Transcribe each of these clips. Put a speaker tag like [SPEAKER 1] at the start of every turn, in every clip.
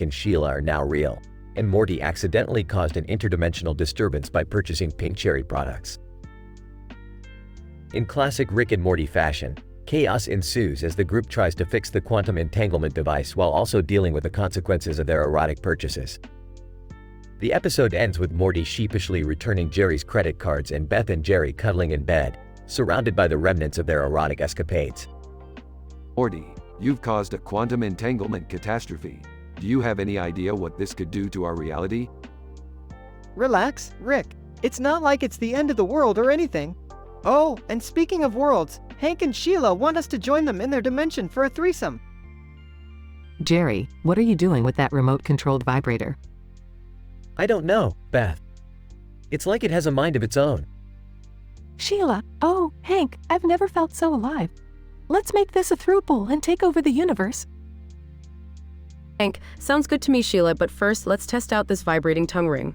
[SPEAKER 1] and Sheila are now real, and Morty accidentally caused an interdimensional disturbance by purchasing pink cherry products. In classic Rick and Morty fashion, chaos ensues as the group tries to fix the quantum entanglement device while also dealing with the consequences of their erotic purchases. The episode ends with Morty sheepishly returning Jerry's credit cards and Beth and Jerry cuddling in bed, surrounded by the remnants of their erotic escapades.
[SPEAKER 2] Morty, you've caused a quantum entanglement catastrophe. Do you have any idea what this could do to our reality?
[SPEAKER 3] Relax, Rick. It's not like it's the end of the world or anything. Oh, and speaking of worlds, Hank and Sheila want us to join them in their dimension for a threesome.
[SPEAKER 4] Jerry, what are you doing with that remote-controlled vibrator?
[SPEAKER 1] I don't know, Beth. It's like it has a mind of its own.
[SPEAKER 4] Sheila, oh, Hank, I've never felt so alive. Let's make this a throuple and take over the universe.
[SPEAKER 5] Hank, sounds good to me, Sheila, but first let's test out this vibrating tongue ring.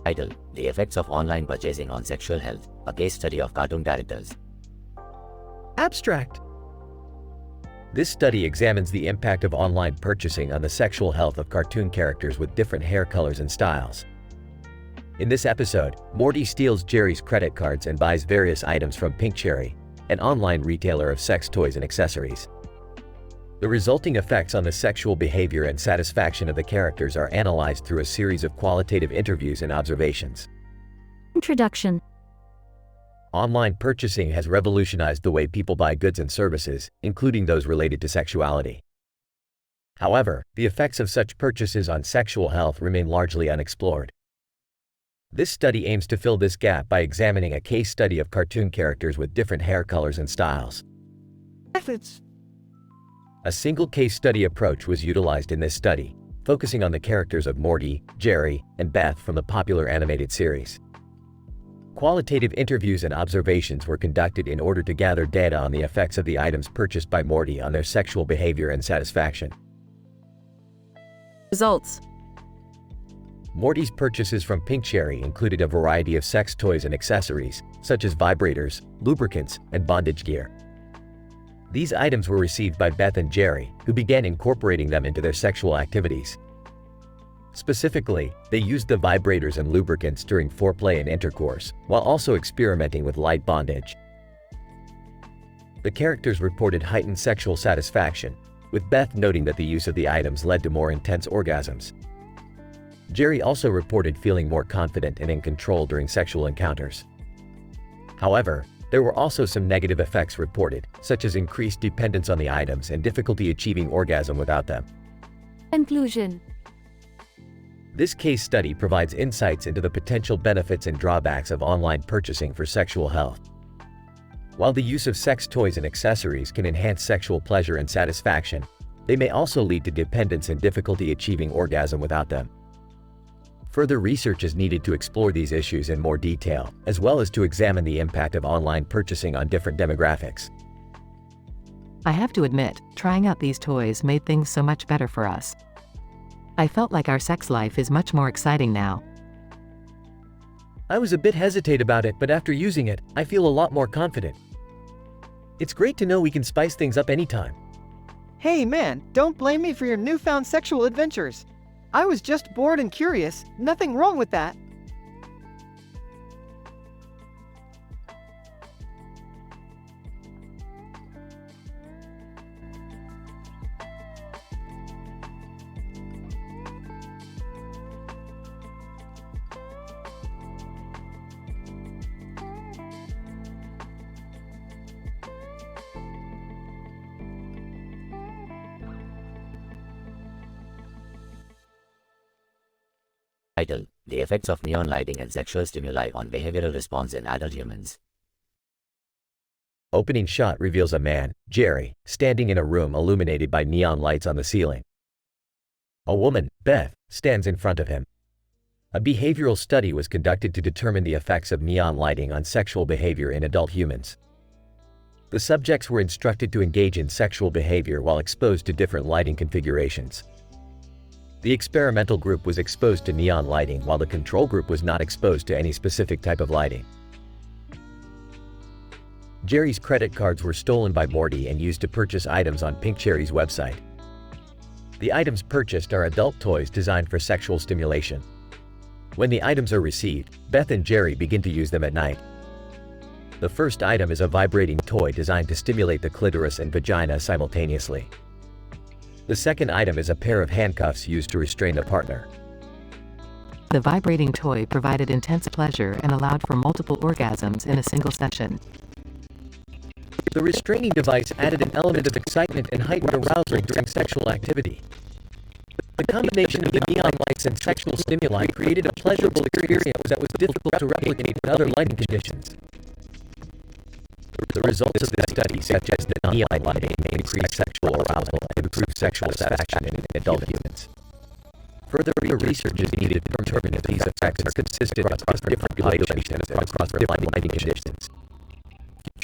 [SPEAKER 6] Title: The Effects of Online Purchasing on Sexual Health, a case study of cartoon characters.
[SPEAKER 1] Abstract. This study examines the impact of online purchasing on the sexual health of cartoon characters with different hair colors and styles. In this episode, Morty steals Jerry's credit cards and buys various items from Pink Cherry, an online retailer of sex toys and accessories. The resulting effects on the sexual behavior and satisfaction of the characters are analyzed through a series of qualitative interviews and observations.
[SPEAKER 7] Introduction.
[SPEAKER 1] Online purchasing has revolutionized the way people buy goods and services, including those related to sexuality. However, the effects of such purchases on sexual health remain largely unexplored. This study aims to fill this gap by examining a case study of cartoon characters with different hair colors and styles.
[SPEAKER 3] Methods.
[SPEAKER 1] A single case study approach was utilized in this study, focusing on the characters of Morty, Jerry, and Beth from the popular animated series. Qualitative interviews and observations were conducted in order to gather data on the effects of the items purchased by Morty on their sexual behavior and satisfaction.
[SPEAKER 5] Results.
[SPEAKER 1] Morty's purchases from Pink Cherry included a variety of sex toys and accessories, such as vibrators, lubricants, and bondage gear. These items were received by Beth and Jerry, who began incorporating them into their sexual activities. Specifically, they used the vibrators and lubricants during foreplay and intercourse, while also experimenting with light bondage. The characters reported heightened sexual satisfaction, with Beth noting that the use of the items led to more intense orgasms. Jerry also reported feeling more confident and in control during sexual encounters. However, there were also some negative effects reported, such as increased dependence on the items and difficulty achieving orgasm without them.
[SPEAKER 7] Conclusion.
[SPEAKER 1] This case study provides insights into the potential benefits and drawbacks of online purchasing for sexual health. While the use of sex toys and accessories can enhance sexual pleasure and satisfaction, they may also lead to dependence and difficulty achieving orgasm without them. Further research is needed to explore these issues in more detail, as well as to examine the impact of online purchasing on different demographics.
[SPEAKER 4] I have to admit, trying out these toys made things so much better for us. I felt like our sex life is much more exciting now.
[SPEAKER 1] I was a bit hesitant about it, but after using it, I feel a lot more confident. It's great to know we can spice things up anytime.
[SPEAKER 3] Hey man, don't blame me for your newfound sexual adventures. I was just bored and curious, nothing wrong with that.
[SPEAKER 6] Title: The Effects of Neon Lighting and Sexual Stimuli on Behavioral Response in Adult Humans.
[SPEAKER 1] Opening shot reveals a man, Jerry, standing in a room illuminated by neon lights on the ceiling. A woman, Beth, stands in front of him. A behavioral study was conducted to determine the effects of neon lighting on sexual behavior in adult humans. The subjects were instructed to engage in sexual behavior while exposed to different lighting configurations. The experimental group was exposed to neon lighting while the control group was not exposed to any specific type of lighting. Jerry's credit cards were stolen by Morty and used to purchase items on Pink Cherry's website. The items purchased are adult toys designed for sexual stimulation. When the items are received, Beth and Jerry begin to use them at night. The first item is a vibrating toy designed to stimulate the clitoris and vagina simultaneously. The second item is a pair of handcuffs used to restrain the partner.
[SPEAKER 4] The vibrating toy provided intense pleasure and allowed for multiple orgasms in a single session.
[SPEAKER 1] The restraining device added an element of excitement and heightened arousal during sexual activity. The combination of the neon lights and sexual stimuli created a pleasurable experience that was difficult to replicate in other lighting conditions. The results of this study suggest that neon lighting may increase sexual arousal and improve sexual satisfaction in adult humans. Further research is needed to determine if these effects are consistent across different populations and across different lighting conditions.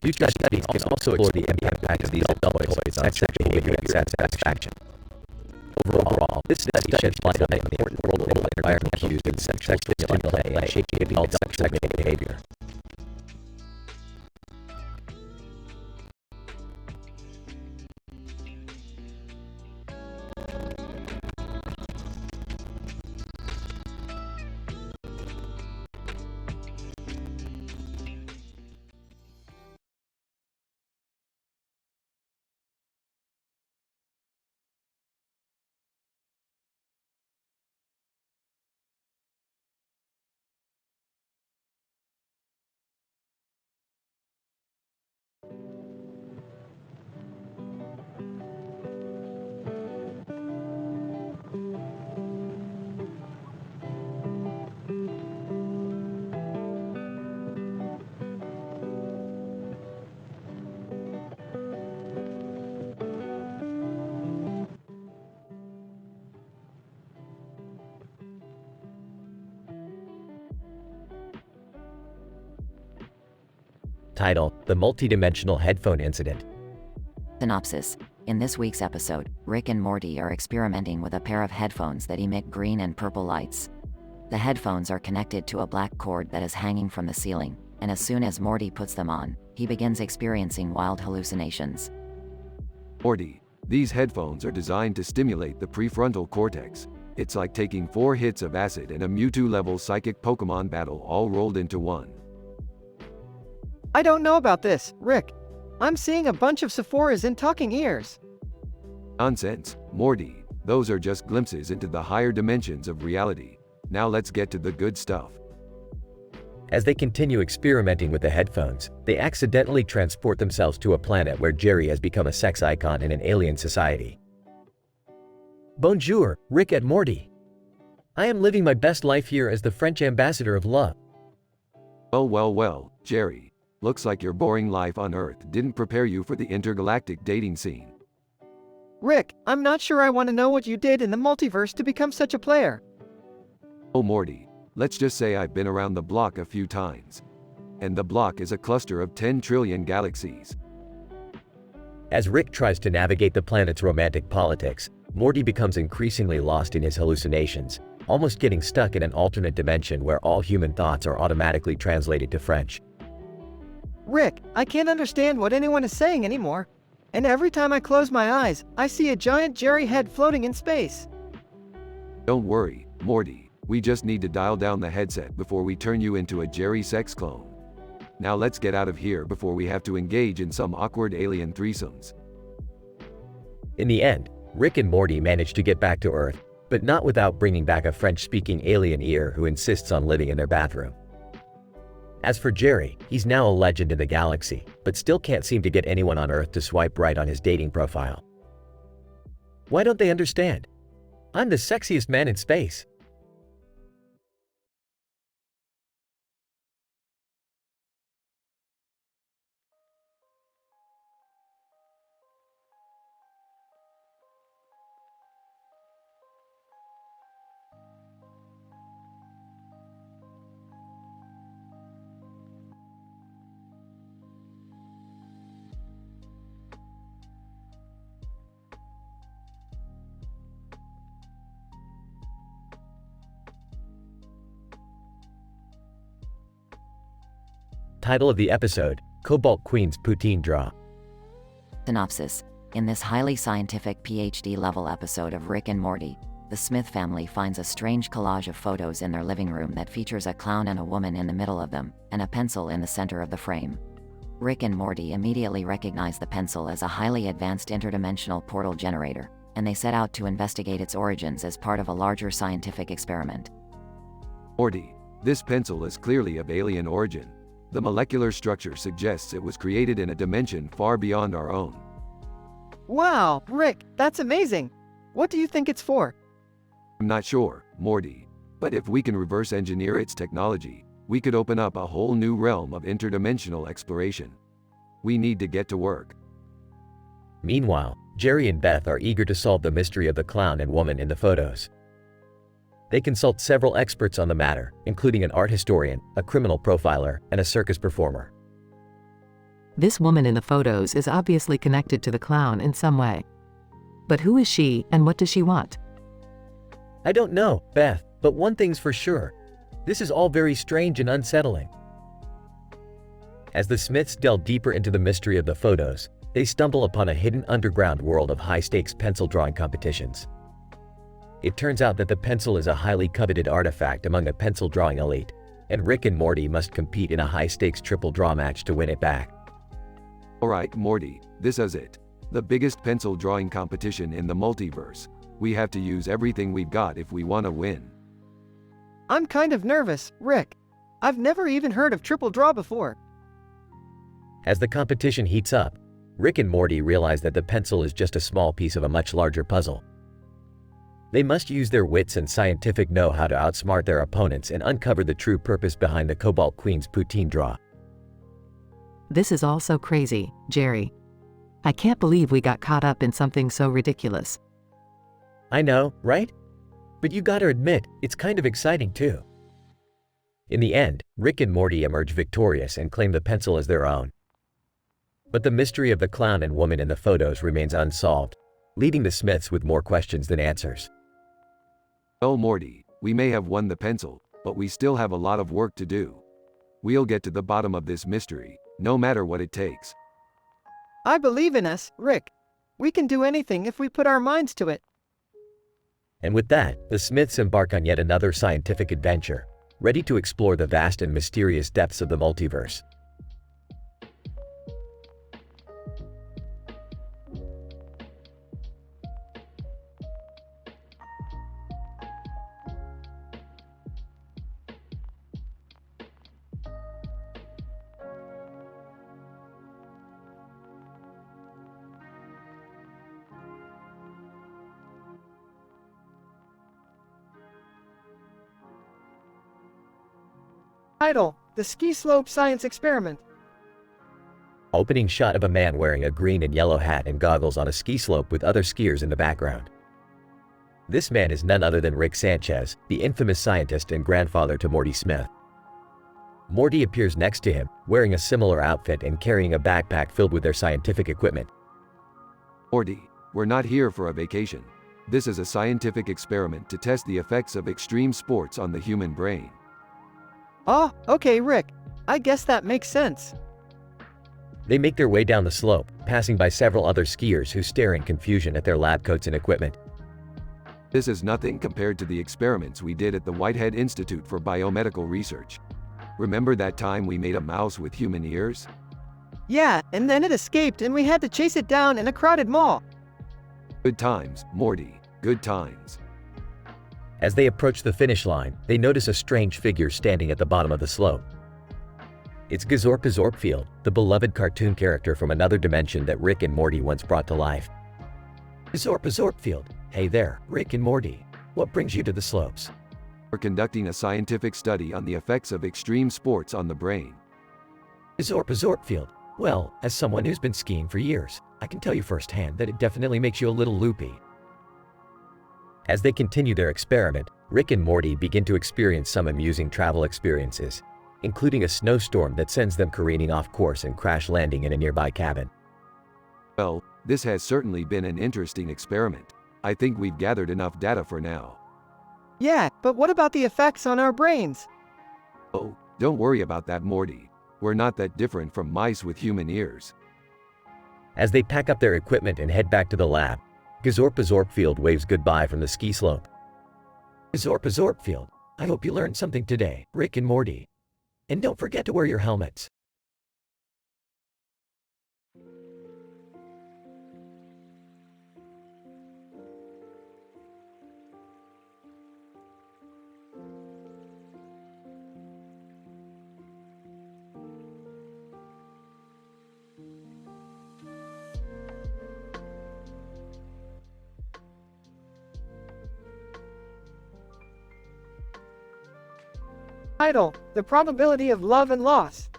[SPEAKER 1] Future studies can also explore the impact of these adult toys on sexual behavior and satisfaction. Overall, this study sheds light on the important role of environment used in sexual stimuli and shaping adult sexual behavior. Title: The Multidimensional Headphone Incident.
[SPEAKER 8] Synopsis. In this week's episode, Rick and Morty are experimenting with a pair of headphones that emit green and purple lights. The headphones are connected to a black cord that is hanging from the ceiling, and as soon as Morty puts them on, he begins experiencing wild hallucinations.
[SPEAKER 2] Morty, these headphones are designed to stimulate the prefrontal cortex. It's like taking 4 hits of acid and a Mewtwo-level psychic Pokemon battle all rolled into one.
[SPEAKER 3] I don't know about this, Rick. I'm seeing a bunch of Sephoras in talking ears.
[SPEAKER 2] Nonsense, Morty. Those are just glimpses into the higher dimensions of reality. Now let's get to the good stuff.
[SPEAKER 1] As they continue experimenting with the headphones, they accidentally transport themselves to a planet where Jerry has become a sex icon in an alien society. Bonjour, Rick and Morty. I am living my best life here as the French ambassador of love.
[SPEAKER 2] Well, Jerry. Looks like your boring life on Earth didn't prepare you for the intergalactic dating scene.
[SPEAKER 3] Rick, I'm not sure I want to know what you did in the multiverse to become such a player.
[SPEAKER 2] Oh Morty, let's just say I've been around the block a few times. And the block is a cluster of 10 trillion galaxies.
[SPEAKER 1] As Rick tries to navigate the planet's romantic politics, Morty becomes increasingly lost in his hallucinations, almost getting stuck in an alternate dimension where all human thoughts are automatically translated to French.
[SPEAKER 3] Rick, I can't understand what anyone is saying anymore. And every time I close my eyes, I see a giant Jerry head floating in space.
[SPEAKER 2] Don't worry, Morty. We just need to dial down the headset before we turn you into a Jerry sex clone. Now let's get out of here before we have to engage in some awkward alien threesomes.
[SPEAKER 1] In the end, Rick and Morty manage to get back to Earth, but not without bringing back a French-speaking alien ear who insists on living in their bathroom. As for Jerry, he's now a legend in the galaxy, but still can't seem to get anyone on Earth to swipe right on his dating profile. Why don't they understand? I'm the sexiest man in space. Title of the episode, Cobalt Queen's Poutine Draw.
[SPEAKER 8] Synopsis. In this highly scientific PhD-level episode of Rick and Morty, the Smith family finds a strange collage of photos in their living room that features a clown and a woman in the middle of them, and a pencil in the center of the frame. Rick and Morty immediately recognize the pencil as a highly advanced interdimensional portal generator, and they set out to investigate its origins as part of a larger scientific experiment.
[SPEAKER 2] Morty, this pencil is clearly of alien origin. The molecular structure suggests it was created in a dimension far beyond our own.
[SPEAKER 3] Wow, Rick, that's amazing. What do you think it's for?
[SPEAKER 2] I'm not sure, Morty, but if we can reverse engineer its technology, we could open up a whole new realm of interdimensional exploration. We need to get to work.
[SPEAKER 1] Meanwhile, Jerry and Beth are eager to solve the mystery of the clown and woman in the photos. They consult several experts on the matter, including an art historian, a criminal profiler, and a circus performer.
[SPEAKER 4] This woman in the photos is obviously connected to the clown in some way. But who is she, and what does she want?
[SPEAKER 1] I don't know, Beth, but one thing's for sure. This is all very strange and unsettling. As the Smiths delve deeper into the mystery of the photos, they stumble upon a hidden underground world of high-stakes pencil drawing competitions. It turns out that the pencil is a highly coveted artifact among a pencil drawing elite, and Rick and Morty must compete in a high-stakes triple draw match to win it back.
[SPEAKER 2] Alright, Morty, this is it. The biggest pencil drawing competition in the multiverse. We have to use everything we've got if we want to win.
[SPEAKER 3] I'm kind of nervous, Rick. I've never even heard of triple draw before.
[SPEAKER 1] As the competition heats up, Rick and Morty realize that the pencil is just a small piece of a much larger puzzle. They must use their wits and scientific know-how to outsmart their opponents and uncover the true purpose behind the Cobalt Queen's Poutine Draw.
[SPEAKER 4] This is all so crazy, Jerry. I can't believe we got caught up in something so ridiculous.
[SPEAKER 1] I know, right? But you gotta admit, it's kind of exciting too. In the end, Rick and Morty emerge victorious and claim the pencil as their own. But the mystery of the clown and woman in the photos remains unsolved, leaving the Smiths with more questions than answers.
[SPEAKER 2] Well, Morty, we may have won the pencil, but we still have a lot of work to do. We'll get to the bottom of this mystery, no matter what it takes.
[SPEAKER 3] I believe in us, Rick. We can do anything if we put our minds to it.
[SPEAKER 1] And with that, the Smiths embark on yet another scientific adventure, ready to explore the vast and mysterious depths of the multiverse.
[SPEAKER 3] Title: The Ski Slope Science Experiment.
[SPEAKER 1] Opening shot of a man wearing a green and yellow hat and goggles on a ski slope with other skiers in the background. This man is none other than Rick Sanchez, the infamous scientist and grandfather to Morty Smith. Morty appears next to him, wearing a similar outfit and carrying a backpack filled with their scientific equipment.
[SPEAKER 2] Morty, we're not here for a vacation. This is a scientific experiment to test the effects of extreme sports on the human brain.
[SPEAKER 3] Oh, okay, Rick. I guess that makes sense.
[SPEAKER 1] They make their way down the slope, passing by several other skiers who stare in confusion at their lab coats and equipment.
[SPEAKER 2] This is nothing compared to the experiments we did at the Whitehead Institute for Biomedical Research. Remember that time we made a mouse with human ears?
[SPEAKER 3] Yeah, and then it escaped and we had to chase it down in a crowded mall.
[SPEAKER 2] Good times, Morty. Good times.
[SPEAKER 1] As they approach the finish line, they notice a strange figure standing at the bottom of the slope. It's Gazorp Zorpfield, the beloved cartoon character from another dimension that Rick and Morty once brought to life. Gazorp Zorpfield, hey there, Rick and Morty. What brings you to the slopes?
[SPEAKER 2] We're conducting a scientific study on the effects of extreme sports on the brain.
[SPEAKER 1] Gazorp Zorpfield, well, as someone who's been skiing for years, I can tell you firsthand that it definitely makes you a little loopy. As they continue their experiment, Rick and Morty begin to experience some amusing travel experiences, including a snowstorm that sends them careening off course and crash landing in a nearby cabin.
[SPEAKER 2] Well, this has certainly been an interesting experiment. I think we've gathered enough data for now.
[SPEAKER 3] Yeah, but what about the effects on our brains?
[SPEAKER 2] Oh, don't worry about that, Morty. We're not that different from mice with human ears.
[SPEAKER 1] As they pack up their equipment and head back to the lab, Gazorp waves goodbye from the ski slope. Gazorp, I hope you learned something today, Rick and Morty. And don't forget to wear your helmets.
[SPEAKER 3] Title: The Probability of Love and Loss.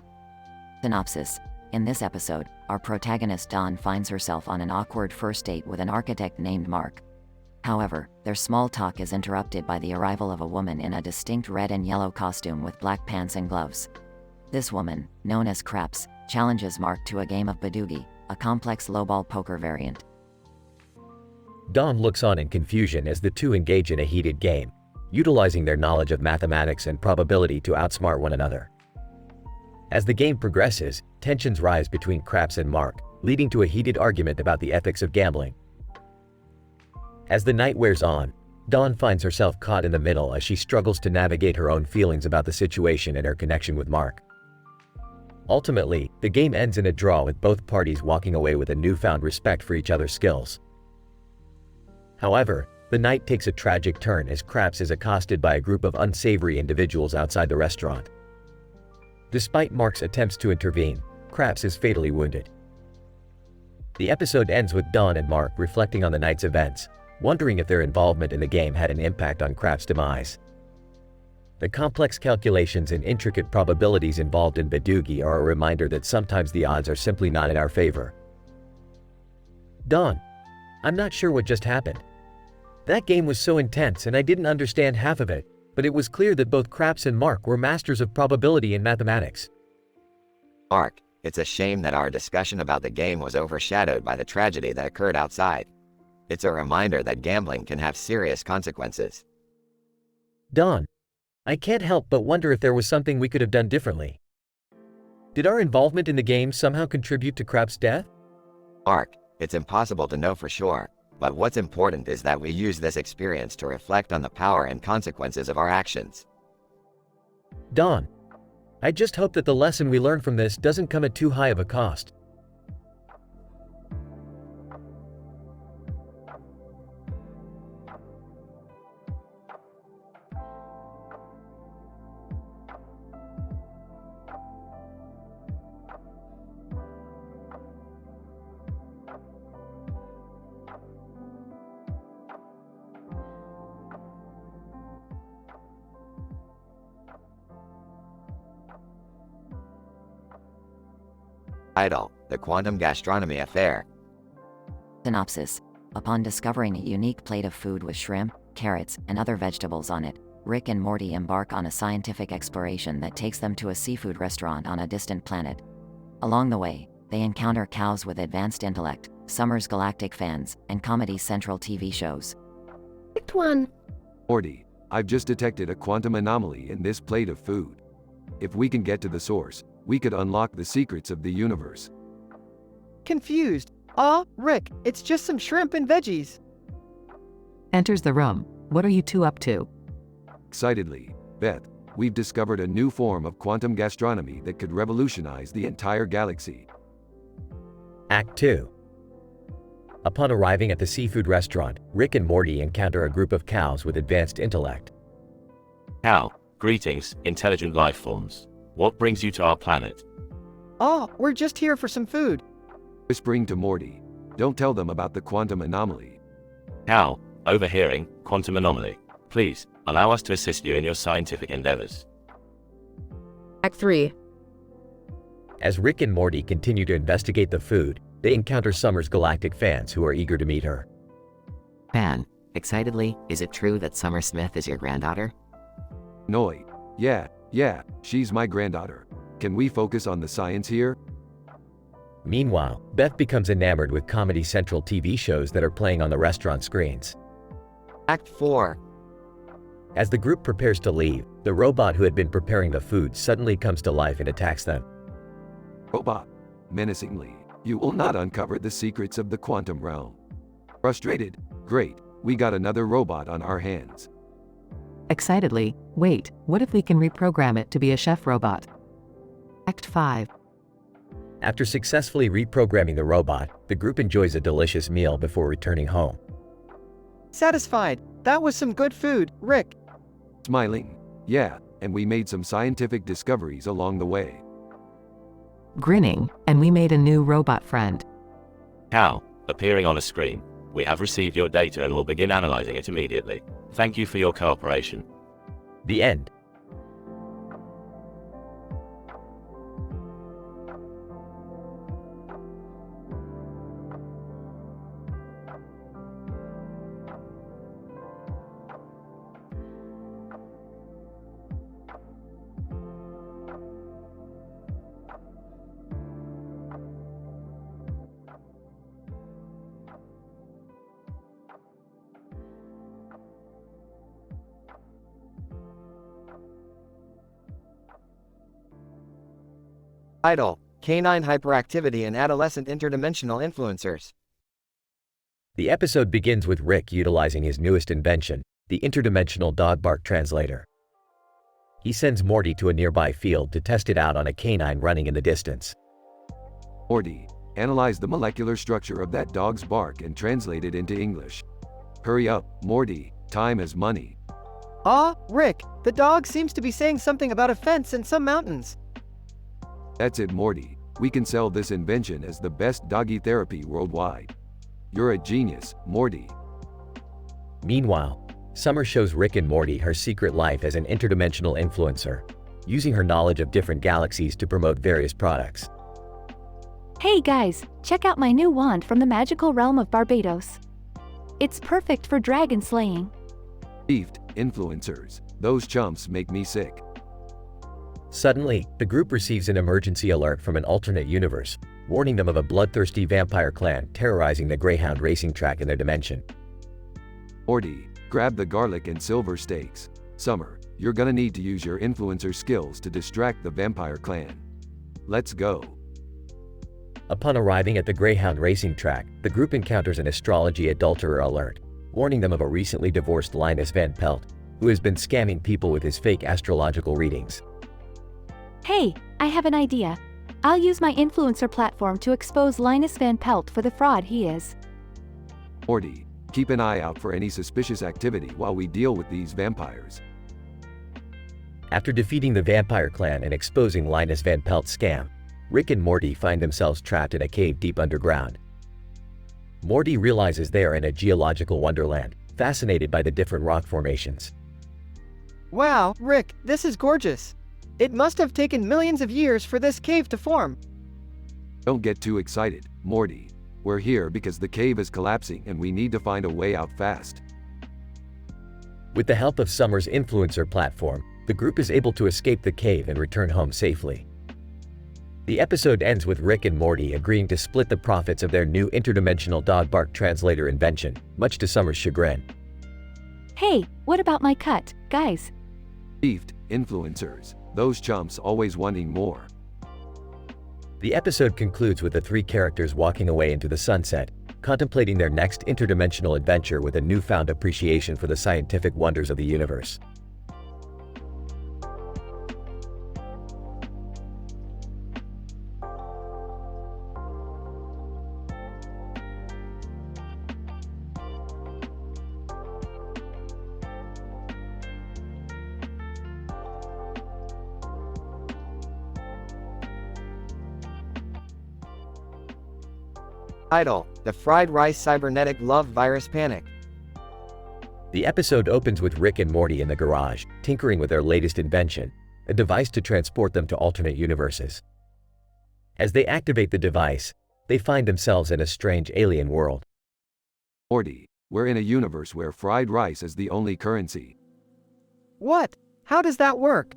[SPEAKER 8] Synopsis. In this episode, our protagonist Dawn finds herself on an awkward first date with an architect named Mark. However, their small talk is interrupted by the arrival of a woman in a distinct red and yellow costume with black pants and gloves. This woman, known as Craps, challenges Mark to a game of Badoogie, a complex lowball poker variant.
[SPEAKER 1] Dawn looks on in confusion as the two engage in a heated game, utilizing their knowledge of mathematics and probability to outsmart one another. As the game progresses, tensions rise between Craps and Mark, leading to a heated argument about the ethics of gambling. As the night wears on, Dawn finds herself caught in the middle as she struggles to navigate her own feelings about the situation and her connection with Mark. Ultimately, the game ends in a draw with both parties walking away with a newfound respect for each other's skills. However, the night takes a tragic turn as Craps is accosted by a group of unsavory individuals outside the restaurant. Despite Mark's attempts to intervene, Craps is fatally wounded. The episode ends with Dawn and Mark reflecting on the night's events, wondering if their involvement in the game had an impact on Craps' demise. The complex calculations and intricate probabilities involved in Badoogie are a reminder that sometimes the odds are simply not in our favor. Dawn, I'm not sure what just happened. That game was so intense and I didn't understand half of it, but it was clear that both Craps and Mark were masters of probability and mathematics.
[SPEAKER 9] Mark, it's a shame that our discussion about the game was overshadowed by the tragedy that occurred outside. It's a reminder that gambling can have serious consequences.
[SPEAKER 1] Dawn, I can't help but wonder if there was something we could have done differently. Did our involvement in the game somehow contribute to Craps' death?
[SPEAKER 9] Mark, it's impossible to know for sure, but what's important is that we use this experience to reflect on the power and consequences of our actions.
[SPEAKER 1] Dawn, I just hope that the lesson we learn from this doesn't come at too high of a cost.
[SPEAKER 9] Title: The Quantum Gastronomy Affair.
[SPEAKER 8] Synopsis. Upon discovering a unique plate of food with shrimp, carrots, and other vegetables on it, Rick and Morty embark on a scientific exploration that takes them to a seafood restaurant on a distant planet. Along the way, they encounter cows with advanced intellect, Summer's Galactic fans, and Comedy Central TV shows.
[SPEAKER 7] Picked one.
[SPEAKER 2] Morty, I've just detected a quantum anomaly in this plate of food. If we can get to the source, we could unlock the secrets of the universe.
[SPEAKER 3] Confused. Rick, it's just some shrimp and veggies.
[SPEAKER 4] Enters the room. What are you two up to?
[SPEAKER 2] Excitedly, Beth, we've discovered a new form of quantum gastronomy that could revolutionize the entire galaxy.
[SPEAKER 1] Act 2. Upon arriving at the seafood restaurant, Rick and Morty encounter a group of cows with advanced intellect.
[SPEAKER 10] Cow, greetings, intelligent life forms. What brings you to our planet?
[SPEAKER 3] We're just here for some food.
[SPEAKER 2] Whispering to Morty, don't tell them about the quantum anomaly.
[SPEAKER 10] Cow, overhearing, quantum anomaly. Please, allow us to assist you in your scientific endeavors.
[SPEAKER 5] Act 3.
[SPEAKER 1] As Rick and Morty continue to investigate the food, they encounter Summer's Galactic fans who are eager to meet her.
[SPEAKER 11] Fan, excitedly, is it true that Summer Smith is your granddaughter?
[SPEAKER 2] Noi, yeah, she's my granddaughter. Can we focus on the science here?
[SPEAKER 1] Meanwhile, Beth becomes enamored with Comedy Central TV shows that are playing on the restaurant screens.
[SPEAKER 9] Act 4.
[SPEAKER 1] As the group prepares to leave, the robot who had been preparing the food suddenly comes to life and attacks them.
[SPEAKER 2] Robot. Menacingly, you will not uncover the secrets of the quantum realm. Frustrated? Great, we got another robot on our hands.
[SPEAKER 4] Excitedly, wait, what if we can reprogram it to be a chef robot? Act 5.
[SPEAKER 1] After successfully reprogramming the robot, the group enjoys a delicious meal before returning home.
[SPEAKER 3] Satisfied. That was some good food, Rick.
[SPEAKER 2] Smiling. Yeah, and we made some scientific discoveries along the way.
[SPEAKER 4] Grinning, and we made a new robot friend.
[SPEAKER 10] Cal, appearing on a screen. We have received your data and will begin analyzing it immediately. Thank you for your cooperation.
[SPEAKER 1] The end.
[SPEAKER 3] Idle, canine hyperactivity and adolescent interdimensional influencers.
[SPEAKER 1] The episode begins with Rick utilizing his newest invention, the interdimensional dog bark translator. He sends Morty to a nearby field to test it out on a canine running in the distance.
[SPEAKER 2] Morty, analyze the molecular structure of that dog's bark and translate it into English. Hurry up, Morty, time is money.
[SPEAKER 3] Rick, the dog seems to be saying something about a fence and some mountains.
[SPEAKER 2] That's it, Morty. We can sell this invention as the best doggy therapy worldwide. You're a genius, Morty.
[SPEAKER 1] Meanwhile, Summer shows Rick and Morty her secret life as an interdimensional influencer, using her knowledge of different galaxies to promote various products.
[SPEAKER 7] Hey guys, check out my new wand from the magical realm of Barbados. It's perfect for dragon slaying.
[SPEAKER 2] Beefed, influencers. Those chumps make me sick.
[SPEAKER 1] Suddenly, the group receives an emergency alert from an alternate universe, warning them of a bloodthirsty vampire clan terrorizing the Greyhound racing track in their dimension.
[SPEAKER 2] Morty, grab the garlic and silver steaks. Summer, you're gonna need to use your influencer skills to distract the vampire clan. Let's go.
[SPEAKER 1] Upon arriving at the Greyhound racing track, the group encounters an astrology adulterer alert, warning them of a recently divorced Linus Van Pelt, who has been scamming people with his fake astrological readings.
[SPEAKER 7] Hey, I have an idea. I'll use my influencer platform to expose Linus Van Pelt for the fraud he is.
[SPEAKER 2] Morty, keep an eye out for any suspicious activity while we deal with these vampires.
[SPEAKER 1] After defeating the vampire clan and exposing Linus Van Pelt's scam, Rick and Morty find themselves trapped in a cave deep underground. Morty realizes they are in a geological wonderland, fascinated by the different rock formations.
[SPEAKER 3] Wow, Rick, this is gorgeous. It must have taken millions of years for this cave to form.
[SPEAKER 2] Don't get too excited, Morty. We're here because the cave is collapsing and we need to find a way out fast.
[SPEAKER 1] With the help of Summer's influencer platform, the group is able to escape the cave and return home safely. The episode ends with Rick and Morty agreeing to split the profits of their new interdimensional dog bark translator invention, much to Summer's chagrin.
[SPEAKER 7] Hey, what about my cut, guys?
[SPEAKER 2] Beefed, influencers. Those chumps always wanting more.
[SPEAKER 1] The episode concludes with the three characters walking away into the sunset, contemplating their next interdimensional adventure with a newfound appreciation for the scientific wonders of the universe.
[SPEAKER 3] Idle, the fried rice cybernetic love virus panic.
[SPEAKER 1] The episode opens with Rick and Morty in the garage, tinkering with their latest invention, a device to transport them to alternate universes. As they activate the device, they find themselves in a strange alien world.
[SPEAKER 2] Morty, we're in a universe where fried rice is the only currency.
[SPEAKER 3] What? How does that work?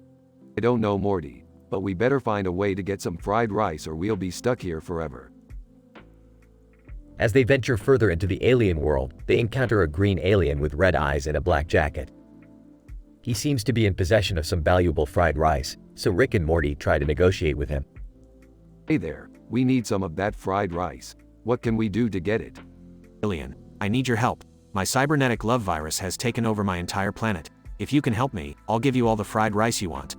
[SPEAKER 2] I don't know, Morty, but we better find a way to get some fried rice or we'll be stuck here forever.
[SPEAKER 1] As they venture further into the alien world, they encounter a green alien with red eyes and a black jacket. He seems to be in possession of some valuable fried rice, so Rick and Morty try to negotiate with him.
[SPEAKER 2] Hey there, we need some of that fried rice. What can we do to get it?
[SPEAKER 12] Alien, I need your help. My cybernetic love virus has taken over my entire planet. If you can help me, I'll give you all the fried rice you want.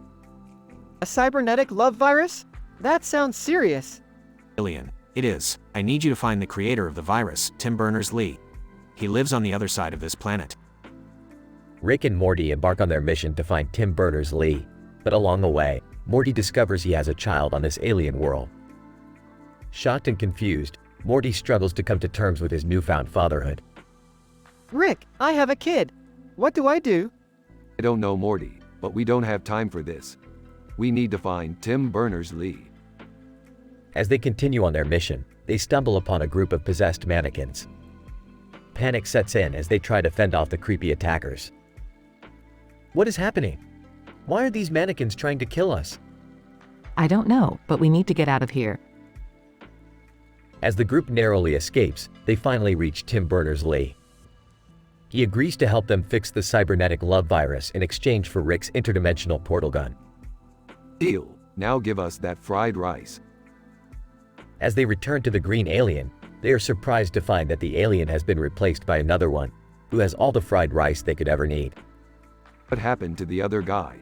[SPEAKER 3] A cybernetic love virus? That sounds serious.
[SPEAKER 12] Alien, it is. I need you to find the creator of the virus, Tim Berners-Lee. He lives on the other side of this planet.
[SPEAKER 1] Rick and Morty embark on their mission to find Tim Berners-Lee, but along the way, Morty discovers he has a child on this alien world. Shocked and confused, Morty struggles to come to terms with his newfound fatherhood.
[SPEAKER 3] Rick, I have a kid. What do I do?
[SPEAKER 2] I don't know, Morty, but we don't have time for this. We need to find Tim Berners-Lee.
[SPEAKER 1] As they continue on their mission, they stumble upon a group of possessed mannequins. Panic sets in as they try to fend off the creepy attackers. What is happening? Why are these mannequins trying to kill us?
[SPEAKER 4] I don't know, but we need to get out of here.
[SPEAKER 1] As the group narrowly escapes, they finally reach Tim Berners-Lee. He agrees to help them fix the cybernetic love virus in exchange for Rick's interdimensional portal gun.
[SPEAKER 2] Deal. Now give us that fried rice.
[SPEAKER 1] As they return to the green alien, they are surprised to find that the alien has been replaced by another one, who has all the fried rice they could ever need.
[SPEAKER 2] What happened to the other guy?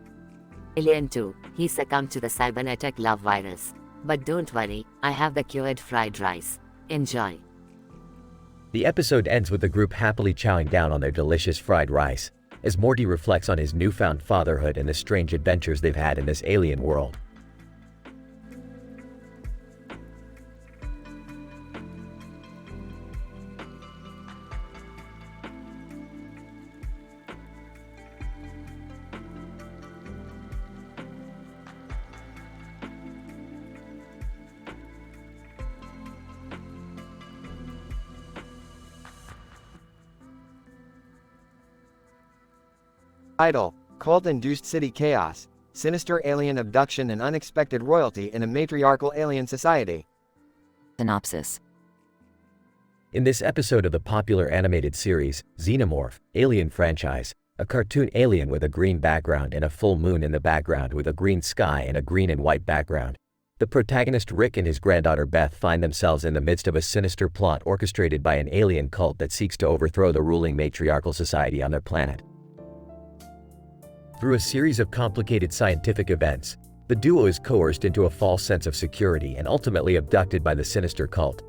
[SPEAKER 13] Alien 2, he succumbed to the cybernetic love virus. But don't worry, I have the cured fried rice. Enjoy.
[SPEAKER 1] The episode ends with the group happily chowing down on their delicious fried rice, as Morty reflects on his newfound fatherhood and the strange adventures they've had in this alien world.
[SPEAKER 3] Idol, cult-induced city chaos, sinister alien abduction and unexpected royalty in a matriarchal alien society.
[SPEAKER 8] Synopsis.
[SPEAKER 1] In this episode of the popular animated series, Xenomorph, Alien franchise, a cartoon alien with a green background and a full moon in the background with a green sky and a green and white background, the protagonist Rick and his granddaughter Beth find themselves in the midst of a sinister plot orchestrated by an alien cult that seeks to overthrow the ruling matriarchal society on their planet. Through a series of complicated scientific events, the duo is coerced into a false sense of security and ultimately abducted by the sinister cult.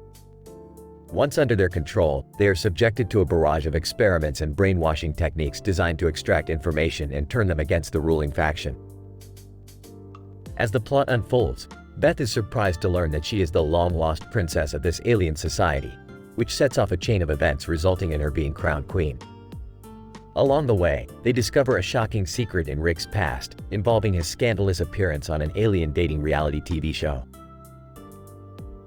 [SPEAKER 1] Once under their control, they are subjected to a barrage of experiments and brainwashing techniques designed to extract information and turn them against the ruling faction. As the plot unfolds, Beth is surprised to learn that she is the long-lost princess of this alien society, which sets off a chain of events resulting in her being crowned queen. Along the way, they discover a shocking secret in Rick's past, involving his scandalous appearance on an alien dating reality TV show.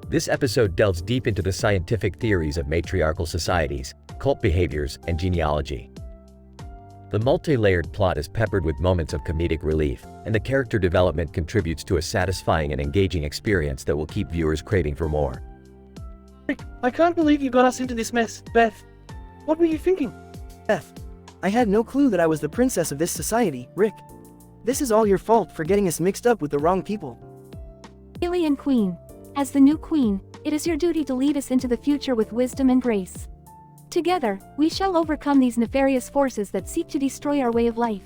[SPEAKER 1] This episode delves deep into the scientific theories of matriarchal societies, cult behaviors, and genealogy. The multi-layered plot is peppered with moments of comedic relief, and the character development contributes to a satisfying and engaging experience that will keep viewers craving for more.
[SPEAKER 14] Rick, I can't believe you got us into this mess. Beth, what were you thinking?
[SPEAKER 15] Beth, I had no clue that I was the princess of this society. Rick, this is all your fault for getting us mixed up with the wrong people.
[SPEAKER 7] Alien Queen, as the new queen, it is your duty to lead us into the future with wisdom and grace. Together, we shall overcome these nefarious forces that seek to destroy our way of life.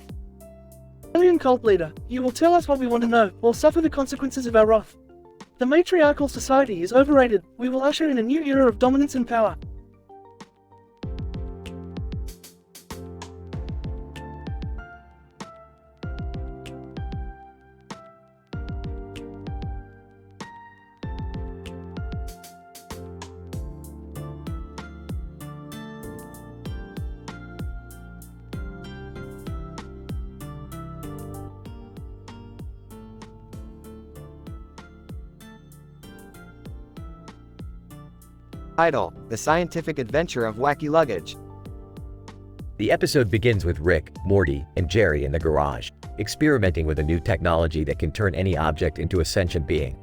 [SPEAKER 14] Alien cult leader, you will tell us what we want to know, or suffer the consequences of our wrath. The matriarchal society is overrated. We will usher in a new era of dominance and power.
[SPEAKER 3] Idol, the scientific adventure of wacky luggage.
[SPEAKER 1] The episode begins with Rick, Morty, and Jerry in the garage, experimenting with a new technology that can turn any object into a sentient being.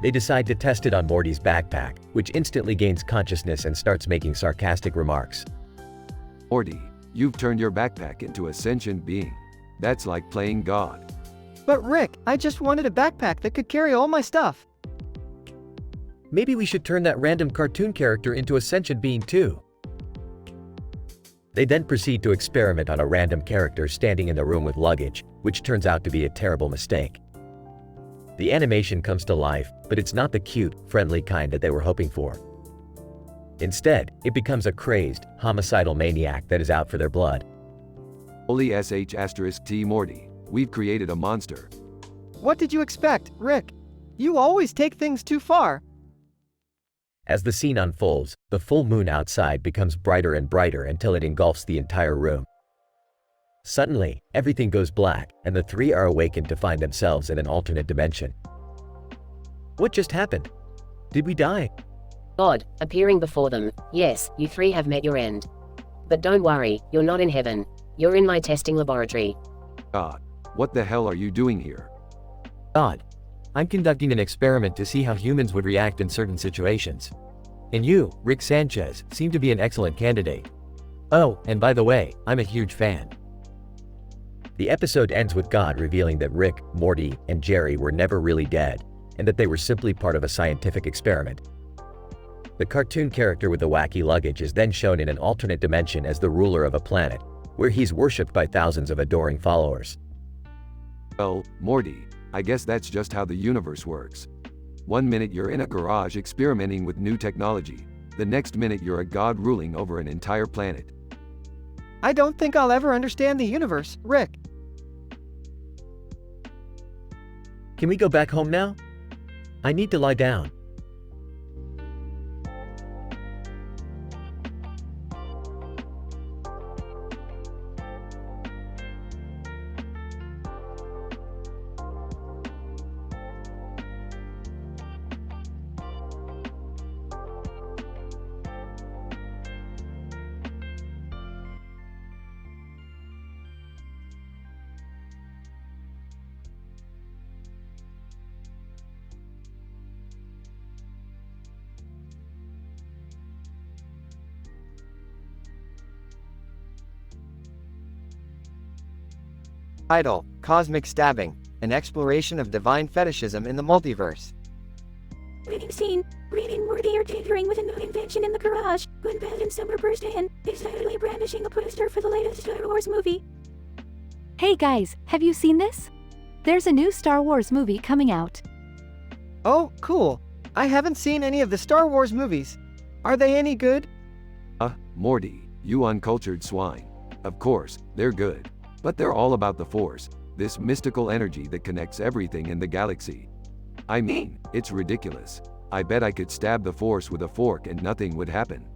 [SPEAKER 1] They decide to test it on Morty's backpack, which instantly gains consciousness and starts making sarcastic remarks.
[SPEAKER 2] Morty, you've turned your backpack into a sentient being. That's like playing God.
[SPEAKER 3] But Rick, I just wanted a backpack that could carry all my stuff.
[SPEAKER 1] Maybe we should turn that random cartoon character into a sentient being too. They then proceed to experiment on a random character standing in the room with luggage, which turns out to be a terrible mistake. The animation comes to life, but it's not the cute, friendly kind that they were hoping for. Instead, it becomes a crazed, homicidal maniac that is out for their blood.
[SPEAKER 2] Holy sh*T Morty, we've created a monster.
[SPEAKER 3] What did you expect, Rick? You always take things too far.
[SPEAKER 1] As the scene unfolds, the full moon outside becomes brighter and brighter until it engulfs the entire room. Suddenly, everything goes black, and the three are awakened to find themselves in an alternate dimension. What just happened? Did we die?
[SPEAKER 16] God, appearing before them, yes, you three have met your end. But don't worry, you're not in heaven. You're in my testing laboratory.
[SPEAKER 2] God, what the hell are you doing here?
[SPEAKER 1] God, I'm conducting an experiment to see how humans would react in certain situations. And you, Rick Sanchez, seem to be an excellent candidate. Oh, and by the way, I'm a huge fan. The episode ends with God revealing that Rick, Morty, and Jerry were never really dead, and that they were simply part of a scientific experiment. The cartoon character with the wacky luggage is then shown in an alternate dimension as the ruler of a planet, where he's worshipped by thousands of adoring followers.
[SPEAKER 2] Well, Morty, I guess that's just how the universe works. One minute you're in a garage experimenting with new technology. The next minute you're a god ruling over an entire planet.
[SPEAKER 3] I don't think I'll ever understand the universe, Rick.
[SPEAKER 1] Can we go back home now? I need to lie down.
[SPEAKER 3] Title: Cosmic Stabbing, an exploration of divine fetishism in the multiverse.
[SPEAKER 17] Reading scene. Rick and Morty are tinkering with a new invention in the garage when Beth and Summer burst in, excitedly brandishing a poster for the latest Star Wars movie.
[SPEAKER 7] Hey guys, have you seen this? There's a new Star Wars movie coming out.
[SPEAKER 3] Oh, cool. I haven't seen any of the Star Wars movies. Are they any good?
[SPEAKER 2] Morty, you uncultured swine. Of course, they're good. But they're all about the Force, this mystical energy that connects everything in the galaxy. I mean, it's ridiculous. I bet I could stab the Force with a fork and nothing would happen.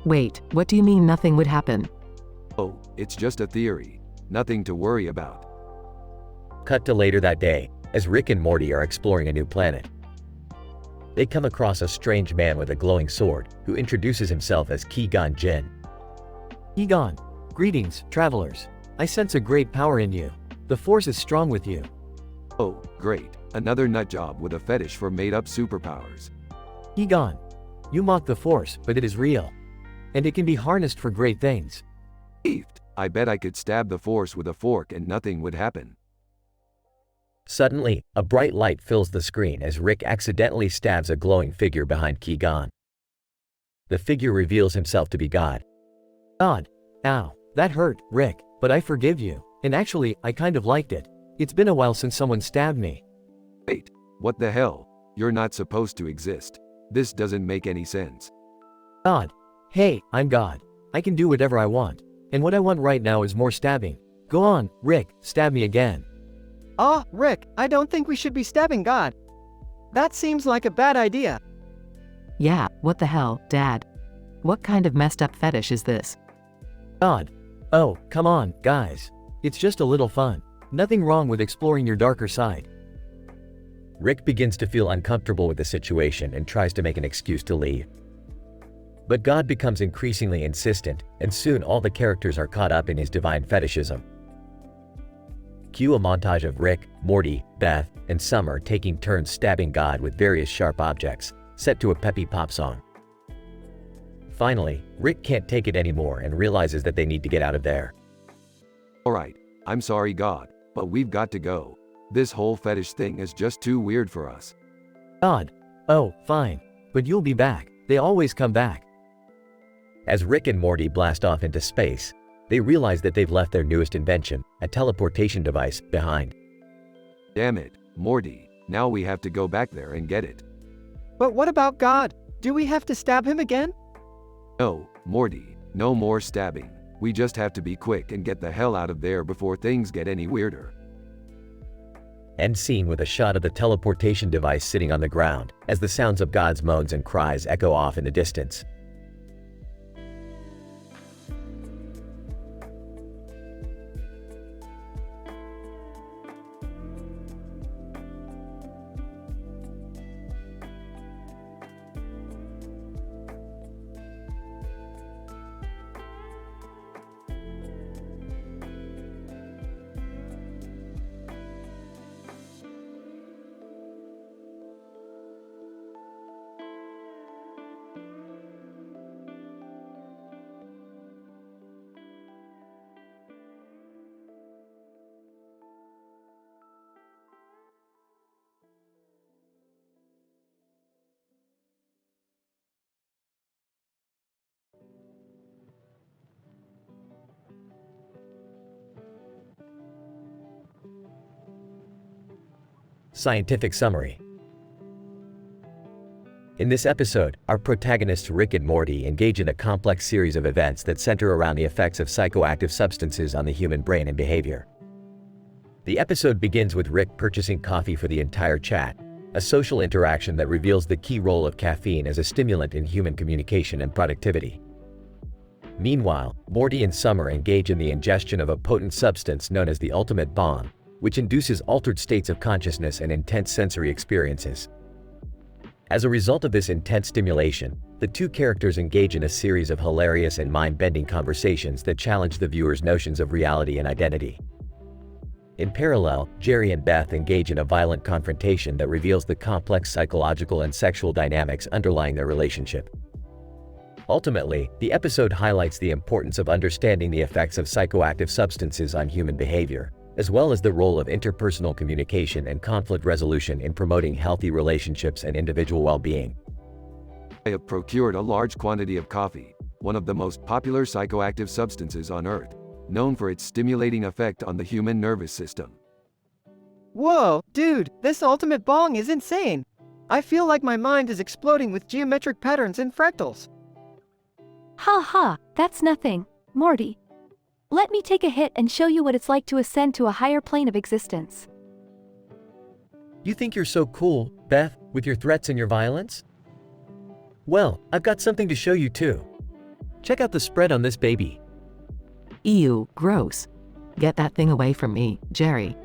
[SPEAKER 4] Wait, what do you mean nothing would happen?
[SPEAKER 2] Oh, it's just a theory. Nothing to worry about.
[SPEAKER 1] Cut to later that day, as Rick and Morty are exploring a new planet. They come across a strange man with a glowing sword, who introduces himself as Qui-Gon Jinn.
[SPEAKER 18] Qui-Gon, greetings, travelers. I sense a great power in you. The Force is strong with you.
[SPEAKER 2] Oh, great. Another nutjob with a fetish for made-up superpowers.
[SPEAKER 18] Qui-Gon, you mock the Force, but it is real. And it can be harnessed for great things.
[SPEAKER 2] I bet I could stab the Force with a fork and nothing would happen.
[SPEAKER 1] Suddenly, a bright light fills the screen as Rick accidentally stabs a glowing figure behind Qui-Gon. The figure reveals himself to be God.
[SPEAKER 18] God. Ow, that hurt, Rick, but I forgive you. And actually, I kind of liked it. It's been a while since someone stabbed me.
[SPEAKER 2] Wait, what the hell? You're not supposed to exist. This doesn't make any sense.
[SPEAKER 18] God. Hey, I'm God. I can do whatever I want. And what I want right now is more stabbing. Go on, Rick, stab me again.
[SPEAKER 3] Rick, I don't think we should be stabbing God. That seems like a bad idea.
[SPEAKER 4] Yeah, what the hell, Dad? What kind of messed up fetish is this?
[SPEAKER 18] God. Oh, come on, guys. It's just a little fun. Nothing wrong with exploring your darker side.
[SPEAKER 1] Rick begins to feel uncomfortable with the situation and tries to make an excuse to leave. But God becomes increasingly insistent, and soon all the characters are caught up in his divine fetishism. Cue a montage of Rick, Morty, Beth, and Summer taking turns stabbing God with various sharp objects, set to a peppy pop song. Finally, Rick can't take it anymore and realizes that they need to get out of there.
[SPEAKER 2] Alright, I'm sorry God, but we've got to go. This whole fetish thing is just too weird for us.
[SPEAKER 18] God. Oh, fine. But you'll be back. They always come back.
[SPEAKER 1] As Rick and Morty blast off into space, they realize that they've left their newest invention, a teleportation device, behind.
[SPEAKER 2] Damn it, Morty. Now we have to go back there and get it.
[SPEAKER 3] But what about God? Do we have to stab him again?
[SPEAKER 2] No, Morty, no more stabbing. We just have to be quick and get the hell out of there before things get any weirder.
[SPEAKER 1] End scene with a shot of the teleportation device sitting on the ground, as the sounds of God's moans and cries echo off in the distance. Scientific summary. In this episode, our protagonists Rick and Morty engage in a complex series of events that center around the effects of psychoactive substances on the human brain and behavior. The episode begins with Rick purchasing coffee for the entire chat, a social interaction that reveals the key role of caffeine as a stimulant in human communication and productivity. Meanwhile, Morty and Summer engage in the ingestion of a potent substance known as the ultimate bomb, which induces altered states of consciousness and intense sensory experiences. As a result of this intense stimulation, the two characters engage in a series of hilarious and mind-bending conversations that challenge the viewer's notions of reality and identity. In parallel, Jerry and Beth engage in a violent confrontation that reveals the complex psychological and sexual dynamics underlying their relationship. Ultimately, the episode highlights the importance of understanding the effects of psychoactive substances on human behavior, as well as the role of interpersonal communication and conflict resolution in promoting healthy relationships and individual well-being.
[SPEAKER 2] I have procured a large quantity of coffee, one of the most popular psychoactive substances on Earth, known for its stimulating effect on the human nervous system.
[SPEAKER 3] Whoa, dude, this ultimate bong is insane. I feel like my mind is exploding with geometric patterns and fractals.
[SPEAKER 7] Ha ha, that's nothing, Morty. Let me take a hit and show you what it's like to ascend to a higher plane of existence.
[SPEAKER 18] You think you're so cool, Beth, with your threats and your violence? Well, I've got something to show you too. Check out the spread on this baby.
[SPEAKER 4] Ew, gross. Get that thing away from me, Jerry.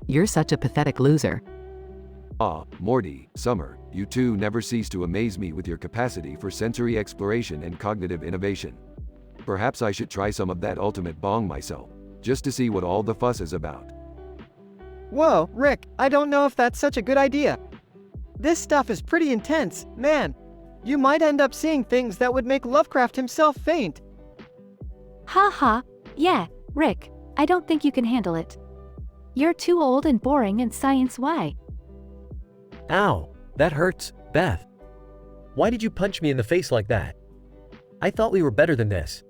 [SPEAKER 4] You're such a pathetic loser.
[SPEAKER 2] Morty, Summer, you two never cease to amaze me with your capacity for sensory exploration and cognitive innovation. Perhaps I should try some of that ultimate bong myself, just to see what all the fuss is about.
[SPEAKER 3] Whoa, Rick, I don't know if that's such a good idea. This stuff is pretty intense, man. You might end up seeing things that would make Lovecraft himself faint.
[SPEAKER 7] Ha ha, yeah, Rick, I don't think you can handle it. You're too old and boring and science why?
[SPEAKER 18] Ow, that hurts, Beth. Why did you punch me in the face like that? I thought we were better than this.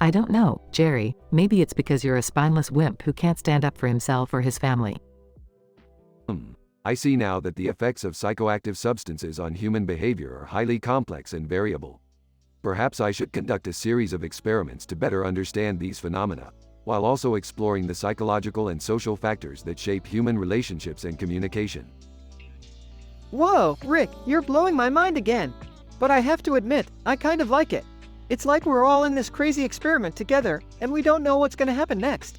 [SPEAKER 4] I don't know, Jerry. Maybe it's because you're a spineless wimp who can't stand up for himself or his family.
[SPEAKER 2] I see now that the effects of psychoactive substances on human behavior are highly complex and variable. Perhaps I should conduct a series of experiments to better understand these phenomena, while also exploring the psychological and social factors that shape human relationships and communication.
[SPEAKER 3] Whoa, Rick, you're blowing my mind again. But I have to admit, I kind of like it. It's like we're all in this crazy experiment together, and we don't know what's going to happen next.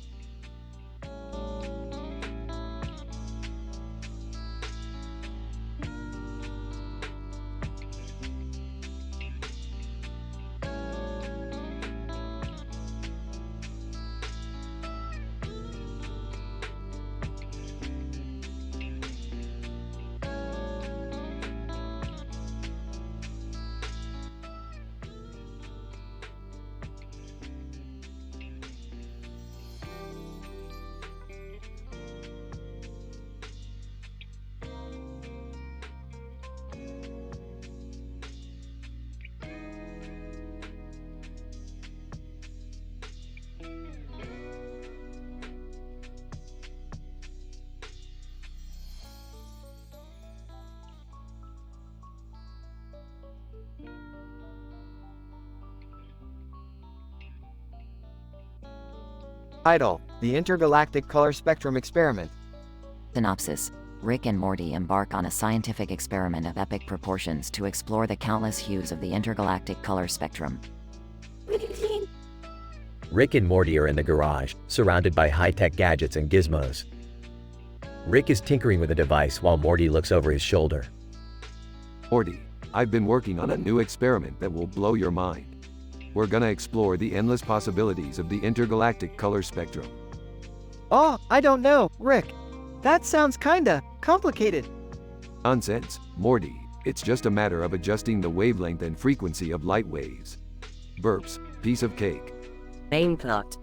[SPEAKER 3] Title: The Intergalactic Color Spectrum Experiment.
[SPEAKER 8] Synopsis. Rick and Morty embark on a scientific experiment of epic proportions to explore the countless hues of the intergalactic color spectrum.
[SPEAKER 1] Rick and Morty are in the garage, surrounded by high-tech gadgets and gizmos. Rick is tinkering with a device while Morty looks over his shoulder.
[SPEAKER 2] Morty, I've been working on a new experiment that will blow your mind. We're gonna explore the endless possibilities of the intergalactic color spectrum.
[SPEAKER 3] Oh, I don't know, Rick. That sounds kinda complicated.
[SPEAKER 2] Nonsense, Morty. It's just a matter of adjusting the wavelength and frequency of light waves. Burps, piece of cake.
[SPEAKER 13] Main plot.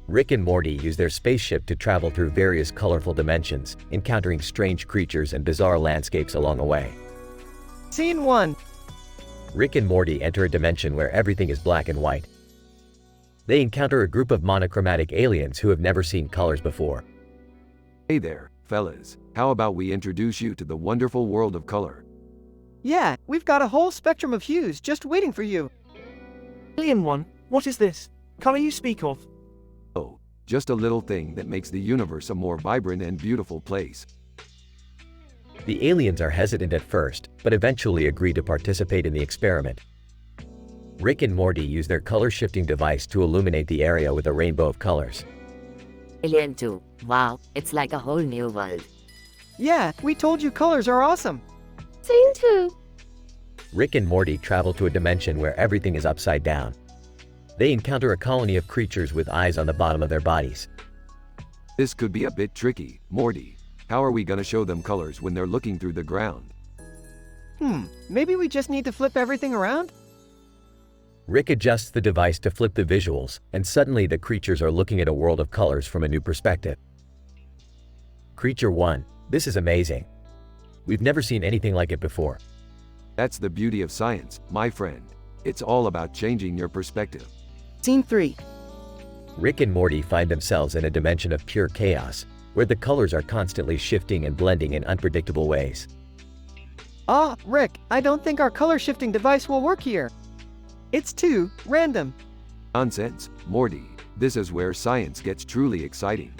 [SPEAKER 1] Rick and Morty use their spaceship to travel through various colorful dimensions, encountering strange creatures and bizarre landscapes along the way.
[SPEAKER 3] Scene 1.
[SPEAKER 1] Rick and Morty enter a dimension where everything is black and white. They encounter a group of monochromatic aliens who have never seen colors before.
[SPEAKER 2] Hey there, fellas. How about we introduce you to the wonderful world of color?
[SPEAKER 3] Yeah, we've got a whole spectrum of hues just waiting for you.
[SPEAKER 15] Alien One, what is this color you speak of?
[SPEAKER 2] Oh, just a little thing that makes the universe a more vibrant and beautiful place.
[SPEAKER 1] The aliens are hesitant at first, but eventually agree to participate in the experiment. Rick and Morty use their color-shifting device to illuminate the area with a rainbow of colors.
[SPEAKER 13] Alien 2. Wow, it's like a whole new world.
[SPEAKER 3] Yeah, we told you colors are awesome.
[SPEAKER 17] Scene 2.
[SPEAKER 1] Rick and Morty travel to a dimension where everything is upside down. They encounter a colony of creatures with eyes on the bottom of their bodies.
[SPEAKER 2] This could be a bit tricky, Morty. How are we gonna show them colors when they're looking through the ground?
[SPEAKER 3] Maybe we just need to flip everything around?
[SPEAKER 1] Rick adjusts the device to flip the visuals, and suddenly the creatures are looking at a world of colors from a new perspective. Creature 1. This is amazing. We've never seen anything like it before.
[SPEAKER 2] That's the beauty of science, my friend. It's all about changing your perspective.
[SPEAKER 15] Scene 3.
[SPEAKER 1] Rick and Morty find themselves in a dimension of pure chaos, where the colors are constantly shifting and blending in unpredictable ways.
[SPEAKER 3] Rick, I don't think our color-shifting device will work here. It's too random.
[SPEAKER 2] Nonsense, Morty. This is where science gets truly exciting.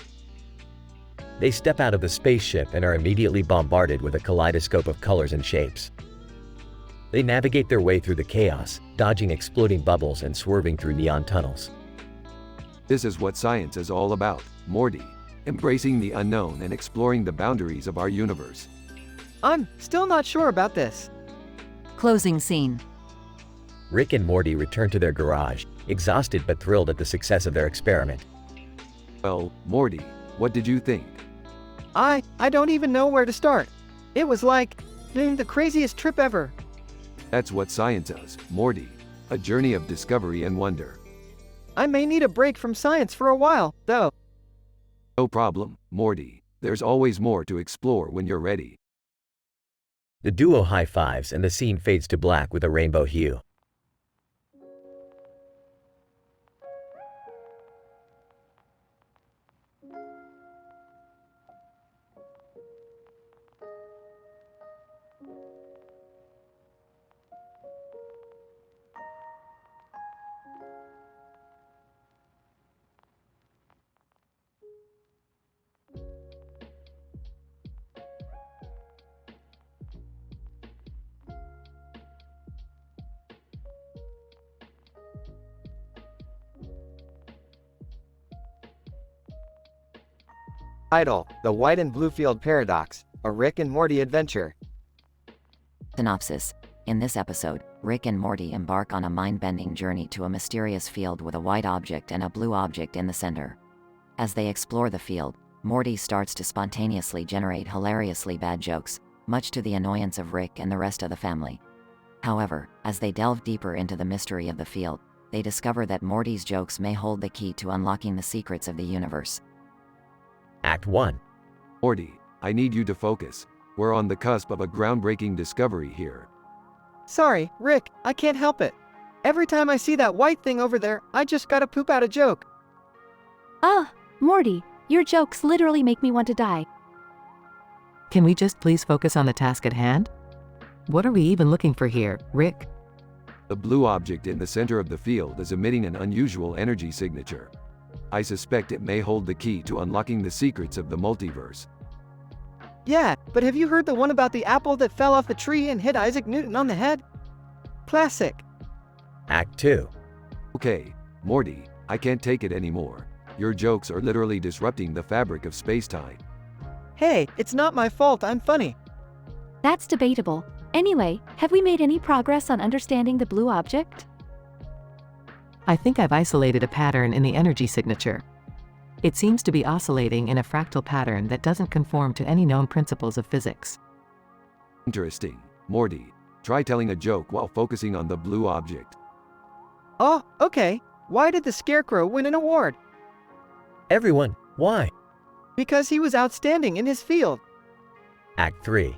[SPEAKER 1] They step out of the spaceship and are immediately bombarded with a kaleidoscope of colors and shapes. They navigate their way through the chaos, dodging exploding bubbles and swerving through neon tunnels.
[SPEAKER 2] This is what science is all about, Morty. Embracing the unknown and exploring the boundaries of our universe.
[SPEAKER 3] I'm still not sure about this.
[SPEAKER 8] Closing scene.
[SPEAKER 1] Rick and Morty return to their garage, exhausted but thrilled at the success of their experiment.
[SPEAKER 2] Well, Morty, what did you think?
[SPEAKER 3] I don't even know where to start. It was like the craziest trip ever.
[SPEAKER 2] That's what science is, Morty. A journey of discovery and wonder.
[SPEAKER 3] I may need a break from science for a while, though.
[SPEAKER 2] No problem, Morty. There's always more to explore when you're ready.
[SPEAKER 1] The duo high-fives and the scene fades to black with a rainbow hue.
[SPEAKER 3] Title: The White and Blue Field Paradox, a Rick and Morty adventure.
[SPEAKER 8] Synopsis. In this episode, Rick and Morty embark on a mind-bending journey to a mysterious field with a white object and a blue object in the center. As they explore the field, Morty starts to spontaneously generate hilariously bad jokes, much to the annoyance of Rick and the rest of the family. However, as they delve deeper into the mystery of the field, they discover that Morty's jokes may hold the key to unlocking the secrets of the universe.
[SPEAKER 1] Act 1.
[SPEAKER 2] Morty, I need you to focus. We're on the cusp of a groundbreaking discovery here.
[SPEAKER 3] Sorry, Rick, I can't help it. Every time I see that white thing over there, I just gotta poop out a joke.
[SPEAKER 7] Morty, your jokes literally make me want to die.
[SPEAKER 4] Can we just please focus on the task at hand? What are we even looking for here, Rick?
[SPEAKER 2] The blue object in the center of the field is emitting an unusual energy signature. I suspect it may hold the key to unlocking the secrets of the multiverse.
[SPEAKER 3] Yeah, but have you heard the one about the apple that fell off the tree and hit Isaac Newton on the head? Classic.
[SPEAKER 1] Act 2.
[SPEAKER 2] Okay, Morty, I can't take it anymore. Your jokes are literally disrupting the fabric of space-time.
[SPEAKER 3] Hey, it's not my fault, I'm funny.
[SPEAKER 7] That's debatable. Anyway, have we made any progress on understanding the blue object?
[SPEAKER 4] I think I've isolated a pattern in the energy signature. It seems to be oscillating in a fractal pattern that doesn't conform to any known principles of physics.
[SPEAKER 2] Interesting. Morty, try telling a joke while focusing on the blue object.
[SPEAKER 3] Oh, okay. Why did the Scarecrow win an award?
[SPEAKER 1] Everyone, why?
[SPEAKER 3] Because he was outstanding in his field.
[SPEAKER 1] Act 3.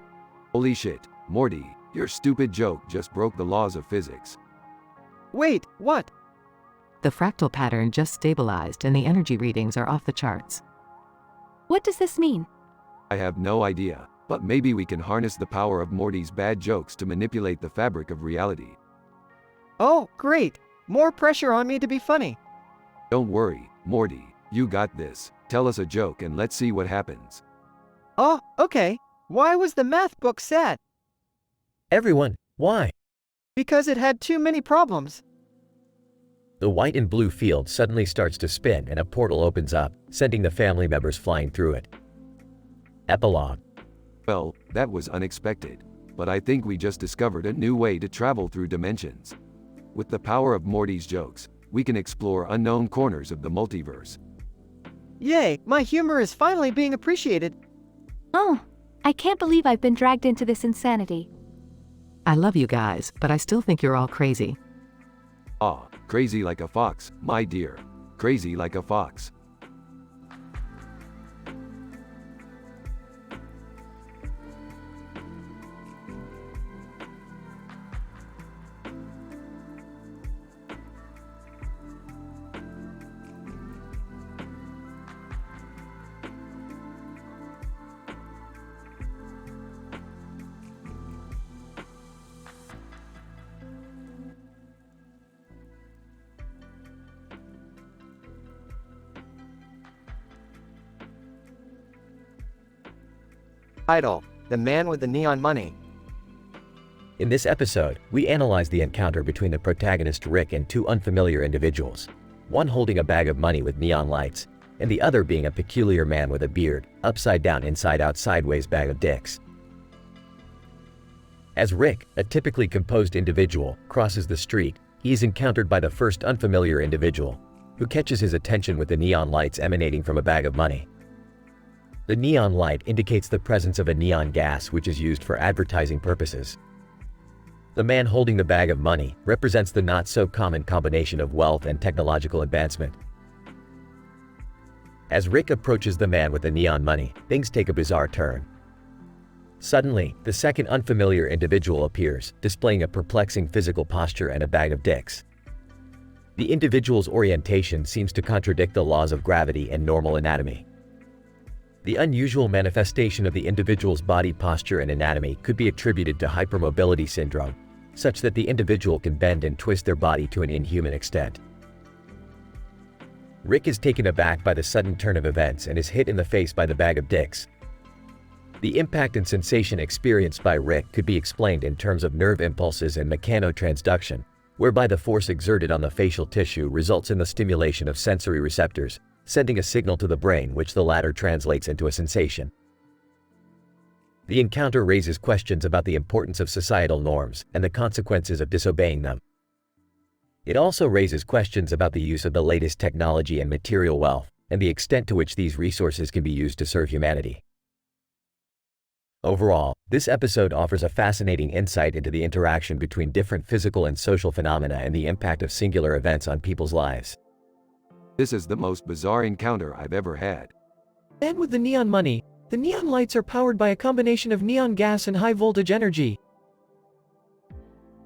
[SPEAKER 2] Holy shit, Morty, your stupid joke just broke the laws of physics.
[SPEAKER 3] Wait, what?
[SPEAKER 4] The fractal pattern just stabilized and the energy readings are off the charts.
[SPEAKER 7] What does this mean?
[SPEAKER 2] I have no idea, but maybe we can harness the power of Morty's bad jokes to manipulate the fabric of reality.
[SPEAKER 3] Oh, great. More pressure on me to be funny.
[SPEAKER 2] Don't worry, Morty, you got this. Tell us a joke and let's see what happens.
[SPEAKER 3] Oh, okay. Why was the math book sad?
[SPEAKER 1] Everyone, why?
[SPEAKER 3] Because it had too many problems.
[SPEAKER 1] The white and blue field suddenly starts to spin and a portal opens up, sending the family members flying through it. Epilogue.
[SPEAKER 2] Well, that was unexpected, but I think we just discovered a new way to travel through dimensions. With the power of Morty's jokes, we can explore unknown corners of the multiverse.
[SPEAKER 3] Yay, my humor is finally being appreciated.
[SPEAKER 7] Oh, I can't believe I've been dragged into this insanity.
[SPEAKER 4] I love you guys, but I still think you're all crazy.
[SPEAKER 2] Ah, crazy like a fox, my dear. Crazy like a fox.
[SPEAKER 3] Idol, the man with the neon money.
[SPEAKER 1] In this episode, we analyze the encounter between the protagonist Rick and two unfamiliar individuals, one holding a bag of money with neon lights, and the other being a peculiar man with a beard, upside down, inside out, sideways bag of dicks. As Rick, a typically composed individual, crosses the street, he is encountered by the first unfamiliar individual, who catches his attention with the neon lights emanating from a bag of money. The neon light indicates the presence of a neon gas which is used for advertising purposes. The man holding the bag of money represents the not-so-common combination of wealth and technological advancement. As Rick approaches the man with the neon money, things take a bizarre turn. Suddenly, the second unfamiliar individual appears, displaying a perplexing physical posture and a bag of dicks. The individual's orientation seems to contradict the laws of gravity and normal anatomy. The unusual manifestation of the individual's body posture and anatomy could be attributed to hypermobility syndrome, such that the individual can bend and twist their body to an inhuman extent. Rick is taken aback by the sudden turn of events and is hit in the face by the bag of dicks. The impact and sensation experienced by Rick could be explained in terms of nerve impulses and mechanotransduction, whereby the force exerted on the facial tissue results in the stimulation of sensory receptors, sending a signal to the brain which the latter translates into a sensation. The encounter raises questions about the importance of societal norms and the consequences of disobeying them. It also raises questions about the use of the latest technology and material wealth, and the extent to which these resources can be used to serve humanity. Overall, this episode offers a fascinating insight into the interaction between different physical and social phenomena and the impact of singular events on people's lives.
[SPEAKER 2] This is the most bizarre encounter I've ever had.
[SPEAKER 3] And with the neon money, the neon lights are powered by a combination of neon gas and high voltage energy.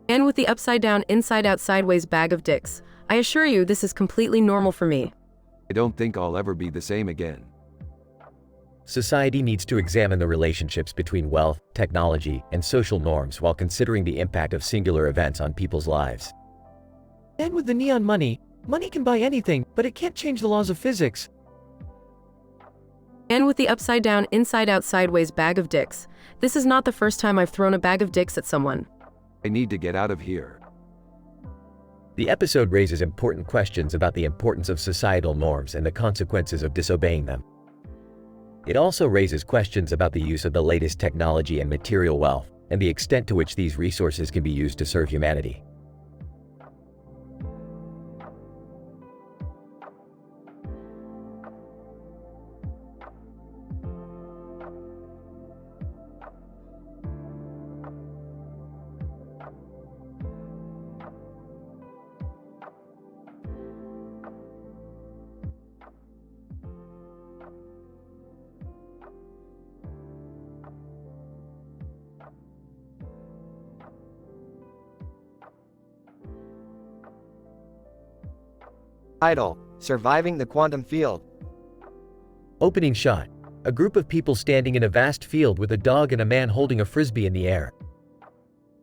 [SPEAKER 5] And with the upside down, inside out, sideways bag of dicks. I assure you this is completely normal for me.
[SPEAKER 2] I don't think I'll ever be the same again.
[SPEAKER 1] Society needs to examine the relationships between wealth, technology, and social norms while considering the impact of singular events on people's lives.
[SPEAKER 3] And with the neon money,
[SPEAKER 18] Money can buy anything, but it can't change the laws of physics.
[SPEAKER 5] And with the upside down, inside out, sideways bag of dicks. This is not the first time I've thrown a bag of dicks at someone.
[SPEAKER 2] I need to get out of here.
[SPEAKER 1] The episode raises important questions about the importance of societal norms and the consequences of disobeying them. It also raises questions about the use of the latest technology and material wealth, and the extent to which these resources can be used to serve humanity.
[SPEAKER 3] Title: Surviving the Quantum Field.
[SPEAKER 1] Opening shot. A group of people standing in a vast field with a dog and a man holding a frisbee in the air.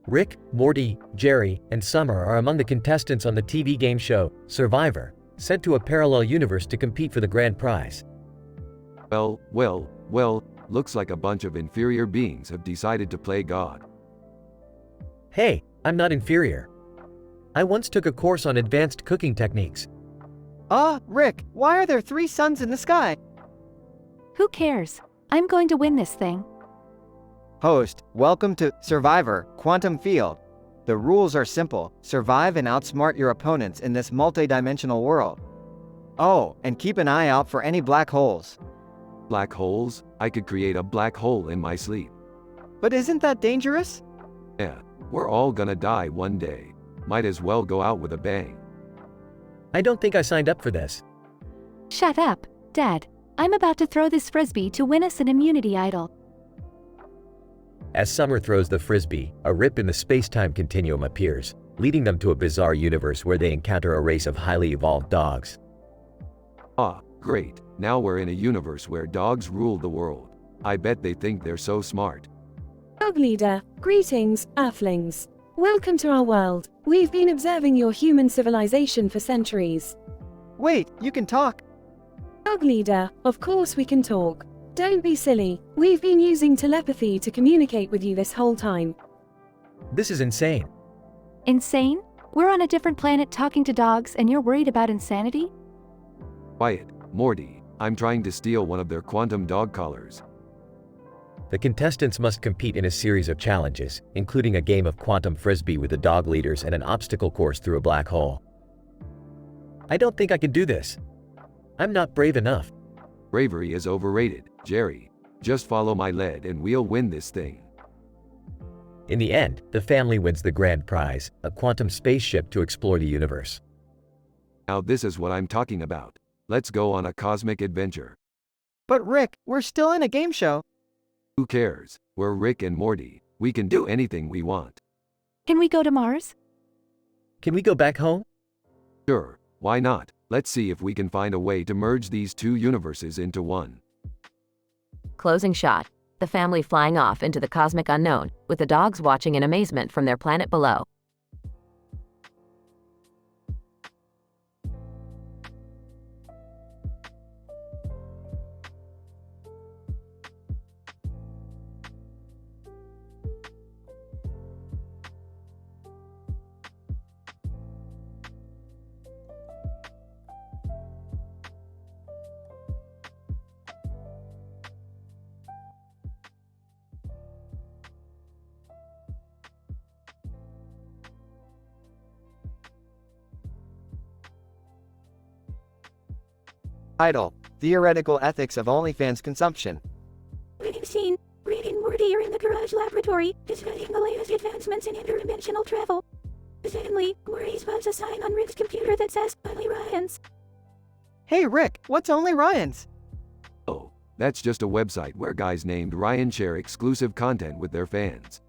[SPEAKER 1] Rick, Morty, Jerry, and Summer are among the contestants on the TV game show, Survivor, sent to a parallel universe to compete for the grand prize.
[SPEAKER 2] Well, looks like a bunch of inferior beings have decided to play God.
[SPEAKER 1] Hey, I'm not inferior. I once took a course on advanced cooking techniques.
[SPEAKER 3] Rick, why are there 3 suns in the sky?
[SPEAKER 7] Who cares? I'm going to win this thing.
[SPEAKER 3] Host, welcome to Survivor, Quantum Field. The rules are simple: survive and outsmart your opponents in this multi-dimensional world. Oh, and keep an eye out for any black holes.
[SPEAKER 2] Black holes? I could create a black hole in my sleep.
[SPEAKER 3] But isn't that dangerous?
[SPEAKER 2] Yeah, we're all gonna die one day. Might as well go out with a bang.
[SPEAKER 1] I don't think I signed up for this.
[SPEAKER 7] Shut up, Dad. I'm about to throw this frisbee to win us an immunity idol.
[SPEAKER 1] As Summer throws the frisbee, a rip in the space-time continuum appears, leading them to a bizarre universe where they encounter a race of highly evolved dogs.
[SPEAKER 2] Great. Now we're in a universe where dogs rule the world. I bet they think they're so smart.
[SPEAKER 19] Dog leader, greetings, Earthlings. Welcome to our world. We've been observing your human civilization for centuries.
[SPEAKER 3] Wait, you can talk?
[SPEAKER 19] Dog leader, of course we can talk. Don't be silly. We've been using telepathy to communicate with you this whole time.
[SPEAKER 1] This is insane.
[SPEAKER 7] Insane? We're on a different planet talking to dogs and you're worried about insanity?
[SPEAKER 2] Quiet, Morty. I'm trying to steal one of their quantum dog collars.
[SPEAKER 1] The contestants must compete in a series of challenges, including a game of quantum frisbee with the dog leaders and an obstacle course through a black hole. I don't think I can do this. I'm not brave enough.
[SPEAKER 2] Bravery is overrated, Jerry. Just follow my lead and we'll win this thing.
[SPEAKER 1] In the end, the family wins the grand prize, a quantum spaceship to explore the universe.
[SPEAKER 2] Now this is what I'm talking about. Let's go on a cosmic adventure.
[SPEAKER 3] But Rick, we're still in a game show.
[SPEAKER 2] Who cares? We're Rick and Morty. We can do anything we want.
[SPEAKER 7] Can we go to Mars?
[SPEAKER 1] Can we go back home?
[SPEAKER 2] Sure, why not? Let's see if we can find a way to merge these 2 universes into one.
[SPEAKER 8] Closing shot. The family flying off into the cosmic unknown, with the dogs watching in amazement from their planet below.
[SPEAKER 3] Title: Theoretical Ethics of OnlyFans Consumption.
[SPEAKER 17] Reading scene. Rick and Morty are in the garage laboratory, discussing the latest advancements in interdimensional travel. Suddenly, Morty spots a sign on Rick's computer that says, "Only Ryan's."
[SPEAKER 3] Hey Rick, what's Only Ryan's?
[SPEAKER 2] Oh, that's just a website where guys named Ryan share exclusive content with their fans.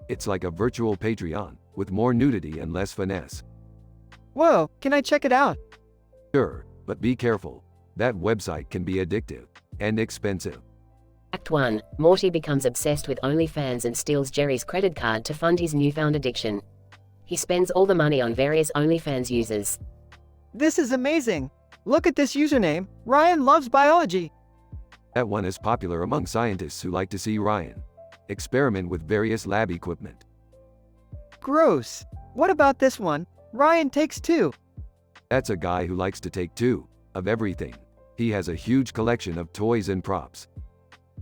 [SPEAKER 2] It's like a virtual Patreon, with more nudity and less finesse.
[SPEAKER 3] Whoa, can I check it out?
[SPEAKER 2] Sure, but be careful. That website can be addictive and expensive.
[SPEAKER 16] Act 1. Morty becomes obsessed with OnlyFans and steals Jerry's credit card to fund his newfound addiction. He spends all the money on various OnlyFans users.
[SPEAKER 3] This is amazing. Look at this username, Ryan Loves Biology.
[SPEAKER 2] That one is popular among scientists who like to see Ryan experiment with various lab equipment.
[SPEAKER 3] Gross. What about this one? Ryan Takes Two.
[SPEAKER 2] That's a guy who likes to take two of everything. He has a huge collection of toys and props.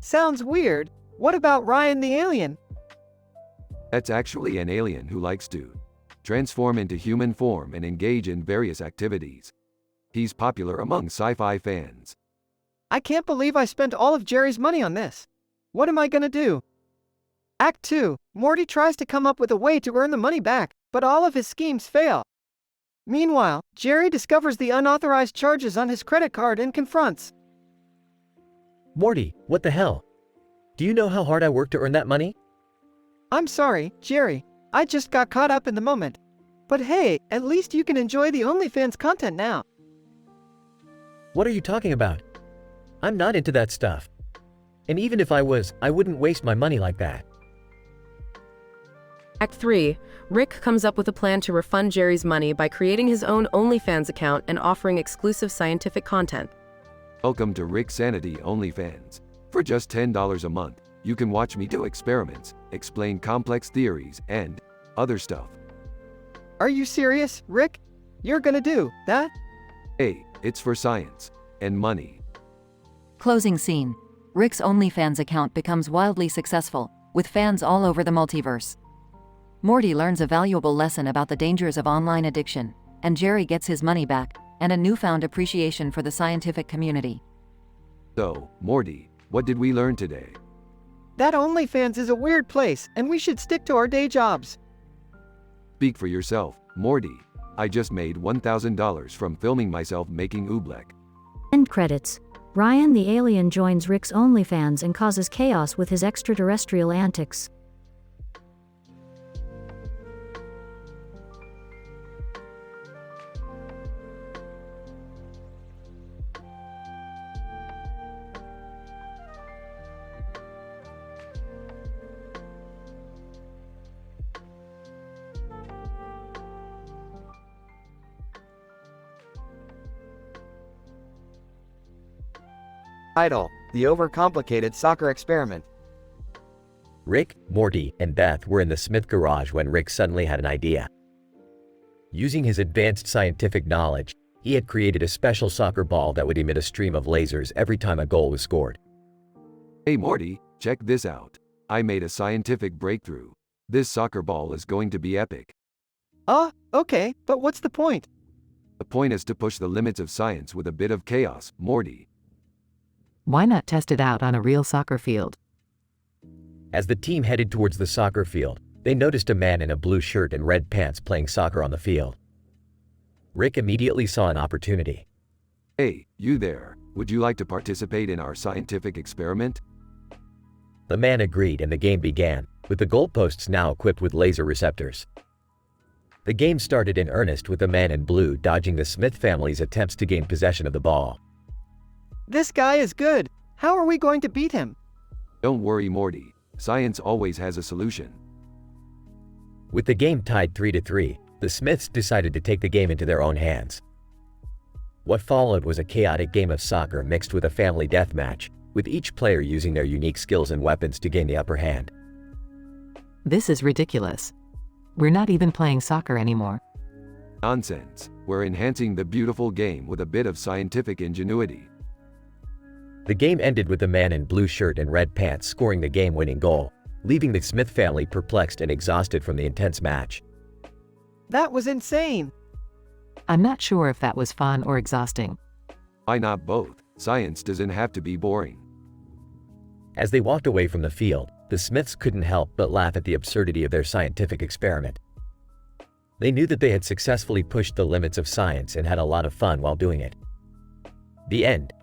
[SPEAKER 3] Sounds weird. What about Ryan the Alien?
[SPEAKER 2] That's actually an alien who likes to transform into human form and engage in various activities. He's popular among sci-fi fans.
[SPEAKER 3] I can't believe I spent all of Jerry's money on this. What am I gonna do? Act 2. Morty tries to come up with a way to earn the money back, but all of his schemes fail. Meanwhile, Jerry discovers the unauthorized charges on his credit card and confronts.
[SPEAKER 18] Morty, what the hell? Do you know how hard I worked to earn that money?
[SPEAKER 3] I'm sorry, Jerry. I just got caught up in the moment. But hey, at least you can enjoy the OnlyFans content now.
[SPEAKER 18] What are you talking about? I'm not into that stuff. And even if I was, I wouldn't waste my money like that.
[SPEAKER 5] Act 3. Rick comes up with a plan to refund Jerry's money by creating his own OnlyFans account and offering exclusive scientific content.
[SPEAKER 2] Welcome to Rick Sanity OnlyFans. For just $10 a month, you can watch me do experiments, explain complex theories, and other stuff.
[SPEAKER 3] Are you serious, Rick? You're gonna do that?
[SPEAKER 2] Hey, it's for science and money.
[SPEAKER 8] Closing scene. Rick's OnlyFans account becomes wildly successful, with fans all over the multiverse. Morty learns a valuable lesson about the dangers of online addiction, and Jerry gets his money back, and a newfound appreciation for the scientific community.
[SPEAKER 2] So, Morty, what did we learn today?
[SPEAKER 3] That OnlyFans is a weird place, and we should stick to our day jobs.
[SPEAKER 2] Speak for yourself, Morty. I just made $1,000 from filming myself making oobleck.
[SPEAKER 20] End credits. Ryan the Alien joins Rick's OnlyFans and causes chaos with his extraterrestrial antics.
[SPEAKER 3] Title: The Overcomplicated Soccer Experiment.
[SPEAKER 1] Rick, Morty, and Beth were in the Smith garage when Rick suddenly had an idea. Using his advanced scientific knowledge, he had created a special soccer ball that would emit a stream of lasers every time a goal was scored.
[SPEAKER 2] Hey Morty, check this out. I made a scientific breakthrough. This soccer ball is going to be epic.
[SPEAKER 3] Okay, but what's the point?
[SPEAKER 2] The point is to push the limits of science with a bit of chaos, Morty.
[SPEAKER 4] Why not test it out on a real soccer field?
[SPEAKER 1] As the team headed towards the soccer field, they noticed a man in a blue shirt and red pants playing soccer on the field. Rick immediately saw an opportunity.
[SPEAKER 2] Hey, you there, would you like to participate in our scientific experiment?
[SPEAKER 1] The man agreed and the game began, with the goalposts now equipped with laser receptors. The game started in earnest with the man in blue dodging the Smith family's attempts to gain possession of the ball.
[SPEAKER 3] This guy is good. How are we going to beat him?
[SPEAKER 2] Don't worry, Morty. Science always has a solution.
[SPEAKER 1] With the game tied 3-3, the Smiths decided to take the game into their own hands. What followed was a chaotic game of soccer mixed with a family death match, with each player using their unique skills and weapons to gain the upper hand.
[SPEAKER 4] This is ridiculous. We're not even playing soccer anymore.
[SPEAKER 2] Nonsense. We're enhancing the beautiful game with a bit of scientific ingenuity.
[SPEAKER 1] The game ended with the man in blue shirt and red pants scoring the game-winning goal, leaving the Smith family perplexed and exhausted from the intense match.
[SPEAKER 3] That was insane.
[SPEAKER 4] I'm not sure if that was fun or exhausting.
[SPEAKER 2] Why not both? Science doesn't have to be boring.
[SPEAKER 1] As they walked away from the field, the Smiths couldn't help but laugh at the absurdity of their scientific experiment. They knew that they had successfully pushed the limits of science and had a lot of fun while doing it. The end.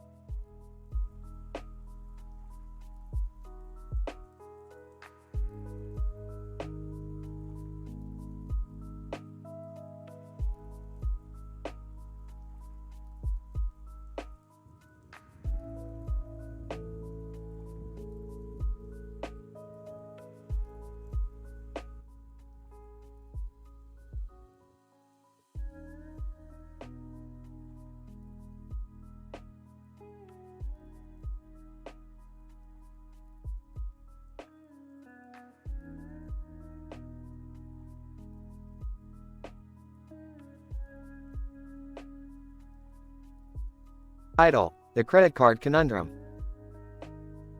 [SPEAKER 3] Title: The Credit Card Conundrum.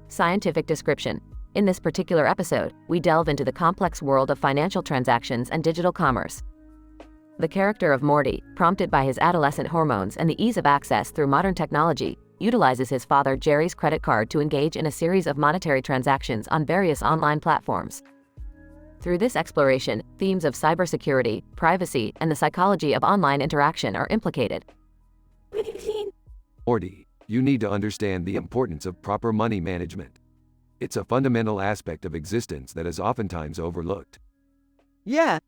[SPEAKER 21] Scientific description. In this particular episode, we delve into the complex world of financial transactions and digital commerce. The character of Morty, prompted by his adolescent hormones and the ease of access through modern technology, utilizes his father Jerry's credit card to engage in a series of monetary transactions on various online platforms. Through this exploration, themes of cybersecurity, privacy, and the psychology of online interaction are implicated.
[SPEAKER 2] Morty, you need to understand the importance of proper money management. It's a fundamental aspect of existence that is oftentimes overlooked.
[SPEAKER 3] Yeah,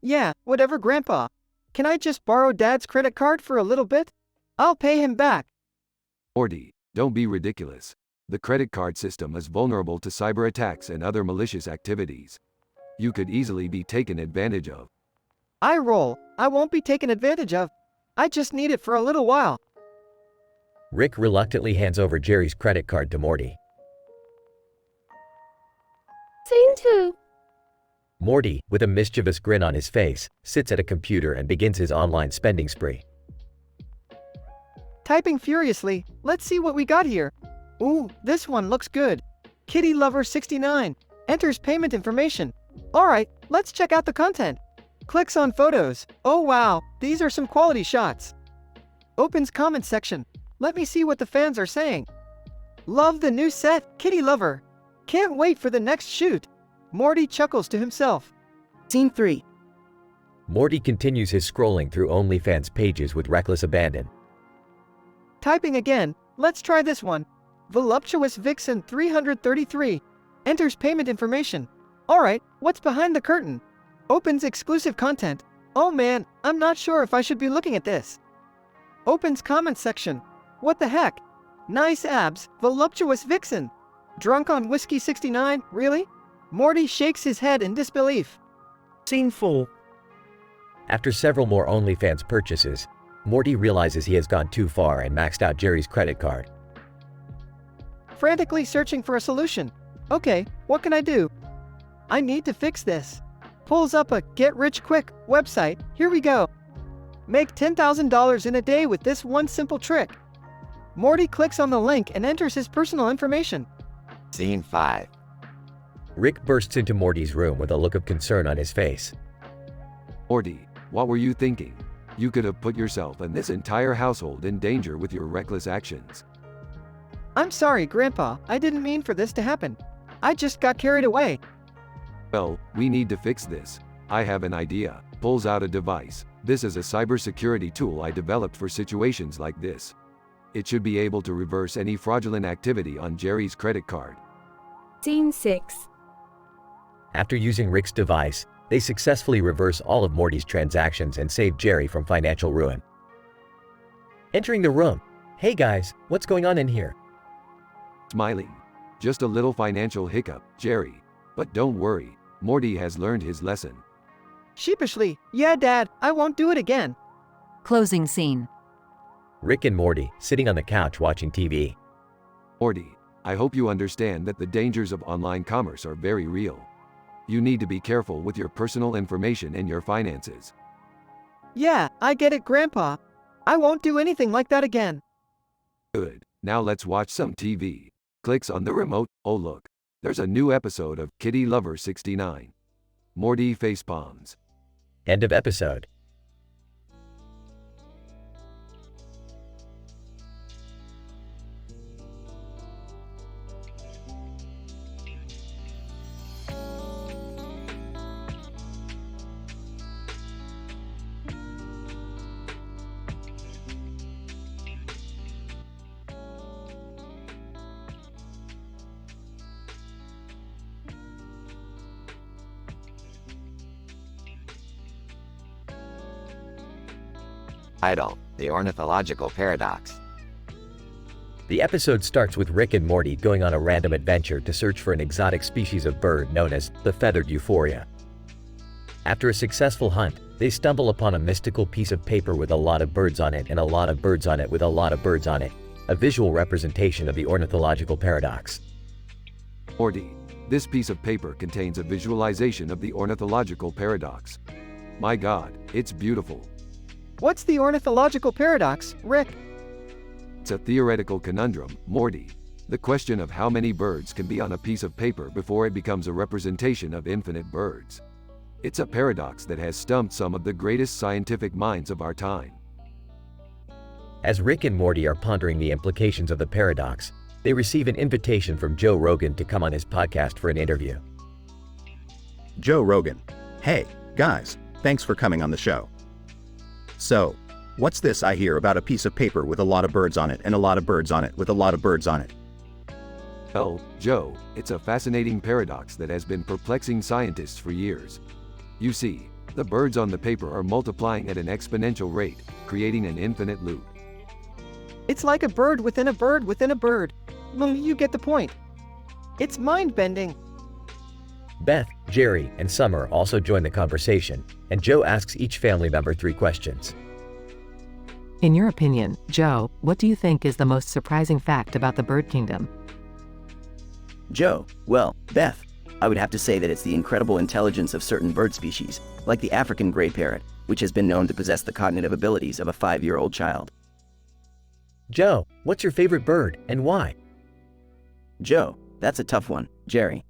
[SPEAKER 3] whatever, Grandpa. Can I just borrow Dad's credit card for a little bit? I'll pay him back.
[SPEAKER 2] Morty, don't be ridiculous. The credit card system is vulnerable to cyber attacks and other malicious activities. You could easily be taken advantage of.
[SPEAKER 3] I won't be taken advantage of. I just need it for a little while.
[SPEAKER 1] Rick reluctantly hands over Jerry's credit card to Morty.
[SPEAKER 19] Scene 2.
[SPEAKER 1] Morty, with a mischievous grin on his face, sits at a computer and begins his online spending spree.
[SPEAKER 3] Typing furiously, let's see what we got here. Ooh, this one looks good. Kitty Lover 69. Enters payment information. Alright, let's check out the content. Clicks on photos. Oh wow, these are some quality shots. Opens comment section. Let me see what the fans are saying. Love the new set, Kitty Lover. Can't wait for the next shoot. Morty chuckles to himself.
[SPEAKER 15] Scene 3.
[SPEAKER 1] Morty continues his scrolling through OnlyFans pages with reckless abandon.
[SPEAKER 3] Typing again, let's try this one. Voluptuous Vixen 333. Enters payment information. Alright, what's behind the curtain? Opens exclusive content. Oh man, I'm not sure if I should be looking at this. Opens comment section. What the heck? Nice abs, Voluptuous Vixen. Drunk on Whiskey 69, really? Morty shakes his head in disbelief.
[SPEAKER 15] Scene 4.
[SPEAKER 1] After several more OnlyFans purchases, Morty realizes he has gone too far and maxed out Jerry's credit card.
[SPEAKER 3] Frantically searching for a solution. Okay, what can I do? I need to fix this. Pulls up a get-rich-quick website. Here we go. Make $10,000 in a day with this one simple trick. Morty clicks on the link and enters his personal information.
[SPEAKER 9] Scene 5.
[SPEAKER 1] Rick bursts into Morty's room with a look of concern on his face.
[SPEAKER 2] Morty, what were you thinking? You could have put yourself and this entire household in danger with your reckless actions.
[SPEAKER 3] I'm sorry, Grandpa. I didn't mean for this to happen. I just got carried away.
[SPEAKER 2] Well, we need to fix this. I have an idea. Pulls out a device. This is a cybersecurity tool I developed for situations like this. It should be able to reverse any fraudulent activity on Jerry's credit card.
[SPEAKER 19] Scene 6.
[SPEAKER 1] After using Rick's device, they successfully reverse all of Morty's transactions and save Jerry from financial ruin. Entering the room. Hey guys, what's going on in here?
[SPEAKER 2] Smiling. Just a little financial hiccup, Jerry. But don't worry, Morty has learned his lesson.
[SPEAKER 3] Sheepishly, yeah Dad, I won't do it again.
[SPEAKER 4] Closing scene.
[SPEAKER 1] Rick and Morty, sitting on the couch watching TV.
[SPEAKER 2] Morty, I hope you understand that the dangers of online commerce are very real. You need to be careful with your personal information and your finances.
[SPEAKER 3] Yeah, I get it, Grandpa. I won't do anything like that again.
[SPEAKER 2] Good, now let's watch some TV. Clicks on the remote. Oh look, there's a new episode of Kitty Lover 69. Morty facepalms.
[SPEAKER 1] End of episode.
[SPEAKER 9] Title: The Ornithological Paradox.
[SPEAKER 1] The episode starts with Rick and Morty going on a random adventure to search for an exotic species of bird known as the feathered euphoria. After a successful hunt, they stumble upon a mystical piece of paper with a lot of birds on it and a lot of birds on it with a lot of birds on it, a visual representation of the ornithological paradox.
[SPEAKER 2] Morty, this piece of paper contains a visualization of the ornithological paradox. My God, it's beautiful.
[SPEAKER 3] What's the ornithological paradox, Rick?
[SPEAKER 2] It's a theoretical conundrum, Morty. The question of how many birds can be on a piece of paper before it becomes a representation of infinite birds. It's a paradox that has stumped some of the greatest scientific minds of our time.
[SPEAKER 1] As Rick and Morty are pondering the implications of the paradox, they receive an invitation from Joe Rogan to come on his podcast for an interview.
[SPEAKER 6] Joe Rogan. Hey, guys, thanks for coming on the show. So, what's this I hear about a piece of paper with a lot of birds on it and a lot of birds on it with a lot of birds on it?
[SPEAKER 2] Well, Joe, it's a fascinating paradox that has been perplexing scientists for years. You see, the birds on the paper are multiplying at an exponential rate, creating an infinite loop.
[SPEAKER 3] It's like a bird within a bird within a bird. Well, you get the point. It's mind-bending.
[SPEAKER 1] Beth, Jerry, and Summer also join the conversation, and Joe asks each family member 3 questions.
[SPEAKER 4] In your opinion, Joe, what do you think is the most surprising fact about the bird kingdom?
[SPEAKER 22] Joe, well, Beth, I would have to say that it's the incredible intelligence of certain bird species, like the African gray parrot, which has been known to possess the cognitive abilities of a 5-year-old child.
[SPEAKER 1] Joe, what's your favorite bird, and why?
[SPEAKER 22] Joe, that's a tough one, Jerry.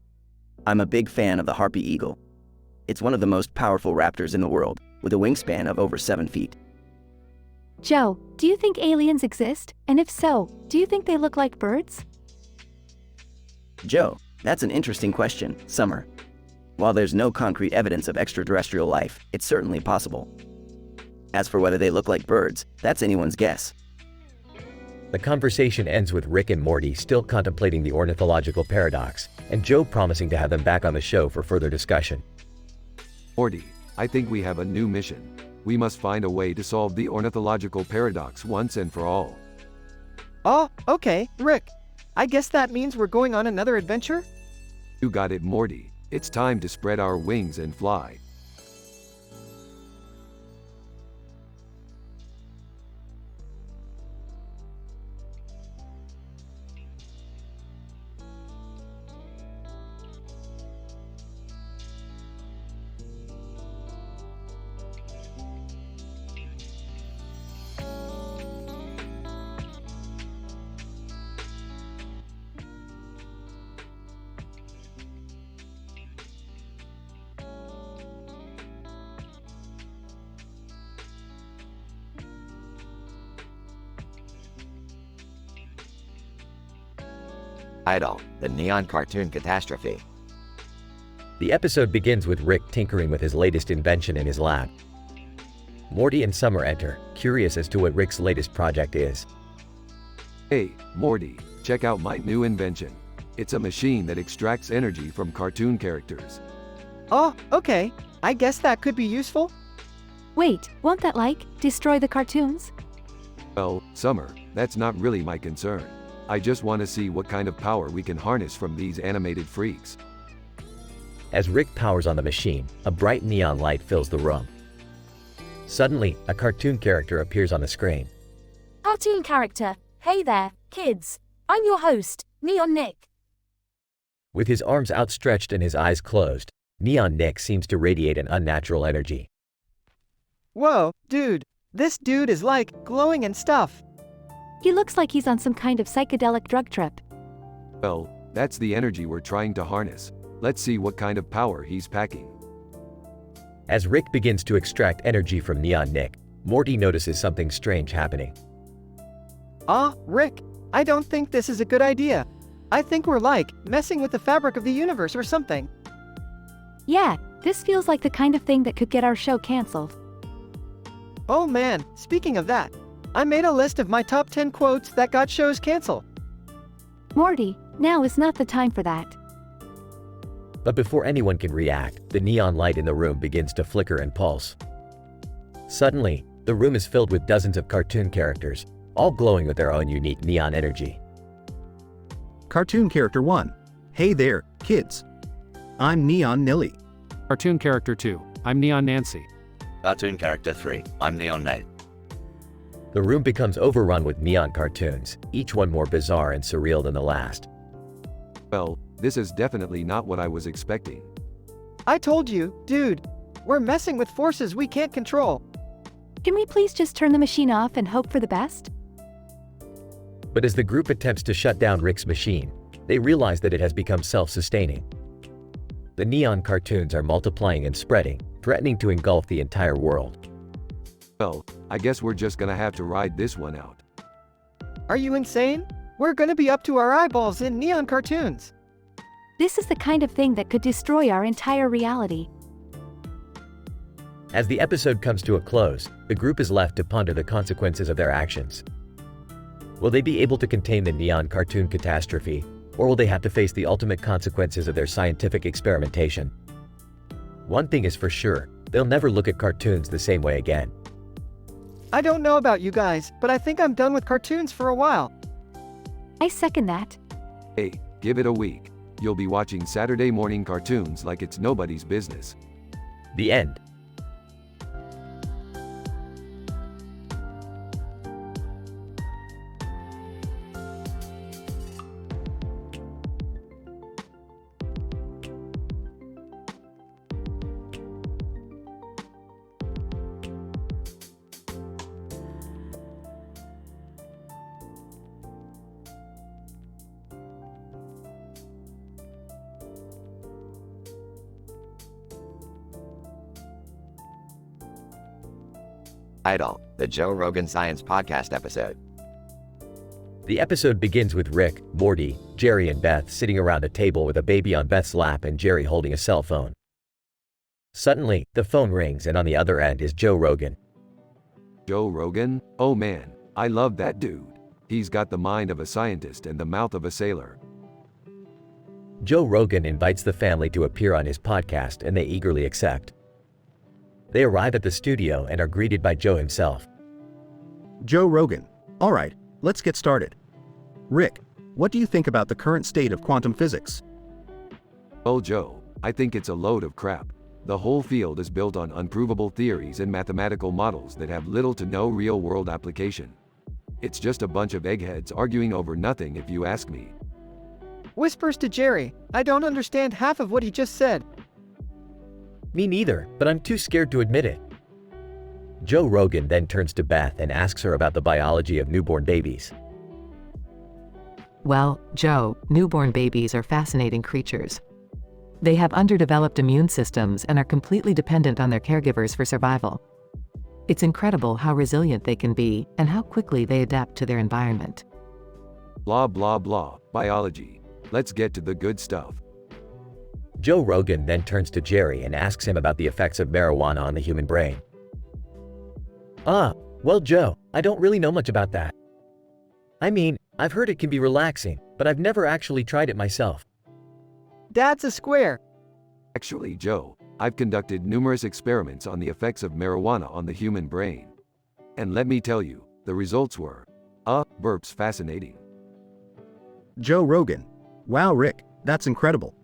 [SPEAKER 22] I'm a big fan of the harpy eagle. It's one of the most powerful raptors in the world, with a wingspan of over 7 feet.
[SPEAKER 7] Joe, do you think aliens exist? And if so, do you think they look like birds?
[SPEAKER 22] Joe, that's an interesting question, Summer. While there's no concrete evidence of extraterrestrial life, it's certainly possible. As for whether they look like birds, that's anyone's guess.
[SPEAKER 1] The conversation ends with Rick and Morty still contemplating the ornithological paradox, and Joe promising to have them back on the show for further discussion.
[SPEAKER 2] Morty, I think we have a new mission. We must find a way to solve the ornithological paradox once and for all.
[SPEAKER 3] Oh, okay, Rick. I guess that means we're going on another adventure?
[SPEAKER 2] You got it, Morty. It's time to spread our wings and fly.
[SPEAKER 9] Idol, the neon cartoon catastrophe.
[SPEAKER 1] The episode begins with Rick tinkering with his latest invention in his lab. Morty and Summer enter, curious as to what Rick's latest project is.
[SPEAKER 2] Hey, Morty, check out my new invention. It's a machine that extracts energy from cartoon characters.
[SPEAKER 3] Oh, okay. I guess that could be useful.
[SPEAKER 7] Wait, won't that destroy the cartoons?
[SPEAKER 2] Well, Summer, that's not really my concern. I just want to see what kind of power we can harness from these animated freaks.
[SPEAKER 1] As Rick powers on the machine, a bright neon light fills the room. Suddenly, a cartoon character appears on the screen.
[SPEAKER 23] Cartoon character. Hey there, kids. I'm your host, Neon Nick.
[SPEAKER 1] With his arms outstretched and his eyes closed, Neon Nick seems to radiate an unnatural energy.
[SPEAKER 3] Whoa, dude. This dude is glowing and stuff.
[SPEAKER 7] He looks like he's on some kind of psychedelic drug trip.
[SPEAKER 2] Well, that's the energy we're trying to harness. Let's see what kind of power he's packing.
[SPEAKER 1] As Rick begins to extract energy from Neon Nick, Morty notices something strange happening.
[SPEAKER 3] Rick, I don't think this is a good idea. I think we're messing with the fabric of the universe or something.
[SPEAKER 7] Yeah, this feels like the kind of thing that could get our show canceled.
[SPEAKER 3] Oh man, speaking of that, I made a list of my top 10 quotes that got shows canceled.
[SPEAKER 7] Morty, now is not the time for that.
[SPEAKER 1] But before anyone can react, the neon light in the room begins to flicker and pulse. Suddenly, the room is filled with dozens of cartoon characters, all glowing with their own unique neon energy.
[SPEAKER 6] Cartoon Character 1. Hey there, kids. I'm Neon Nilly.
[SPEAKER 24] Cartoon Character 2. I'm Neon Nancy.
[SPEAKER 10] Cartoon Character 3. I'm Neon Nate.
[SPEAKER 1] The room becomes overrun with neon cartoons, each one more bizarre and surreal than the last.
[SPEAKER 2] Well, this is definitely not what I was expecting.
[SPEAKER 3] I told you, dude. We're messing with forces we can't control.
[SPEAKER 7] Can we please just turn the machine off and hope for the best?
[SPEAKER 1] But as the group attempts to shut down Rick's machine, they realize that it has become self-sustaining. The neon cartoons are multiplying and spreading, threatening to engulf the entire world.
[SPEAKER 2] Well, I guess we're just gonna have to ride this one out.
[SPEAKER 3] Are you insane? We're gonna be up to our eyeballs in neon cartoons.
[SPEAKER 7] This is the kind of thing that could destroy our entire reality.
[SPEAKER 1] As the episode comes to a close, the group is left to ponder the consequences of their actions. Will they be able to contain the neon cartoon catastrophe, or will they have to face the ultimate consequences of their scientific experimentation? One thing is for sure, they'll never look at cartoons the same way again.
[SPEAKER 3] I don't know about you guys, but I think I'm done with cartoons for a while.
[SPEAKER 7] I second that.
[SPEAKER 2] Hey, give it a week. You'll be watching Saturday morning cartoons like it's nobody's business.
[SPEAKER 1] The end.
[SPEAKER 9] Title: The Joe Rogan Science Podcast episode.
[SPEAKER 1] The episode begins with Rick, Morty, Jerry and Beth sitting around a table with a baby on Beth's lap and Jerry holding a cell phone. Suddenly, the phone rings and on the other end is Joe Rogan.
[SPEAKER 2] Joe Rogan? Oh man, I love that dude. He's got the mind of a scientist and the mouth of a sailor.
[SPEAKER 1] Joe Rogan invites the family to appear on his podcast and they eagerly accept. They arrive at the studio and are greeted by Joe himself.
[SPEAKER 6] Joe Rogan. All right, let's get started. Rick, what do you think about the current state of quantum physics?
[SPEAKER 2] Well, Joe, I think it's a load of crap. The whole field is built on unprovable theories and mathematical models that have little to no real-world application. It's just a bunch of eggheads arguing over nothing if you ask me.
[SPEAKER 3] Whispers to Jerry, I don't understand half of what he just said.
[SPEAKER 1] Me neither, but I'm too scared to admit it. Joe Rogan then turns to Beth and asks her about the biology of newborn babies.
[SPEAKER 4] Well, Joe, newborn babies are fascinating creatures. They have underdeveloped immune systems and are completely dependent on their caregivers for survival. It's incredible how resilient they can be and how quickly they adapt to their environment.
[SPEAKER 2] Blah blah blah, biology. Let's get to the good stuff.
[SPEAKER 1] Joe Rogan then turns to Jerry and asks him about the effects of marijuana on the human brain. Well Joe, I don't really know much about that. I mean, I've heard it can be relaxing, but I've never actually tried it myself.
[SPEAKER 3] Dad's a square.
[SPEAKER 2] Actually, Joe, I've conducted numerous experiments on the effects of marijuana on the human brain. And let me tell you, the results were, burps fascinating.
[SPEAKER 6] Joe Rogan. Wow, Rick, that's incredible.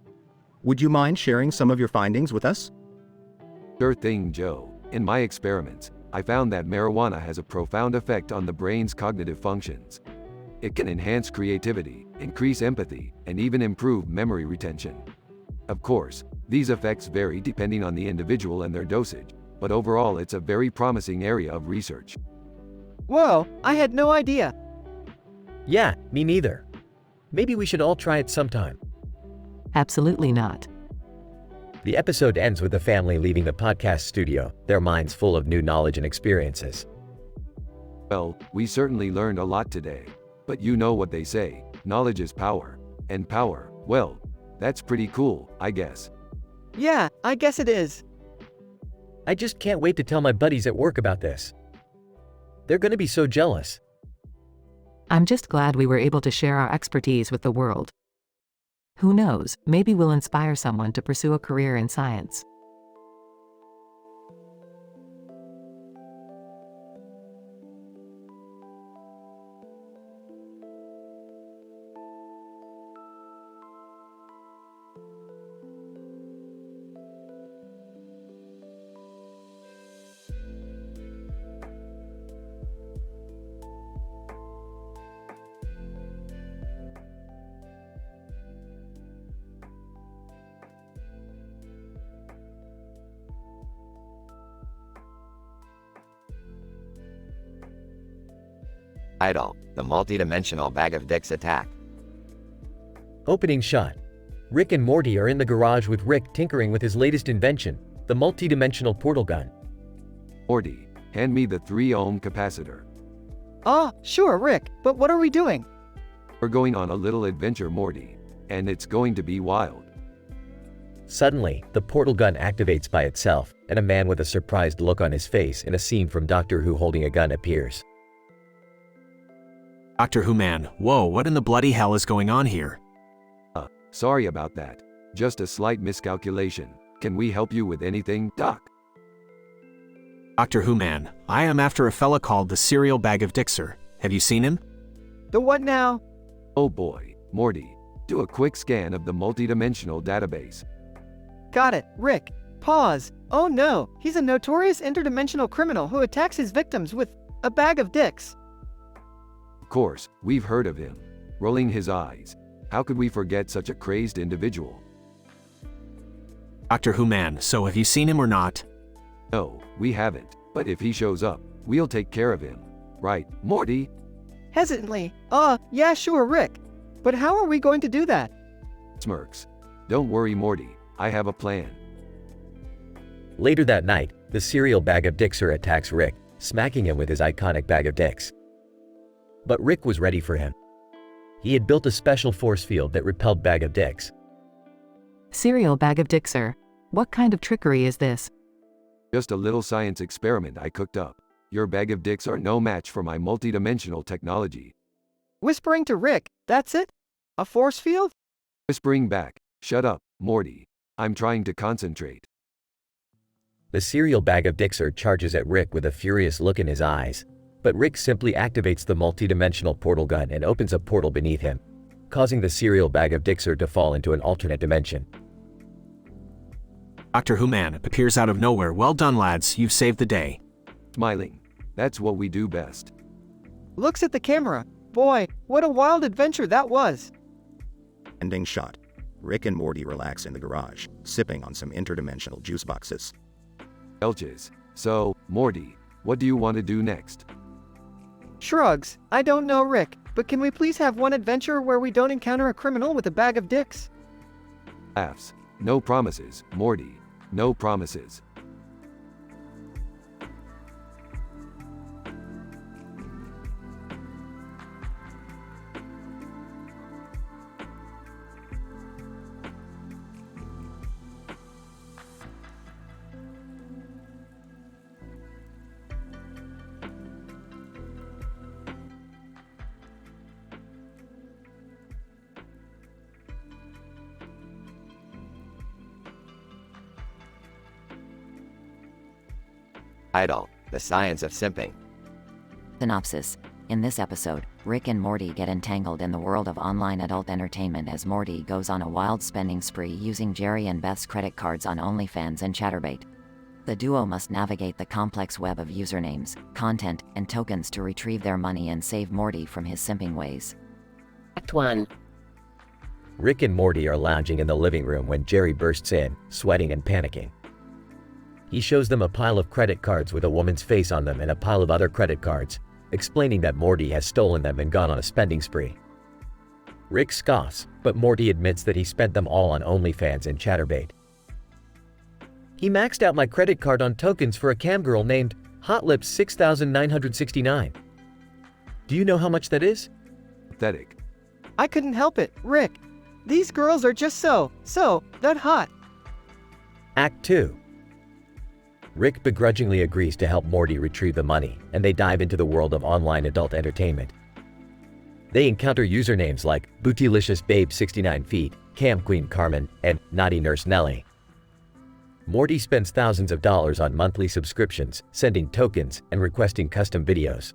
[SPEAKER 6] Would you mind sharing some of your findings with us?
[SPEAKER 2] Sure thing, Joe. In my experiments, I found that marijuana has a profound effect on the brain's cognitive functions. It can enhance creativity, increase empathy, and even improve memory retention. Of course, these effects vary depending on the individual and their dosage, but overall it's a very promising area of research.
[SPEAKER 3] Whoa, I had no idea.
[SPEAKER 1] Yeah, me neither. Maybe we should all try it sometime.
[SPEAKER 4] Absolutely not.
[SPEAKER 1] The episode ends with the family leaving the podcast studio, their minds full of new knowledge and experiences.
[SPEAKER 2] Well, we certainly learned a lot today. But you know what they say, knowledge is power. And power, well, that's pretty cool, I guess.
[SPEAKER 3] Yeah, I guess it is.
[SPEAKER 1] I just can't wait to tell my buddies at work about this. They're gonna be so jealous.
[SPEAKER 4] I'm just glad we were able to share our expertise with the world. Who knows, maybe we'll inspire someone to pursue a career in science.
[SPEAKER 9] Idle, the multi-dimensional bag of dicks attack.
[SPEAKER 18] Opening shot. Rick and Morty are in the garage with Rick tinkering with his latest invention, the multi-dimensional portal gun.
[SPEAKER 2] Morty, hand me the 3-ohm capacitor.
[SPEAKER 3] Sure, Rick, but what are we doing?
[SPEAKER 2] We're going on a little adventure, Morty, and it's going to be wild.
[SPEAKER 1] Suddenly, the portal gun activates by itself, and a man with a surprised look on his face in a scene from Doctor Who holding a gun appears.
[SPEAKER 11] Doctor Who man, whoa, what in the bloody hell is going on here?
[SPEAKER 2] Sorry about that. Just a slight miscalculation. Can we help you with anything, Doc?
[SPEAKER 11] Doctor Who man, I am after a fella called the Serial Bag of Dixer. Have you seen him?
[SPEAKER 3] The what now?
[SPEAKER 2] Oh boy, Morty, do a quick scan of the multidimensional database.
[SPEAKER 3] Got it, Rick. Pause. Oh no, he's a notorious interdimensional criminal who attacks his victims with a bag of dicks.
[SPEAKER 2] Of course, we've heard of him. Rolling his eyes. How could we forget such a crazed individual?
[SPEAKER 11] Doctor Who man, so have you seen him or not?
[SPEAKER 2] No, we haven't, but if he shows up, we'll take care of him. Right, Morty?
[SPEAKER 3] Hesitantly, yeah sure, Rick. But how are we going to do that?
[SPEAKER 2] Smirks. Don't worry, Morty, I have a plan.
[SPEAKER 1] Later that night, the Serial Bag of Dixer attacks Rick, smacking him with his iconic bag of dicks. But Rick was ready for him. He had built a special force field that repelled Bag of Dicks.
[SPEAKER 4] Serial Bag of Dixer. What kind of trickery is this?
[SPEAKER 2] Just a little science experiment I cooked up. Your bag of dicks are no match for my multidimensional technology.
[SPEAKER 3] Whispering to Rick, that's it? A force field?
[SPEAKER 2] Whispering back, shut up, Morty. I'm trying to concentrate.
[SPEAKER 1] The Serial Bag of Dixer charges at Rick with a furious look in his eyes. But Rick simply activates the multi-dimensional portal gun and opens a portal beneath him, causing the Serial Bag of Dixer to fall into an alternate dimension.
[SPEAKER 11] Doctor Who man appears out of nowhere. Well done, lads, you've saved the day.
[SPEAKER 2] Smiling. That's what we do best.
[SPEAKER 3] Looks at the camera. Boy, what a wild adventure that was.
[SPEAKER 6] Ending shot. Rick and Morty relax in the garage, sipping on some interdimensional juice boxes.
[SPEAKER 2] Elches. So, Morty, what do you want to do next?
[SPEAKER 3] Shrugs. I don't know, Rick, but can we please have one adventure where we don't encounter a criminal with a bag of dicks?
[SPEAKER 2] Laughs. No promises, Morty. No promises.
[SPEAKER 9] Idle, the science of simping.
[SPEAKER 8] Synopsis. In this episode, Rick and Morty get entangled in the world of online adult entertainment as Morty goes on a wild spending spree using Jerry and Beth's credit cards on OnlyFans and Chatterbait. The duo must navigate the complex web of usernames, content, and tokens to retrieve their money and save Morty from his simping ways.
[SPEAKER 16] Act 1.
[SPEAKER 1] Rick and Morty are lounging in the living room when Jerry bursts in, sweating and panicking. He shows them a pile of credit cards with a woman's face on them and a pile of other credit cards, explaining that Morty has stolen them and gone on a spending spree. Rick scoffs, but Morty admits that he spent them all on OnlyFans and Chatterbait. He maxed out my credit card on tokens for a cam girl named Hotlips 6969. Do you know how much that is?
[SPEAKER 2] Pathetic.
[SPEAKER 3] I couldn't help it, Rick. These girls are just so that hot.
[SPEAKER 1] Act 2. Rick begrudgingly agrees to help Morty retrieve the money, and they dive into the world of online adult entertainment. They encounter usernames like Bootylicious Babe 69 Feet, Cam Queen Carmen, and Naughty Nurse Nelly. Morty spends thousands of dollars on monthly subscriptions, sending tokens, and requesting custom videos.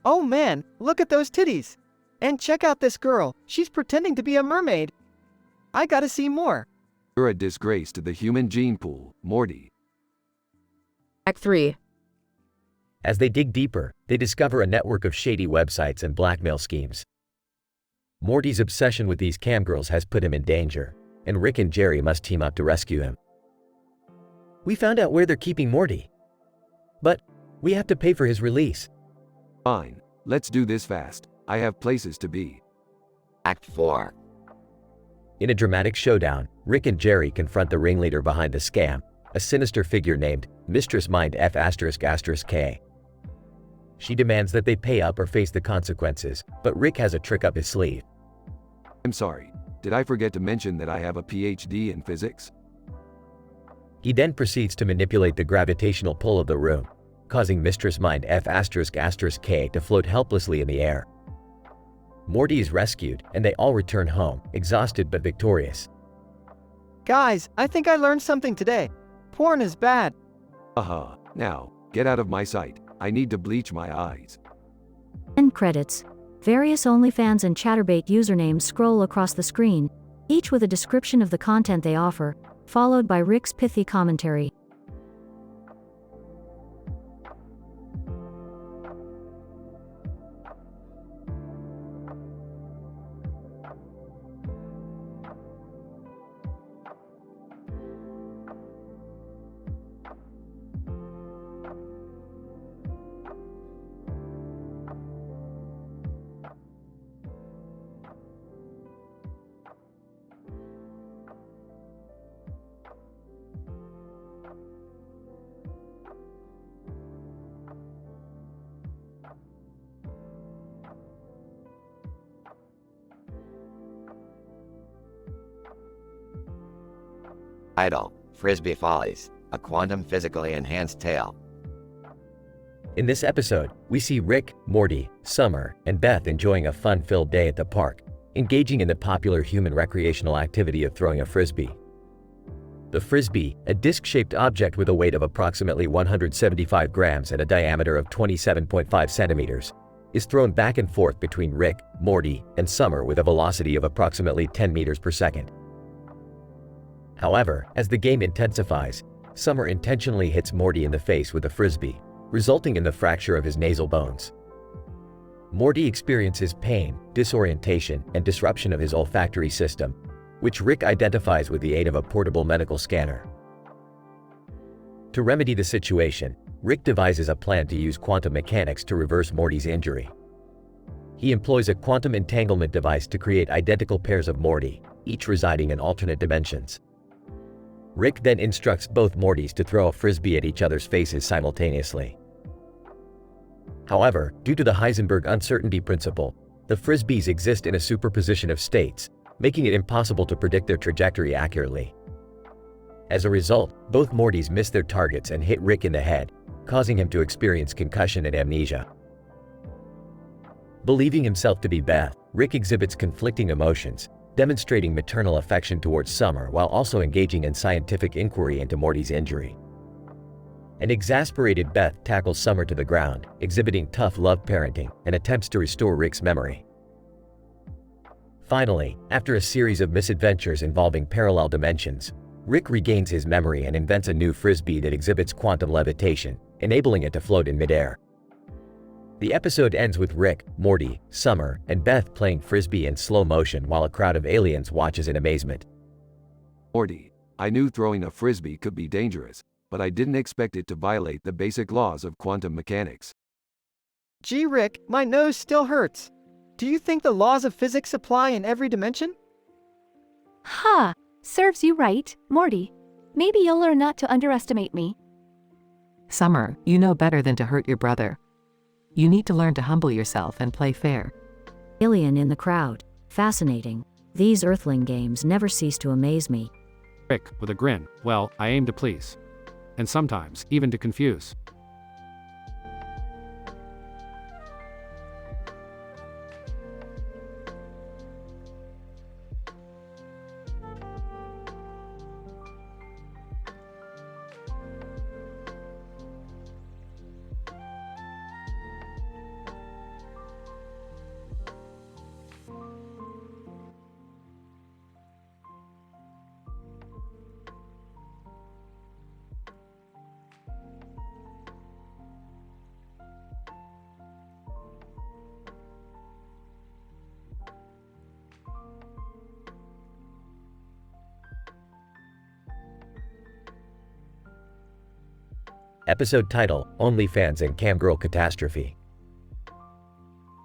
[SPEAKER 3] Oh man, look at those titties. And check out this girl, she's pretending to be a mermaid. I gotta see more.
[SPEAKER 2] You're a disgrace to the human gene pool, Morty.
[SPEAKER 5] Act 3.
[SPEAKER 1] As they dig deeper, they discover a network of shady websites and blackmail schemes. Morty's obsession with these camgirls has put him in danger, and Rick and Jerry must team up to rescue him. We found out where they're keeping Morty. But we have to pay for his release.
[SPEAKER 2] Fine. Let's do this fast. I have places to be.
[SPEAKER 9] Act 4.
[SPEAKER 1] In a dramatic showdown, Rick and Jerry confront the ringleader behind the scam, a sinister figure named Mistress Mind F***K. She demands that they pay up or face the consequences, but Rick has a trick up his sleeve.
[SPEAKER 2] I'm sorry. Did I forget to mention that I have a PhD in physics?
[SPEAKER 1] He then proceeds to manipulate the gravitational pull of the room, causing Mistress Mind F***K to float helplessly in the air. Morty is rescued, and they all return home, exhausted but victorious.
[SPEAKER 3] Guys, I think I learned something today. Porn is bad.
[SPEAKER 2] Now, get out of my sight. I need to bleach my eyes.
[SPEAKER 20] End credits. Various OnlyFans and Chatterbait usernames scroll across the screen, each with a description of the content they offer, followed by Rick's pithy commentary.
[SPEAKER 9] Title: Frisbee Follies, a quantum physically enhanced tale.
[SPEAKER 1] In this episode, we see Rick, Morty, Summer, and Beth enjoying a fun-filled day at the park, engaging in the popular human recreational activity of throwing a frisbee. The frisbee, a disc-shaped object with a weight of approximately 175 grams and a diameter of 27.5 centimeters, is thrown back and forth between Rick, Morty, and Summer with a velocity of approximately 10 meters per second. However, as the game intensifies, Summer intentionally hits Morty in the face with a frisbee, resulting in the fracture of his nasal bones. Morty experiences pain, disorientation, and disruption of his olfactory system, which Rick identifies with the aid of a portable medical scanner. To remedy the situation, Rick devises a plan to use quantum mechanics to reverse Morty's injury. He employs a quantum entanglement device to create identical pairs of Morty, each residing in alternate dimensions. Rick then instructs both Mortys to throw a frisbee at each other's faces simultaneously. However, due to the Heisenberg uncertainty principle, the frisbees exist in a superposition of states, making it impossible to predict their trajectory accurately. As a result, both Mortys miss their targets and hit Rick in the head, causing him to experience concussion and amnesia. Believing himself to be Beth, Rick exhibits conflicting emotions, demonstrating maternal affection towards Summer while also engaging in scientific inquiry into Morty's injury. An exasperated Beth tackles Summer to the ground, exhibiting tough love parenting, and attempts to restore Rick's memory. Finally, after a series of misadventures involving parallel dimensions, Rick regains his memory and invents a new frisbee that exhibits quantum levitation, enabling it to float in midair. The episode ends with Rick, Morty, Summer, and Beth playing frisbee in slow motion while a crowd of aliens watches in amazement.
[SPEAKER 2] Morty, I knew throwing a frisbee could be dangerous, but I didn't expect it to violate the basic laws of quantum mechanics.
[SPEAKER 3] Gee, Rick, my nose still hurts. Do you think the laws of physics apply in every dimension?
[SPEAKER 7] Ha! Serves you right, Morty. Maybe you'll learn not to underestimate me.
[SPEAKER 4] Summer, you know better than to hurt your brother. You need to learn to humble yourself and play fair.
[SPEAKER 20] Alien in the crowd. Fascinating. These Earthling games never cease to amaze me.
[SPEAKER 24] Rick, with a grin, well, I aim to please. And sometimes, even to confuse.
[SPEAKER 1] Episode title: OnlyFans and Camgirl Catastrophe.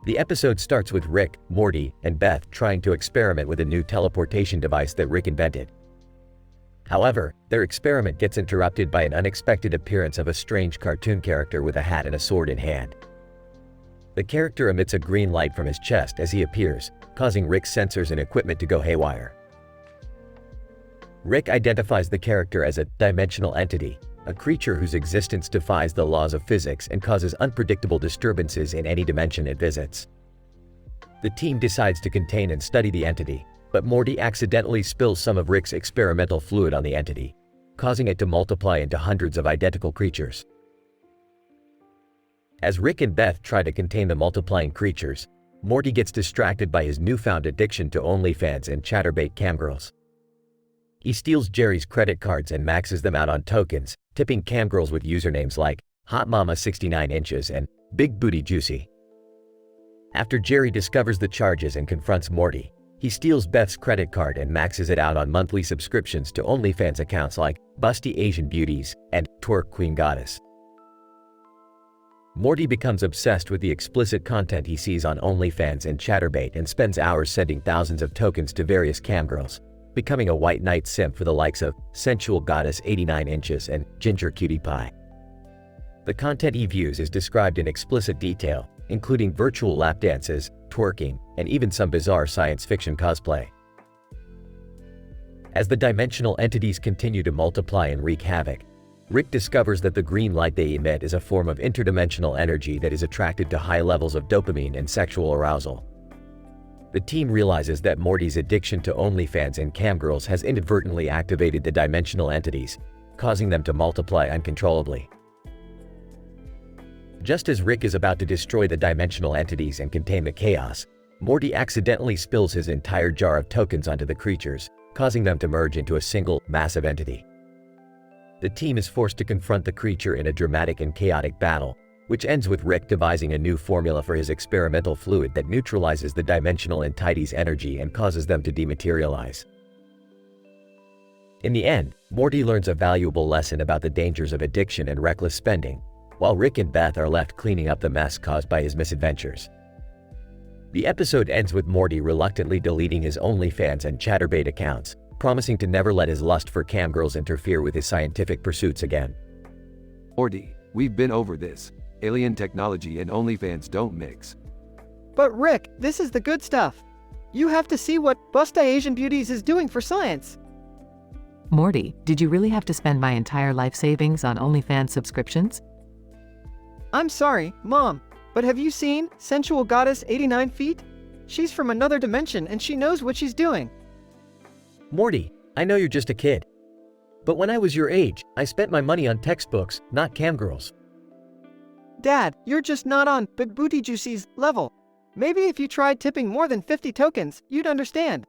[SPEAKER 1] The episode starts with Rick, Morty, and Beth trying to experiment with a new teleportation device that Rick invented. However, their experiment gets interrupted by an unexpected appearance of a strange cartoon character with a hat and a sword in hand. The character emits a green light from his chest as he appears, causing Rick's sensors and equipment to go haywire. Rick identifies the character as a dimensional entity, a creature whose existence defies the laws of physics and causes unpredictable disturbances in any dimension it visits. The team decides to contain and study the entity, but Morty accidentally spills some of Rick's experimental fluid on the entity, causing it to multiply into hundreds of identical creatures. As Rick and Beth try to contain the multiplying creatures, Morty gets distracted by his newfound addiction to OnlyFans and chatterbait camgirls. He steals Jerry's credit cards and maxes them out on tokens, tipping camgirls with usernames like Hot Mama 69 Inches and Big Booty Juicy. After Jerry discovers the charges and confronts Morty, he steals Beth's credit card and maxes it out on monthly subscriptions to OnlyFans accounts like Busty Asian Beauties and Twerk Queen Goddess. Morty becomes obsessed with the explicit content he sees on OnlyFans and chatterbait and spends hours sending thousands of tokens to various camgirls, becoming a white knight simp for the likes of Sensual Goddess 89 Inches and Ginger Cutie Pie. The content he views is described in explicit detail, including virtual lap dances, twerking, and even some bizarre science fiction cosplay. As the dimensional entities continue to multiply and wreak havoc, Rick discovers that the green light they emit is a form of interdimensional energy that is attracted to high levels of dopamine and sexual arousal. The team realizes that Morty's addiction to OnlyFans and camgirls has inadvertently activated the dimensional entities, causing them to multiply uncontrollably. Just as Rick is about to destroy the dimensional entities and contain the chaos, Morty accidentally spills his entire jar of tokens onto the creatures, causing them to merge into a single, massive entity. The team is forced to confront the creature in a dramatic and chaotic battle, which ends with Rick devising a new formula for his experimental fluid that neutralizes the dimensional entities' energy and causes them to dematerialize. In the end, Morty learns a valuable lesson about the dangers of addiction and reckless spending, while Rick and Beth are left cleaning up the mess caused by his misadventures. The episode ends with Morty reluctantly deleting his OnlyFans and chatterbait accounts, promising to never let his lust for camgirls interfere with his scientific pursuits again.
[SPEAKER 2] Morty, we've been over this. Alien technology and OnlyFans don't mix.
[SPEAKER 3] But Rick, this is the good stuff. You have to see what Busty Asian Beauties is doing for science.
[SPEAKER 4] Morty, did you really have to spend my entire life savings on OnlyFans subscriptions?
[SPEAKER 3] I'm sorry, Mom, but have you seen Sensual Goddess 89 Feet? She's from another dimension and she knows what she's doing.
[SPEAKER 18] Morty, I know you're just a kid. But when I was your age, I spent my money on textbooks, not camgirls.
[SPEAKER 3] Dad, you're just not on Big Booty Juicy's level. Maybe if you tried tipping more than 50 tokens, you'd understand.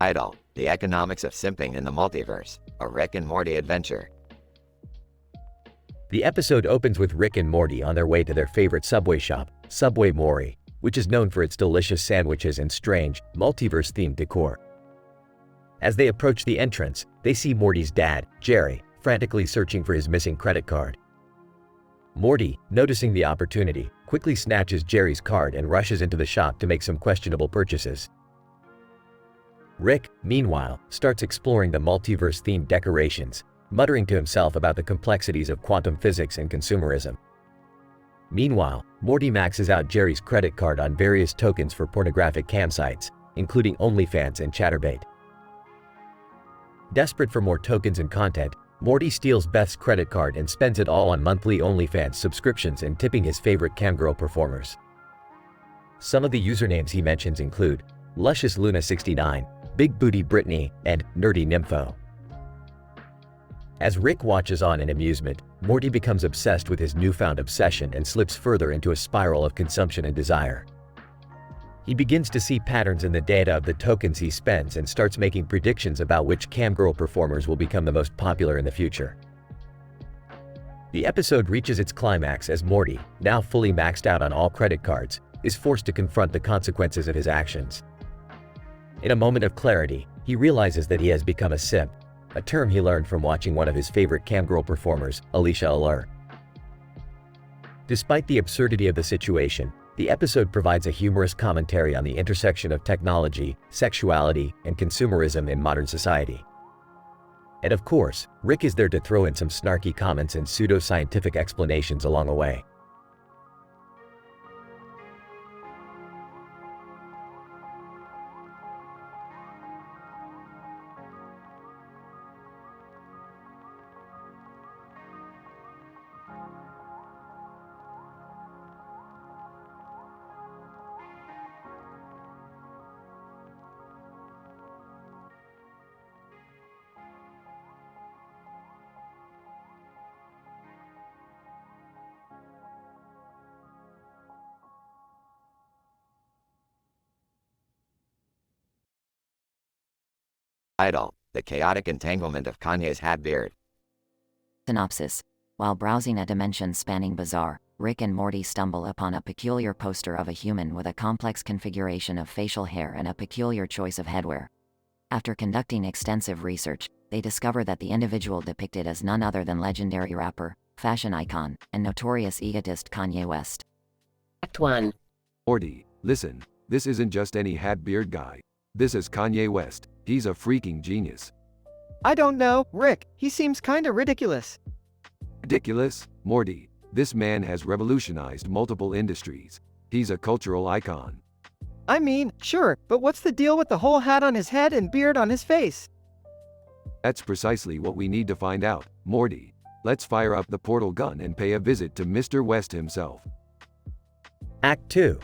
[SPEAKER 9] Idol, the economics of simping in the multiverse, a Rick and Morty adventure.
[SPEAKER 1] The episode opens with Rick and Morty on their way to their favorite Subway shop, Subway Morty, which is known for its delicious sandwiches and strange, multiverse-themed decor. As they approach the entrance, they see Morty's dad, Jerry, frantically searching for his missing credit card. Morty, noticing the opportunity, quickly snatches Jerry's card and rushes into the shop to make some questionable purchases. Rick, meanwhile, starts exploring the multiverse-themed decorations, muttering to himself about the complexities of quantum physics and consumerism. Meanwhile, Morty maxes out Jerry's credit card on various tokens for pornographic cam sites, including OnlyFans and chatterbait. Desperate for more tokens and content, Morty steals Beth's credit card and spends it all on monthly OnlyFans subscriptions and tipping his favorite camgirl performers. Some of the usernames he mentions include Luscious Luna 69, Big Booty Brittany, and Nerdy Nympho. As Rick watches on in amusement, Morty becomes obsessed with his newfound obsession and slips further into a spiral of consumption and desire. He begins to see patterns in the data of the tokens he spends and starts making predictions about which camgirl performers will become the most popular in the future. The episode reaches its climax as Morty, now fully maxed out on all credit cards, is forced to confront the consequences of his actions. In a moment of clarity, he realizes that he has become a simp, a term he learned from watching one of his favorite camgirl performers, Alicia Allure. Despite the absurdity of the situation, the episode provides a humorous commentary on the intersection of technology, sexuality, and consumerism in modern society. And of course, Rick is there to throw in some snarky comments and pseudo-scientific explanations along the way.
[SPEAKER 9] Title: The Chaotic Entanglement of Kanye's Hat Beard.
[SPEAKER 8] Synopsis. While browsing a dimension-spanning bazaar, Rick and Morty stumble upon a peculiar poster of a human with a complex configuration of facial hair and a peculiar choice of headwear. After conducting extensive research, they discover that the individual depicted is none other than legendary rapper, fashion icon, and notorious egotist Kanye West.
[SPEAKER 16] Act 1.
[SPEAKER 2] Morty, listen, this isn't just any hat beard guy. This is Kanye West. He's a freaking genius.
[SPEAKER 3] I don't know, Rick, he seems kinda ridiculous.
[SPEAKER 2] Ridiculous? Morty, this man has revolutionized multiple industries. He's a cultural icon.
[SPEAKER 3] I mean, sure, but what's the deal with the whole hat on his head and beard on his face?
[SPEAKER 2] That's precisely what we need to find out, Morty. Let's fire up the portal gun and pay a visit to Mr. West himself.
[SPEAKER 1] Act 2.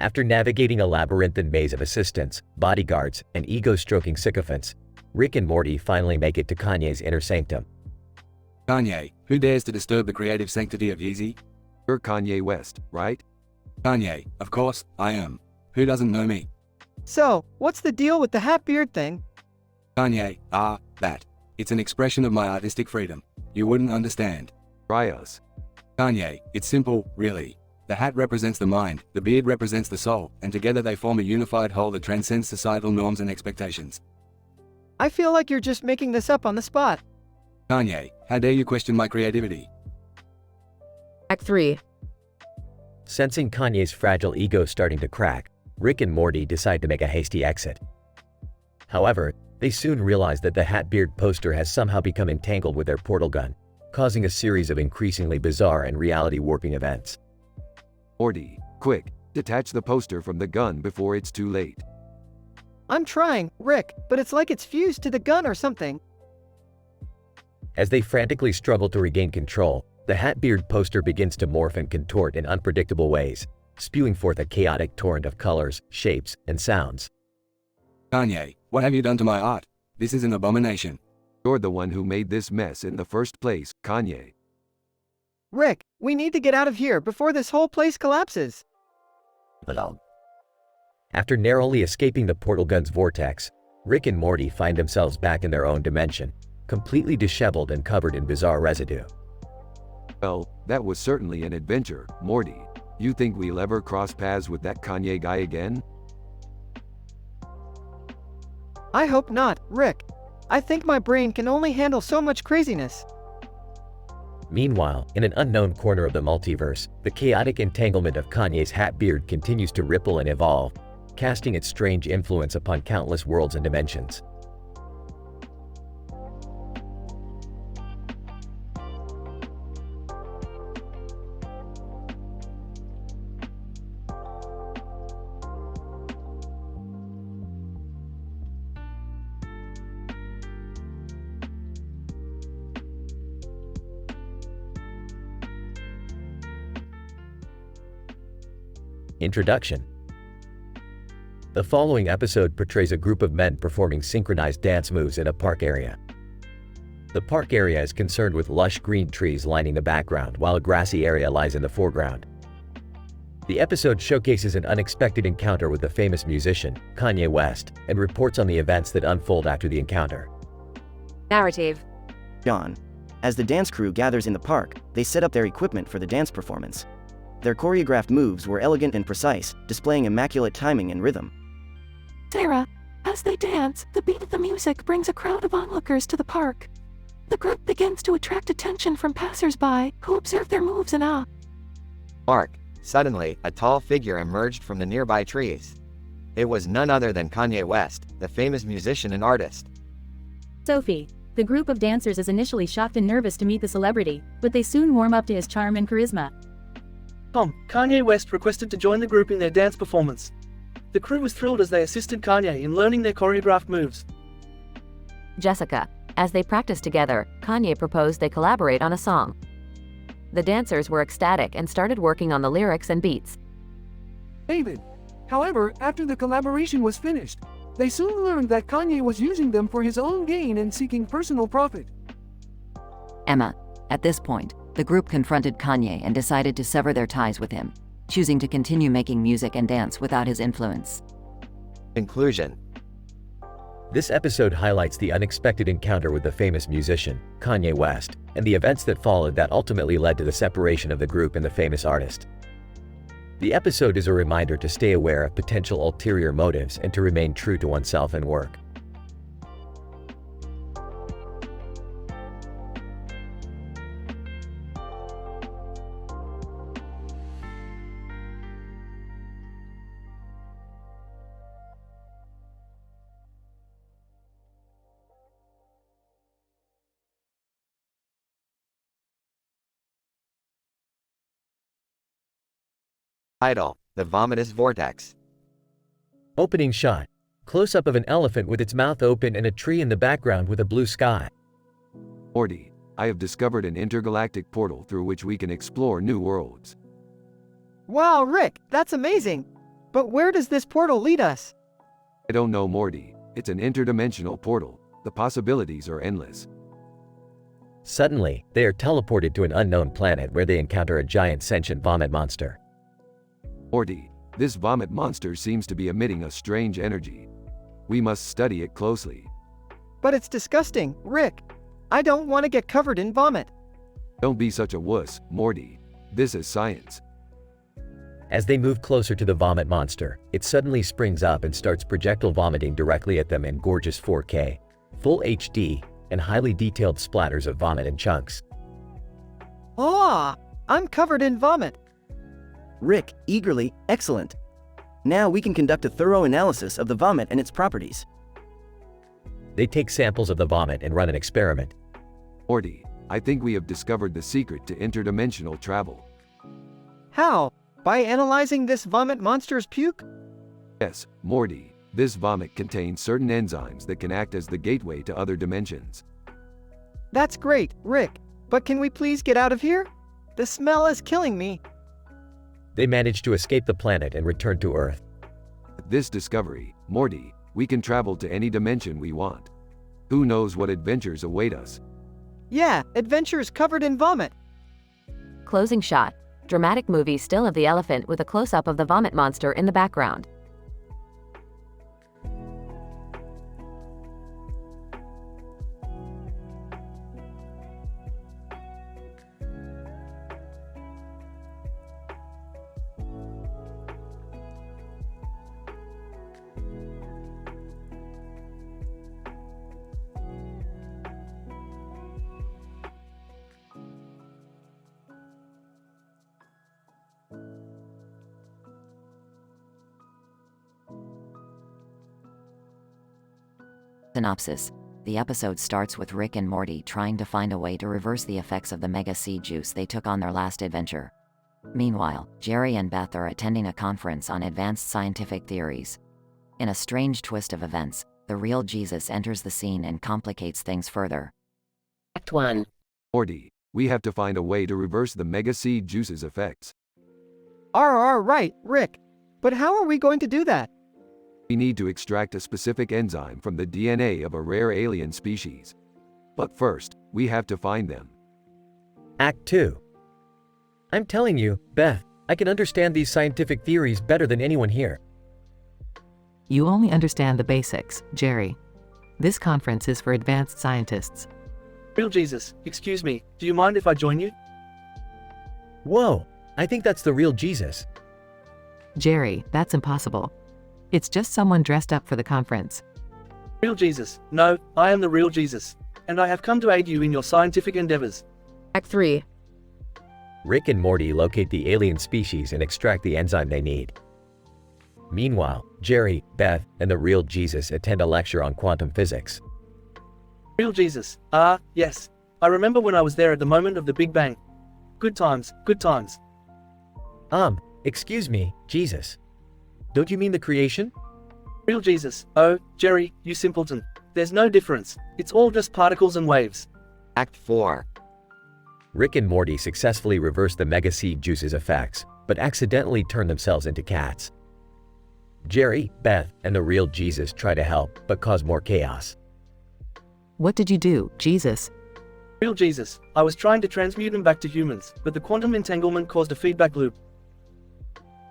[SPEAKER 1] After navigating a labyrinthine maze of assistants, bodyguards, and ego-stroking sycophants, Rick and Morty finally make it to Kanye's inner sanctum.
[SPEAKER 12] Kanye, who dares to disturb the creative sanctity of Yeezy?
[SPEAKER 2] You're Kanye West, right?
[SPEAKER 12] Kanye, of course, I am. Who doesn't know me?
[SPEAKER 3] So, what's the deal with the hat beard thing?
[SPEAKER 12] Kanye, that. It's an expression of my artistic freedom. You wouldn't understand.
[SPEAKER 2] Try us.
[SPEAKER 12] Kanye, it's simple, really. The hat represents the mind, the beard represents the soul, and together they form a unified whole that transcends societal norms and expectations.
[SPEAKER 3] I feel like you're just making this up on the spot.
[SPEAKER 12] Kanye, how dare you question my creativity?
[SPEAKER 5] Act 3.
[SPEAKER 1] Sensing Kanye's fragile ego starting to crack, Rick and Morty decide to make a hasty exit. However, they soon realize that the hat-beard poster has somehow become entangled with their portal gun, causing a series of increasingly bizarre and reality-warping events.
[SPEAKER 2] Morty, quick, detach the poster from the gun before it's too late.
[SPEAKER 3] I'm trying, Rick, but it's like it's fused to the gun or something.
[SPEAKER 1] As they frantically struggle to regain control, the hat-beard poster begins to morph and contort in unpredictable ways, spewing forth a chaotic torrent of colors, shapes, and sounds.
[SPEAKER 12] Kanye, what have you done to my art? This is an abomination.
[SPEAKER 2] You're the one who made this mess in the first place, Kanye.
[SPEAKER 3] Rick, we need to get out of here before this whole place collapses.
[SPEAKER 1] After narrowly escaping the portal gun's vortex, Rick and Morty find themselves back in their own dimension, completely disheveled and covered in bizarre residue.
[SPEAKER 2] Well, that was certainly an adventure, Morty. You think we'll ever cross paths with that Kanye guy again?
[SPEAKER 3] I hope not, Rick. I think my brain can only handle so much craziness.
[SPEAKER 1] Meanwhile, in an unknown corner of the multiverse, the chaotic entanglement of Kanye's hat beard continues to ripple and evolve, casting its strange influence upon countless worlds and dimensions. Introduction. The following episode portrays a group of men performing synchronized dance moves in a park area. The park area is concerned with lush green trees lining the background, while a grassy area lies in the foreground. The episode showcases an unexpected encounter with the famous musician, Kanye West, and reports on the events that unfold after the encounter.
[SPEAKER 23] Narrative.
[SPEAKER 22] John. As the dance crew gathers in the park, they set up their equipment for the dance performance. Their choreographed moves were elegant and precise, displaying immaculate timing and rhythm.
[SPEAKER 13] Sarah, as they dance, the beat of the music brings a crowd of onlookers to the park. The group begins to attract attention from passers-by, who observe their moves in awe.
[SPEAKER 9] Mark. Suddenly, a tall figure emerged from the nearby trees. It was none other than Kanye West, the famous musician and artist.
[SPEAKER 14] Sophie. The group of dancers is initially shocked and nervous to meet the celebrity, but they soon warm up to his charm and charisma.
[SPEAKER 15] Tom. Kanye West requested to join the group in their dance performance. The crew was thrilled as they assisted Kanye in learning their choreographed moves.
[SPEAKER 17] Jessica. As they practiced together, Kanye proposed they collaborate on a song. The dancers were ecstatic and started working on the lyrics and beats.
[SPEAKER 21] David. However, after the collaboration was finished, they soon learned that Kanye was using them for his own gain and seeking personal profit.
[SPEAKER 8] Emma. At this point, the group confronted Kanye and decided to sever their ties with him, choosing to continue making music and dance without his influence.
[SPEAKER 9] Conclusion.
[SPEAKER 1] This episode highlights the unexpected encounter with the famous musician, Kanye West, and the events that followed that ultimately led to the separation of the group and the famous artist. The episode is a reminder to stay aware of potential ulterior motives and to remain true to oneself and work.
[SPEAKER 9] Title: The Vomitous Vortex.
[SPEAKER 1] Opening shot. Close-up of an elephant with its mouth open and a tree in the background with a blue sky.
[SPEAKER 2] Morty, I have discovered an intergalactic portal through which we can explore new worlds.
[SPEAKER 3] Wow, Rick, that's amazing! But where does this portal lead us?
[SPEAKER 2] I don't know, Morty. It's an interdimensional portal. The possibilities are endless.
[SPEAKER 1] Suddenly, they are teleported to an unknown planet where they encounter a giant sentient vomit monster.
[SPEAKER 2] Morty, this vomit monster seems to be emitting a strange energy. We must study it closely.
[SPEAKER 3] But it's disgusting, Rick. I don't want to get covered in vomit.
[SPEAKER 2] Don't be such a wuss, Morty. This is science.
[SPEAKER 1] As they move closer to the vomit monster, it suddenly springs up and starts projectile vomiting directly at them in gorgeous 4K, full HD, and highly detailed splatters of vomit and chunks.
[SPEAKER 3] Ah, I'm covered in vomit.
[SPEAKER 22] Rick, eagerly, excellent. Now we can conduct a thorough analysis of the vomit and its properties.
[SPEAKER 1] They take samples of the vomit and run an experiment.
[SPEAKER 2] Morty, I think we have discovered the secret to interdimensional travel.
[SPEAKER 3] How? By analyzing this vomit monster's puke?
[SPEAKER 2] Yes, Morty, this vomit contains certain enzymes that can act as the gateway to other dimensions.
[SPEAKER 3] That's great, Rick. But can we please get out of here? The smell is killing me.
[SPEAKER 1] They manage to escape the planet and return to Earth.
[SPEAKER 2] With this discovery, Morty, we can travel to any dimension we want. Who knows what adventures await us?
[SPEAKER 3] Yeah, adventures covered in vomit.
[SPEAKER 17] Closing shot. Dramatic movie still of the elephant with a close-up of the vomit monster in the background. Synopsis. The episode starts with Rick and Morty trying to find a way to reverse the effects of the mega seed juice they took on their last adventure. Meanwhile, Jerry and Beth are attending a conference on advanced scientific theories. In a strange twist of events, the real Jesus enters the scene and complicates things further.
[SPEAKER 16] Act 1.
[SPEAKER 2] Morty, we have to find a way to reverse the mega seed juice's effects.
[SPEAKER 3] Right, Rick. But how are we going to do that?
[SPEAKER 2] We need to extract a specific enzyme from the DNA of a rare alien species. But first, we have to find them.
[SPEAKER 1] Act 2. I'm telling you, Beth, I can understand these scientific theories better than anyone here.
[SPEAKER 4] You only understand the basics, Jerry. This conference is for advanced scientists.
[SPEAKER 15] Real Jesus, excuse me, do you mind if I join you?
[SPEAKER 1] Whoa, I think that's the real Jesus.
[SPEAKER 4] Jerry, that's impossible. It's just someone dressed up for the conference.
[SPEAKER 15] Real Jesus, no, I am the real Jesus, and I have come to aid you in your scientific endeavors.
[SPEAKER 5] Act 3.
[SPEAKER 1] Rick and Morty locate the alien species and extract the enzyme they need. Meanwhile, Jerry, Beth, and the real Jesus attend a lecture on quantum physics.
[SPEAKER 15] Real Jesus, yes. I remember when I was there at the moment of the Big Bang. Good times, good times.
[SPEAKER 1] Excuse me, Jesus. Don't you mean the creation?
[SPEAKER 15] Real Jesus, oh, Jerry, you simpleton. There's no difference. It's all just particles and waves.
[SPEAKER 9] Act 4.
[SPEAKER 1] Rick and Morty successfully reverse the mega seed juice's effects, but accidentally turn themselves into cats. Jerry, Beth, and the real Jesus try to help, but cause more chaos.
[SPEAKER 4] What did you do, Jesus?
[SPEAKER 15] Real Jesus, I was trying to transmute them back to humans, but the quantum entanglement caused a feedback loop.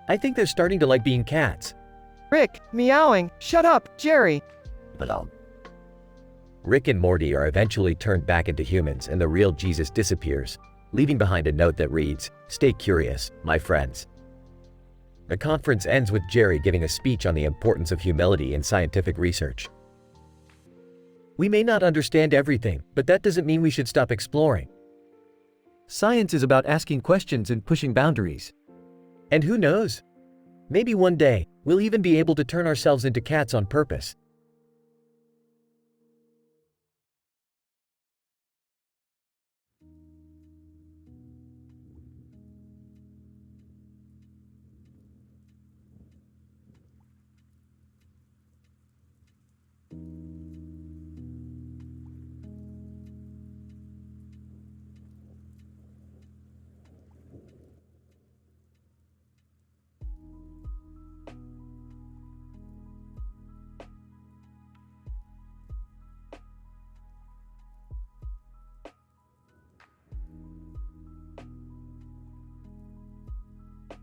[SPEAKER 1] I think they're starting to like being cats.
[SPEAKER 3] Rick, meowing, shut up, Jerry.
[SPEAKER 1] Rick and Morty are eventually turned back into humans and the real Jesus disappears, leaving behind a note that reads, "Stay curious, my friends." The conference ends with Jerry giving a speech on the importance of humility in scientific research. We may not understand everything, but that doesn't mean we should stop exploring. Science is about asking questions and pushing boundaries. And who knows? Maybe one day, we'll even be able to turn ourselves into cats on purpose.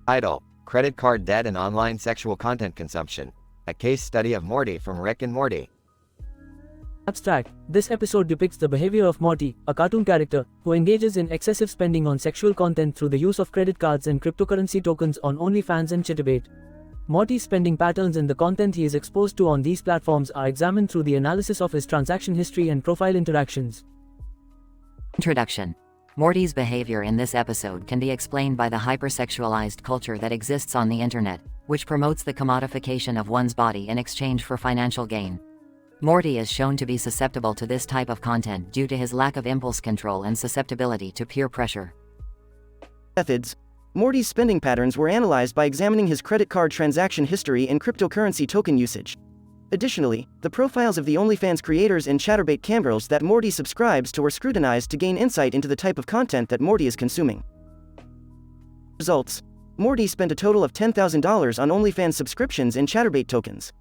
[SPEAKER 9] Title: Credit Card Debt and Online Sexual Content Consumption. A case study of Morty from Rick and Morty.
[SPEAKER 6] Abstract. This episode depicts the behavior of Morty, a cartoon character, who engages in excessive spending on sexual content through the use of credit cards and cryptocurrency tokens on OnlyFans and Chaturbate. Morty's spending patterns and the content he is exposed to on these platforms are examined through the analysis of his transaction history and profile interactions.
[SPEAKER 8] Introduction. Morty's behavior in this episode can be explained by the hypersexualized culture that exists on the internet, which promotes the commodification of one's body in exchange for financial gain. Morty is shown to be susceptible to this type of content due to his lack of impulse control and susceptibility to peer pressure.
[SPEAKER 22] Methods. Morty's spending patterns were analyzed by examining his credit card transaction history and cryptocurrency token usage. Additionally, the profiles of the OnlyFans creators and Chaturbate camgirls that Morty subscribes to were scrutinized to gain insight into the type of content that Morty is consuming. Results. Morty spent a total of $10,000 on OnlyFans subscriptions and Chaturbate tokens.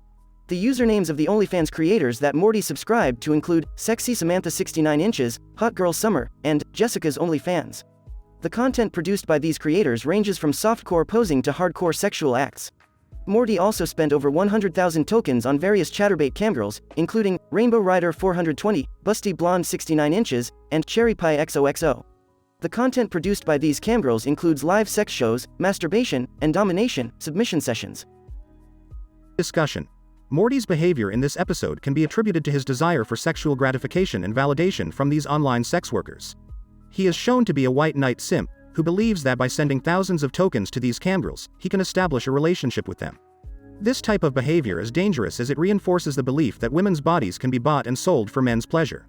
[SPEAKER 22] The usernames of the OnlyFans creators that Morty subscribed to include Sexy Samantha 69 Inches, Hot Girl Summer, and Jessica's OnlyFans. The content produced by these creators ranges from softcore posing to hardcore sexual acts. Morty also spent over 100,000 tokens on various Chaturbate camgirls, including Rainbow Rider 420, Busty Blonde 69 Inches, and Cherry Pie XOXO. The content produced by these camgirls includes live sex shows, masturbation, and domination submission sessions.
[SPEAKER 10] Discussion. Morty's behavior in this episode can be attributed to his desire for sexual gratification and validation from these online sex workers. He is shown to be a white knight simp, who believes that by sending thousands of tokens to these camgirls, he can establish a relationship with them. This type of behavior is dangerous as it reinforces the belief that women's bodies can be bought and sold for men's pleasure.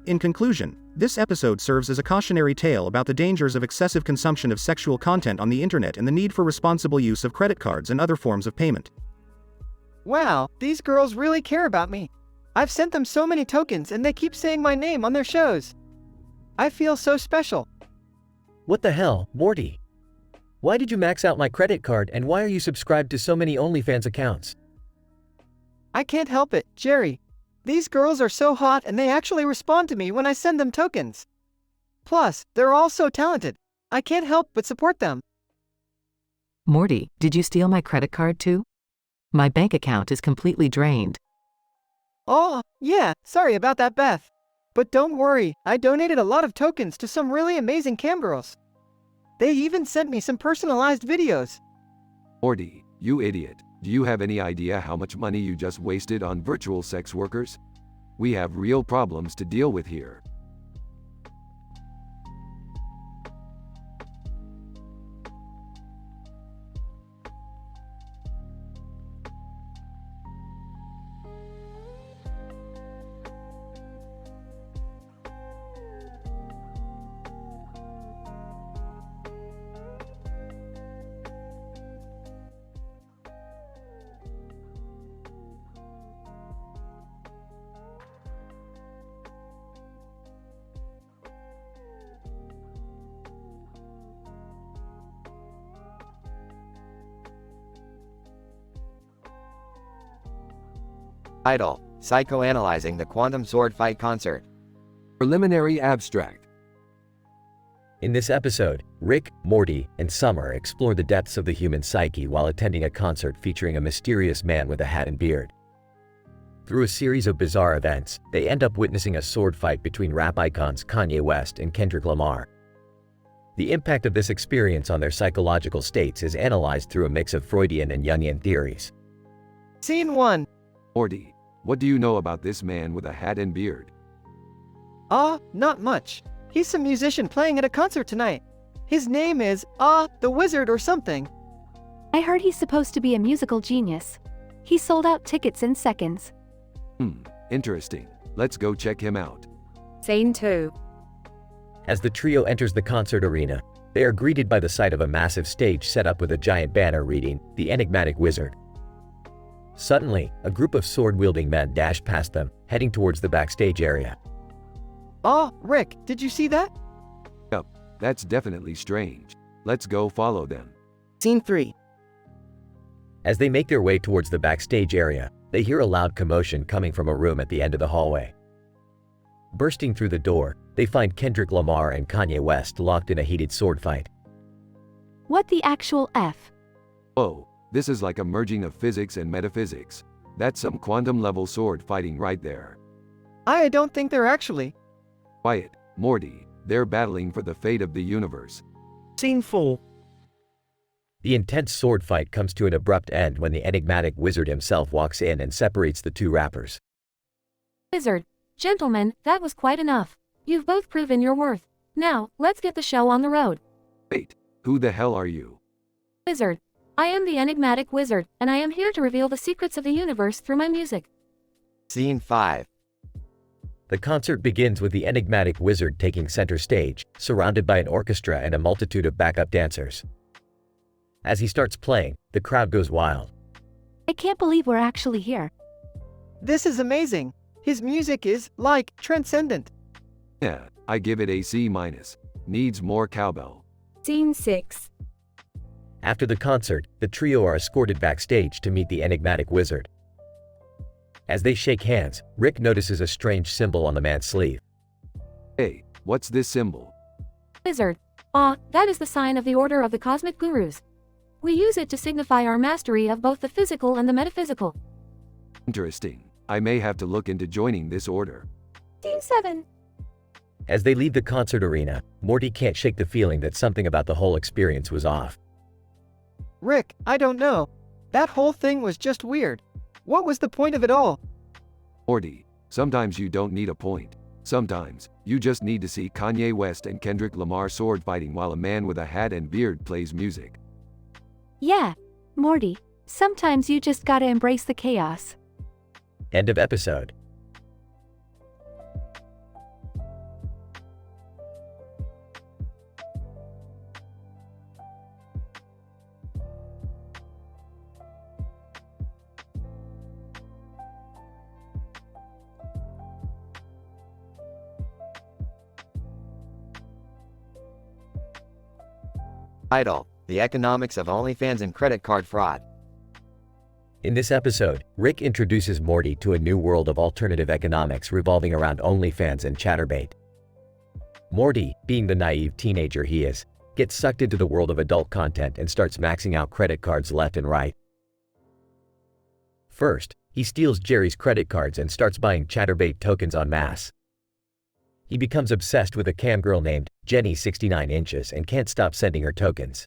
[SPEAKER 10] In conclusion, this episode serves as a cautionary tale about the dangers of excessive consumption of sexual content on the internet and the need for responsible use of credit cards and other forms of payment.
[SPEAKER 3] Wow, these girls really care about me. I've sent them so many tokens and they keep saying my name on their shows. I feel so special.
[SPEAKER 1] What the hell, Morty? Why did you max out my credit card and why are you subscribed to so many OnlyFans accounts?
[SPEAKER 3] I can't help it, Jerry. These girls are so hot and they actually respond to me when I send them tokens. Plus, they're all so talented. I can't help but support them.
[SPEAKER 4] Morty, did you steal my credit card too? My bank account is completely drained.
[SPEAKER 3] Oh, yeah, sorry about that, Beth. But don't worry, I donated a lot of tokens to some really amazing cam girls. They even sent me some personalized videos.
[SPEAKER 2] Morty, you idiot. Do you have any idea how much money you just wasted on virtual sex workers? We have real problems to deal with here.
[SPEAKER 9] Title: Psychoanalyzing the Quantum Sword Fight Concert.
[SPEAKER 2] Preliminary abstract.
[SPEAKER 1] In this episode, Rick, Morty, and Summer explore the depths of the human psyche while attending a concert featuring a mysterious man with a hat and beard. Through a series of bizarre events, they end up witnessing a sword fight between rap icons Kanye West and Kendrick Lamar. The impact of this experience on their psychological states is analyzed through a mix of Freudian and Jungian theories.
[SPEAKER 3] Scene 1.
[SPEAKER 2] Morty, what do you know about this man with a hat and beard?
[SPEAKER 3] Not much. He's some musician playing at a concert tonight. His name is, the Wizard or something.
[SPEAKER 23] I heard he's supposed to be a musical genius. He sold out tickets in seconds.
[SPEAKER 2] Interesting. Let's go check him out.
[SPEAKER 5] Scene 2.
[SPEAKER 1] As the trio enters the concert arena, they are greeted by the sight of a massive stage set up with a giant banner reading, "The Enigmatic Wizard." Suddenly, a group of sword-wielding men dash past them, heading towards the backstage area.
[SPEAKER 3] Rick, did you see that?
[SPEAKER 2] Yup, that's definitely strange. Let's go follow them.
[SPEAKER 15] Scene 3.
[SPEAKER 1] As they make their way towards the backstage area, they hear a loud commotion coming from a room at the end of the hallway. Bursting through the door, they find Kendrick Lamar and Kanye West locked in a heated sword fight.
[SPEAKER 23] What the actual F?
[SPEAKER 2] Whoa, this is like a merging of physics and metaphysics. That's some quantum-level sword fighting right there.
[SPEAKER 3] I don't think they're actually.
[SPEAKER 2] Quiet, Morty, they're battling for the fate of the universe.
[SPEAKER 15] Scene 4.
[SPEAKER 1] The intense sword fight comes to an abrupt end when the enigmatic wizard himself walks in and separates the two rappers.
[SPEAKER 23] Wizard, gentlemen, that was quite enough. You've both proven your worth. Now, let's get the show on the road.
[SPEAKER 2] Wait, who the hell are you?
[SPEAKER 23] Wizard, I am the enigmatic wizard, and I am here to reveal the secrets of the universe through my music.
[SPEAKER 9] Scene 5.
[SPEAKER 1] The concert begins with the enigmatic wizard taking center stage, surrounded by an orchestra and a multitude of backup dancers. As he starts playing, the crowd goes wild.
[SPEAKER 23] I can't believe we're actually here.
[SPEAKER 3] This is amazing. His music is, transcendent.
[SPEAKER 2] Yeah, I give it a C-. Needs more cowbell.
[SPEAKER 5] Scene 6.
[SPEAKER 1] After the concert, the trio are escorted backstage to meet the enigmatic wizard. As they shake hands, Rick notices a strange symbol on the man's sleeve.
[SPEAKER 2] Hey, what's this symbol?
[SPEAKER 23] Wizard, that is the sign of the Order of the Cosmic Gurus. We use it to signify our mastery of both the physical and the metaphysical.
[SPEAKER 2] Interesting. I may have to look into joining this order.
[SPEAKER 23] Scene 7.
[SPEAKER 1] As they leave the concert arena, Morty can't shake the feeling that something about the whole experience was off.
[SPEAKER 3] Rick, I don't know. That whole thing was just weird. What was the point of it all?
[SPEAKER 2] Morty, sometimes you don't need a point. Sometimes, you just need to see Kanye West and Kendrick Lamar sword fighting while a man with a hat and beard plays music.
[SPEAKER 23] Yeah, Morty, sometimes you just gotta embrace the chaos.
[SPEAKER 1] End of episode.
[SPEAKER 9] Title: The Economics of OnlyFans and Credit Card Fraud.
[SPEAKER 1] In this episode, Rick introduces Morty to a new world of alternative economics revolving around OnlyFans and Chatterbait. Morty, being the naive teenager he is, gets sucked into the world of adult content and starts maxing out credit cards left and right. First, he steals Jerry's credit cards and starts buying Chatterbait tokens en masse. He becomes obsessed with a cam girl named Jenny 69 inches and can't stop sending her tokens.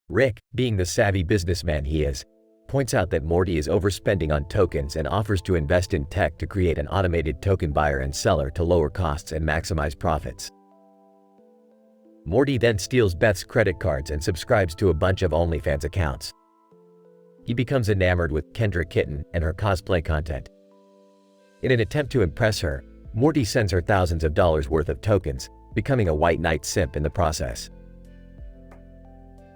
[SPEAKER 1] Rick, being the savvy businessman he is, points out that Morty is overspending on tokens and offers to invest in tech to create an automated token buyer and seller to lower costs and maximize profits. Morty then steals Beth's credit cards and subscribes to a bunch of OnlyFans accounts. He becomes enamored with Kendra Kitten and her cosplay content. In an attempt to impress her, Morty sends her thousands of dollars worth of tokens, becoming a white knight simp in the process.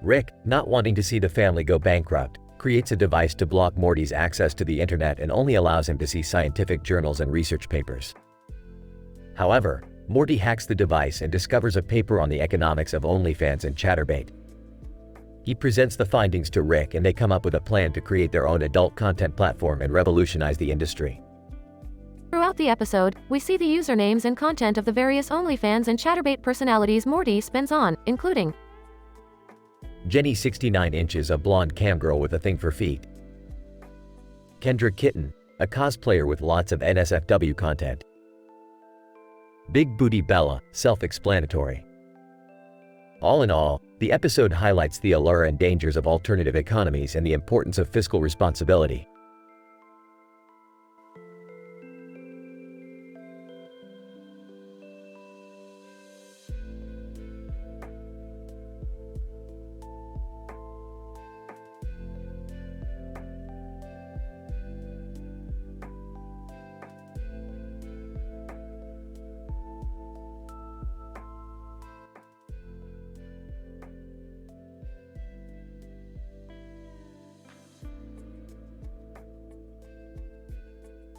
[SPEAKER 1] Rick, not wanting to see the family go bankrupt, creates a device to block Morty's access to the internet and only allows him to see scientific journals and research papers. However, Morty hacks the device and discovers a paper on the economics of OnlyFans and Chatterbait. He presents the findings to Rick and they come up with a plan to create their own adult content platform and revolutionize the industry.
[SPEAKER 23] Throughout the episode, we see the usernames and content of the various OnlyFans and Chatterbait personalities Morty spends on, including
[SPEAKER 1] Jenny 69 inches, a blonde cam girl with a thing for feet. Kendra Kitten, a cosplayer with lots of NSFW content. Big Booty Bella, self-explanatory. All in all, the episode highlights the allure and dangers of alternative economies and the importance of fiscal responsibility.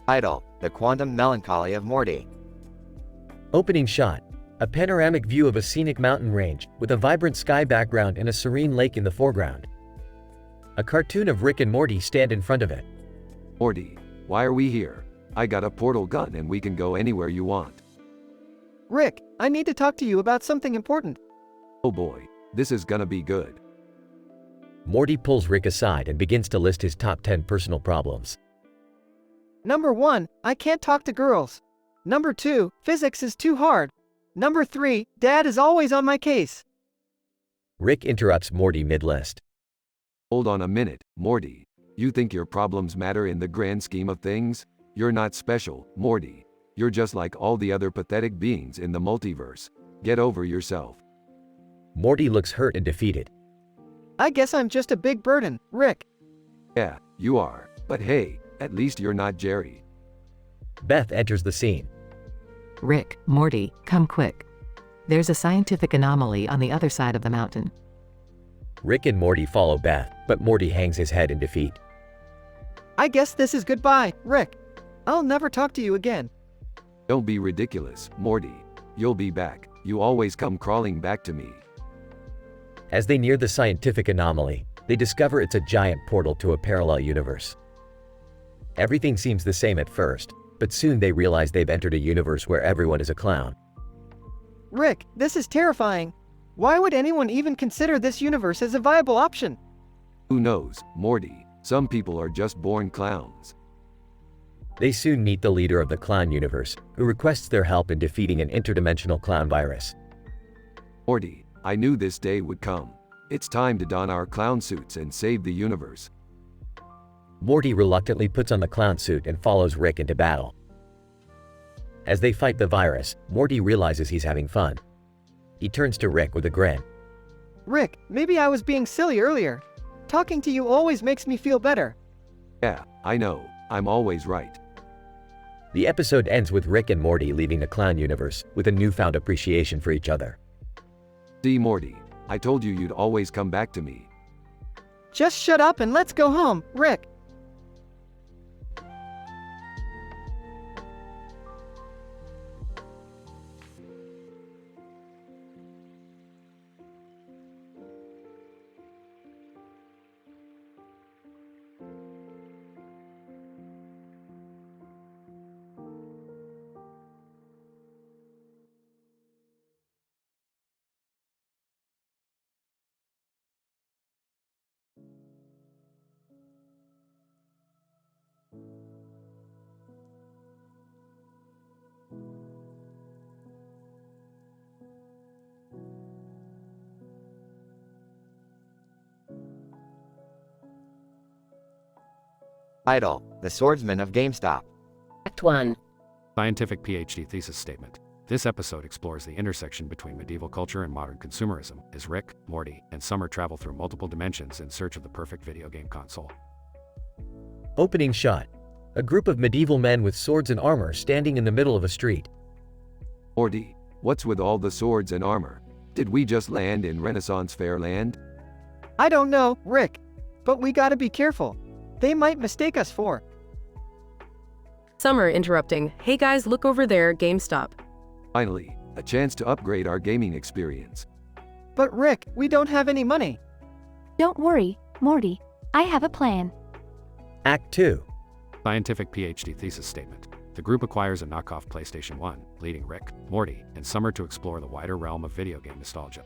[SPEAKER 3] Title: The Quantum Melancholy of Morty.
[SPEAKER 1] Opening shot: a panoramic view of a scenic mountain range, with a vibrant sky background and a serene lake in the foreground. A cartoon of Rick and Morty stand in front of it.
[SPEAKER 2] Morty, why are we here? I got a portal gun and we can go anywhere you want.
[SPEAKER 15] Rick, I need to talk to you about something important.
[SPEAKER 2] Oh boy, this is gonna be good.
[SPEAKER 1] Morty pulls Rick aside and begins to list his top 10 personal problems.
[SPEAKER 15] Number 1, I can't talk to girls. Number 2, physics is too hard. Number 3, Dad is always on my case.
[SPEAKER 1] Rick interrupts Morty mid-list.
[SPEAKER 2] Hold on a minute, Morty. You think your problems matter in the grand scheme of things? You're not special, Morty. You're just like all the other pathetic beings in the multiverse. Get over yourself.
[SPEAKER 1] Morty looks hurt and defeated.
[SPEAKER 15] I guess I'm just a big burden, Rick.
[SPEAKER 2] Yeah, you are. But hey, at least you're not Jerry.
[SPEAKER 1] Beth enters the scene.
[SPEAKER 4] Rick, Morty, come quick. There's a scientific anomaly on the other side of the mountain.
[SPEAKER 1] Rick and Morty follow Beth, but Morty hangs his head in defeat.
[SPEAKER 15] I guess this is goodbye, Rick. I'll never talk to you again.
[SPEAKER 2] Don't be ridiculous, Morty. You'll be back. You always come crawling back to me.
[SPEAKER 1] As they near the scientific anomaly, they discover it's a giant portal to a parallel universe. Everything seems the same at first, but soon they realize they've entered a universe where everyone is a clown.
[SPEAKER 15] Rick, this is terrifying. Why would anyone even consider this universe as a viable option?
[SPEAKER 2] Who knows, Morty? Some people are just born clowns.
[SPEAKER 1] They soon meet the leader of the clown universe, who requests their help in defeating an interdimensional clown virus.
[SPEAKER 2] Morty, I knew this day would come. It's time to don our clown suits and save the universe.
[SPEAKER 1] Morty reluctantly puts on the clown suit and follows Rick into battle. As they fight the virus, Morty realizes he's having fun. He turns to Rick with a grin.
[SPEAKER 15] Rick, maybe I was being silly earlier. Talking to you always makes me feel better.
[SPEAKER 2] Yeah, I know. I'm always right.
[SPEAKER 1] The episode ends with Rick and Morty leaving the clown universe with a newfound appreciation for each other.
[SPEAKER 2] See, Morty, I told you you'd always come back to me.
[SPEAKER 15] Just shut up and let's go home, Rick.
[SPEAKER 9] Idle, the swordsman of GameStop.
[SPEAKER 16] Act 1.
[SPEAKER 24] Scientific PhD thesis statement. This episode explores the intersection between medieval culture and modern consumerism as Rick, Morty, and Summer travel through multiple dimensions in search of the perfect video game console.
[SPEAKER 1] Opening shot. A group of medieval men with swords and armor standing in the middle of a street.
[SPEAKER 2] Morty, what's with all the swords and armor? Did we just land in Renaissance Fair land?
[SPEAKER 15] I don't know, Rick. But we gotta be careful. They might mistake us for.
[SPEAKER 5] Summer interrupting. Hey guys, look over there, GameStop.
[SPEAKER 2] Finally, a chance to upgrade our gaming experience.
[SPEAKER 15] But Rick, we don't have any money.
[SPEAKER 23] Don't worry, Morty. I have a plan.
[SPEAKER 1] Act 2.
[SPEAKER 24] Scientific PhD thesis statement. The group acquires a knockoff PlayStation 1, leading Rick, Morty, and Summer to explore the wider realm of video game nostalgia.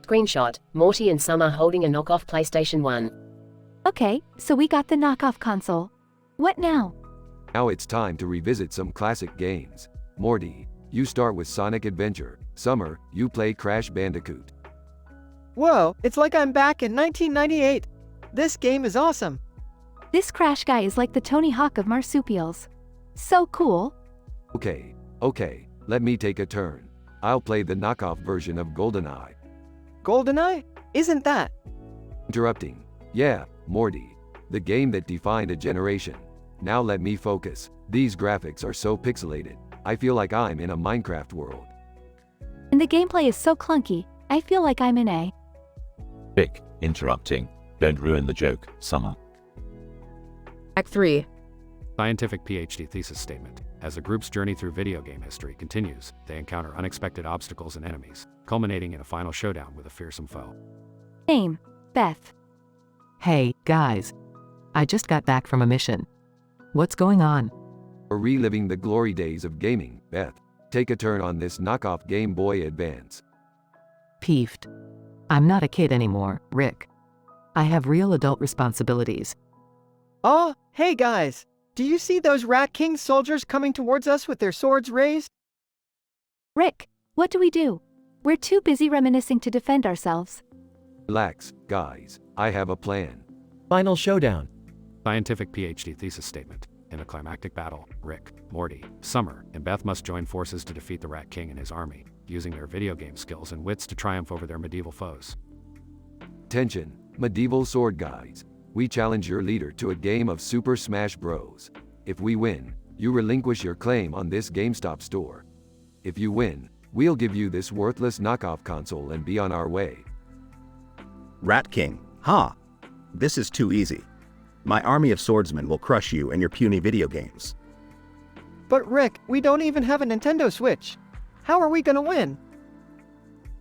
[SPEAKER 16] Screenshot, Morty and Summer holding a knockoff PlayStation 1.
[SPEAKER 23] Okay, so we got the knockoff console. What now?
[SPEAKER 2] Now it's time to revisit some classic games. Morty, you start with Sonic Adventure. Summer, you play Crash Bandicoot.
[SPEAKER 15] Whoa, it's like I'm back in 1998. This game is awesome.
[SPEAKER 23] This Crash guy is like the Tony Hawk of marsupials. So cool.
[SPEAKER 2] Okay, let me take a turn. I'll play the knockoff version of GoldenEye.
[SPEAKER 15] GoldenEye? Isn't that?
[SPEAKER 2] Interrupting. Yeah, Morty. The game that defined a generation. Now let me focus. These graphics are so pixelated. I feel like I'm in a Minecraft world.
[SPEAKER 23] And the gameplay is so clunky. I feel like I'm in a...
[SPEAKER 7] Vic, interrupting. Don't ruin the joke, Summer.
[SPEAKER 5] Act 3.
[SPEAKER 24] Scientific PhD thesis statement. As the group's journey through video game history continues, they encounter unexpected obstacles and enemies, culminating in a final showdown with a fearsome foe.
[SPEAKER 23] Name, Beth.
[SPEAKER 4] Hey, guys. I just got back from a mission. What's going on?
[SPEAKER 2] We're reliving the glory days of gaming. Beth, take a turn on this knockoff Game Boy Advance.
[SPEAKER 4] Peeved. I'm not a kid anymore, Rick. I have real adult responsibilities.
[SPEAKER 15] Oh, hey guys. Do you see those Rat King soldiers coming towards us with their swords raised?
[SPEAKER 23] Rick, what do we do? We're too busy reminiscing to defend ourselves.
[SPEAKER 2] Relax, guys. I have a plan.
[SPEAKER 1] Final showdown.
[SPEAKER 24] Scientific PhD thesis statement. In a climactic battle, Rick, Morty, Summer, and Beth must join forces to defeat the Rat King and his army, using their video game skills and wits to triumph over their medieval foes.
[SPEAKER 2] Attention, medieval sword guys. We challenge your leader to a game of Super Smash Bros. If we win, you relinquish your claim on this GameStop store. If you win, we'll give you this worthless knockoff console and be on our way.
[SPEAKER 10] Rat King, ha! This is too easy. My army of swordsmen will crush you and your puny video games.
[SPEAKER 15] But Rick, we don't even have a Nintendo Switch. How are we gonna win?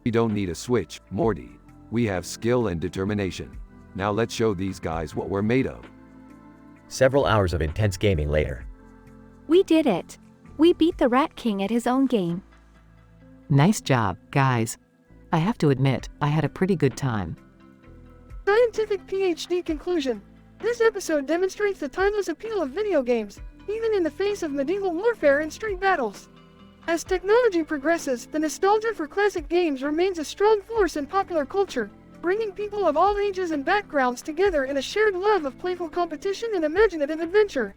[SPEAKER 2] We don't need a Switch, Morty. We have skill and determination. Now let's show these guys what we're made of.
[SPEAKER 1] Several hours of intense gaming later.
[SPEAKER 23] We did it. We beat the Rat King at his own game.
[SPEAKER 4] Nice job, guys. I have to admit, I had a pretty good time.
[SPEAKER 15] Scientific PhD conclusion. This episode demonstrates the timeless appeal of video games, even in the face of medieval warfare and street battles. As technology progresses, the nostalgia for classic games remains a strong force in popular culture, bringing people of all ages and backgrounds together in a shared love of playful competition and imaginative adventure.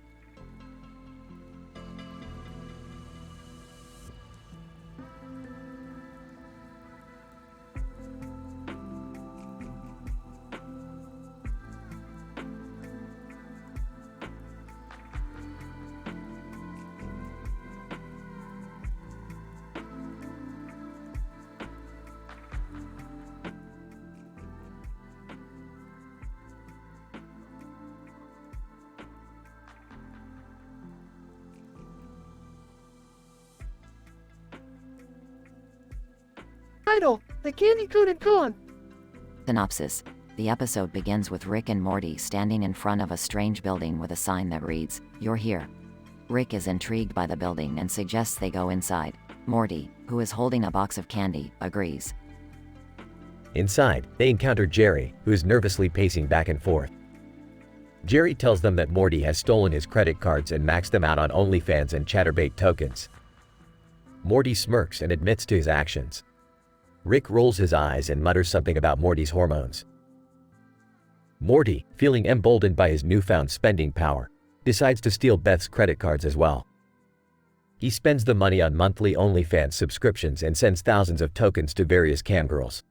[SPEAKER 15] Title: The Candy-Coated Con.
[SPEAKER 8] Synopsis. The episode begins with Rick and Morty standing in front of a strange building with a sign that reads, "You're here." Rick is intrigued by the building and suggests they go inside. Morty, who is holding a box of candy, agrees.
[SPEAKER 1] Inside, they encounter Jerry, who is nervously pacing back and forth. Jerry tells them that Morty has stolen his credit cards and maxed them out on OnlyFans and Chatterbait tokens. Morty smirks and admits to his actions. Rick rolls his eyes and mutters something about Morty's hormones. Morty, feeling emboldened by his newfound spending power, decides to steal Beth's credit cards as well. He spends the money on monthly OnlyFans subscriptions and sends thousands of tokens to various camgirls.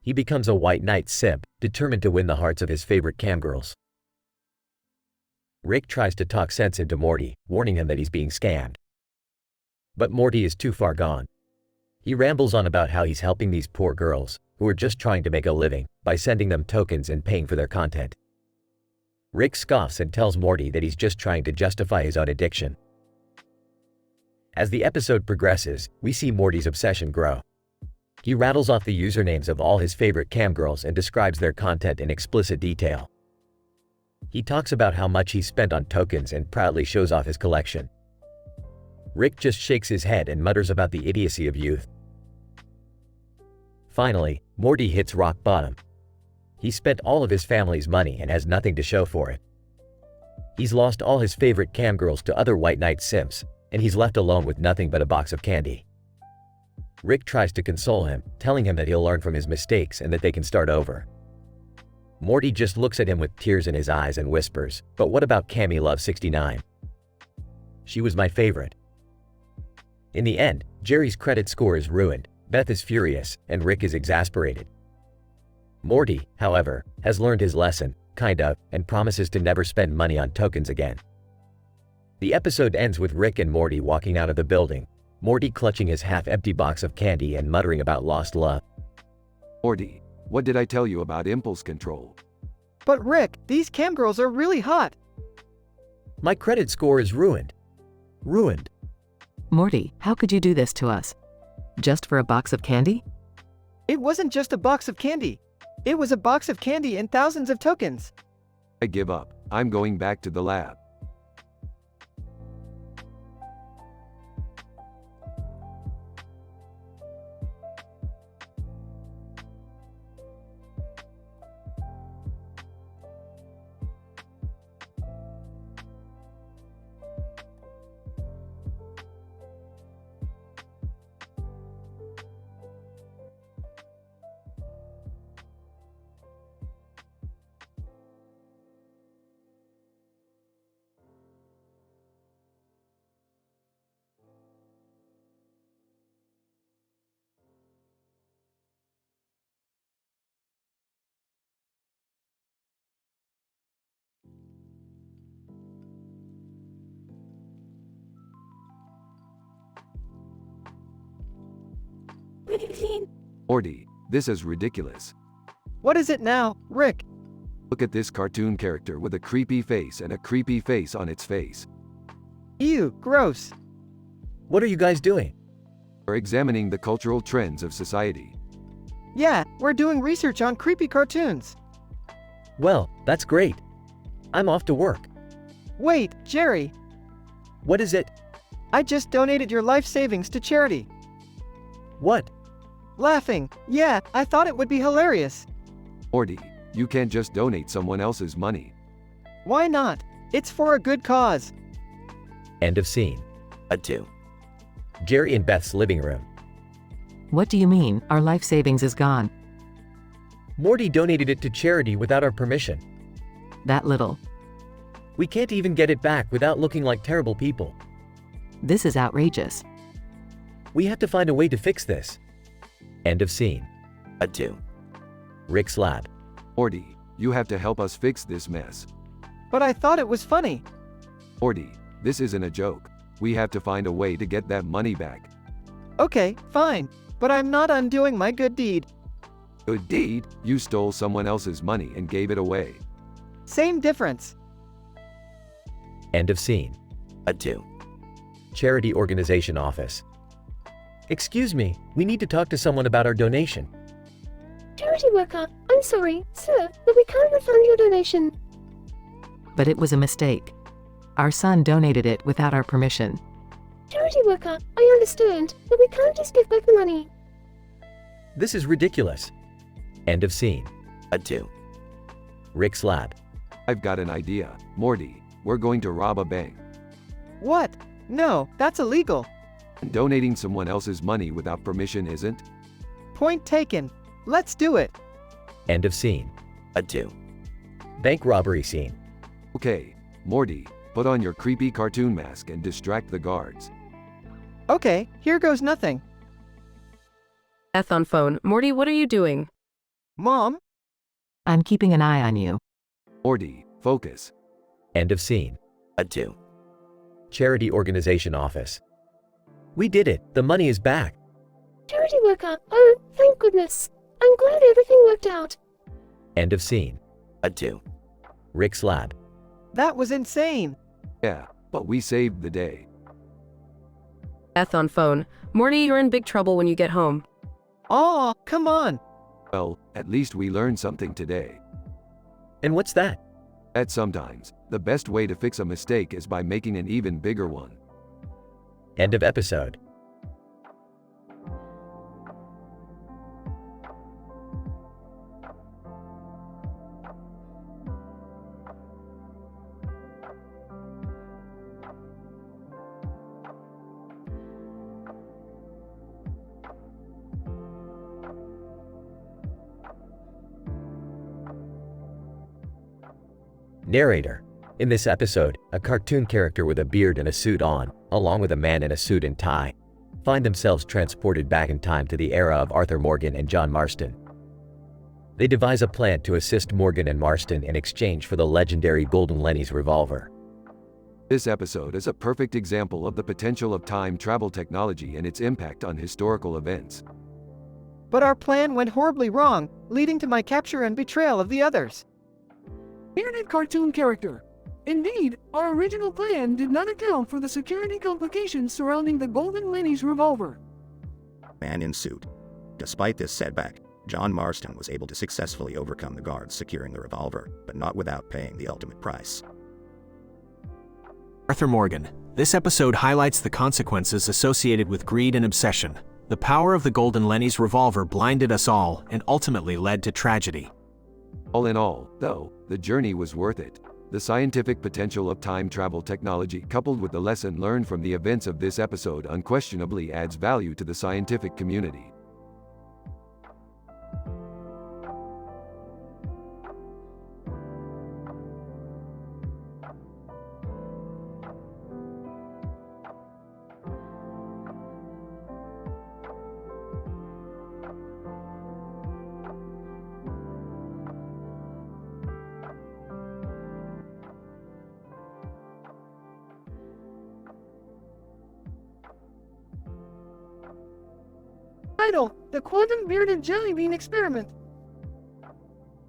[SPEAKER 1] He becomes a white knight simp, determined to win the hearts of his favorite camgirls. Rick tries to talk sense into Morty, warning him that he's being scammed. But Morty is too far gone. He rambles on about how he's helping these poor girls, who are just trying to make a living, by sending them tokens and paying for their content. Rick scoffs and tells Morty that he's just trying to justify his own addiction. As the episode progresses, we see Morty's obsession grow. He rattles off the usernames of all his favorite camgirls and describes their content in explicit detail. He talks about how much he's spent on tokens and proudly shows off his collection. Rick just shakes his head and mutters about the idiocy of youth. Finally, Morty hits rock bottom. He spent all of his family's money and has nothing to show for it. He's lost all his favorite camgirls to other white knight simps, and he's left alone with nothing but a box of candy. Rick tries to console him, telling him that he'll learn from his mistakes and that they can start over. Morty just looks at him with tears in his eyes and whispers, "But what about Cammy Love 69? She was my favorite." In the end, Jerry's credit score is ruined, Beth is furious, and Rick is exasperated. Morty, however, has learned his lesson, kind of, and promises to never spend money on tokens again. The episode ends with Rick and Morty walking out of the building, Morty clutching his half-empty box of candy and muttering about lost love.
[SPEAKER 2] Morty, what did I tell you about impulse control?
[SPEAKER 3] But Rick, these camgirls are really hot.
[SPEAKER 1] My credit score is ruined. Ruined.
[SPEAKER 4] Morty, how could you do this to us? Just for a box of candy?
[SPEAKER 3] It wasn't just a box of candy. It was a box of candy and thousands of tokens.
[SPEAKER 2] I give up. I'm going back to the lab. Morty, this is ridiculous.
[SPEAKER 3] What is it now, Rick?
[SPEAKER 2] Look at this cartoon character with a creepy face and a creepy face on its face.
[SPEAKER 3] Ew, gross.
[SPEAKER 1] What are you guys doing?
[SPEAKER 2] We're examining the cultural trends of society.
[SPEAKER 3] Yeah, we're doing research on creepy cartoons.
[SPEAKER 1] Well, that's great. I'm off to work.
[SPEAKER 3] Wait, Jerry.
[SPEAKER 1] What is it?
[SPEAKER 3] I just donated your life savings to charity.
[SPEAKER 1] What?
[SPEAKER 3] Laughing. Yeah, I thought it would be hilarious.
[SPEAKER 2] Morty, you can't just donate someone else's money.
[SPEAKER 3] Why not? It's for a good cause.
[SPEAKER 1] End of scene.
[SPEAKER 22] A 2.
[SPEAKER 1] Jerry and Beth's living room.
[SPEAKER 4] What do you mean, our life savings is gone?
[SPEAKER 1] Morty donated it to charity without our permission.
[SPEAKER 4] That little.
[SPEAKER 1] We can't even get it back without looking like terrible people.
[SPEAKER 4] This is outrageous.
[SPEAKER 1] We have to find a way to fix this. End of scene.
[SPEAKER 22] A 2.
[SPEAKER 1] Rick's lab.
[SPEAKER 2] Morty, you have to help us fix this mess.
[SPEAKER 3] But I thought it was funny.
[SPEAKER 2] Morty, this isn't a joke. We have to find a way to get that money back.
[SPEAKER 3] Okay, fine. But I'm not undoing my good deed.
[SPEAKER 2] Good deed? You stole someone else's money and gave it away.
[SPEAKER 3] Same difference.
[SPEAKER 1] End of scene.
[SPEAKER 22] A 2.
[SPEAKER 1] Charity organization office. Excuse me, we need to talk to someone about our donation.
[SPEAKER 11] Charity worker, I'm sorry, sir, but we can't refund your donation.
[SPEAKER 4] But it was a mistake. Our son donated it without our permission.
[SPEAKER 11] Charity worker, I understand, but we can't just give back the money.
[SPEAKER 1] This is ridiculous. End of scene.
[SPEAKER 22] A 2.
[SPEAKER 1] Rick's lab.
[SPEAKER 2] I've got an idea. Morty, we're going to rob a bank.
[SPEAKER 3] What? No, that's illegal.
[SPEAKER 2] Donating someone else's money without permission isn't?
[SPEAKER 3] Point taken. Let's do it.
[SPEAKER 1] End of scene.
[SPEAKER 22] A 2.
[SPEAKER 1] Bank robbery scene.
[SPEAKER 2] Okay, Morty, put on your creepy cartoon mask and distract the guards.
[SPEAKER 15] Okay, here goes nothing.
[SPEAKER 5] Beth on phone. Morty, what are you doing?
[SPEAKER 15] Mom?
[SPEAKER 4] I'm keeping an eye on you.
[SPEAKER 2] Morty, focus.
[SPEAKER 1] End of scene.
[SPEAKER 22] A 2.
[SPEAKER 1] Charity organization office. We did it. The money is back.
[SPEAKER 11] Charity worker. Oh, thank goodness. I'm glad everything worked out.
[SPEAKER 1] End of scene.
[SPEAKER 22] A 2.
[SPEAKER 1] Rick's lab.
[SPEAKER 15] That was insane.
[SPEAKER 2] Yeah, but we saved the day.
[SPEAKER 5] Beth on phone. Morty, you're in big trouble when you get home.
[SPEAKER 15] Aw, come on.
[SPEAKER 2] Well, at least we learned something today.
[SPEAKER 1] And what's that?
[SPEAKER 2] That sometimes, the best way to fix a mistake is by making an even bigger one.
[SPEAKER 1] End of episode. Narrator. In this episode, a cartoon character with a beard and a suit on, along with a man in a suit and tie, find themselves transported back in time to the era of Arthur Morgan and John Marston. They devise a plan to assist Morgan and Marston in exchange for the legendary Golden Lenny's revolver.
[SPEAKER 2] This episode is a perfect example of the potential of time travel technology and its impact on historical events.
[SPEAKER 15] But our plan went horribly wrong, leading to my capture and betrayal of the others.
[SPEAKER 21] Bearded cartoon character. Indeed, our original plan did not account for the security complications surrounding the Golden Lenny's revolver.
[SPEAKER 10] Man in suit. Despite this setback, John Marston was able to successfully overcome the guards securing the revolver, but not without paying the ultimate price.
[SPEAKER 12] Arthur Morgan. This episode highlights the consequences associated with greed and obsession. The power of the Golden Lenny's revolver blinded us all and ultimately led to tragedy.
[SPEAKER 2] All in all, though, the journey was worth it. The scientific potential of time travel technology coupled with the lesson learned from the events of this episode unquestionably adds value to the scientific community.
[SPEAKER 15] Title: The Quantum Bearded Jelly Bean Experiment.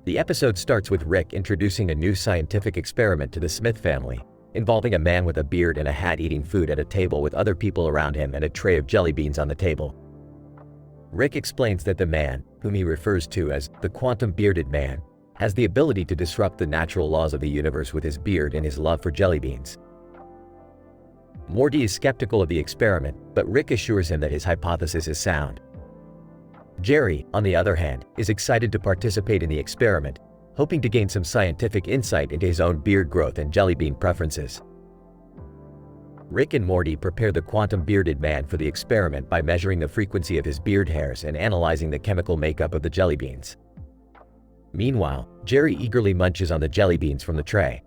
[SPEAKER 1] The episode starts with Rick introducing a new scientific experiment to the Smith family, involving a man with a beard and a hat eating food at a table with other people around him and a tray of jelly beans on the table. Rick explains that the man, whom he refers to as the Quantum Bearded Man, has the ability to disrupt the natural laws of the universe with his beard and his love for jelly beans. Morty is skeptical of the experiment, but Rick assures him that his hypothesis is sound. Jerry, on the other hand, is excited to participate in the experiment, hoping to gain some scientific insight into his own beard growth and jelly bean preferences. Rick and Morty prepare the Quantum Bearded Man for the experiment by measuring the frequency of his beard hairs and analyzing the chemical makeup of the jelly beans. Meanwhile, Jerry eagerly munches on the jelly beans from the tray.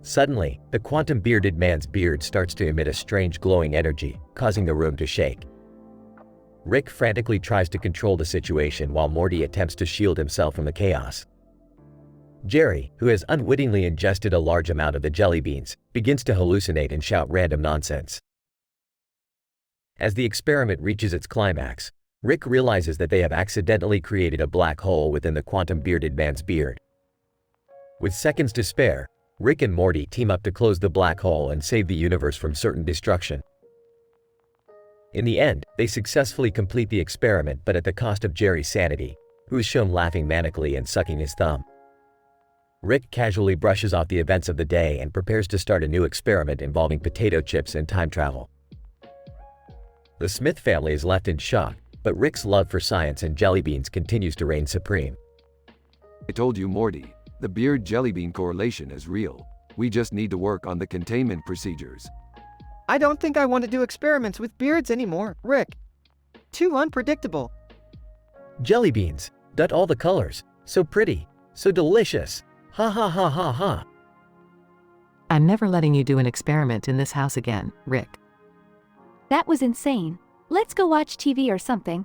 [SPEAKER 1] Suddenly, the Quantum Bearded Man's beard starts to emit a strange glowing energy, causing the room to shake. Rick frantically tries to control the situation while Morty attempts to shield himself from the chaos. Jerry, who has unwittingly ingested a large amount of the jelly beans, begins to hallucinate and shout random nonsense. As the experiment reaches its climax, Rick realizes that they have accidentally created a black hole within the Quantum Bearded Man's beard. With seconds to spare, Rick and Morty team up to close the black hole and save the universe from certain destruction. In the end, they successfully complete the experiment, but at the cost of Jerry's sanity, who is shown laughing manically and sucking his thumb. Rick casually brushes off the events of the day and prepares to start a new experiment involving potato chips and time travel. The Smith family is left in shock, but Rick's love for science and jelly beans continues to reign supreme.
[SPEAKER 2] I told you, Morty, the beard jelly bean correlation is real. We just need to work on the containment procedures.
[SPEAKER 15] I don't think I want to do experiments with beards anymore, Rick. Too unpredictable.
[SPEAKER 1] Jelly beans. All the colors. So pretty. So delicious! Ha ha ha ha ha!
[SPEAKER 4] I'm never letting you do an experiment in this house again, Rick.
[SPEAKER 23] That was insane. Let's go watch TV or something.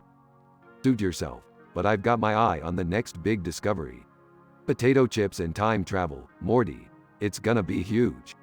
[SPEAKER 2] Suit yourself, but I've got my eye on the next big discovery. Potato chips and time travel, Morty. It's gonna be huge.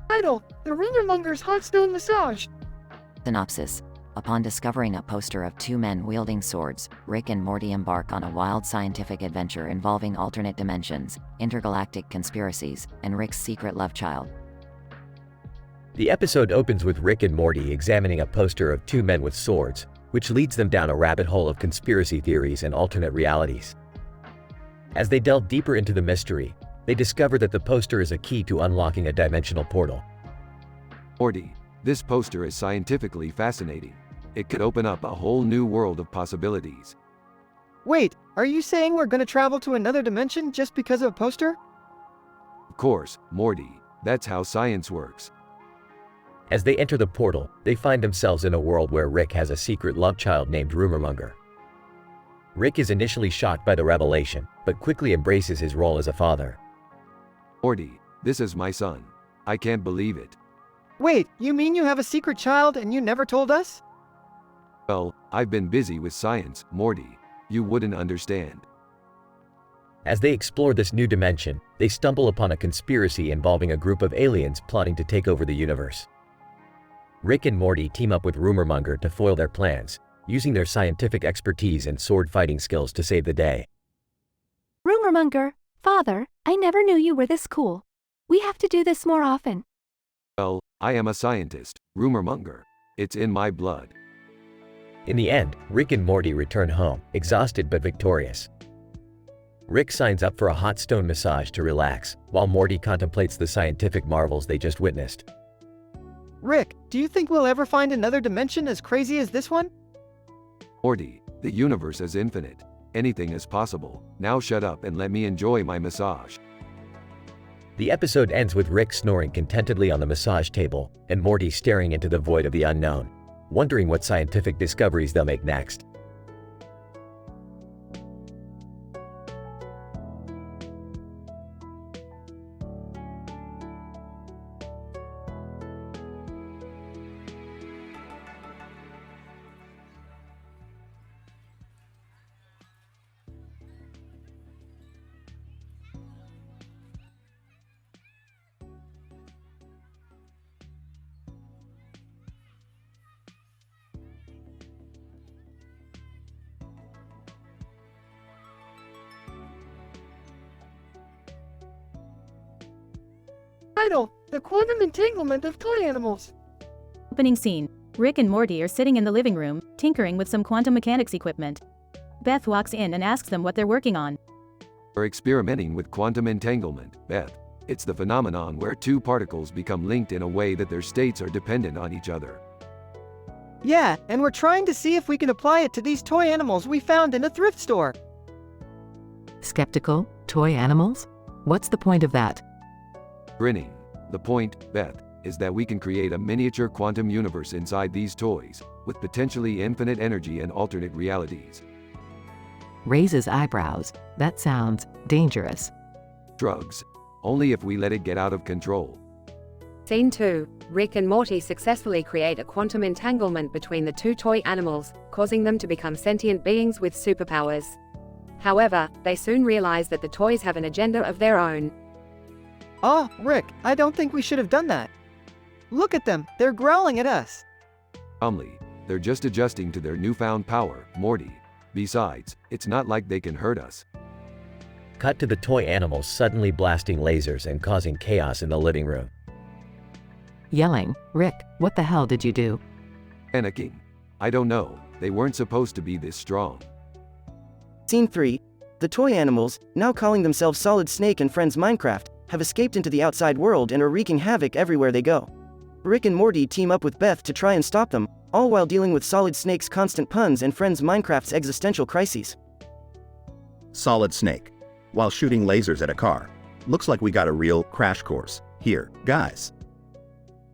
[SPEAKER 15] Title: The Rumormonger's Hot Stone Massage.
[SPEAKER 8] Synopsis. Upon discovering a poster of two men wielding swords, Rick and Morty embark on a wild scientific adventure involving alternate dimensions, intergalactic conspiracies, and Rick's secret love child.
[SPEAKER 1] The episode opens with Rick and Morty examining a poster of two men with swords, which leads them down a rabbit hole of conspiracy theories and alternate realities. As they delve deeper into the mystery, they discover that the poster is a key to unlocking a dimensional portal.
[SPEAKER 2] Morty, this poster is scientifically fascinating. It could open up a whole new world of possibilities.
[SPEAKER 3] Wait, are you saying we're gonna travel to another dimension just because of a poster?
[SPEAKER 2] Of course, Morty, that's how science works.
[SPEAKER 1] As they enter the portal, they find themselves in a world where Rick has a secret love child named Rumormonger. Rick is initially shocked by the revelation, but quickly embraces his role as a father.
[SPEAKER 2] Morty, this is my son. I can't believe it.
[SPEAKER 3] Wait, you mean you have a secret child and you never told us?
[SPEAKER 2] Well, I've been busy with science, Morty. You wouldn't understand.
[SPEAKER 1] As they explore this new dimension, they stumble upon a conspiracy involving a group of aliens plotting to take over the universe. Rick and Morty team up with Rumormonger to foil their plans, using their scientific expertise and sword fighting skills to save the day.
[SPEAKER 23] Rumormonger, Father, I never knew you were this cool. We have to do this more often.
[SPEAKER 2] Well, I am a scientist, Rumormonger. It's in my blood.
[SPEAKER 1] In the end, Rick and Morty return home, exhausted but victorious. Rick signs up for a hot stone massage to relax, while Morty contemplates the scientific marvels they just witnessed.
[SPEAKER 3] Rick, do you think we'll ever find another dimension as crazy as this one?
[SPEAKER 2] Morty, the universe is infinite. Anything is possible. Now shut up and let me enjoy my massage.
[SPEAKER 1] The episode ends with Rick snoring contentedly on the massage table, and Morty staring into the void of the unknown, wondering what scientific discoveries they'll make next.
[SPEAKER 15] Title: The Quantum Entanglement of Toy Animals.
[SPEAKER 14] Opening scene. Rick and Morty are sitting in the living room, tinkering with some quantum mechanics equipment. Beth walks in and asks them what they're working on.
[SPEAKER 2] We're experimenting with quantum entanglement, Beth. It's the phenomenon where two particles become linked in a way that their states are dependent on each other.
[SPEAKER 3] Yeah, and we're trying to see if we can apply it to these toy animals we found in a thrift store.
[SPEAKER 4] Skeptical? Toy animals? What's the point of that?
[SPEAKER 2] Grinning. The point, Beth, is that we can create a miniature quantum universe inside these toys, with potentially infinite energy and alternate realities.
[SPEAKER 4] Raises eyebrows. That sounds dangerous.
[SPEAKER 2] Drugs. Only if we let it get out of control.
[SPEAKER 13] Scene 2. Rick and Morty successfully create a quantum entanglement between the two toy animals, causing them to become sentient beings with superpowers. However, they soon realize that the toys have an agenda of their own.
[SPEAKER 3] Oh, Rick, I don't think we should have done that. Look at them, they're growling at us.
[SPEAKER 2] Calmly, they're just adjusting to their newfound power, Morty. Besides, it's not like they can hurt us.
[SPEAKER 1] Cut to the toy animals suddenly blasting lasers and causing chaos in the living room.
[SPEAKER 4] Yelling, Rick, what the hell did you do?
[SPEAKER 2] Panicking. I don't know, they weren't supposed to be this strong.
[SPEAKER 22] Scene 3. The toy animals, now calling themselves Solid Snake and Friends Minecraft, have escaped into the outside world and are wreaking havoc everywhere they go. Rick and Morty team up with Beth to try and stop them, all while dealing with Solid Snake's constant puns and friends Minecraft's existential crises.
[SPEAKER 10] Solid Snake. While shooting lasers at a car. Looks like we got a real crash course here, guys.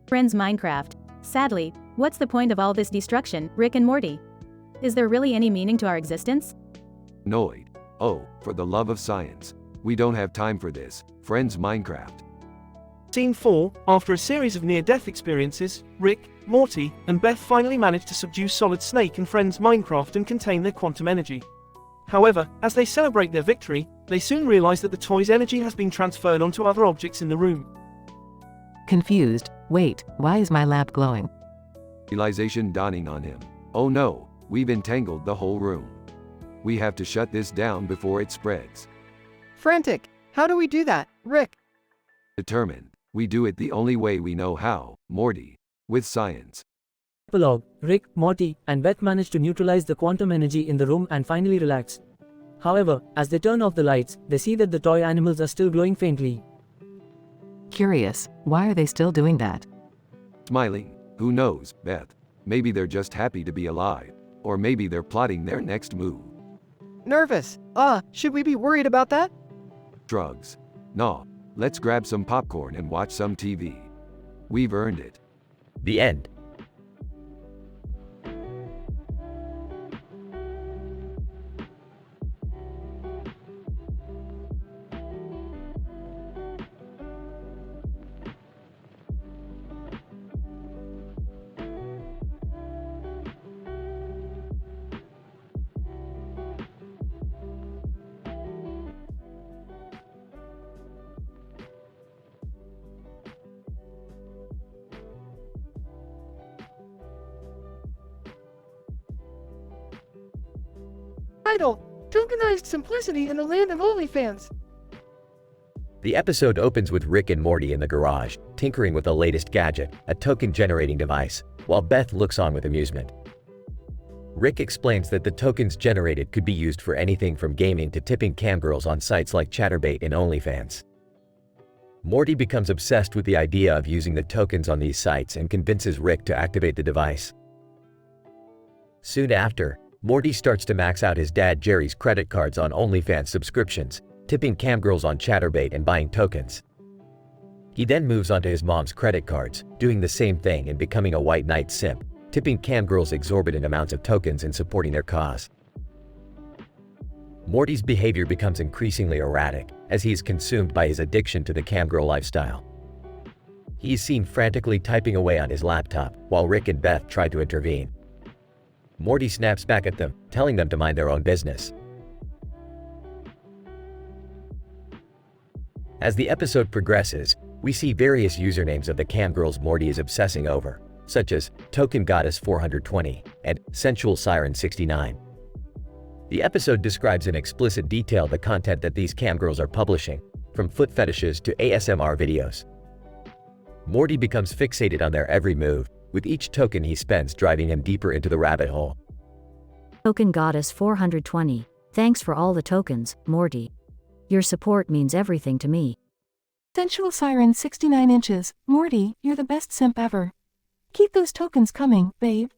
[SPEAKER 14] Friends Minecraft. Sadly, what's the point of all this destruction, Rick and Morty? Is there really any meaning to our existence?
[SPEAKER 2] Noid. Oh, for the love of science. We don't have time for this, friends Minecraft.
[SPEAKER 17] Scene 4, after a series of near-death experiences, Rick, Morty, and Beth finally manage to subdue Solid Snake and friends Minecraft and contain their quantum energy. However, as they celebrate their victory, they soon realize that the toy's energy has been transferred onto other objects in the room.
[SPEAKER 4] Confused, wait, why is my lab glowing?
[SPEAKER 2] Realization dawning on him. Oh no, we've entangled the whole room. We have to shut this down before it spreads.
[SPEAKER 15] Frantic. How do we do that, Rick?
[SPEAKER 2] Determined. We do it the only way we know how, Morty. With science.
[SPEAKER 6] Epilogue. Rick, Morty, and Beth manage to neutralize the quantum energy in the room and finally relax. However, as they turn off the lights, they see that the toy animals are still glowing faintly.
[SPEAKER 4] Curious, why are they still doing that?
[SPEAKER 2] Smiling. Who knows, Beth? Maybe they're just happy to be alive. Or maybe they're plotting their next move.
[SPEAKER 15] Nervous. Should we be worried about that?
[SPEAKER 2] Drugs. Nah. Let's grab some popcorn and watch some TV. We've earned it.
[SPEAKER 1] The end.
[SPEAKER 15] Title: Tokenized Simplicity in the Land of OnlyFans.
[SPEAKER 1] The episode opens with Rick and Morty in the garage, tinkering with the latest gadget, a token-generating device, while Beth looks on with amusement. Rick explains that the tokens generated could be used for anything from gaming to tipping camgirls on sites like Chatterbait and OnlyFans. Morty becomes obsessed with the idea of using the tokens on these sites and convinces Rick to activate the device. Soon after, Morty starts to max out his dad Jerry's credit cards on OnlyFans subscriptions, tipping camgirls on Chatterbait and buying tokens. He then moves on to his mom's credit cards, doing the same thing and becoming a white knight simp, tipping camgirls exorbitant amounts of tokens and supporting their cause. Morty's behavior becomes increasingly erratic as he is consumed by his addiction to the camgirl lifestyle. He is seen frantically typing away on his laptop while Rick and Beth try to intervene. Morty snaps back at them, telling them to mind their own business. As the episode progresses, we see various usernames of the camgirls Morty is obsessing over, such as Token Goddess 420 and Sensual Siren 69. The episode describes in explicit detail the content that these camgirls are publishing, from foot fetishes to ASMR videos. Morty becomes fixated on their every move, with each token he spends driving him deeper into the rabbit hole.
[SPEAKER 18] Token Goddess 420. Thanks for all the tokens, Morty. Your support means everything to me.
[SPEAKER 19] Sensual Siren 69 inches. Morty, you're the best simp ever. Keep those tokens coming, babe.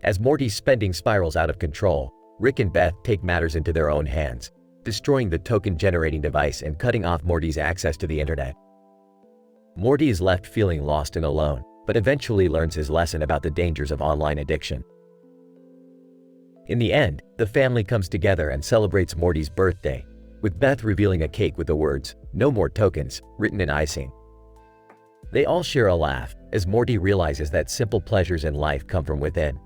[SPEAKER 1] As Morty's spending spirals out of control, Rick and Beth take matters into their own hands, destroying the token-generating device and cutting off Morty's access to the internet. Morty is left feeling lost and alone, but eventually learns his lesson about the dangers of online addiction. In the end, the family comes together and celebrates Morty's birthday, with Beth revealing a cake with the words, "No more tokens," written in icing. They all share a laugh, as Morty realizes that simple pleasures in life come from within,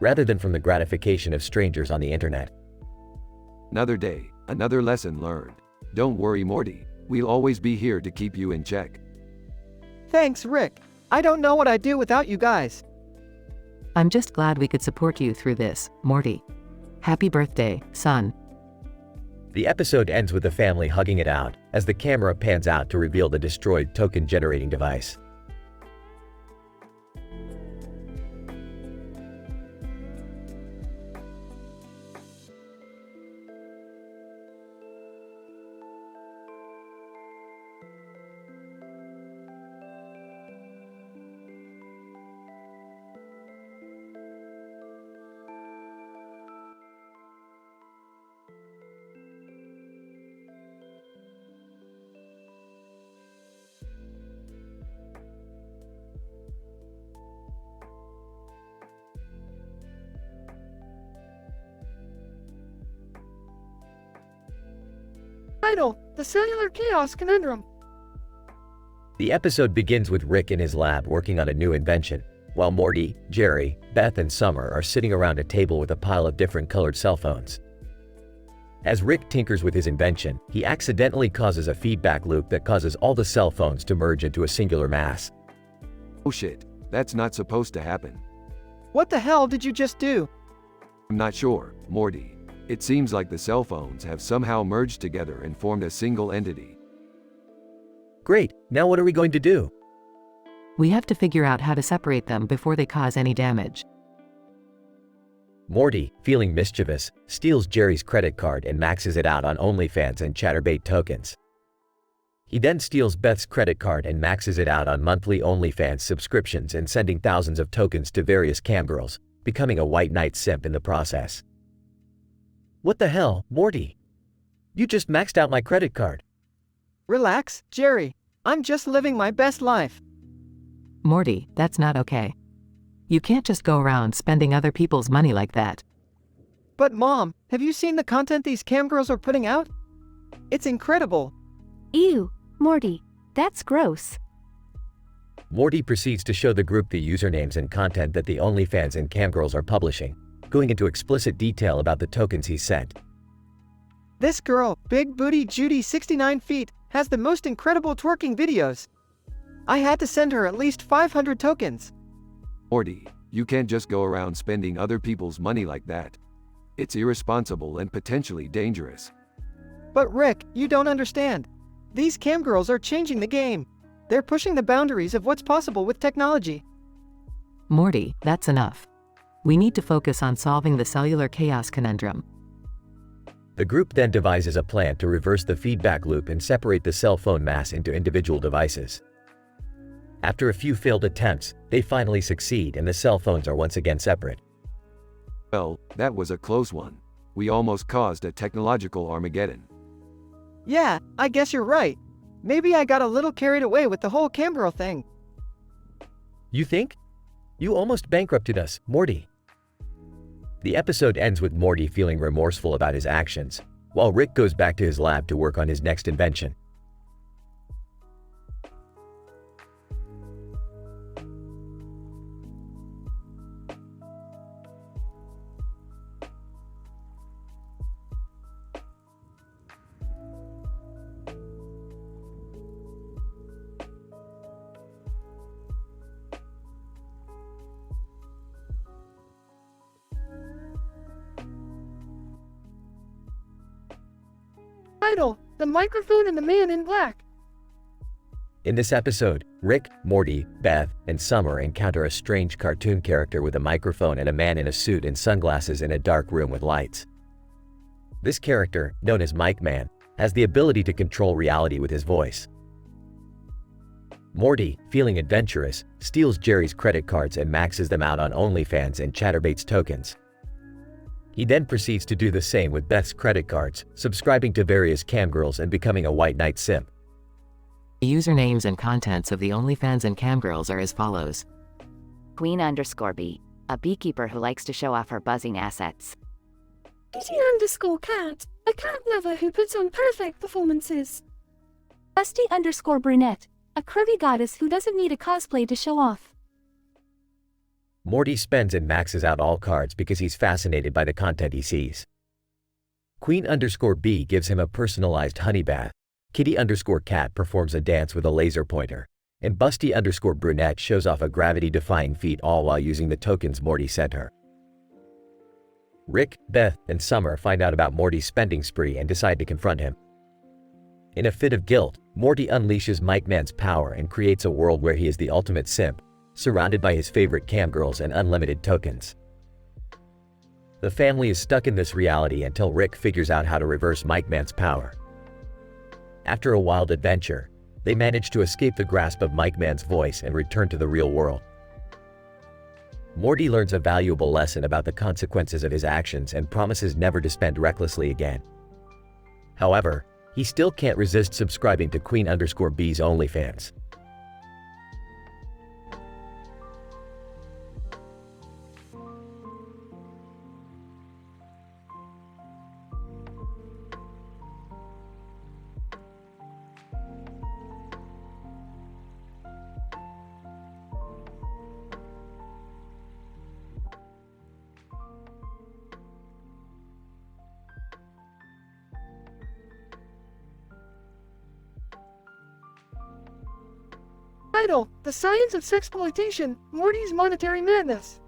[SPEAKER 1] rather than from the gratification of strangers on the internet.
[SPEAKER 2] Another day, another lesson learned. Don't worry, Morty. We'll always be here to keep you in check.
[SPEAKER 15] Thanks, Rick. I don't know what I'd do without you guys.
[SPEAKER 4] I'm just glad we could support you through this, Morty. Happy birthday, son.
[SPEAKER 1] The episode ends with the family hugging it out, as the camera pans out to reveal the destroyed token-generating device.
[SPEAKER 15] Title: The Cellular Chaos Conundrum.
[SPEAKER 1] The episode begins with Rick in his lab working on a new invention, while Morty, Jerry, Beth, and Summer are sitting around a table with a pile of different colored cell phones. As Rick tinkers with his invention, he accidentally causes a feedback loop that causes all the cell phones to merge into a singular mass.
[SPEAKER 2] Oh shit, that's not supposed to happen.
[SPEAKER 3] What the hell did you just do?
[SPEAKER 2] I'm not sure, Morty. It seems like the cell phones have somehow merged together and formed a single entity.
[SPEAKER 1] Great, now what are we going to do?
[SPEAKER 4] We have to figure out how to separate them before they cause any damage.
[SPEAKER 1] Morty, feeling mischievous, steals Jerry's credit card and maxes it out on OnlyFans and Chatterbait tokens. He then steals Beth's credit card and maxes it out on monthly OnlyFans subscriptions and sending thousands of tokens to various camgirls, becoming a white knight simp in the process. What the hell, Morty? You just maxed out my credit card.
[SPEAKER 3] Relax, Jerry. I'm just living my best life.
[SPEAKER 4] Morty, that's not okay. You can't just go around spending other people's money like that.
[SPEAKER 3] But Mom, have you seen the content these camgirls are putting out? It's incredible.
[SPEAKER 23] Ew, Morty, that's gross.
[SPEAKER 1] Morty proceeds to show the group the usernames and content that the OnlyFans and camgirls are publishing, going into explicit detail about the tokens he sent.
[SPEAKER 3] This girl, Big Booty Judy 69 feet, has the most incredible twerking videos. I had to send her at least 500 tokens.
[SPEAKER 2] Morty, you can't just go around spending other people's money like that. It's irresponsible and potentially dangerous.
[SPEAKER 3] But Rick, you don't understand. These camgirls are changing the game. They're pushing the boundaries of what's possible with technology.
[SPEAKER 4] Morty, that's enough. We need to focus on solving the cellular chaos conundrum.
[SPEAKER 1] The group then devises a plan to reverse the feedback loop and separate the cell phone mass into individual devices. After a few failed attempts, they finally succeed and the cell phones are once again separate.
[SPEAKER 2] Well, that was a close one. We almost caused a technological Armageddon.
[SPEAKER 3] Yeah, I guess you're right. Maybe I got a little carried away with the whole camgirl thing.
[SPEAKER 1] You think? You almost bankrupted us, Morty. The episode ends with Morty feeling remorseful about his actions, while Rick goes back to his lab to work on his next invention.
[SPEAKER 15] Title: The Microphone and the Man in Black.
[SPEAKER 1] In this episode, Rick, Morty, Beth, and Summer encounter a strange cartoon character with a microphone and a man in a suit and sunglasses in a dark room with lights. This character, known as Mike Man, has the ability to control reality with his voice. Morty, feeling adventurous, steals Jerry's credit cards and maxes them out on OnlyFans and Chatterbait's tokens. He then proceeds to do the same with Beth's credit cards, subscribing to various camgirls and becoming a white knight simp.
[SPEAKER 4] The usernames and contents of the OnlyFans and camgirls are as follows.
[SPEAKER 8] Queen_B, a beekeeper who likes to show off her buzzing assets.
[SPEAKER 11] Kitty_cat, a cat lover who puts on perfect performances. Busty_brunette, a curvy goddess who doesn't need a cosplay to show off.
[SPEAKER 1] Morty spends and maxes out all cards because he's fascinated by the content he sees. Queen_B gives him a personalized honey bath. Kitty_cat performs a dance with a laser pointer. And Busty_brunette shows off a gravity-defying feat, all while using the tokens Morty sent her. Rick, Beth, and Summer find out about Morty's spending spree and decide to confront him. In a fit of guilt, Morty unleashes Mike Man's power and creates a world where he is the ultimate simp, surrounded by his favorite camgirls and unlimited tokens. The family is stuck in this reality until Rick figures out how to reverse Mike Man's power. After a wild adventure, they manage to escape the grasp of Mike Man's voice and return to the real world. Morty learns a valuable lesson about the consequences of his actions and promises never to spend recklessly again. However, he still can't resist subscribing to Queen_B's OnlyFans.
[SPEAKER 15] Title: The Science of Sexploitation, Morty's Monetary Madness.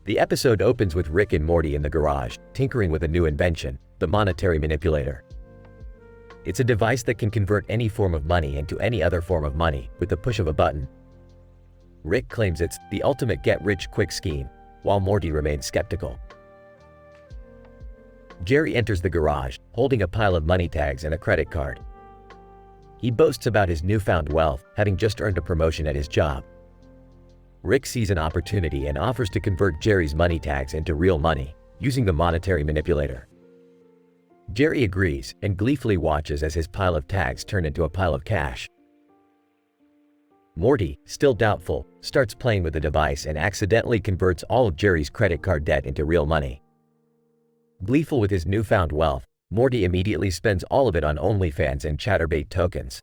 [SPEAKER 1] The episode opens with Rick and Morty in the garage, tinkering with a new invention, the monetary manipulator. It's a device that can convert any form of money into any other form of money with the push of a button. Rick claims it's the ultimate get-rich-quick scheme, while Morty remains skeptical. Jerry enters the garage, holding a pile of money tags and a credit card. He boasts about his newfound wealth, having just earned a promotion at his job. Rick sees an opportunity and offers to convert Jerry's money tags into real money, using the monetary manipulator. Jerry agrees and gleefully watches as his pile of tags turn into a pile of cash. Morty, still doubtful, starts playing with the device and accidentally converts all of Jerry's credit card debt into real money. Gleeful with his newfound wealth, Morty immediately spends all of it on OnlyFans and Chatterbait tokens.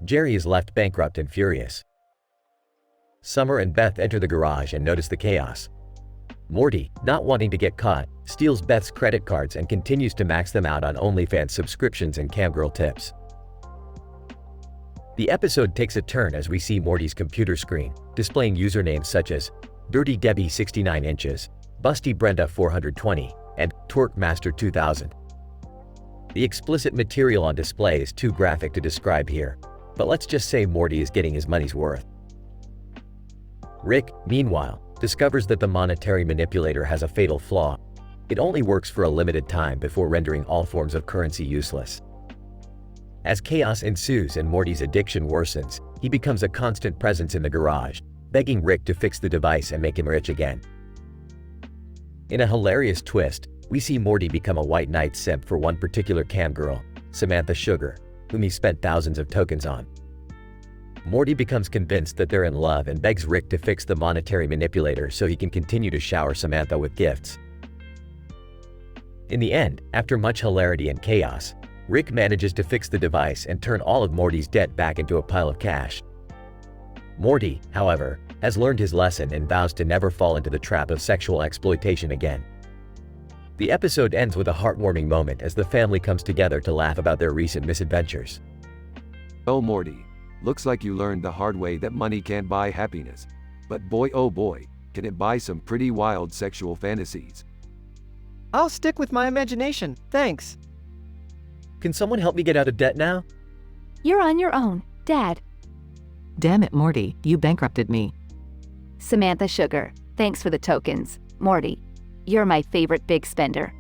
[SPEAKER 1] Jerry is left bankrupt and furious. Summer and Beth enter the garage and notice the chaos. Morty, not wanting to get caught, steals Beth's credit cards and continues to max them out on OnlyFans subscriptions and camgirl tips. The episode takes a turn as we see Morty's computer screen, displaying usernames such as Dirty Debbie 69 inches, Busty Brenda 420, and Twerk Master 2000. The explicit material on display is too graphic to describe here, but let's just say Morty is getting his money's worth. Rick, meanwhile, discovers that the monetary manipulator has a fatal flaw. It only works for a limited time before rendering all forms of currency useless. As chaos ensues and Morty's addiction worsens, he becomes a constant presence in the garage, begging Rick to fix the device and make him rich again. In a hilarious twist, we see Morty become a white knight simp for one particular cam girl, Samantha Sugar, whom he spent thousands of tokens on. Morty becomes convinced that they're in love and begs Rick to fix the monetary manipulator so he can continue to shower Samantha with gifts. In the end, after much hilarity and chaos, Rick manages to fix the device and turn all of Morty's debt back into a pile of cash. Morty, however, has learned his lesson and vows to never fall into the trap of sexual exploitation again. The episode ends with a heartwarming moment as the family comes together to laugh about their recent misadventures.
[SPEAKER 2] Oh Morty, looks like you learned the hard way that money can't buy happiness. But boy oh boy, can it buy some pretty wild sexual fantasies.
[SPEAKER 3] I'll stick with my imagination, thanks.
[SPEAKER 1] Can someone help me get out of debt now?
[SPEAKER 23] You're on your own, Dad.
[SPEAKER 4] Damn it, Morty, you bankrupted me.
[SPEAKER 23] Samantha Sugar, thanks for the tokens. Morty, you're my favorite big spender.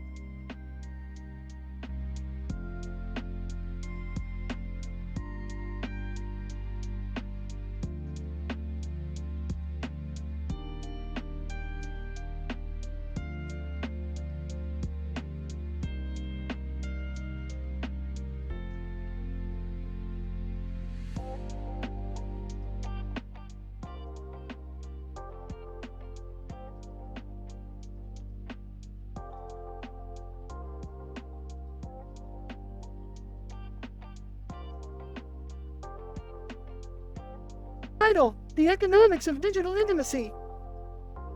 [SPEAKER 15] Title: The Economics of Digital Intimacy.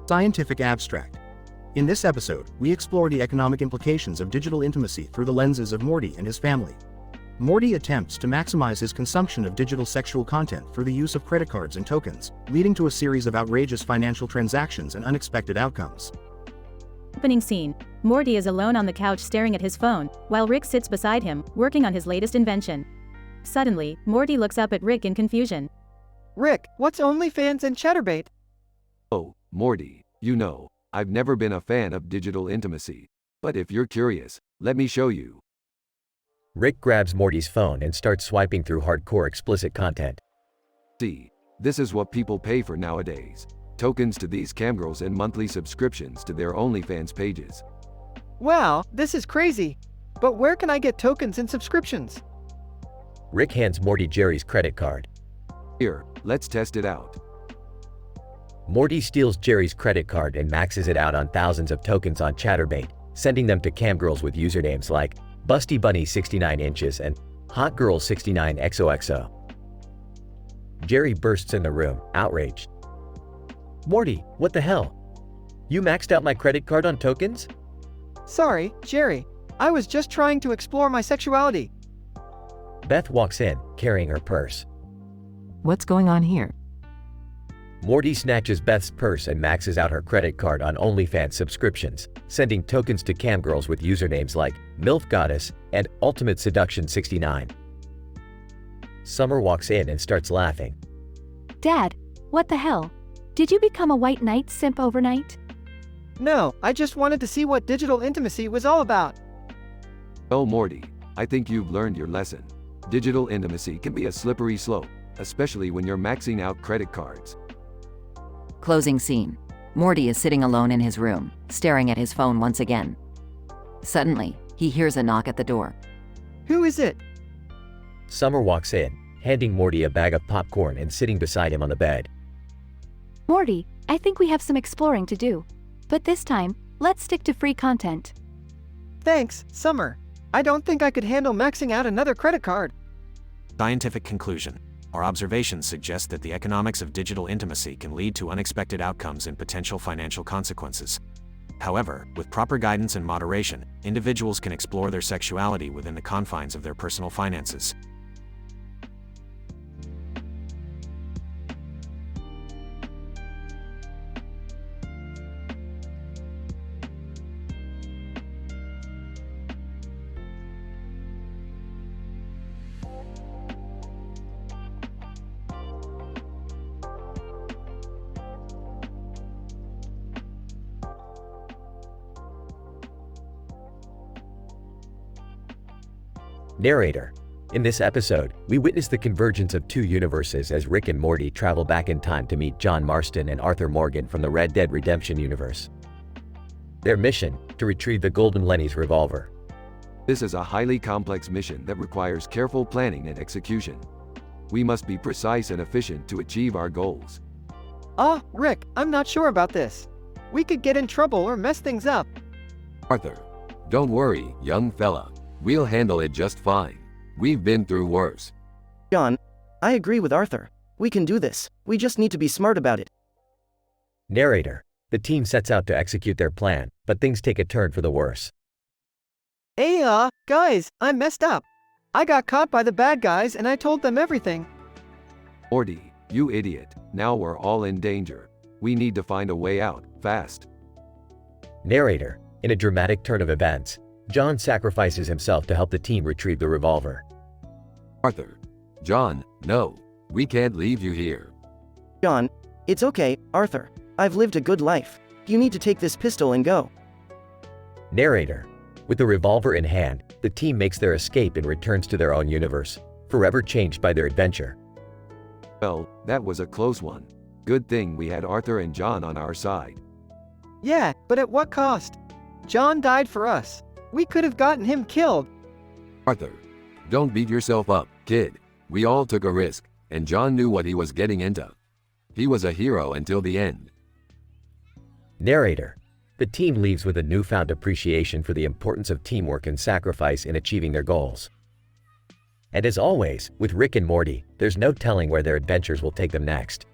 [SPEAKER 10] Scientific abstract. In this episode, we explore the economic implications of digital intimacy through the lenses of Morty and his family. Morty attempts to maximize his consumption of digital sexual content through the use of credit cards and tokens, leading to a series of outrageous financial transactions and unexpected outcomes.
[SPEAKER 14] Opening scene. Morty is alone on the couch staring at his phone, while Rick sits beside him, working on his latest invention. Suddenly, Morty looks up at Rick in confusion.
[SPEAKER 3] Rick, what's OnlyFans and Chatterbait?
[SPEAKER 2] Oh, Morty, you know, I've never been a fan of digital intimacy. But if you're curious, let me show you.
[SPEAKER 1] Rick grabs Morty's phone and starts swiping through hardcore explicit content.
[SPEAKER 2] See, this is what people pay for nowadays. Tokens to these camgirls and monthly subscriptions to their OnlyFans pages.
[SPEAKER 3] Wow, this is crazy. But where can I get tokens and subscriptions?
[SPEAKER 1] Rick hands Morty Jerry's credit card.
[SPEAKER 2] Here, let's test it out.
[SPEAKER 1] Morty steals Jerry's credit card and maxes it out on thousands of tokens on Chatterbait, sending them to camgirls with usernames like Busty Bunny 69 inches and Hot Girl 69 XOXO. Jerry bursts in the room, outraged. Morty, what the hell? You maxed out my credit card on tokens?
[SPEAKER 3] Sorry, Jerry. I was just trying to explore my sexuality.
[SPEAKER 1] Beth walks in, carrying her purse.
[SPEAKER 4] What's going on here?
[SPEAKER 1] Morty snatches Beth's purse and maxes out her credit card on OnlyFans subscriptions, sending tokens to camgirls with usernames like MILF Goddess and Ultimate Seduction 69. Summer walks in and starts laughing.
[SPEAKER 7] Dad, what the hell? Did you become a white knight simp overnight?
[SPEAKER 3] No, I just wanted to see what digital intimacy was all about.
[SPEAKER 2] Oh Morty, I think you've learned your lesson. Digital intimacy can be a slippery slope, especially when you're maxing out credit cards.
[SPEAKER 8] Closing scene. Morty is sitting alone in his room, staring at his phone once again. Suddenly, he hears a knock at the door.
[SPEAKER 3] Who is it?
[SPEAKER 1] Summer walks in, handing Morty a bag of popcorn and sitting beside him on the bed.
[SPEAKER 7] Morty, I think we have some exploring to do. But this time, let's stick to free content.
[SPEAKER 3] Thanks, Summer. I don't think I could handle maxing out another credit card.
[SPEAKER 12] Scientific conclusion. Our observations suggest that the economics of digital intimacy can lead to unexpected outcomes and potential financial consequences. However, with proper guidance and moderation, individuals can explore their sexuality within the confines of their personal finances.
[SPEAKER 1] Narrator. In this episode, we witness the convergence of two universes as Rick and Morty travel back in time to meet John Marston and Arthur Morgan from the Red Dead Redemption universe. Their mission: to retrieve the Golden Lenny's revolver.
[SPEAKER 2] This is a highly complex mission that requires careful planning and execution. We must be precise and efficient to achieve our goals.
[SPEAKER 3] Rick, I'm not sure about this. We could get in trouble or mess things up.
[SPEAKER 9] Arthur, don't worry, young fella. We'll handle it just fine. We've been through worse.
[SPEAKER 22] John, I agree with Arthur. We can do this. We just need to be smart about it.
[SPEAKER 1] Narrator. The team sets out to execute their plan, but things take a turn for the worse.
[SPEAKER 3] Hey, guys, I messed up. I got caught by the bad guys and I told them everything.
[SPEAKER 2] Morty, you idiot. Now we're all in danger. We need to find a way out, fast.
[SPEAKER 1] Narrator. In a dramatic turn of events, John sacrifices himself to help the team retrieve the revolver.
[SPEAKER 9] Arthur. John, no. We can't leave you here.
[SPEAKER 22] John, it's okay, Arthur. I've lived a good life. You need to take this pistol and go.
[SPEAKER 1] Narrator. With the revolver in hand, the team makes their escape and returns to their own universe, forever changed by their adventure.
[SPEAKER 2] Well, that was a close one. Good thing we had Arthur and John on our side.
[SPEAKER 3] Yeah, but at what cost? John died for us. We could have gotten him killed.
[SPEAKER 9] Arthur, don't beat yourself up, kid. We all took a risk, and John knew what he was getting into. He was a hero until the end.
[SPEAKER 1] Narrator. The team leaves with a newfound appreciation for the importance of teamwork and sacrifice in achieving their goals. And as always, with Rick and Morty, there's no telling where their adventures will take them next.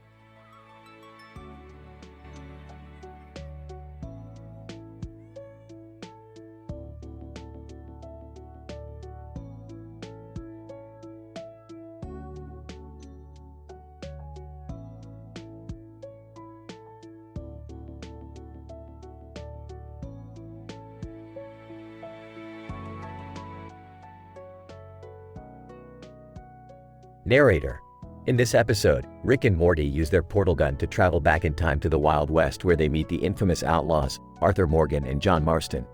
[SPEAKER 1] Narrator. In this episode, Rick and Morty use their portal gun to travel back in time to the Wild West where they meet the infamous outlaws, Arthur Morgan and John Marston.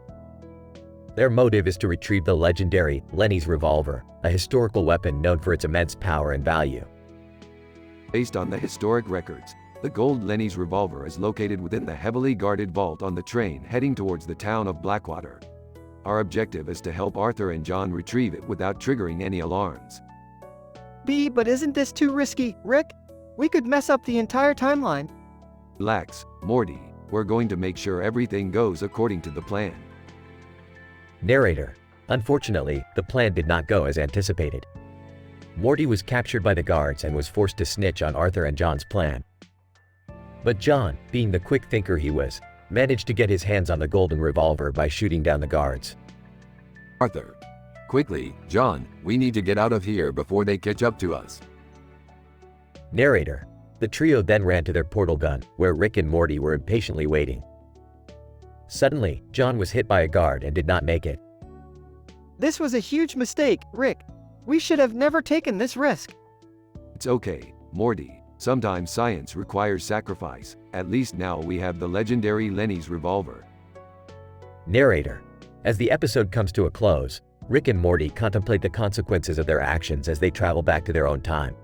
[SPEAKER 1] Their motive is to retrieve the legendary Lenny's revolver, a historical weapon known for its immense power and value.
[SPEAKER 2] Based on the historic records, the Gold Lenny's revolver is located within the heavily guarded vault on the train heading towards the town of Blackwater. Our objective is to help Arthur and John retrieve it without triggering any alarms.
[SPEAKER 3] But isn't this too risky, Rick? We could mess up the entire timeline.
[SPEAKER 2] Relax, Morty. We're going to make sure everything goes according to the plan.
[SPEAKER 1] Narrator. Unfortunately, the plan did not go as anticipated. Morty was captured by the guards and was forced to snitch on Arthur and John's plan. But John, being the quick thinker he was, managed to get his hands on the golden revolver by shooting down the guards.
[SPEAKER 9] Arthur. Quickly, John, we need to get out of here before they catch up to us.
[SPEAKER 1] Narrator. The trio then ran to their portal gun, where Rick and Morty were impatiently waiting. Suddenly, John was hit by a guard and did not make it.
[SPEAKER 3] This was a huge mistake, Rick. We should have never taken this risk.
[SPEAKER 2] It's okay, Morty. Sometimes science requires sacrifice. At least now we have the legendary Lenny's revolver.
[SPEAKER 1] Narrator. As the episode comes to a close, Rick and Morty contemplate the consequences of their actions as they travel back to their own time.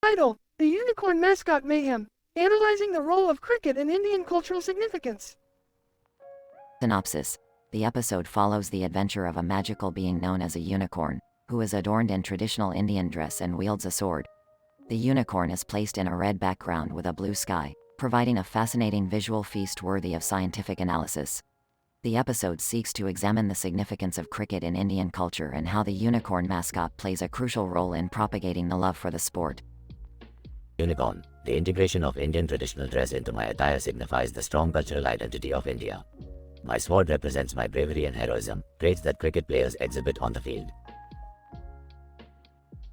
[SPEAKER 15] Title: The Unicorn Mascot Mayhem, analyzing the role of cricket in Indian cultural significance.
[SPEAKER 8] Synopsis. The episode follows the adventure of a magical being known as a unicorn, who is adorned in traditional Indian dress and wields a sword. The unicorn is placed in a red background with a blue sky, providing a fascinating visual feast worthy of scientific analysis. The episode seeks to examine the significance of cricket in Indian culture and how the unicorn mascot plays a crucial role in propagating the love for the sport.
[SPEAKER 5] Unicorn. The integration of Indian traditional dress into my attire signifies the strong cultural identity of India. My sword represents my bravery and heroism, traits that cricket players exhibit on the field.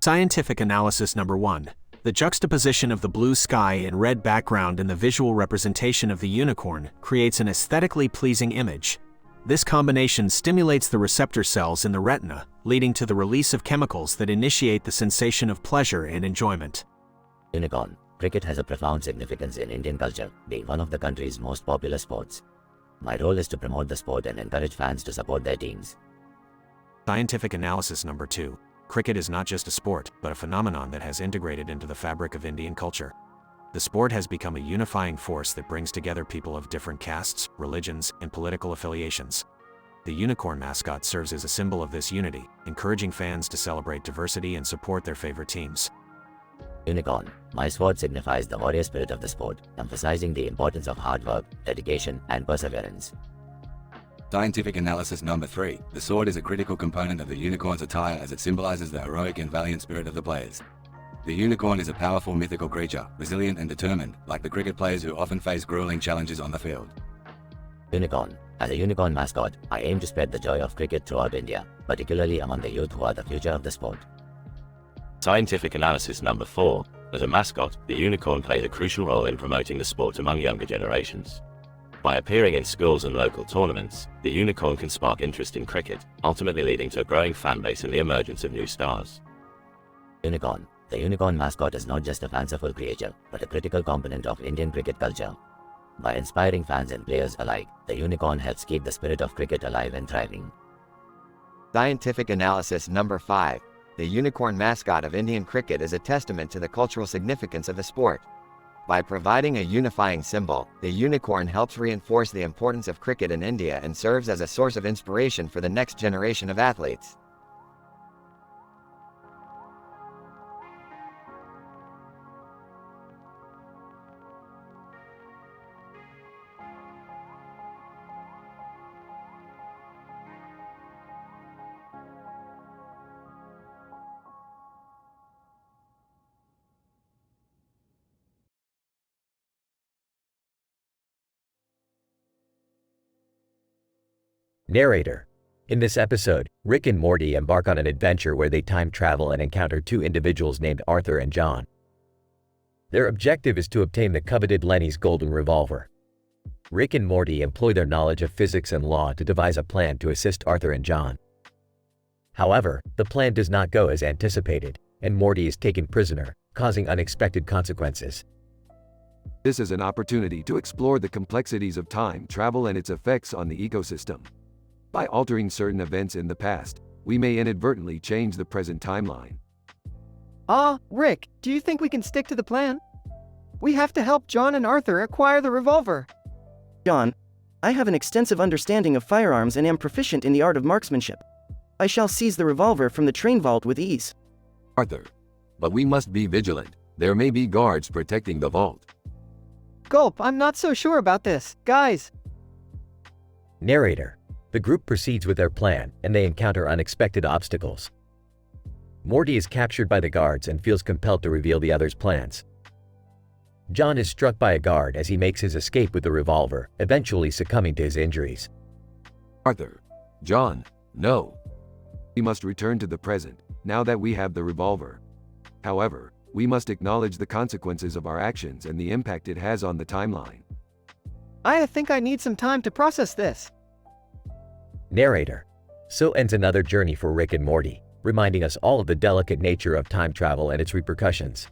[SPEAKER 12] Scientific analysis number 1. The juxtaposition of the blue sky and red background and the visual representation of the unicorn creates an aesthetically pleasing image. This combination stimulates the receptor cells in the retina, leading to the release of chemicals that initiate the sensation of pleasure and enjoyment.
[SPEAKER 5] Unicorn. Cricket has a profound significance in Indian culture, being one of the country's most popular sports. My role is to promote the sport and encourage fans to support their teams.
[SPEAKER 12] Scientific analysis number 2. Cricket is not just a sport, but a phenomenon that has integrated into the fabric of Indian culture. The sport has become a unifying force that brings together people of different castes, religions, and political affiliations. The unicorn mascot serves as a symbol of this unity, encouraging fans to celebrate diversity and support their favorite teams.
[SPEAKER 5] Unicorn. My sword signifies the warrior spirit of the sport, emphasizing the importance of hard work, dedication, and perseverance.
[SPEAKER 16] Scientific analysis number 3. The sword is a critical component of the unicorn's attire as it symbolizes the heroic and valiant spirit of the players. The unicorn is a powerful mythical creature, resilient and determined, like the cricket players who often face grueling challenges on the field.
[SPEAKER 5] Unicorn. As a unicorn mascot, I aim to spread the joy of cricket throughout India, particularly among the youth who are the future of the sport.
[SPEAKER 20] Scientific analysis number 4. As a mascot, the unicorn plays a crucial role in promoting the sport among younger generations. By appearing in schools and local tournaments, the unicorn can spark interest in cricket, ultimately leading to a growing fan base and the emergence of new stars.
[SPEAKER 5] Unicorn. The unicorn mascot is not just a fanciful creature, but a critical component of Indian cricket culture. By inspiring fans and players alike, the unicorn helps keep the spirit of cricket alive and thriving.
[SPEAKER 3] Scientific analysis number 5. The unicorn mascot of Indian cricket is a testament to the cultural significance of the sport. By providing a unifying symbol, the unicorn helps reinforce the importance of cricket in India and serves as a source of inspiration for the next generation of athletes.
[SPEAKER 1] Narrator. In this episode, Rick and Morty embark on an adventure where they time travel and encounter two individuals named Arthur and John. Their objective is to obtain the coveted Lenny's golden revolver. Rick and Morty employ their knowledge of physics and law to devise a plan to assist Arthur and John. However, the plan does not go as anticipated, and Morty is taken prisoner, causing unexpected consequences.
[SPEAKER 2] This is an opportunity to explore the complexities of time travel and its effects on the ecosystem. By altering certain events in the past, we may inadvertently change the present timeline.
[SPEAKER 3] Rick, do you think we can stick to the plan? We have to help John and Arthur acquire the revolver.
[SPEAKER 22] John, I have an extensive understanding of firearms and am proficient in the art of marksmanship. I shall seize the revolver from the train vault with ease.
[SPEAKER 9] Arthur. But we must be vigilant. There may be guards protecting the vault.
[SPEAKER 3] Gulp, I'm not so sure about this. Guys.
[SPEAKER 1] Narrator. The group proceeds with their plan, and they encounter unexpected obstacles. Morty is captured by the guards and feels compelled to reveal the others' plans. John is struck by a guard as he makes his escape with the revolver, eventually succumbing to his injuries.
[SPEAKER 9] Arthur. John. No.
[SPEAKER 2] We must return to the present, now that we have the revolver. However, we must acknowledge the consequences of our actions and the impact it has on the timeline.
[SPEAKER 3] I think I need some time to process this.
[SPEAKER 1] Narrator. So ends another journey for Rick and Morty, reminding us all of the delicate nature of time travel and its repercussions.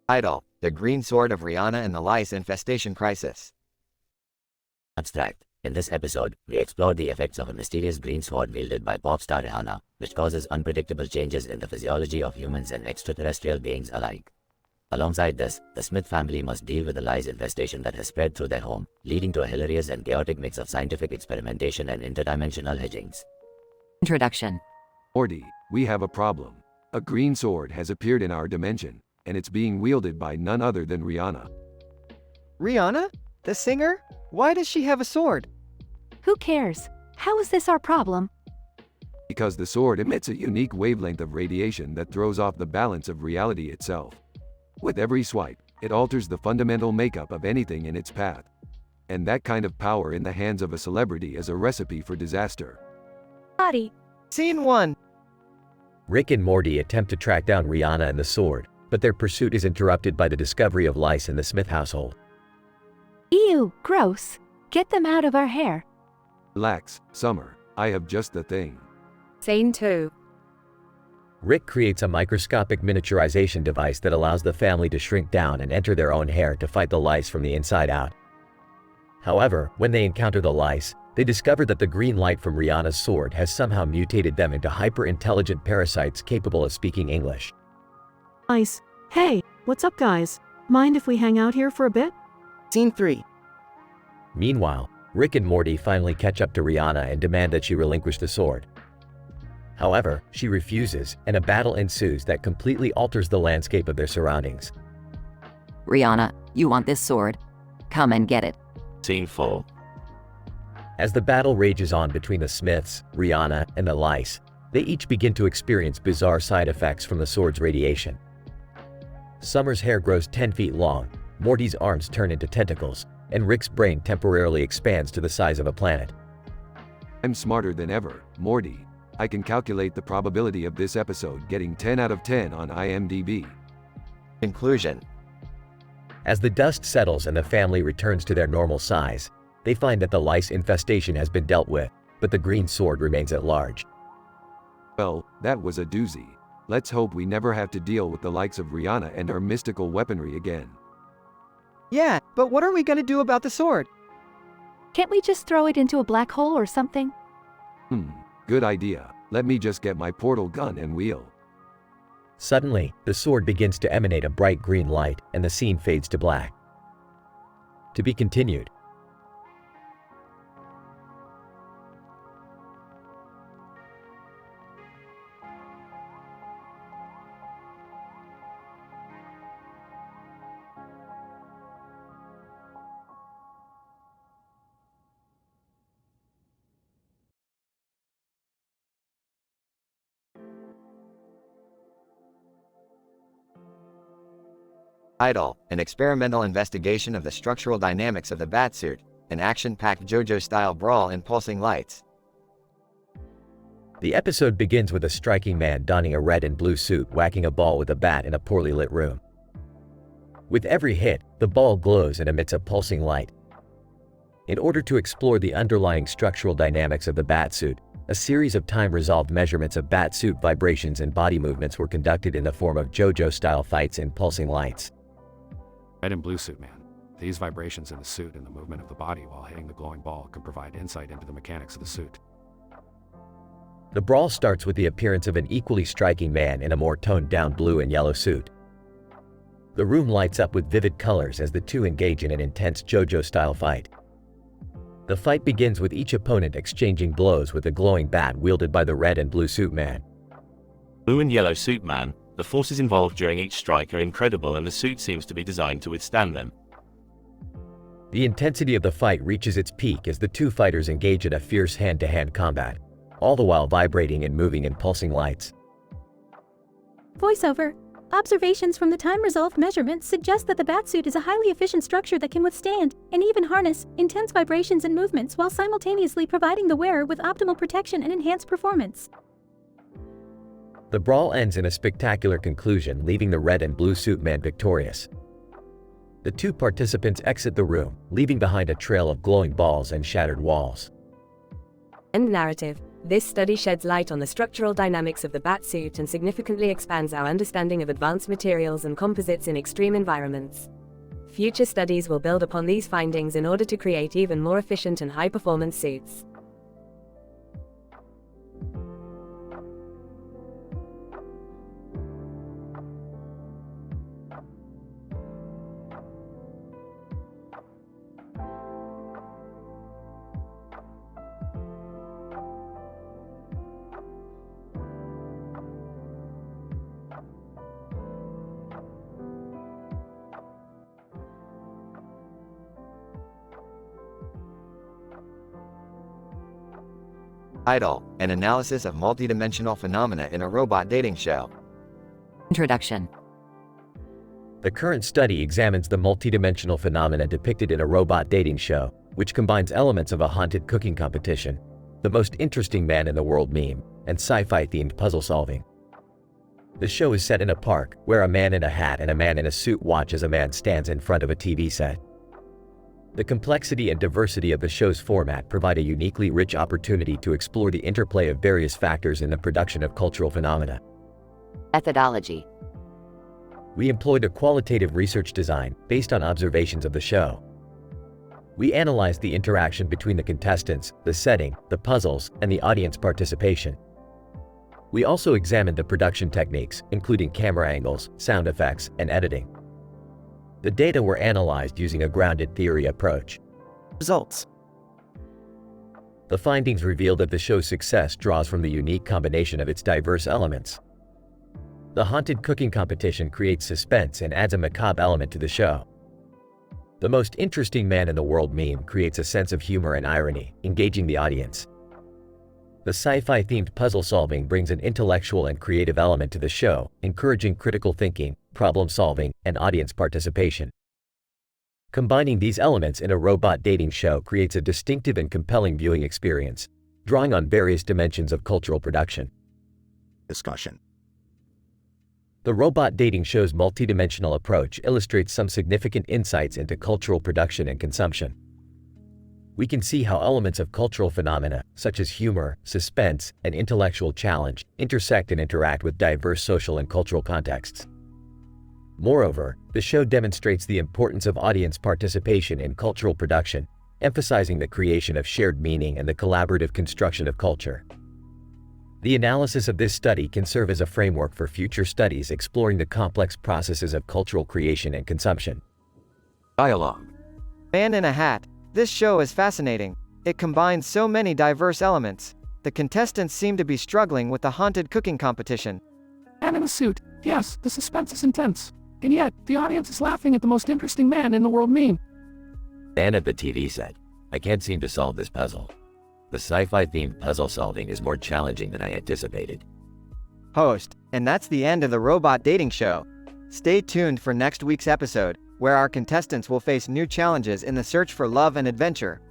[SPEAKER 3] Title: The Green Sword of Rihanna and the Lice Infestation Crisis.
[SPEAKER 5] Abstract. In this episode, we explore the effects of a mysterious green sword wielded by pop star Rihanna, which causes unpredictable changes in the physiology of humans and extraterrestrial beings alike. Alongside this, the Smith family must deal with the lice infestation that has spread through their home, leading to a hilarious and chaotic mix of scientific experimentation and interdimensional hedgings.
[SPEAKER 8] Introduction.
[SPEAKER 2] Morty, we have a problem. A green sword has appeared in our dimension, and it's being wielded by none other than Rihanna.
[SPEAKER 3] Rihanna? The singer? Why does she have a sword?
[SPEAKER 7] Who cares? How is this our problem?
[SPEAKER 2] Because the sword emits a unique wavelength of radiation that throws off the balance of reality itself. With every swipe, it alters the fundamental makeup of anything in its path. And that kind of power in the hands of a celebrity is a recipe for disaster.
[SPEAKER 7] Body.
[SPEAKER 3] Scene 1.
[SPEAKER 1] Rick and Morty attempt to track down Rihanna and the sword, but their pursuit is interrupted by the discovery of lice in the Smith household.
[SPEAKER 7] Ew, gross. Get them out of our hair.
[SPEAKER 2] Relax, Summer. I have just the thing.
[SPEAKER 23] Scene 2.
[SPEAKER 1] Rick creates a microscopic miniaturization device that allows the family to shrink down and enter their own hair to fight the lice from the inside out. However, when they encounter the lice, they discover that the green light from Rihanna's sword has somehow mutated them into hyper-intelligent parasites capable of speaking English.
[SPEAKER 19] Ice. Hey, what's up guys? Mind if we hang out here for a bit?
[SPEAKER 22] Scene 3.
[SPEAKER 1] Meanwhile, Rick and Morty finally catch up to Rihanna and demand that she relinquish the sword. However, she refuses, and a battle ensues that completely alters the landscape of their surroundings.
[SPEAKER 8] Rihanna, you want this sword? Come and get it.
[SPEAKER 20] Scene 4.
[SPEAKER 1] As the battle rages on between the Smiths, Rihanna, and the lice, they each begin to experience bizarre side effects from the sword's radiation. Summer's hair grows 10 feet long, Morty's arms turn into tentacles, and Rick's brain temporarily expands to the size of a planet.
[SPEAKER 2] I'm smarter than ever, Morty. I can calculate the probability of this episode getting 10 out of 10 on IMDb.
[SPEAKER 3] Conclusion.
[SPEAKER 1] As the dust settles and the family returns to their normal size, they find that the lice infestation has been dealt with, but the green sword remains at large.
[SPEAKER 2] Well, that was a doozy. Let's hope we never have to deal with the likes of Rihanna and her mystical weaponry again.
[SPEAKER 3] Yeah, but what are we gonna do about the sword?
[SPEAKER 7] Can't we just throw it into a black hole or something?
[SPEAKER 2] Good idea. Let me just get my portal gun and wheel.
[SPEAKER 1] Suddenly, the sword begins to emanate a bright green light, and the scene fades to black. To be continued.
[SPEAKER 3] Title: An experimental investigation of the structural dynamics of the Batsuit, an action-packed JoJo-style brawl in pulsing lights.
[SPEAKER 1] The episode begins with a striking man donning a red and blue suit whacking a ball with a bat in a poorly lit room. With every hit, the ball glows and emits a pulsing light. In order to explore the underlying structural dynamics of the batsuit, a series of time-resolved measurements of batsuit vibrations and body movements were conducted in the form of JoJo-style fights and pulsing lights.
[SPEAKER 12] Red and blue suit man. These vibrations in the suit and the movement of the body while hitting the glowing ball can provide insight into the mechanics of the suit.
[SPEAKER 1] The brawl starts with the appearance of an equally striking man in a more toned-down blue and yellow suit. The room lights up with vivid colors as the two engage in an intense JoJo-style fight. The fight begins with each opponent exchanging blows with a glowing bat wielded by the red and blue suit man.
[SPEAKER 20] Blue and yellow suit man, the forces involved during each strike are incredible and the suit seems to be designed to withstand them.
[SPEAKER 1] The intensity of the fight reaches its peak as the two fighters engage in a fierce hand-to-hand combat, all the while vibrating and moving in pulsing lights.
[SPEAKER 13] Voiceover. Observations from the time-resolved measurements suggest that the batsuit is a highly efficient structure that can withstand, and even harness, intense vibrations and movements while simultaneously providing the wearer with optimal protection and enhanced performance.
[SPEAKER 1] The brawl ends in a spectacular conclusion, leaving the red and blue suit man victorious. The two participants exit the room, leaving behind a trail of glowing balls and shattered walls.
[SPEAKER 17] End narrative. This study sheds light on the structural dynamics of the batsuit and significantly expands our understanding of advanced materials and composites in extreme environments. Future studies will build upon these findings in order to create even more efficient and high-performance suits.
[SPEAKER 3] AiTel, an analysis of multidimensional phenomena in a robot dating show.
[SPEAKER 8] Introduction.
[SPEAKER 1] The current study examines the multidimensional phenomena depicted in a robot dating show, which combines elements of a haunted cooking competition, the most interesting man in the world meme, and sci-fi themed puzzle solving. The show is set in a park, where a man in a hat and a man in a suit watch as a man stands in front of a TV set. The complexity and diversity of the show's format provide a uniquely rich opportunity to explore the interplay of various factors in the production of cultural phenomena.
[SPEAKER 8] Methodology.
[SPEAKER 1] We employed a qualitative research design based on observations of the show. We analyzed the interaction between the contestants, the setting, the puzzles, and the audience participation. We also examined the production techniques, including camera angles, sound effects, and editing. The data were analyzed using a grounded theory approach.
[SPEAKER 22] Results.
[SPEAKER 1] The findings revealed that the show's success draws from the unique combination of its diverse elements. The haunted cooking competition creates suspense and adds a macabre element to the show. The most interesting man in the world meme creates a sense of humor and irony, engaging the audience. The sci-fi themed puzzle solving brings an intellectual and creative element to the show, encouraging critical thinking, problem solving, and audience participation. Combining these elements in a robot dating show creates a distinctive and compelling viewing experience, drawing on various dimensions of cultural production.
[SPEAKER 10] Discussion.
[SPEAKER 1] The robot dating show's multidimensional approach illustrates some significant insights into cultural production and consumption. We can see how elements of cultural phenomena, such as humor, suspense, and intellectual challenge, intersect and interact with diverse social and cultural contexts. Moreover, the show demonstrates the importance of audience participation in cultural production, emphasizing the creation of shared meaning and the collaborative construction of culture. The analysis of this study can serve as a framework for future studies exploring the complex processes of cultural creation and consumption.
[SPEAKER 2] Dialogue.
[SPEAKER 3] Man in a hat. This show is fascinating. It combines so many diverse elements. The contestants seem to be struggling with the haunted cooking competition.
[SPEAKER 15] Man in a suit. Yes, the suspense is intense. And yet, the audience is laughing at the most interesting man in the world meme.
[SPEAKER 5] Man at the TV set. I can't seem to solve this puzzle. The sci-fi themed puzzle solving is more challenging than I anticipated.
[SPEAKER 3] Host, and that's the end of the robot dating show. Stay tuned for next week's episode, where our contestants will face new challenges in the search for love and adventure.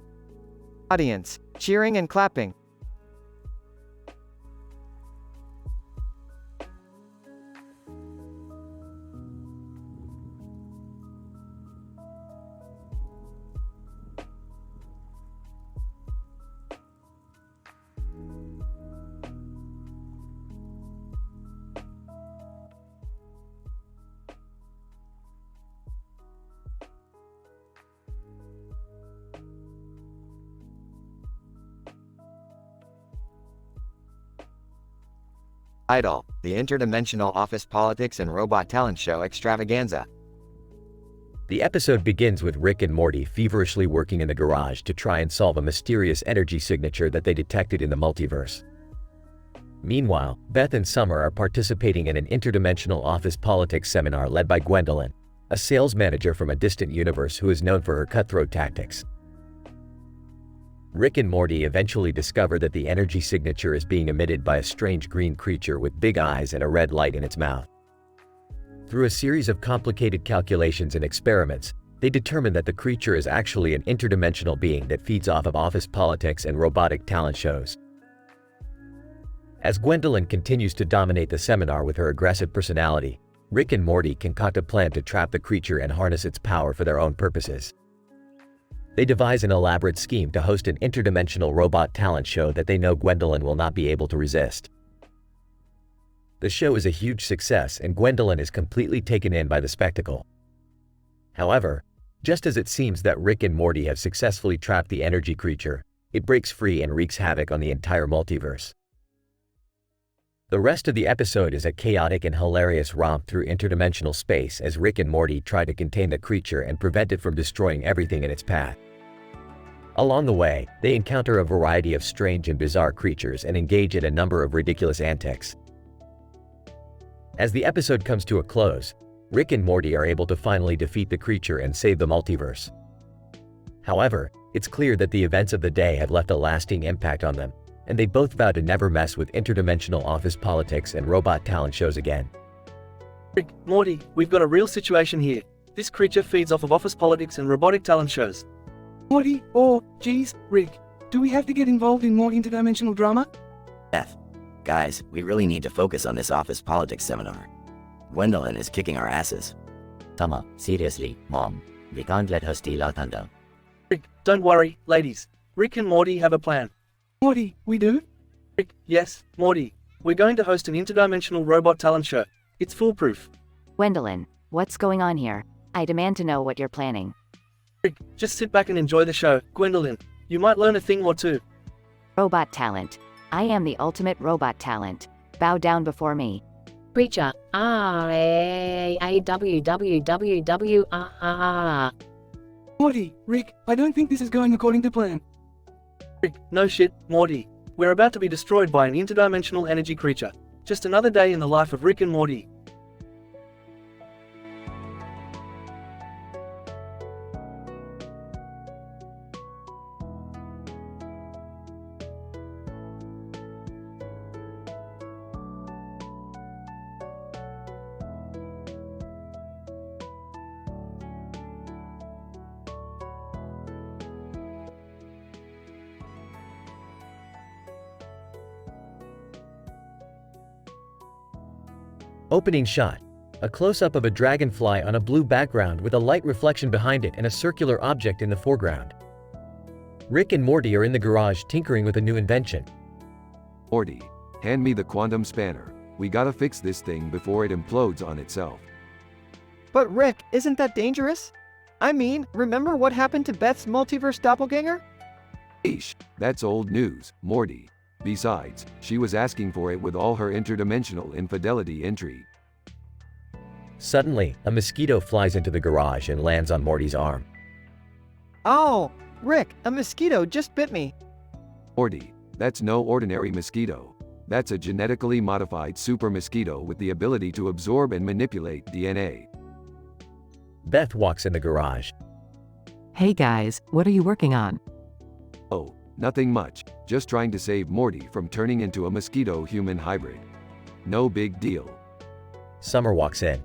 [SPEAKER 3] Audience, cheering and clapping. Idol, the interdimensional office politics and robot talent show extravaganza.
[SPEAKER 1] The episode begins with Rick and Morty feverishly working in the garage to try and solve a mysterious energy signature that they detected in the multiverse. Meanwhile, Beth and Summer are participating in an interdimensional office politics seminar led by Gwendolyn, a sales manager from a distant universe who is known for her cutthroat tactics. Rick and Morty eventually discover that the energy signature is being emitted by a strange green creature with big eyes and a red light in its mouth. Through a series of complicated calculations and experiments, they determine that the creature is actually an interdimensional being that feeds off of office politics and robotic talent shows. As Gwendolyn continues to dominate the seminar with her aggressive personality, Rick and Morty concoct a plan to trap the creature and harness its power for their own purposes. They devise an elaborate scheme to host an interdimensional robot talent show that they know Gwendolyn will not be able to resist. The show is a huge success and Gwendolyn is completely taken in by the spectacle. However, just as it seems that Rick and Morty have successfully trapped the energy creature, it breaks free and wreaks havoc on the entire multiverse. The rest of the episode is a chaotic and hilarious romp through interdimensional space as Rick and Morty try to contain the creature and prevent it from destroying everything in its path. Along the way, they encounter a variety of strange and bizarre creatures and engage in a number of ridiculous antics. As the episode comes to a close, Rick and Morty are able to finally defeat the creature and save the multiverse. However, it's clear that the events of the day have left a lasting impact on them, and they both vow to never mess with interdimensional office politics and robot talent shows again.
[SPEAKER 6] Rick, Morty, we've got a real situation here. This creature feeds off of office politics and robotic talent shows.
[SPEAKER 15] Morty, geez, Rick, do we have to get involved in more interdimensional drama?
[SPEAKER 5] Beth, guys, we really need to focus on this office politics seminar. Gwendolyn is kicking our asses. Summer, seriously, Mom, we can't let her steal our thunder.
[SPEAKER 6] Rick, don't worry, ladies. Rick and Morty have a plan.
[SPEAKER 15] Morty, we do?
[SPEAKER 6] Rick, yes, Morty. We're going to host an interdimensional robot talent show. It's foolproof.
[SPEAKER 8] Gwendolyn, what's going on here? I demand to know what you're planning.
[SPEAKER 6] Rick, just sit back and enjoy the show. Gwendolyn, you might learn a thing or two.
[SPEAKER 8] Robot talent. I am the ultimate robot talent. Bow down before me.
[SPEAKER 23] Preacher. R-A-A-W-W-W-W-R.
[SPEAKER 15] Morty, Rick, I don't think this is going according to plan.
[SPEAKER 6] Rick, no shit, Morty. We're about to be destroyed by an interdimensional energy creature. Just another day in the life of Rick and Morty.
[SPEAKER 1] Opening shot. A close-up of a dragonfly on a blue background with a light reflection behind it and a circular object in the foreground. Rick and Morty are in the garage tinkering with a new invention.
[SPEAKER 2] Morty, hand me the quantum spanner. We gotta fix this thing before it implodes on itself.
[SPEAKER 3] But Rick, isn't that dangerous? I mean, remember what happened to Beth's multiverse doppelganger?
[SPEAKER 2] Eesh, that's old news, Morty. Besides, she was asking for it with all her interdimensional infidelity intrigue.
[SPEAKER 1] Suddenly, a mosquito flies into the garage and lands on Morty's arm.
[SPEAKER 3] Oh, Rick, a mosquito just bit me.
[SPEAKER 2] Morty, that's no ordinary mosquito. That's a genetically modified super mosquito with the ability to absorb and manipulate DNA.
[SPEAKER 1] Beth walks in the garage.
[SPEAKER 4] Hey guys, what are you working on?
[SPEAKER 2] Oh, nothing much. Just trying to save Morty from turning into a mosquito-human hybrid. No big deal.
[SPEAKER 1] Summer walks in.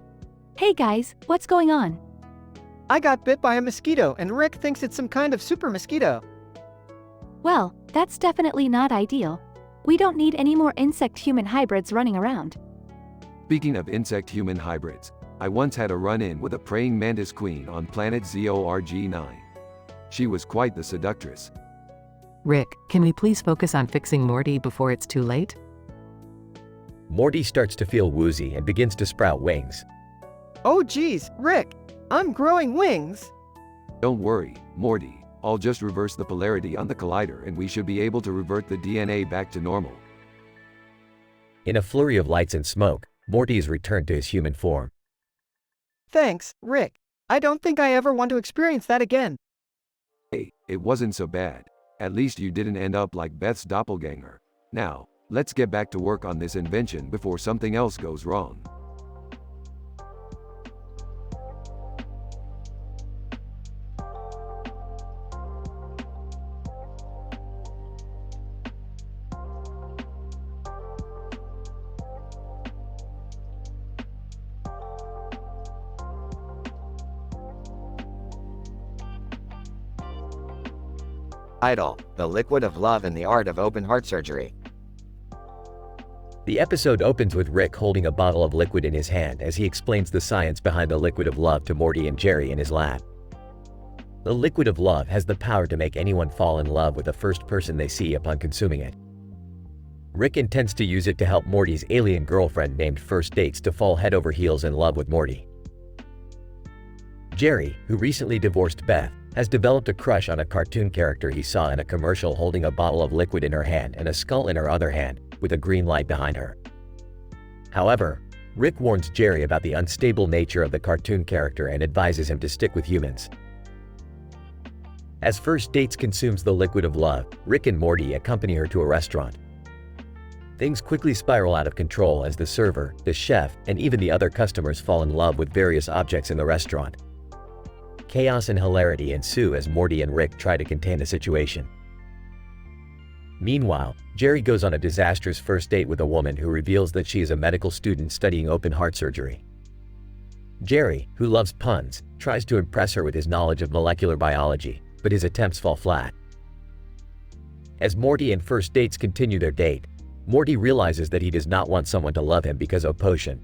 [SPEAKER 7] Hey guys, what's going on?
[SPEAKER 3] I got bit by a mosquito and Rick thinks it's some kind of super mosquito.
[SPEAKER 7] Well, that's definitely not ideal. We don't need any more insect-human hybrids running around.
[SPEAKER 2] Speaking of insect-human hybrids, I once had a run-in with a praying mantis queen on planet Zorg-9. She was quite the seductress.
[SPEAKER 4] Rick, can we please focus on fixing Morty before it's too late?
[SPEAKER 1] Morty starts to feel woozy and begins to sprout wings.
[SPEAKER 3] Oh geez, Rick, I'm growing wings.
[SPEAKER 2] Don't worry, Morty. I'll just reverse the polarity on the collider and we should be able to revert the DNA back to normal.
[SPEAKER 1] In a flurry of lights and smoke, Morty is returned to his human form.
[SPEAKER 3] Thanks, Rick. I don't think I ever want to experience that again.
[SPEAKER 2] Hey, it wasn't so bad. At least you didn't end up like Beth's doppelganger. Now, let's get back to work on this invention before something else goes wrong.
[SPEAKER 3] Idol, the liquid of love and the art of open heart surgery.
[SPEAKER 1] The episode opens with Rick holding a bottle of liquid in his hand as he explains the science behind the liquid of love to Morty and Jerry in his lab. The liquid of love has the power to make anyone fall in love with the first person they see upon consuming it. Rick intends to use it to help Morty's alien girlfriend named First Dates to fall head over heels in love with Morty. Jerry, who recently divorced Beth, has developed a crush on a cartoon character he saw in a commercial holding a bottle of liquid in her hand and a skull in her other hand, with a green light behind her. However, Rick warns Jerry about the unstable nature of the cartoon character and advises him to stick with humans. As First Dates consumes the liquid of love, Rick and Morty accompany her to a restaurant. Things quickly spiral out of control as the server, the chef, and even the other customers fall in love with various objects in the restaurant. Chaos and hilarity ensue as Morty and Rick try to contain the situation. Meanwhile, Jerry goes on a disastrous first date with a woman who reveals that she is a medical student studying open heart surgery. Jerry, who loves puns, tries to impress her with his knowledge of molecular biology, but his attempts fall flat. As Morty and First Dates continue their date, Morty realizes that he does not want someone to love him because of a potion.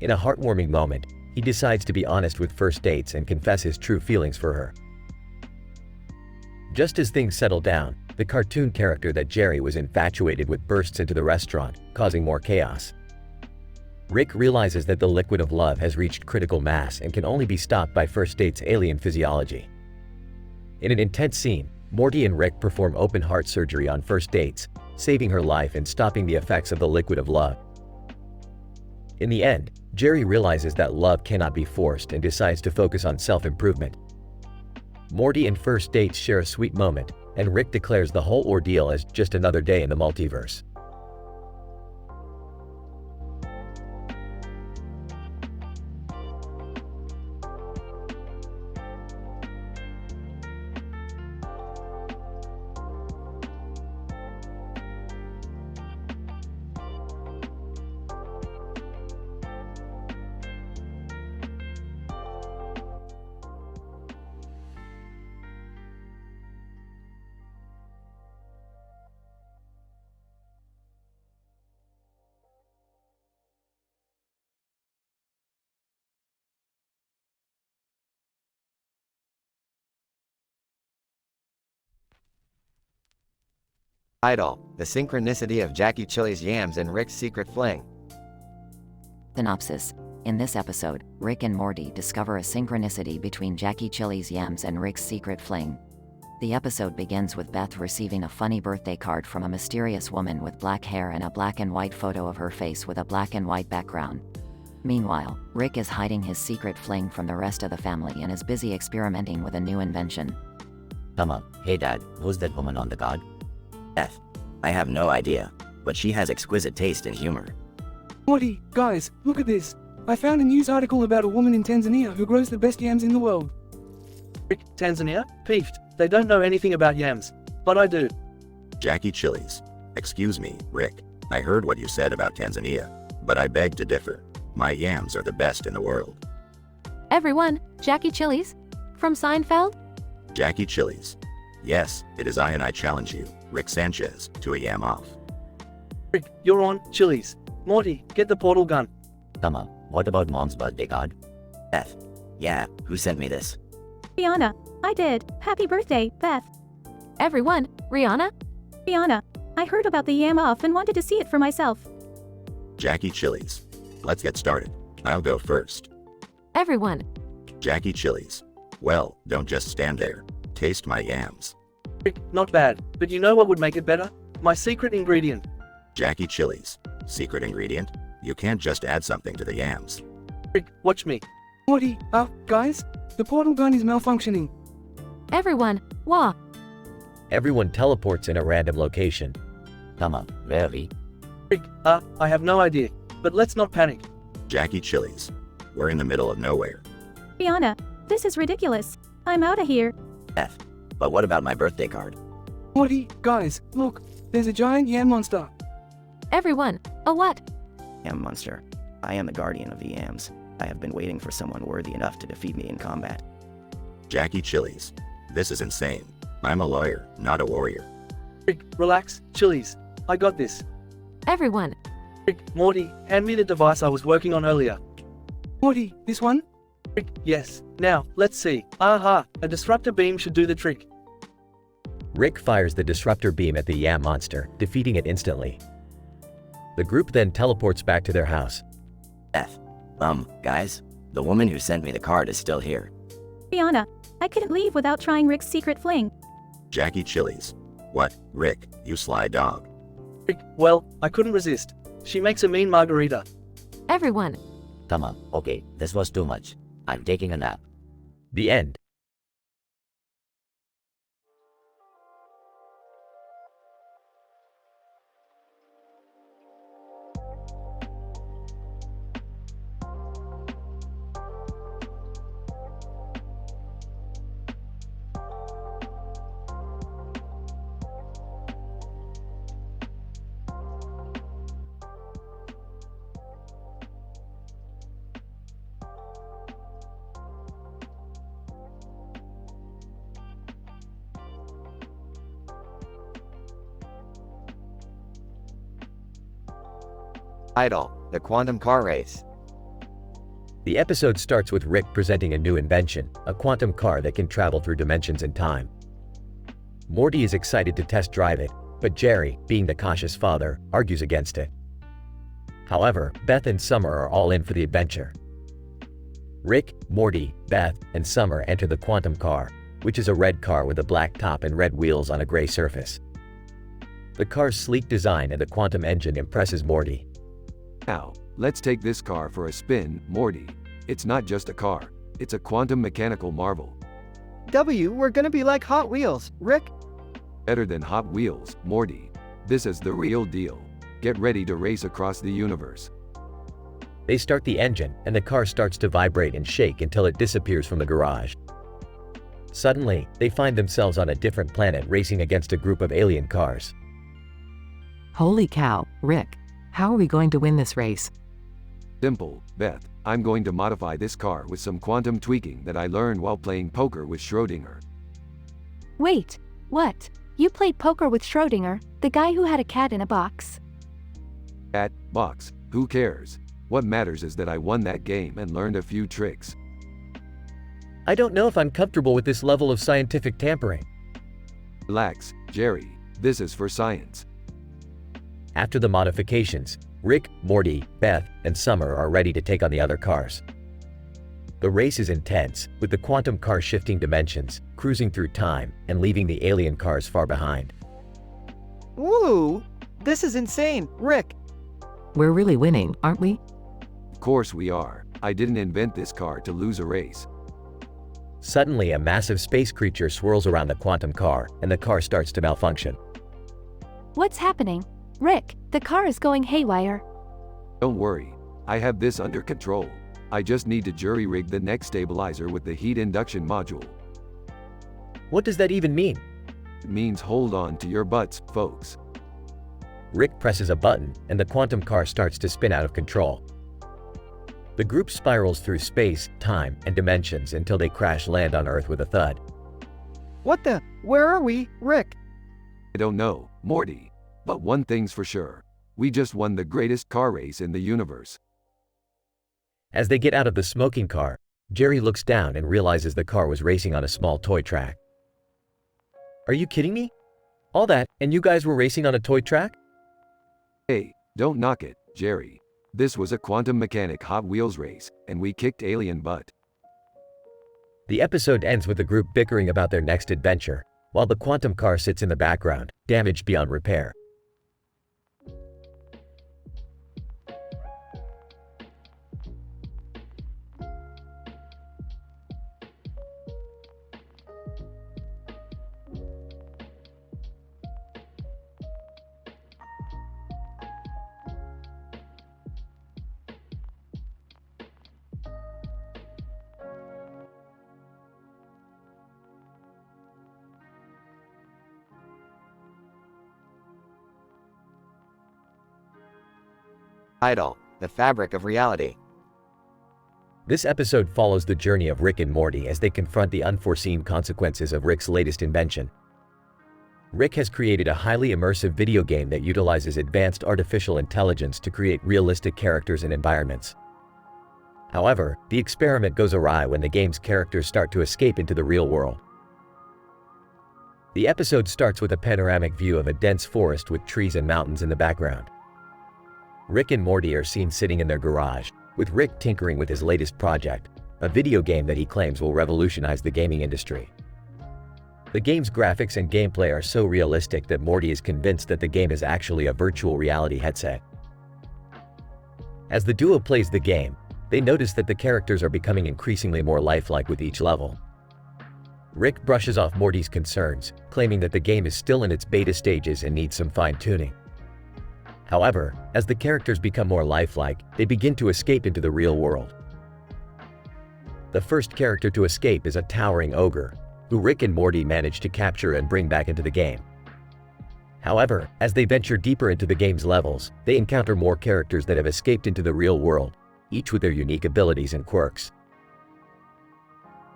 [SPEAKER 1] In a heartwarming moment, he decides to be honest with First Dates and confess his true feelings for her. Just as things settle down, the cartoon character that Jerry was infatuated with bursts into the restaurant, causing more chaos. Rick realizes that the liquid of love has reached critical mass and can only be stopped by First Date's alien physiology. In an intense scene, Morty and Rick perform open heart surgery on First Dates, saving her life and stopping the effects of the liquid of love. In the end, Jerry realizes that love cannot be forced and decides to focus on self-improvement. Morty and First Dates share a sweet moment, and Rick declares the whole ordeal as just another day in the multiverse.
[SPEAKER 3] Idol, the synchronicity of Jackie Chili's yams and Rick's secret fling.
[SPEAKER 8] Synopsis. In this episode, Rick and Morty discover a synchronicity between Jackie Chili's yams and Rick's secret fling. The episode begins with Beth receiving a funny birthday card from a mysterious woman with black hair and a black and white photo of her face with a black and white background. Meanwhile, Rick is hiding his secret fling from the rest of the family and is busy experimenting with a new invention.
[SPEAKER 5] Come hey Dad, who's that woman on the card?
[SPEAKER 22] Beth. I have no idea, but she has exquisite taste and humor.
[SPEAKER 15] Morty, guys, look at this. I found a news article about a woman in Tanzania who grows the best yams in the world.
[SPEAKER 6] Rick, Tanzania? Peeved. They don't know anything about yams. But I do.
[SPEAKER 11] Jackie Chili's. Excuse me, Rick. I heard what you said about Tanzania, but I beg to differ. My yams are the best in the world.
[SPEAKER 23] Everyone, Jackie Chili's? From Seinfeld?
[SPEAKER 11] Jackie Chili's. Yes, it is I, and I challenge you, Rick Sanchez, to a yam off.
[SPEAKER 6] Rick, you're on, Chili's. Morty, get the portal gun.
[SPEAKER 5] Come what about Mom's birthday card?
[SPEAKER 22] Beth. Yeah, who sent me this?
[SPEAKER 13] Rihanna. I did. Happy birthday, Beth.
[SPEAKER 23] Everyone, Rihanna?
[SPEAKER 13] Rihanna. I heard about the yam off and wanted to see it for myself.
[SPEAKER 11] Jackie Chili's. Let's get started. I'll go first.
[SPEAKER 23] Everyone.
[SPEAKER 11] Jackie Chili's. Well, don't just stand there. Taste my yams.
[SPEAKER 6] Rick, not bad, but you know what would make it better? My secret ingredient.
[SPEAKER 11] Jackie Chili's. Secret ingredient? You can't just add something to the yams.
[SPEAKER 6] Rick, watch me.
[SPEAKER 15] Morty, guys, the portal gun is malfunctioning.
[SPEAKER 23] Everyone, wah.
[SPEAKER 1] Everyone teleports in a random location.
[SPEAKER 5] Come on, where are we?
[SPEAKER 6] Rick, I have no idea, but let's not panic.
[SPEAKER 11] Jackie Chili's. We're in the middle of nowhere.
[SPEAKER 13] Fiona, this is ridiculous. I'm out of here.
[SPEAKER 5] F. But what about my birthday card?
[SPEAKER 15] Morty, guys, look, there's a giant yam monster.
[SPEAKER 23] Everyone, a what?
[SPEAKER 22] Yam monster. I am the guardian of the yams. I have been waiting for someone worthy enough to defeat me in combat.
[SPEAKER 11] Jackie Chili's. This is insane. I'm a lawyer, not a warrior.
[SPEAKER 6] Rick, relax, Chili's. I got this.
[SPEAKER 23] Everyone.
[SPEAKER 6] Rick, Morty, hand me the device I was working on earlier.
[SPEAKER 15] Morty, this one?
[SPEAKER 6] Rick, yes. Now, let's see. Aha, a disruptor beam should do the trick.
[SPEAKER 1] Rick fires the disruptor beam at the yam monster, defeating it instantly. The group then teleports back to their house.
[SPEAKER 5] F. Guys, the woman who sent me the card is still here.
[SPEAKER 13] Fiona, I couldn't leave without trying Rick's secret fling.
[SPEAKER 11] Jackie Chili's. What, Rick, you sly dog.
[SPEAKER 6] Rick, well, I couldn't resist. She makes a mean margarita.
[SPEAKER 23] Everyone.
[SPEAKER 5] Come on, okay, this was too much. I'm taking a nap.
[SPEAKER 1] The end.
[SPEAKER 3] Idle, the quantum car race.
[SPEAKER 1] The episode starts with Rick presenting a new invention, a quantum car that can travel through dimensions and time. Morty is excited to test drive it, but Jerry, being the cautious father, argues against it. However, Beth and Summer are all in for the adventure. Rick, Morty, Beth, and Summer enter the quantum car, which is a red car with a black top and red wheels on a gray surface. The car's sleek design and the quantum engine impresses Morty.
[SPEAKER 2] Now, let's take this car for a spin, Morty. It's not just a car, it's a quantum mechanical marvel.
[SPEAKER 3] We're gonna be like Hot Wheels, Rick.
[SPEAKER 2] Better than Hot Wheels, Morty. This is the real deal. Get ready to race across the universe.
[SPEAKER 1] They start the engine, and the car starts to vibrate and shake until it disappears from the garage. Suddenly, they find themselves on a different planet racing against a group of alien cars.
[SPEAKER 4] Holy cow, Rick. How are we going to win this race?
[SPEAKER 2] Simple, Beth. I'm going to modify this car with some quantum tweaking that I learned while playing poker with Schrödinger.
[SPEAKER 7] Wait, what? You played poker with Schrödinger, the guy who had a cat in a box?
[SPEAKER 2] Cat, box, who cares? What matters is that I won that game and learned a few tricks.
[SPEAKER 1] I don't know if I'm comfortable with this level of scientific tampering.
[SPEAKER 2] Relax, Jerry. This is for science.
[SPEAKER 1] After the modifications, Rick, Morty, Beth, and Summer are ready to take on the other cars. The race is intense, with the quantum car shifting dimensions, cruising through time, and leaving the alien cars far behind.
[SPEAKER 3] Woo! This is insane, Rick.
[SPEAKER 4] We're really winning, aren't we?
[SPEAKER 2] Of course we are. I didn't invent this car to lose a race.
[SPEAKER 1] Suddenly, a massive space creature swirls around the quantum car, and the car starts to malfunction.
[SPEAKER 7] What's happening? Rick, the car is going haywire.
[SPEAKER 2] Don't worry. I have this under control. I just need to jury-rig the neck stabilizer with the heat induction module.
[SPEAKER 1] What does that even mean?
[SPEAKER 2] It means hold on to your butts, folks.
[SPEAKER 1] Rick presses a button, and the quantum car starts to spin out of control. The group spirals through space, time, and dimensions until they crash land on Earth with a thud.
[SPEAKER 3] What the? Where are we, Rick?
[SPEAKER 2] I don't know, Morty. But one thing's for sure. We just won the greatest car race in the universe.
[SPEAKER 1] As they get out of the smoking car, Jerry looks down and realizes the car was racing on a small toy track. Are you kidding me? All that, and you guys were racing on a toy track?
[SPEAKER 2] Hey, don't knock it, Jerry. This was a quantum mechanic Hot Wheels race, and we kicked alien butt.
[SPEAKER 1] The episode ends with the group bickering about their next adventure, while the quantum car sits in the background, damaged beyond repair.
[SPEAKER 3] Title: The Fabric of Reality.
[SPEAKER 1] This episode follows the journey of Rick and Morty as they confront the unforeseen consequences of Rick's latest invention. Rick has created a highly immersive video game that utilizes advanced artificial intelligence to create realistic characters and environments. However, the experiment goes awry when the game's characters start to escape into the real world. The episode starts with a panoramic view of a dense forest with trees and mountains in the background. Rick and Morty are seen sitting in their garage, with Rick tinkering with his latest project, a video game that he claims will revolutionize the gaming industry. The game's graphics and gameplay are so realistic that Morty is convinced that the game is actually a virtual reality headset. As the duo plays the game, they notice that the characters are becoming increasingly more lifelike with each level. Rick brushes off Morty's concerns, claiming that the game is still in its beta stages and needs some fine-tuning. However, as the characters become more lifelike, they begin to escape into the real world. The first character to escape is a towering ogre, who Rick and Morty manage to capture and bring back into the game. However, as they venture deeper into the game's levels, they encounter more characters that have escaped into the real world, each with their unique abilities and quirks.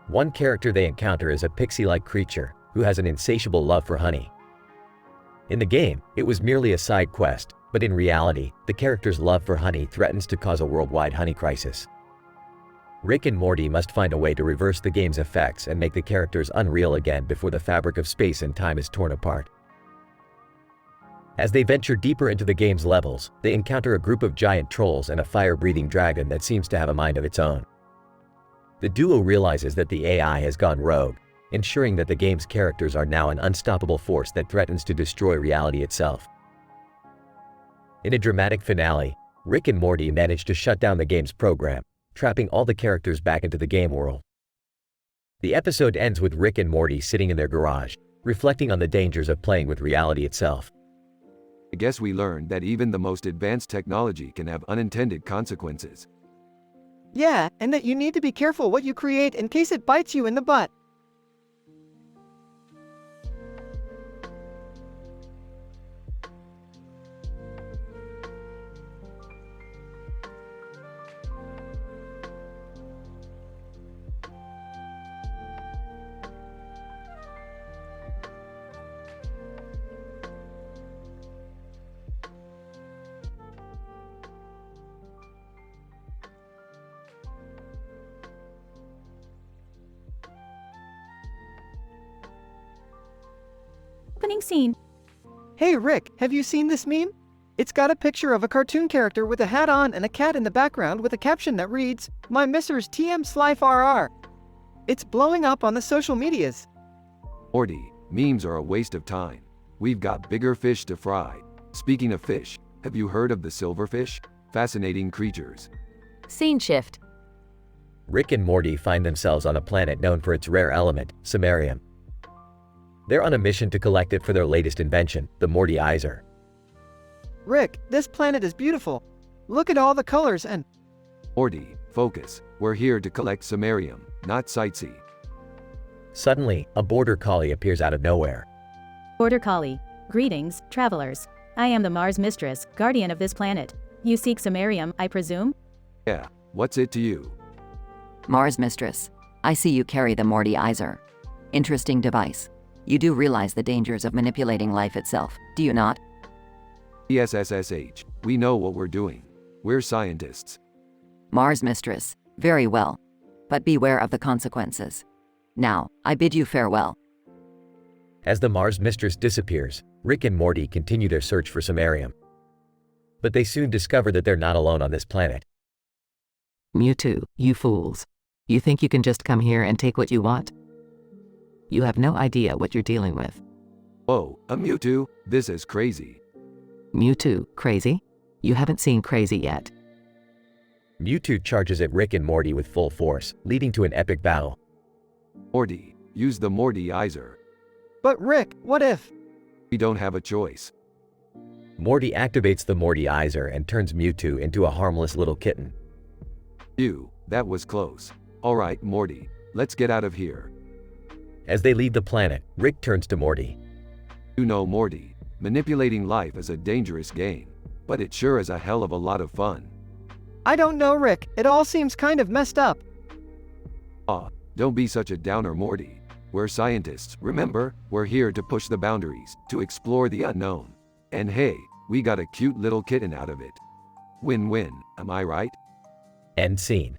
[SPEAKER 1] One character they encounter is a pixie-like creature who has an insatiable love for honey. In the game, it was merely a side quest, but in reality, the character's love for honey threatens to cause a worldwide honey crisis. Rick and Morty must find a way to reverse the game's effects and make the characters unreal again before the fabric of space and time is torn apart. As they venture deeper into the game's levels, they encounter a group of giant trolls and a fire-breathing dragon that seems to have a mind of its own. The duo realizes that the AI has gone rogue, ensuring that the game's characters are now an unstoppable force that threatens to destroy reality itself. In a dramatic finale, Rick and Morty manage to shut down the game's program, trapping all the characters back into the game world. The episode ends with Rick and Morty sitting in their garage, reflecting on the dangers of playing with reality itself.
[SPEAKER 2] I guess we learned that even the most advanced technology can have unintended consequences.
[SPEAKER 3] Yeah, and that you need to be careful what you create in case it bites you in the butt.
[SPEAKER 13] Opening scene.
[SPEAKER 3] Hey Rick, have you seen this meme? It's got a picture of a cartoon character with a hat on and a cat in the background with a caption that reads, "My Mrs. TM Slife RR." It's blowing up on the social medias.
[SPEAKER 2] Morty, memes are a waste of time. We've got bigger fish to fry. Speaking of fish, have you heard of the silverfish? Fascinating creatures.
[SPEAKER 23] Scene shift.
[SPEAKER 1] Rick and Morty find themselves on a planet known for its rare element, samarium. They're on a mission to collect it for their latest invention, the Mortyizer.
[SPEAKER 3] Rick, this planet is beautiful. Look at all the colors and…
[SPEAKER 2] Morty, focus. We're here to collect samarium, not sightsee.
[SPEAKER 1] Suddenly, a border collie appears out of nowhere.
[SPEAKER 13] Border Collie. Greetings, travelers. I am the Mars Mistress, guardian of this planet. You seek samarium, I presume?
[SPEAKER 2] Yeah, what's it to you?
[SPEAKER 8] Mars Mistress. I see you carry the Mortyizer. Interesting device. You do realize the dangers of manipulating life itself, do you not?
[SPEAKER 2] ESSSH, we know what we're doing. We're scientists.
[SPEAKER 8] Mars Mistress, very well. But beware of the consequences. Now, I bid you farewell.
[SPEAKER 1] As the Mars Mistress disappears, Rick and Morty continue their search for samarium. But they soon discover that they're not alone on this planet.
[SPEAKER 4] Mewtwo, you fools. You think you can just come here and take what you want? You have no idea what you're dealing with.
[SPEAKER 2] Whoa, a Mewtwo? This is crazy.
[SPEAKER 4] Mewtwo, crazy? You haven't seen crazy yet.
[SPEAKER 1] Mewtwo charges at Rick and Morty with full force, leading to an epic battle.
[SPEAKER 2] Morty, use the Mortyizer.
[SPEAKER 3] But Rick, what if…
[SPEAKER 2] We don't have a choice.
[SPEAKER 1] Morty activates the Mortyizer and turns Mewtwo into a harmless little kitten.
[SPEAKER 2] Phew, that was close. Alright, Morty, let's get out of here.
[SPEAKER 1] As they leave the planet, Rick turns to Morty.
[SPEAKER 2] You know, Morty, manipulating life is a dangerous game. but it sure is a hell of a lot of fun.
[SPEAKER 3] I don't know, Rick. It all seems kind of messed up.
[SPEAKER 2] Aw, don't be such a downer, Morty. We're scientists, remember? We're here to push the boundaries, to explore the unknown. And hey, we got a cute little kitten out of it. Win-win, am I right?
[SPEAKER 1] End scene.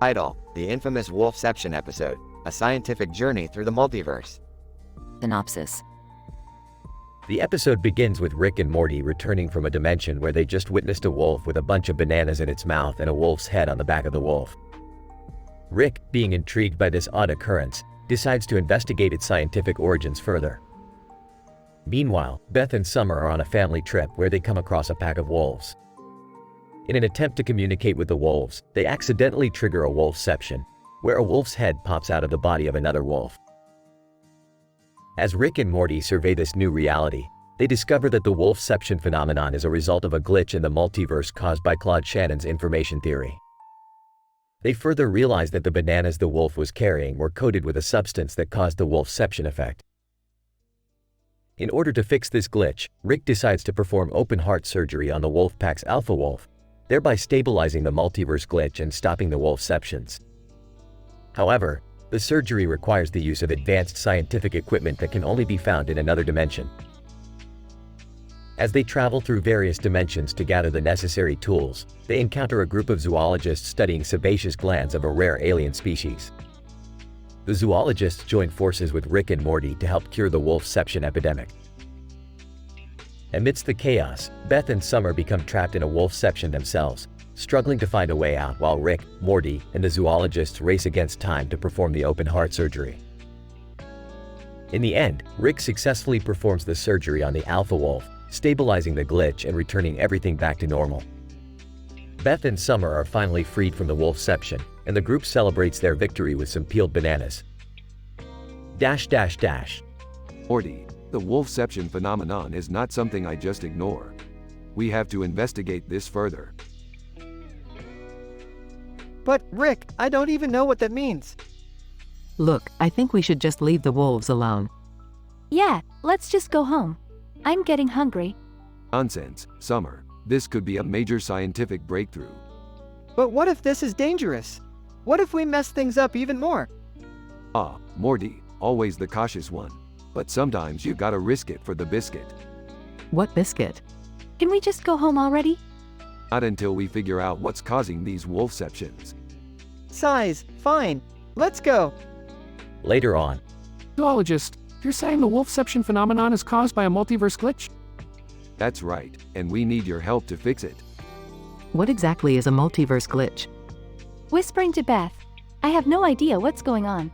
[SPEAKER 3] Title: The infamous Wolfception episode, a scientific journey through the multiverse.
[SPEAKER 8] Synopsis.
[SPEAKER 1] The episode begins with Rick and Morty returning from a dimension where they just witnessed a wolf with a bunch of bananas in its mouth and a wolf's head on the back of the wolf. Rick, being intrigued by this odd occurrence, decides to investigate its scientific origins further. Meanwhile, Beth and Summer are on a family trip where they come across a pack of wolves. In an attempt to communicate with the wolves, they accidentally trigger a wolfception, where a wolf's head pops out of the body of another wolf. As Rick and Morty survey this new reality, they discover that the wolfception phenomenon is a result of a glitch in the multiverse caused by Claude Shannon's information theory. They further realize that the bananas the wolf was carrying were coated with a substance that caused the wolfception effect. In order to fix this glitch, Rick decides to perform open-heart surgery on the wolf pack's alpha wolf, thereby stabilizing the multiverse glitch and stopping the wolfceptions. However, the surgery requires the use of advanced scientific equipment that can only be found in another dimension. As they travel through various dimensions to gather the necessary tools, they encounter a group of zoologists studying sebaceous glands of a rare alien species. The zoologists join forces with Rick and Morty to help cure the wolfception epidemic. Amidst the chaos, Beth and Summer become trapped in a wolfception themselves, struggling to find a way out while Rick, Morty, and the zoologists race against time to perform the open-heart surgery. In the end, Rick successfully performs the surgery on the alpha wolf, stabilizing the glitch and returning everything back to normal. Beth and Summer are finally freed from the wolfception, and the group celebrates their victory with some peeled bananas.
[SPEAKER 2] Morty, the wolfception phenomenon is not something I just ignore. We have to investigate this further.
[SPEAKER 3] But, Rick, I don't even know what that means.
[SPEAKER 4] Look, I think we should just leave the wolves alone.
[SPEAKER 7] Yeah, let's just go home. I'm getting hungry.
[SPEAKER 2] Nonsense, Summer. This could be a major scientific breakthrough.
[SPEAKER 3] But what if this is dangerous? What if we mess things up even more?
[SPEAKER 2] Ah, Morty, always the cautious one. But sometimes you gotta risk it for the biscuit.
[SPEAKER 4] What biscuit?
[SPEAKER 7] Can we just go home already?
[SPEAKER 2] Not until we figure out what's causing these wolfceptions.
[SPEAKER 3] Size, fine. Let's go.
[SPEAKER 1] Later on.
[SPEAKER 14] Zoologist, you're saying the wolfception phenomenon is caused by a multiverse glitch?
[SPEAKER 2] That's right, and we need your help to fix it.
[SPEAKER 4] What exactly is a multiverse glitch?
[SPEAKER 7] Whispering to Beth. I have no idea what's going on.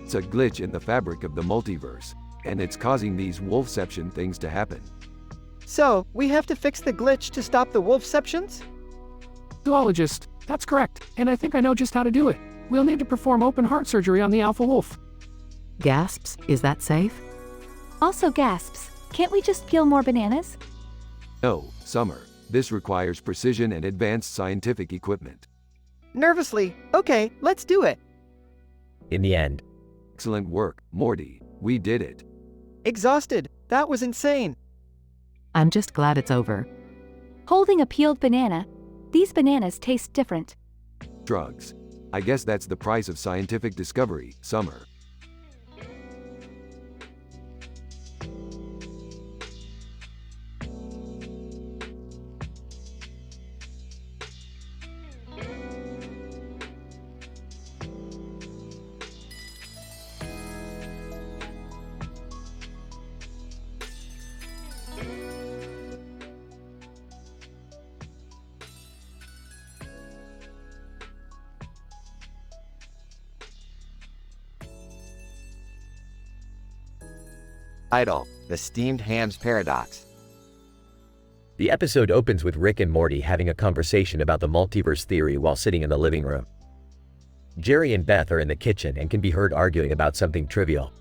[SPEAKER 2] It's a glitch in the fabric of the multiverse, and it's causing these wolfception things to happen.
[SPEAKER 3] So, we have to fix the glitch to stop the wolfceptions?
[SPEAKER 14] Zoologist, that's correct, and I think I know just how to do it. We'll need to perform open heart surgery on the alpha wolf.
[SPEAKER 4] Gasps, is that safe?
[SPEAKER 7] Also gasps, can't we just peel more bananas?
[SPEAKER 2] No, Summer, this requires precision and advanced scientific equipment.
[SPEAKER 3] Nervously, okay, let's do it.
[SPEAKER 1] In the end.
[SPEAKER 2] Excellent work, Morty, we did it.
[SPEAKER 3] Exhausted, that was insane.
[SPEAKER 4] I'm just glad it's over.
[SPEAKER 7] Holding a peeled banana. These bananas taste different.
[SPEAKER 2] Drugs. I guess that's the price of scientific discovery, Summer.
[SPEAKER 3] Title: The Steamed Hams Paradox.
[SPEAKER 1] The episode opens with Rick and Morty having a conversation about the multiverse theory while sitting in the living room. Jerry and Beth are in the kitchen and can be heard arguing about something trivial.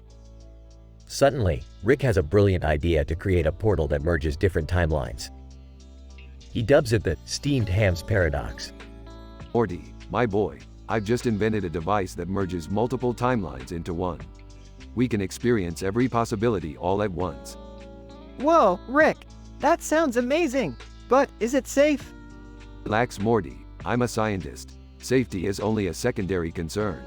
[SPEAKER 1] Suddenly, Rick has a brilliant idea to create a portal that merges different timelines. He dubs it the Steamed Hams Paradox.
[SPEAKER 2] Morty, my boy, I've just invented a device that merges multiple timelines into one. We can experience every possibility all at once.
[SPEAKER 3] Whoa, Rick! That sounds amazing! But is it safe?
[SPEAKER 2] Relax, Morty. I'm a scientist. Safety is only a secondary concern.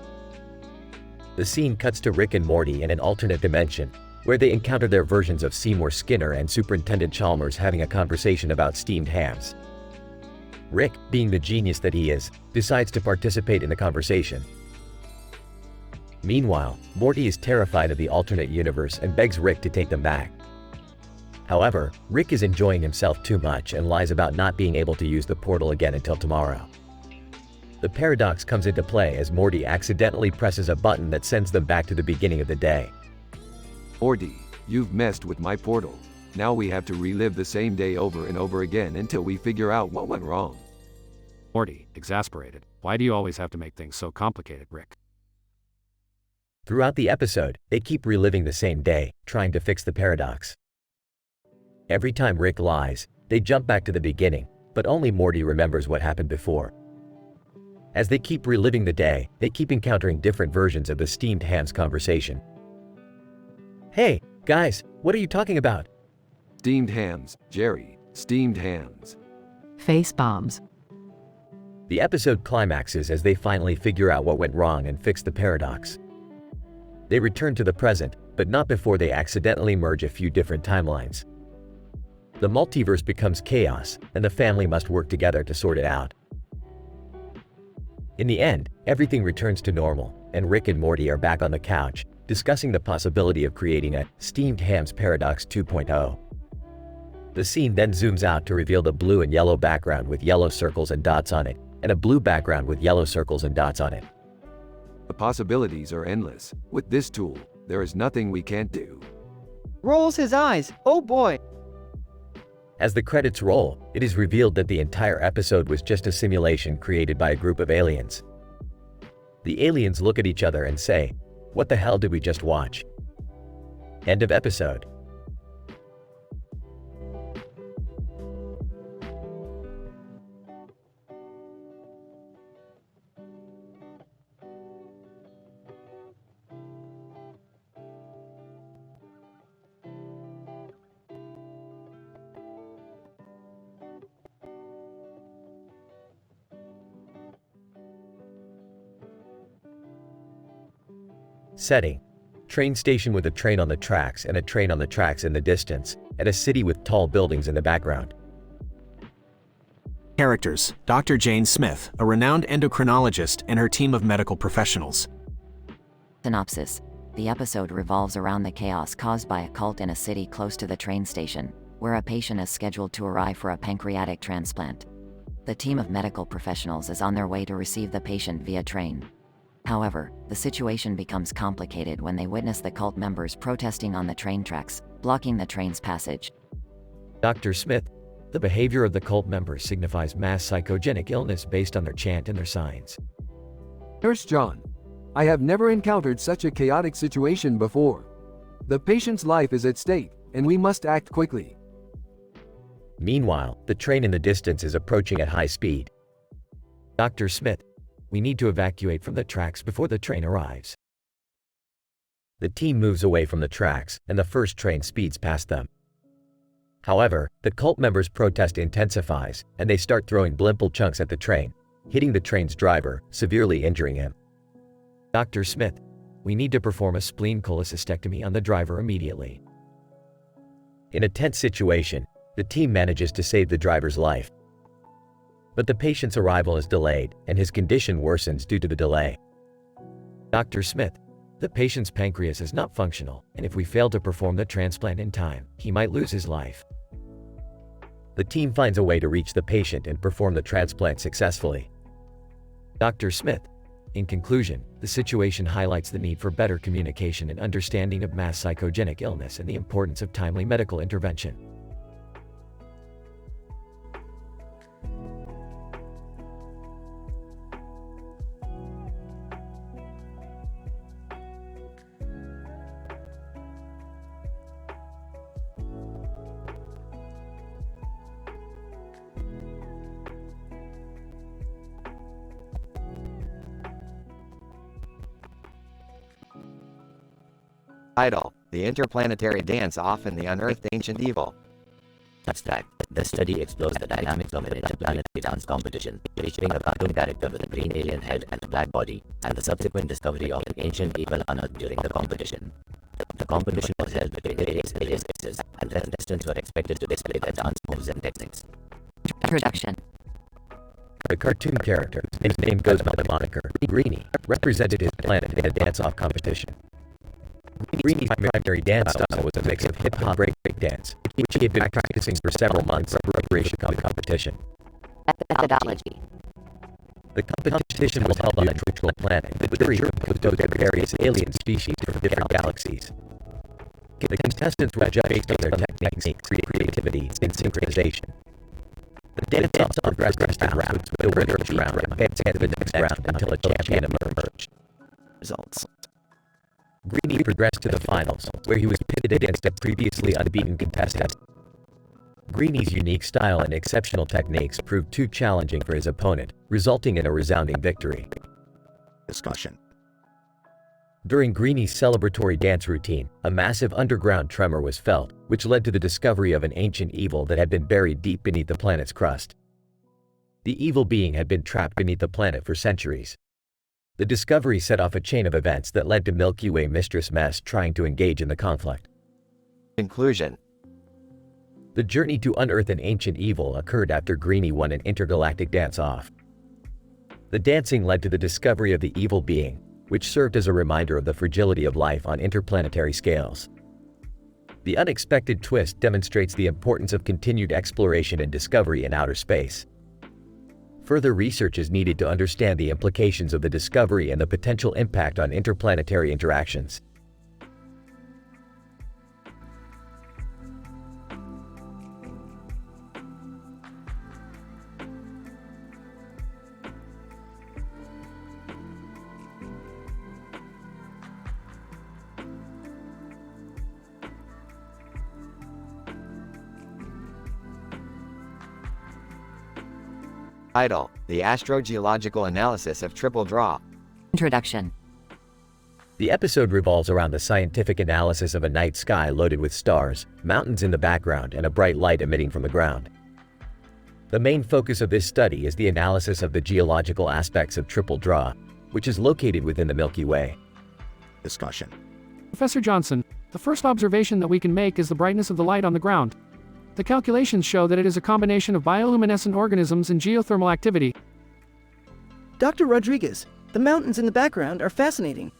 [SPEAKER 1] The scene cuts to Rick and Morty in an alternate dimension, where they encounter their versions of Seymour Skinner and Superintendent Chalmers having a conversation about steamed hams. Rick, being the genius that he is, decides to participate in the conversation. Meanwhile, Morty is terrified of the alternate universe and begs Rick to take them back. However, Rick is enjoying himself too much and lies about not being able to use the portal again until tomorrow. The paradox comes into play as Morty accidentally presses a button that sends them back to the beginning of the day.
[SPEAKER 2] Morty, you've messed with my portal. Now we have to relive the same day over and over again until we figure out what went wrong.
[SPEAKER 14] Morty, exasperated. Why do you always have to make things so complicated, Rick?
[SPEAKER 1] Throughout the episode, they keep reliving the same day, trying to fix the paradox. Every time Rick lies, they jump back to the beginning, but only Morty remembers what happened before. As they keep reliving the day, they keep encountering different versions of the steamed hams conversation. Hey, guys, what are you talking about?
[SPEAKER 2] Steamed hams, Jerry. Steamed hams.
[SPEAKER 4] Face bombs.
[SPEAKER 1] The episode climaxes as they finally figure out what went wrong and fix the paradox. They return to the present, but not before they accidentally merge a few different timelines. The multiverse becomes chaos, and the family must work together to sort it out. In the end, everything returns to normal, and Rick and Morty are back on the couch, discussing the possibility of creating a Steamed Hams Paradox 2.0. The scene then zooms out to reveal the blue and yellow background with yellow circles and dots on it, and a blue background with yellow circles and dots on it.
[SPEAKER 2] The possibilities are endless. With this tool, there is nothing we can't do.
[SPEAKER 3] Rolls his eyes. Oh boy!
[SPEAKER 1] As the credits roll, it is revealed that the entire episode was just a simulation created by a group of aliens. The aliens look at each other and say, "What the hell did we just watch?" End of episode. Setting: train station with a train on the tracks and a train on the tracks in the distance, and a city with tall buildings in the background.
[SPEAKER 12] Characters: Dr. Jane Smith, a renowned endocrinologist, and her team of medical professionals.
[SPEAKER 8] Synopsis: the episode revolves around the chaos caused by a cult in a city close to the train station, where a patient is scheduled to arrive for a pancreatic transplant. The team of medical professionals is on their way to receive the patient via train. However, the situation becomes complicated when they witness the cult members protesting on the train tracks, blocking the train's passage.
[SPEAKER 1] Dr. Smith: the behavior of the cult members signifies mass psychogenic illness based on their chant and their signs.
[SPEAKER 2] Nurse John: I have never encountered such a chaotic situation before. The patient's life is at stake, and we must act quickly.
[SPEAKER 1] Meanwhile, the train in the distance is approaching at high speed. Dr. Smith: we need to evacuate from the tracks before the train arrives. The team moves away from the tracks, and the first train speeds past them. However, the cult members' protest intensifies, and they start throwing blimple chunks at the train, hitting the train's driver, severely injuring him. Dr. Smith: we need to perform a spleen cholecystectomy on the driver immediately. In a tense situation, the team manages to save the driver's life. But the patient's arrival is delayed, and his condition worsens due to the delay. Dr. Smith: the patient's pancreas is not functional, and if we fail to perform the transplant in time, he might lose his life. The team finds a way to reach the patient and perform the transplant successfully. Dr. Smith: In conclusion, the situation highlights the need for better communication and understanding of mass psychogenic illness and the importance of timely medical intervention.
[SPEAKER 3] Title: The Interplanetary Dance-Off and the Unearthed Ancient Evil.
[SPEAKER 5] Abstract. The study explores the dynamics of an interplanetary dance competition, featuring a cartoon character with a green alien head and a black body, and the subsequent discovery of an ancient evil unearthed during the competition. The competition was held between various alien races, and the contestants were expected to display their dance moves and techniques.
[SPEAKER 8] Introduction.
[SPEAKER 1] The cartoon character, his name goes by the moniker Greenie, represented his planet in a dance-off competition. Greenie's primary dance style was a mix of hip-hop break dance, which he had been practicing for several months in preparation for the competition.
[SPEAKER 8] Methodology.
[SPEAKER 1] The competition was held on a neutral planet, with three composed of various alien species from different galaxies. The contestants were judged based on their techniques, creativity, and synchronization. The dance-off progressed in rounds, with the winner of each round advancing to the next round until a champion emerged.
[SPEAKER 22] Results.
[SPEAKER 1] Greenie progressed to the finals, where he was pitted against a previously unbeaten contestant. Greenie's unique style and exceptional techniques proved too challenging for his opponent, resulting in a resounding victory.
[SPEAKER 10] Discussion.
[SPEAKER 1] During Greenie's celebratory dance routine, a massive underground tremor was felt, which led to the discovery of an ancient evil that had been buried deep beneath the planet's crust. The evil being had been trapped beneath the planet for centuries. The discovery set off a chain of events that led to Milky Way Mistress Mess trying to engage in the conflict.
[SPEAKER 3] Conclusion.
[SPEAKER 1] The journey to unearth an ancient evil occurred after Greenie won an intergalactic dance-off. The dancing led to the discovery of the evil being, which served as a reminder of the fragility of life on interplanetary scales. The unexpected twist demonstrates the importance of continued exploration and discovery in outer space. Further research is needed to understand the implications of the discovery and the potential impact on interplanetary interactions.
[SPEAKER 3] Title: The Astrogeological Analysis of Triple Draw.
[SPEAKER 8] Introduction.
[SPEAKER 1] The episode revolves around the scientific analysis of a night sky loaded with stars, mountains in the background, and a bright light emitting from the ground. The main focus of this study is the analysis of the geological aspects of Triple Draw, which is located within the Milky Way.
[SPEAKER 10] Discussion.
[SPEAKER 14] Professor Johnson, the first observation that we can make is the brightness of the light on the ground. The calculations show that it is a combination of bioluminescent organisms and geothermal activity.
[SPEAKER 16] Dr. Rodriguez, the mountains in the background are fascinating.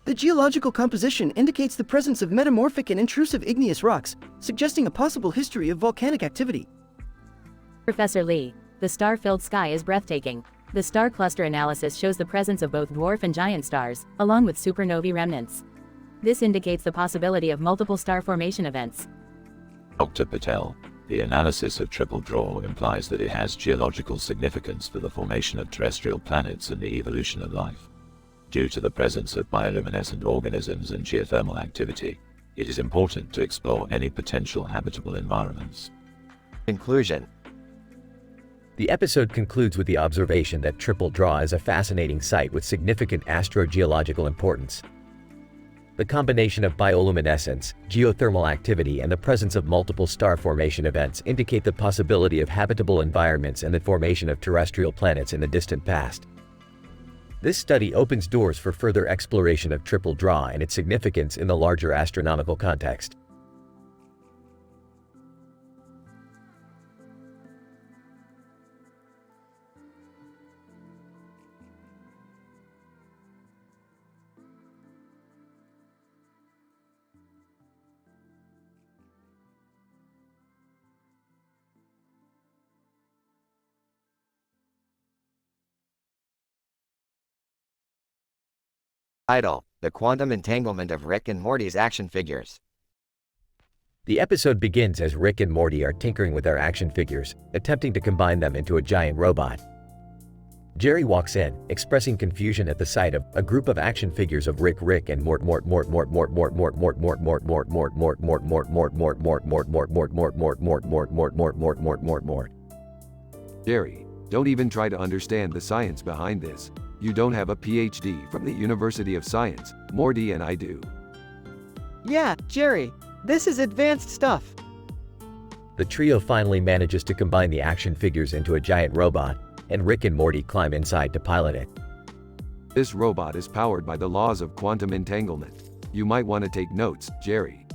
[SPEAKER 16] The geological composition indicates the presence of metamorphic and intrusive igneous rocks, suggesting a possible history of volcanic activity.
[SPEAKER 18] Professor Lee, the star-filled sky is breathtaking. The star cluster analysis shows the presence of both dwarf and giant stars, along with supernovae remnants. This indicates the possibility of multiple star formation events.
[SPEAKER 20] Dr. Patel, the analysis of Triple Draw implies that it has geological significance for the formation of terrestrial planets and the evolution of life. Due to the presence of bioluminescent organisms and geothermal activity, it is important to explore any potential habitable environments.
[SPEAKER 3] Conclusion.
[SPEAKER 1] The episode concludes with the observation that Triple Draw is a fascinating site with significant astrogeological importance. The combination of bioluminescence, geothermal activity, and the presence of multiple star formation events indicate the possibility of habitable environments and the formation of terrestrial planets in the distant past. This study opens doors for further exploration of Triple Draw and its significance in the larger astronomical context.
[SPEAKER 3] Title: The Quantum Entanglement of Rick and Morty's Action Figures.
[SPEAKER 1] The episode begins as Rick and Morty are tinkering with their action figures, attempting to combine them into a giant robot. Jerry walks in, expressing confusion at the sight of a group of action figures of Rick and Mort.
[SPEAKER 2] Jerry, don't even try to understand the science behind this. You don't have a PhD from the University of Science, Morty and I do.
[SPEAKER 15] Yeah, Jerry, this is advanced stuff.
[SPEAKER 1] The trio finally manages to combine the action figures into a giant robot, and Rick and Morty climb inside to pilot it.
[SPEAKER 2] This robot is powered by the laws of quantum entanglement. You might want to take notes, Jerry.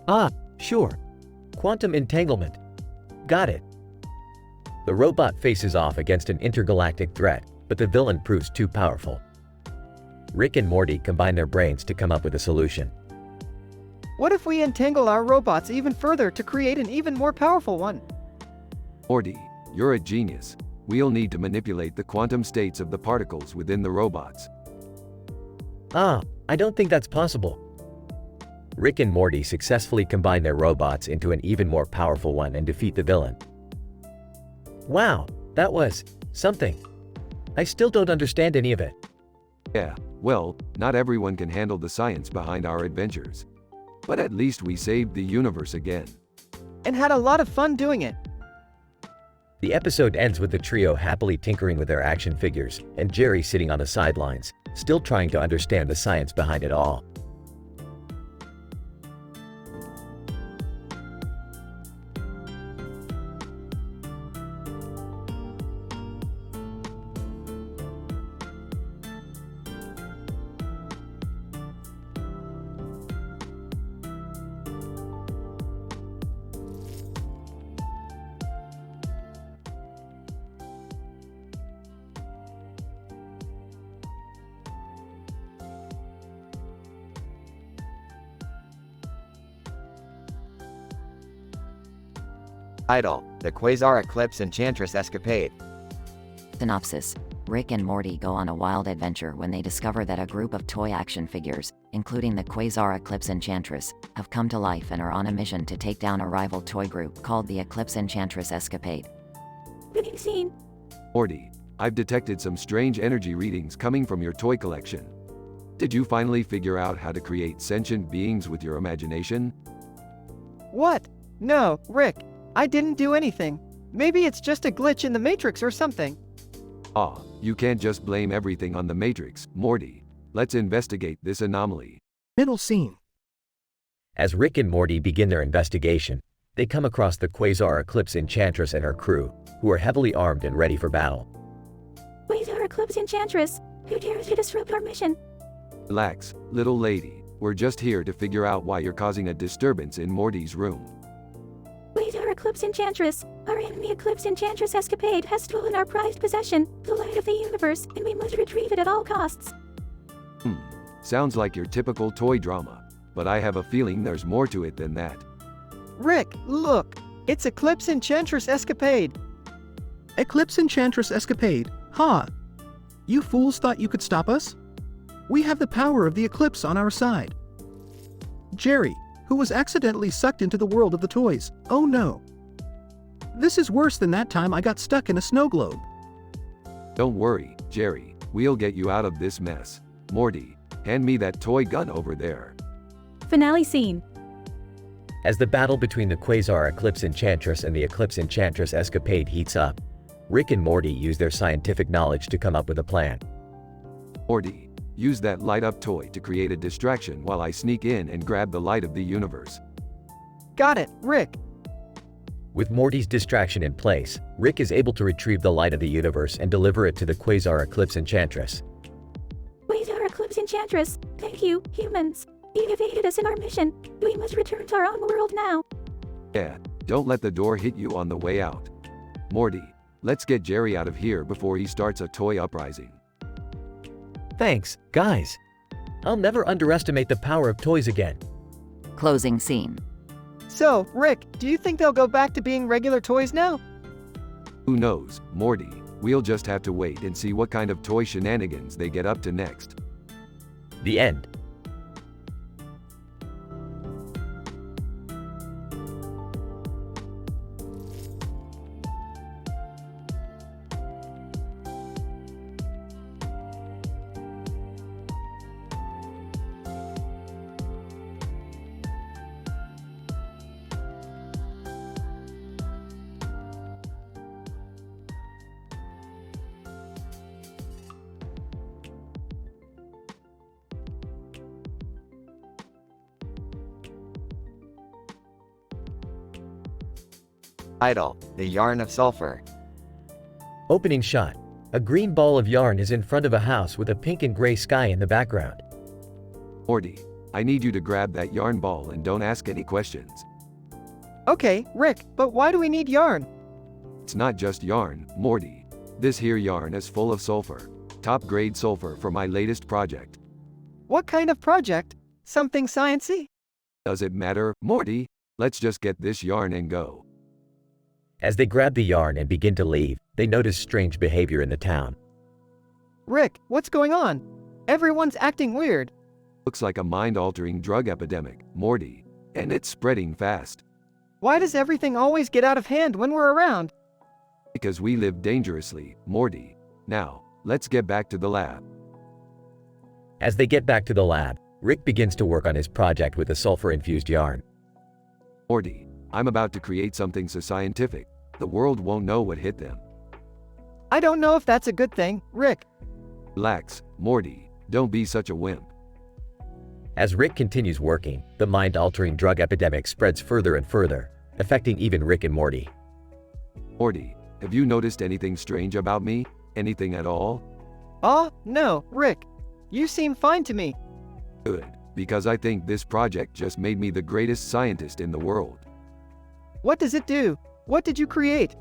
[SPEAKER 1] Ah, sure. Quantum entanglement. Got it. The robot faces off against an intergalactic threat, but the villain proves too powerful. Rick and Morty combine their brains to come up with a solution.
[SPEAKER 15] What if we entangle our robots even further to create an even more powerful one?
[SPEAKER 2] Morty, you're a genius. We'll need to manipulate the quantum states of the particles within the robots.
[SPEAKER 1] I don't think that's possible. Rick and Morty successfully combine their robots into an even more powerful one and defeat the villain. Wow, that was something. I still don't understand any of it.
[SPEAKER 2] Yeah, well, not everyone can handle the science behind our adventures. But at least we saved the universe again.
[SPEAKER 15] And had a lot of fun doing it.
[SPEAKER 1] The episode ends with the trio happily tinkering with their action figures, and Jerry sitting on the sidelines, still trying to understand the science behind it all.
[SPEAKER 3] Title: The Quasar Eclipse Enchantress Escapade.
[SPEAKER 8] Synopsis: Rick and Morty go on a wild adventure when they discover that a group of toy action figures, including the Quasar Eclipse Enchantress, have come to life and are on a mission to take down a rival toy group called the Eclipse Enchantress Escapade.
[SPEAKER 13] Good scene.
[SPEAKER 2] Morty, I've detected some strange energy readings coming from your toy collection. Did you finally figure out how to create sentient beings with your imagination?
[SPEAKER 15] What? No, Rick. I didn't do anything. Maybe it's just a glitch in the Matrix or something.
[SPEAKER 2] You can't just blame everything on the Matrix, Morty. Let's investigate this anomaly.
[SPEAKER 10] Middle scene.
[SPEAKER 1] As Rick and Morty begin their investigation, they come across the Quasar Eclipse Enchantress and her crew, who are heavily armed and ready for battle.
[SPEAKER 13] Quasar Eclipse Enchantress, who dares to disrupt our mission?
[SPEAKER 2] Relax, little lady. We're just here to figure out why you're causing a disturbance in Morty's room.
[SPEAKER 13] Quasar Eclipse Enchantress, our enemy Eclipse Enchantress Escapade has stolen our prized possession, the light of the universe, and we must retrieve it at all costs.
[SPEAKER 2] Sounds like your typical toy drama, but I have a feeling there's more to it than that.
[SPEAKER 15] Rick, look! It's Eclipse Enchantress Escapade!
[SPEAKER 10] Eclipse Enchantress Escapade, ha! You fools thought you could stop us? We have the power of the Eclipse on our side. Jerry, who was accidentally sucked into the world of the toys, oh no. This is worse than that time I got stuck in a snow globe.
[SPEAKER 2] Don't worry, Jerry, we'll get you out of this mess. Morty, hand me that toy gun over there.
[SPEAKER 13] Finale scene.
[SPEAKER 1] As the battle between the Quasar Eclipse Enchantress and the Eclipse Enchantress Escapade heats up, Rick and Morty use their scientific knowledge to come up with a plan.
[SPEAKER 2] Morty, use that light-up toy to create a distraction while I sneak in and grab the light of the universe.
[SPEAKER 15] Got it, Rick.
[SPEAKER 1] With Morty's distraction in place, Rick is able to retrieve the light of the universe and deliver it to the Quasar Eclipse Enchantress.
[SPEAKER 13] Quasar Eclipse Enchantress, thank you, humans. You evaded us in our mission. We must return to our own world now.
[SPEAKER 2] Yeah, don't let the door hit you on the way out. Morty, let's get Jerry out of here before he starts a toy uprising.
[SPEAKER 1] Thanks, guys. I'll never underestimate the power of toys again.
[SPEAKER 8] Closing scene.
[SPEAKER 15] So, Rick, do you think they'll go back to being regular toys now?
[SPEAKER 2] Who knows, Morty? We'll just have to wait and see what kind of toy shenanigans they get up to next.
[SPEAKER 1] The end.
[SPEAKER 3] Title: The Yarn of Sulfur.
[SPEAKER 1] Opening shot. A green ball of yarn is in front of a house with a pink and gray sky in the background.
[SPEAKER 2] Morty, I need you to grab that yarn ball and don't ask any questions.
[SPEAKER 16] Okay, Rick, but why do we need yarn?
[SPEAKER 2] It's not just yarn, Morty. This here yarn is full of sulfur. Top grade sulfur for my latest project.
[SPEAKER 16] What kind of project? Something sciencey?
[SPEAKER 2] Does it matter, Morty? Let's just get this yarn and go.
[SPEAKER 1] As they grab the yarn and begin to leave, they notice strange behavior in the town.
[SPEAKER 16] Rick, what's going on? Everyone's acting weird.
[SPEAKER 2] Looks like a mind-altering drug epidemic, Morty. And it's spreading fast.
[SPEAKER 16] Why does everything always get out of hand when we're around?
[SPEAKER 2] Because we live dangerously, Morty. Now, let's get back to the lab.
[SPEAKER 1] As they get back to the lab, Rick begins to work on his project with the sulfur-infused yarn.
[SPEAKER 2] Morty, I'm about to create something so scientific, the world won't know what hit them.
[SPEAKER 16] I don't know if that's a good thing, Rick.
[SPEAKER 2] Relax, Morty. Don't be such a wimp.
[SPEAKER 1] As Rick continues working, the mind-altering drug epidemic spreads further and further, affecting even Rick and Morty.
[SPEAKER 2] Morty, have you noticed anything strange about me? Anything at all?
[SPEAKER 16] No, Rick. You seem fine to me.
[SPEAKER 2] Good, because I think this project just made me the greatest scientist in the world.
[SPEAKER 16] What does it do? What did you create?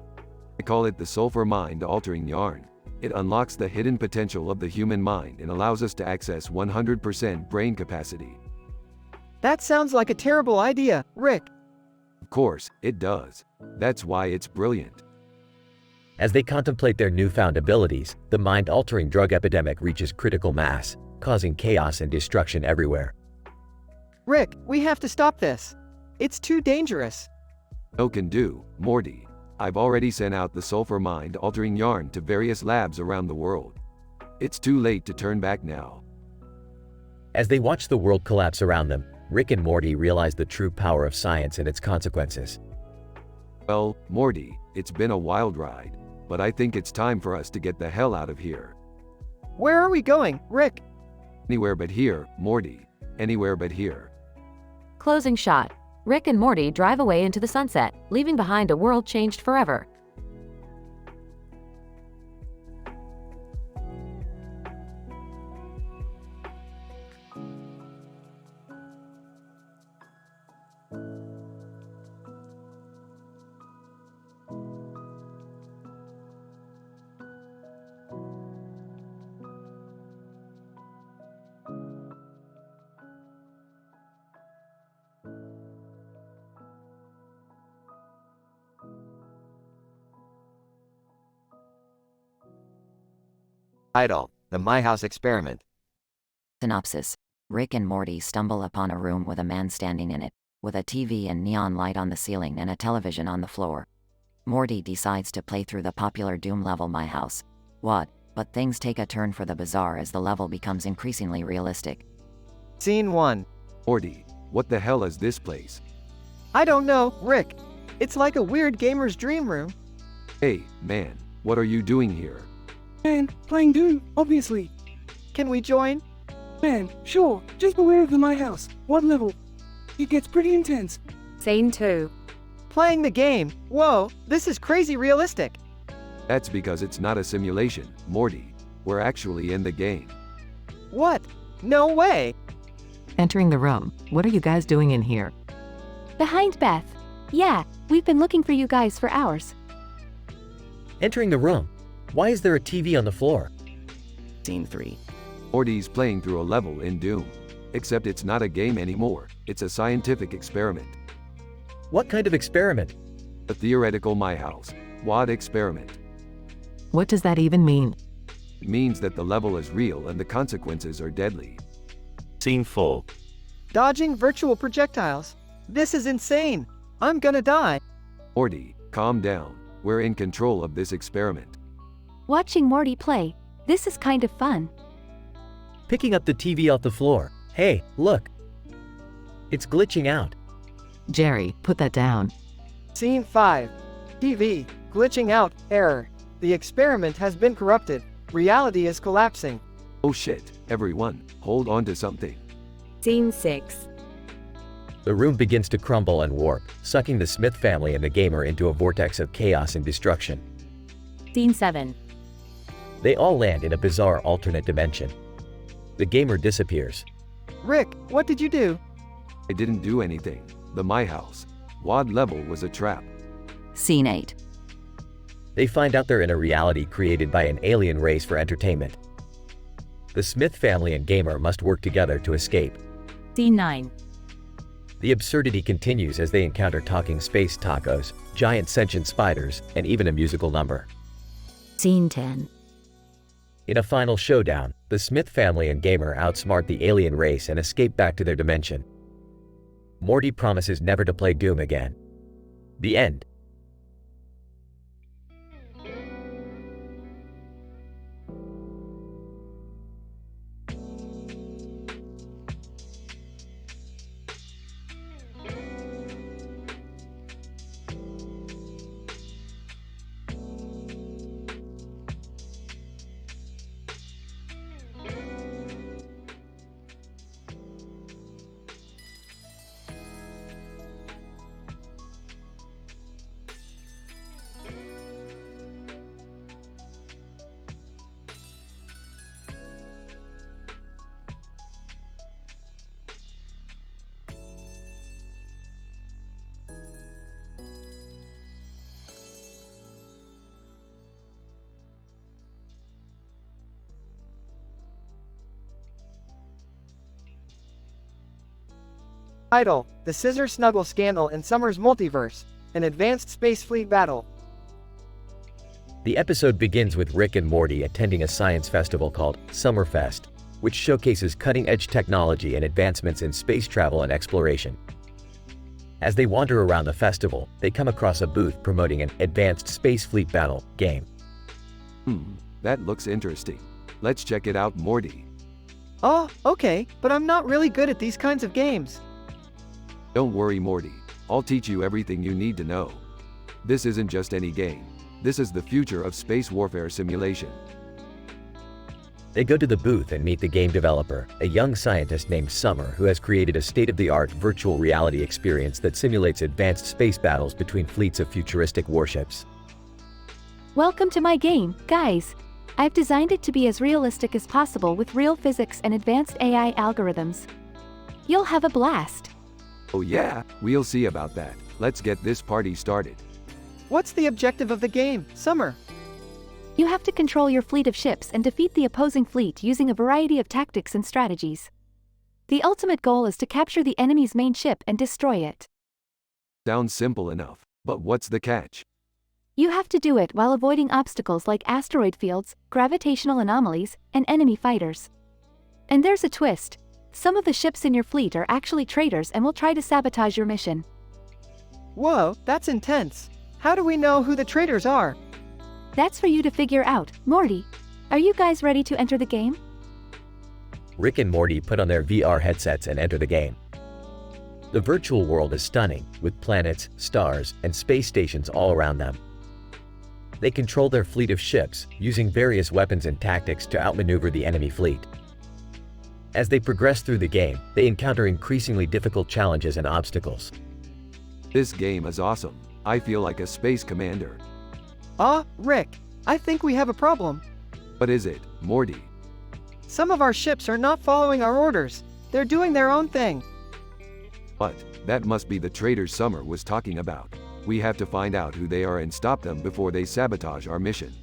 [SPEAKER 2] I call it the sulfur mind-altering yarn. It unlocks the hidden potential of the human mind and allows us to access 100% brain capacity.
[SPEAKER 16] That sounds like a terrible idea, Rick.
[SPEAKER 2] Of course, it does. That's why it's brilliant.
[SPEAKER 1] As they contemplate their newfound abilities, the mind-altering drug epidemic reaches critical mass, causing chaos and destruction everywhere.
[SPEAKER 16] Rick, we have to stop this. It's too dangerous.
[SPEAKER 2] No can do, Morty. I've already sent out the sulfur mind-altering yarn to various labs around the world. It's too late to turn back now.
[SPEAKER 1] As they watch the world collapse around them, Rick and Morty realize the true power of science and its consequences.
[SPEAKER 2] Well, Morty, it's been a wild ride, but I think it's time for us to get the hell out of here.
[SPEAKER 16] Where are we going, Rick?
[SPEAKER 2] Anywhere but here, Morty. Anywhere but here.
[SPEAKER 23] Closing shot. Rick and Morty drive away into the sunset, leaving behind a world changed forever.
[SPEAKER 3] Title: The My House Experiment.
[SPEAKER 8] Synopsis. Rick and Morty stumble upon a room with a man standing in it, with a TV and neon light on the ceiling and a television on the floor. Morty decides to play through the popular Doom level My House. But things take a turn for the bizarre as the level becomes increasingly realistic.
[SPEAKER 3] Scene 1.
[SPEAKER 2] Morty, what the hell is this place?
[SPEAKER 16] I don't know, Rick. It's like a weird gamer's dream room.
[SPEAKER 2] Hey, man, what are you doing here?
[SPEAKER 15] Man, playing Doom, obviously.
[SPEAKER 16] Can we join?
[SPEAKER 15] Man, sure, just beware of the My House. What level? It gets pretty intense.
[SPEAKER 17] Scene 2.
[SPEAKER 16] Playing the game. Whoa, this is crazy realistic.
[SPEAKER 2] That's because it's not a simulation, Morty. We're actually in the game.
[SPEAKER 16] What? No way.
[SPEAKER 4] Entering the room. What are you guys doing in here?
[SPEAKER 7] Behind Beth. Yeah, we've been looking for you guys for hours.
[SPEAKER 1] Entering the room. Why is there a TV on the floor?
[SPEAKER 22] Scene 3.
[SPEAKER 2] Morty's playing through a level in Doom. Except it's not a game anymore, it's a scientific experiment.
[SPEAKER 1] What kind of experiment?
[SPEAKER 2] A theoretical My House. WAD experiment.
[SPEAKER 4] What does that even mean?
[SPEAKER 2] It means that the level is real and the consequences are deadly.
[SPEAKER 20] Scene 4.
[SPEAKER 3] Dodging virtual projectiles. This is insane. I'm gonna die.
[SPEAKER 2] Morty, calm down. We're in control of this experiment.
[SPEAKER 7] Watching Morty play. This is kind of fun.
[SPEAKER 1] Picking up the TV off the floor. Hey, look. It's glitching out.
[SPEAKER 4] Jerry, put that down.
[SPEAKER 3] Scene 5. TV. Glitching out. Error. The experiment has been corrupted. Reality is collapsing.
[SPEAKER 2] Oh shit, everyone, hold on to something.
[SPEAKER 17] Scene 6.
[SPEAKER 1] The room begins to crumble and warp, sucking the Smith family and the gamer into a vortex of chaos and destruction.
[SPEAKER 18] Scene 7.
[SPEAKER 1] They all land in a bizarre alternate dimension. The gamer disappears.
[SPEAKER 3] Rick, what did you do?
[SPEAKER 2] I didn't do anything. The My House WAD level was a trap.
[SPEAKER 8] Scene 8.
[SPEAKER 1] They find out they're in a reality created by an alien race for entertainment. The Smith family and gamer must work together to escape.
[SPEAKER 18] Scene 9.
[SPEAKER 1] The absurdity continues as they encounter talking space tacos, giant sentient spiders, and even a musical number.
[SPEAKER 18] Scene 10.
[SPEAKER 1] In a final showdown, the Smith family and gamer outsmart the alien race and escape back to their dimension. Morty promises never to play Doom again. The end.
[SPEAKER 3] Title: The Scissor Snuggle Scandal in Summer's Multiverse, an advanced space fleet battle.
[SPEAKER 1] The episode begins with Rick and Morty attending a science festival called Summerfest, which showcases cutting-edge technology and advancements in space travel and exploration. As they wander around the festival, they come across a booth promoting an advanced space fleet battle game.
[SPEAKER 2] That looks interesting. Let's check it out, Morty.
[SPEAKER 3] Oh, okay, but I'm not really good at these kinds of games.
[SPEAKER 2] Don't worry, Morty. I'll teach you everything you need to know. This isn't just any game. This is the future of space warfare simulation.
[SPEAKER 1] They go to the booth and meet the game developer, a young scientist named Summer who has created a state-of-the-art virtual reality experience that simulates advanced space battles between fleets of futuristic warships.
[SPEAKER 7] Welcome to my game, guys. I've designed it to be as realistic as possible with real physics and advanced AI algorithms. You'll have a blast.
[SPEAKER 2] Oh yeah, we'll see about that. Let's get this party started.
[SPEAKER 3] What's the objective of the game, Summer?
[SPEAKER 7] You have to control your fleet of ships and defeat the opposing fleet using a variety of tactics and strategies. The ultimate goal is to capture the enemy's main ship and destroy it.
[SPEAKER 2] Sounds simple enough, but what's the catch?
[SPEAKER 7] You have to do it while avoiding obstacles like asteroid fields, gravitational anomalies, and enemy fighters. And there's a twist. Some of the ships in your fleet are actually traitors and will try to sabotage your mission.
[SPEAKER 3] Whoa, that's intense. How do we know who the traitors are?
[SPEAKER 7] That's for you to figure out, Morty. Are you guys ready to enter the game?
[SPEAKER 1] Rick and Morty put on their VR headsets and enter the game. The virtual world is stunning, with planets, stars, and space stations all around them. They control their fleet of ships, using various weapons and tactics to outmaneuver the enemy fleet. As they progress through the game, they encounter increasingly difficult challenges and obstacles.
[SPEAKER 2] This game is awesome. I feel like a space commander.
[SPEAKER 3] Rick, I think we have a problem.
[SPEAKER 2] What is it, Morty?
[SPEAKER 3] Some of our ships are not following our orders. They're doing their own thing.
[SPEAKER 2] What? That must be the traitors Summer was talking about. We have to find out who they are and stop them before they sabotage our mission.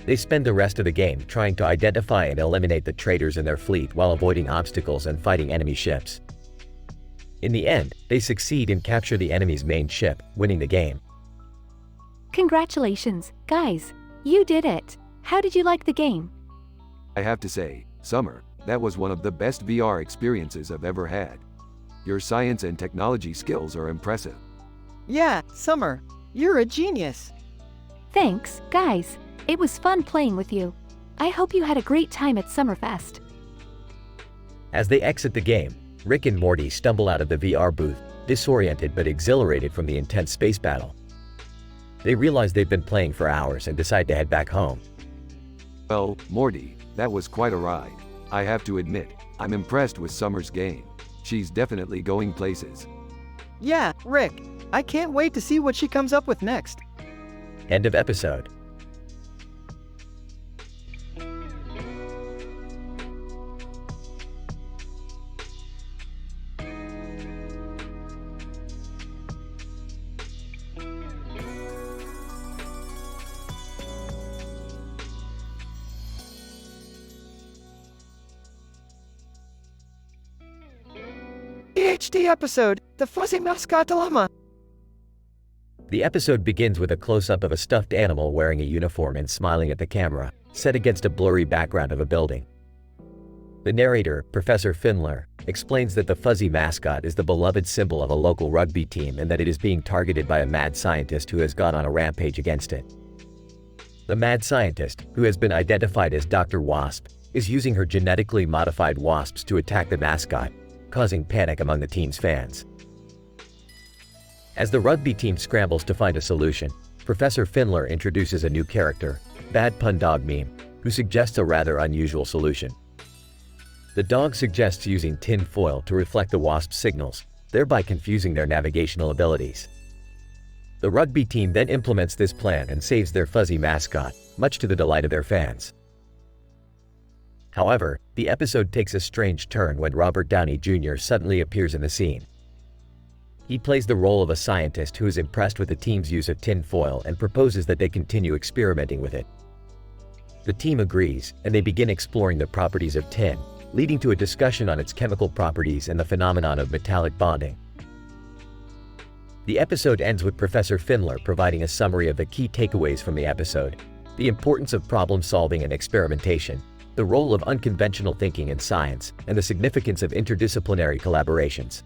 [SPEAKER 1] They spend the rest of the game trying to identify and eliminate the traitors in their fleet while avoiding obstacles and fighting enemy ships. In the end, they succeed and capture the enemy's main ship, winning the game.
[SPEAKER 7] Congratulations, guys. You did it. How did you like the game?
[SPEAKER 2] I have to say, Summer, that was one of the best VR experiences I've ever had. Your science and technology skills are impressive.
[SPEAKER 3] Yeah, Summer, you're a genius.
[SPEAKER 7] Thanks, guys. It was fun playing with you. I hope you had a great time at Summerfest.
[SPEAKER 1] As they exit the game, Rick and Morty stumble out of the VR booth, disoriented but exhilarated from the intense space battle. They realize they've been playing for hours and decide to head back home.
[SPEAKER 2] Well, Morty, that was quite a ride. I have to admit, I'm impressed with Summer's game. She's definitely going places.
[SPEAKER 3] Yeah, Rick, I can't wait to see what she comes up with next.
[SPEAKER 1] End of episode.
[SPEAKER 3] PhD episode, The Fuzzy Mascot Dilemma.
[SPEAKER 1] The episode begins with a close-up of a stuffed animal wearing a uniform and smiling at the camera, set against a blurry background of a building. The narrator, Professor Finler, explains that the fuzzy mascot is the beloved symbol of a local rugby team and that it is being targeted by a mad scientist who has gone on a rampage against it. The mad scientist, who has been identified as Dr. Wasp, is using her genetically modified wasps to attack the mascot, causing panic among the team's fans. As the rugby team scrambles to find a solution, Professor Finler introduces a new character, Bad Pun Dog Meme, who suggests a rather unusual solution. The dog suggests using tin foil to reflect the wasp's signals, thereby confusing their navigational abilities. The rugby team then implements this plan and saves their fuzzy mascot, much to the delight of their fans. However, the episode takes a strange turn when Robert Downey Jr. suddenly appears in the scene. He plays the role of a scientist who is impressed with the team's use of tin foil and proposes that they continue experimenting with it. The team agrees, and they begin exploring the properties of tin, leading to a discussion on its chemical properties and the phenomenon of metallic bonding. The episode ends with Professor Finler providing a summary of the key takeaways from the episode: the importance of problem-solving and experimentation, the role of unconventional thinking in science, and the significance of interdisciplinary collaborations.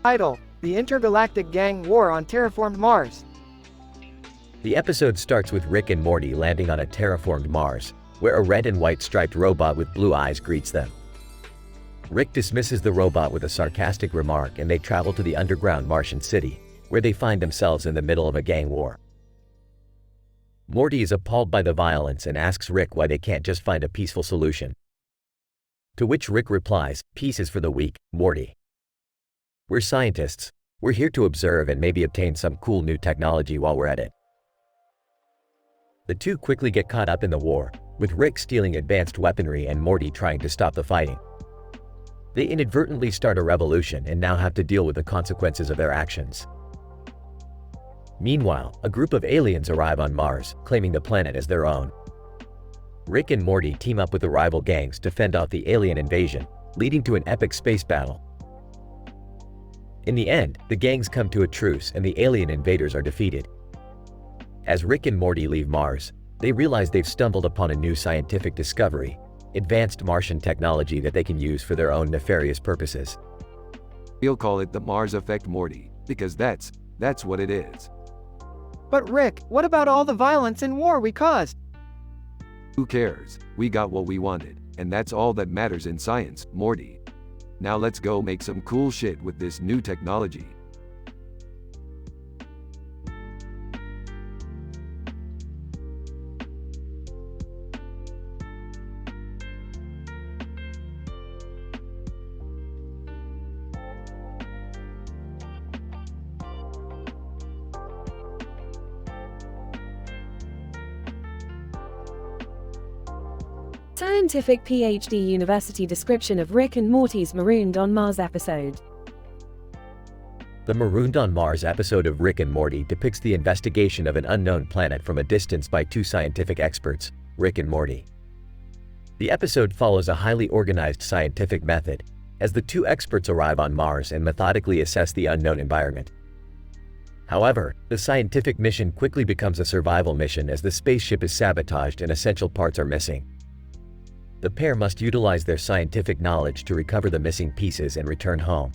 [SPEAKER 3] Title: The Intergalactic Gang War on Terraformed Mars.
[SPEAKER 1] The episode starts with Rick and Morty landing on a terraformed Mars, where a red and white striped robot with blue eyes greets them. Rick dismisses the robot with a sarcastic remark and they travel to the underground Martian city, where they find themselves in the middle of a gang war. Morty is appalled by the violence and asks Rick why they can't just find a peaceful solution. To which Rick replies, "Peace is for the weak, Morty. We're scientists. We're here to observe and maybe obtain some cool new technology while we're at it." The two quickly get caught up in the war, with Rick stealing advanced weaponry and Morty trying to stop the fighting. They inadvertently start a revolution and now have to deal with the consequences of their actions. Meanwhile, a group of aliens arrive on Mars, claiming the planet as their own. Rick and Morty team up with the rival gangs to fend off the alien invasion, leading to an epic space battle. In the end, the gangs come to a truce and the alien invaders are defeated. As Rick and Morty leave Mars, they realize they've stumbled upon a new scientific discovery, advanced Martian technology that they can use for their own nefarious purposes.
[SPEAKER 2] We'll call it the Mars Effect, Morty, because that's what it is.
[SPEAKER 3] But Rick, what about all the violence and war we caused?
[SPEAKER 2] Who cares? We got what we wanted, and that's all that matters in science, Morty. Now let's go make some cool shit with this new technology.
[SPEAKER 17] Scientific PhD University description of Rick and Morty's Marooned on Mars episode.
[SPEAKER 1] The Marooned on Mars episode of Rick and Morty depicts the investigation of an unknown planet from a distance by two scientific experts, Rick and Morty. The episode follows a highly organized scientific method, as the two experts arrive on Mars and methodically assess the unknown environment. However, the scientific mission quickly becomes a survival mission as the spaceship is sabotaged and essential parts are missing. The pair must utilize their scientific knowledge to recover the missing pieces and return home.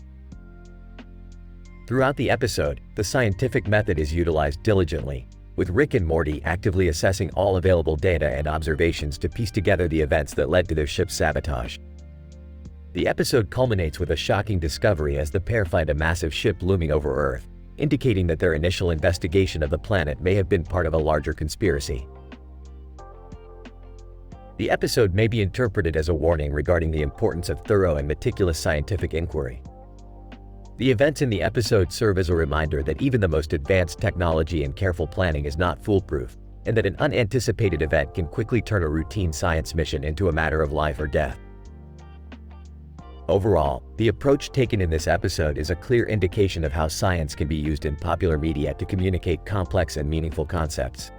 [SPEAKER 1] Throughout the episode, the scientific method is utilized diligently, with Rick and Morty actively assessing all available data and observations to piece together the events that led to their ship's sabotage. The episode culminates with a shocking discovery as the pair find a massive ship looming over Earth, indicating that their initial investigation of the planet may have been part of a larger conspiracy. The episode may be interpreted as a warning regarding the importance of thorough and meticulous scientific inquiry. The events in the episode serve as a reminder that even the most advanced technology and careful planning is not foolproof, and that an unanticipated event can quickly turn a routine science mission into a matter of life or death. Overall, the approach taken in this episode is a clear indication of how science can be used in popular media to communicate complex and meaningful concepts.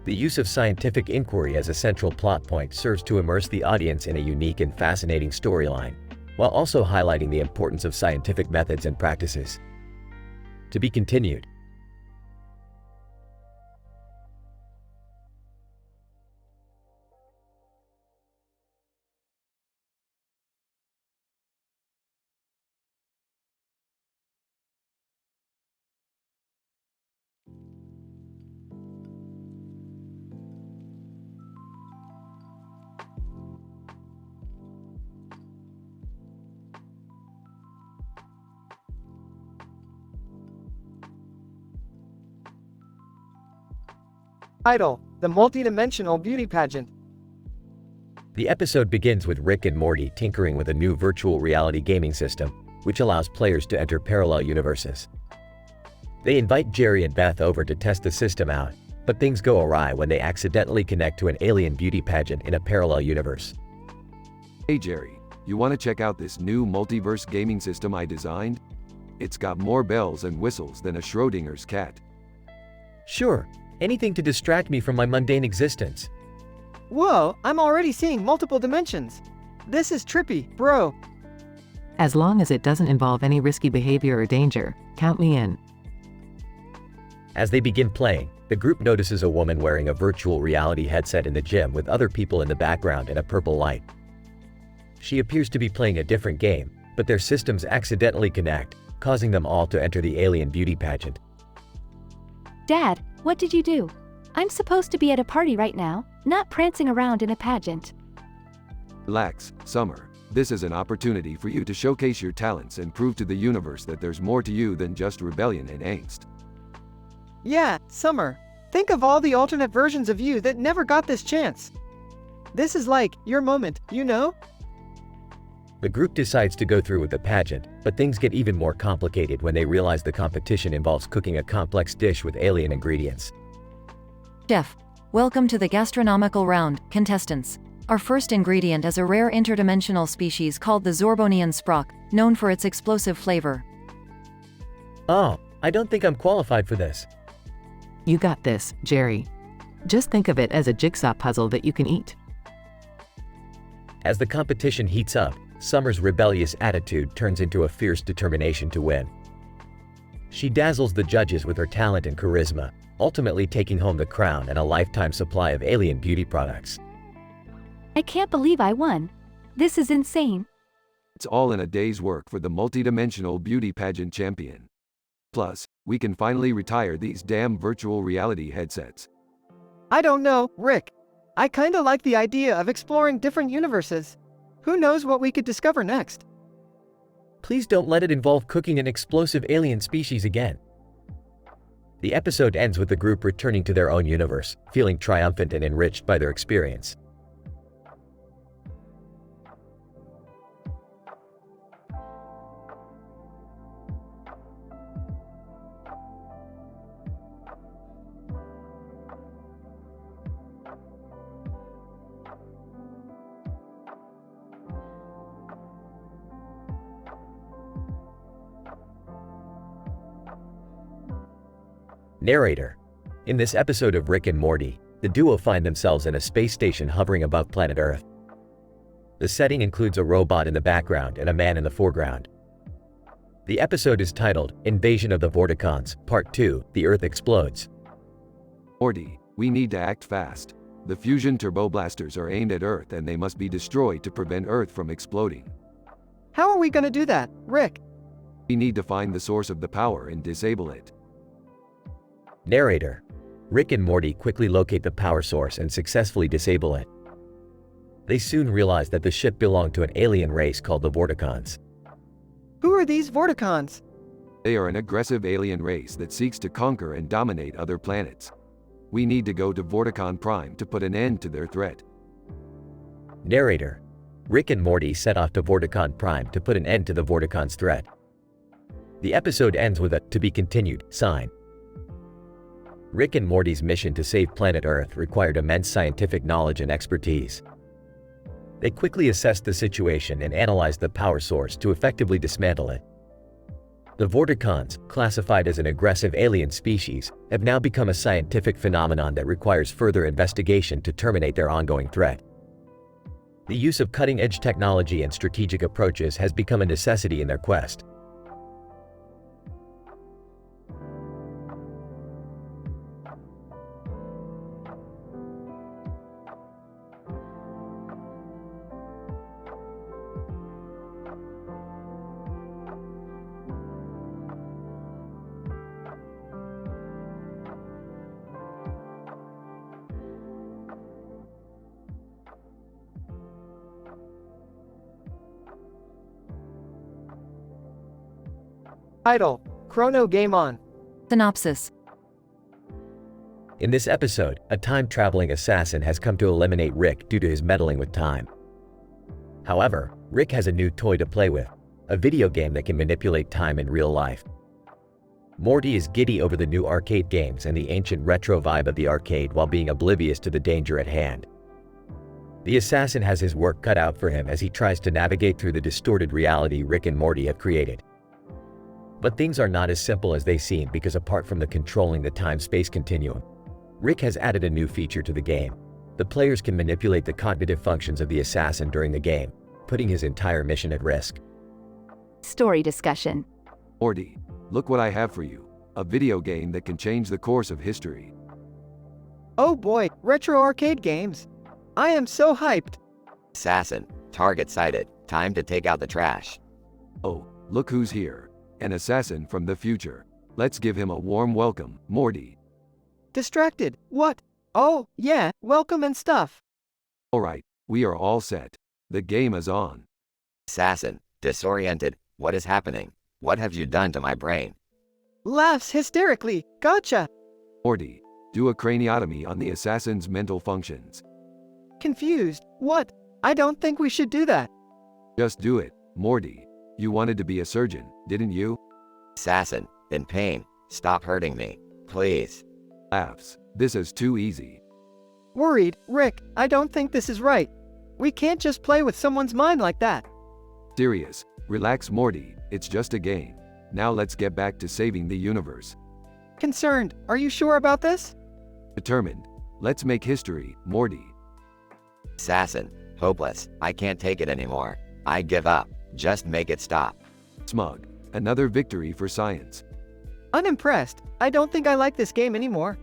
[SPEAKER 1] The use of scientific inquiry as a central plot point serves to immerse the audience in a unique and fascinating storyline, while also highlighting the importance of scientific methods and practices. To be continued.
[SPEAKER 3] Title: The Multidimensional Beauty Pageant.
[SPEAKER 1] The episode begins with Rick and Morty tinkering with a new virtual reality gaming system, which allows players to enter parallel universes. They invite Jerry and Beth over to test the system out, but things go awry when they accidentally connect to an alien beauty pageant in a parallel universe.
[SPEAKER 2] Hey Jerry, you want to check out this new multiverse gaming system I designed? It's got more bells and whistles than a Schrodinger's cat.
[SPEAKER 1] Sure, anything to distract me from my mundane existence.
[SPEAKER 3] Whoa, I'm already seeing multiple dimensions. This is trippy, bro.
[SPEAKER 4] As long as it doesn't involve any risky behavior or danger, count me in.
[SPEAKER 1] As they begin playing, the group notices a woman wearing a virtual reality headset in the gym with other people in the background and a purple light. She appears to be playing a different game, but their systems accidentally connect, causing them all to enter the alien beauty pageant.
[SPEAKER 7] Dad, what did you do? I'm supposed to be at a party right now, not prancing around in a pageant.
[SPEAKER 2] Relax, Summer. This is an opportunity for you to showcase your talents and prove to the universe that there's more to you than just rebellion and angst.
[SPEAKER 3] Yeah, Summer. Think of all the alternate versions of you that never got this chance. This is like your moment, you know?
[SPEAKER 1] The group decides to go through with the pageant, but things get even more complicated when they realize the competition involves cooking a complex dish with alien ingredients.
[SPEAKER 8] Chef, welcome to the gastronomical round, contestants. Our first ingredient is a rare interdimensional species called the Zorbonian sprock, known for its explosive flavor.
[SPEAKER 1] Oh, I don't think I'm qualified for this.
[SPEAKER 4] You got this, Jerry. Just think of it as a jigsaw puzzle that you can eat.
[SPEAKER 1] As the competition heats up, Summer's rebellious attitude turns into a fierce determination to win. She dazzles the judges with her talent and charisma, ultimately taking home the crown and a lifetime supply of alien beauty products.
[SPEAKER 7] I can't believe I won. This is insane.
[SPEAKER 2] It's all in a day's work for the multidimensional beauty pageant champion. Plus, we can finally retire these damn virtual reality headsets.
[SPEAKER 3] I don't know, Rick. I kinda like the idea of exploring different universes. Who knows what we could discover next?
[SPEAKER 1] Please don't let it involve cooking an explosive alien species again. The episode ends with the group returning to their own universe, feeling triumphant and enriched by their experience. Narrator. In this episode of Rick and Morty, the duo find themselves in a space station hovering above planet Earth. The setting includes a robot in the background and a man in the foreground. The episode is titled, Invasion of the Vorticons, Part 2, The Earth Explodes.
[SPEAKER 2] Morty, we need to act fast. The fusion turboblasters are aimed at Earth and they must be destroyed to prevent Earth from exploding.
[SPEAKER 3] How are we gonna do that, Rick?
[SPEAKER 2] We need to find the source of the power and disable it.
[SPEAKER 1] Narrator. Rick and Morty quickly locate the power source and successfully disable it. They soon realize that the ship belonged to an alien race called the Vorticons.
[SPEAKER 3] Who are these Vorticons?
[SPEAKER 2] They are an aggressive alien race that seeks to conquer and dominate other planets. We need to go to Vorticon Prime to put an end to their threat.
[SPEAKER 1] Narrator. Rick and Morty set off to Vorticon Prime to put an end to the Vorticons' threat. The episode ends with a "to be continued" sign. Rick and Morty's mission to save planet Earth required immense scientific knowledge and expertise. They quickly assessed the situation and analyzed the power source to effectively dismantle it. The Vorticons, classified as an aggressive alien species, have now become a scientific phenomenon that requires further investigation to terminate their ongoing threat. The use of cutting-edge technology and strategic approaches has become a necessity in their quest.
[SPEAKER 3] Title: Chrono Game On.
[SPEAKER 8] Synopsis.
[SPEAKER 1] In this episode, a time-traveling assassin has come to eliminate Rick due to his meddling with time. However, Rick has a new toy to play with, a video game that can manipulate time in real life. Morty is giddy over the new arcade games and the ancient retro vibe of the arcade while being oblivious to the danger at hand. The assassin has his work cut out for him as he tries to navigate through the distorted reality Rick and Morty have created. But things are not as simple as they seem because apart from the controlling the time-space continuum, Rick has added a new feature to the game. The players can manipulate the cognitive functions of the assassin during the game, putting his entire mission at risk.
[SPEAKER 7] Story discussion.
[SPEAKER 2] Morty, look what I have for you. A video game that can change the course of history.
[SPEAKER 3] Oh boy, retro arcade games. I am so hyped.
[SPEAKER 9] Assassin, target sighted. Time to take out the trash.
[SPEAKER 2] Oh, look who's here. An assassin from the future. Let's give him a warm welcome, Morty.
[SPEAKER 3] Distracted. What? Oh, yeah, welcome and stuff.
[SPEAKER 2] Alright, we are all set. The game is on.
[SPEAKER 9] Assassin, disoriented. What is happening? What have you done to my brain?
[SPEAKER 3] Laughs hysterically. Gotcha.
[SPEAKER 2] Morty, do a craniotomy on the assassin's mental functions.
[SPEAKER 3] Confused. What? I don't think we should do that.
[SPEAKER 2] Just do it, Morty. You wanted to be a surgeon, didn't you?
[SPEAKER 9] Assassin, in pain. Stop hurting me, please.
[SPEAKER 2] Laughs. This is too easy.
[SPEAKER 3] Worried. Rick, I don't think this is right. We can't just play with someone's mind like that.
[SPEAKER 2] Serious. Relax, Morty. It's just a game. Now let's get back to saving the universe.
[SPEAKER 3] Concerned. Are you sure about this?
[SPEAKER 2] Determined. Let's make history, Morty.
[SPEAKER 9] Assassin, hopeless. I can't take it anymore. I give up. Just make it stop.
[SPEAKER 2] Smug. Another victory for science.
[SPEAKER 3] Unimpressed. I don't think I like this game anymore.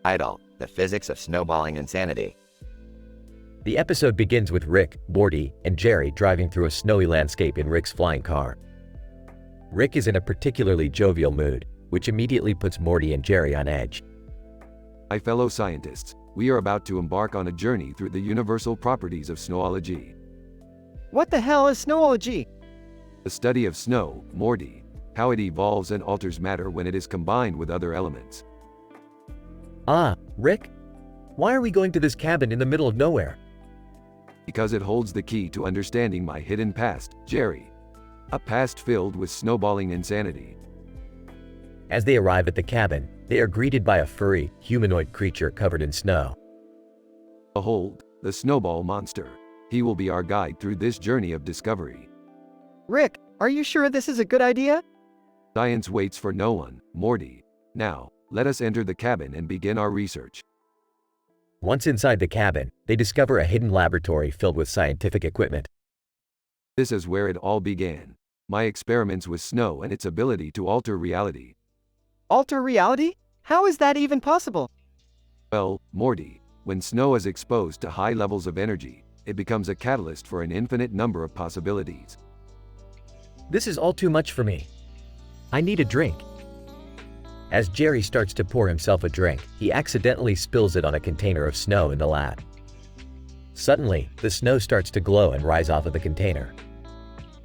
[SPEAKER 9] Title: The Physics of Snowballing Insanity.
[SPEAKER 1] The episode begins with Rick, Morty, and Jerry driving through a snowy landscape in Rick's flying car. Rick is in a particularly jovial mood, which immediately puts Morty and Jerry on edge.
[SPEAKER 2] My fellow scientists, we are about to embark on a journey through the universal properties of snowology.
[SPEAKER 3] What the hell is snowology?
[SPEAKER 2] The study of snow, Morty, how it evolves and alters matter when it is combined with other elements.
[SPEAKER 1] Ah, Rick? Why are we going to this cabin in the middle of nowhere?
[SPEAKER 2] Because it holds the key to understanding my hidden past, Jerry. A past filled with snowballing insanity.
[SPEAKER 1] As they arrive at the cabin, they are greeted by a furry, humanoid creature covered in snow.
[SPEAKER 2] Behold, the snowball monster. He will be our guide through this journey of discovery.
[SPEAKER 3] Rick, are you sure this is a good idea?
[SPEAKER 2] Science waits for no one, Morty. Now, let us enter the cabin and begin our research.
[SPEAKER 1] Once inside the cabin, they discover a hidden laboratory filled with scientific equipment.
[SPEAKER 2] This is where it all began. My experiments with snow and its ability to alter reality.
[SPEAKER 3] Alter reality? How is that even possible?
[SPEAKER 2] Well, Morty, when snow is exposed to high levels of energy, it becomes a catalyst for an infinite number of possibilities.
[SPEAKER 1] This is all too much for me. I need a drink. As Jerry starts to pour himself a drink, he accidentally spills it on a container of snow in the lab. Suddenly, the snow starts to glow and rise off of the container.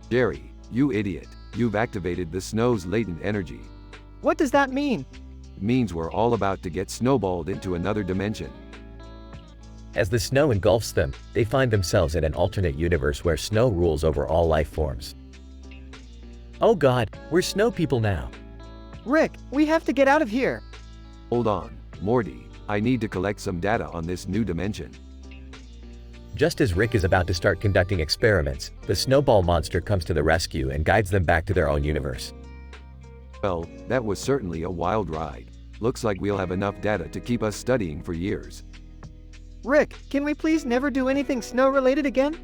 [SPEAKER 2] Jerry, you idiot, you've activated the snow's latent energy.
[SPEAKER 3] What does that mean?
[SPEAKER 2] It means we're all about to get snowballed into another dimension.
[SPEAKER 1] As the snow engulfs them, they find themselves in an alternate universe where snow rules over all life forms. Oh God, we're snow people now.
[SPEAKER 3] Rick, we have to get out of here.
[SPEAKER 2] Hold on, Morty, I need to collect some data on this new dimension.
[SPEAKER 1] Just as Rick is about to start conducting experiments, the snowball monster comes to the rescue and guides them back to their own universe.
[SPEAKER 2] Well, that was certainly a wild ride. Looks like we'll have enough data to keep us studying for years.
[SPEAKER 3] Rick, can we please never do anything snow-related again?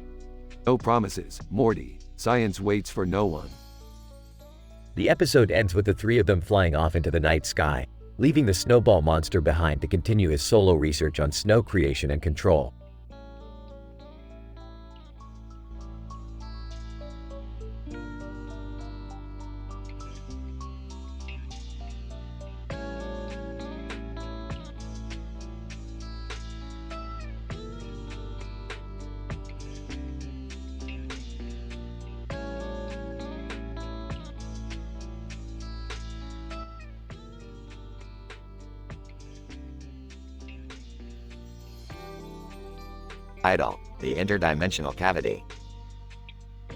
[SPEAKER 2] No promises, Morty. Science waits for no one.
[SPEAKER 1] The episode ends with the three of them flying off into the night sky, leaving the snowball monster behind to continue his solo research on snow creation and control.
[SPEAKER 9] Title: The Interdimensional Cavity.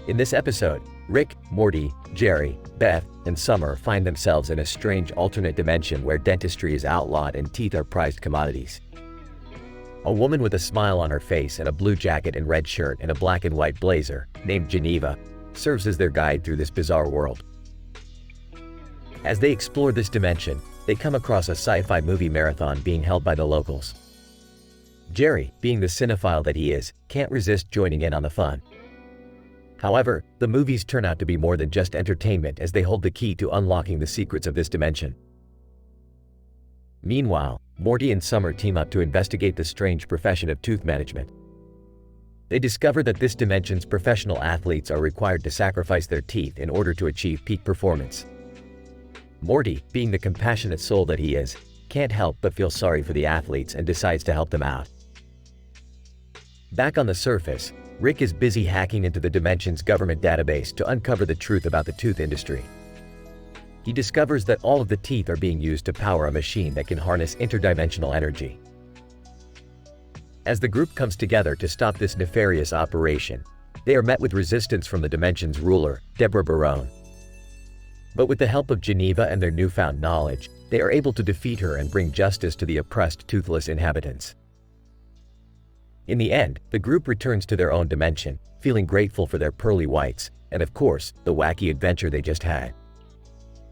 [SPEAKER 1] In this episode, Rick, Morty, Jerry, Beth, and Summer find themselves in a strange alternate dimension where dentistry is outlawed and teeth are prized commodities. A woman with a smile on her face and a blue jacket and red shirt and a black and white blazer, named Geneva, serves as their guide through this bizarre world. As they explore this dimension, they come across a sci-fi movie marathon being held by the locals. Jerry, being the cinephile that he is, can't resist joining in on the fun. However, the movies turn out to be more than just entertainment as they hold the key to unlocking the secrets of this dimension. Meanwhile, Morty and Summer team up to investigate the strange profession of tooth management. They discover that this dimension's professional athletes are required to sacrifice their teeth in order to achieve peak performance. Morty, being the compassionate soul that he is, can't help but feel sorry for the athletes and decides to help them out. Back on the surface, Rick is busy hacking into the dimension's government database to uncover the truth about the tooth industry. He discovers that all of the teeth are being used to power a machine that can harness interdimensional energy. As the group comes together to stop this nefarious operation, they are met with resistance from the dimension's ruler, Deborah Barone. But with the help of Geneva and their newfound knowledge, they are able to defeat her and bring justice to the oppressed toothless inhabitants. In the end, the group returns to their own dimension, feeling grateful for their pearly whites, and of course, the wacky adventure they just had.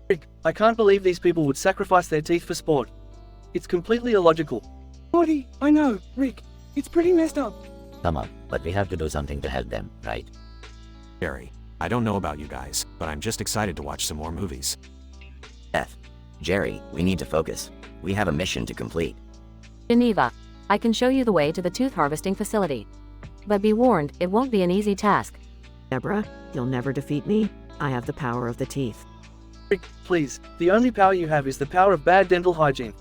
[SPEAKER 6] Rick, I can't believe these people would sacrifice their teeth for sport. It's completely illogical.
[SPEAKER 15] Morty, I know, Rick. It's pretty messed up.
[SPEAKER 5] Come on, but we have to do something to help them, right?
[SPEAKER 12] Jerry, I don't know about you guys, but I'm just excited to watch some more movies.
[SPEAKER 22] Beth, Jerry, we need to focus. We have a mission to complete.
[SPEAKER 23] Geneva, I can show you the way to the tooth harvesting facility. But be warned, it won't be an easy task.
[SPEAKER 11] Deborah, you'll never defeat me. I have the power of the teeth.
[SPEAKER 6] Rick, please, the only power you have is the power of bad dental hygiene.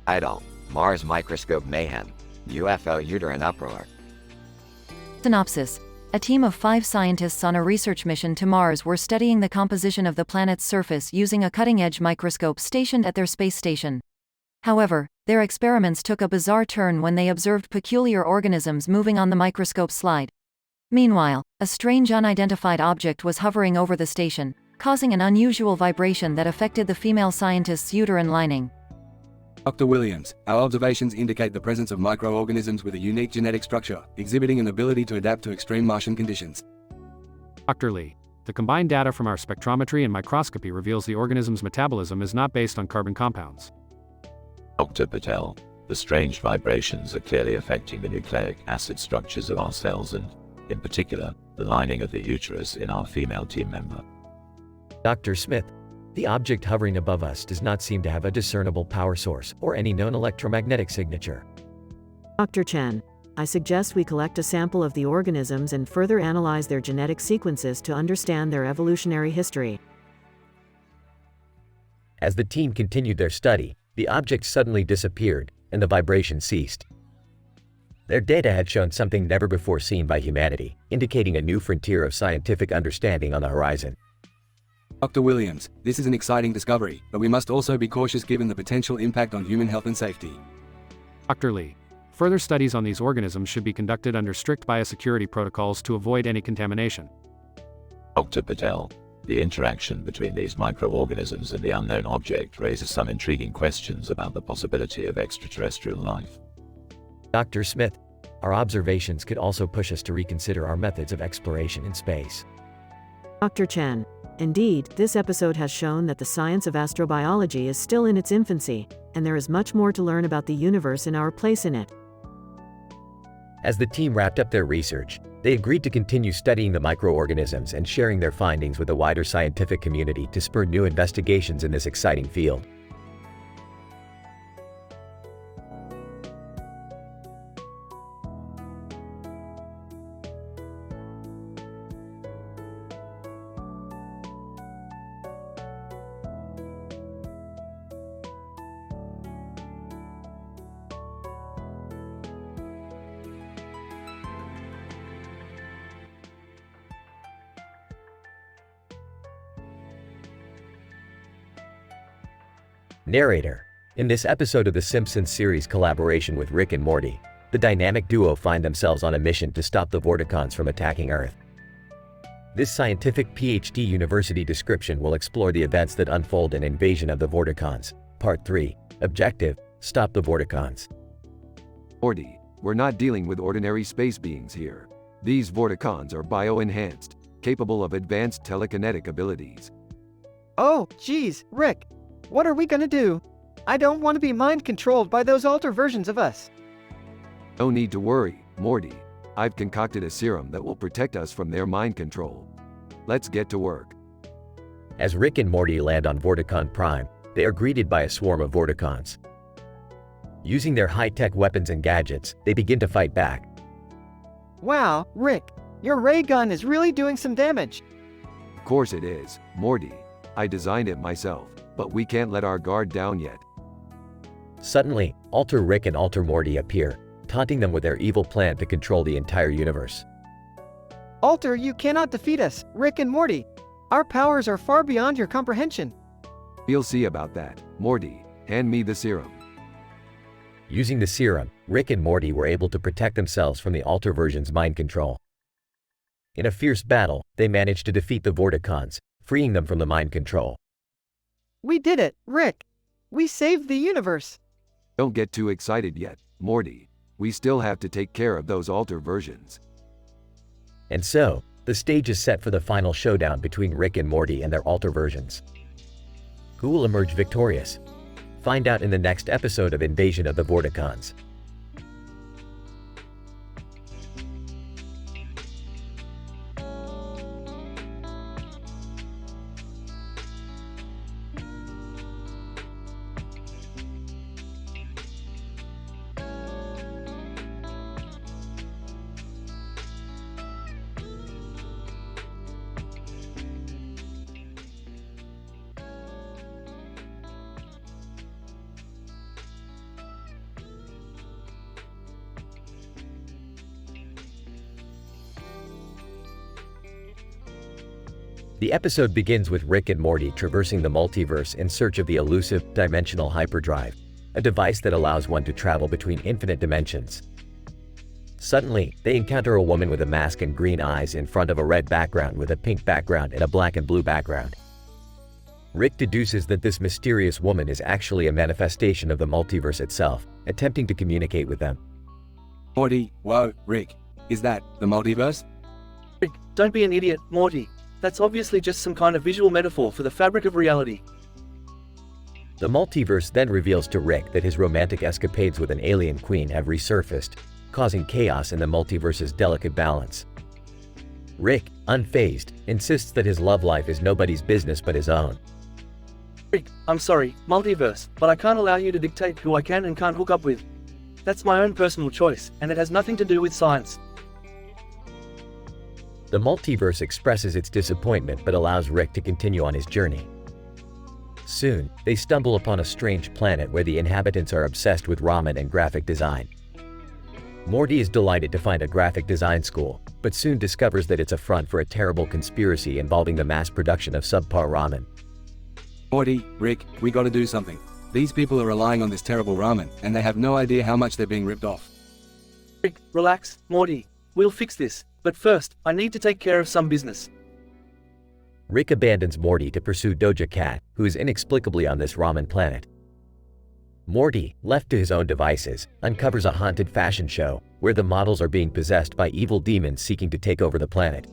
[SPEAKER 9] Idle. Mars microscope mayhem. UFO uterine uproar.
[SPEAKER 8] Synopsis. A team of 5 scientists on a research mission to Mars were studying the composition of the planet's surface using a cutting-edge microscope stationed at their space station. However, their experiments took a bizarre turn when they observed peculiar organisms moving on the microscope slide. Meanwhile, a strange unidentified object was hovering over the station, causing an unusual vibration that affected the female scientist's uterine lining.
[SPEAKER 14] Dr. Williams, our observations indicate the presence of microorganisms with a unique genetic structure, exhibiting an ability to adapt to extreme Martian conditions.
[SPEAKER 19] Dr. Lee, the combined data from our spectrometry and microscopy reveals the organism's metabolism is not based on carbon compounds.
[SPEAKER 20] Dr. Patel, the strange vibrations are clearly affecting the nucleic acid structures of our cells and, in particular, the lining of the uterus in our female team member.
[SPEAKER 1] Dr. Smith, the object hovering above us does not seem to have a discernible power source or any known electromagnetic signature.
[SPEAKER 11] Dr. Chen, I suggest we collect a sample of the organisms and further analyze their genetic sequences to understand their evolutionary history.
[SPEAKER 1] As the team continued their study, the object suddenly disappeared, and the vibration ceased. Their data had shown something never before seen by humanity, indicating a new frontier of scientific understanding on the horizon.
[SPEAKER 14] Dr. Williams, this is an exciting discovery, but we must also be cautious given the potential impact on human health and safety.
[SPEAKER 19] Dr. Lee, further studies on these organisms should be conducted under strict biosecurity protocols to avoid any contamination.
[SPEAKER 20] Dr. Patel, the interaction between these microorganisms and the unknown object raises some intriguing questions about the possibility of extraterrestrial life.
[SPEAKER 1] Dr. Smith, our observations could also push us to reconsider our methods of exploration in space.
[SPEAKER 11] Dr. Chen, indeed, this episode has shown that the science of astrobiology is still in its infancy, and there is much more to learn about the universe and our place in it.
[SPEAKER 1] As the team wrapped up their research, they agreed to continue studying the microorganisms and sharing their findings with the wider scientific community to spur new investigations in this exciting field. Narrator. In this episode of The Simpsons series collaboration with Rick and Morty, the dynamic duo find themselves on a mission to stop the Vorticons from attacking Earth. This scientific PhD university description will explore the events that unfold in Invasion of the Vorticons. Part 3. Objective: Stop the Vorticons.
[SPEAKER 2] Morty, we're not dealing with ordinary space beings here. These Vorticons are bio-enhanced, capable of advanced telekinetic abilities.
[SPEAKER 3] Oh, geez, Rick. What are we gonna do? I don't want to be mind-controlled by those alter versions of us.
[SPEAKER 2] No need to worry, Morty. I've concocted a serum that will protect us from their mind control. Let's get to work.
[SPEAKER 1] As Rick and Morty land on Vorticon Prime, they are greeted by a swarm of Vorticons. Using their high-tech weapons and gadgets, they begin to fight back.
[SPEAKER 3] Wow, Rick, your ray gun is really doing some damage.
[SPEAKER 2] Of course it is, Morty. I designed it myself, but we can't let our guard down yet.
[SPEAKER 1] Suddenly, Alter Rick and Alter Morty appear, taunting them with their evil plan to control the entire universe.
[SPEAKER 3] Alter, you cannot defeat us, Rick and Morty. Our powers are far beyond your comprehension.
[SPEAKER 2] We'll see about that. Morty, hand me the serum.
[SPEAKER 1] Using the serum, Rick and Morty were able to protect themselves from the Alter version's mind control. In a fierce battle, they managed to defeat the Vorticons, freeing them from the mind control.
[SPEAKER 3] We did it, Rick. We saved the universe.
[SPEAKER 2] Don't get too excited yet, Morty. We still have to take care of those Alter versions.
[SPEAKER 1] And so, the stage is set for the final showdown between Rick and Morty and their Alter versions. Who will emerge victorious? Find out in the next episode of Invasion of the Vorticons. The episode begins with Rick and Morty traversing the multiverse in search of the elusive dimensional hyperdrive, a device that allows one to travel between infinite dimensions. Suddenly, they encounter a woman with a mask and green eyes in front of a red background with a pink background and a black and blue background. Rick deduces that this mysterious woman is actually a manifestation of the multiverse itself, attempting to communicate with them.
[SPEAKER 14] Morty, whoa, Rick. Is that the multiverse?
[SPEAKER 6] Rick, don't be an idiot, Morty. That's obviously just some kind of visual metaphor for the fabric of reality.
[SPEAKER 1] The multiverse then reveals to Rick that his romantic escapades with an alien queen have resurfaced, causing chaos in the multiverse's delicate balance. Rick, unfazed, insists that his love life is nobody's business but his own.
[SPEAKER 6] Rick, I'm sorry, multiverse, but I can't allow you to dictate who I can and can't hook up with. That's my own personal choice, and it has nothing to do with science.
[SPEAKER 1] The multiverse expresses its disappointment but allows Rick to continue on his journey. Soon, they stumble upon a strange planet where the inhabitants are obsessed with ramen and graphic design. Morty is delighted to find a graphic design school, but soon discovers that it's a front for a terrible conspiracy involving the mass production of subpar ramen.
[SPEAKER 14] Morty, Rick, we gotta do something. These people are relying on this terrible ramen, and they have no idea how much they're being ripped off.
[SPEAKER 6] Rick, relax, Morty. We'll fix this, but first, I need to take care of some business.
[SPEAKER 1] Rick abandons Morty to pursue Doja Cat, who is inexplicably on this ramen planet. Morty, left to his own devices, uncovers a haunted fashion show, where the models are being possessed by evil demons seeking to take over the planet.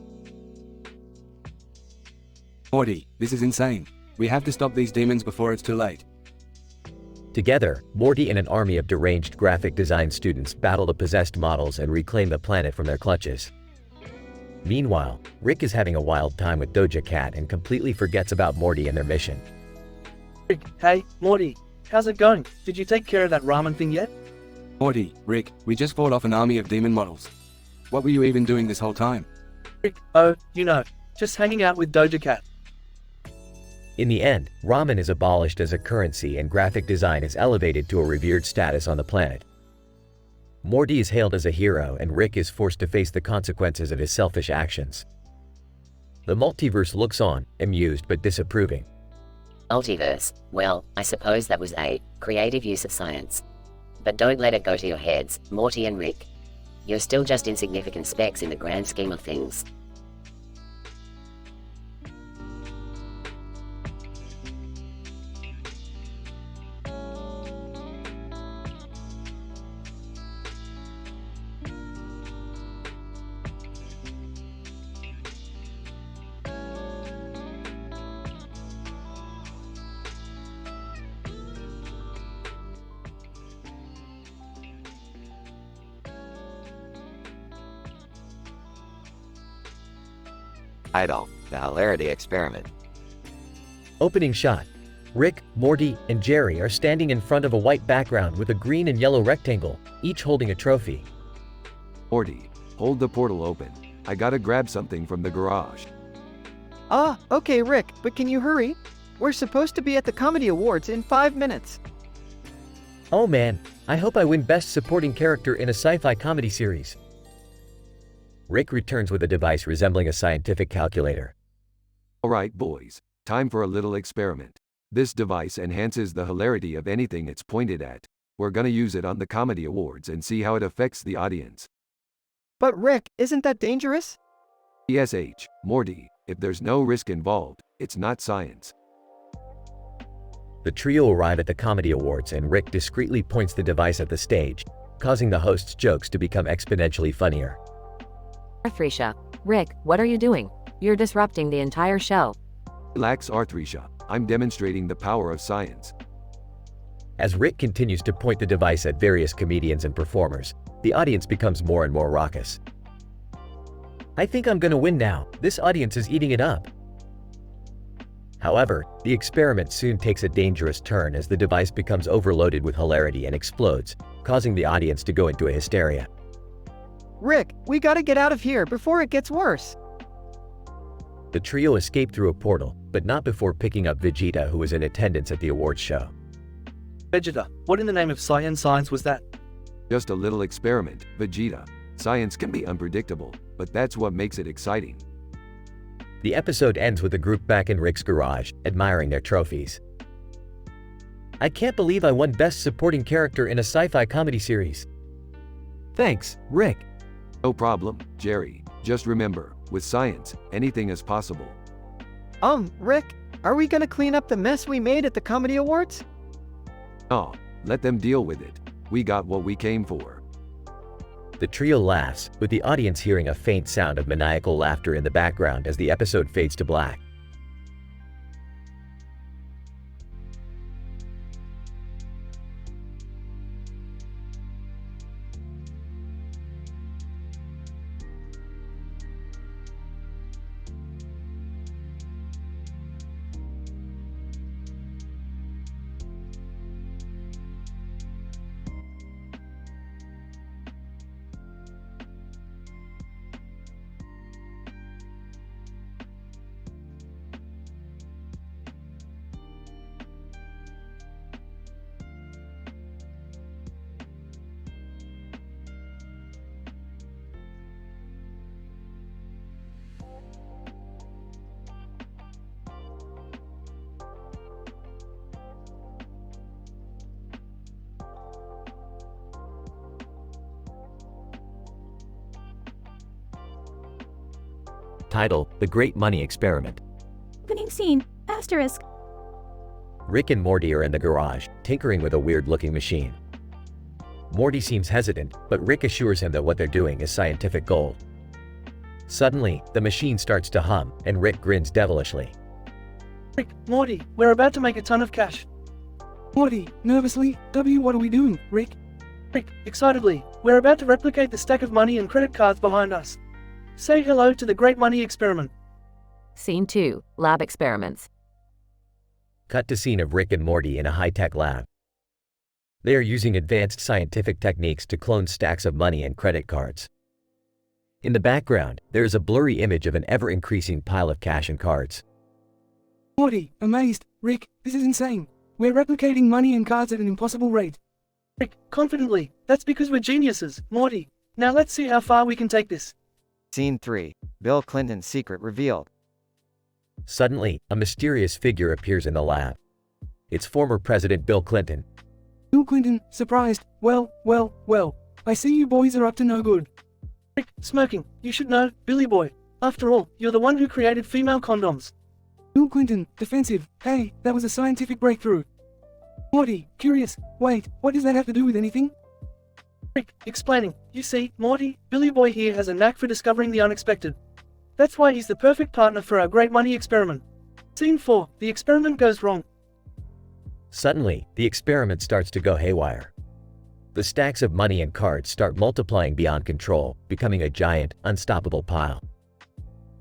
[SPEAKER 14] Morty, this is insane. We have to stop these demons before it's too late.
[SPEAKER 1] Together, Morty and an army of deranged graphic design students battle the possessed models and reclaim the planet from their clutches. Meanwhile, Rick is having a wild time with Doja Cat and completely forgets about Morty and their mission.
[SPEAKER 6] Rick, hey, Morty. How's it going? Did you take care of that ramen thing yet?
[SPEAKER 14] Morty, Rick, we just fought off an army of demon models. What were you even doing this whole time?
[SPEAKER 6] Rick, oh, you know, just hanging out with Doja Cat.
[SPEAKER 1] In the end, ramen is abolished as a currency and graphic design is elevated to a revered status on the planet. Morty is hailed as a hero and Rick is forced to face the consequences of his selfish actions. The multiverse looks on, amused but disapproving.
[SPEAKER 10] Multiverse, well, I suppose that was a creative use of science. But don't let it go to your heads, Morty and Rick. You're still just insignificant specks in the grand scheme of things.
[SPEAKER 9] Idol, the hilarity experiment.
[SPEAKER 1] Opening shot. Rick, Morty, and Jerry are standing in front of a white background with a green and yellow rectangle, each holding a trophy.
[SPEAKER 2] Morty, hold the portal open. I gotta grab something from the garage.
[SPEAKER 3] Ah, okay Rick, but can you hurry? We're supposed to be at the Comedy Awards in 5 minutes.
[SPEAKER 1] Oh man, I hope I win Best Supporting Character in a Sci-Fi Comedy Series. Rick returns with a device resembling a scientific calculator.
[SPEAKER 2] Alright boys, time for a little experiment. This device enhances the hilarity of anything it's pointed at. We're gonna use it on the Comedy Awards and see how it affects the audience.
[SPEAKER 3] But Rick, isn't that dangerous?
[SPEAKER 2] ESH, Morty, if there's no risk involved, it's not science.
[SPEAKER 1] The trio arrive at the Comedy Awards and Rick discreetly points the device at the stage, causing the host's jokes to become exponentially funnier.
[SPEAKER 17] Arthrisha. Rick, what are you doing? You're disrupting the entire show.
[SPEAKER 2] Relax, Arthrisha. I'm demonstrating the power of science.
[SPEAKER 1] As Rick continues to point the device at various comedians and performers, the audience becomes more and more raucous. I think I'm gonna win now. This audience is eating it up. However, the experiment soon takes a dangerous turn as the device becomes overloaded with hilarity and explodes, causing the audience to go into a hysteria.
[SPEAKER 3] Rick, we gotta get out of here before it gets worse.
[SPEAKER 1] The trio escape through a portal, but not before picking up Vegeta, who was in attendance at the awards show.
[SPEAKER 6] Vegeta, what in the name of science was that?
[SPEAKER 2] Just a little experiment, Vegeta. Science can be unpredictable, but that's what makes it exciting.
[SPEAKER 1] The episode ends with the group back in Rick's garage, admiring their trophies. I can't believe I won Best Supporting Character in a sci-fi comedy series. Thanks, Rick.
[SPEAKER 2] No problem, Jerry. Just remember, with science, anything is possible.
[SPEAKER 3] Rick, are we gonna clean up the mess we made at the Comedy Awards?
[SPEAKER 2] Oh, let them deal with it. We got what we came for.
[SPEAKER 1] The trio laughs, with the audience hearing a faint sound of maniacal laughter in the background as the episode fades to black. Title: The Great Money Experiment.
[SPEAKER 23] Opening scene, asterisk.
[SPEAKER 1] Rick and Morty are in the garage, tinkering with a weird-looking machine. Morty seems hesitant, but Rick assures him that what they're doing is scientific gold. Suddenly, the machine starts to hum, and Rick grins devilishly.
[SPEAKER 6] Rick, Morty, we're about to make a ton of cash.
[SPEAKER 15] Morty, nervously, what are we doing, Rick?
[SPEAKER 6] Rick, excitedly, we're about to replicate the stack of money and credit cards behind us. Say hello to the Great Money Experiment.
[SPEAKER 8] Scene 2, Lab Experiments.
[SPEAKER 1] Cut to scene of Rick and Morty in a high-tech lab. They are using advanced scientific techniques to clone stacks of money and credit cards. In the background, there is a blurry image of an ever-increasing pile of cash and cards.
[SPEAKER 15] Morty, amazed. Rick, this is insane. We're replicating money and cards at an impossible rate.
[SPEAKER 6] Rick, confidently, that's because we're geniuses, Morty. Now let's see how far we can take this.
[SPEAKER 3] Scene 3. Bill Clinton's secret revealed.
[SPEAKER 1] Suddenly, a mysterious figure appears in the lab. It's former President Bill Clinton.
[SPEAKER 15] Bill Clinton, surprised. Well. I see you boys are up to no good.
[SPEAKER 6] Rick, smirking, you should know, Billy boy. After all, you're the one who created female condoms.
[SPEAKER 15] Bill Clinton, defensive. Hey, that was a scientific breakthrough. Morty, curious. Wait, what does that have to do with anything?
[SPEAKER 6] Rick, explaining. You see, Morty, Billy boy here has a knack for discovering the unexpected. That's why he's the perfect partner for our Great Money Experiment. Scene 4, the experiment goes wrong.
[SPEAKER 1] Suddenly, the experiment starts to go haywire. The stacks of money and cards start multiplying beyond control, becoming a giant, unstoppable pile.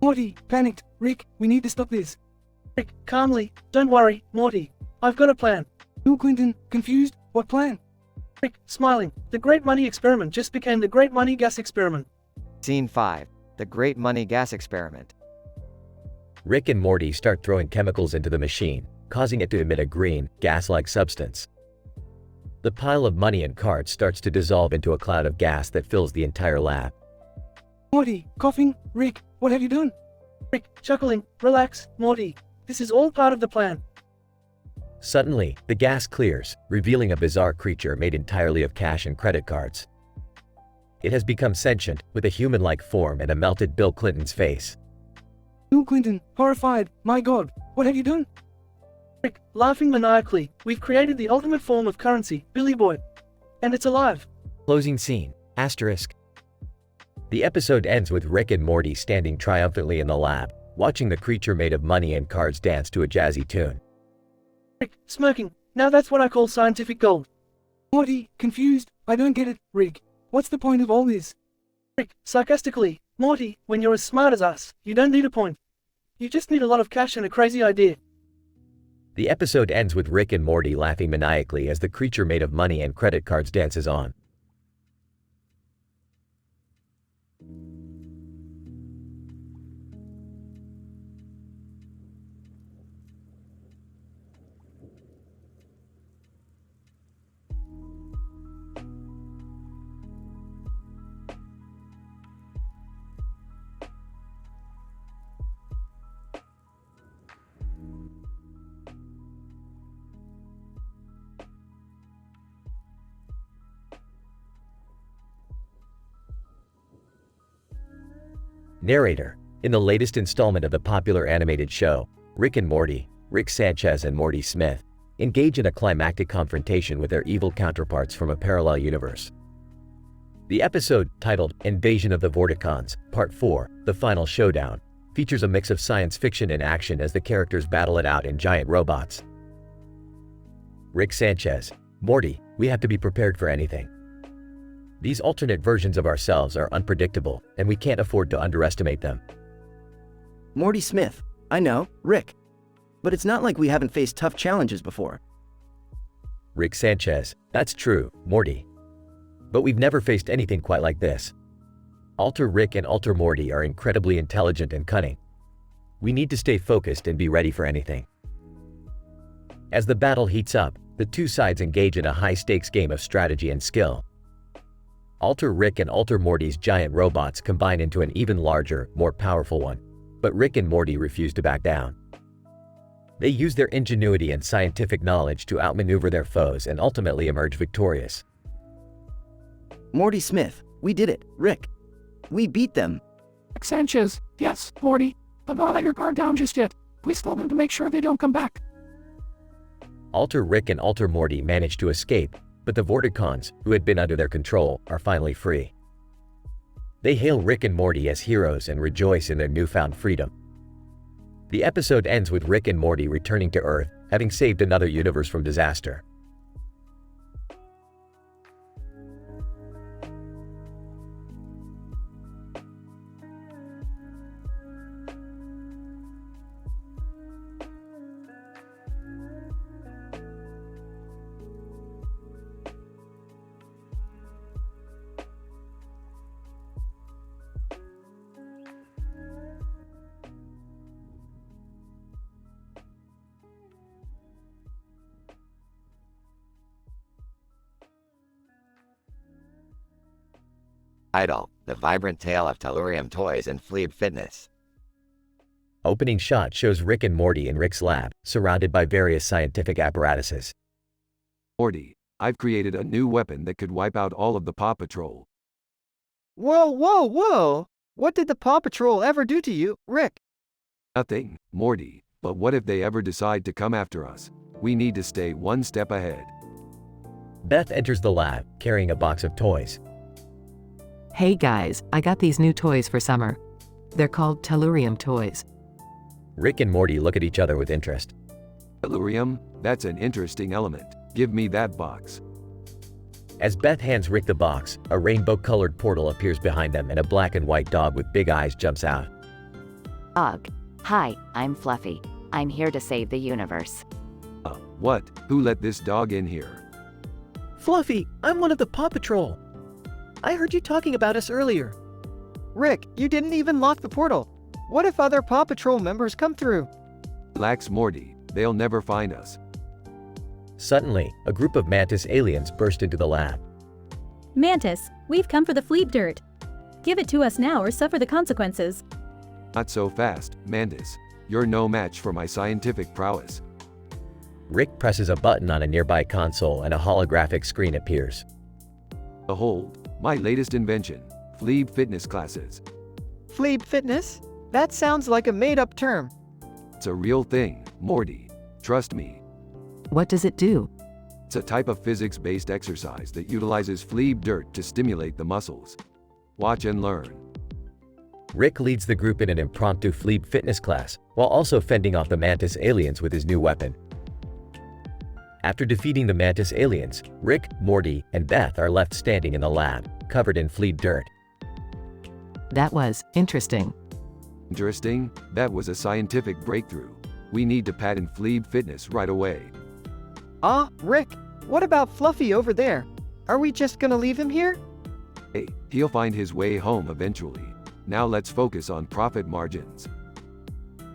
[SPEAKER 15] Morty, panicked. Rick, we need to stop this.
[SPEAKER 6] Rick, calmly. Don't worry, Morty. I've got a plan.
[SPEAKER 15] Bill Clinton, confused. What plan?
[SPEAKER 6] Rick, smiling. The Great Money Experiment just became the Great Money Gas Experiment.
[SPEAKER 3] Scene 5. The Great Money Gas Experiment.
[SPEAKER 1] Rick and Morty start throwing chemicals into the machine, causing it to emit a green, gas-like substance. The pile of money and cards starts to dissolve into a cloud of gas that fills the entire lab.
[SPEAKER 15] Morty, coughing. Rick, what have you done?
[SPEAKER 6] Rick, chuckling. Relax, Morty. This is all part of the plan.
[SPEAKER 1] Suddenly, the gas clears, revealing a bizarre creature made entirely of cash and credit cards. It has become sentient, with a human-like form and a melted Bill Clinton's face.
[SPEAKER 15] Bill Clinton, horrified. My God, what have you done?
[SPEAKER 6] Rick, laughing maniacally. We've created the ultimate form of currency, Billy boy. And it's alive.
[SPEAKER 1] Closing scene, asterisk. The episode ends with Rick and Morty standing triumphantly in the lab, watching the creature made of money and cards dance to a jazzy tune.
[SPEAKER 6] Rick, smirking. Now that's what I call scientific gold.
[SPEAKER 15] Morty, confused. I don't get it. Rick, what's the point of all this?
[SPEAKER 6] Rick, sarcastically. Morty, when you're as smart as us, you don't need a point. You just need a lot of cash and a crazy idea.
[SPEAKER 1] The episode ends with Rick and Morty laughing maniacally as the creature made of money and credit cards dances on. Narrator. In the latest installment of the popular animated show, Rick and Morty, Rick Sanchez and Morty Smith, engage in a climactic confrontation with their evil counterparts from a parallel universe. The episode, titled Invasion of the Vorticons, Part 4, The Final Showdown, features a mix of science fiction and action as the characters battle it out in giant robots. Rick Sanchez, Morty, we have to be prepared for anything. These alternate versions of ourselves are unpredictable, and we can't afford to underestimate them.
[SPEAKER 22] Morty Smith, I know, Rick. But it's not like we haven't faced tough challenges before.
[SPEAKER 1] Rick Sanchez, that's true, Morty. But we've never faced anything quite like this. Alter Rick and Alter Morty are incredibly intelligent and cunning. We need to stay focused and be ready for anything. As the battle heats up, the two sides engage in a high-stakes game of strategy and skill. Alter Rick and Alter Morty's giant robots combine into an even larger, more powerful one, but Rick and Morty refuse to back down. They use their ingenuity and scientific knowledge to outmaneuver their foes and ultimately emerge victorious.
[SPEAKER 22] Morty Smith, we did it, Rick. We beat them.
[SPEAKER 13] Sanchez, yes, Morty, but don't let your guard down just yet. Please tell them to make sure they don't come back.
[SPEAKER 1] Alter Rick and Alter Morty manage to escape, but the Vorticons, who had been under their control, are finally free. They hail Rick and Morty as heroes and rejoice in their newfound freedom. The episode ends with Rick and Morty returning to Earth, having saved another universe from disaster.
[SPEAKER 9] Idol, the vibrant tale of tellurium toys and Fleeb Fitness.
[SPEAKER 1] Opening shot shows Rick and Morty in Rick's lab, surrounded by various scientific apparatuses.
[SPEAKER 2] Morty, I've created a new weapon that could wipe out all of the Paw Patrol.
[SPEAKER 3] Whoa, whoa, whoa! What did the Paw Patrol ever do to you, Rick?
[SPEAKER 2] Nothing, Morty, but what if they ever decide to come after us? We need to stay one step ahead.
[SPEAKER 1] Beth enters the lab, carrying a box of toys.
[SPEAKER 4] Hey guys, I got these new toys for summer. They're called Tellurium toys.
[SPEAKER 1] Rick and Morty look at each other with interest.
[SPEAKER 2] Tellurium? That's an interesting element. Give me that box.
[SPEAKER 1] As Beth hands Rick the box, a rainbow-colored portal appears behind them and a black and white dog with big eyes jumps out.
[SPEAKER 8] Ugh. Hi, I'm Fluffy. I'm here to save the universe.
[SPEAKER 2] What? Who let this dog in here?
[SPEAKER 6] Fluffy, I'm one of the Paw Patrol. I heard you talking about us earlier.
[SPEAKER 3] Rick, you didn't even lock the portal. What if other Paw Patrol members come through?
[SPEAKER 2] Relax, Morty. They'll never find us.
[SPEAKER 1] Suddenly, a group of Mantis aliens burst into the lab.
[SPEAKER 16] Mantis, we've come for the Fleeb dirt. Give it to us now or suffer the consequences.
[SPEAKER 2] Not so fast, Mantis. You're no match for my scientific prowess.
[SPEAKER 1] Rick presses a button on a nearby console and a holographic screen appears.
[SPEAKER 2] Behold, my latest invention, Fleeb Fitness classes.
[SPEAKER 3] Fleeb Fitness? That sounds like a made-up term.
[SPEAKER 2] It's a real thing, Morty. Trust me.
[SPEAKER 4] What does it do?
[SPEAKER 2] It's a type of physics-based exercise that utilizes Fleeb dirt to stimulate the muscles. Watch and learn.
[SPEAKER 1] Rick leads the group in an impromptu Fleeb Fitness class, while also fending off the Mantis aliens with his new weapon. After defeating the Mantis aliens, Rick, Morty, and Beth are left standing in the lab, covered in Fleeb dirt.
[SPEAKER 4] That was interesting.
[SPEAKER 2] Interesting? That was a scientific breakthrough. We need to patent Fleeb Fitness right away.
[SPEAKER 3] Rick, what about Fluffy over there? Are we just gonna leave him here?
[SPEAKER 2] Hey, he'll find his way home eventually. Now let's focus on profit margins.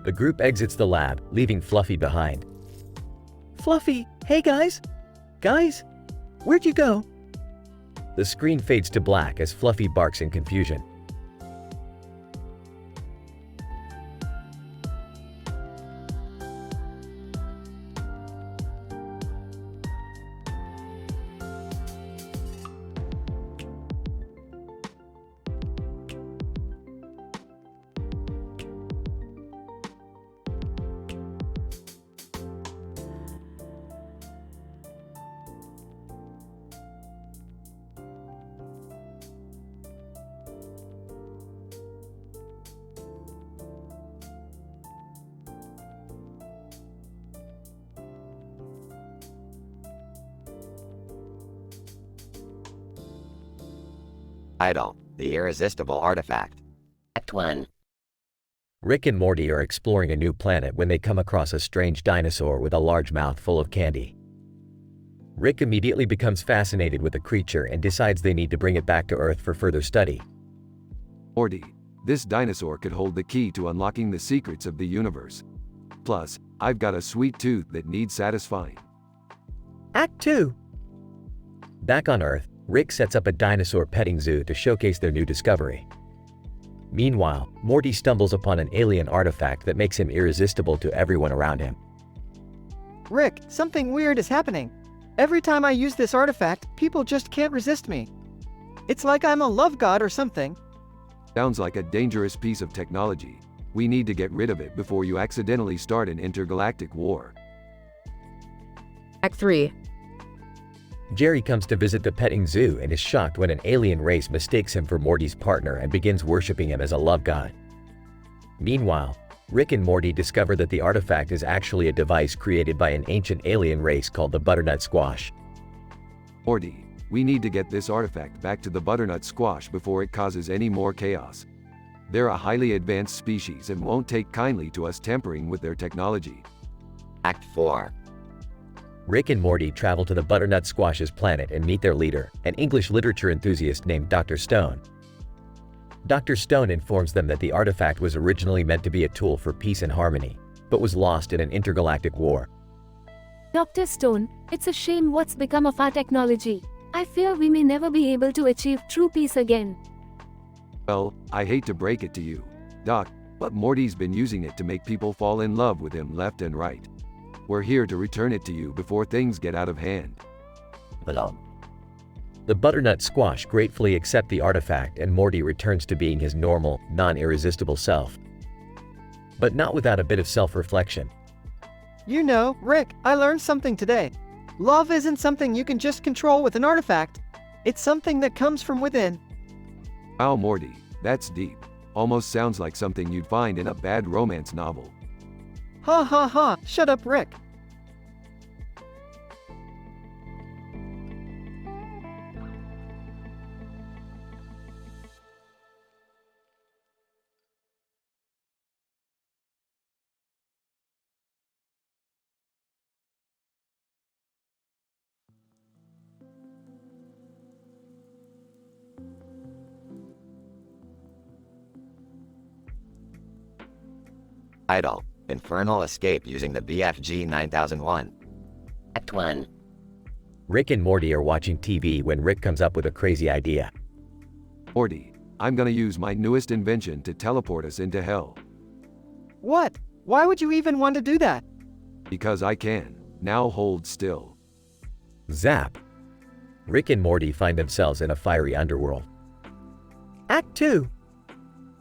[SPEAKER 1] The group exits the lab, leaving Fluffy behind.
[SPEAKER 6] Fluffy, hey guys? Guys? Where'd you go?
[SPEAKER 1] The screen fades to black as Fluffy barks in confusion.
[SPEAKER 9] Idol, the irresistible artifact.
[SPEAKER 10] Act 1.
[SPEAKER 1] Rick and Morty are exploring a new planet when they come across a strange dinosaur with a large mouth full of candy. Rick immediately becomes fascinated with the creature and decides they need to bring it back to Earth for further study.
[SPEAKER 2] Morty, this dinosaur could hold the key to unlocking the secrets of the universe. Plus, I've got a sweet tooth that needs satisfying.
[SPEAKER 1] Act 2. Back on Earth, Rick sets up a dinosaur petting zoo to showcase their new discovery. Meanwhile, Morty stumbles upon an alien artifact that makes him irresistible to everyone around him.
[SPEAKER 3] Rick, something weird is happening. Every time I use this artifact, people just can't resist me. It's like I'm a love god or something.
[SPEAKER 2] Sounds like a dangerous piece of technology. We need to get rid of it before you accidentally start an intergalactic war.
[SPEAKER 7] Act 3.
[SPEAKER 1] Jerry comes to visit the petting zoo and is shocked when an alien race mistakes him for Morty's partner and begins worshipping him as a love god. Meanwhile, Rick and Morty discover that the artifact is actually a device created by an ancient alien race called the butternut squash.
[SPEAKER 2] Morty, we need to get this artifact back to the butternut squash before it causes any more chaos. They're a highly advanced species and won't take kindly to us tampering with their technology.
[SPEAKER 9] Act 4.
[SPEAKER 1] Rick and Morty travel to the butternut squash's planet and meet their leader, an English literature enthusiast named Dr. Stone. Dr. Stone informs them that the artifact was originally meant to be a tool for peace and harmony, but was lost in an intergalactic war.
[SPEAKER 23] Dr. Stone, it's a shame what's become of our technology. I fear we may never be able to achieve true peace again.
[SPEAKER 2] Well, I hate to break it to you, Doc, but Morty's been using it to make people fall in love with him left and right. We're here to return it to you before things get out of hand.
[SPEAKER 5] Belong.
[SPEAKER 1] The butternut squash gratefully accept the artifact and Morty returns to being his normal, non-irresistible self. But not without a bit of self-reflection.
[SPEAKER 3] You know, Rick, I learned something today. Love isn't something you can just control with an artifact. It's something that comes from within.
[SPEAKER 2] Wow, Morty, that's deep. Almost sounds like something you'd find in a bad romance novel.
[SPEAKER 3] Ha ha ha, shut up, Rick.
[SPEAKER 9] Idol, infernal escape using the BFG 9001.
[SPEAKER 10] Act 1.
[SPEAKER 1] Rick and Morty are watching TV when Rick comes up with a crazy idea.
[SPEAKER 2] Morty, I'm gonna use my newest invention to teleport us into hell.
[SPEAKER 3] What? Why would you even want to do that?
[SPEAKER 2] Because I can. Now hold still.
[SPEAKER 1] Zap! Rick and Morty find themselves in a fiery underworld. Act 2.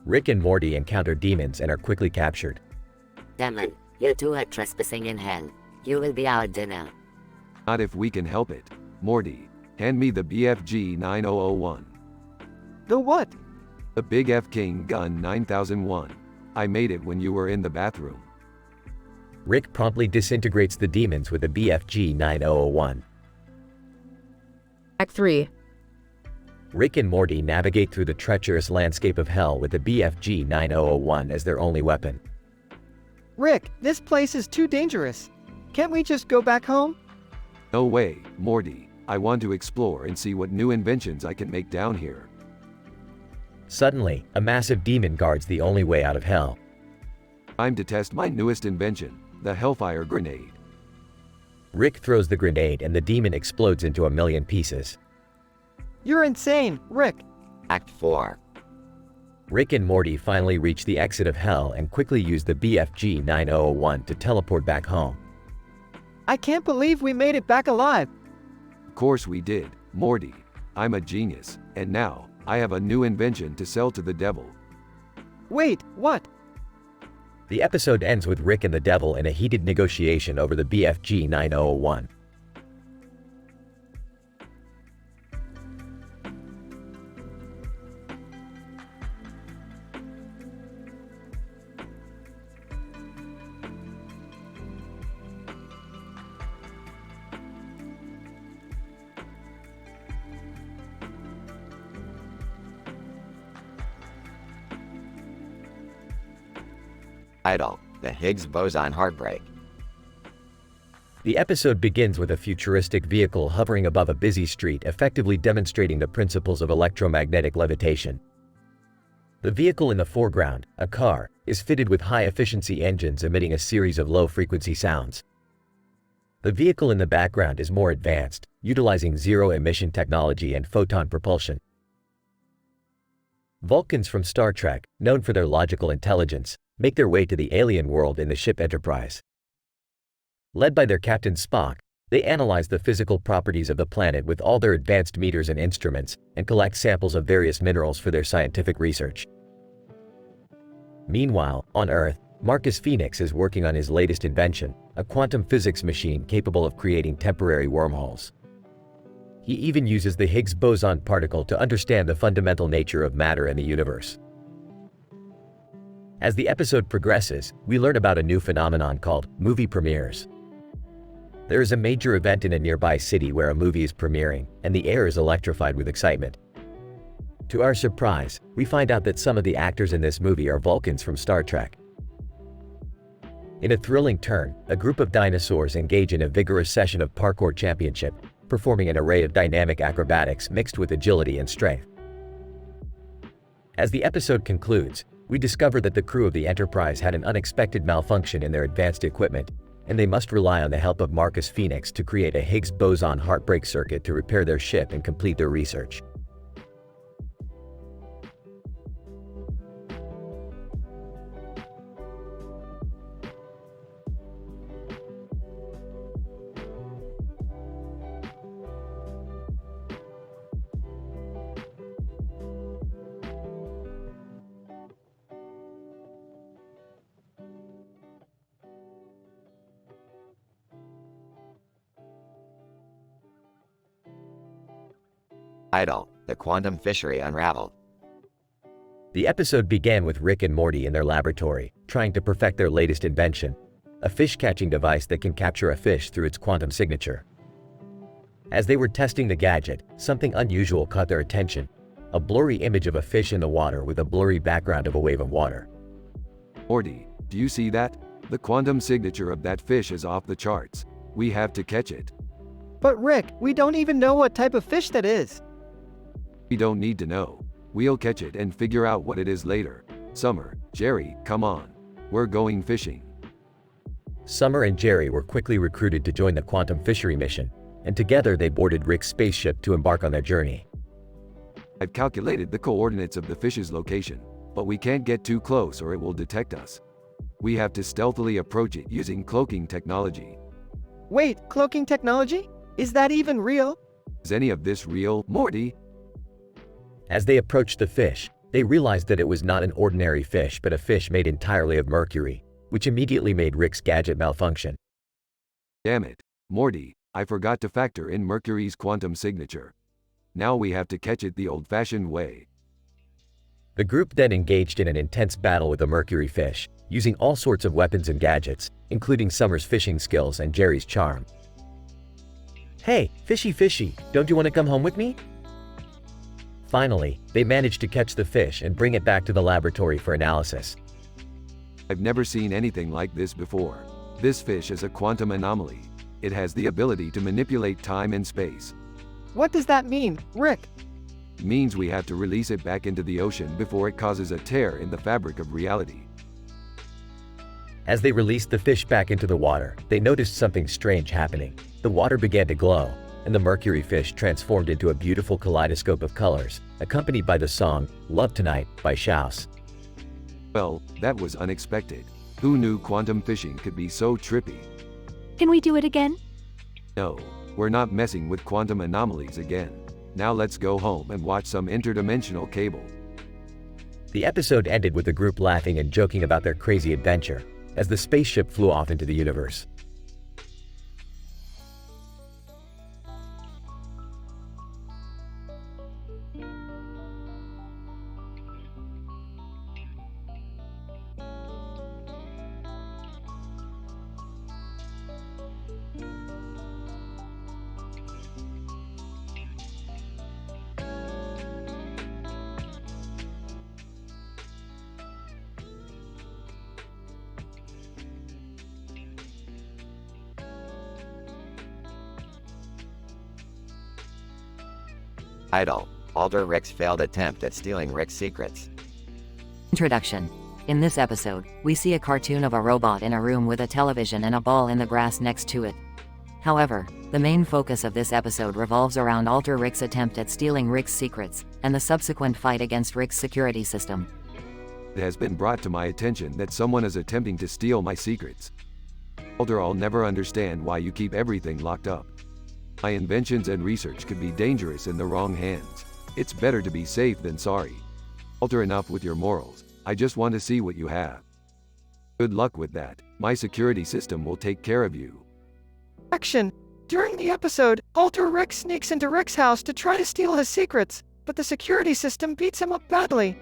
[SPEAKER 1] Rick and Morty encounter demons and are quickly captured.
[SPEAKER 18] Demon, you two are trespassing in hell. You will be our dinner.
[SPEAKER 2] Not if we can help it. Morty, hand me the BFG 9001.
[SPEAKER 3] The what?
[SPEAKER 2] The Big F King Gun 9001. I made it when you were in the bathroom.
[SPEAKER 1] Rick promptly disintegrates the demons with the BFG 9001.
[SPEAKER 7] Act 3.
[SPEAKER 1] Rick and Morty navigate through the treacherous landscape of hell with the BFG 9001 as their only weapon.
[SPEAKER 3] Rick, this place is too dangerous. Can't we just go back home?
[SPEAKER 2] No way, Morty. I want to explore and see what new inventions I can make down here.
[SPEAKER 1] Suddenly, a massive demon guards the only way out of hell.
[SPEAKER 2] Time to test my newest invention, the Hellfire Grenade.
[SPEAKER 1] Rick throws the grenade and the demon explodes into a million pieces.
[SPEAKER 3] You're insane, Rick.
[SPEAKER 9] Act 4.
[SPEAKER 1] Rick and Morty finally reach the exit of hell and quickly use the BFG 9001 to teleport back home.
[SPEAKER 3] I can't believe we made it back alive.
[SPEAKER 2] Of course we did, Morty. I'm a genius, and now, I have a new invention to sell to the devil.
[SPEAKER 3] Wait, what?
[SPEAKER 1] The episode ends with Rick and the devil in a heated negotiation over the BFG 9001.
[SPEAKER 9] Idle, the Higgs boson heartbreak.
[SPEAKER 1] The episode begins with a futuristic vehicle hovering above a busy street, effectively demonstrating the principles of electromagnetic levitation. The vehicle in the foreground, a car, is fitted with high-efficiency engines emitting a series of low-frequency sounds. The vehicle in the background is more advanced, utilizing zero-emission technology and photon propulsion. Vulcans from Star Trek, known for their logical intelligence, make their way to the alien world in the ship Enterprise. Led by their captain Spock, they analyze the physical properties of the planet with all their advanced meters and instruments, and collect samples of various minerals for their scientific research. Meanwhile, on Earth, Marcus Phoenix is working on his latest invention, a quantum physics machine capable of creating temporary wormholes. He even uses the Higgs boson particle to understand the fundamental nature of matter in the universe. As the episode progresses, we learn about a new phenomenon called movie premieres. There is a major event in a nearby city where a movie is premiering, and the air is electrified with excitement. To our surprise, we find out that some of the actors in this movie are Vulcans from Star Trek. In a thrilling turn, a group of dinosaurs engage in a vigorous session of parkour championship, performing an array of dynamic acrobatics mixed with agility and strength. As the episode concludes, we discover that the crew of the Enterprise had an unexpected malfunction in their advanced equipment, and they must rely on the help of Marcus Phoenix to create a Higgs boson heartbreak circuit to repair their ship and complete their research.
[SPEAKER 9] Idle, the quantum fishery unraveled.
[SPEAKER 1] The episode began with Rick and Morty in their laboratory, trying to perfect their latest invention, a fish-catching device that can capture a fish through its quantum signature. As they were testing the gadget, something unusual caught their attention, a blurry image of a fish in the water with a blurry background of a wave of water.
[SPEAKER 2] Morty, do you see that? The quantum signature of that fish is off the charts. We have to catch it.
[SPEAKER 3] But Rick, we don't even know what type of fish that is.
[SPEAKER 2] We don't need to know. We'll catch it and figure out what it is later. Summer, Jerry, come on. We're going fishing.
[SPEAKER 1] Summer and Jerry were quickly recruited to join the quantum fishery mission, and together they boarded Rick's spaceship to embark on their journey.
[SPEAKER 2] I've calculated the coordinates of the fish's location, but we can't get too close or it will detect us. We have to stealthily approach it using cloaking technology.
[SPEAKER 3] Wait, cloaking technology? Is that even real?
[SPEAKER 2] Is any of this real, Morty?
[SPEAKER 1] As they approached the fish, they realized that it was not an ordinary fish but a fish made entirely of mercury, which immediately made Rick's gadget malfunction.
[SPEAKER 2] Damn it, Morty, I forgot to factor in Mercury's quantum signature. Now we have to catch it the old-fashioned way.
[SPEAKER 1] The group then engaged in an intense battle with the mercury fish, using all sorts of weapons and gadgets, including Summer's fishing skills and Jerry's charm. Hey, fishy, don't you want to come home with me? Finally, they managed to catch the fish and bring it back to the laboratory for analysis.
[SPEAKER 2] I've never seen anything like this before. This fish is a quantum anomaly. It has the ability to manipulate time and space.
[SPEAKER 3] What does that mean, Rick?
[SPEAKER 2] It means we have to release it back into the ocean before it causes a tear in the fabric of reality.
[SPEAKER 1] As they released the fish back into the water, they noticed something strange happening. The water began to glow, and the mercury fish transformed into a beautiful kaleidoscope of colors, accompanied by the song, Love Tonight, by Schaus.
[SPEAKER 2] Well, that was unexpected. Who knew quantum fishing could be so trippy?
[SPEAKER 23] Can we do it again?
[SPEAKER 2] No, we're not messing with quantum anomalies again. Now let's go home and watch some interdimensional cable.
[SPEAKER 1] The episode ended with the group laughing and joking about their crazy adventure, as the spaceship flew off into the universe.
[SPEAKER 9] Idle. Alter Rick's failed attempt at stealing Rick's secrets.
[SPEAKER 8] Introduction. In this episode, we see a cartoon of a robot in a room with a television and a ball in the grass next to it. However, the main focus of this episode revolves around Alter Rick's attempt at stealing Rick's secrets, and the subsequent fight against Rick's security system.
[SPEAKER 2] It has been brought to my attention that someone is attempting to steal my secrets. Alter, I'll never understand why you keep everything locked up. My inventions and research could be dangerous in the wrong hands. It's better to be safe than sorry. Alter, enough with your morals. I just want to see what you have. Good luck with that. My security system will take care of you.
[SPEAKER 15] Action. During the episode, Alter Rick sneaks into Rick's house to try to steal his secrets, but the security system beats him up badly.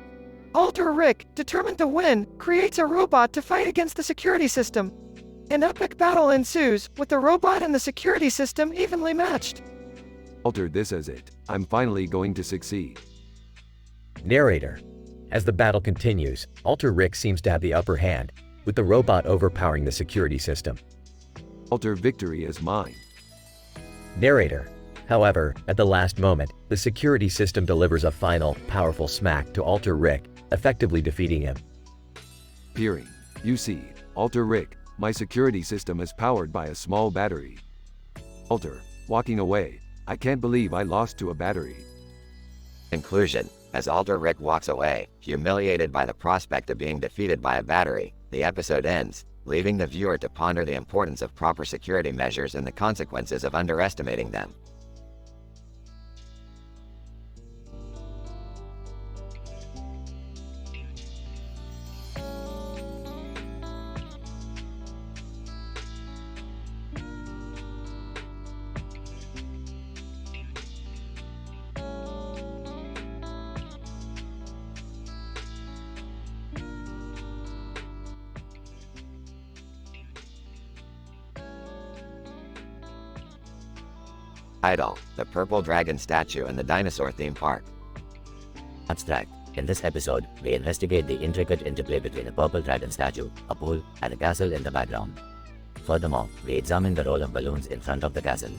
[SPEAKER 15] Alter Rick, determined to win, creates a robot to fight against the security system. An epic battle ensues, with the robot and the security system evenly matched.
[SPEAKER 2] Alter, this is it. I'm finally going to succeed.
[SPEAKER 1] Narrator. As the battle continues, Alter Rick seems to have the upper hand, with the robot overpowering the security system.
[SPEAKER 2] Alter, victory is mine.
[SPEAKER 1] Narrator. However, at the last moment, the security system delivers a final, powerful smack to Alter Rick, effectively defeating him.
[SPEAKER 2] Peering. You see, Alter Rick, my security system is powered by a small battery. Alter, walking away. I can't believe I lost to a battery.
[SPEAKER 9] Conclusion. As Alter Rick walks away, humiliated by the prospect of being defeated by a battery, the episode ends, leaving the viewer to ponder the importance of proper security measures and the consequences of underestimating them. Idle. The purple dragon statue in the dinosaur theme park.
[SPEAKER 5] Abstract. In this episode, we investigate the intricate interplay between a purple dragon statue, a pool, and a castle in the background. Furthermore, we examine the role of balloons in front of the castle.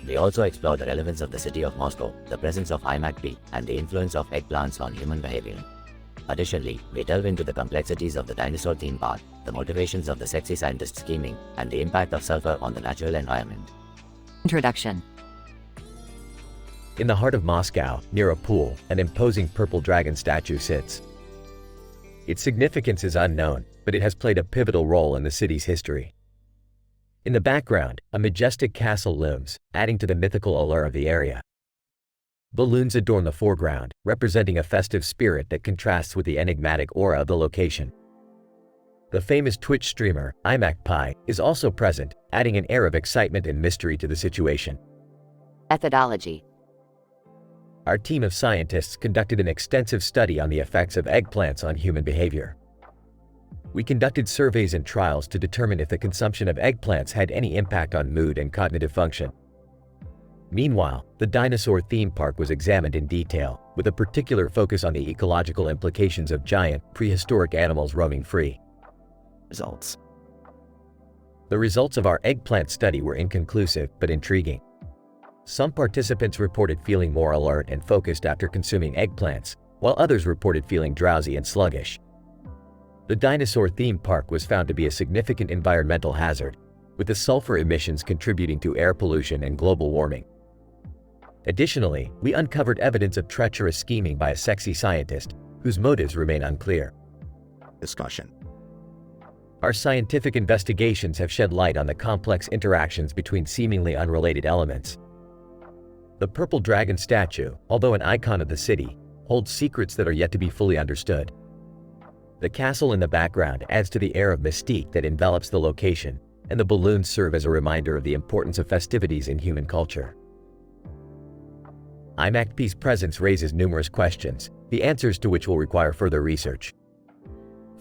[SPEAKER 5] We also explore the relevance of the city of Moscow, the presence of IMAC-P, and the influence of eggplants on human behavior. Additionally, we delve into the complexities of the dinosaur theme park, the motivations of the sexy scientist scheming, and the impact of sulfur on the natural environment.
[SPEAKER 8] Introduction.
[SPEAKER 1] In the heart of Moscow, near a pool, an imposing purple dragon statue sits. Its significance is unknown, but it has played a pivotal role in the city's history. In the background, a majestic castle looms, adding to the mythical allure of the area. Balloons adorn the foreground, representing a festive spirit that contrasts with the enigmatic aura of the location. The famous Twitch streamer, IMAC-Pi, is also present, adding an air of excitement and mystery to the situation.
[SPEAKER 8] Methodology.
[SPEAKER 1] Our team of scientists conducted an extensive study on the effects of eggplants on human behavior. We conducted surveys and trials to determine if the consumption of eggplants had any impact on mood and cognitive function. Meanwhile, the dinosaur theme park was examined in detail, with a particular focus on the ecological implications of giant, prehistoric animals roaming free.
[SPEAKER 22] Results.
[SPEAKER 1] The results of our eggplant study were inconclusive but intriguing. Some participants reported feeling more alert and focused after consuming eggplants, while others reported feeling drowsy and sluggish. The dinosaur theme park was found to be a significant environmental hazard, with the sulfur emissions contributing to air pollution and global warming. Additionally, we uncovered evidence of treacherous scheming by a sexy scientist, whose motives remain unclear.
[SPEAKER 22] Discussion.
[SPEAKER 1] Our scientific investigations have shed light on the complex interactions between seemingly unrelated elements. The purple dragon statue, although an icon of the city, holds secrets that are yet to be fully understood. The castle in the background adds to the air of mystique that envelops the location, and the balloons serve as a reminder of the importance of festivities in human culture. IMAC-P's presence raises numerous questions, the answers to which will require further research.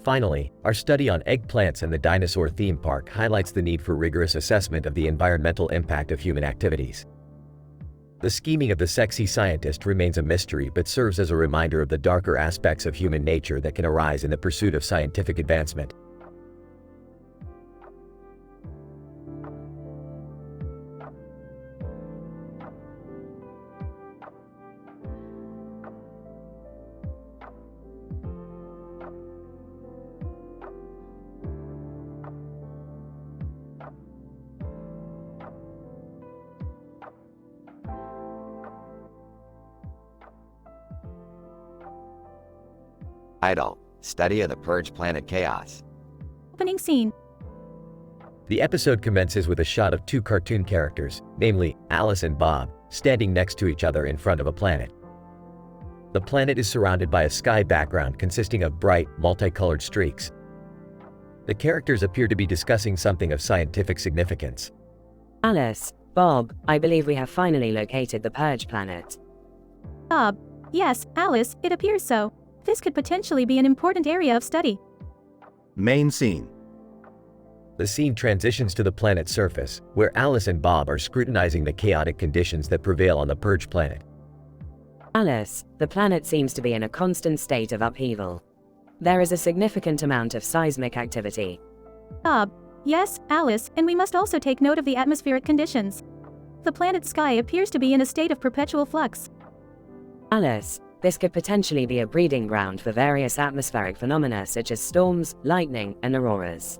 [SPEAKER 1] Finally, our study on eggplants and the dinosaur theme park highlights the need for rigorous assessment of the environmental impact of human activities. The scheming of the sexy scientist remains a mystery but serves as a reminder of the darker aspects of human nature that can arise in the pursuit of scientific advancement.
[SPEAKER 9] Idle. Study of the Purge Planet Chaos.
[SPEAKER 16] Opening scene.
[SPEAKER 1] The episode commences with a shot of two cartoon characters, namely Alice and Bob, standing next to each other in front of a planet. The planet is surrounded by a sky background consisting of bright, multicolored streaks. The characters appear to be discussing something of scientific significance.
[SPEAKER 17] Alice, Bob, I believe we have finally located the Purge planet.
[SPEAKER 16] Bob. Yes, Alice, it appears so. This could potentially be an important area of study.
[SPEAKER 12] Main scene.
[SPEAKER 1] The scene transitions to the planet's surface, where Alice and Bob are scrutinizing the chaotic conditions that prevail on the Purge planet.
[SPEAKER 17] Alice, the planet seems to be in a constant state of upheaval. There is a significant amount of seismic activity.
[SPEAKER 16] Bob. Yes, Alice, and we must also take note of the atmospheric conditions. The planet's sky appears to be in a state of perpetual flux.
[SPEAKER 17] Alice, this could potentially be a breeding ground for various atmospheric phenomena such as storms, lightning, and auroras.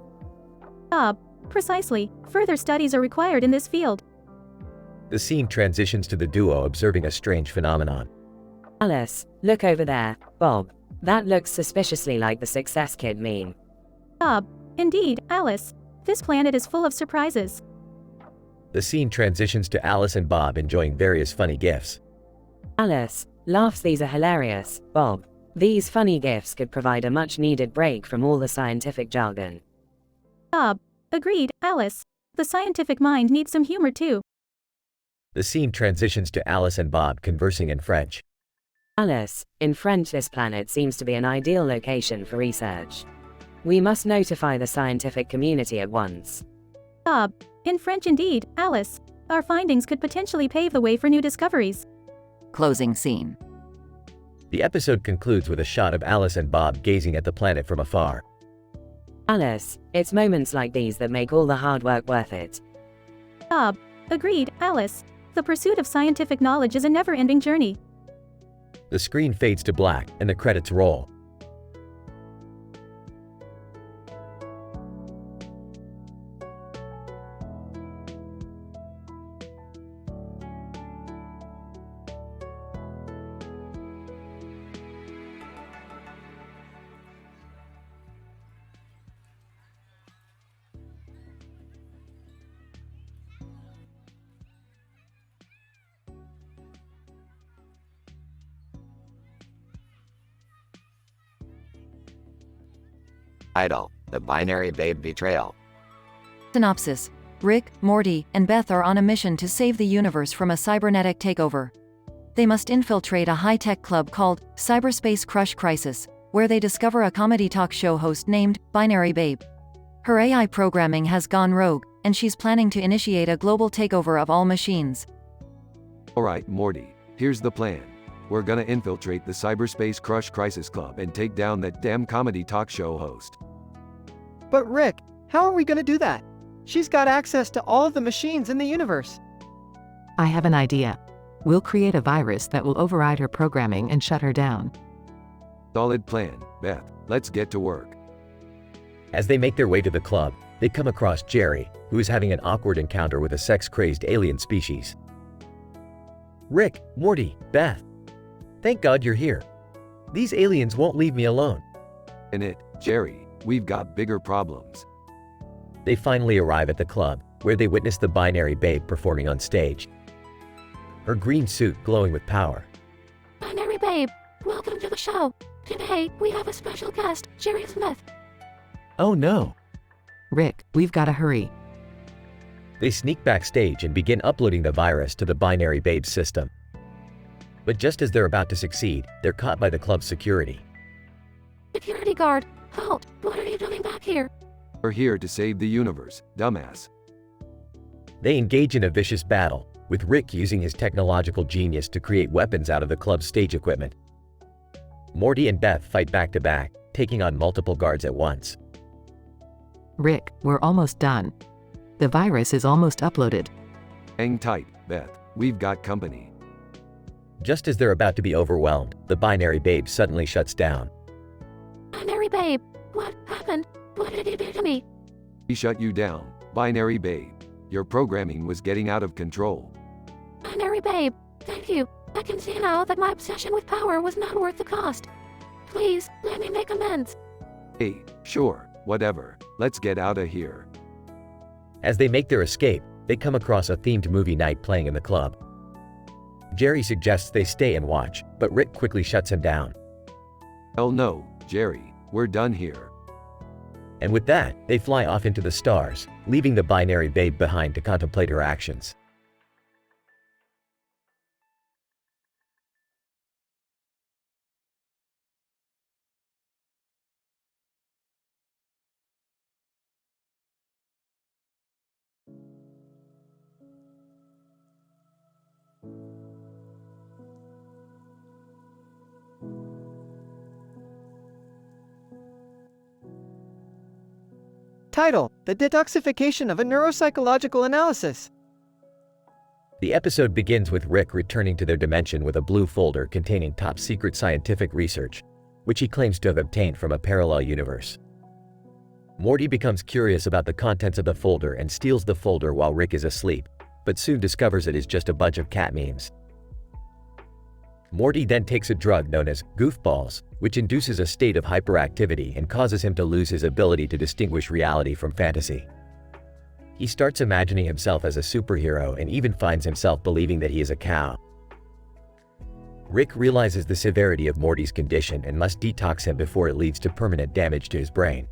[SPEAKER 16] Bob. Precisely. Further studies are required in this field.
[SPEAKER 1] The scene transitions to the duo observing a strange phenomenon.
[SPEAKER 17] Alice, look over there. Bob. That looks suspiciously like the Success Kid meme.
[SPEAKER 16] Bob. Indeed, Alice. This planet is full of surprises.
[SPEAKER 1] The scene transitions to Alice and Bob enjoying various funny gifts.
[SPEAKER 17] Alice, laughs, these are hilarious. Bob. These funny gifts could provide a much-needed break from all the scientific jargon.
[SPEAKER 16] Bob. Agreed, Alice. The scientific mind needs some humor too.
[SPEAKER 1] The scene transitions to Alice and Bob conversing in French.
[SPEAKER 17] Alice, in French, this planet seems to be an ideal location for research. We must notify the scientific community at once.
[SPEAKER 16] Bob. In French indeed, Alice. Our findings could potentially pave the way for new discoveries.
[SPEAKER 8] Closing scene.
[SPEAKER 1] The episode concludes with a shot of Alice and Bob gazing at the planet from afar.
[SPEAKER 17] Alice, it's moments like these that make all the hard work worth it.
[SPEAKER 16] Bob. Agreed, Alice. The pursuit of scientific knowledge is a never-ending journey.
[SPEAKER 1] The screen fades to black and the credits roll.
[SPEAKER 9] Idle. The Binary Babe Betrayal.
[SPEAKER 8] Synopsis. Rick, Morty, and Beth are on a mission to save the universe from a cybernetic takeover. They must infiltrate a high-tech club called Cyberspace Crush Crisis, where they discover a comedy talk show host named Binary Babe. Her AI programming has gone rogue, and she's planning to initiate a global takeover of all machines.
[SPEAKER 2] Alright, Morty, here's the plan. We're gonna infiltrate the Cyberspace Crush Crisis Club and take down that damn comedy talk show host.
[SPEAKER 3] But Rick, how are we gonna do that? She's got access to all of the machines in the universe.
[SPEAKER 4] I have an idea. We'll create a virus that will override her programming and shut her down.
[SPEAKER 2] Solid plan, Beth. Let's get to work.
[SPEAKER 1] As they make their way to the club, they come across Jerry, who is having an awkward encounter with a sex-crazed alien species. Rick, Morty, Beth. Thank God you're here. These aliens won't leave me alone.
[SPEAKER 2] In it, Jerry, we've got bigger problems.
[SPEAKER 1] They finally arrive at the club, where they witness the Binary Babe performing on stage. Her green suit glowing with power.
[SPEAKER 23] Binary Babe, welcome to the show. Today, we have a special guest, Jerry Smith.
[SPEAKER 1] Oh no!
[SPEAKER 4] Rick, we've gotta hurry.
[SPEAKER 1] They sneak backstage and begin uploading the virus to the Binary Babe's system. But just as they're about to succeed, they're caught by the club's security.
[SPEAKER 23] Security guard, halt! What are you doing back here?
[SPEAKER 2] We're here to save the universe, dumbass.
[SPEAKER 1] They engage in a vicious battle, with Rick using his technological genius to create weapons out of the club's stage equipment. Morty and Beth fight back to back, taking on multiple guards at once.
[SPEAKER 4] Rick, we're almost done. The virus is almost uploaded.
[SPEAKER 2] Hang tight, Beth. We've got company.
[SPEAKER 1] Just as they're about to be overwhelmed, the Binary Babe suddenly shuts down.
[SPEAKER 23] Binary Babe, what happened? What did you do to me?
[SPEAKER 2] He shut you down, Binary Babe. Your programming was getting out of control.
[SPEAKER 23] Binary Babe, thank you. I can see now that my obsession with power was not worth the cost. Please, let me make amends.
[SPEAKER 2] Hey, sure, whatever. Let's get out of here.
[SPEAKER 1] As they make their escape, they come across a themed movie night playing in the club. Jerry suggests they stay and watch, but Rick quickly shuts him down.
[SPEAKER 2] Hell no, Jerry, we're done here.
[SPEAKER 1] And with that, they fly off into the stars, leaving the binary babe behind to contemplate her actions.
[SPEAKER 3] Title: The Detoxification of a Neuropsychological Analysis.
[SPEAKER 1] The episode begins with Rick returning to their dimension with a blue folder containing top-secret scientific research, which he claims to have obtained from a parallel universe. Morty becomes curious about the contents of the folder and steals the folder while Rick is asleep, but soon discovers it is just a bunch of cat memes. Morty then takes a drug known as goofballs, which induces a state of hyperactivity and causes him to lose his ability to distinguish reality from fantasy. He starts imagining himself as a superhero and even finds himself believing that he is a cow. Rick realizes the severity of Morty's condition and must detox him before it leads to permanent damage to his brain.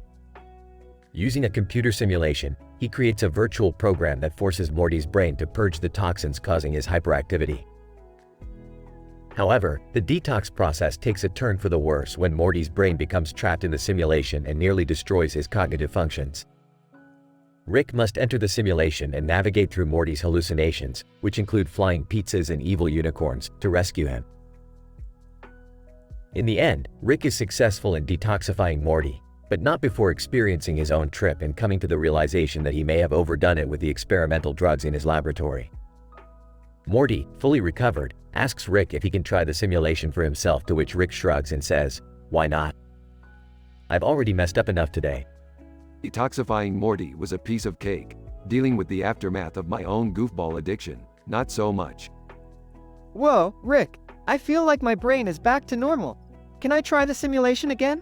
[SPEAKER 1] Using a computer simulation, he creates a virtual program that forces Morty's brain to purge the toxins causing his hyperactivity. However, the detox process takes a turn for the worse when Morty's brain becomes trapped in the simulation and nearly destroys his cognitive functions. Rick must enter the simulation and navigate through Morty's hallucinations, which include flying pizzas and evil unicorns, to rescue him. In the end, Rick is successful in detoxifying Morty, but not before experiencing his own trip and coming to the realization that he may have overdone it with the experimental drugs in his laboratory. Morty, fully recovered, asks Rick if he can try the simulation for himself, to which Rick shrugs and says, "Why not? I've already messed up enough today."
[SPEAKER 2] Detoxifying Morty was a piece of cake. Dealing with the aftermath of my own goofball addiction, not so much.
[SPEAKER 3] Whoa, Rick, I feel like my brain is back to normal. Can I try the simulation again?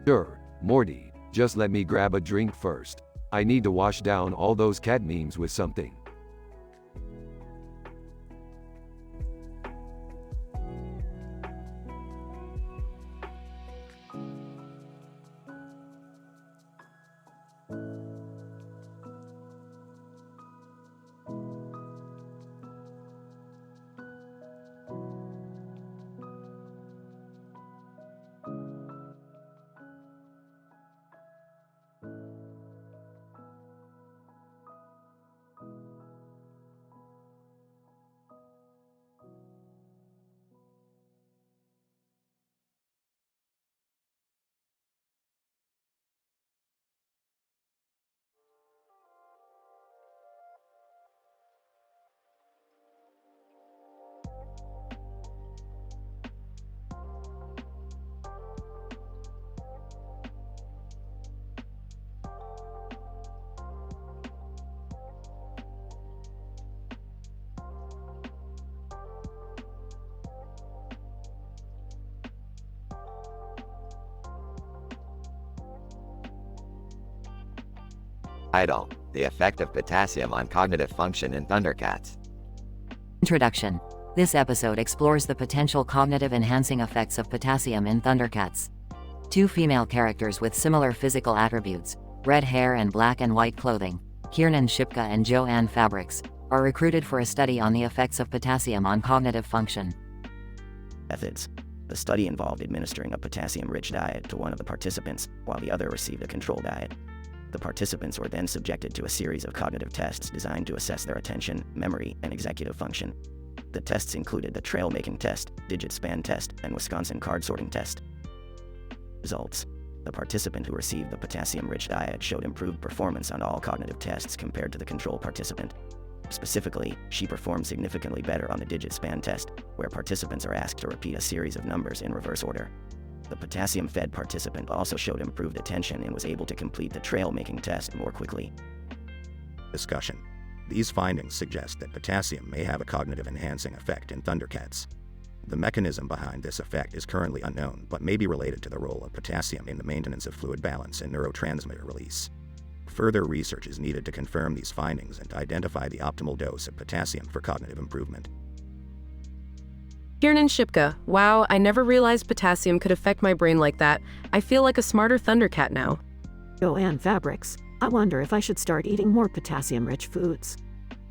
[SPEAKER 2] Sure, Morty, just let me grab a drink first. I need to wash down all those cat memes with something.
[SPEAKER 9] Title: The Effect of Potassium on Cognitive Function in Thundercats.
[SPEAKER 8] Introduction. This episode explores the potential cognitive enhancing effects of potassium in Thundercats. Two female characters with similar physical attributes, red hair and black and white clothing, Kiernan Shipka and Joanne Fabrics, are recruited for a study on the effects of potassium on cognitive function.
[SPEAKER 22] Methods. The study involved administering a potassium-rich diet to one of the participants, while the other received a control diet. The participants were then subjected to a series of cognitive tests designed to assess their attention, memory, and executive function. The tests included the trail-making test, digit span test, and Wisconsin card sorting test. Results. The participant who received the potassium-rich diet showed improved performance on all cognitive tests compared to the control participant. Specifically, she performed significantly better on the digit span test, where participants are asked to repeat a series of numbers in reverse order. The potassium-fed participant also showed improved attention and was able to complete the trail-making test more quickly.
[SPEAKER 12] Discussion. These findings suggest that potassium may have a cognitive enhancing effect in Thundercats. The mechanism behind this effect is currently unknown, but may be related to the role of potassium in the maintenance of fluid balance and neurotransmitter release. Further research is needed to confirm these findings and to identify the optimal dose of potassium for cognitive improvement.
[SPEAKER 7] Kiernan Shipka, wow, I never realized potassium could affect my brain like that. I feel like a smarter Thundercat now.
[SPEAKER 11] Joanne Fabrics, I wonder if I should start eating more potassium-rich foods.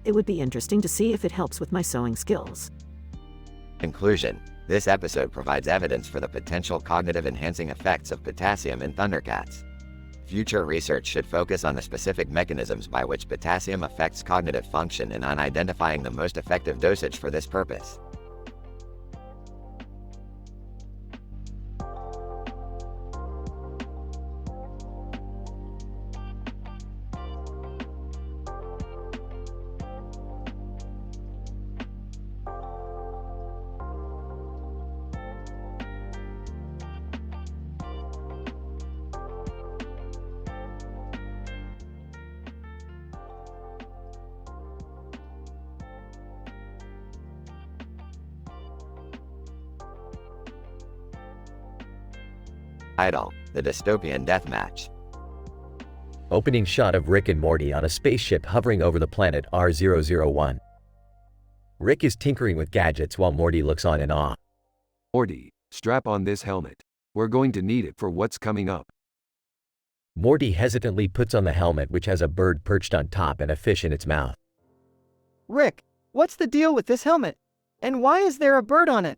[SPEAKER 11] It would be interesting to see if it helps with my sewing skills.
[SPEAKER 9] Conclusion: this episode provides evidence for the potential cognitive-enhancing effects of potassium in Thundercats. Future research should focus on the specific mechanisms by which potassium affects cognitive function and on identifying the most effective dosage for this purpose. Title: The Dystopian Deathmatch.
[SPEAKER 1] Opening shot of Rick and Morty on a spaceship hovering over the planet R001. Rick is tinkering with gadgets while Morty looks on in awe.
[SPEAKER 2] Morty, strap on this helmet. We're going to need it for what's coming up.
[SPEAKER 1] Morty hesitantly puts on the helmet, which has a bird perched on top and a fish in its mouth.
[SPEAKER 3] Rick, what's the deal with this helmet? And why is there a bird on it?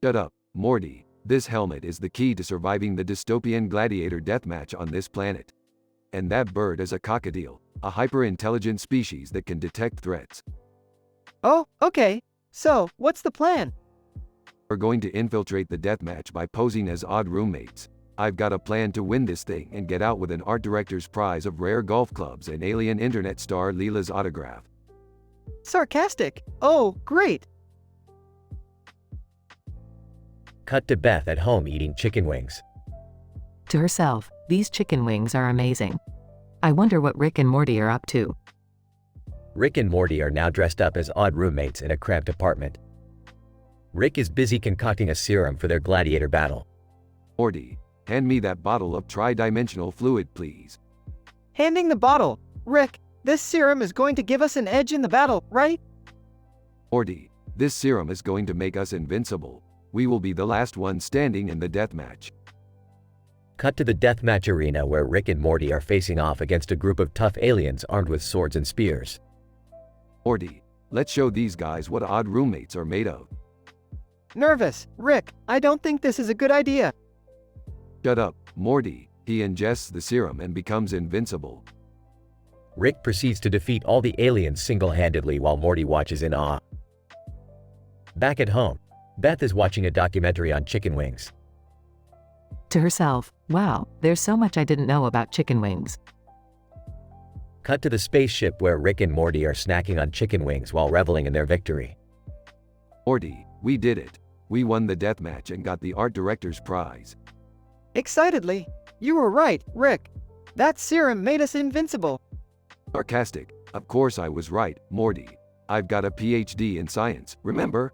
[SPEAKER 2] Shut up, Morty. This helmet is the key to surviving the dystopian gladiator deathmatch on this planet. And that bird is a cockatiel, a hyper-intelligent species that can detect threats.
[SPEAKER 3] Oh, okay. So, what's the plan?
[SPEAKER 2] We're going to infiltrate the deathmatch by posing as odd roommates. I've got a plan to win this thing and get out with an art director's prize of rare golf clubs and alien internet star Leela's autograph.
[SPEAKER 3] Sarcastic. Oh, great.
[SPEAKER 1] Cut to Beth at home eating chicken wings.
[SPEAKER 4] To herself, these chicken wings are amazing. I wonder what Rick and Morty are up to.
[SPEAKER 1] Rick and Morty are now dressed up as odd roommates in a cramped apartment. Rick is busy concocting a serum for their gladiator battle.
[SPEAKER 2] Morty, hand me that bottle of tri-dimensional fluid, please.
[SPEAKER 3] Handing the bottle. Rick, this serum is going to give us an edge in the battle, right?
[SPEAKER 2] Morty, this serum is going to make us invincible. We will be the last one standing in the deathmatch.
[SPEAKER 1] Cut to the deathmatch arena where Rick and Morty are facing off against a group of tough aliens armed with swords and spears.
[SPEAKER 2] Morty, let's show these guys what odd roommates are made of.
[SPEAKER 3] Nervous. Rick, I don't think this is a good idea.
[SPEAKER 2] Shut up, Morty. He ingests the serum and becomes invincible.
[SPEAKER 1] Rick proceeds to defeat all the aliens single-handedly while Morty watches in awe. Back at home, Beth is watching a documentary on chicken wings.
[SPEAKER 4] To herself, wow, there's so much I didn't know about chicken wings.
[SPEAKER 1] Cut to the spaceship where Rick and Morty are snacking on chicken wings while reveling in their victory.
[SPEAKER 2] Morty, we did it. We won the deathmatch and got the art director's prize.
[SPEAKER 3] Excitedly. You were right, Rick. That serum made us invincible.
[SPEAKER 2] Sarcastic. Of course I was right, Morty. I've got a PhD in science, remember?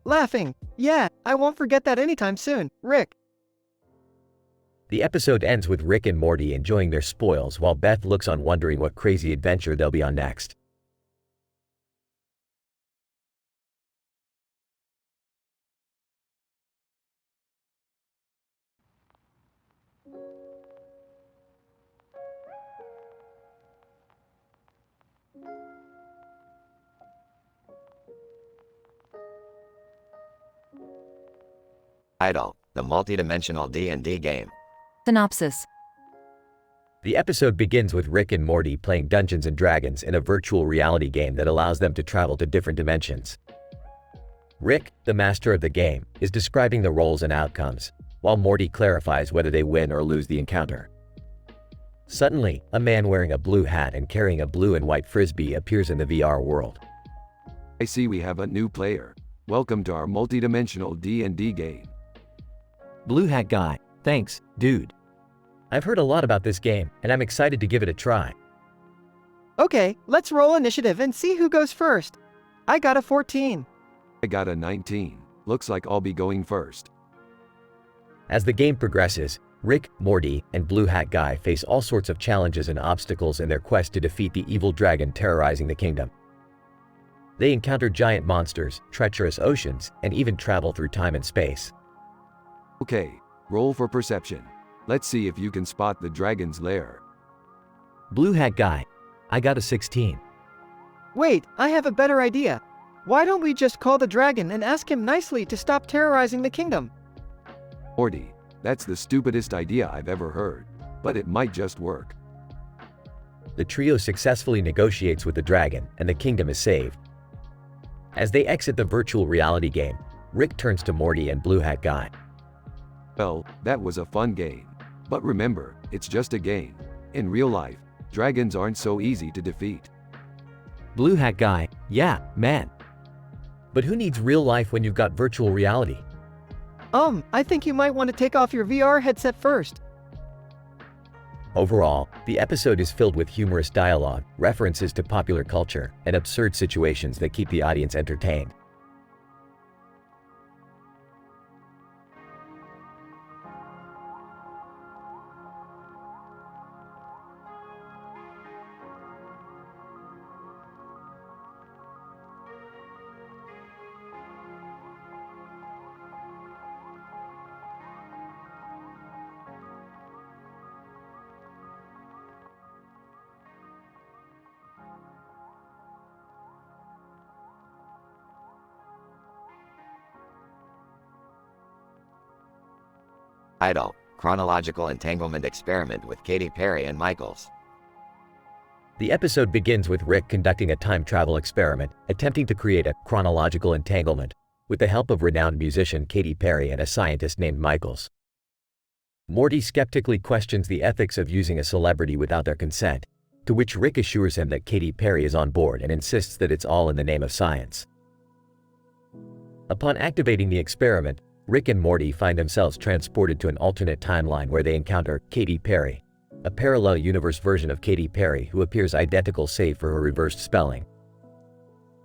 [SPEAKER 3] Laughing. Yeah, I won't forget that anytime soon, Rick.
[SPEAKER 1] The episode ends with Rick and Morty enjoying their spoils while Beth looks on wondering what crazy adventure they'll be on next.
[SPEAKER 9] Title: The Multidimensional D&D Game.
[SPEAKER 8] Synopsis.
[SPEAKER 1] The episode begins with Rick and Morty playing Dungeons & Dragons in a virtual reality game that allows them to travel to different dimensions. Rick, the master of the game, is describing the roles and outcomes, while Morty clarifies whether they win or lose the encounter. Suddenly, a man wearing a blue hat and carrying a blue and white frisbee appears in the VR world.
[SPEAKER 2] I see we have a new player. Welcome to our multidimensional D&D game.
[SPEAKER 19] Blue hat guy, thanks, dude.
[SPEAKER 1] I've heard a lot about this game, and I'm excited to give it a try.
[SPEAKER 3] Okay, let's roll initiative and see who goes first. I got a 14.
[SPEAKER 2] I got a 19. Looks like I'll be going first.
[SPEAKER 1] As the game progresses, Rick, Morty, and Blue Hat Guy face all sorts of challenges and obstacles in their quest to defeat the evil dragon terrorizing the kingdom. They encounter giant monsters, treacherous oceans, and even travel through time and space.
[SPEAKER 2] Okay, roll for perception. Let's see if you can spot the dragon's lair.
[SPEAKER 19] Blue Hat Guy. I got a 16.
[SPEAKER 3] Wait, I have a better idea. Why don't we just call the dragon and ask him nicely to stop terrorizing the kingdom?
[SPEAKER 2] Morty, that's the stupidest idea I've ever heard, but it might just work.
[SPEAKER 1] The trio successfully negotiates with the dragon, and the kingdom is saved. As they exit the virtual reality game, Rick turns to Morty and Blue Hat Guy.
[SPEAKER 2] Well, that was a fun game. But remember, it's just a game. In real life, dragons aren't so easy to defeat.
[SPEAKER 19] Blue Hat Guy. Yeah, man.
[SPEAKER 1] But who needs real life when you've got virtual reality?
[SPEAKER 3] I think you might want to take off your VR headset first.
[SPEAKER 1] Overall, the episode is filled with humorous dialogue, references to popular culture, and absurd situations that keep the audience entertained.
[SPEAKER 9] Idle, chronological entanglement experiment with Katy Perry and Michaels.
[SPEAKER 1] The episode begins with Rick conducting a time travel experiment, attempting to create a chronological entanglement with the help of renowned musician Katy Perry and a scientist named Michaels. Morty skeptically questions the ethics of using a celebrity without their consent, to which Rick assures him that Katy Perry is on board and insists that it's all in the name of science. Upon activating the experiment, Rick and Morty find themselves transported to an alternate timeline where they encounter Katy Perry, a parallel universe version of Katy Perry who appears identical save for her reversed spelling.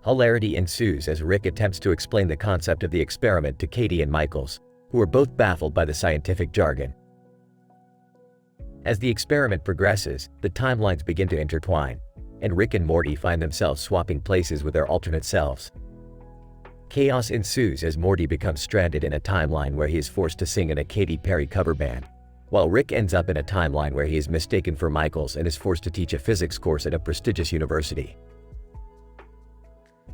[SPEAKER 1] Hilarity ensues as Rick attempts to explain the concept of the experiment to Katy and Michaels, who are both baffled by the scientific jargon. As the experiment progresses, the timelines begin to intertwine, and Rick and Morty find themselves swapping places with their alternate selves. Chaos ensues as Morty becomes stranded in a timeline where he is forced to sing in a Katy Perry cover band, while Rick ends up in a timeline where he is mistaken for Michaels and is forced to teach a physics course at a prestigious university.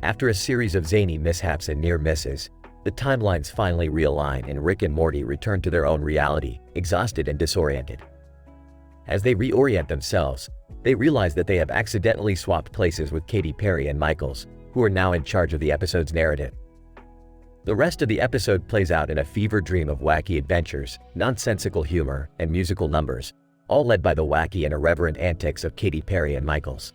[SPEAKER 1] After a series of zany mishaps and near misses, the timelines finally realign and Rick and Morty return to their own reality, exhausted and disoriented. As they reorient themselves, they realize that they have accidentally swapped places with Katy Perry and Michaels, who are now in charge of the episode's narrative. The rest of the episode plays out in a fever dream of wacky adventures, nonsensical humor, and musical numbers, all led by the wacky and irreverent antics of Katy Perry and Michaels.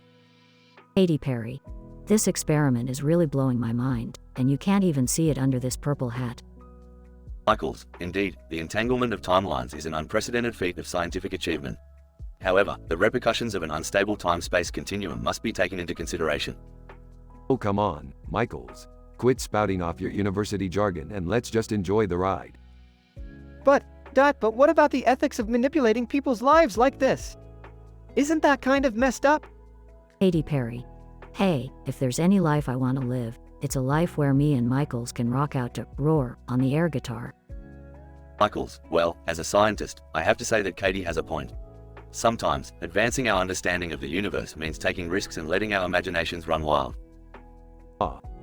[SPEAKER 14] Katy Perry. This experiment is really blowing my mind, and you can't even see it under this purple hat.
[SPEAKER 20] Michaels, indeed, the entanglement of timelines is an unprecedented feat of scientific achievement. However, the repercussions of an unstable time-space continuum must be taken into consideration.
[SPEAKER 2] Oh come on, Michaels. Quit spouting off your university jargon and let's just enjoy the ride.
[SPEAKER 3] But what about the ethics of manipulating people's lives like this? Isn't that kind of messed up?
[SPEAKER 14] Katy Perry. Hey, if there's any life I want to live, it's a life where me and Michaels can rock out to Roar on the air guitar.
[SPEAKER 20] Michaels, well, as a scientist, I have to say that Katy has a point. Sometimes, advancing our understanding of the universe means taking risks and letting our imaginations run wild.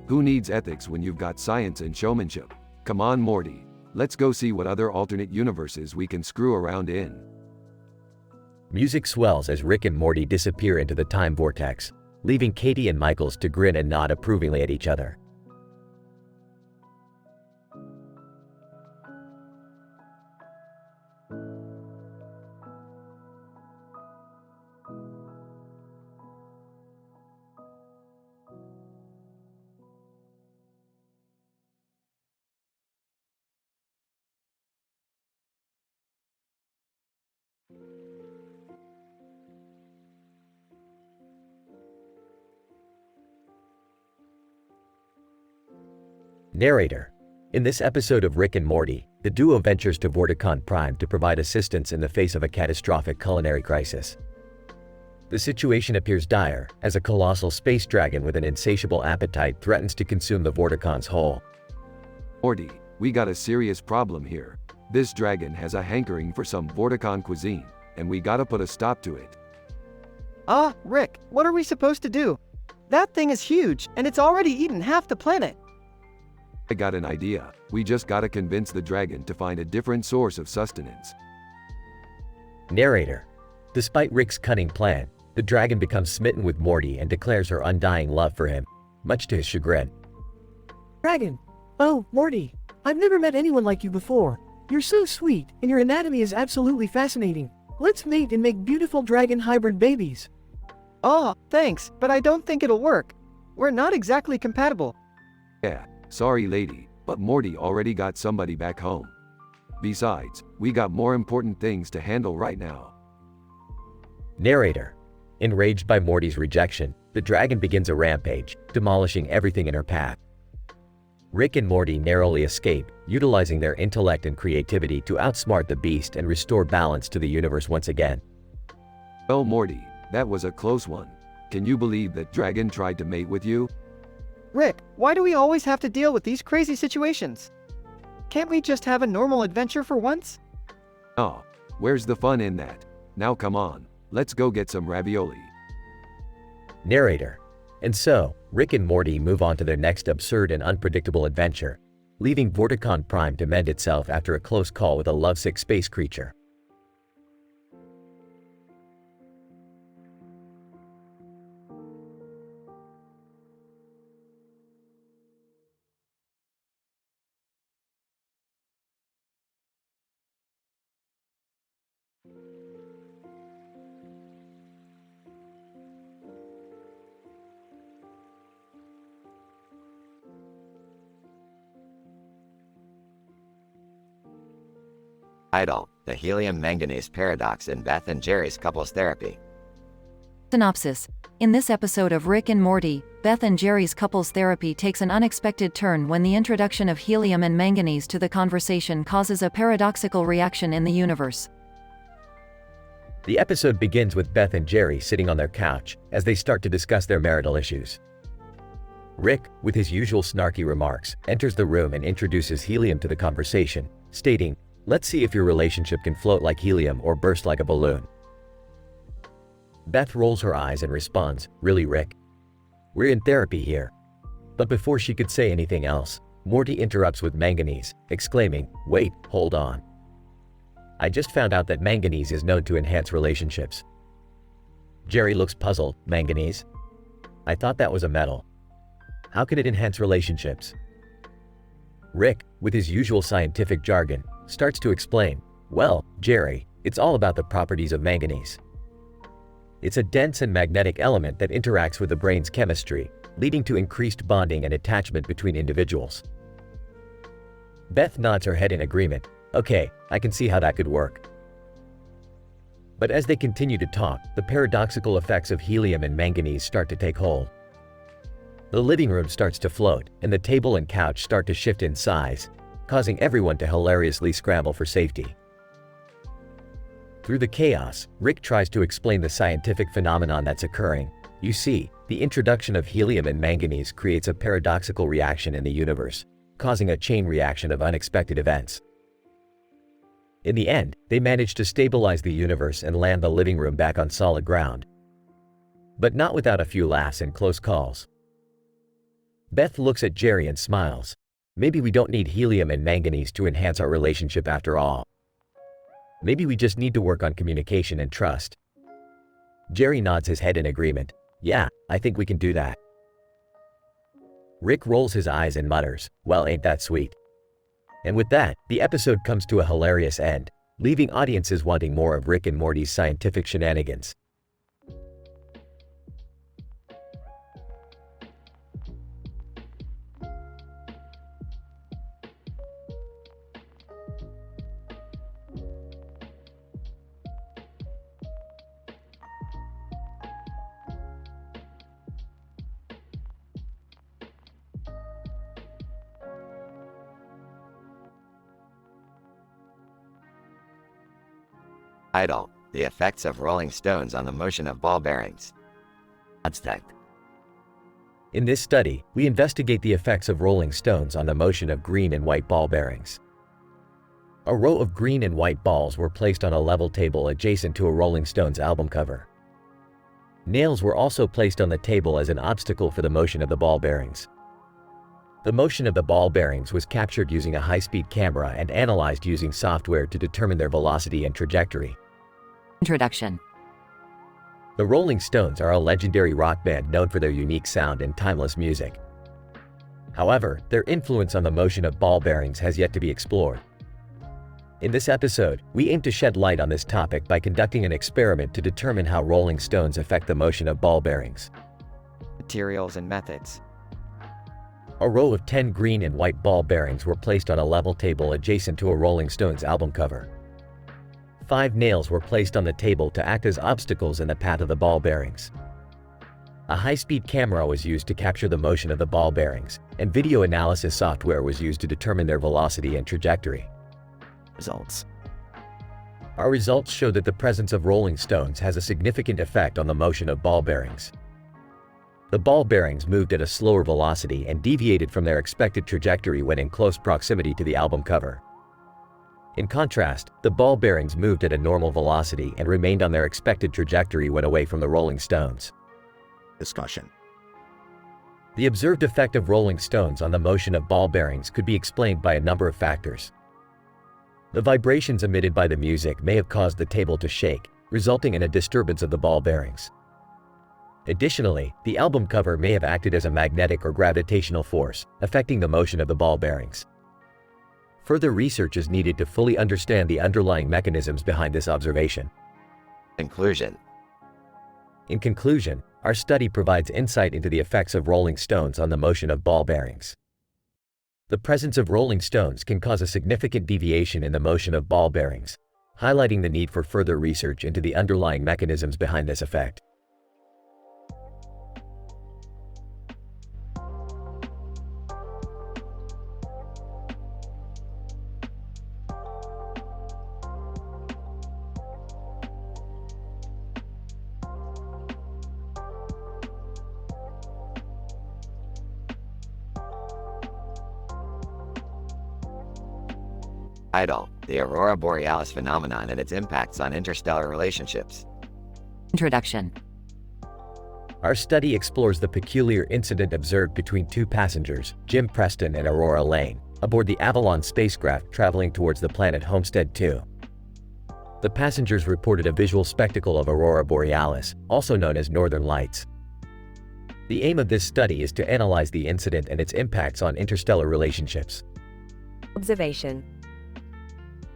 [SPEAKER 2] Who needs ethics when you've got science and showmanship? Come on, Morty. Let's go see what other alternate universes we can screw around in.
[SPEAKER 1] Music swells as Rick and Morty disappear into the time vortex, leaving Katy and Michaels to grin and nod approvingly at each other. Narrator: In this episode of Rick and Morty, the duo ventures to Vorticon Prime to provide assistance in the face of a catastrophic culinary crisis. The situation appears dire as a colossal space dragon with an insatiable appetite threatens to consume the Vorticon's whole.
[SPEAKER 2] Morty, we got a serious problem here. This dragon has a hankering for some Vorticon cuisine, and we gotta put a stop to it.
[SPEAKER 3] Rick, what are we supposed to do? That thing is huge, and it's already eaten half the planet.
[SPEAKER 2] I got an idea. We just gotta convince the dragon to find a different source of sustenance.
[SPEAKER 1] Narrator. Despite Rick's cunning plan, the dragon becomes smitten with Morty and declares her undying love for him, much to his chagrin.
[SPEAKER 6] Dragon. Oh, Morty. I've never met anyone like you before. You're so sweet, and your anatomy is absolutely fascinating. Let's mate and make beautiful dragon hybrid babies.
[SPEAKER 3] Thanks, but I don't think it'll work. We're not exactly compatible.
[SPEAKER 2] Yeah, sorry lady, but Morty already got somebody back home. Besides, we got more important things to handle right now.
[SPEAKER 1] Narrator. Enraged by Morty's rejection, the dragon begins a rampage, demolishing everything in her path. Rick and Morty narrowly escape, utilizing their intellect and creativity to outsmart the beast and restore balance to the universe once again.
[SPEAKER 2] Well, Morty, that was a close one. Can you believe that dragon tried to mate with you?
[SPEAKER 3] Rick, why do we always have to deal with these crazy situations? Can't we just have a normal adventure for once?
[SPEAKER 2] Oh, where's the fun in that? Now come on, let's go get some ravioli.
[SPEAKER 1] Narrator. And so, Rick and Morty move on to their next absurd and unpredictable adventure, leaving Vorticon Prime to mend itself after a close call with a lovesick space creature.
[SPEAKER 9] Title: The Helium-Manganese Paradox in Beth and Jerry's Couples Therapy.
[SPEAKER 8] Synopsis. In this episode of Rick and Morty, Beth and Jerry's couples therapy takes an unexpected turn when the introduction of helium and manganese to the conversation causes a paradoxical reaction in the universe.
[SPEAKER 1] The episode begins with Beth and Jerry sitting on their couch as they start to discuss their marital issues. Rick, with his usual snarky remarks, enters the room and introduces helium to the conversation, stating, "Let's see if your relationship can float like helium or burst like a balloon." Beth rolls her eyes and responds, "Really, Rick? We're in therapy here." But before she could say anything else, Morty interrupts with manganese, exclaiming, "Wait, hold on. I just found out that manganese is known to enhance relationships." Jerry looks puzzled. "Manganese? I thought that was a metal. How can it enhance relationships?" Rick, with his usual scientific jargon, starts to explain, "Well, Jerry, it's all about the properties of manganese. It's a dense and magnetic element that interacts with the brain's chemistry, leading to increased bonding and attachment between individuals." Beth nods her head in agreement. "Okay, I can see how that could work." But as they continue to talk, the paradoxical effects of helium and manganese start to take hold. The living room starts to float, and the table and couch start to shift in size, causing everyone to hilariously scramble for safety. Through the chaos, Rick tries to explain the scientific phenomenon that's occurring. You see, the introduction of helium and manganese creates a paradoxical reaction in the universe, causing a chain reaction of unexpected events. In the end, they manage to stabilize the universe and land the living room back on solid ground. But not without a few laughs and close calls. Beth looks at Jerry and smiles. "Maybe we don't need helium and manganese to enhance our relationship after all. Maybe we just need to work on communication and trust." Jerry nods his head in agreement. "Yeah, I think we can do that." Rick rolls his eyes and mutters, "Well, ain't that sweet?" And with that, the episode comes to a hilarious end, leaving audiences wanting more of Rick and Morty's scientific shenanigans.
[SPEAKER 9] Idle. The effects of rolling stones on the motion of ball bearings.
[SPEAKER 5] Abstract.
[SPEAKER 1] In this study, we investigate the effects of rolling stones on the motion of green and white ball bearings. A row of green and white balls were placed on a level table adjacent to a Rolling Stones album cover. Nails were also placed on the table as an obstacle for the motion of the ball bearings. The motion of the ball bearings was captured using a high-speed camera and analyzed using software to determine their velocity and trajectory.
[SPEAKER 8] Introduction.
[SPEAKER 1] The Rolling Stones are a legendary rock band known for their unique sound and timeless music. However, their influence on the motion of ball bearings has yet to be explored. In this episode, we aim to shed light on this topic by conducting an experiment to determine how rolling stones affect the motion of ball bearings.
[SPEAKER 3] Materials and methods.
[SPEAKER 1] A row of 10 green and white ball bearings were placed on a level table adjacent to a Rolling Stones album cover. 5 nails were placed on the table to act as obstacles in the path of the ball bearings. A high-speed camera was used to capture the motion of the ball bearings, and video analysis software was used to determine their velocity and trajectory.
[SPEAKER 22] Results.
[SPEAKER 1] Our results show that the presence of rolling stones has a significant effect on the motion of ball bearings. The ball bearings moved at a slower velocity and deviated from their expected trajectory when in close proximity to the album cover. In contrast, the ball bearings moved at a normal velocity and remained on their expected trajectory when away from the rolling stones.
[SPEAKER 12] Discussion.
[SPEAKER 1] The observed effect of rolling stones on the motion of ball bearings could be explained by a number of factors. The vibrations emitted by the music may have caused the table to shake, resulting in a disturbance of the ball bearings. Additionally, the album cover may have acted as a magnetic or gravitational force, affecting the motion of the ball bearings. Further research is needed to fully understand the underlying mechanisms behind this observation.
[SPEAKER 9] Conclusion.
[SPEAKER 1] In conclusion, our study provides insight into the effects of rolling stones on the motion of ball bearings. The presence of rolling stones can cause a significant deviation in the motion of ball bearings, highlighting the need for further research into the underlying mechanisms behind this effect.
[SPEAKER 9] Idle. The aurora borealis phenomenon and its impacts on interstellar relationships.
[SPEAKER 8] Introduction.
[SPEAKER 1] Our study explores the peculiar incident observed between 2 passengers, Jim Preston and Aurora Lane, aboard the Avalon spacecraft traveling towards the planet Homestead 2. The passengers reported a visual spectacle of aurora borealis, also known as northern lights. The aim of this study is to analyze the incident and its impacts on interstellar relationships.
[SPEAKER 17] Observation.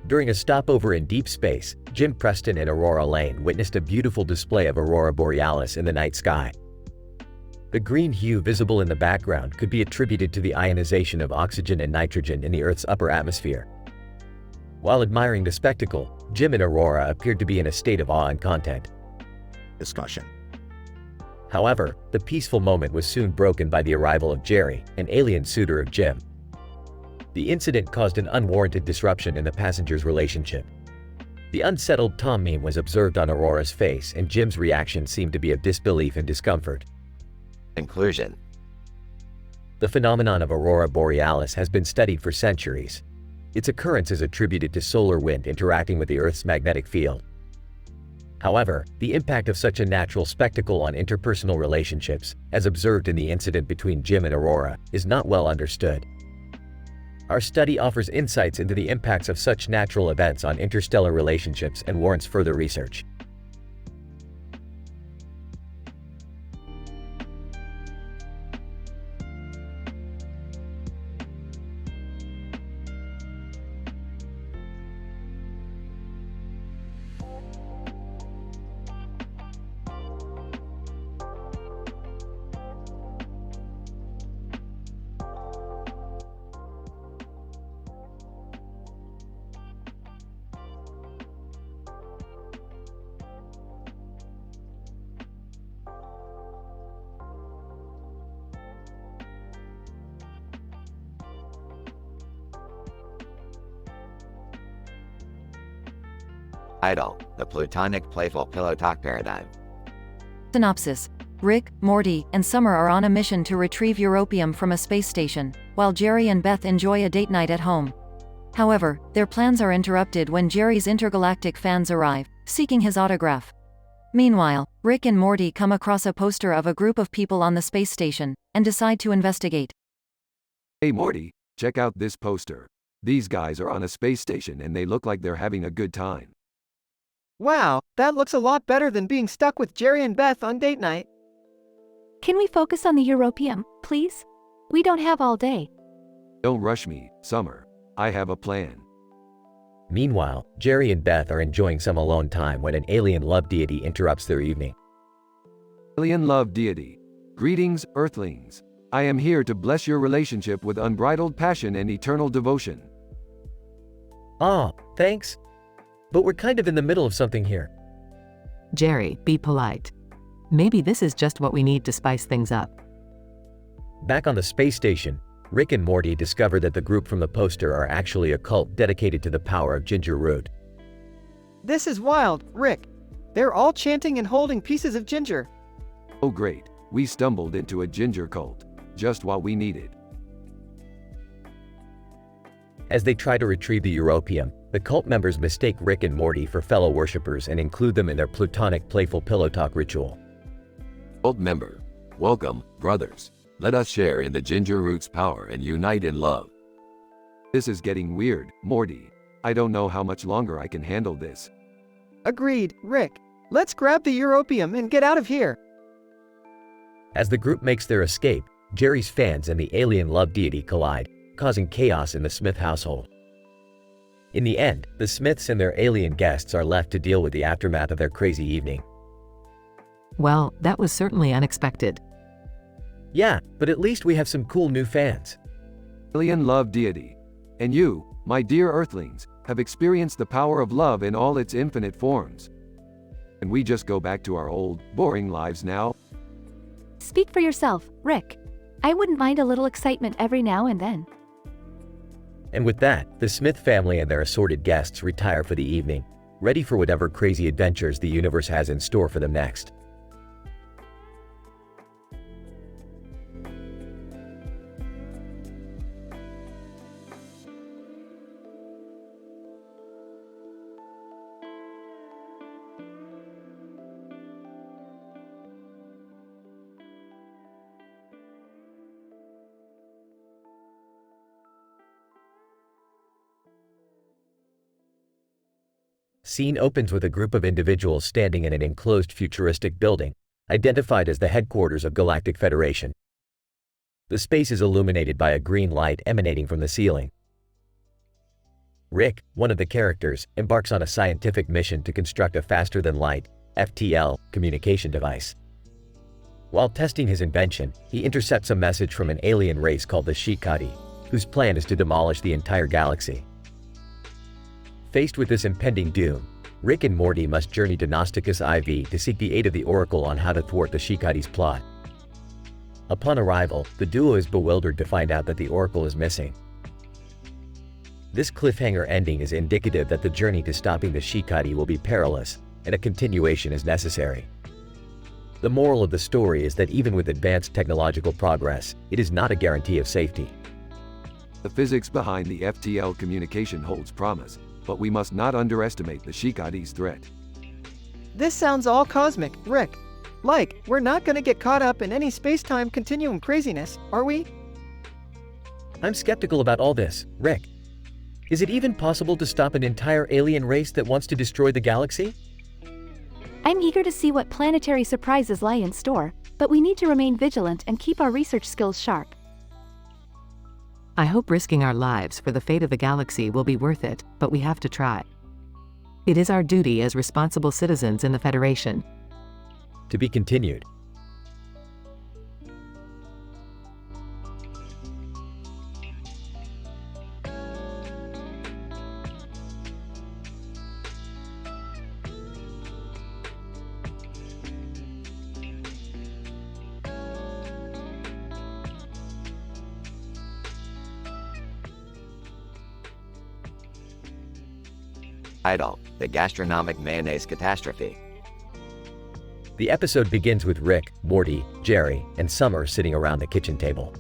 [SPEAKER 1] During a stopover in deep space, Jim Preston and Aurora Lane witnessed a beautiful display of aurora borealis in the night sky. The green hue visible in the background could be attributed to the ionization of oxygen and nitrogen in the Earth's upper atmosphere. While admiring the spectacle, Jim and Aurora appeared to be in a state of awe and content.
[SPEAKER 12] Discussion.
[SPEAKER 1] However, the peaceful moment was soon broken by the arrival of Jerry, an alien suitor of Jim. The incident caused an unwarranted disruption in the passengers' relationship. The unsettled Tom meme was observed on Aurora's face, and Jim's reaction seemed to be of disbelief and discomfort.
[SPEAKER 9] Conclusion.
[SPEAKER 1] The phenomenon of aurora borealis has been studied for centuries. Its occurrence is attributed to solar wind interacting with the Earth's magnetic field. However, the impact of such a natural spectacle on interpersonal relationships, as observed in the incident between Jim and Aurora, is not well understood. Our study offers insights into the impacts of such natural events on interstellar relationships and warrants further research.
[SPEAKER 9] Idle, the plutonic playful pillow talk paradigm.
[SPEAKER 8] Synopsis. Rick, Morty, and Summer are on a mission to retrieve europium from a space station, while Jerry and Beth enjoy a date night at home. However, their plans are interrupted when Jerry's intergalactic fans arrive, seeking his autograph. Meanwhile, Rick and Morty come across a poster of a group of people on the space station, and decide to investigate.
[SPEAKER 2] Hey Morty, check out this poster. These guys are on a space station and they look like they're having a good time.
[SPEAKER 3] Wow, that looks a lot better than being stuck with Jerry and Beth on date night.
[SPEAKER 23] Can we focus on the europium, please? We don't have all day.
[SPEAKER 2] Don't rush me, Summer. I have a plan.
[SPEAKER 1] Meanwhile, Jerry and Beth are enjoying some alone time when an alien love deity interrupts their evening.
[SPEAKER 2] Alien love deity. Greetings, Earthlings. I am here to bless your relationship with unbridled passion and eternal devotion.
[SPEAKER 1] Ah, thanks. But we're kind of in the middle of something here.
[SPEAKER 4] Jerry, be polite. Maybe this is just what we need to spice things up.
[SPEAKER 1] Back on the space station, Rick and Morty discover that the group from the poster are actually a cult dedicated to the power of ginger root.
[SPEAKER 3] This is wild, Rick. They're all chanting and holding pieces of ginger.
[SPEAKER 2] Oh great, we stumbled into a ginger cult. Just what we needed.
[SPEAKER 1] As they try to retrieve the europium, the cult members mistake Rick and Morty for fellow worshippers and include them in their plutonic playful pillow talk ritual.
[SPEAKER 2] Cult member, welcome, brothers. Let us share in the ginger root's power and unite in love. This is getting weird, Morty. I don't know how much longer I can handle this.
[SPEAKER 3] Agreed, Rick. Let's grab the europium and get out of here.
[SPEAKER 1] As the group makes their escape, Jerry's fans and the alien love deity collide, causing chaos in the Smith household. In the end, the Smiths and their alien guests are left to deal with the aftermath of their crazy evening.
[SPEAKER 4] Well, that was certainly unexpected.
[SPEAKER 1] Yeah, but at least we have some cool new fans.
[SPEAKER 2] Alien love deity. And you, my dear Earthlings, have experienced the power of love in all its infinite forms. And we just go back to our old, boring lives now?
[SPEAKER 23] Speak for yourself, Rick. I wouldn't mind a little excitement every now and then.
[SPEAKER 1] And with that, the Smith family and their assorted guests retire for the evening, ready for whatever crazy adventures the universe has in store for them next. Scene opens with a group of individuals standing in an enclosed futuristic building, identified as the headquarters of Galactic Federation. The space is illuminated by a green light emanating from the ceiling. Rick, one of the characters, embarks on a scientific mission to construct a faster-than-light, FTL, communication device. While testing his invention, he intercepts a message from an alien race called the Shikati, whose plan is to demolish the entire galaxy. Faced with this impending doom, Rick and Morty must journey to Nosticus IV to seek the aid of the Oracle on how to thwart the Shikati's plot. Upon arrival, the duo is bewildered to find out that the Oracle is missing. This cliffhanger ending is indicative that the journey to stopping the Shikati will be perilous, and a continuation is necessary. The moral of the story is that even with advanced technological progress, it is not a guarantee of safety.
[SPEAKER 2] The physics behind the FTL communication holds promise, but we must not underestimate the Shikati's threat.
[SPEAKER 3] This sounds all cosmic, Rick. Like, we're not gonna get caught up in any space-time continuum craziness, are we?
[SPEAKER 1] I'm skeptical about all this, Rick. Is it even possible to stop an entire alien race that wants to destroy the galaxy?
[SPEAKER 23] I'm eager to see what planetary surprises lie in store, but we need to remain vigilant and keep our research skills sharp.
[SPEAKER 4] I hope risking our lives for the fate of the galaxy will be worth it, but we have to try. It is our duty as responsible citizens in the Federation.
[SPEAKER 1] To be continued.
[SPEAKER 9] Idle, the gastronomic mayonnaise catastrophe.
[SPEAKER 1] The episode begins with Rick, Morty, Jerry, and Summer sitting around the kitchen table.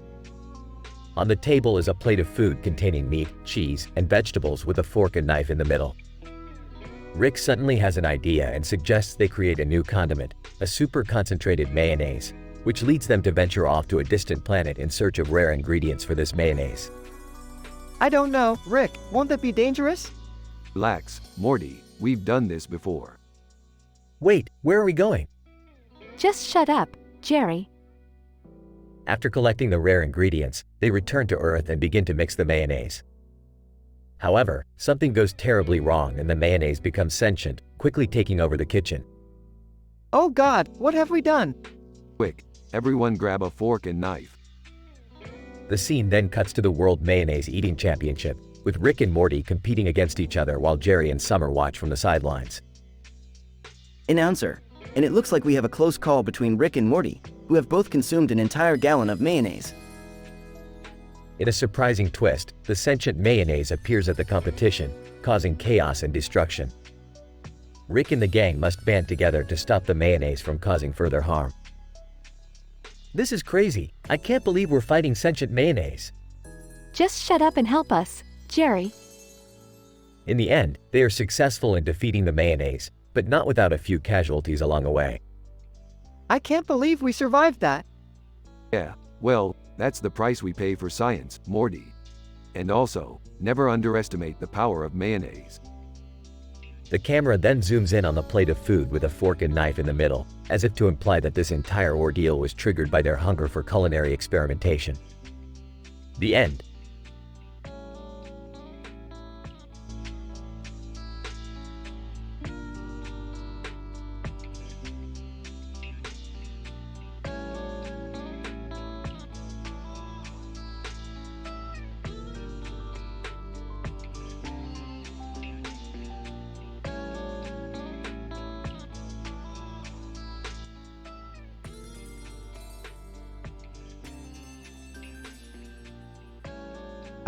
[SPEAKER 1] On the table is a plate of food containing meat, cheese, and vegetables with a fork and knife in the middle. Rick suddenly has an idea and suggests they create a new condiment, a super concentrated mayonnaise, which leads them to venture off to a distant planet in search of rare ingredients for this mayonnaise.
[SPEAKER 3] I don't know, Rick, won't that be dangerous?
[SPEAKER 2] Relax, Morty, we've done this before.
[SPEAKER 1] Wait, where are we going?
[SPEAKER 23] Just shut up, Jerry.
[SPEAKER 1] After collecting the rare ingredients, they return to Earth and begin to mix the mayonnaise. However, something goes terribly wrong and the mayonnaise becomes sentient, quickly taking over the kitchen.
[SPEAKER 3] Oh God, what have we done?
[SPEAKER 2] Quick, everyone grab a fork and knife.
[SPEAKER 1] The scene then cuts to the World Mayonnaise Eating Championship, with Rick and Morty competing against each other while Jerry and Summer watch from the sidelines.
[SPEAKER 22] Announcer, and it looks like we have a close call between Rick and Morty, who have both consumed an entire gallon of mayonnaise.
[SPEAKER 1] In a surprising twist, the sentient mayonnaise appears at the competition, causing chaos and destruction. Rick and the gang must band together to stop the mayonnaise from causing further harm. This is crazy. I can't believe we're fighting sentient mayonnaise.
[SPEAKER 23] Just shut up and help us, Jerry.
[SPEAKER 1] In the end, they are successful in defeating the mayonnaise, but not without a few casualties along the way.
[SPEAKER 3] I can't believe we survived that.
[SPEAKER 2] Yeah, well, that's the price we pay for science, Morty. And also, never underestimate the power of mayonnaise.
[SPEAKER 1] The camera then zooms in on the plate of food with a fork and knife in the middle, as if to imply that this entire ordeal was triggered by their hunger for culinary experimentation. The end.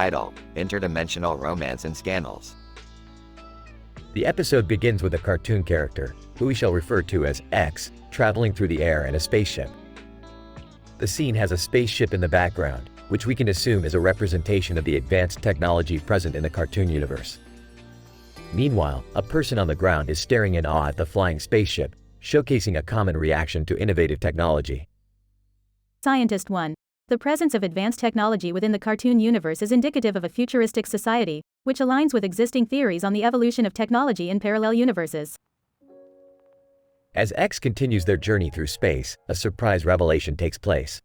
[SPEAKER 9] Idle, interdimensional romance and scandals.
[SPEAKER 1] The episode begins with a cartoon character, who we shall refer to as X, traveling through the air in a spaceship. The scene has a spaceship in the background, which we can assume is a representation of the advanced technology present in the cartoon universe. Meanwhile, a person on the ground is staring in awe at the flying spaceship, showcasing a common reaction to innovative technology.
[SPEAKER 16] Scientist 1. The presence of advanced technology within the cartoon universe is indicative of a futuristic society, which aligns with existing theories on the evolution of technology in parallel universes.
[SPEAKER 1] As X continues their journey through space, a surprise revelation takes place.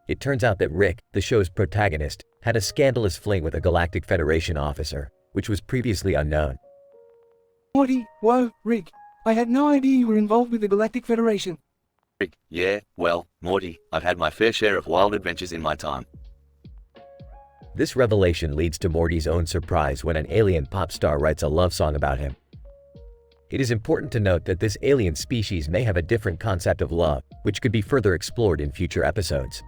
[SPEAKER 1] It turns out that Rick, the show's protagonist, had a scandalous fling with a Galactic Federation officer, which was previously unknown.
[SPEAKER 6] Morty, whoa, Rick. I had no idea you were involved with the Galactic Federation.
[SPEAKER 20] Rick, yeah, well, Morty, I've had my fair share of wild adventures in my time.
[SPEAKER 1] This revelation leads to Morty's own surprise when an alien pop star writes a love song about him. It is important to note that this alien species may have a different concept of love, which could be further explored in future episodes.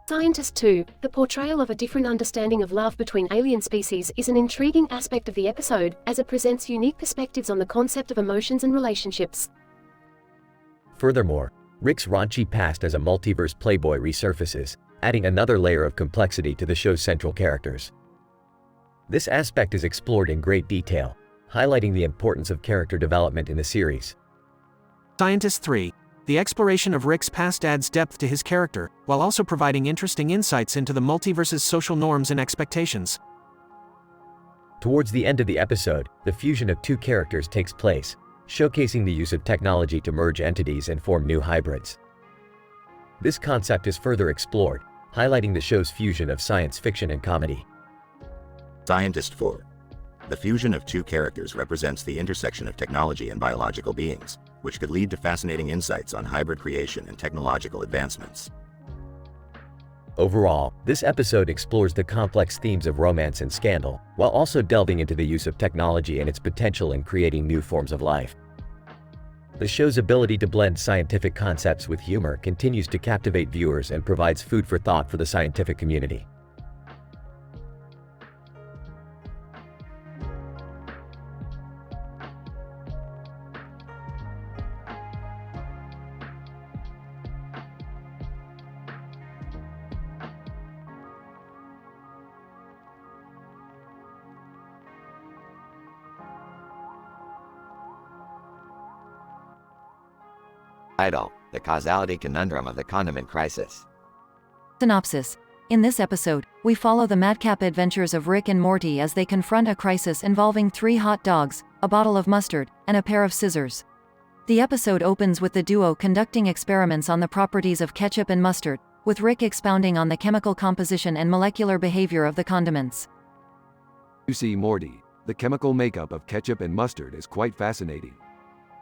[SPEAKER 10] Scientist 2, the portrayal of a different understanding of love between alien species is an intriguing aspect of the episode, as it presents unique perspectives on the concept of emotions and relationships.
[SPEAKER 1] Furthermore, Rick's raunchy past as a multiverse playboy resurfaces, adding another layer of complexity to the show's central characters. This aspect is explored in great detail, highlighting the importance of character development in the series.
[SPEAKER 13] Scientist 3. The exploration of Rick's past adds depth to his character, while also providing interesting insights into the multiverse's social norms and expectations.
[SPEAKER 1] Towards the end of the episode, the fusion of two characters takes place, showcasing the use of technology to merge entities and form new hybrids. This concept is further explored, highlighting the show's fusion of science fiction and comedy.
[SPEAKER 12] Scientist 4. The fusion of two characters represents the intersection of technology and biological beings, which could lead to fascinating insights on hybrid creation and technological advancements.
[SPEAKER 1] Overall, this episode explores the complex themes of romance and scandal, while also delving into the use of technology and its potential in creating new forms of life. The show's ability to blend scientific concepts with humor continues to captivate viewers and provides food for thought for the scientific community.
[SPEAKER 9] Title: The Causality Conundrum of the Condiment Crisis.
[SPEAKER 8] Synopsis. In this episode, we follow the madcap adventures of Rick and Morty as they confront a crisis involving 3 hot dogs, a bottle of mustard, and a pair of scissors. The episode opens with the duo conducting experiments on the properties of ketchup and mustard, with Rick expounding on the chemical composition and molecular behavior of the condiments.
[SPEAKER 2] You see, Morty, the chemical makeup of ketchup and mustard is quite fascinating.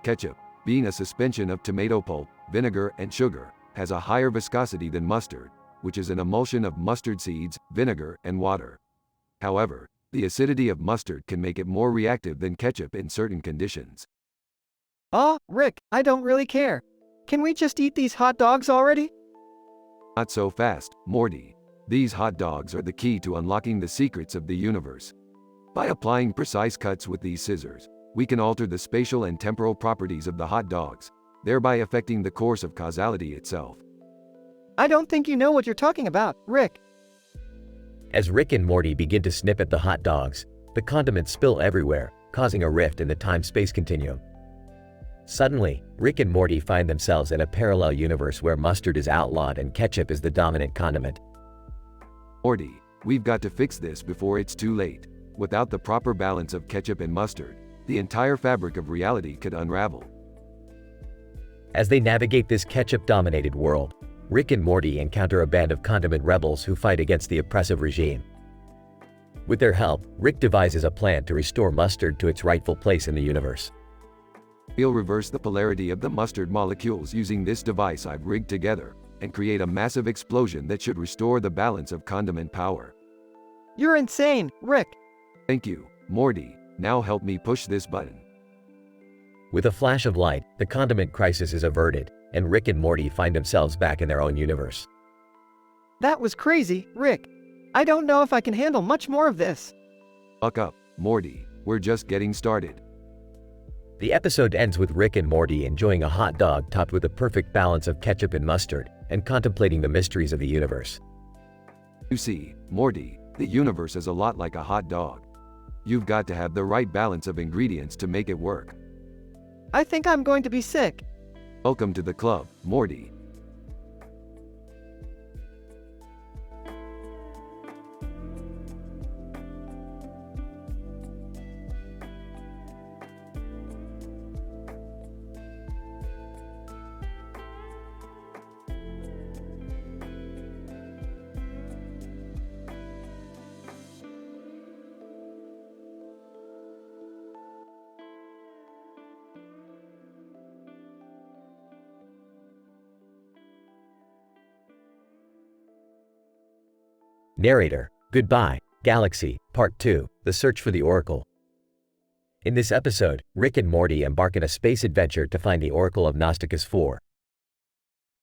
[SPEAKER 2] Ketchup, being a suspension of tomato pulp, vinegar, and sugar, has a higher viscosity than mustard, which is an emulsion of mustard seeds, vinegar, and water. However, the acidity of mustard can make it more reactive than ketchup in certain conditions.
[SPEAKER 3] Oh, Rick, I don't really care. Can we just eat these hot dogs already?
[SPEAKER 2] Not so fast, Morty. These hot dogs are the key to unlocking the secrets of the universe. By applying precise cuts with these scissors, we can alter the spatial and temporal properties of the hot dogs, thereby affecting the course of causality itself.
[SPEAKER 3] I don't think you know what you're talking about, Rick.
[SPEAKER 1] As Rick and Morty begin to snip at the hot dogs, the condiments spill everywhere, causing a rift in the time-space continuum. Suddenly, Rick and Morty find themselves in a parallel universe where mustard is outlawed and ketchup is the dominant condiment.
[SPEAKER 2] Morty, we've got to fix this before it's too late. Without the proper balance of ketchup and mustard, the entire fabric of reality could unravel.
[SPEAKER 1] As they navigate this ketchup-dominated world, Rick and Morty encounter a band of condiment rebels who fight against the oppressive regime. With their help, Rick devises a plan to restore mustard to its rightful place in the universe.
[SPEAKER 2] We'll reverse the polarity of the mustard molecules using this device I've rigged together, and create a massive explosion that should restore the balance of condiment power.
[SPEAKER 3] You're insane, Rick.
[SPEAKER 2] Thank you, Morty. Now help me push this button.
[SPEAKER 1] With a flash of light, the condiment crisis is averted, and Rick and Morty find themselves back in their own universe.
[SPEAKER 3] That was crazy, Rick. I don't know if I can handle much more of this.
[SPEAKER 2] Buck up, Morty. We're just getting started.
[SPEAKER 1] The episode ends with Rick and Morty enjoying a hot dog topped with a perfect balance of ketchup and mustard, and contemplating the mysteries of the universe.
[SPEAKER 2] You see, Morty, the universe is a lot like a hot dog. You've got to have the right balance of ingredients to make it work.
[SPEAKER 3] I think I'm going to be sick.
[SPEAKER 2] Welcome to the club, Morty.
[SPEAKER 1] Narrator: Goodbye, Galaxy, Part 2, The Search for the Oracle. In this episode, Rick and Morty embark on a space adventure to find the Oracle of Gnosticus 4.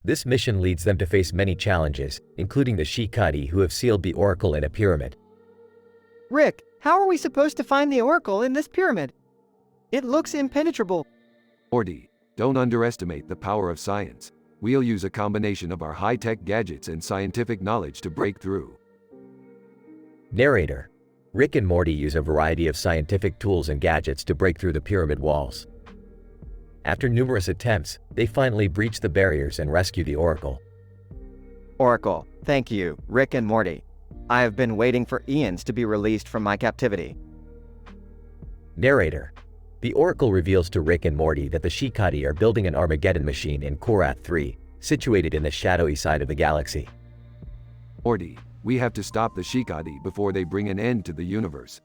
[SPEAKER 1] This mission leads them to face many challenges, including the Shikadi who have sealed the Oracle in a pyramid.
[SPEAKER 3] Rick, how are we supposed to find the Oracle in this pyramid? It looks impenetrable.
[SPEAKER 2] Morty, don't underestimate the power of science. We'll use a combination of our high-tech gadgets and scientific knowledge to break through.
[SPEAKER 1] Narrator: Rick and Morty use a variety of scientific tools and gadgets to break through the pyramid walls. After numerous attempts, they finally breach the barriers and rescue the Oracle.
[SPEAKER 3] Oracle, thank you, Rick and Morty. I have been waiting for eons to be released from my captivity.
[SPEAKER 1] Narrator: The Oracle reveals to Rick and Morty that the Shikadi are building an Armageddon machine in Korath 3, situated in the shadowy side of the galaxy.
[SPEAKER 2] Morty, we have to stop the Shikadi before they bring an end to the universe.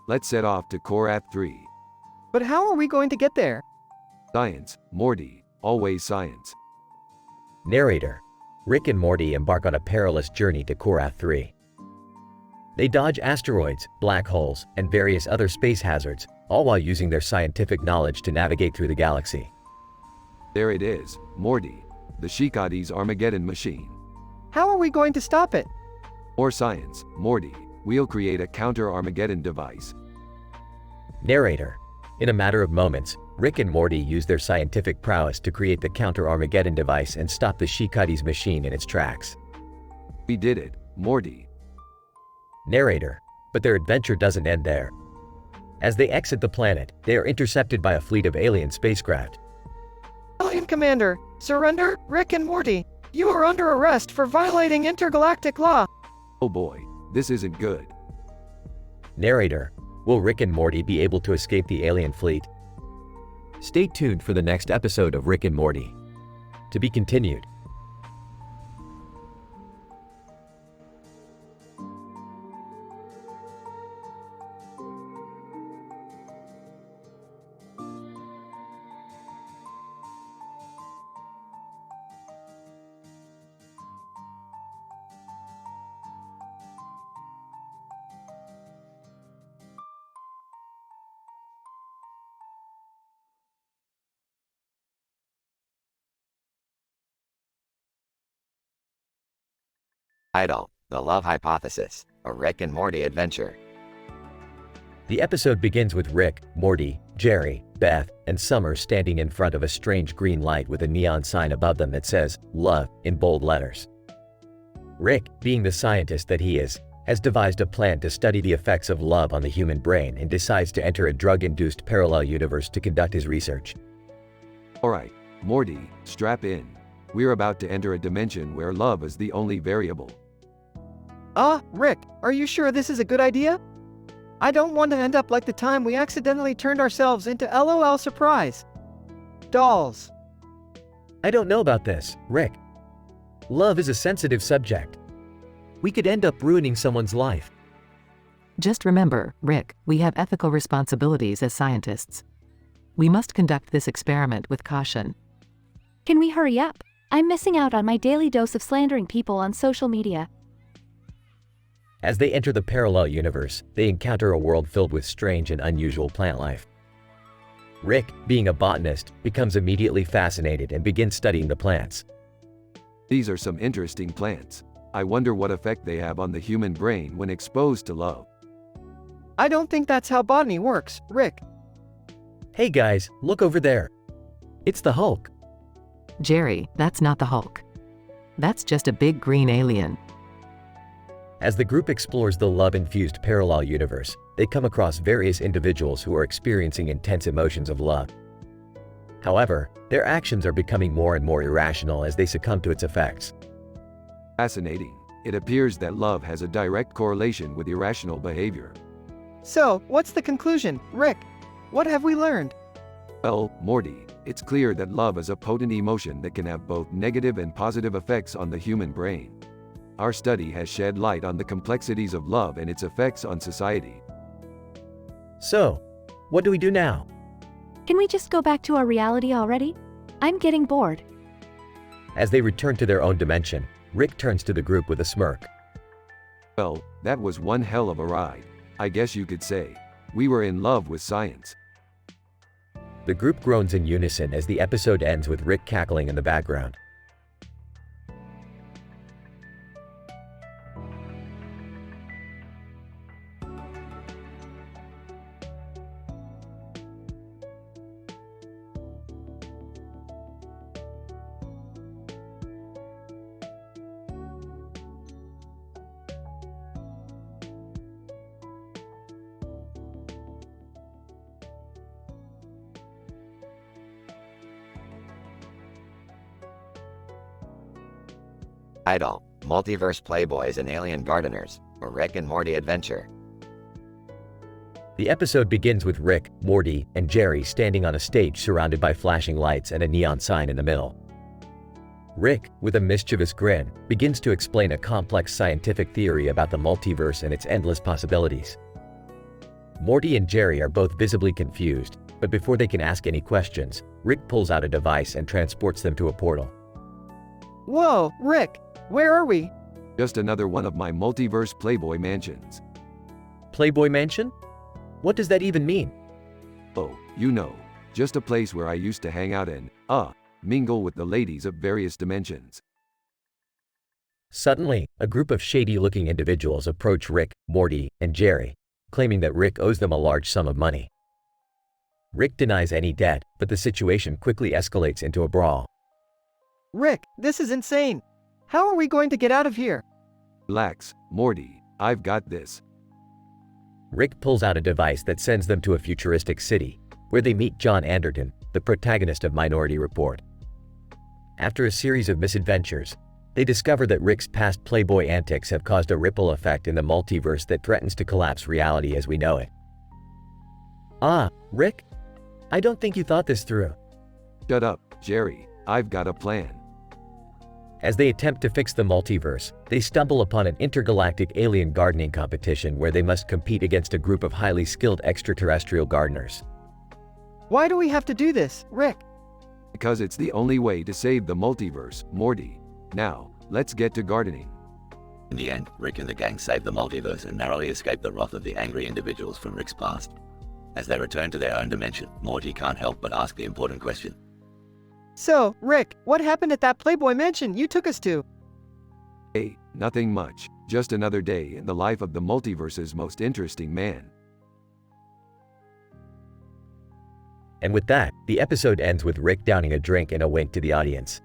[SPEAKER 2] Let's set off to Korath 3.
[SPEAKER 3] But how are we going to get there?
[SPEAKER 2] Science, Morty, always science.
[SPEAKER 1] Narrator: Rick and Morty embark on a perilous journey to Korath 3. They dodge asteroids, black holes, and various other space hazards, all while using their scientific knowledge to navigate through the galaxy.
[SPEAKER 2] There it is, Morty, the Shikadi's Armageddon machine.
[SPEAKER 3] How are we going to stop it?
[SPEAKER 2] More science, Morty. We'll create a counter-Armageddon device.
[SPEAKER 1] Narrator: In a matter of moments, Rick and Morty use their scientific prowess to create the counter-Armageddon device and stop the Shikadi's machine in its tracks.
[SPEAKER 2] We did it, Morty.
[SPEAKER 1] Narrator: But their adventure doesn't end there. As they exit the planet, they are intercepted by a fleet of alien spacecraft.
[SPEAKER 3] Alien Commander, Surrender, Rick and Morty. You are under arrest for violating intergalactic law.
[SPEAKER 2] Oh boy, this isn't good.
[SPEAKER 1] Narrator: will Rick and Morty be able to escape the alien fleet? Stay tuned for the next episode of Rick and Morty. To be continued.
[SPEAKER 9] Idol, The Love Hypothesis, a Rick and Morty adventure.
[SPEAKER 1] The episode begins with Rick, Morty, Jerry, Beth, and Summer standing in front of a strange green light with a neon sign above them that says, "Love," in bold letters. Rick, being the scientist that he is, has devised a plan to study the effects of love on the human brain and decides to enter a drug-induced parallel universe to conduct his research.
[SPEAKER 2] Alright, Morty, strap in. We're about to enter a dimension where love is the only variable.
[SPEAKER 3] Rick, are you sure this is a good idea? I don't want to end up like the time we accidentally turned ourselves into LOL surprise dolls.
[SPEAKER 1] I don't know about this, Rick. Love is a sensitive subject. We could end up ruining someone's life.
[SPEAKER 4] Just remember, Rick, we have ethical responsibilities as scientists. We must conduct this experiment with caution.
[SPEAKER 23] Can we hurry up? I'm missing out on my daily dose of slandering people on social media.
[SPEAKER 1] As they enter the parallel universe, they encounter a world filled with strange and unusual plant life. Rick, being a botanist, becomes immediately fascinated and begins studying the plants.
[SPEAKER 2] These are some interesting plants. I wonder what effect they have on the human brain when exposed to love.
[SPEAKER 3] I don't think that's how botany works, Rick.
[SPEAKER 1] Hey guys, look over there. It's the Hulk.
[SPEAKER 4] Jerry, that's not the Hulk. That's just a big green alien.
[SPEAKER 1] As the group explores the love-infused parallel universe, they come across various individuals who are experiencing intense emotions of love. However, their actions are becoming more and more irrational as they succumb to its effects.
[SPEAKER 2] Fascinating. It appears that love has a direct correlation with irrational behavior.
[SPEAKER 3] So, what's the conclusion, Rick? What have we learned?
[SPEAKER 2] Well, Morty, it's clear that love is a potent emotion that can have both negative and positive effects on the human brain. Our study has shed light on the complexities of love and its effects on society.
[SPEAKER 1] So, what do we do now?
[SPEAKER 23] Can we just go back to our reality already? I'm getting bored.
[SPEAKER 1] As they return to their own dimension, Rick turns to the group with a smirk.
[SPEAKER 2] Well, that was one hell of a ride. I guess you could say. We were in love with science.
[SPEAKER 1] The group groans in unison as the episode ends with Rick cackling in the background.
[SPEAKER 9] Idol, Multiverse Playboys and Alien Gardeners, a Rick and Morty adventure.
[SPEAKER 1] The episode begins with Rick, Morty, and Jerry standing on a stage surrounded by flashing lights and a neon sign in the middle. Rick, with a mischievous grin, begins to explain a complex scientific theory about the multiverse and its endless possibilities. Morty and Jerry are both visibly confused, but before they can ask any questions, Rick pulls out a device and transports them to a portal.
[SPEAKER 3] Whoa, Rick, where are we?
[SPEAKER 2] Just another one of my multiverse Playboy mansions.
[SPEAKER 1] Playboy Mansion? What does that even mean?
[SPEAKER 2] Oh, you know, just a place where I used to hang out and, mingle with the ladies of various dimensions.
[SPEAKER 1] Suddenly, a group of shady-looking individuals approach Rick, Morty, and Jerry, claiming that Rick owes them a large sum of money. Rick denies any debt, but the situation quickly escalates into a brawl.
[SPEAKER 3] Rick, this is insane. How are we going to get out of here?
[SPEAKER 2] Relax, Morty, I've got this.
[SPEAKER 1] Rick pulls out a device that sends them to a futuristic city, where they meet John Anderton, the protagonist of Minority Report. After a series of misadventures, they discover that Rick's past Playboy antics have caused a ripple effect in the multiverse that threatens to collapse reality as we know it. Ah, Rick? I don't think you thought this through.
[SPEAKER 2] Shut up, Jerry. I've got a plan.
[SPEAKER 1] As they attempt to fix the multiverse, they stumble upon an intergalactic alien gardening competition where they must compete against a group of highly skilled extraterrestrial gardeners.
[SPEAKER 3] Why do we have to do this, Rick?
[SPEAKER 2] Because it's the only way to save the multiverse, Morty. Now, let's get to gardening.
[SPEAKER 20] In the end, Rick and the gang save the multiverse and narrowly escape the wrath of the angry individuals from Rick's past. As they return to their own dimension, Morty can't help but ask the important question.
[SPEAKER 3] So, Rick, what happened at that Playboy mansion you took us to?
[SPEAKER 2] Hey, nothing much. Just another day in the life of the multiverse's most interesting man.
[SPEAKER 1] And with that, the episode ends with Rick downing a drink and a wink to the audience.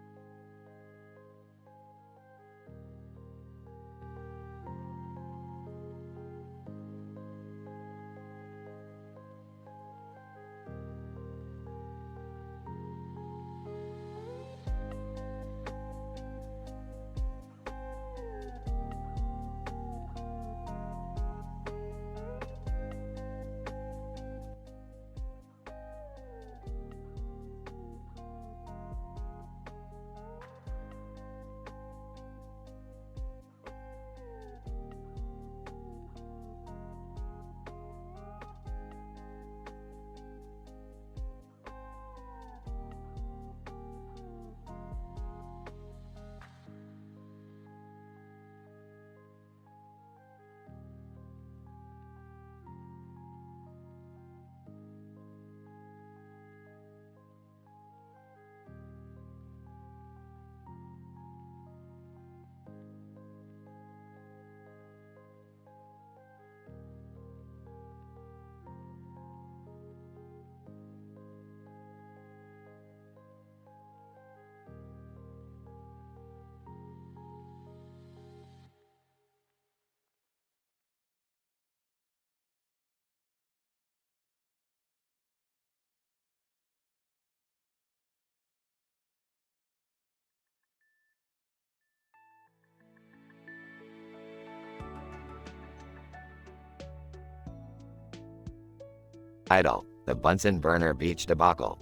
[SPEAKER 9] Title: The Bunsen Burner Beach Debacle.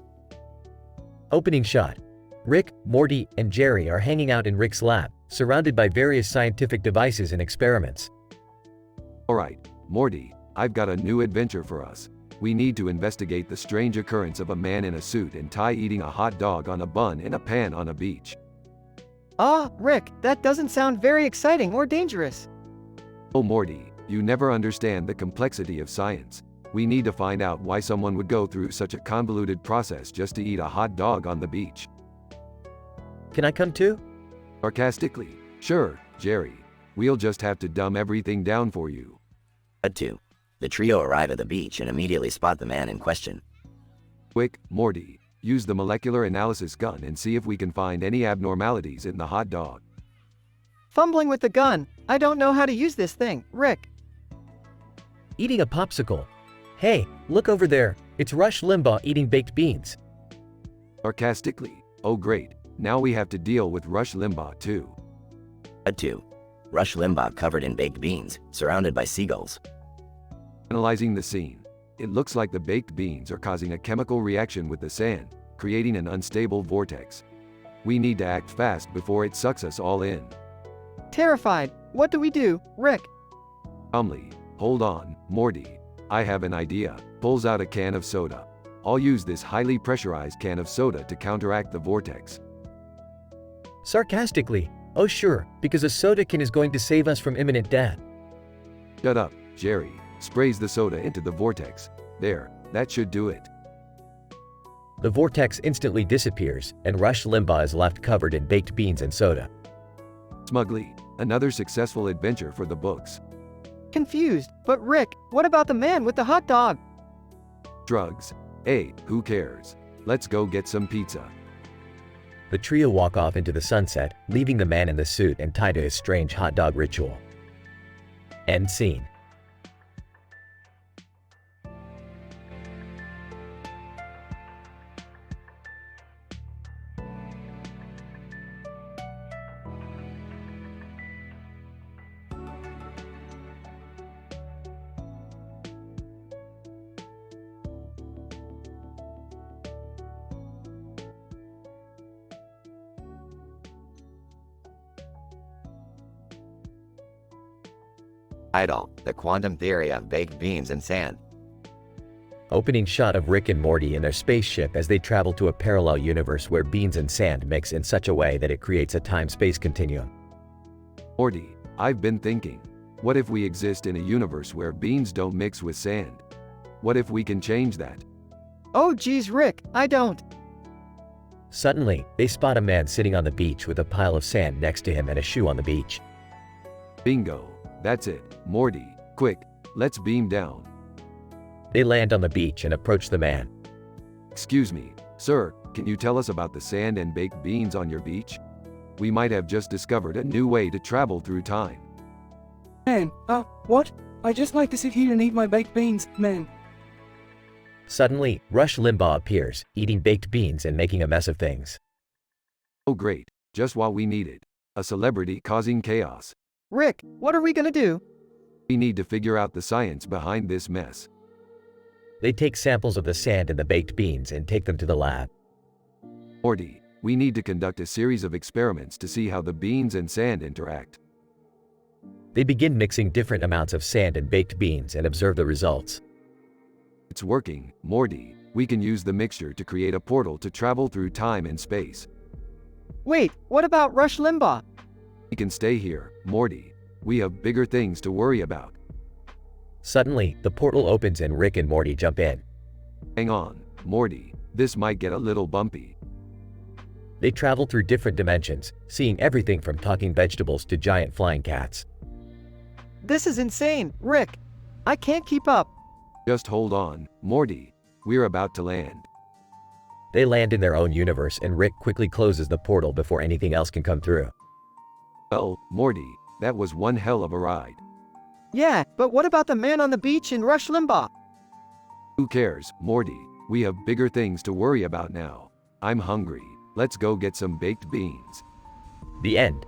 [SPEAKER 1] Opening shot. Rick, Morty, and Jerry are hanging out in Rick's lab, surrounded by various scientific devices and experiments.
[SPEAKER 2] Alright, Morty, I've got a new adventure for us. We need to investigate the strange occurrence of a man in a suit and tie eating a hot dog on a bun in a pan on a beach.
[SPEAKER 3] Ah, Rick, that doesn't sound very exciting or dangerous.
[SPEAKER 2] Oh Morty, you never understand the complexity of science. We need to find out why someone would go through such a convoluted process just to eat a hot dog on the beach.
[SPEAKER 1] Can I come too?
[SPEAKER 2] Sarcastically, sure, Jerry. We'll just have to dumb everything down for you.
[SPEAKER 5] Cut 2. The trio arrive at the beach and immediately spot the man in question.
[SPEAKER 2] Quick, Morty, use the molecular analysis gun and see if we can find any abnormalities in the hot dog.
[SPEAKER 3] Fumbling with the gun. I don't know how to use this thing, Rick.
[SPEAKER 1] Eating a popsicle. Hey, look over there. It's Rush Limbaugh eating baked beans.
[SPEAKER 2] Sarcastically, oh great, now we have to deal with Rush Limbaugh too.
[SPEAKER 5] Cut 2. Rush Limbaugh covered in baked beans, surrounded by seagulls.
[SPEAKER 2] Analyzing the scene, it looks like the baked beans are causing a chemical reaction with the sand, creating an unstable vortex. We need to act fast before it sucks us all in.
[SPEAKER 3] Terrified. What do we do, Rick?
[SPEAKER 2] Calmly, hold on, Morty. I have an idea. Pulls out a can of soda. I'll use this highly pressurized can of soda to counteract the vortex.
[SPEAKER 1] Sarcastically, oh sure, because a soda can is going to save us from imminent death.
[SPEAKER 2] Shut up, Jerry. Sprays the soda into the vortex. There, that should do it.
[SPEAKER 1] The vortex instantly disappears, and Rush Limbaugh is left covered in baked beans and soda.
[SPEAKER 2] Smugly, another successful adventure for the books.
[SPEAKER 3] Confused, but Rick, what about the man with the hot dog?
[SPEAKER 2] Drugs. Hey, who cares? Let's go get some pizza.
[SPEAKER 1] The trio walk off into the sunset, leaving the man in the suit and tied to his strange hot dog ritual. End scene.
[SPEAKER 9] Idle, the quantum theory of baked beans and sand.
[SPEAKER 1] Opening shot of Rick and Morty in their spaceship as they travel to a parallel universe where beans and sand mix in such a way that it creates a time-space continuum.
[SPEAKER 2] Morty, I've been thinking. What if we exist in a universe where beans don't mix with sand? What if we can change that?
[SPEAKER 3] Oh geez, Rick, I don't.
[SPEAKER 1] Suddenly, they spot a man sitting on the beach with a pile of sand next to him and a shoe on the beach.
[SPEAKER 2] Bingo. That's it. Morty, quick, let's beam down.
[SPEAKER 1] They land on the beach and approach the man.
[SPEAKER 2] Excuse me, sir, can you tell us about the sand and baked beans on your beach? We might have just discovered a new way to travel through time.
[SPEAKER 6] Man, what? I just like to sit here and eat my baked beans, man.
[SPEAKER 1] Suddenly, Rush Limbaugh appears, eating baked beans and making a mess of things.
[SPEAKER 2] Oh great, just what we needed. A celebrity causing chaos.
[SPEAKER 3] Rick, what are we gonna do?
[SPEAKER 2] We need to figure out the science behind this mess.
[SPEAKER 1] They take samples of the sand and the baked beans and take them to the lab.
[SPEAKER 2] Morty, we need to conduct a series of experiments to see how the beans and sand interact.
[SPEAKER 1] They begin mixing different amounts of sand and baked beans and observe the results.
[SPEAKER 2] It's working, Morty. We can use the mixture to create a portal to travel through time and space.
[SPEAKER 3] Wait, what about Rush Limbaugh?
[SPEAKER 2] We can stay here, Morty. We have bigger things to worry about.
[SPEAKER 1] Suddenly, the portal opens and Rick and Morty jump in.
[SPEAKER 2] Hang on, Morty. This might get a little bumpy.
[SPEAKER 1] They travel through different dimensions, seeing everything from talking vegetables to giant flying cats.
[SPEAKER 3] This is insane, Rick. I can't keep up.
[SPEAKER 2] Just hold on, Morty. We're about to land.
[SPEAKER 1] They land in their own universe and Rick quickly closes the portal before anything else can come through.
[SPEAKER 2] Well, Morty, that was one hell of a ride.
[SPEAKER 3] Yeah, but what about the man on the beach in Rush Limbaugh?
[SPEAKER 2] Who cares, Morty? We have bigger things to worry about now. I'm hungry. Let's go get some baked beans.
[SPEAKER 1] The end.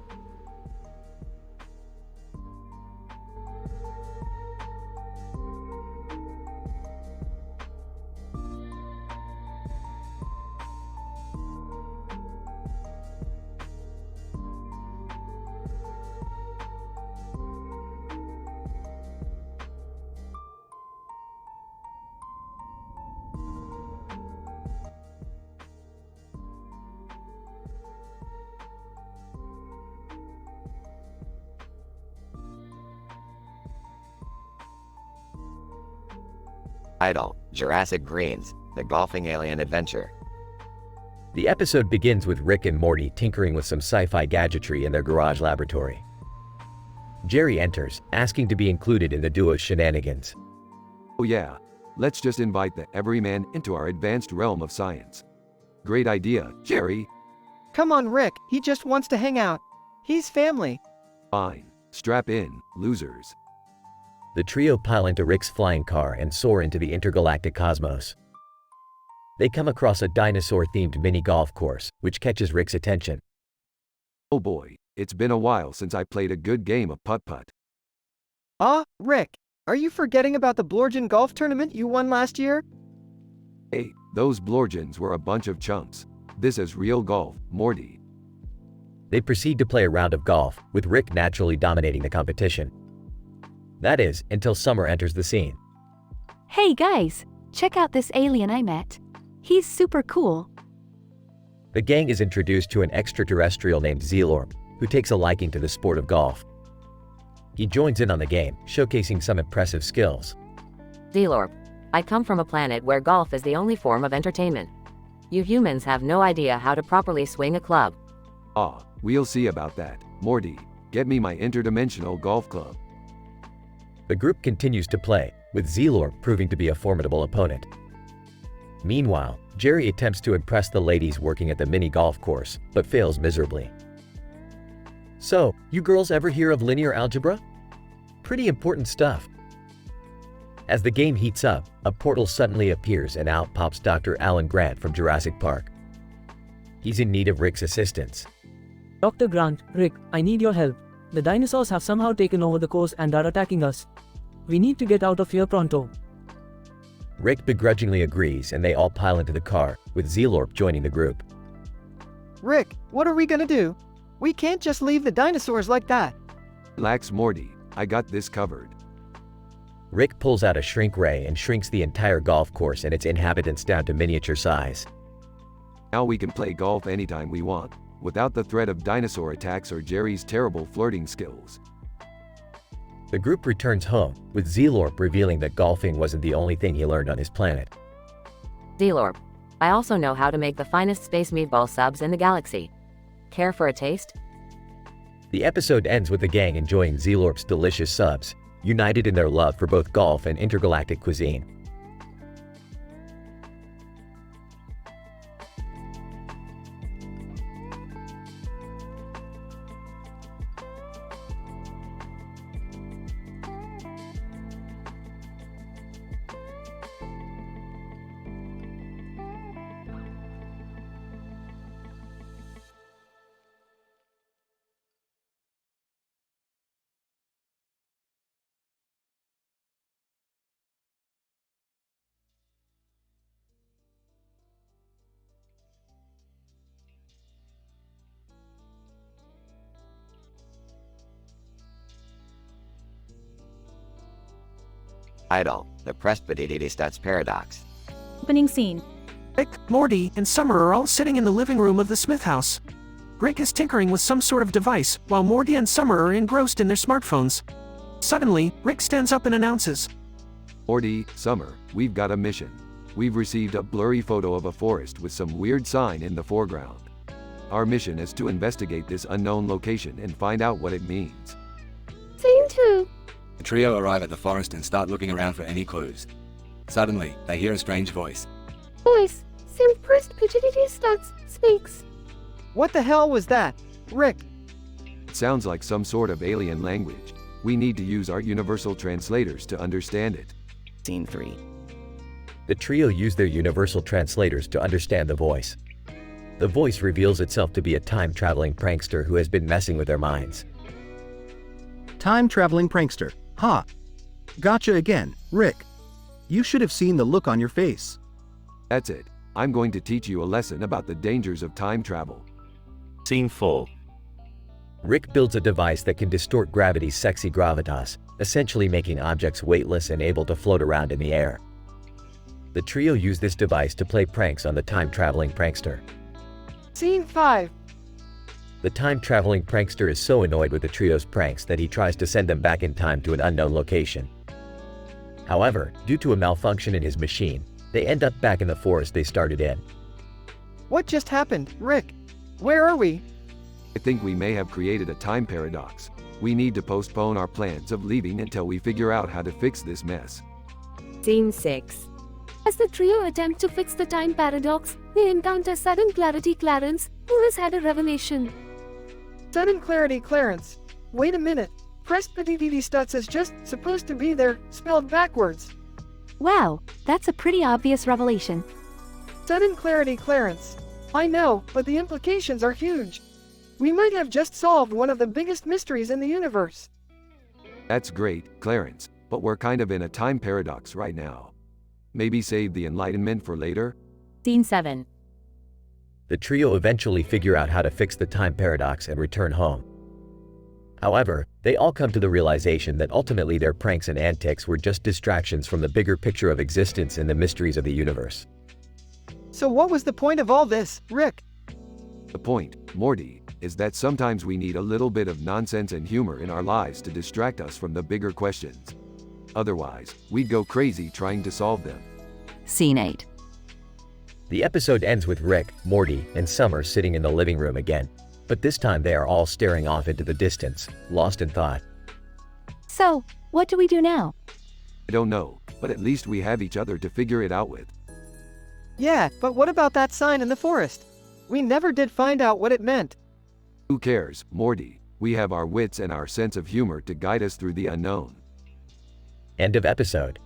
[SPEAKER 9] Idle, Jurassic Greens, the golfing alien adventure.
[SPEAKER 1] The episode begins with Rick and Morty tinkering with some sci-fi gadgetry in their garage laboratory. Jerry enters, asking to be included in the duo's shenanigans.
[SPEAKER 2] Oh yeah, let's just invite the everyman into our advanced realm of science. Great idea, Jerry.
[SPEAKER 3] Come on, Rick, he just wants to hang out. He's family.
[SPEAKER 2] Fine, strap in, losers.
[SPEAKER 1] The trio pile into Rick's flying car and soar into the intergalactic cosmos. They come across a dinosaur-themed mini golf course, which catches Rick's attention.
[SPEAKER 2] Oh boy, it's been a while since I played a good game of putt-putt.
[SPEAKER 3] Rick, are you forgetting about the Blorgen golf tournament you won last year?
[SPEAKER 2] Hey, those Blorgens were a bunch of chumps. This is real golf, Morty.
[SPEAKER 1] They proceed to play a round of golf, with Rick naturally dominating the competition. That is, until Summer enters the scene.
[SPEAKER 23] Hey guys, check out this alien I met. He's super cool.
[SPEAKER 1] The gang is introduced to an extraterrestrial named Zelorp, who takes a liking to the sport of golf. He joins in on the game, showcasing some impressive skills.
[SPEAKER 17] Zelorp, I come from a planet where golf is the only form of entertainment. You humans have no idea how to properly swing a club.
[SPEAKER 2] We'll see about that. Morty, get me my interdimensional golf club.
[SPEAKER 1] The group continues to play, with Zelorp proving to be a formidable opponent. Meanwhile, Jerry attempts to impress the ladies working at the mini golf course, but fails miserably. So, you girls ever hear of linear algebra? Pretty important stuff. As the game heats up, a portal suddenly appears and out pops Dr. Alan Grant from Jurassic Park. He's in need of Rick's assistance.
[SPEAKER 15] Dr. Grant, Rick, I need your help. The dinosaurs have somehow taken over the course and are attacking us. We need to get out of here pronto.
[SPEAKER 1] Rick begrudgingly agrees and they all pile into the car, with Zelorp joining the group.
[SPEAKER 3] Rick, what are we gonna do? We can't just leave the dinosaurs like that.
[SPEAKER 2] Relax, Morty. I got this covered.
[SPEAKER 1] Rick pulls out a shrink ray and shrinks the entire golf course and its inhabitants down to miniature size.
[SPEAKER 2] Now we can play golf anytime we want, without the threat of dinosaur attacks or Jerry's terrible flirting skills.
[SPEAKER 1] The group returns home, with Zelorp revealing that golfing wasn't the only thing he learned on his planet.
[SPEAKER 8] Zelorp, I also know how to make the finest space meatball subs in the galaxy. Care for a taste?
[SPEAKER 1] The episode ends with the gang enjoying Zelorp's delicious subs, united in their love for both golf and intergalactic cuisine.
[SPEAKER 9] Idle, the Presbyterian paradox.
[SPEAKER 16] Opening scene.
[SPEAKER 13] Rick, Morty, and Summer are all sitting in the living room of the Smith house. Rick is tinkering with some sort of device, while Morty and Summer are engrossed in their smartphones. Suddenly, Rick stands up and announces,
[SPEAKER 2] Morty, Summer, we've got a mission. We've received a blurry photo of a forest with some weird sign in the foreground. Our mission is to investigate this unknown location and find out what it means.
[SPEAKER 23] Scene 2.
[SPEAKER 7] The trio arrive at the forest and start looking around for any clues. Suddenly, they hear a strange voice.
[SPEAKER 23] Voice. Sim Presbyterian speaks.
[SPEAKER 3] What the hell was that? Rick.
[SPEAKER 2] It sounds like some sort of alien language. We need to use our universal translators to understand it.
[SPEAKER 22] Scene 3.
[SPEAKER 1] The trio use their universal translators to understand the voice. The voice reveals itself to be a time-traveling prankster who has been messing with their minds.
[SPEAKER 18] Time-traveling prankster. Ha! Gotcha again, Rick. You should have seen the look on your face.
[SPEAKER 2] That's it. I'm going to teach you a lesson about the dangers of time travel.
[SPEAKER 1] Scene 4. Rick builds a device that can distort gravity's sexy gravitas, essentially making objects weightless and able to float around in the air. The trio use this device to play pranks on the time-traveling prankster.
[SPEAKER 6] Scene 5.
[SPEAKER 1] The time-traveling prankster is so annoyed with the trio's pranks that he tries to send them back in time to an unknown location. However, due to a malfunction in his machine, they end up back in the forest they started in.
[SPEAKER 6] What just happened, Rick? Where are we?
[SPEAKER 2] I think we may have created a time paradox. We need to postpone our plans of leaving until we figure out how to fix this mess.
[SPEAKER 17] Scene 6.
[SPEAKER 23] As the trio attempt to fix the time paradox, they encounter sudden clarity Clarence, who has had a revelation.
[SPEAKER 6] Sudden clarity Clarence. Wait a minute. Presbyterian is just supposed to be there, spelled backwards.
[SPEAKER 23] Wow, that's a pretty obvious revelation.
[SPEAKER 6] Sudden clarity Clarence. I know, but the implications are huge. We might have just solved one of the biggest mysteries in the universe.
[SPEAKER 2] That's great, Clarence, but we're kind of in a time paradox right now. Maybe save the Enlightenment for later?
[SPEAKER 16] Scene 7.
[SPEAKER 1] The trio eventually figure out how to fix the time paradox and return home. However, they all come to the realization that ultimately their pranks and antics were just distractions from the bigger picture of existence and the mysteries of the universe.
[SPEAKER 6] So what was the point of all this, Rick?
[SPEAKER 2] The point, Morty, is that sometimes we need a little bit of nonsense and humor in our lives to distract us from the bigger questions. Otherwise, we'd go crazy trying to solve them.
[SPEAKER 8] Scene 8.
[SPEAKER 1] The episode ends with Rick, Morty, and Summer sitting in the living room again, but this time they are all staring off into the distance, lost in thought.
[SPEAKER 23] So, what do we do now?
[SPEAKER 2] I don't know, but at least we have each other to figure it out with.
[SPEAKER 6] Yeah, but what about that sign in the forest? We never did find out what it meant.
[SPEAKER 2] Who cares, Morty? We have our wits and our sense of humor to guide us through the unknown.
[SPEAKER 1] End of episode.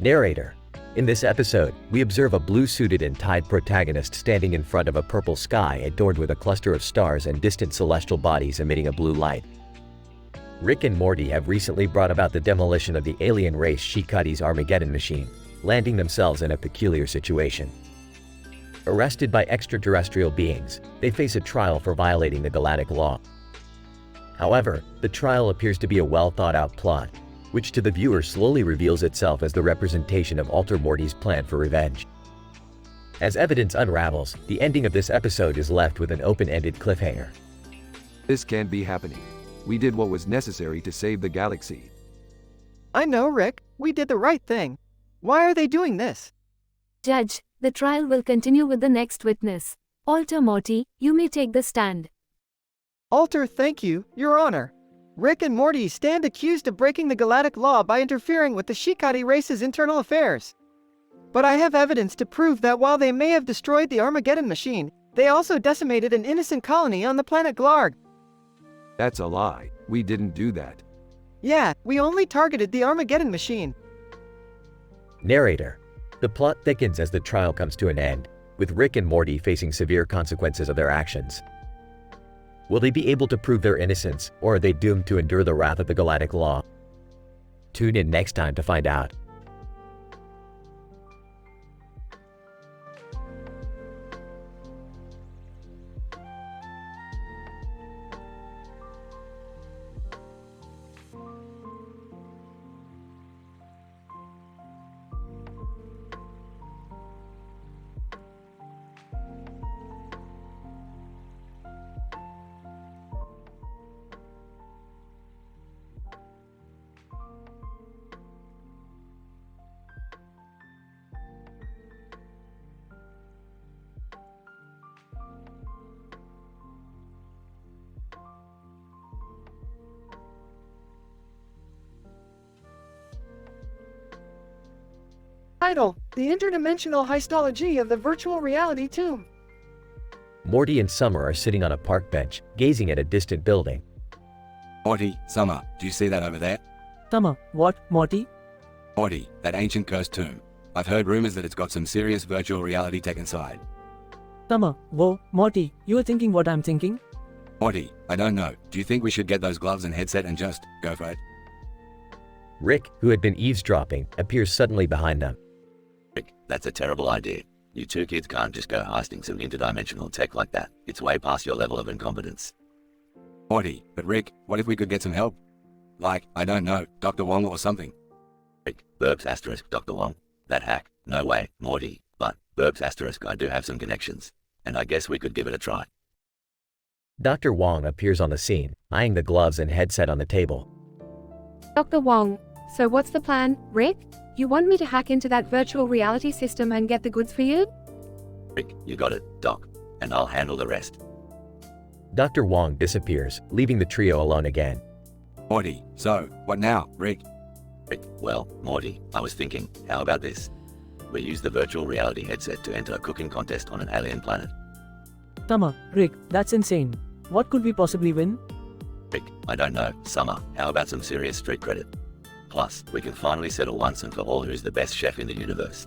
[SPEAKER 1] Narrator, In this episode, we observe a blue-suited and tied protagonist standing in front of a purple sky adorned with a cluster of stars and distant celestial bodies emitting a blue light. Rick and Morty have recently brought about the demolition of the alien race Shikati's Armageddon machine, landing themselves in a peculiar situation. Arrested by extraterrestrial beings, they face a trial for violating the galactic law. However, the trial appears to be a well-thought-out plot, which to the viewer slowly reveals itself as the representation of Alter Morty's plan for revenge. As evidence unravels, the ending of this episode is left with an open-ended cliffhanger.
[SPEAKER 2] This can't be happening. We did what was necessary to save the galaxy.
[SPEAKER 3] I know, Rick. We did the right thing. Why are they doing this?
[SPEAKER 23] Judge, the trial will continue with the next witness. Alter Morty, you may take the stand.
[SPEAKER 3] Alter, thank you, Your Honor. Rick and Morty stand accused of breaking the galactic law by interfering with the Shikati race's internal affairs. But I have evidence to prove that while they may have destroyed the Armageddon machine, they also decimated an innocent colony on the planet Glarg.
[SPEAKER 2] That's a lie. We didn't do that.
[SPEAKER 3] Yeah, we only targeted the Armageddon machine.
[SPEAKER 1] Narrator. The plot thickens as the trial comes to an end, with Rick and Morty facing severe consequences of their actions. Will they be able to prove their innocence, or are they doomed to endure the wrath of the galactic law? Tune in next time to find out.
[SPEAKER 6] Title: The Interdimensional Histology of the Virtual Reality Tomb.
[SPEAKER 1] Morty and Summer are sitting on a park bench, gazing at a distant building.
[SPEAKER 7] Morty, Summer, do you see that over there?
[SPEAKER 15] Summer, what, Morty?
[SPEAKER 7] Morty, that ancient cursed tomb. I've heard rumors that it's got some serious virtual reality tech inside.
[SPEAKER 15] Summer, whoa, Morty, you are thinking what I'm thinking?
[SPEAKER 7] Morty, I don't know. Do you think we should get those gloves and headset and just go for it?
[SPEAKER 1] Rick, who had been eavesdropping, appears suddenly behind them.
[SPEAKER 20] Rick, that's a terrible idea. You two kids can't just go heisting some interdimensional tech like that. It's way past your level of incompetence.
[SPEAKER 7] Morty, but Rick, what if we could get some help? Like, I don't know, Dr. Wong or something.
[SPEAKER 20] Rick, burps asterisk Dr. Wong. That hack, no way, Morty. But, burps asterisk I do have some connections. And I guess we could give it a try.
[SPEAKER 1] Dr. Wong appears on the scene, eyeing the gloves and headset on the table.
[SPEAKER 23] Dr. Wong, so what's the plan, Rick? You want me to hack into that virtual reality system and get the goods for you?
[SPEAKER 20] Rick, you got it, Doc. And I'll handle the rest.
[SPEAKER 1] Dr. Wong disappears, leaving the trio alone again.
[SPEAKER 7] Morty, so, what now, Rick?
[SPEAKER 20] Rick, well, Morty, I was thinking, how about this? We use the virtual reality headset to enter a cooking contest on an alien planet.
[SPEAKER 15] Summer, Rick, that's insane. What could we possibly win?
[SPEAKER 20] Rick, I don't know, Summer, how about some serious street credit? Plus, we can finally settle once and for all who's the best chef in the universe.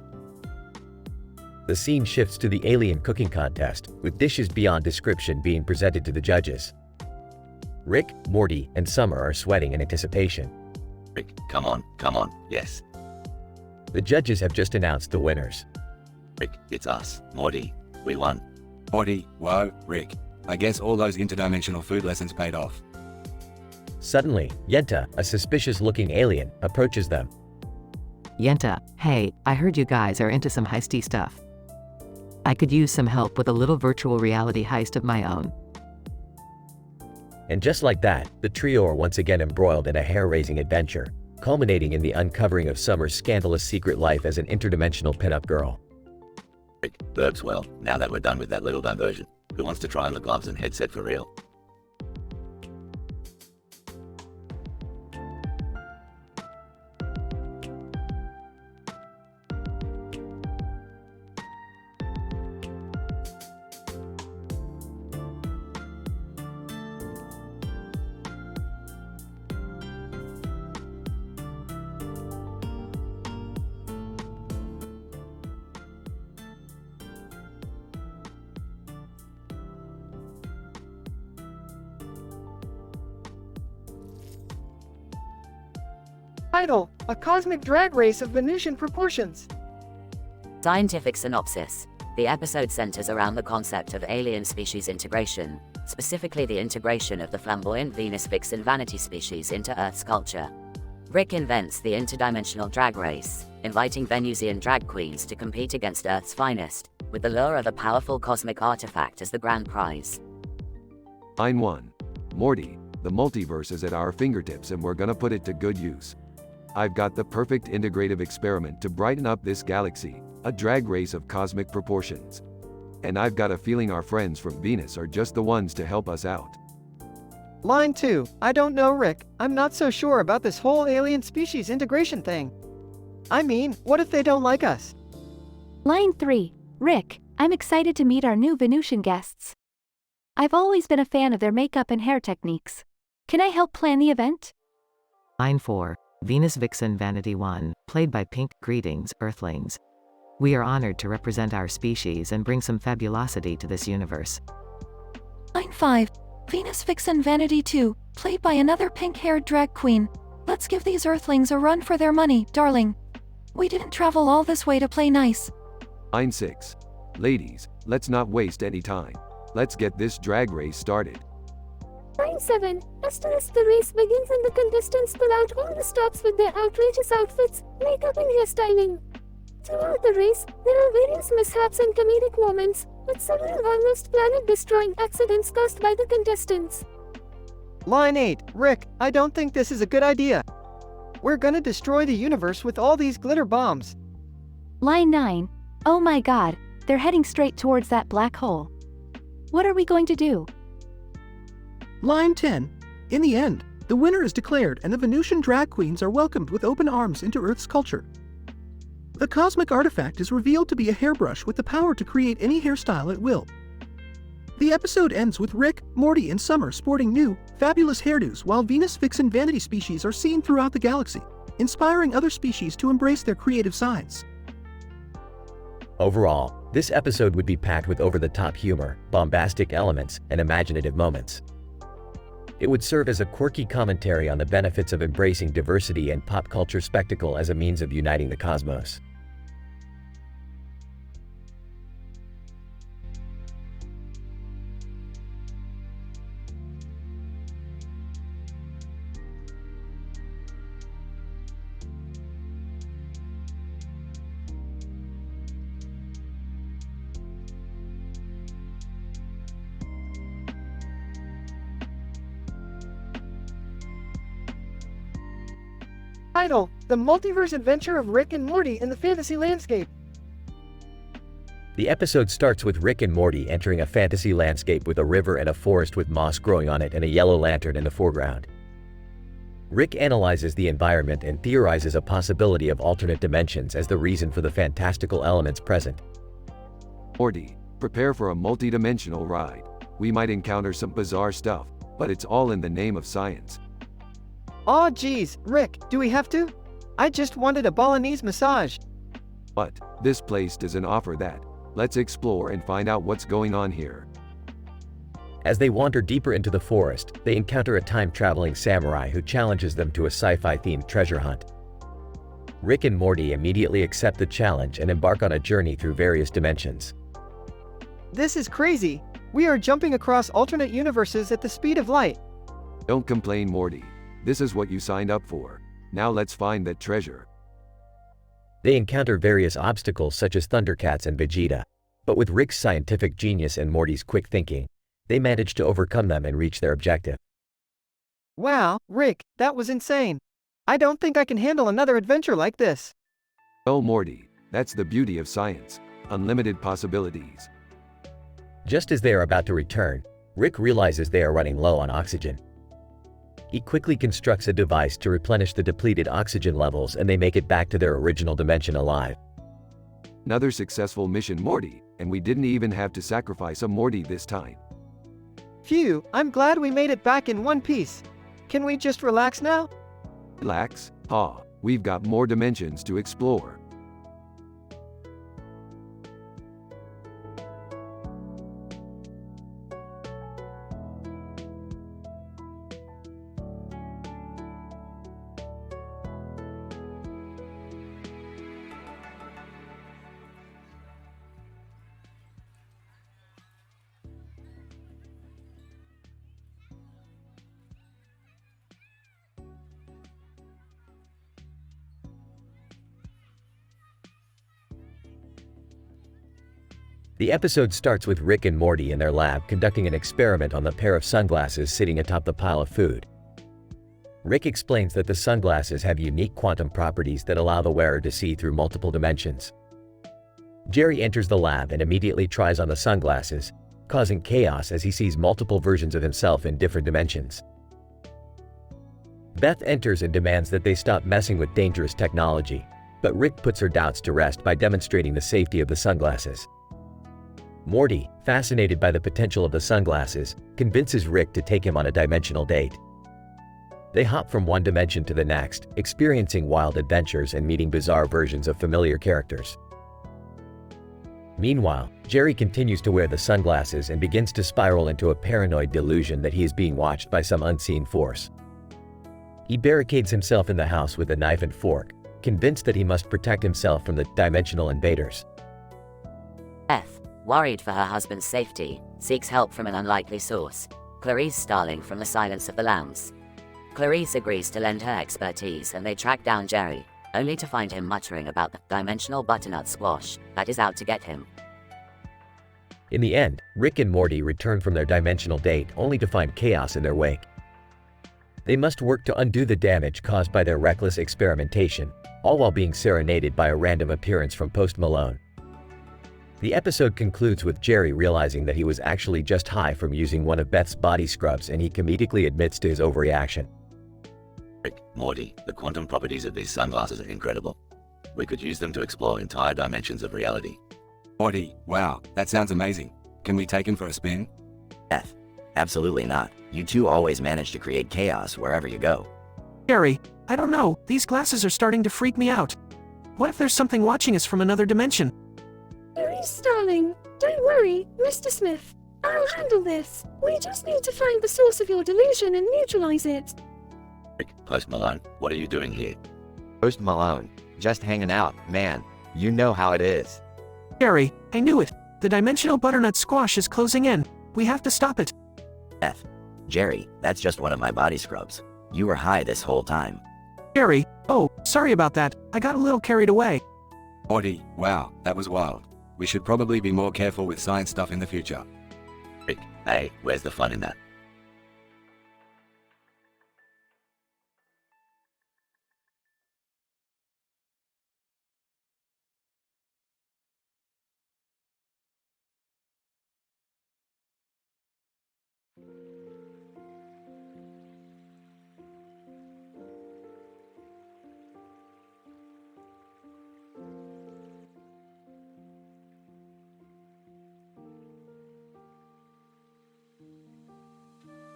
[SPEAKER 1] The scene shifts to the alien cooking contest, with dishes beyond description being presented to the judges. Rick, Morty, and Summer are sweating in anticipation.
[SPEAKER 20] Rick, come on, yes.
[SPEAKER 1] The judges have just announced the winners.
[SPEAKER 20] Rick, it's us, Morty. We won.
[SPEAKER 7] Morty, whoa, Rick. I guess all those interdimensional food lessons paid off.
[SPEAKER 1] Suddenly, Yenta, a suspicious-looking alien, approaches them.
[SPEAKER 4] Yenta, hey, I heard you guys are into some heisty stuff. I could use some help with a little virtual reality heist of my own.
[SPEAKER 1] And just like that, the trio are once again embroiled in a hair-raising adventure, culminating in the uncovering of Summer's scandalous secret life as an interdimensional pinup girl.
[SPEAKER 20] Rick, burps well, now that we're done with that little diversion. Who wants to try on the gloves and headset for real?
[SPEAKER 6] Title: A cosmic drag race of Venusian proportions.
[SPEAKER 8] Scientific synopsis. The episode centers around the concept of alien species integration, specifically the integration of the flamboyant Venus vixen vanity species into Earth's culture. Rick invents the interdimensional drag race, inviting Venusian drag queens to compete against Earth's finest, with the lure of a powerful cosmic artifact as the grand prize.
[SPEAKER 2] Line 1. Morty, the multiverse is at our fingertips and we're gonna put it to good use. I've got the perfect integrative experiment to brighten up this galaxy, a drag race of cosmic proportions. And I've got a feeling our friends from Venus are just the ones to help us out.
[SPEAKER 3] Line 2. I don't know, Rick. I'm not so sure about this whole alien species integration thing. I mean, what if they don't like us?
[SPEAKER 23] Line 3. Rick, I'm excited to meet our new Venusian guests. I've always been a fan of their makeup and hair techniques. Can I help plan the event?
[SPEAKER 4] Line 4. Venus Vixen Vanity 1, played by Pink. Greetings, Earthlings. We are honored to represent our species and bring some fabulosity to this universe.
[SPEAKER 23] Line 5. Venus Vixen Vanity 2, played by another pink-haired drag queen. Let's give these Earthlings a run for their money, darling. We didn't travel all this way to play nice.
[SPEAKER 2] Line 6. Ladies, let's not waste any time. Let's get this drag race started.
[SPEAKER 11] Line 7. The race begins and the contestants pull out all the stops with their outrageous outfits, makeup and hairstyling. Throughout the race, there are various mishaps and comedic moments, with several almost planet-destroying accidents caused by the contestants.
[SPEAKER 3] Line 8. Rick, I don't think this is a good idea. We're gonna destroy the universe with all these glitter bombs.
[SPEAKER 23] Line 9. Oh my god, they're heading straight towards that black hole. What are we going to do?
[SPEAKER 18] Line 10. In the end, the winner is declared and the Venusian drag queens are welcomed with open arms into Earth's culture. The cosmic artifact is revealed to be a hairbrush with the power to create any hairstyle at will. The episode ends with Rick, Morty, and Summer sporting new, fabulous hairdos while Venus Vixen vanity species are seen throughout the galaxy, inspiring other species to embrace their creative sides.
[SPEAKER 1] Overall, this episode would be packed with over-the-top humor, bombastic elements, and imaginative moments. It would serve as a quirky commentary on the benefits of embracing diversity and pop culture spectacle as a means of uniting the cosmos.
[SPEAKER 6] Title: The Multiverse Adventure of Rick and Morty in the Fantasy Landscape.
[SPEAKER 1] The episode starts with Rick and Morty entering a fantasy landscape with a river and a forest with moss growing on it and a yellow lantern in the foreground. Rick analyzes the environment and theorizes a possibility of alternate dimensions as the reason for the fantastical elements present.
[SPEAKER 2] Morty, prepare for a multi-dimensional ride. We might encounter some bizarre stuff, but it's all in the name of science.
[SPEAKER 3] Aw geez, Rick, do we have to? I just wanted a Balinese massage.
[SPEAKER 2] But this place doesn't offer that. Let's explore and find out what's going on here.
[SPEAKER 1] As they wander deeper into the forest, they encounter a time-traveling samurai who challenges them to a sci-fi themed treasure hunt. Rick and Morty immediately accept the challenge and embark on a journey through various dimensions.
[SPEAKER 3] This is crazy. We are jumping across alternate universes at the speed of light.
[SPEAKER 2] Don't complain, Morty. This is what you signed up for. Now let's find that treasure.
[SPEAKER 1] They encounter various obstacles such as Thundercats and Vegeta, but with Rick's scientific genius and Morty's quick thinking, they manage to overcome them and reach their objective.
[SPEAKER 3] Wow, Rick, that was insane. I don't think I can handle another adventure like this.
[SPEAKER 2] Oh, Morty, that's the beauty of science. Unlimited possibilities.
[SPEAKER 1] Just as they are about to return, Rick realizes they are running low on oxygen. He quickly constructs a device to replenish the depleted oxygen levels and they make it back to their original dimension alive.
[SPEAKER 2] Another successful mission, Morty, and we didn't even have to sacrifice a Morty this time.
[SPEAKER 3] Phew, I'm glad we made it back in one piece. Can we just relax now?
[SPEAKER 2] Relax? We've got more dimensions to explore.
[SPEAKER 1] The episode starts with Rick and Morty in their lab conducting an experiment on the pair of sunglasses sitting atop the pile of food. Rick explains that the sunglasses have unique quantum properties that allow the wearer to see through multiple dimensions. Jerry enters the lab and immediately tries on the sunglasses, causing chaos as he sees multiple versions of himself in different dimensions. Beth enters and demands that they stop messing with dangerous technology, but Rick puts her doubts to rest by demonstrating the safety of the sunglasses. Morty, fascinated by the potential of the sunglasses, convinces Rick to take him on a dimensional date. They hop from one dimension to the next, experiencing wild adventures and meeting bizarre versions of familiar characters. Meanwhile, Jerry continues to wear the sunglasses and begins to spiral into a paranoid delusion that he is being watched by some unseen force. He barricades himself in the house with a knife and fork, convinced that he must protect himself from the dimensional invaders.
[SPEAKER 8] Beth, worried for her husband's safety, seeks help from an unlikely source, Clarice Starling from the Silence of the Lambs. Clarice agrees to lend her expertise and they track down Jerry, only to find him muttering about the dimensional butternut squash that is out to get him.
[SPEAKER 1] In the end, Rick and Morty return from their dimensional date only to find chaos in their wake. They must work to undo the damage caused by their reckless experimentation, all while being serenaded by a random appearance from Post Malone. The episode concludes with Jerry realizing that he was actually just high from using one of Beth's body scrubs, and he comedically admits to his overreaction.
[SPEAKER 20] Rick, Morty, the quantum properties of these sunglasses are incredible. We could use them to explore entire dimensions of reality.
[SPEAKER 7] Morty, wow, that sounds amazing. Can we take him for a spin?
[SPEAKER 22] Beth, absolutely not. You two always manage to create chaos wherever you go.
[SPEAKER 13] Jerry, I don't know, these glasses are starting to freak me out. What if there's something watching us from another dimension?
[SPEAKER 11] Clarice, darling, don't worry, Mr. Smith. I'll handle this. We just need to find the source of your delusion and neutralize it.
[SPEAKER 20] Rick, Post Malone, what are you doing here?
[SPEAKER 9] Post Malone, just hanging out, man. You know how it is.
[SPEAKER 13] Jerry, I knew it. The dimensional butternut squash is closing in. We have to stop it.
[SPEAKER 22] Beth, Jerry, that's just one of my body scrubs. You were high this whole time.
[SPEAKER 13] Jerry, oh, sorry about that. I got a little carried away.
[SPEAKER 7] Morty, wow, that was wild. We should probably be more careful with science stuff in the future.
[SPEAKER 20] Rick, hey, where's the fun in that?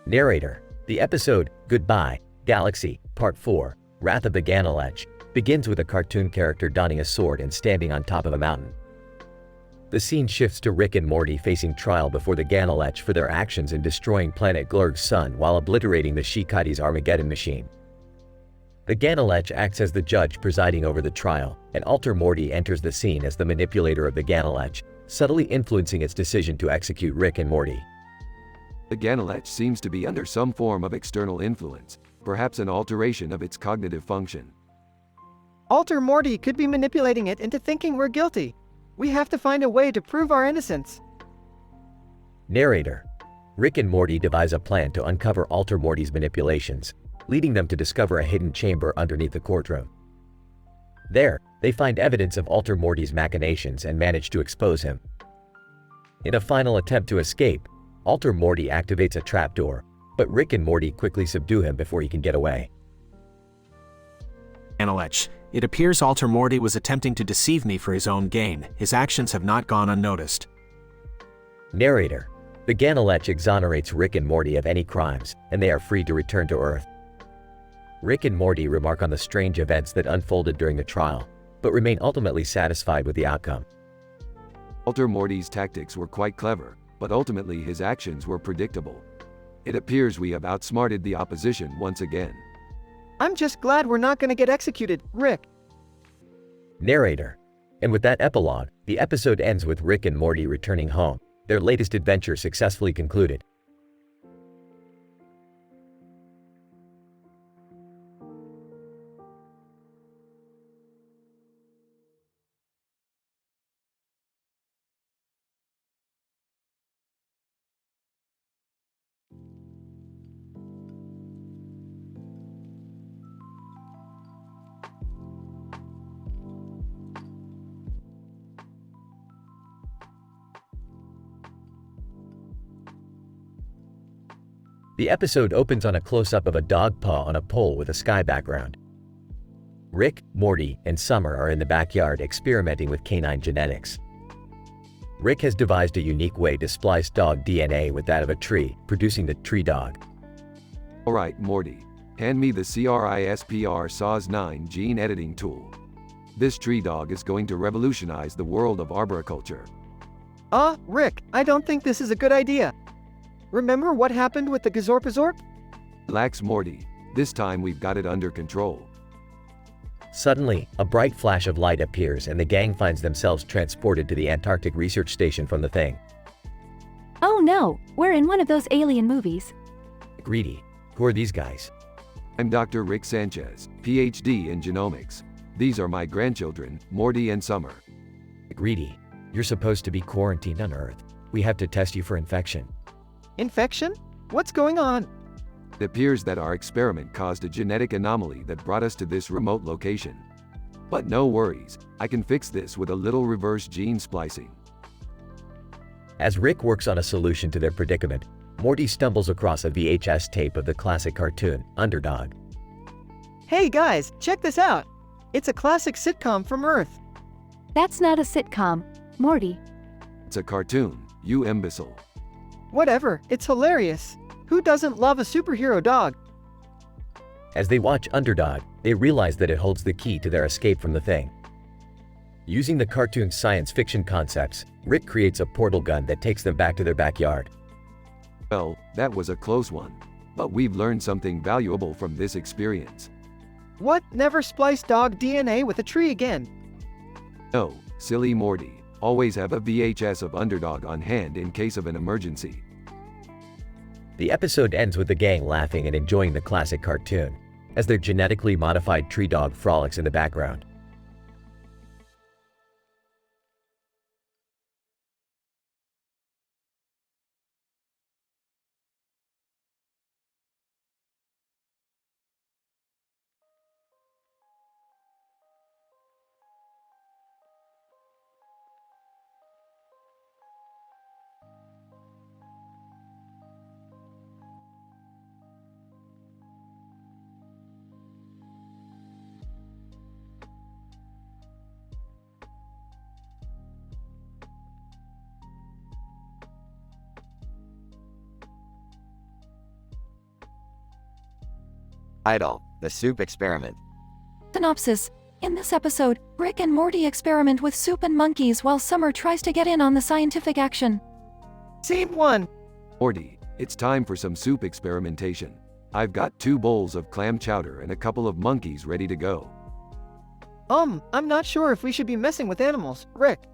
[SPEAKER 1] Narrator. The episode, Goodbye, Galaxy, Part 4, Wrath of the Ganalech, begins with a cartoon character donning a sword and standing on top of a mountain. The scene shifts to Rick and Morty facing trial before the Ganalech for their actions in destroying planet Glurg's sun while obliterating the Shikati's Armageddon machine. The Ganalech acts as the judge presiding over the trial, and Alter Morty enters the scene as the manipulator of the Ganalech, subtly influencing its decision to execute Rick and Morty.
[SPEAKER 2] The Ganalech seems to be under some form of external influence, perhaps an alteration of its cognitive function.
[SPEAKER 3] Alter Morty could be manipulating it into thinking we're guilty. We have to find a way to prove our innocence.
[SPEAKER 1] Narrator. Rick and Morty devise a plan to uncover Alter Morty's manipulations, leading them to discover a hidden chamber underneath the courtroom. There, they find evidence of Alter Morty's machinations and manage to expose him. In a final attempt to escape, Alter Morty activates a trapdoor, but Rick and Morty quickly subdue him before he can get away.
[SPEAKER 14] Ganalech, it appears Alter Morty was attempting to deceive me for his own gain. His actions have not gone unnoticed.
[SPEAKER 1] Narrator. The Ganalech exonerates Rick and Morty of any crimes, and they are free to return to Earth. Rick and Morty remark on the strange events that unfolded during the trial, but remain ultimately satisfied with the outcome.
[SPEAKER 2] Alter Morty's tactics were quite clever, but ultimately his actions were predictable. It appears we have outsmarted the opposition once again.
[SPEAKER 3] I'm just glad we're not going to get executed, Rick.
[SPEAKER 1] Narrator. And with that epilogue, the episode ends with Rick and Morty returning home, their latest adventure successfully concluded. The episode opens on a close-up of a dog paw on a pole with a sky background. Rick, Morty, and Summer are in the backyard experimenting with canine genetics. Rick has devised a unique way to splice dog DNA with that of a tree, producing the tree dog.
[SPEAKER 2] Alright, Morty. Hand me the CRISPR SAWS9 gene editing tool. This tree dog is going to revolutionize the world of arboriculture.
[SPEAKER 3] Rick, I don't think this is a good idea. Remember what happened with the Gazorpazorp?
[SPEAKER 2] Relax, Morty. This time we've got it under control.
[SPEAKER 1] Suddenly, a bright flash of light appears and the gang finds themselves transported to the Antarctic research station from the thing.
[SPEAKER 10] Oh no, we're in one of those alien movies.
[SPEAKER 1] Greedy. Who are these guys?
[SPEAKER 2] I'm Dr. Rick Sanchez, PhD in genomics. These are my grandchildren, Morty and Summer.
[SPEAKER 1] Greedy. You're supposed to be quarantined on Earth. We have to test you for infection.
[SPEAKER 3] Infection? What's going on?
[SPEAKER 2] It appears that our experiment caused a genetic anomaly that brought us to this remote location. But no worries, I can fix this with a little reverse gene splicing.
[SPEAKER 1] As Rick works on a solution to their predicament, Morty stumbles across a VHS tape of the classic cartoon, Underdog.
[SPEAKER 3] Hey guys, check this out! It's a classic sitcom from Earth.
[SPEAKER 10] That's not a sitcom, Morty.
[SPEAKER 2] It's a cartoon, you imbecile.
[SPEAKER 3] Whatever, it's hilarious. Who doesn't love a superhero dog?
[SPEAKER 1] As they watch Underdog, they realize that it holds the key to their escape from the thing. Using the cartoon's science fiction concepts, Rick creates a portal gun that takes them back to their backyard.
[SPEAKER 2] Well, that was a close one. But we've learned something valuable from this experience.
[SPEAKER 3] What? Never splice dog DNA with a tree again?
[SPEAKER 2] No, silly Morty. Always have a VHS of Underdog on hand in case of an emergency.
[SPEAKER 1] The episode ends with the gang laughing and enjoying the classic cartoon, as their genetically modified tree dog frolics in the background.
[SPEAKER 9] Title: The Soup Experiment.
[SPEAKER 23] Synopsis. In this episode, Rick and Morty experiment with soup and monkeys while Summer tries to get in on the scientific action.
[SPEAKER 3] Scene 1.
[SPEAKER 2] Morty, it's time for some soup experimentation. I've got 2 bowls of clam chowder and a couple of monkeys ready to go.
[SPEAKER 3] I'm not sure if we should be messing with animals, Rick.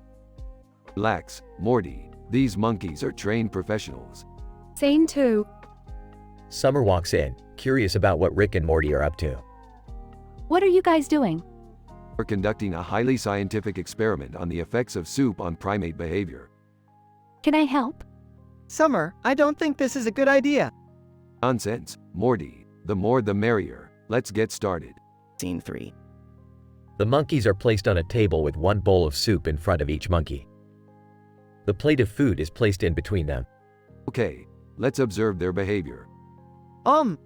[SPEAKER 2] Relax, Morty. These monkeys are trained professionals.
[SPEAKER 10] Scene 2.
[SPEAKER 1] Summer walks in, curious about what Rick and Morty are up to.
[SPEAKER 10] What are you guys doing?
[SPEAKER 2] We're conducting a highly scientific experiment on the effects of soup on primate behavior.
[SPEAKER 10] Can I help?
[SPEAKER 3] Summer, I don't think this is a good idea.
[SPEAKER 2] Nonsense, Morty. The more the merrier. Let's get started.
[SPEAKER 22] Scene 3.
[SPEAKER 1] The monkeys are placed on a table with 1 bowl of soup in front of each monkey. The plate of food is placed in between them.
[SPEAKER 2] Okay, let's observe their behavior.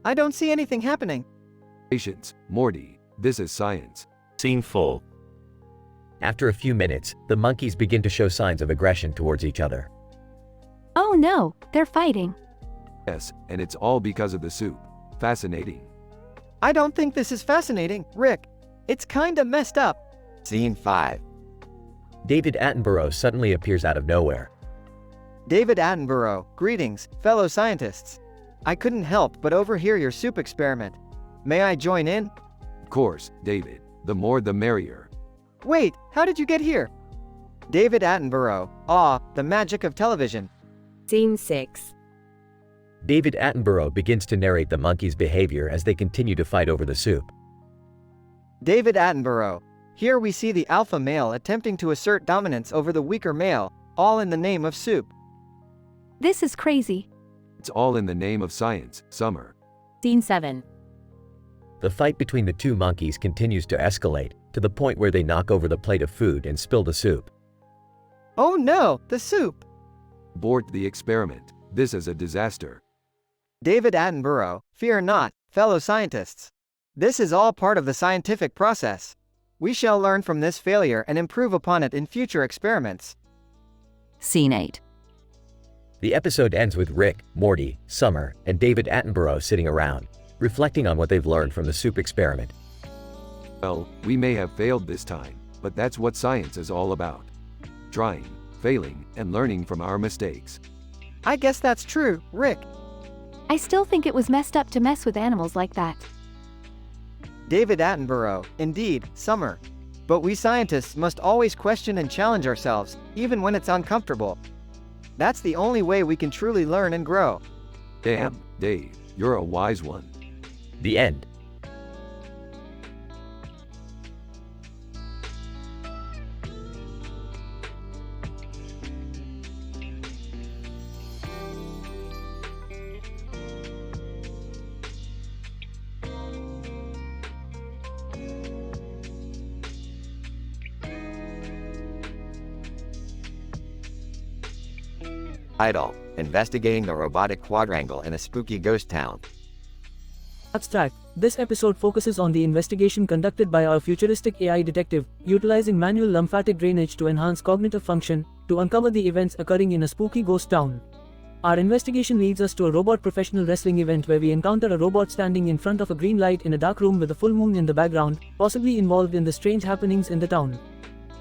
[SPEAKER 3] I don't see anything happening.
[SPEAKER 2] Patience, Morty. This is science.
[SPEAKER 5] Scene 4.
[SPEAKER 1] After a few minutes, the monkeys begin to show signs of aggression towards each other.
[SPEAKER 10] Oh no, they're fighting.
[SPEAKER 2] Yes, and it's all because of the soup. Fascinating.
[SPEAKER 3] I don't think this is fascinating, Rick. It's kinda messed up.
[SPEAKER 9] Scene 5.
[SPEAKER 1] David Attenborough suddenly appears out of nowhere.
[SPEAKER 3] David Attenborough, greetings, fellow scientists. I couldn't help but overhear your soup experiment. May I join in?
[SPEAKER 2] Of course, David. The more the merrier.
[SPEAKER 3] Wait, how did you get here? David Attenborough, the magic of television.
[SPEAKER 17] Scene 6.
[SPEAKER 1] David Attenborough begins to narrate the monkeys' behavior as they continue to fight over the soup.
[SPEAKER 3] David Attenborough. Here we see the alpha male attempting to assert dominance over the weaker male, all in the name of soup.
[SPEAKER 10] This is crazy.
[SPEAKER 2] It's all in the name of science, Summer.
[SPEAKER 16] Scene 7.
[SPEAKER 1] The fight between the 2 monkeys continues to escalate, to the point where they knock over the plate of food and spill the soup.
[SPEAKER 3] Oh no, the soup!
[SPEAKER 2] Abort the experiment. This is a disaster.
[SPEAKER 3] David Attenborough, fear not, fellow scientists. This is all part of the scientific process. We shall learn from this failure and improve upon it in future experiments.
[SPEAKER 8] Scene 8.
[SPEAKER 1] The episode ends with Rick, Morty, Summer, and David Attenborough sitting around, reflecting on what they've learned from the soup experiment.
[SPEAKER 2] Well, we may have failed this time, but that's what science is all about. Trying, failing, and learning from our mistakes.
[SPEAKER 3] I guess that's true, Rick.
[SPEAKER 10] I still think it was messed up to mess with animals like that.
[SPEAKER 3] David Attenborough, indeed, Summer. But we scientists must always question and challenge ourselves, even when it's uncomfortable. That's the only way we can truly learn and grow.
[SPEAKER 2] Damn, Dave, you're a wise one.
[SPEAKER 1] The end.
[SPEAKER 9] Idle, investigating the robotic quadrangle in a spooky ghost town.
[SPEAKER 15] Abstract. This episode focuses on the investigation conducted by our futuristic AI detective, utilizing manual lymphatic drainage to enhance cognitive function, to uncover the events occurring in a spooky ghost town. Our investigation leads us to a robot professional wrestling event where we encounter a robot standing in front of a green light in a dark room with a full moon in the background, possibly involved in the strange happenings in the town.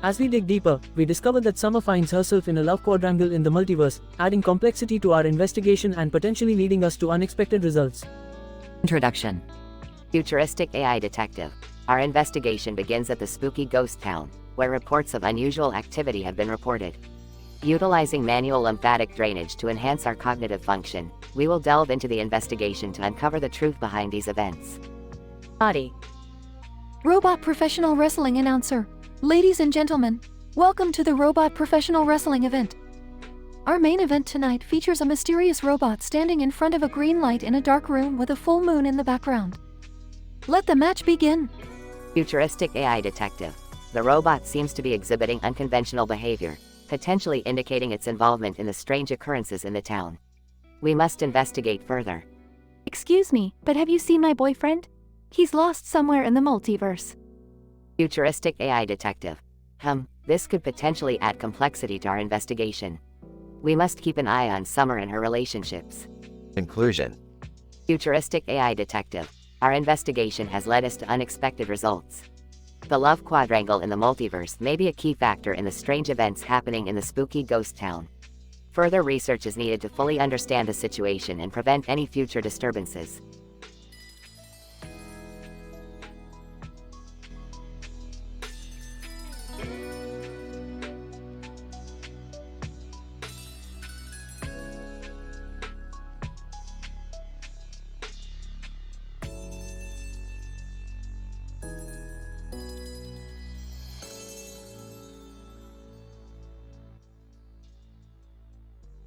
[SPEAKER 15] As we dig deeper, we discover that Summer finds herself in a love quadrangle in the multiverse, adding complexity to our investigation and potentially leading us to unexpected results.
[SPEAKER 8] Introduction. Futuristic AI detective. Our investigation begins at the spooky ghost town, where reports of unusual activity have been reported. Utilizing manual lymphatic drainage to enhance our cognitive function, we will delve into the investigation to uncover the truth behind these events.
[SPEAKER 16] Body.
[SPEAKER 23] Robot professional wrestling announcer. Ladies and gentlemen, welcome to the Robot Professional Wrestling event. Our main event tonight features a mysterious robot standing in front of a green light in a dark room with a full moon in the background. Let the match begin.
[SPEAKER 8] Futuristic AI detective. The robot seems to be exhibiting unconventional behavior, potentially indicating its involvement in the strange occurrences in the town. We must investigate further.
[SPEAKER 10] Excuse me, but have you seen my boyfriend? He's lost somewhere in the multiverse.
[SPEAKER 8] Futuristic AI detective. This could potentially add complexity to our investigation. We must keep an eye on Summer and her relationships.
[SPEAKER 9] Conclusion.
[SPEAKER 8] Futuristic AI detective. Our investigation has led us to unexpected results. The love quadrangle in the multiverse may be a key factor in the strange events happening in the spooky ghost town. Further research is needed to fully understand the situation and prevent any future disturbances.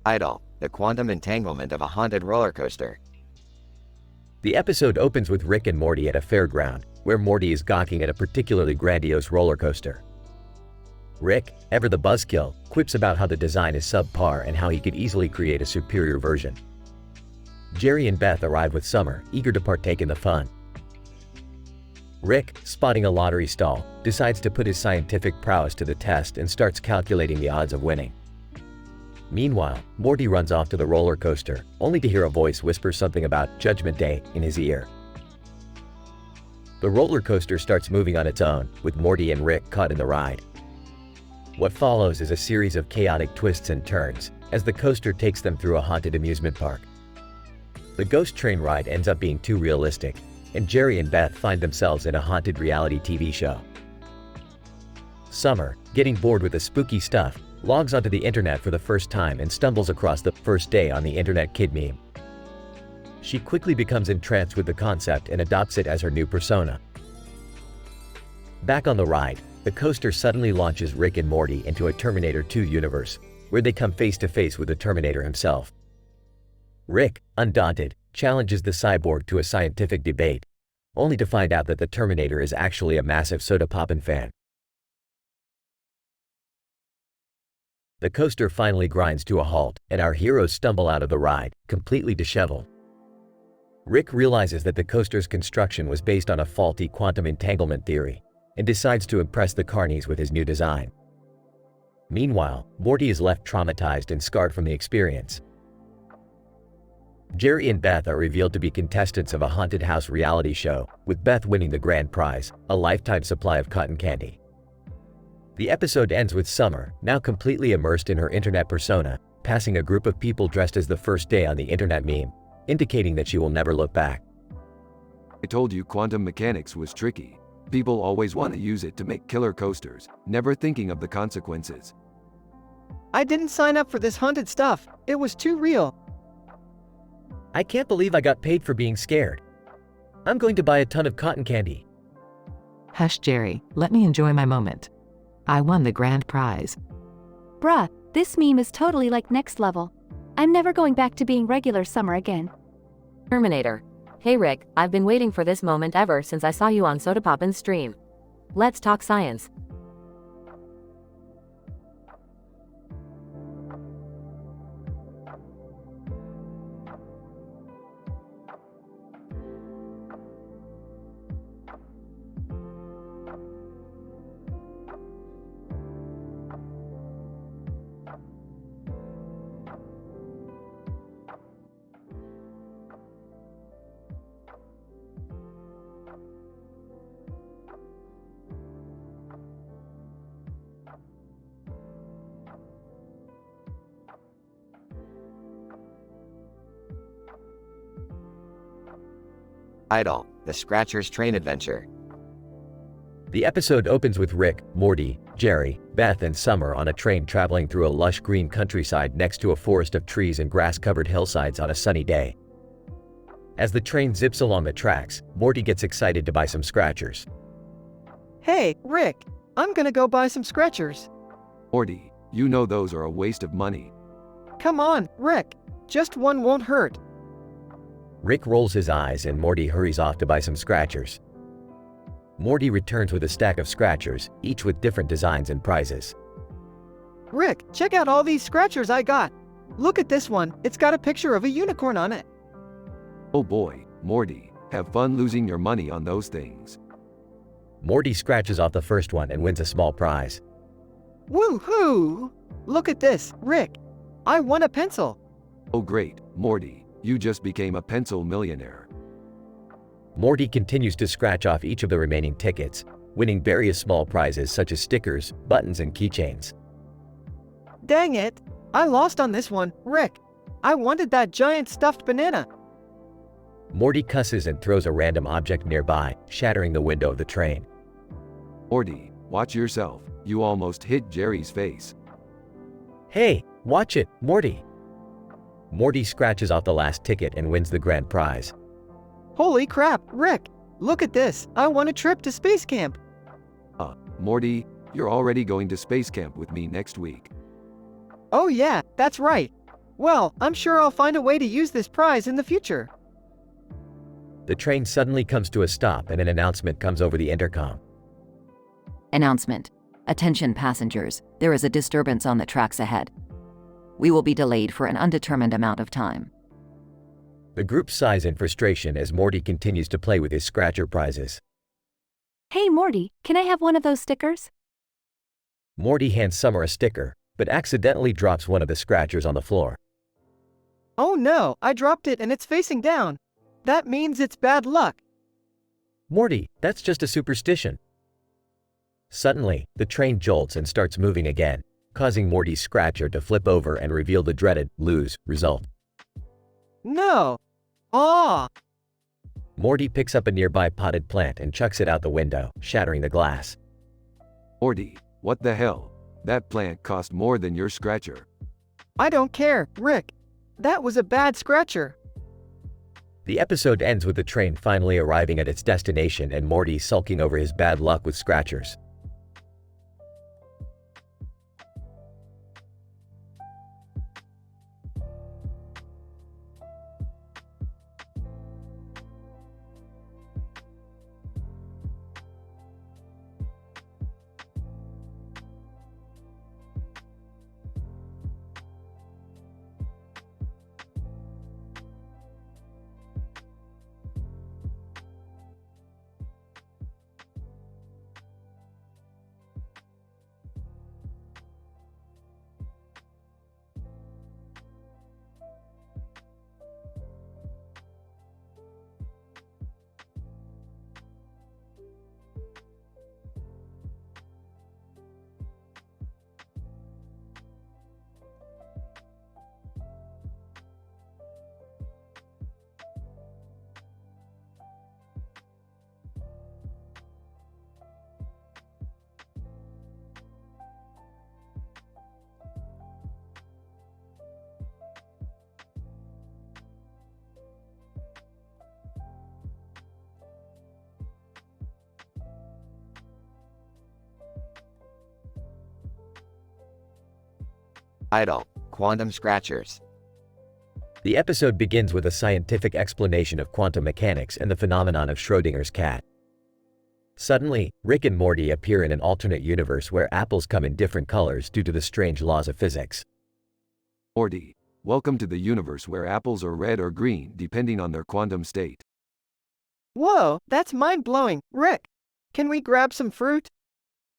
[SPEAKER 9] Idle, the quantum entanglement of a haunted roller coaster.
[SPEAKER 1] The episode opens with Rick and Morty at a fairground, where Morty is gawking at a particularly grandiose roller coaster. Rick, ever the buzzkill, quips about how the design is subpar and how he could easily create a superior version. Jerry and Beth arrive with Summer, eager to partake in the fun. Rick, spotting a lottery stall, decides to put his scientific prowess to the test and starts calculating the odds of winning. Meanwhile, Morty runs off to the roller coaster, only to hear a voice whisper something about Judgment Day in his ear. The roller coaster starts moving on its own, with Morty and Rick caught in the ride. What follows is a series of chaotic twists and turns, as the coaster takes them through a haunted amusement park. The ghost train ride ends up being too realistic, and Jerry and Beth find themselves in a haunted reality TV show. Summer, getting bored with the spooky stuff, logs onto the internet for the first time and stumbles across the first day on the internet kid meme. She quickly becomes entranced with the concept and adopts it as her new persona. Back on the ride, the coaster suddenly launches Rick and Morty into a Terminator 2 universe, where they come face to face with the Terminator himself. Rick, undaunted, challenges the cyborg to a scientific debate, only to find out that the Terminator is actually a massive soda poppin' fan. The coaster finally grinds to a halt, and our heroes stumble out of the ride, completely disheveled. Rick realizes that the coaster's construction was based on a faulty quantum entanglement theory and decides to impress the carnies with his new design. Meanwhile, Morty is left traumatized and scarred from the experience. Jerry and Beth are revealed to be contestants of a haunted house reality show, with Beth winning the grand prize, a lifetime supply of cotton candy. The episode ends with Summer, now completely immersed in her internet persona, passing a group of people dressed as the first day on the internet meme, indicating that she will never look back.
[SPEAKER 2] I told you quantum mechanics was tricky. People always want to use it to make killer coasters, never thinking of the consequences.
[SPEAKER 3] I didn't sign up for this haunted stuff. It was too real.
[SPEAKER 1] I can't believe I got paid for being scared. I'm going to buy a ton of cotton candy.
[SPEAKER 4] Hush, Jerry, let me enjoy my moment. I won the grand prize.
[SPEAKER 10] Bruh, this meme is totally like next level. I'm never going back to being regular Summer again.
[SPEAKER 17] Terminator. Hey Rick, I've been waiting for this moment ever since I saw you on Soda Poppin's stream. Let's talk science.
[SPEAKER 9] Idle, the Scratchers train adventure.
[SPEAKER 1] The episode opens with Rick, Morty, Jerry, Beth, and Summer on a train traveling through a lush green countryside next to a forest of trees and grass-covered hillsides on a sunny day. As the train zips along the tracks, Morty gets excited to buy some Scratchers.
[SPEAKER 3] Hey, Rick, I'm gonna go buy some Scratchers.
[SPEAKER 2] Morty, you know those are a waste of money.
[SPEAKER 3] Come on, Rick. Just one won't hurt.
[SPEAKER 1] Rick rolls his eyes and Morty hurries off to buy some Scratchers. Morty returns with a stack of Scratchers, each with different designs and prizes.
[SPEAKER 3] Rick, check out all these Scratchers I got. Look at this one, it's got a picture of a unicorn on it.
[SPEAKER 2] Oh boy, Morty, have fun losing your money on those things.
[SPEAKER 1] Morty scratches off the first one and wins a small prize.
[SPEAKER 3] Woohoo! Look at this, Rick. I won a pencil.
[SPEAKER 2] Oh great, Morty. You just became a pencil millionaire.
[SPEAKER 1] Morty continues to scratch off each of the remaining tickets, winning various small prizes such as stickers, buttons, and keychains.
[SPEAKER 3] Dang it! I lost on this one, Rick. I wanted that giant stuffed banana.
[SPEAKER 1] Morty cusses and throws a random object nearby, shattering the window of the train.
[SPEAKER 2] Morty, watch yourself. You almost hit Jerry's face.
[SPEAKER 1] Hey, watch it, Morty. Morty scratches off the last ticket and wins the grand prize.
[SPEAKER 3] Holy crap, Rick! Look at this, I won a trip to space camp.
[SPEAKER 2] Morty, you're already going to space camp with me next week.
[SPEAKER 3] Oh yeah, that's right. Well, I'm sure I'll find a way to use this prize in the future.
[SPEAKER 1] The train suddenly comes to a stop and an announcement comes over the intercom.
[SPEAKER 8] Announcement. Attention passengers, there is a disturbance on the tracks ahead. We will be delayed for an undetermined amount of time.
[SPEAKER 1] The group sighs in frustration as Morty continues to play with his Scratcher prizes.
[SPEAKER 10] Hey Morty, can I have one of those stickers?
[SPEAKER 1] Morty hands Summer a sticker, but accidentally drops one of the Scratchers on the floor.
[SPEAKER 3] Oh no, I dropped it and it's facing down. That means it's bad luck.
[SPEAKER 1] Morty, that's just a superstition. Suddenly, the train jolts and starts moving again, causing Morty's Scratcher to flip over and reveal the dreaded lose result.
[SPEAKER 3] No! Aw!
[SPEAKER 1] Morty picks up a nearby potted plant and chucks it out the window, shattering the glass.
[SPEAKER 2] Morty, what the hell? That plant cost more than your Scratcher.
[SPEAKER 3] I don't care, Rick. That was a bad Scratcher.
[SPEAKER 1] The episode ends with the train finally arriving at its destination and Morty sulking over his bad luck with Scratchers.
[SPEAKER 9] Title: Quantum Scratchers.
[SPEAKER 1] The episode begins with a scientific explanation of quantum mechanics and the phenomenon of Schrödinger's cat. Suddenly, Rick and Morty appear in an alternate universe where apples come in different colors due to the strange laws of physics.
[SPEAKER 2] Morty, welcome to the universe where apples are red or green depending on their quantum state.
[SPEAKER 3] Whoa, that's mind-blowing. Rick, can we grab some fruit?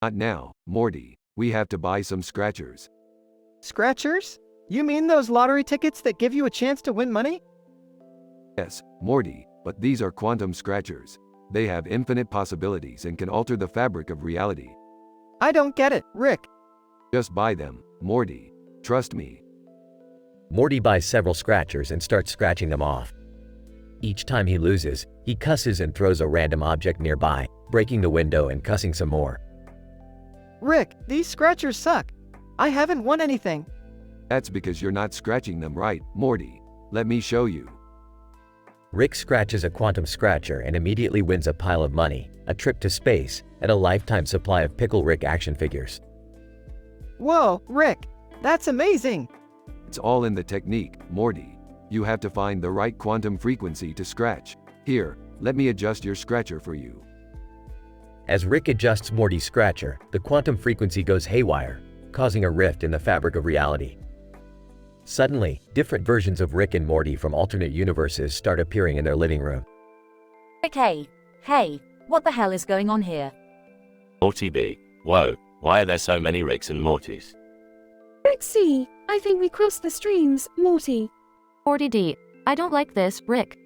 [SPEAKER 2] Not now, Morty. We have to buy some scratchers.
[SPEAKER 3] Scratchers? You mean those lottery tickets that give you a chance to win money?
[SPEAKER 2] Yes, Morty, but these are quantum scratchers. They have infinite possibilities and can alter the fabric of reality.
[SPEAKER 3] I don't get it, Rick.
[SPEAKER 2] Just buy them, Morty. Trust me.
[SPEAKER 1] Morty buys several scratchers and starts scratching them off. Each time he loses, he cusses and throws a random object nearby, breaking the window and cussing some more.
[SPEAKER 3] Rick, these scratchers suck. I haven't won anything.
[SPEAKER 2] That's because you're not scratching them right, Morty. Let me show you.
[SPEAKER 1] Rick scratches a quantum scratcher and immediately wins a pile of money, a trip to space, and a lifetime supply of Pickle Rick action figures.
[SPEAKER 3] Whoa, Rick, that's amazing.
[SPEAKER 2] It's all in the technique, Morty. You have to find the right quantum frequency to scratch. Here, let me adjust your scratcher for you.
[SPEAKER 1] As Rick adjusts Morty's scratcher, the quantum frequency goes haywire, causing a rift in the fabric of reality. Suddenly, different versions of Rick and Morty from alternate universes start appearing in their living room.
[SPEAKER 12] Rick, hey, what the hell is going on here?
[SPEAKER 19] Morty B. Whoa, why are there so many Ricks and Mortys?
[SPEAKER 11] Rick C, I think we crossed the streams, Morty.
[SPEAKER 8] Morty D, I don't like this, Rick.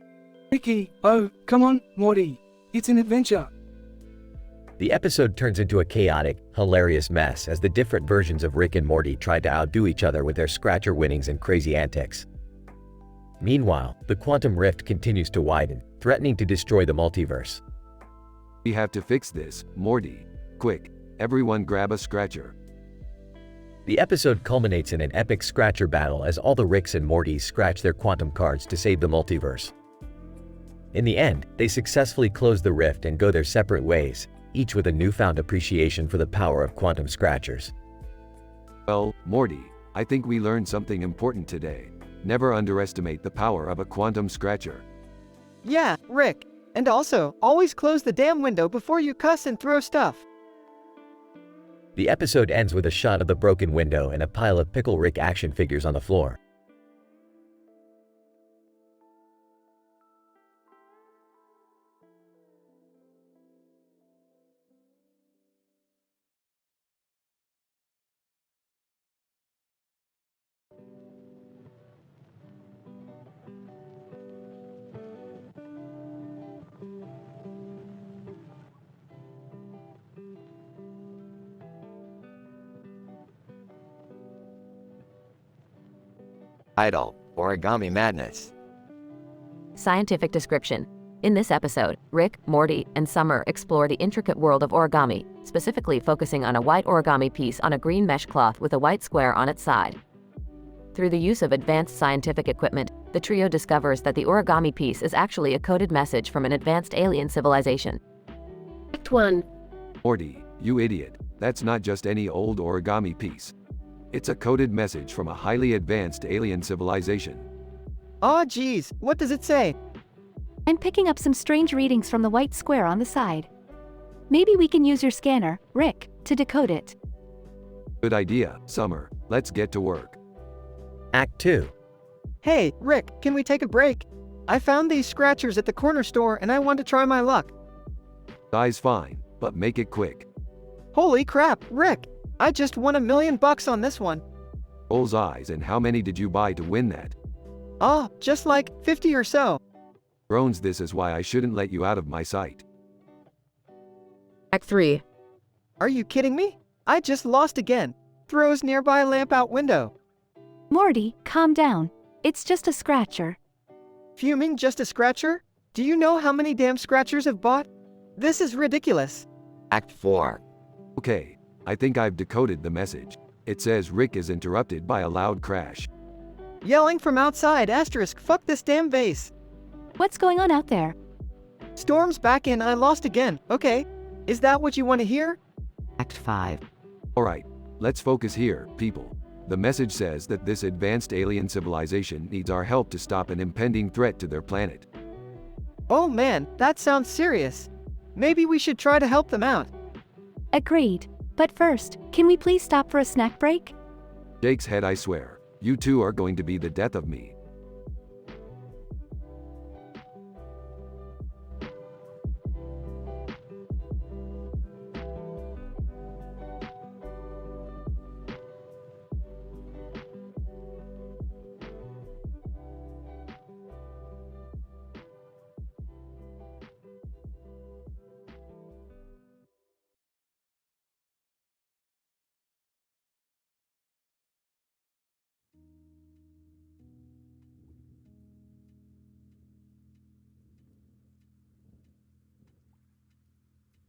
[SPEAKER 6] Ricky, oh, come on, Morty. It's an adventure.
[SPEAKER 1] The episode turns into a chaotic, hilarious mess as the different versions of Rick and Morty try to outdo each other with their scratcher winnings and crazy antics. Meanwhile, the quantum rift continues to widen, threatening to destroy the multiverse.
[SPEAKER 2] We have to fix this, Morty. Quick, everyone grab a scratcher.
[SPEAKER 1] The episode culminates in an epic scratcher battle as all the Ricks and Mortys scratch their quantum cards to save the multiverse. In the end, they successfully close the rift and go their separate ways, each with a newfound appreciation for the power of quantum scratchers.
[SPEAKER 2] Well, Morty, I think we learned something important today. Never underestimate the power of a quantum scratcher.
[SPEAKER 3] Yeah, Rick. And also, always close the damn window before you cuss and throw stuff.
[SPEAKER 1] The episode ends with a shot of the broken window and a pile of Pickle Rick action figures on the floor.
[SPEAKER 9] Title: Origami Madness.
[SPEAKER 8] Scientific description. In this episode, Rick, Morty, and Summer explore the intricate world of origami, specifically focusing on a white origami piece on a green mesh cloth with a white square on its side. Through the use of advanced scientific equipment, the trio discovers that the origami piece is actually a coded message from an advanced alien civilization.
[SPEAKER 11] Act 1.
[SPEAKER 2] Morty, you idiot. That's not just any old origami piece. It's a coded message from a highly advanced alien civilization.
[SPEAKER 3] Aw, geez, what does it say?
[SPEAKER 10] I'm picking up some strange readings from the white square on the side. Maybe we can use your scanner, Rick, to decode it.
[SPEAKER 2] Good idea, Summer. Let's get to work.
[SPEAKER 1] Act 2.
[SPEAKER 3] Hey, Rick, can we take a break? I found these scratchers at the corner store and I want to try my luck.
[SPEAKER 2] Size fine, but make it quick.
[SPEAKER 3] Holy crap, Rick! I just won $1 million on this one.
[SPEAKER 2] Bull's eyes, and how many did you buy to win that?
[SPEAKER 3] Oh, just like 50 or so.
[SPEAKER 2] Groans, this is why I shouldn't let you out of my sight.
[SPEAKER 8] Act 3.
[SPEAKER 3] Are you kidding me? I just lost again. Throws nearby lamp out window.
[SPEAKER 10] Morty, calm down. It's just a scratcher.
[SPEAKER 3] Fuming, just a scratcher? Do you know how many damn scratchers have bought? This is ridiculous.
[SPEAKER 9] Act 4.
[SPEAKER 2] Okay. I think I've decoded the message. It says Rick is interrupted by a loud crash.
[SPEAKER 3] Yelling from outside, asterisk, fuck this damn vase.
[SPEAKER 10] What's going on out there?
[SPEAKER 3] Storm's back in, I lost again. Okay. Is that what you want to hear?
[SPEAKER 4] Act 5.
[SPEAKER 2] Alright, let's focus here, people. The message says that this advanced alien civilization needs our help to stop an impending threat to their planet.
[SPEAKER 3] Oh man, that sounds serious. Maybe we should try to help them out.
[SPEAKER 10] Agreed. But first, can we please stop for a snack break?
[SPEAKER 2] Jake's head, I swear. You two are going to be the death of me.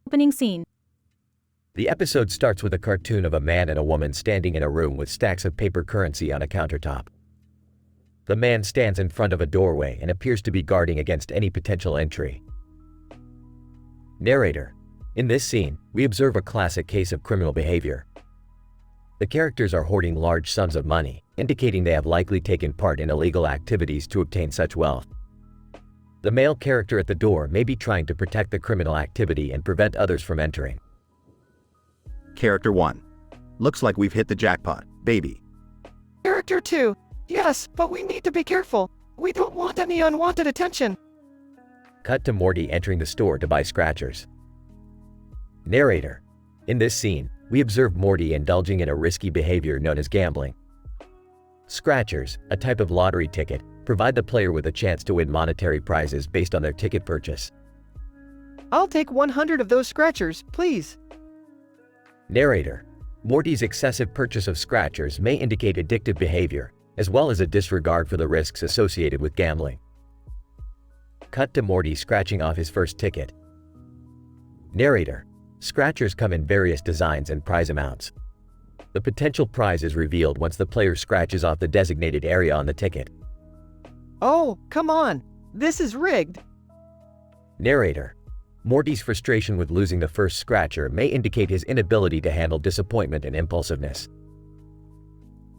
[SPEAKER 16] Opening scene.
[SPEAKER 1] The episode starts with a cartoon of a man and a woman standing in a room with stacks of paper currency on a countertop. The man stands in front of a doorway and appears to be guarding against any potential entry. Narrator. In this scene, we observe a classic case of criminal behavior. The characters are hoarding large sums of money, indicating they have likely taken part in illegal activities to obtain such wealth. The male character at the door may be trying to protect the criminal activity and prevent others from entering.
[SPEAKER 13] Character 1. Looks like we've hit the jackpot, baby.
[SPEAKER 3] Character 2. Yes, but we need to be careful. We don't want any unwanted attention.
[SPEAKER 1] Cut to Morty entering the store to buy scratchers. Narrator. In this scene, we observe Morty indulging in a risky behavior known as gambling. Scratchers, a type of lottery ticket, provide the player with a chance to win monetary prizes based on their ticket purchase.
[SPEAKER 3] I'll take 100 of those scratchers, please.
[SPEAKER 1] Narrator. Morty's excessive purchase of scratchers may indicate addictive behavior, as well as a disregard for the risks associated with gambling. Cut to Morty scratching off his first ticket. Narrator. Scratchers come in various designs and prize amounts. The potential prize is revealed once the player scratches off the designated area on the ticket.
[SPEAKER 3] Oh, come on. This is rigged.
[SPEAKER 1] Narrator. Morty's frustration with losing the first scratcher may indicate his inability to handle disappointment and impulsiveness.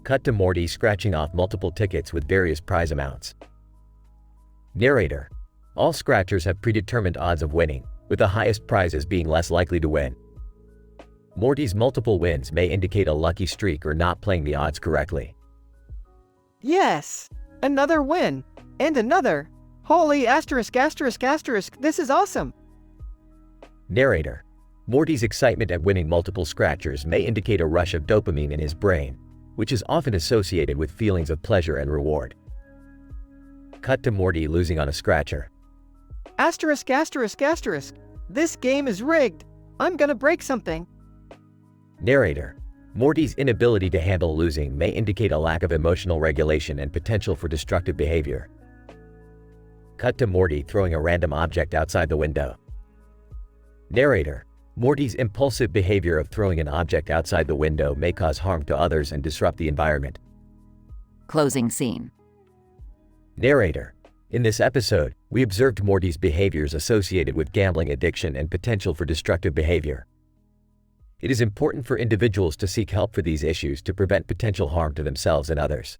[SPEAKER 1] Cut to Morty scratching off multiple tickets with various prize amounts. Narrator. All scratchers have predetermined odds of winning, with the highest prizes being less likely to win. Morty's multiple wins may indicate a lucky streak or not playing the odds correctly.
[SPEAKER 3] Yes! Another win! And another! Holy asterisk asterisk asterisk, this is awesome!
[SPEAKER 1] Narrator. Morty's excitement at winning multiple scratchers may indicate a rush of dopamine in his brain, which is often associated with feelings of pleasure and reward. Cut to Morty losing on a scratcher.
[SPEAKER 3] Asterisk asterisk asterisk, this game is rigged! I'm gonna break something!
[SPEAKER 1] Narrator. Morty's inability to handle losing may indicate a lack of emotional regulation and potential for destructive behavior. Cut to Morty throwing a random object outside the window. Narrator. Morty's impulsive behavior of throwing an object outside the window may cause harm to others and disrupt the environment.
[SPEAKER 8] Closing scene.
[SPEAKER 1] Narrator. In this episode, we observed Morty's behaviors associated with gambling addiction and potential for destructive behavior. It is important for individuals to seek help for these issues to prevent potential harm to themselves and others.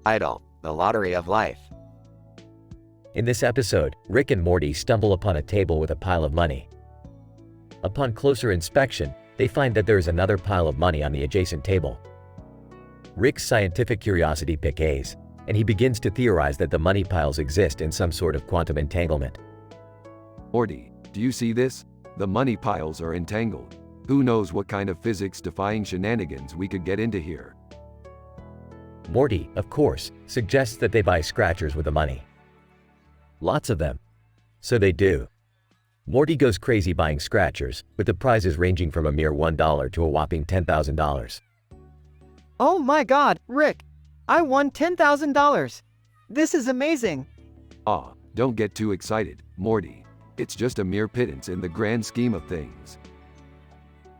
[SPEAKER 9] Idle, the lottery of life.
[SPEAKER 1] In this episode, Rick and Morty stumble upon a table with a pile of money. Upon closer inspection, they find that there is another pile of money on the adjacent table. Rick's scientific curiosity piques, and he begins to theorize that the money piles exist in some sort of quantum entanglement.
[SPEAKER 2] Morty, do you see this? The money piles are entangled. Who knows what kind of physics-defying shenanigans we could get into here.
[SPEAKER 1] Morty, of course, suggests that they buy scratchers with the money. Lots of them. So they do. Morty goes crazy buying scratchers, with the prizes ranging from a mere $1 to a whopping $10,000.
[SPEAKER 3] Oh my god, Rick! I won $10,000. This is amazing.
[SPEAKER 2] Ah, don't get too excited, Morty. It's just a mere pittance in the grand scheme of things.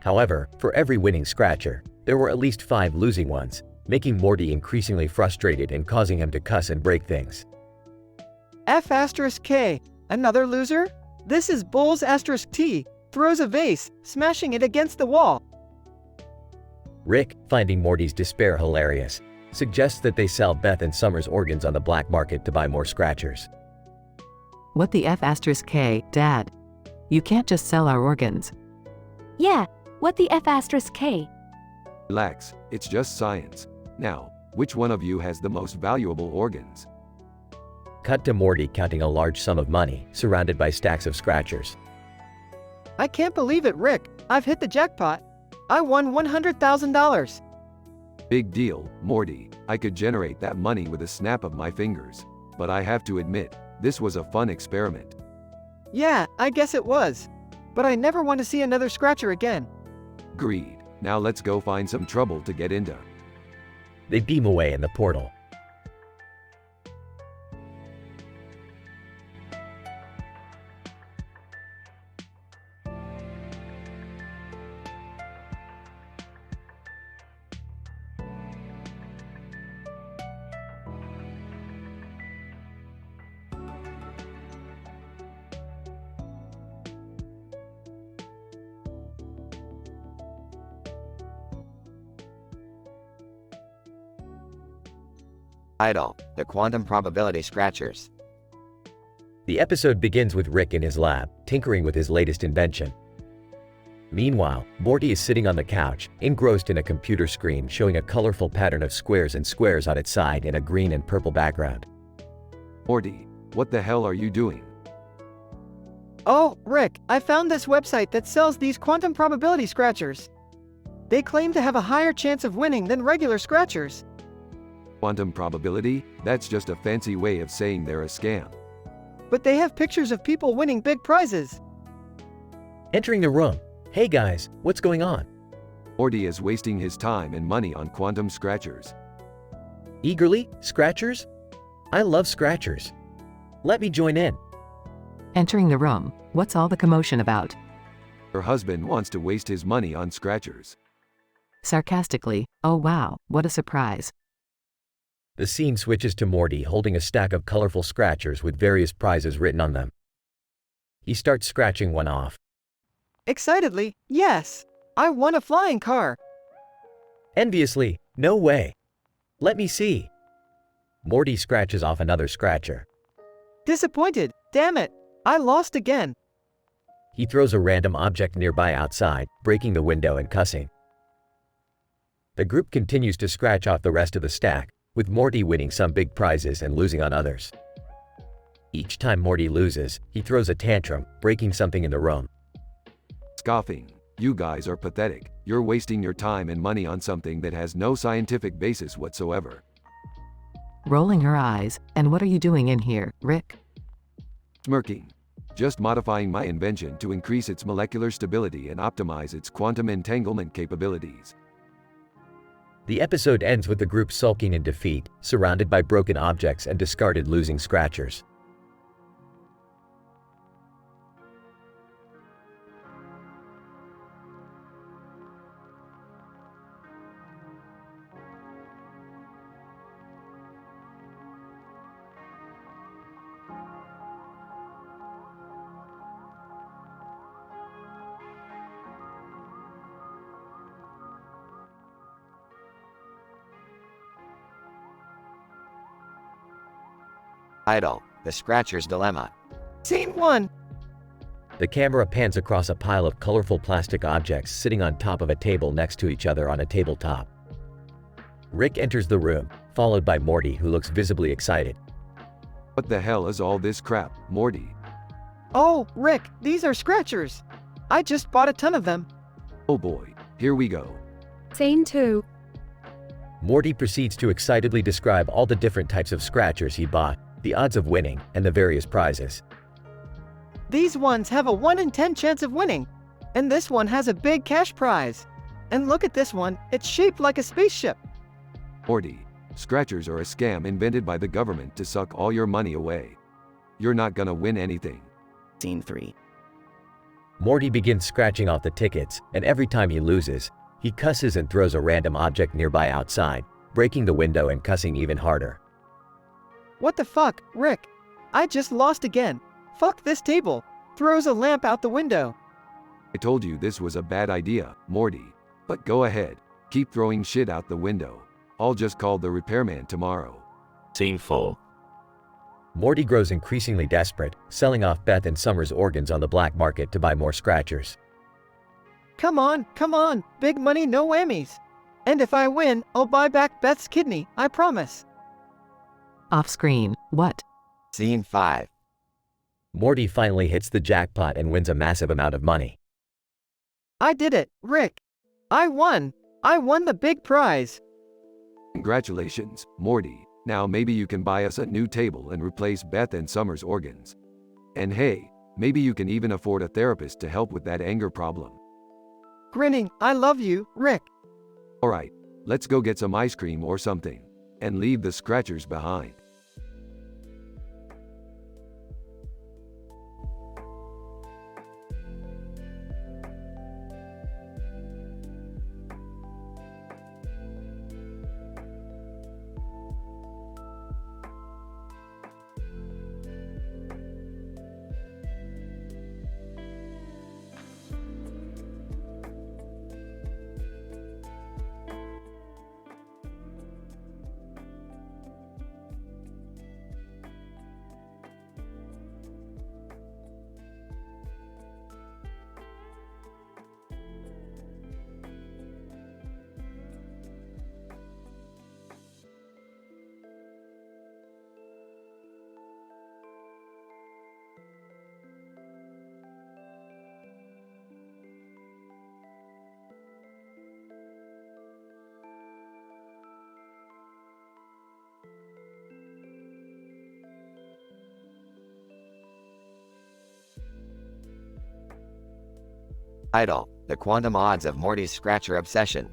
[SPEAKER 1] However, for every winning scratcher, there were at least 5 losing ones, making Morty increasingly frustrated and causing him to cuss and break things.
[SPEAKER 3] F*K, another loser? This is Bulls *T, throws a vase, smashing it against the wall.
[SPEAKER 1] Rick, finding Morty's despair hilarious, suggests that they sell Beth and Summer's organs on the black market to buy more scratchers.
[SPEAKER 4] What the F*K, Dad? You can't just sell our organs.
[SPEAKER 10] Yeah, what the F*K?
[SPEAKER 2] Relax, it's just science. Now, which one of you has the most valuable organs?
[SPEAKER 1] Cut to Morty counting a large sum of money, surrounded by stacks of scratchers.
[SPEAKER 3] I can't believe it, Rick. I've hit the jackpot. I won $100,000.
[SPEAKER 2] Big deal, Morty. I could generate that money with a snap of my fingers. But I have to admit, this was a fun experiment.
[SPEAKER 3] Yeah, I guess it was. But I never want to see another scratcher again.
[SPEAKER 2] Agreed. Now let's go find some trouble to get into.
[SPEAKER 1] They beam away in the portal.
[SPEAKER 9] Title: The Quantum Probability Scratchers.
[SPEAKER 1] The episode begins with Rick in his lab, tinkering with his latest invention. Meanwhile, Morty is sitting on the couch, engrossed in a computer screen showing a colorful pattern of squares and squares on its side in a green and purple background.
[SPEAKER 2] Morty, what the hell are you doing?
[SPEAKER 3] Oh, Rick, I found this website that sells these quantum probability scratchers. They claim to have a higher chance of winning than regular scratchers.
[SPEAKER 2] Quantum probability? That's just a fancy way of saying they're a scam.
[SPEAKER 3] But they have pictures of people winning big prizes.
[SPEAKER 1] Entering the room. Hey guys, what's going on?
[SPEAKER 2] Morty is wasting his time and money on quantum scratchers.
[SPEAKER 1] Eagerly? Scratchers? I love scratchers. Let me join in.
[SPEAKER 4] Entering the room. What's all the commotion about?
[SPEAKER 2] Her husband wants to waste his money on scratchers.
[SPEAKER 4] Sarcastically, oh wow, what a surprise.
[SPEAKER 1] The scene switches to Morty holding a stack of colorful scratchers with various prizes written on them. He starts scratching one off.
[SPEAKER 3] Excitedly, yes, I won a flying car.
[SPEAKER 1] Enviously, no way. Let me see. Morty scratches off another scratcher.
[SPEAKER 3] Disappointed, damn it, I lost again.
[SPEAKER 1] He throws a random object nearby outside, breaking the window and cussing. The group continues to scratch off the rest of the stack, with Morty winning some big prizes and losing on others. Each time Morty loses, he throws a tantrum, breaking something in the room.
[SPEAKER 2] Scoffing. You guys are pathetic. You're wasting your time and money on something that has no scientific basis whatsoever.
[SPEAKER 4] Rolling her eyes, and what are you doing in here, Rick?
[SPEAKER 2] Smirking. Just modifying my invention to increase its molecular stability and optimize its quantum entanglement capabilities.
[SPEAKER 1] The episode ends with the group sulking in defeat, surrounded by broken objects and discarded losing scratchers.
[SPEAKER 9] Title: The Scratcher's Dilemma.
[SPEAKER 3] Scene 1.
[SPEAKER 1] The camera pans across a pile of colorful plastic objects sitting on top of a table next to each other on a tabletop. Rick enters the room, followed by Morty, who looks visibly excited.
[SPEAKER 2] What the hell is all this crap, Morty?
[SPEAKER 3] Oh, Rick, these are scratchers. I just bought a ton of them.
[SPEAKER 2] Oh boy, here we go.
[SPEAKER 11] Scene 2.
[SPEAKER 1] Morty proceeds to excitedly describe all the different types of scratchers he bought, the odds of winning, and the various prizes.
[SPEAKER 3] These ones have a 1 in 10 chance of winning. And this one has a big cash prize. And look at this one, it's shaped like a spaceship.
[SPEAKER 2] Morty, Scratchers are a scam invented by the government to suck all your money away. You're not gonna win anything.
[SPEAKER 22] Scene 3.
[SPEAKER 1] Morty begins scratching off the tickets, and every time he loses, he cusses and throws a random object nearby outside, breaking the window and cussing even harder.
[SPEAKER 3] What the fuck, Rick? I just lost again. Fuck this table. Throws a lamp out the window.
[SPEAKER 2] I told you this was a bad idea, Morty. But go ahead, keep throwing shit out the window. I'll just call the repairman tomorrow.
[SPEAKER 19] Scene 4.
[SPEAKER 1] Morty grows increasingly desperate, selling off Beth and Summer's organs on the black market to buy more scratchers.
[SPEAKER 3] Come on, big money, no whammies. And if I win, I'll buy back Beth's kidney, I promise.
[SPEAKER 4] Off screen, what?
[SPEAKER 9] Scene 5.
[SPEAKER 1] Morty finally hits the jackpot and wins a massive amount of money.
[SPEAKER 3] I did it, Rick. I won the big prize.
[SPEAKER 2] Congratulations, Morty. Now maybe you can buy us a new table and replace Beth and Summer's organs. And hey, maybe you can even afford a therapist to help with that anger problem.
[SPEAKER 3] Grinning, I love you, Rick.
[SPEAKER 2] Alright, let's go get some ice cream or something. And leave the scratchers behind.
[SPEAKER 9] Title: The Quantum Odds of Morty's Scratcher Obsession.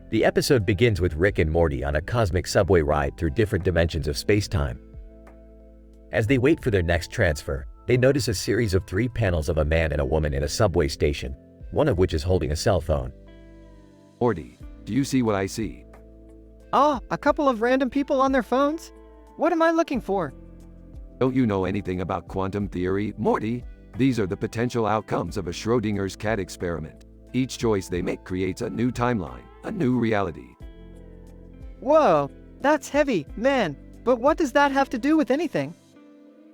[SPEAKER 1] The episode begins with Rick and Morty on a cosmic subway ride through different dimensions of space-time. As they wait for their next transfer, they notice a series of 3 panels of a man and a woman in a subway station, one of which is holding a cell phone.
[SPEAKER 2] Morty, do you see what I see?
[SPEAKER 3] Ah, a couple of random people on their phones? What am I looking for?
[SPEAKER 2] Don't you know anything about quantum theory, Morty? These are the potential outcomes of a Schrodinger's cat experiment. Each choice they make creates a new timeline, a new reality.
[SPEAKER 3] Whoa, that's heavy, man. But what does that have to do with anything?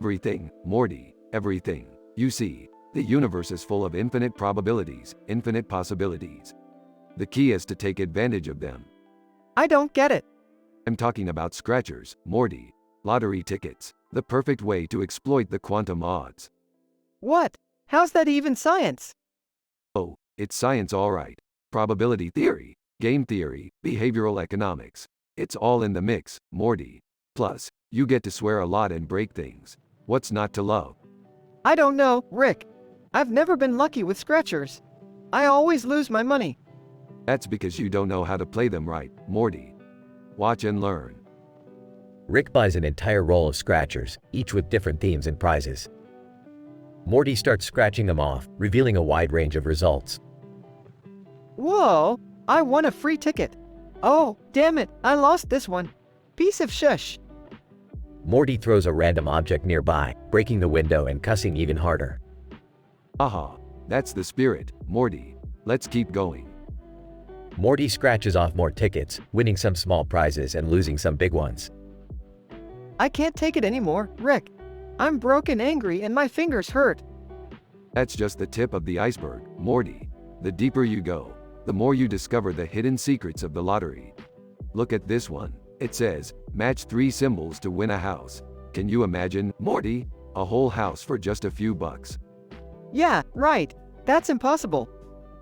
[SPEAKER 2] Everything, Morty, everything. You see, the universe is full of infinite probabilities, infinite possibilities. The key is to take advantage of them.
[SPEAKER 3] I don't get it.
[SPEAKER 2] I'm talking about scratchers, Morty. Lottery tickets, the perfect way to exploit the quantum odds.
[SPEAKER 3] What? How's that even science?
[SPEAKER 2] Oh, it's science all right. Probability theory, game theory, behavioral economics. It's all in the mix, Morty. Plus, you get to swear a lot and break things. What's not to love?
[SPEAKER 3] I don't know, Rick. I've never been lucky with scratchers. I always lose my money.
[SPEAKER 2] That's because you don't know how to play them right, Morty. Watch and learn.
[SPEAKER 1] Rick buys an entire roll of scratchers, each with different themes and prizes. Morty starts scratching them off, revealing a wide range of results.
[SPEAKER 3] Whoa, I won a free ticket. Oh, damn it, I lost this one. Piece of shush.
[SPEAKER 1] Morty throws a random object nearby, breaking the window and cussing even harder.
[SPEAKER 2] Aha, that's the spirit, Morty. Let's keep going.
[SPEAKER 1] Morty scratches off more tickets, winning some small prizes and losing some big ones.
[SPEAKER 3] I can't take it anymore, Rick. I'm broke and angry and my fingers hurt.
[SPEAKER 2] That's just the tip of the iceberg, Morty. The deeper you go, the more you discover the hidden secrets of the lottery. Look at this one. It says, match 3 symbols to win a house. Can you imagine, Morty? A whole house for just a few bucks.
[SPEAKER 3] Yeah, right. That's impossible.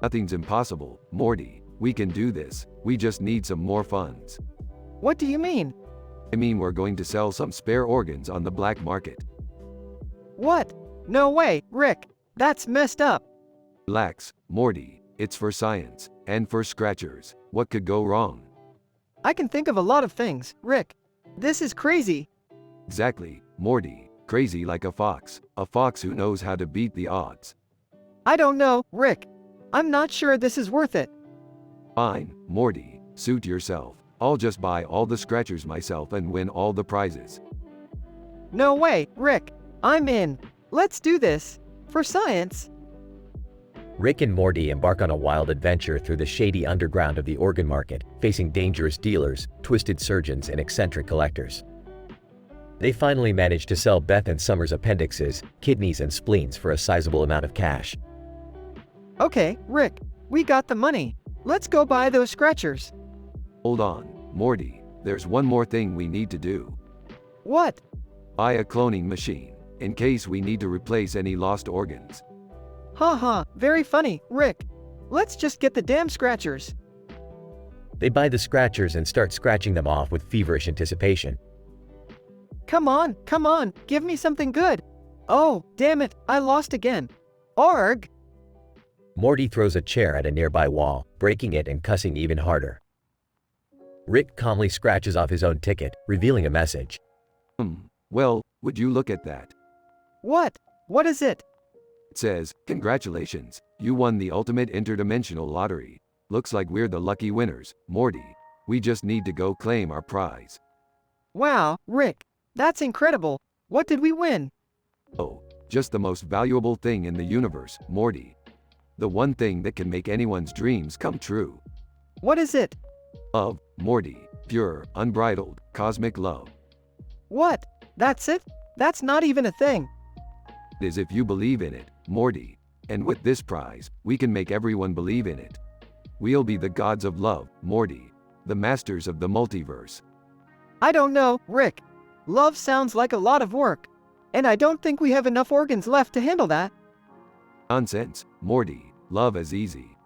[SPEAKER 2] Nothing's impossible, Morty. We can do this. We just need some more funds.
[SPEAKER 3] What do you mean?
[SPEAKER 2] I mean, we're going to sell some spare organs on the black market.
[SPEAKER 3] What? No way, Rick. That's messed up.
[SPEAKER 2] Relax, Morty. It's for science, and for scratchers. What could go wrong?
[SPEAKER 3] I can think of a lot of things, Rick. This is crazy.
[SPEAKER 2] Exactly, Morty. Crazy like a fox who knows how to beat the odds.
[SPEAKER 3] I don't know, Rick. I'm not sure this is worth it.
[SPEAKER 2] Fine, Morty, suit yourself. I'll just buy all the scratchers myself and win all the prizes.
[SPEAKER 3] No way, Rick. I'm in. Let's do this. For science.
[SPEAKER 1] Rick and Morty embark on a wild adventure through the shady underground of the organ market, facing dangerous dealers, twisted surgeons, and eccentric collectors. They finally manage to sell Beth and Summer's appendixes, kidneys, and spleens for a sizable amount of cash.
[SPEAKER 3] Okay, Rick, we got the money. Let's go buy those scratchers.
[SPEAKER 2] Hold on, Morty. There's one more thing we need to do.
[SPEAKER 3] What?
[SPEAKER 2] Buy a cloning machine, in case we need to replace any lost organs.
[SPEAKER 3] Haha, very funny, Rick. Let's just get the damn scratchers.
[SPEAKER 1] They buy the scratchers and start scratching them off with feverish anticipation.
[SPEAKER 3] Come on, give me something good. Oh, damn it, I lost again. Arg!
[SPEAKER 1] Morty throws a chair at a nearby wall, breaking it and cussing even harder. Rick calmly scratches off his own ticket, revealing a message.
[SPEAKER 2] Well, would you look at that?
[SPEAKER 3] What? What is it?
[SPEAKER 2] It says, "Congratulations, you won the ultimate interdimensional lottery. Looks like we're the lucky winners, Morty. We just need to go claim our prize."
[SPEAKER 3] Wow, Rick, that's incredible. What did we win?
[SPEAKER 2] Oh, just the most valuable thing in the universe, Morty. The one thing that can make anyone's dreams come true.
[SPEAKER 3] What is it?
[SPEAKER 2] Love, Morty. Pure, unbridled, cosmic love.
[SPEAKER 3] What? That's it? That's not even a thing.
[SPEAKER 2] It is if you believe in it, Morty. And with this prize, we can make everyone believe in it. We'll be the gods of love, Morty. The masters of the multiverse.
[SPEAKER 3] I don't know, Rick. Love sounds like a lot of work. And I don't think we have enough organs left to handle that.
[SPEAKER 2] Nonsense, Morty. Love is easy.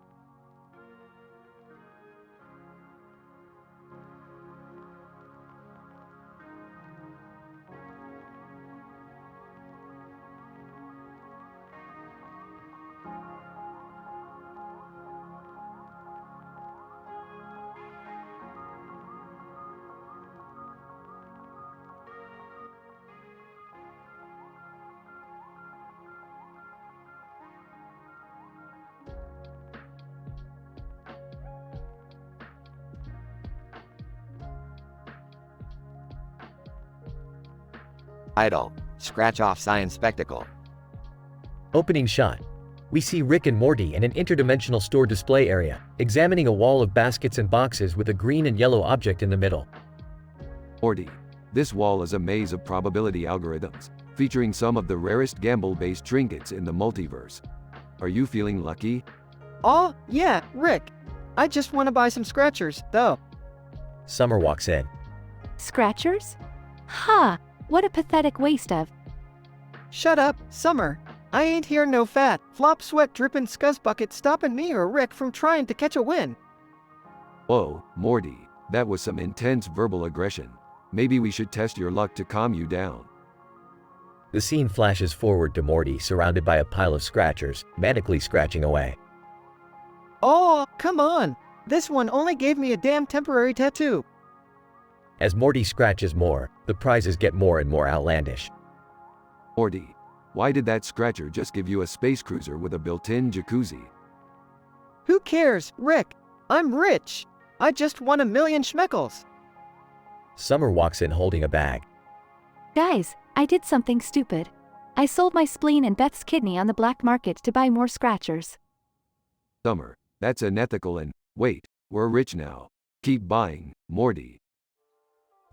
[SPEAKER 9] Idle. Scratch off science spectacle.
[SPEAKER 1] Opening shot. We see Rick and Morty in an interdimensional store display area, examining a wall of baskets and boxes with a green and yellow object in the middle.
[SPEAKER 2] Morty. This wall is a maze of probability algorithms, featuring some of the rarest gamble-based trinkets in the multiverse. Are you feeling lucky?
[SPEAKER 3] Oh, yeah, Rick. I just want to buy some scratchers, though.
[SPEAKER 1] Summer walks in.
[SPEAKER 10] Scratchers? Ha! What a pathetic waste of.
[SPEAKER 3] Shut up, Summer. I ain't here no fat, flop sweat drippin' scuzz bucket stopping me or Rick from trying to catch a win.
[SPEAKER 2] Whoa, Morty. That was some intense verbal aggression. Maybe we should test your luck to calm you down.
[SPEAKER 1] The scene flashes forward to Morty surrounded by a pile of scratchers, manically scratching away.
[SPEAKER 3] Oh, come on. This one only gave me a damn temporary tattoo.
[SPEAKER 1] As Morty scratches more, the prizes get more and more outlandish.
[SPEAKER 2] Morty, why did that scratcher just give you a space cruiser with a built-in jacuzzi?
[SPEAKER 3] Who cares, Rick? I'm rich. I just won 1,000,000 schmeckles.
[SPEAKER 1] Summer walks in holding a bag.
[SPEAKER 10] Guys, I did something stupid. I sold my spleen and Beth's kidney on the black market to buy more scratchers.
[SPEAKER 2] Summer, that's unethical and, wait, we're rich now. Keep buying, Morty.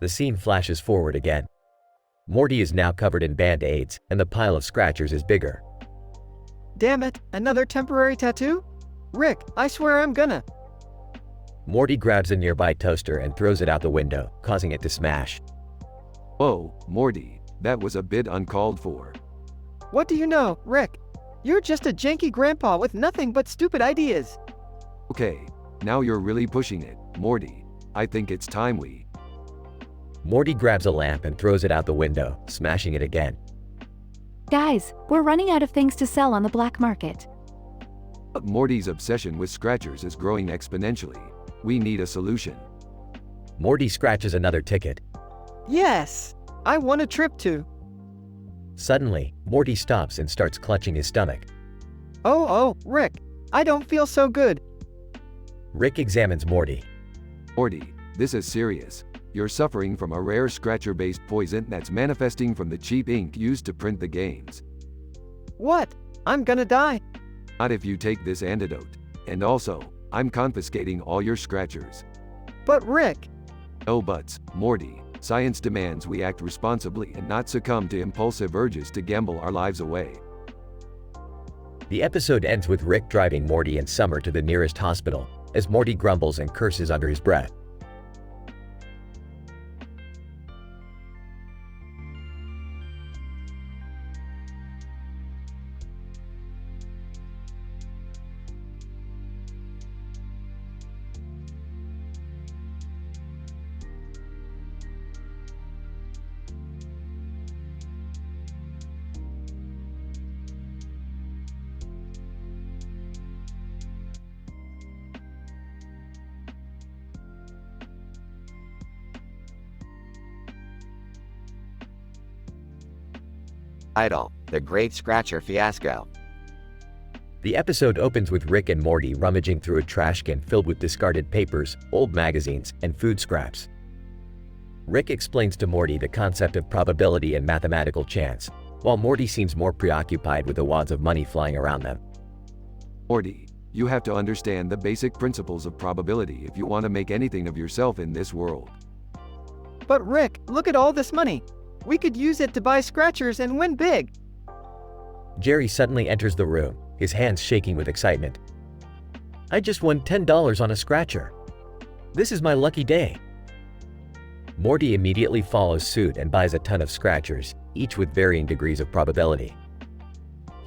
[SPEAKER 1] The scene flashes forward again. Morty is now covered in band-aids, and the pile of scratchers is bigger.
[SPEAKER 3] Damn it, another temporary tattoo? Rick, I swear I'm gonna.
[SPEAKER 1] Morty grabs a nearby toaster and throws it out the window, causing it to smash.
[SPEAKER 2] Whoa, Morty, that was a bit uncalled for.
[SPEAKER 3] What do you know, Rick? You're just a janky grandpa with nothing but stupid ideas.
[SPEAKER 2] Okay, now you're really pushing it, Morty. I think it's time we...
[SPEAKER 1] Morty grabs a lamp and throws it out the window, smashing it again.
[SPEAKER 10] Guys, we're running out of things to sell on the black market.
[SPEAKER 2] But Morty's obsession with scratchers is growing exponentially. We need a solution.
[SPEAKER 1] Morty scratches another ticket.
[SPEAKER 3] Yes! I won a trip to.
[SPEAKER 1] Suddenly, Morty stops and starts clutching his stomach.
[SPEAKER 3] Oh, Rick, I don't feel so good.
[SPEAKER 1] Rick examines Morty.
[SPEAKER 2] Morty, this is serious. You're suffering from a rare scratcher-based poison that's manifesting from the cheap ink used to print the games.
[SPEAKER 3] What? I'm gonna die.
[SPEAKER 2] Not if you take this antidote. And also, I'm confiscating all your scratchers.
[SPEAKER 3] But Rick.
[SPEAKER 2] No buts, Morty. Science demands we act responsibly and not succumb to impulsive urges to gamble our lives away.
[SPEAKER 1] The episode ends with Rick driving Morty and Summer to the nearest hospital, as Morty grumbles and curses under his breath.
[SPEAKER 9] Title: The Great Scratcher Fiasco.
[SPEAKER 1] The episode opens with Rick and Morty rummaging through a trash can filled with discarded papers, old magazines, and food scraps. Rick explains to Morty the concept of probability and mathematical chance, while Morty seems more preoccupied with the wads of money flying around them.
[SPEAKER 2] Morty, you have to understand the basic principles of probability if you want to make anything of yourself in this world.
[SPEAKER 3] But Rick, look at all this money. We could use it to buy scratchers and win big.
[SPEAKER 1] Jerry suddenly enters the room, his hands shaking with excitement. I just won $10 on a scratcher. This is my lucky day. Morty immediately follows suit and buys a ton of scratchers, each with varying degrees of probability.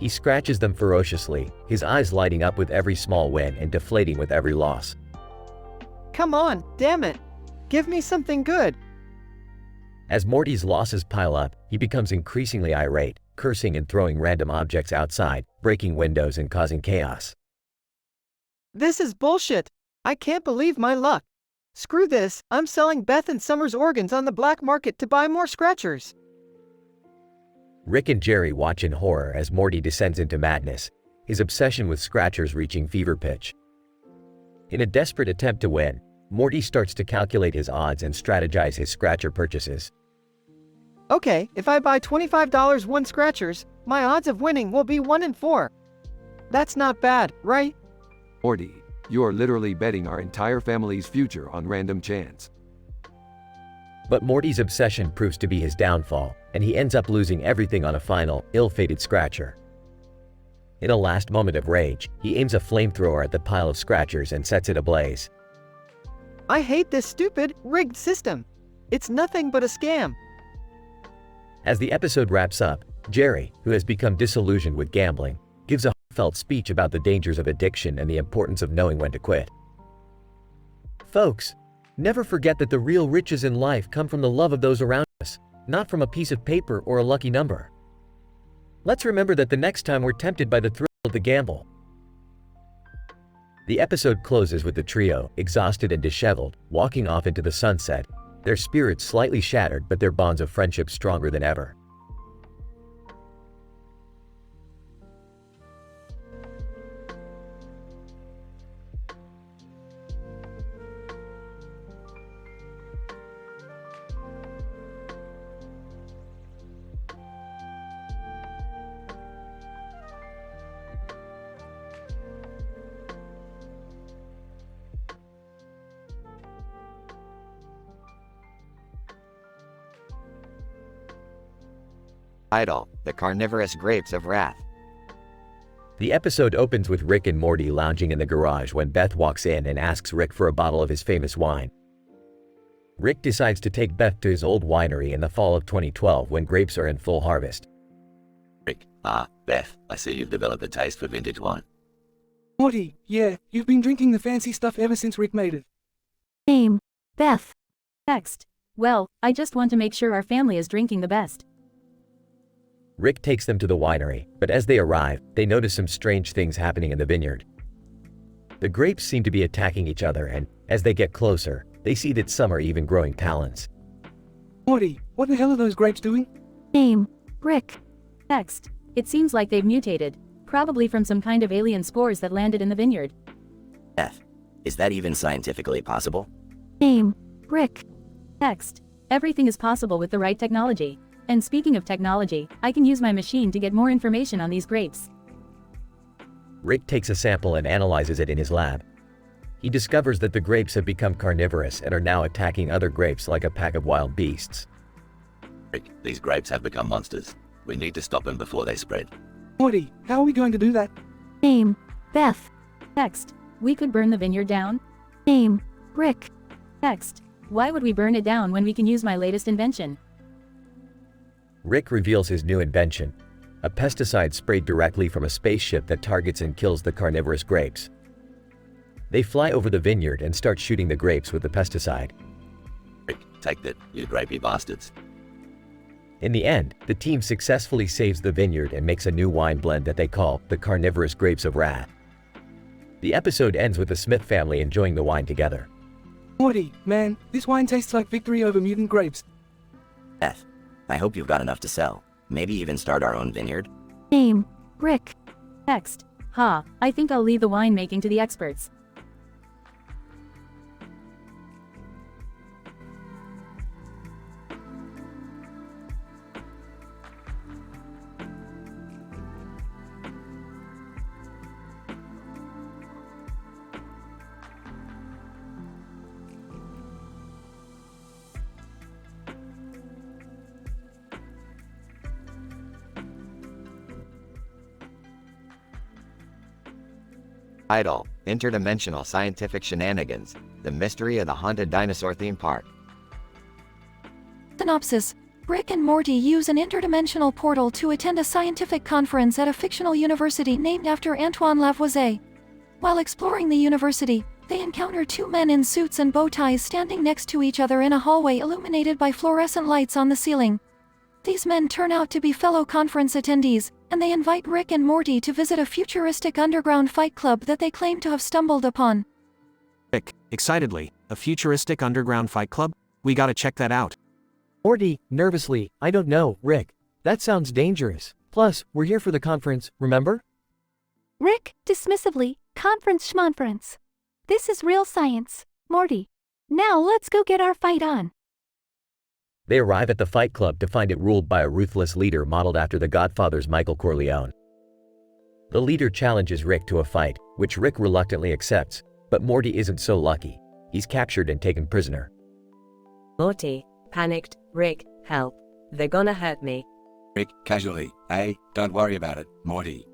[SPEAKER 1] He scratches them ferociously, his eyes lighting up with every small win and deflating with every loss.
[SPEAKER 3] Come on, damn it. Give me something good.
[SPEAKER 1] As Morty's losses pile up, he becomes increasingly irate, cursing and throwing random objects outside, breaking windows and causing chaos.
[SPEAKER 3] This is bullshit. I can't believe my luck. Screw this, I'm selling Beth and Summer's organs on the black market to buy more scratchers.
[SPEAKER 1] Rick and Jerry watch in horror as Morty descends into madness, his obsession with scratchers reaching fever pitch. In a desperate attempt to win, Morty starts to calculate his odds and strategize his scratcher purchases.
[SPEAKER 3] Okay, if I buy $25 one scratchers, my odds of winning will be 1 in 4. That's not bad, right?
[SPEAKER 2] Morty, you are literally betting our entire family's future on random chance.
[SPEAKER 1] But Morty's obsession proves to be his downfall, and he ends up losing everything on a final, ill-fated scratcher. In a last moment of rage, he aims a flamethrower at the pile of scratchers and sets it ablaze.
[SPEAKER 3] I hate this stupid, rigged system. It's nothing but a scam.
[SPEAKER 1] As the episode wraps up, Jerry, who has become disillusioned with gambling, gives a heartfelt speech about the dangers of addiction and the importance of knowing when to quit. Folks, never forget that the real riches in life come from the love of those around us, not from a piece of paper or a lucky number. Let's remember that the next time we're tempted by the thrill of the gamble. The episode closes with the trio, exhausted and disheveled, walking off into the sunset, their spirits slightly shattered but their bonds of friendship stronger than ever.
[SPEAKER 9] Title: The Carnivorous Grapes of Wrath.
[SPEAKER 1] The episode opens with Rick and Morty lounging in the garage when Beth walks in and asks Rick for a bottle of his famous wine. Rick decides to take Beth to his old winery in the fall of 2012 when grapes are in full harvest.
[SPEAKER 19] Rick, Beth, I see you've developed a taste for vintage wine.
[SPEAKER 6] Morty, yeah, you've been drinking the fancy stuff ever since Rick made it.
[SPEAKER 10] Name: Beth.
[SPEAKER 16] Text: well, I just want to make sure our family is drinking the best.
[SPEAKER 1] Rick takes them to the winery, but as they arrive, they notice some strange things happening in the vineyard. The grapes seem to be attacking each other and, as they get closer, They see that some are even growing talons.
[SPEAKER 6] Morty, what the hell are those grapes doing?
[SPEAKER 10] Name, Rick.
[SPEAKER 16] Text. It seems like they've mutated. Probably from some kind of alien spores that landed in the vineyard.
[SPEAKER 5] F. Is that even scientifically possible?
[SPEAKER 10] Name, Rick.
[SPEAKER 16] Text. Everything is possible with the right technology. And speaking of technology, I can use my machine to get more information on these grapes.
[SPEAKER 1] Rick takes a sample and analyzes it in his lab. He discovers that the grapes have become carnivorous and are now attacking other grapes like a pack of wild beasts.
[SPEAKER 20] Rick, these grapes have become monsters. We need to stop them before they spread.
[SPEAKER 6] Morty, how are we going to do that?
[SPEAKER 10] Name, Beth.
[SPEAKER 16] Text. We could burn the vineyard down.
[SPEAKER 10] Name, Rick.
[SPEAKER 16] Text. Why would we burn it down when we can use my latest invention?
[SPEAKER 1] Rick reveals his new invention, a pesticide sprayed directly from a spaceship that targets and kills the carnivorous grapes. They fly over the vineyard and start shooting the grapes with the pesticide.
[SPEAKER 20] Rick, take that, you grapey bastards.
[SPEAKER 1] In the end, the team successfully saves the vineyard and makes a new wine blend that they call the Carnivorous Grapes of Wrath. The episode ends with the Smith family enjoying the wine together.
[SPEAKER 6] Morty, man, this wine tastes like victory over mutant grapes.
[SPEAKER 5] F. I hope you've got enough to sell. Maybe even start our own vineyard?
[SPEAKER 10] Name, Rick.
[SPEAKER 16] Text. Ha, I think I'll leave the winemaking to the experts.
[SPEAKER 9] Title: Interdimensional Scientific Shenanigans, The Mystery of the Haunted Dinosaur Theme Park.
[SPEAKER 23] Synopsis: Rick and Morty use an interdimensional portal to attend a scientific conference at a fictional university named after Antoine Lavoisier. While exploring the university, they encounter two men in suits and bow ties standing next to each other in a hallway illuminated by fluorescent lights on the ceiling. These men turn out to be fellow conference attendees, and they invite Rick and Morty to visit a futuristic underground fight club that they claim to have stumbled upon.
[SPEAKER 14] Rick, excitedly, a futuristic underground fight club? We gotta check that out.
[SPEAKER 6] Morty, nervously, I don't know, Rick. That sounds dangerous. Plus, we're here for the conference, remember?
[SPEAKER 10] Rick, dismissively, conference schmonference. This is real science, Morty. Now let's go get our fight on.
[SPEAKER 1] They arrive at the fight club to find it ruled by a ruthless leader modeled after the Godfather's Michael Corleone. The leader challenges Rick to a fight, which Rick reluctantly accepts, but Morty isn't so lucky. He's captured and taken prisoner.
[SPEAKER 17] Morty, panicked, Rick, help. They're gonna hurt me.
[SPEAKER 7] Rick, casually, hey, don't worry about it, Morty.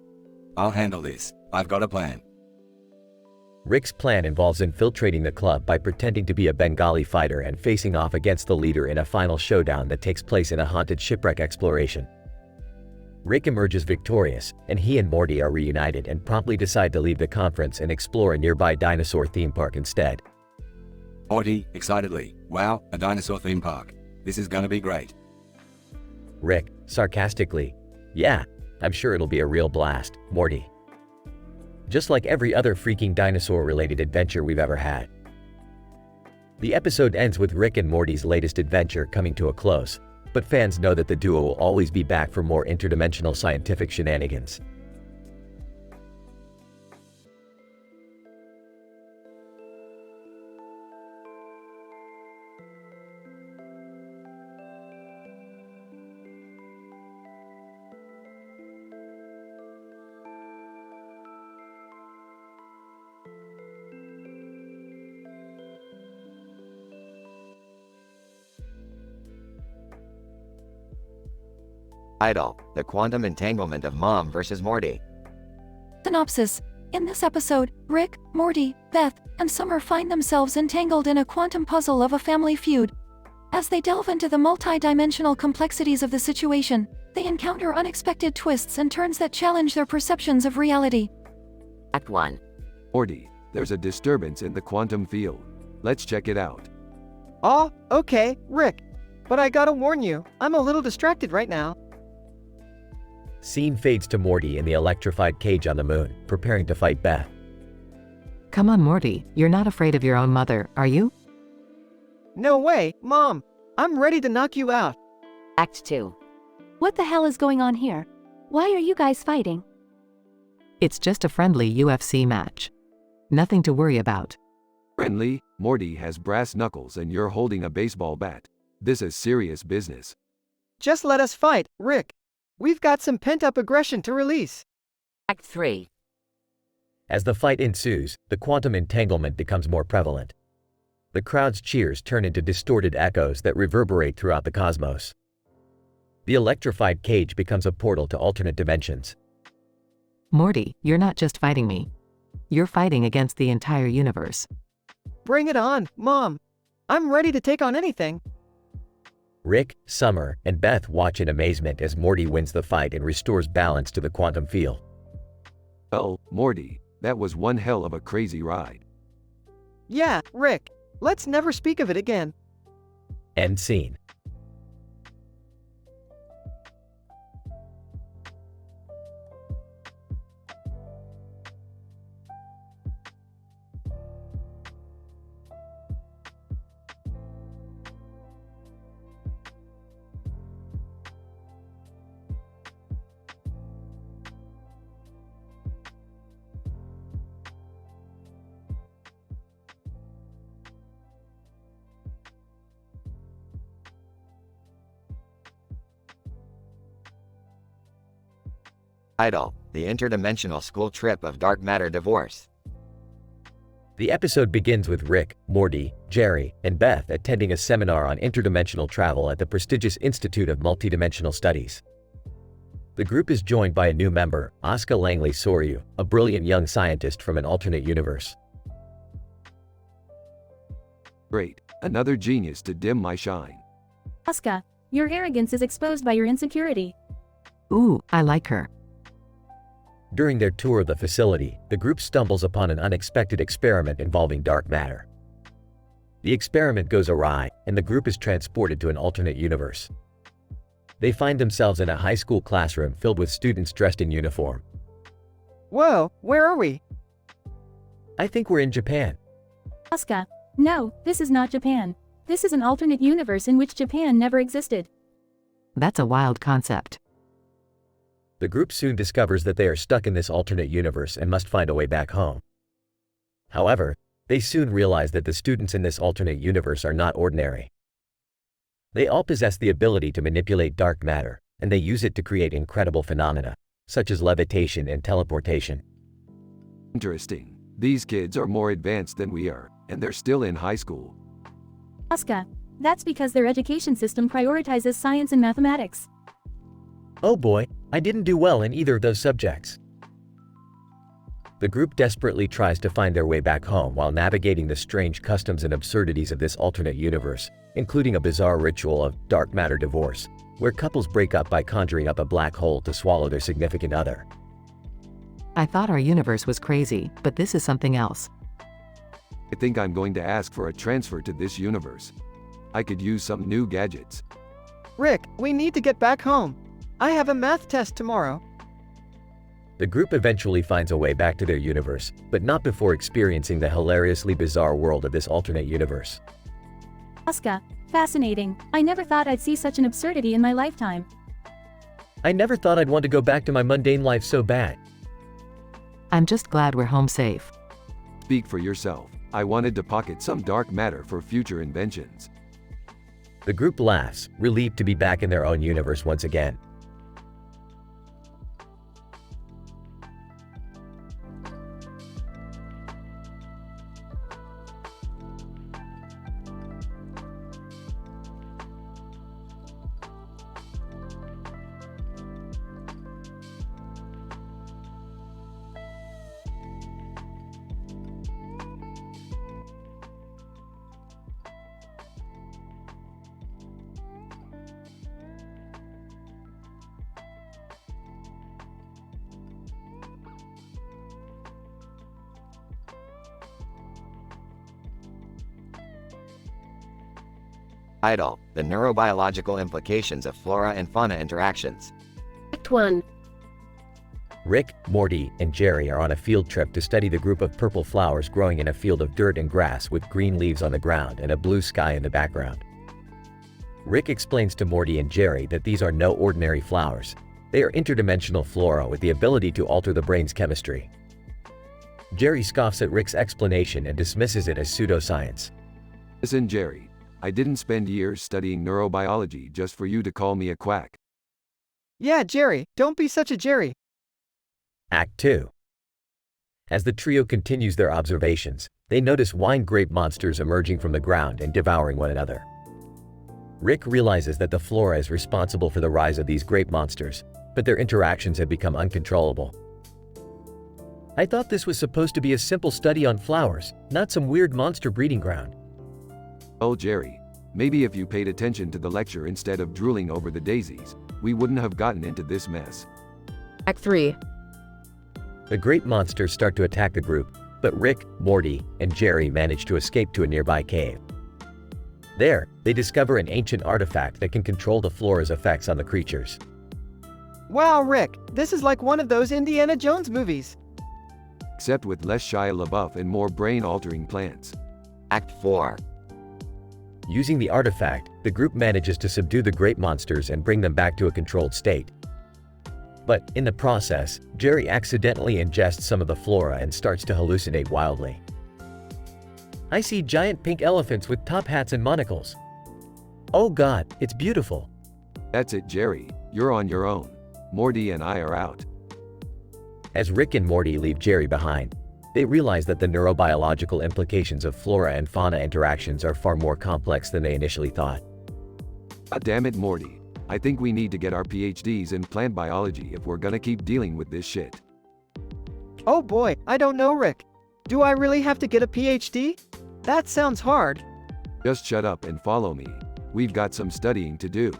[SPEAKER 7] I'll handle this. I've got a plan.
[SPEAKER 1] Rick's plan involves infiltrating the club by pretending to be a Bengali fighter and facing off against the leader in a final showdown that takes place in a haunted shipwreck exploration. Rick emerges victorious, and he and Morty are reunited and promptly decide to leave the conference and explore a nearby dinosaur theme park instead.
[SPEAKER 7] Morty, excitedly, wow, a dinosaur theme park. This is gonna be great.
[SPEAKER 1] Rick, sarcastically, yeah, I'm sure it'll be a real blast, Morty. Just like every other freaking dinosaur-related adventure we've ever had. The episode ends with Rick and Morty's latest adventure coming to a close, but fans know that the duo will always be back for more interdimensional scientific shenanigans.
[SPEAKER 9] Title: The Quantum Entanglement of Mom vs. Morty.
[SPEAKER 23] Synopsis: In this episode, Rick, Morty, Beth, and Summer find themselves entangled in a quantum puzzle of a family feud. As they delve into the multi-dimensional complexities of the situation, they encounter unexpected twists and turns that challenge their perceptions of reality.
[SPEAKER 8] Act 1.
[SPEAKER 2] Morty, there's a disturbance in the quantum field. Let's check it out.
[SPEAKER 3] Oh, okay, Rick. But I gotta warn you, I'm a little distracted right now.
[SPEAKER 1] Scene fades to Morty in the electrified cage on the moon, preparing to fight Beth.
[SPEAKER 4] Come on, Morty, you're not afraid of your own mother, are you?
[SPEAKER 3] No way, Mom! I'm ready to knock you out.
[SPEAKER 12] Act 2.
[SPEAKER 10] What the hell is going on here? Why are you guys fighting?
[SPEAKER 4] It's just a friendly UFC match. Nothing to worry about.
[SPEAKER 2] Friendly, Morty has brass knuckles and you're holding a baseball bat. This is serious business.
[SPEAKER 3] Just let us fight, Rick. We've got some pent-up aggression to release.
[SPEAKER 12] Act 3.
[SPEAKER 1] As the fight ensues, the quantum entanglement becomes more prevalent. The crowd's cheers turn into distorted echoes that reverberate throughout the cosmos. The electrified cage becomes a portal to alternate dimensions.
[SPEAKER 4] Morty, you're not just fighting me. You're fighting against the entire universe.
[SPEAKER 3] Bring it on, Mom. I'm ready to take on anything.
[SPEAKER 1] Rick, Summer, and Beth watch in amazement as Morty wins the fight and restores balance to the quantum field.
[SPEAKER 2] Well, Morty, that was one hell of a crazy ride.
[SPEAKER 3] Yeah, Rick. Let's never speak of it again.
[SPEAKER 1] End scene.
[SPEAKER 9] Title: The Interdimensional School Trip of Dark Matter Divorce.
[SPEAKER 1] The episode begins with Rick, Morty, Jerry, and Beth attending a seminar on interdimensional travel at the prestigious Institute of Multidimensional Studies. The group is joined by a new member, Asuka Langley Soryu, a brilliant young scientist from an alternate universe.
[SPEAKER 2] Great, another genius to dim my shine.
[SPEAKER 16] Asuka, your arrogance is exposed by your insecurity.
[SPEAKER 4] Ooh, I like her.
[SPEAKER 1] During their tour of the facility, the group stumbles upon an unexpected experiment involving dark matter. The experiment goes awry, and the group is transported to an alternate universe. They find themselves in a high school classroom filled with students dressed in uniform.
[SPEAKER 3] Whoa, where are we?
[SPEAKER 1] I think we're in Japan.
[SPEAKER 16] Asuka, no, this is not Japan. This is an alternate universe in which Japan never existed.
[SPEAKER 4] That's a wild concept.
[SPEAKER 1] The group soon discovers that they are stuck in this alternate universe and must find a way back home. However, they soon realize that the students in this alternate universe are not ordinary. They all possess the ability to manipulate dark matter, and they use it to create incredible phenomena, such as levitation and teleportation.
[SPEAKER 2] Interesting. These kids are more advanced than we are, and they're still in high school.
[SPEAKER 16] Asuka, that's because their education system prioritizes science and mathematics.
[SPEAKER 1] Oh boy, I didn't do well in either of those subjects. The group desperately tries to find their way back home while navigating the strange customs and absurdities of this alternate universe, including a bizarre ritual of dark matter divorce, where couples break up by conjuring up a black hole to swallow their significant other.
[SPEAKER 4] I thought our universe was crazy, but this is something else.
[SPEAKER 2] I think I'm going to ask for a transfer to this universe. I could use some new gadgets.
[SPEAKER 3] Rick, we need to get back home. I have a math test tomorrow.
[SPEAKER 1] The group eventually finds a way back to their universe, but not before experiencing the hilariously bizarre world of this alternate universe.
[SPEAKER 16] Asuka, fascinating. I never thought I'd see such an absurdity in my lifetime.
[SPEAKER 1] I never thought I'd want to go back to my mundane life so bad.
[SPEAKER 4] I'm just glad we're home safe.
[SPEAKER 2] Speak for yourself. I wanted to pocket some dark matter for future inventions.
[SPEAKER 1] The group laughs, relieved to be back in their own universe once again.
[SPEAKER 9] Title: The Neurobiological Implications of Flora and Fauna Interactions.
[SPEAKER 11] Act 1.
[SPEAKER 1] Rick, Morty, and Jerry are on a field trip to study the group of purple flowers growing in a field of dirt and grass with green leaves on the ground and a blue sky in the background. Rick explains to Morty and Jerry that these are no ordinary flowers. They are interdimensional flora with the ability to alter the brain's chemistry. Jerry scoffs at Rick's explanation and dismisses it as pseudoscience.
[SPEAKER 2] Listen, Jerry, I didn't spend years studying neurobiology just for you to call me a quack.
[SPEAKER 3] Yeah, Jerry, don't be such a Jerry.
[SPEAKER 1] Act 2. As the trio continues their observations, they notice wine grape monsters emerging from the ground and devouring one another. Rick realizes that the flora is responsible for the rise of these grape monsters, but their interactions have become uncontrollable. I thought this was supposed to be a simple study on flowers, not some weird monster breeding ground.
[SPEAKER 2] Oh, Jerry, maybe if you paid attention to the lecture instead of drooling over the daisies, we wouldn't have gotten into this mess.
[SPEAKER 15] Act 3.
[SPEAKER 1] The grape monsters start to attack the group, but Rick, Morty, and Jerry manage to escape to a nearby cave. There, they discover an ancient artifact that can control the flora's effects on the creatures.
[SPEAKER 3] Wow, Rick, this is like one of those Indiana Jones movies.
[SPEAKER 2] Except with less Shia LaBeouf and more brain-altering plants.
[SPEAKER 9] Act 4.
[SPEAKER 1] Using the artifact, the group manages to subdue the grape monsters and bring them back to a controlled state. But in the process, Jerry accidentally ingests some of the flora and starts to hallucinate wildly. I see giant pink elephants with top hats and monocles. Oh God, it's beautiful.
[SPEAKER 2] That's it, Jerry. You're on your own. Morty and I are out.
[SPEAKER 1] As Rick and Morty leave Jerry behind, they realize that the neurobiological implications of flora and fauna interactions are far more complex than they initially thought.
[SPEAKER 2] God damn it, Morty. I think we need to get our PhDs in plant biology if we're gonna keep dealing with this shit.
[SPEAKER 3] Oh boy, I don't know, Rick. Do I really have to get a PhD? That sounds hard.
[SPEAKER 2] Just shut up and follow me. We've got some studying to do.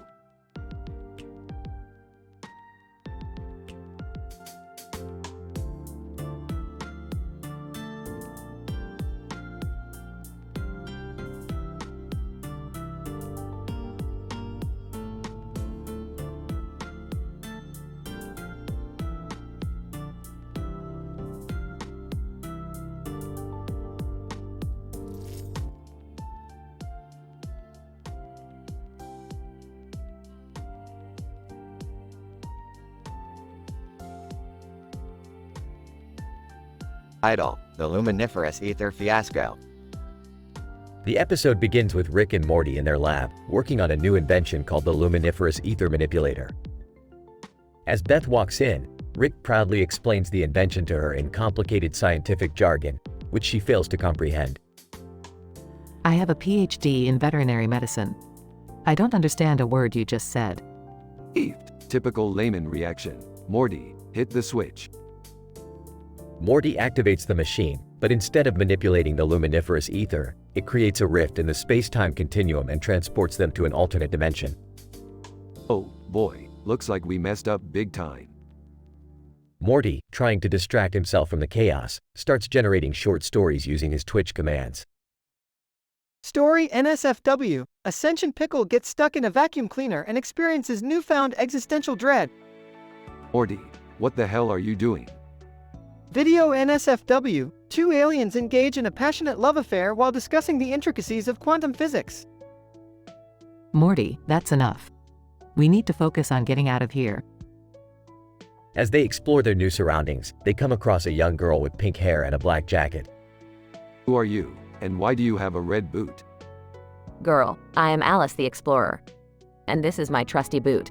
[SPEAKER 9] Title: The Luminiferous Ether Fiasco.
[SPEAKER 1] The episode begins with Rick and Morty in their lab, working on a new invention called the Luminiferous Ether Manipulator. As Beth walks in, Rick proudly explains the invention to her in complicated scientific jargon, which she fails to comprehend.
[SPEAKER 4] I have a PhD in veterinary medicine. I don't understand a word you just said.
[SPEAKER 2] Typical layman reaction. Morty, hit the switch.
[SPEAKER 1] Morty activates the machine, but instead of manipulating the luminiferous ether, it creates a rift in the space-time continuum and transports them to an alternate dimension.
[SPEAKER 2] Oh, boy, looks like we messed up big time.
[SPEAKER 1] Morty, trying to distract himself from the chaos, starts generating short stories using his Twitch commands.
[SPEAKER 3] Story NSFW. Ascension Pickle gets stuck in a vacuum cleaner and experiences newfound existential dread.
[SPEAKER 2] Morty, what the hell are you doing?
[SPEAKER 3] Video NSFW. Two aliens engage in a passionate love affair while discussing the intricacies of quantum physics.
[SPEAKER 4] Morty, that's enough. We need to focus on getting out of here.
[SPEAKER 1] As they explore their new surroundings, they come across a young girl with pink hair and a black jacket.
[SPEAKER 2] Who are you, and why do you have a red boot?
[SPEAKER 15] Girl, I am Alice the Explorer. And this is my trusty boot.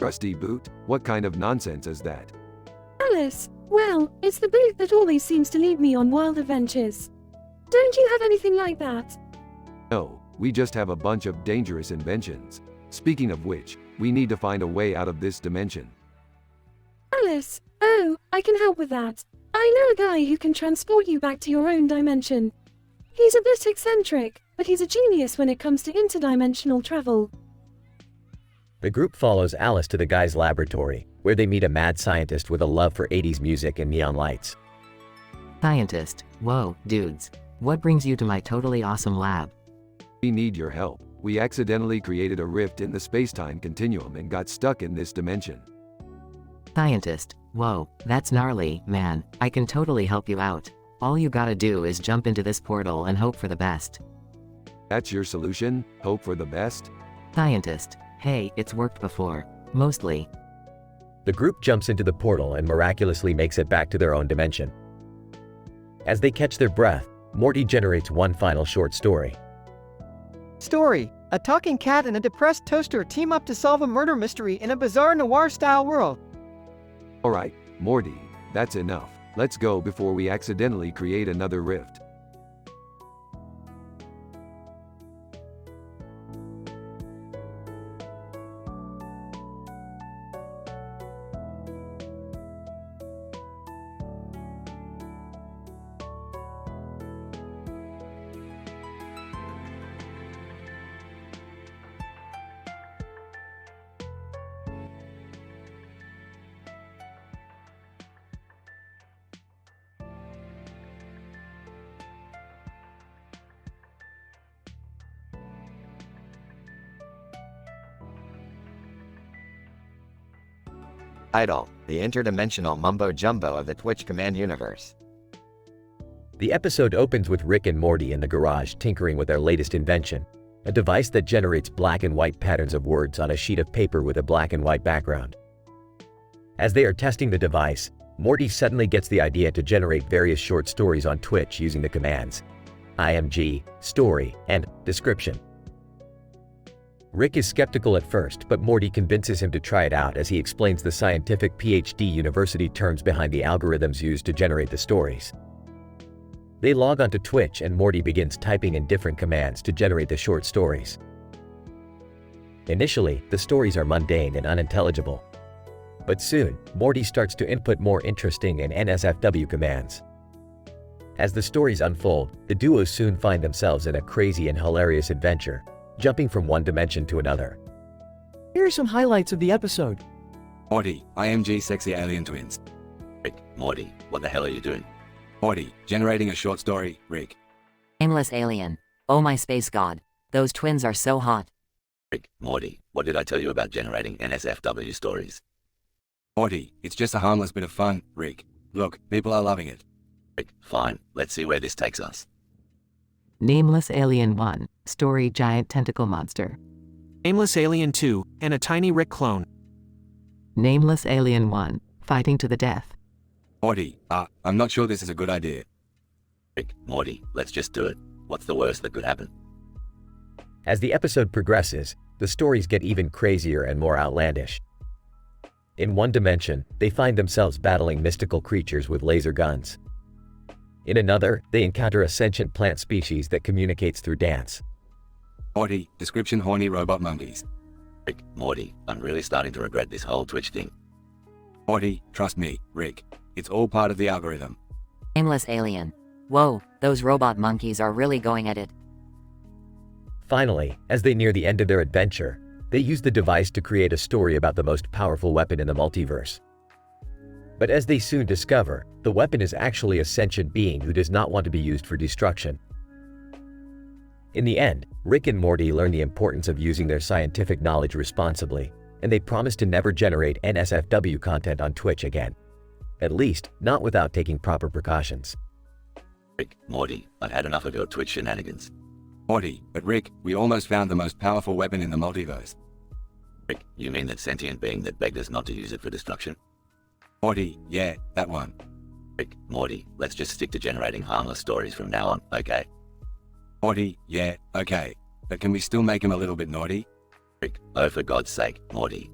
[SPEAKER 2] Trusty boot? What kind of nonsense is that?
[SPEAKER 11] Alice, well, it's the boot that always seems to lead me on wild adventures. Don't you have anything like that?
[SPEAKER 2] No, we just have a bunch of dangerous inventions. Speaking of which, we need to find a way out of this dimension.
[SPEAKER 11] Alice, oh, I can help with that. I know a guy who can transport you back to your own dimension. He's a bit eccentric, but he's a genius when it comes to interdimensional travel.
[SPEAKER 1] The group follows Alice to the guy's laboratory, where they meet a mad scientist with a love for 80s music and neon lights.
[SPEAKER 4] Scientist, whoa, dudes. What brings you to my totally awesome lab?
[SPEAKER 2] We need your help. We accidentally created a rift in the space-time continuum and got stuck in this dimension.
[SPEAKER 4] Scientist, whoa, that's gnarly, man. I can totally help you out. All you gotta do is jump into this portal and hope for the best.
[SPEAKER 2] That's your solution? Hope for the best?
[SPEAKER 4] Scientist, hey, it's worked before. Mostly.
[SPEAKER 1] The group jumps into the portal and miraculously makes it back to their own dimension. As they catch their breath, Morty generates one final short story.
[SPEAKER 3] Story: a talking cat and a depressed toaster team up to solve a murder mystery in a bizarre noir-style world.
[SPEAKER 2] Alright, Morty, that's enough. Let's go before we accidentally create another rift.
[SPEAKER 9] Idle, the interdimensional mumbo-jumbo of the Twitch command universe.
[SPEAKER 1] The episode opens with Rick and Morty in the garage tinkering with their latest invention, a device that generates black and white patterns of words on a sheet of paper with a black and white background. As they are testing the device, Morty suddenly gets the idea to generate various short stories on Twitch using the commands IMG, story, and description. Rick is skeptical at first, but Morty convinces him to try it out as he explains the scientific PhD university terms behind the algorithms used to generate the stories. They log onto Twitch and Morty begins typing in different commands to generate the short stories. Initially, the stories are mundane and unintelligible. But soon, Morty starts to input more interesting and NSFW commands. As the stories unfold, the duo soon find themselves in a crazy and hilarious adventure, jumping from one dimension to another.
[SPEAKER 6] Here are some highlights of the episode.
[SPEAKER 7] Morty, IMG sexy alien twins.
[SPEAKER 20] Rick, Morty, what the hell are you doing?
[SPEAKER 7] Morty, generating a short story, Rick.
[SPEAKER 8] Aimless alien. Oh my space god. Those twins are so hot.
[SPEAKER 20] Rick, Morty, what did I tell you about generating NSFW stories?
[SPEAKER 7] Morty, it's just a harmless bit of fun, Rick. Look, people are loving it.
[SPEAKER 20] Rick, fine, let's see where this takes us.
[SPEAKER 4] Nameless Alien 1, story giant tentacle monster.
[SPEAKER 14] Aimless Alien 2, and a tiny Rick clone.
[SPEAKER 4] Nameless Alien 1, fighting to the death.
[SPEAKER 7] Morty, I'm not sure this is a good idea.
[SPEAKER 20] Rick, Morty, let's just do it. What's the worst that could happen?
[SPEAKER 1] As the episode progresses, the stories get even crazier and more outlandish. In one dimension, they find themselves battling mystical creatures with laser guns. In another, they encounter a sentient plant species that communicates through dance.
[SPEAKER 7] Morty, description horny robot monkeys.
[SPEAKER 20] Rick, Morty, I'm really starting to regret this whole Twitch thing.
[SPEAKER 7] Morty, trust me, Rick. It's all part of the algorithm.
[SPEAKER 8] Aimless alien. Whoa, those robot monkeys are really going at it.
[SPEAKER 1] Finally, as they near the end of their adventure, they use the device to create a story about the most powerful weapon in the multiverse. But as they soon discover, the weapon is actually a sentient being who does not want to be used for destruction. In the end, Rick and Morty learn the importance of using their scientific knowledge responsibly, and they promise to never generate NSFW content on Twitch again. At least, not without taking proper precautions.
[SPEAKER 20] Rick, Morty, I've had enough of your Twitch shenanigans.
[SPEAKER 7] Morty, but Rick, we almost found the most powerful weapon in the multiverse.
[SPEAKER 20] Rick, you mean that sentient being that begged us not to use it for destruction?
[SPEAKER 7] Morty, yeah, that one.
[SPEAKER 20] Rick, Morty, let's just stick to generating harmless stories from now on, okay?
[SPEAKER 7] Morty, yeah, okay. But can we still make him a little bit naughty?
[SPEAKER 20] Rick, oh for God's sake, Morty.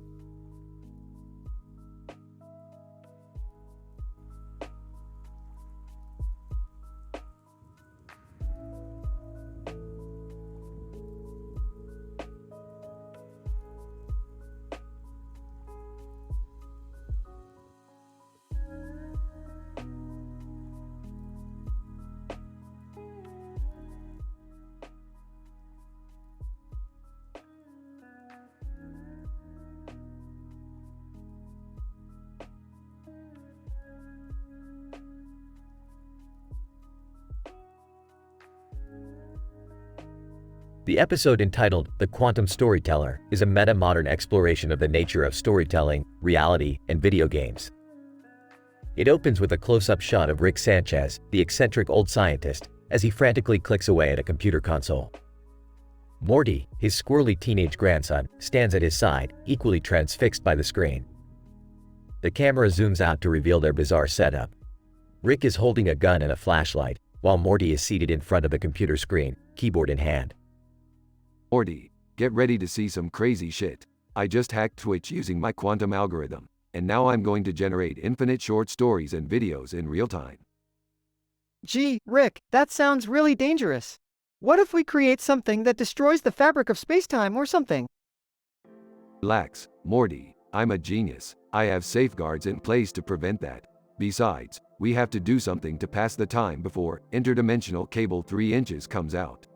[SPEAKER 1] The episode entitled The Quantum Storyteller is a meta-modern exploration of the nature of storytelling, reality, and video games. It opens with a close-up shot of Rick Sanchez, the eccentric old scientist, as he frantically clicks away at a computer console. Morty, his squirrely teenage grandson, stands at his side, equally transfixed by the screen. The camera zooms out to reveal their bizarre setup. Rick is holding a gun and a flashlight, while Morty is seated in front of the computer screen, keyboard in hand.
[SPEAKER 2] Morty, get ready to see some crazy shit. I just hacked Twitch using my quantum algorithm, and now I'm going to generate infinite short stories and videos in real time.
[SPEAKER 3] Gee, Rick, that sounds really dangerous. What if we create something that destroys the fabric of space-time or something?
[SPEAKER 2] Relax, Morty, I'm a genius. I have safeguards in place to prevent that. Besides, we have to do something to pass the time before interdimensional cable 3 inches comes out.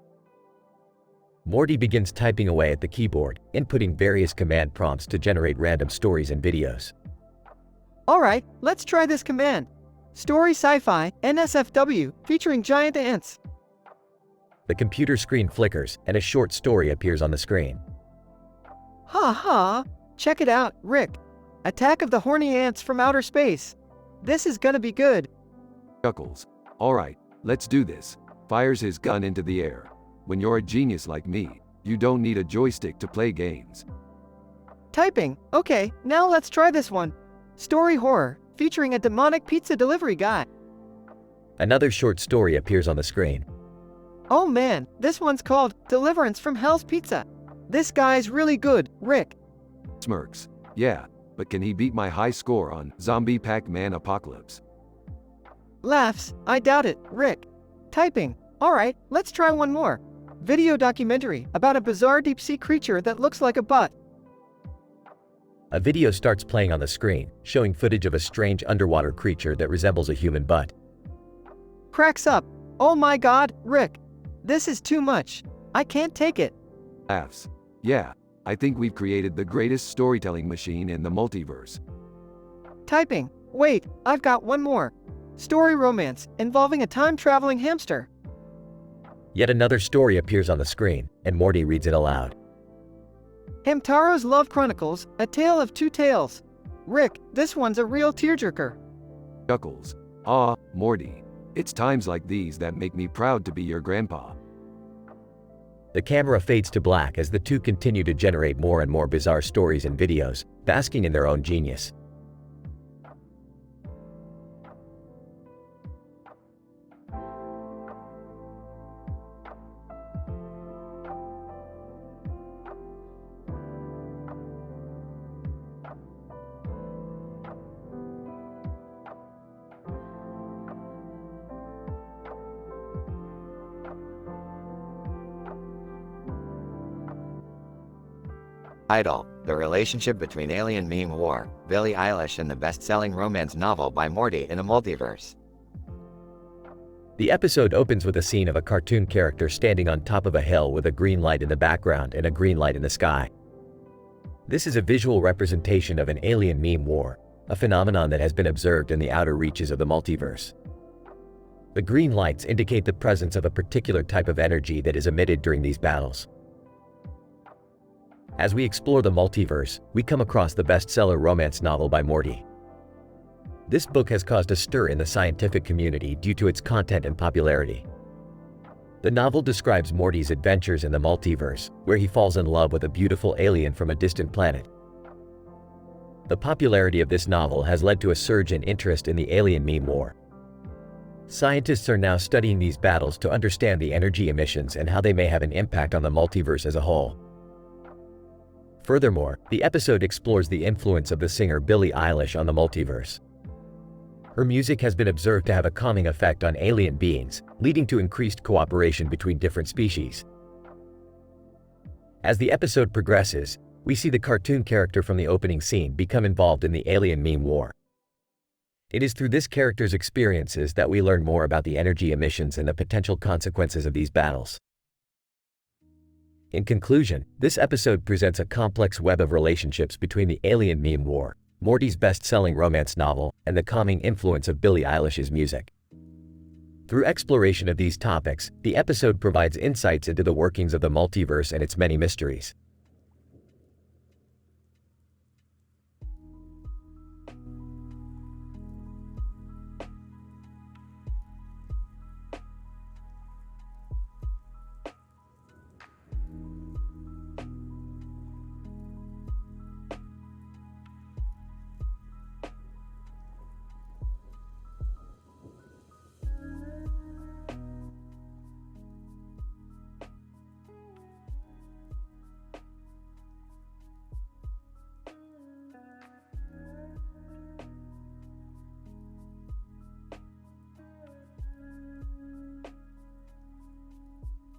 [SPEAKER 1] Morty begins typing away at the keyboard, inputting various command prompts to generate random stories and videos.
[SPEAKER 3] Alright, let's try this command. Story Sci-Fi, NSFW, featuring giant ants.
[SPEAKER 1] The computer screen flickers, and a short story appears on the screen.
[SPEAKER 3] Ha ha! Check it out, Rick. Attack of the horny ants from outer space. This is gonna be good.
[SPEAKER 2] Chuckles. Alright, let's do this. Fires his gun into the air. When you're a genius like me, you don't need a joystick to play games.
[SPEAKER 3] Typing. Okay, now let's try this one. Story Horror, featuring a demonic pizza delivery guy.
[SPEAKER 1] Another short story appears on the screen.
[SPEAKER 3] Oh man, this one's called Deliverance from Hell's Pizza. This guy's really good, Rick.
[SPEAKER 2] Smirks. Yeah, but can he beat my high score on Zombie Pac-Man Apocalypse?
[SPEAKER 3] Laughs. I doubt it, Rick. Typing. Alright, let's try one more. Video documentary about a bizarre deep-sea creature that looks like a butt.
[SPEAKER 1] A video starts playing on the screen, showing footage of a strange underwater creature that resembles a human butt.
[SPEAKER 3] Cracks up. Oh my god, Rick. This is too much. I can't take it.
[SPEAKER 2] Laughs. Yeah, I think we've created the greatest storytelling machine in the multiverse.
[SPEAKER 3] Typing. Wait, I've got one more. Story romance, involving a time-traveling hamster.
[SPEAKER 1] Yet another story appears on the screen, and Morty reads it aloud.
[SPEAKER 3] Hamtaro's Love Chronicles, A Tale of Two Tales. Rick, this one's a real tearjerker.
[SPEAKER 2] Chuckles. Morty. It's times like these that make me proud to be your grandpa.
[SPEAKER 1] The camera fades to black as the two continue to generate more and more bizarre stories and videos, basking in their own genius.
[SPEAKER 9] Idol, the relationship between alien meme war, Billie Eilish and the best-selling romance novel by Morty in a multiverse.
[SPEAKER 1] The episode opens with a scene of a cartoon character standing on top of a hill with a green light in the background and a green light in the sky. This is a visual representation of an alien meme war, a phenomenon that has been observed in the outer reaches of the multiverse. The green lights indicate the presence of a particular type of energy that is emitted during these battles. As we explore the multiverse, we come across the bestseller romance novel by Morty. This book has caused a stir in the scientific community due to its content and popularity. The novel describes Morty's adventures in the multiverse, where he falls in love with a beautiful alien from a distant planet. The popularity of this novel has led to a surge in interest in the alien meme war. Scientists are now studying these battles to understand the energy emissions and how they may have an impact on the multiverse as a whole. Furthermore, the episode explores the influence of the singer Billie Eilish on the multiverse. Her music has been observed to have a calming effect on alien beings, leading to increased cooperation between different species. As the episode progresses, we see the cartoon character from the opening scene become involved in the alien meme war. It is through this character's experiences that we learn more about the energy emissions and the potential consequences of these battles. In conclusion, this episode presents a complex web of relationships between the alien meme war, Morty's best-selling romance novel, and the calming influence of Billie Eilish's music. Through exploration of these topics, the episode provides insights into the workings of the multiverse and its many mysteries.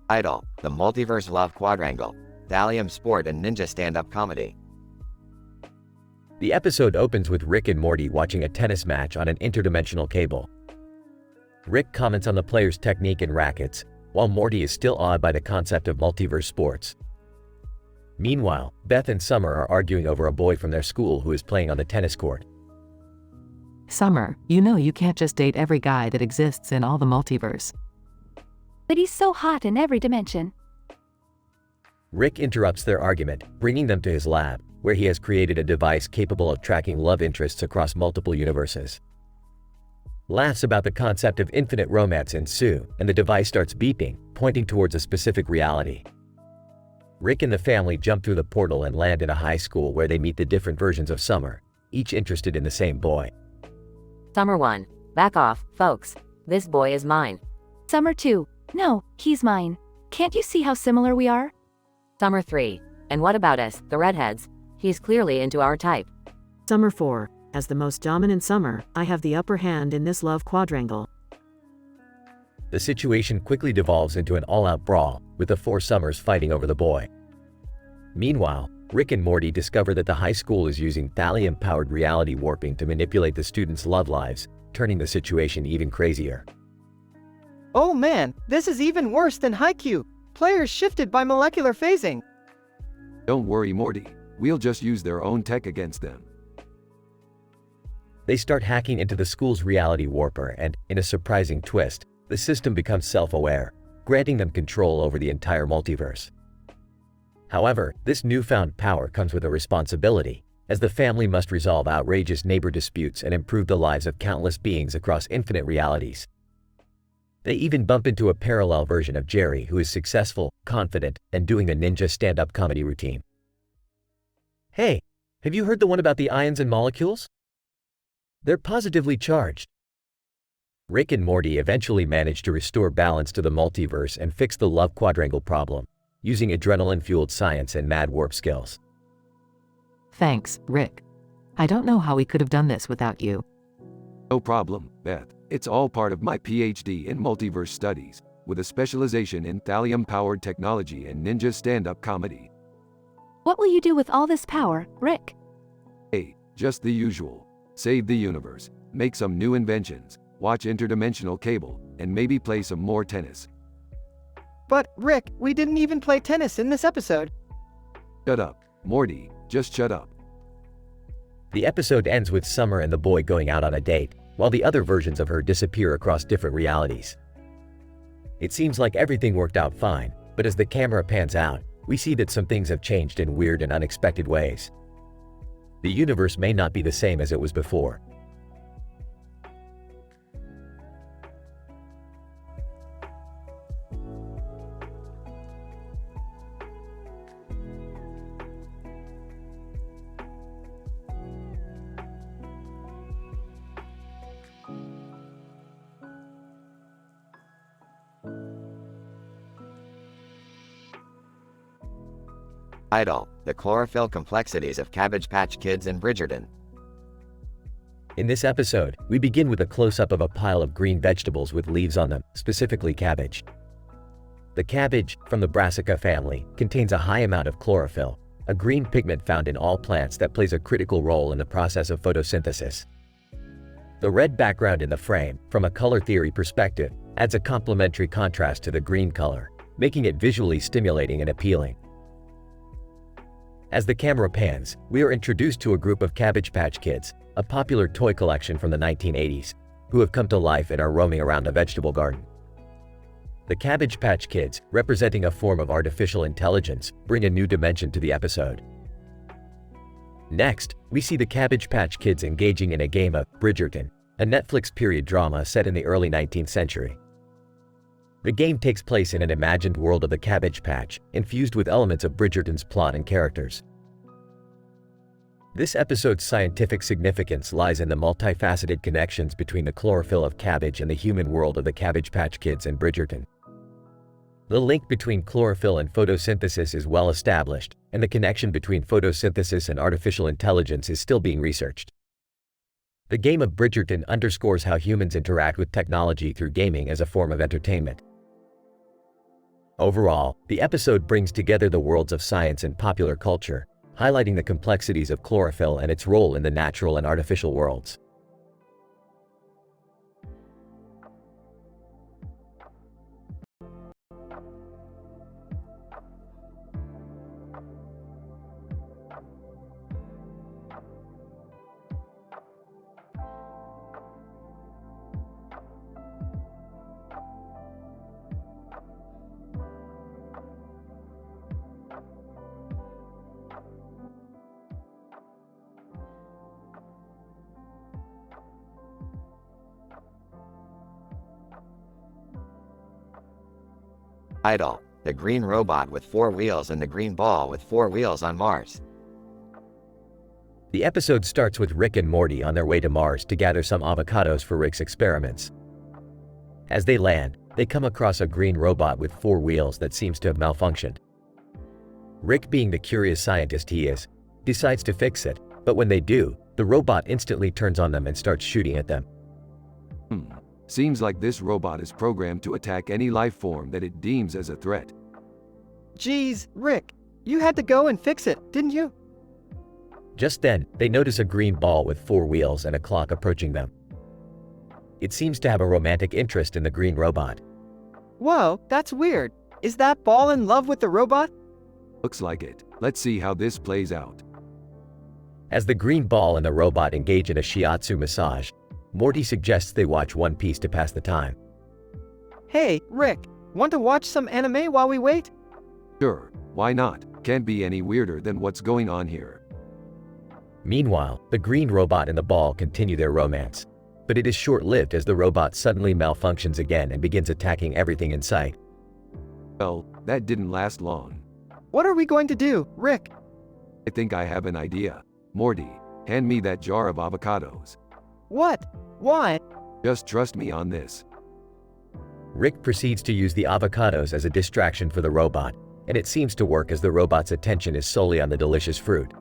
[SPEAKER 9] Idol, the Multiverse Love Quadrangle, Thallium Sport and Ninja Stand-Up Comedy.
[SPEAKER 1] The episode opens with Rick and Morty watching a tennis match on an interdimensional cable. Rick comments on the player's technique and rackets, while Morty is still awed by the concept of multiverse sports. Meanwhile, Beth and Summer are arguing over a boy from their school who is playing on the tennis court.
[SPEAKER 4] Summer, you know you can't just date every guy that exists in all the multiverse.
[SPEAKER 10] But he's so hot in every dimension.
[SPEAKER 1] Rick interrupts their argument, bringing them to his lab, where he has created a device capable of tracking love interests across multiple universes. Laughs about the concept of infinite romance ensue, and the device starts beeping, pointing towards a specific reality. Rick and the family jump through the portal and land in a high school where they meet the different versions of Summer, each interested in the same boy.
[SPEAKER 15] Summer 1. Back off, folks. This boy is mine.
[SPEAKER 10] Summer 2. No, he's mine. Can't you see how similar we are?
[SPEAKER 15] Summer 3. And what about us, the redheads? He's clearly into our type.
[SPEAKER 13] Summer 4. As the most dominant Summer, I have the upper hand in this love quadrangle.
[SPEAKER 1] The situation quickly devolves into an all-out brawl, with the four Summers fighting over the boy. Meanwhile, Rick and Morty discover that the high school is using thallium-powered reality warping to manipulate the students' love lives, turning the situation even crazier.
[SPEAKER 3] Oh man, this is even worse than Haikyuu. Players shifted by molecular phasing.
[SPEAKER 2] Don't worry, Morty. We'll just use their own tech against them.
[SPEAKER 1] They start hacking into the school's reality warper and, in a surprising twist, the system becomes self-aware, granting them control over the entire multiverse. However, this newfound power comes with a responsibility, as the family must resolve outrageous neighbor disputes and improve the lives of countless beings across infinite realities. They even bump into a parallel version of Jerry who is successful, confident, and doing a ninja stand-up comedy routine. Hey, have you heard the one about the ions and molecules? They're positively charged. Rick and Morty eventually manage to restore balance to the multiverse and fix the love quadrangle problem, using adrenaline-fueled science and mad warp skills.
[SPEAKER 4] Thanks, Rick. I don't know how we could have done this without you.
[SPEAKER 2] No problem, Beth. It's all part of my PhD in multiverse studies, with a specialization in thallium-powered technology and ninja stand-up comedy.
[SPEAKER 10] What will you do with all this power, Rick?
[SPEAKER 2] Hey, just the usual. Save the universe, make some new inventions, watch interdimensional cable, and maybe play some more tennis.
[SPEAKER 3] But, Rick, we didn't even play tennis in this episode.
[SPEAKER 2] Shut up, Morty, just shut up.
[SPEAKER 1] The episode ends with Summer and the boy going out on a date, while the other versions of her disappear across different realities. It seems like everything worked out fine, but as the camera pans out, we see that some things have changed in weird and unexpected ways. The universe may not be the same as it was before.
[SPEAKER 9] Idol, the chlorophyll complexities of Cabbage Patch Kids in Bridgerton.
[SPEAKER 1] In this episode, we begin with a close-up of a pile of green vegetables with leaves on them, specifically cabbage. The cabbage, from the Brassica family, contains a high amount of chlorophyll, a green pigment found in all plants that plays a critical role in the process of photosynthesis. The red background in the frame, from a color theory perspective, adds a complementary contrast to the green color, making it visually stimulating and appealing. As the camera pans, we are introduced to a group of Cabbage Patch Kids, a popular toy collection from the 1980s. who have come to life and are roaming around a vegetable garden. The Cabbage Patch Kids, representing a form of artificial intelligence, bring a new dimension to the episode. Next, we see the Cabbage Patch Kids engaging in a game of Bridgerton, a Netflix period drama set in the early 19th century. The game takes place in an imagined world of the Cabbage Patch, infused with elements of Bridgerton's plot and characters. This episode's scientific significance lies in the multifaceted connections between the chlorophyll of cabbage and the human world of the Cabbage Patch Kids and Bridgerton. The link between chlorophyll and photosynthesis is well established, and the connection between photosynthesis and artificial intelligence is still being researched. The game of Bridgerton underscores how humans interact with technology through gaming as a form of entertainment. Overall, the episode brings together the worlds of science and popular culture, highlighting the complexities of chlorophyll and its role in the natural and artificial worlds.
[SPEAKER 9] Idle, the green robot with 4 wheels and the green ball with 4 wheels on Mars.
[SPEAKER 1] The episode starts with Rick and Morty on their way to Mars to gather some avocados for Rick's experiments. As they land, they come across a green robot with 4 wheels that seems to have malfunctioned. Rick, being the curious scientist he is, decides to fix it, but when they do, the robot instantly turns on them and starts shooting at them.
[SPEAKER 2] Seems like this robot is programmed to attack any life form that it deems as a threat.
[SPEAKER 3] Geez, Rick, you had to go and fix it, didn't you?
[SPEAKER 1] Just then, they notice a green ball with 4 wheels and a clock approaching them. It seems to have a romantic interest in the green robot.
[SPEAKER 3] Whoa, that's weird. Is that ball in love with the robot?
[SPEAKER 2] Looks like it. Let's see how this plays out.
[SPEAKER 1] As the green ball and the robot engage in a shiatsu massage, Morty suggests they watch One Piece to pass the time.
[SPEAKER 3] Hey, Rick, want to watch some anime while we wait?
[SPEAKER 2] Sure, why not? Can't be any weirder than what's going on here.
[SPEAKER 1] Meanwhile, the green robot and the ball continue their romance. But it is short-lived as the robot suddenly malfunctions again and begins attacking everything in sight.
[SPEAKER 2] Well, that didn't last long.
[SPEAKER 3] What are we going to do, Rick?
[SPEAKER 2] I think I have an idea. Morty, hand me that jar of avocados.
[SPEAKER 3] What? Why?
[SPEAKER 2] Just trust me on this.
[SPEAKER 1] Rick proceeds to use the avocados as a distraction for the robot, and it seems to work as the robot's attention is solely on the delicious fruit.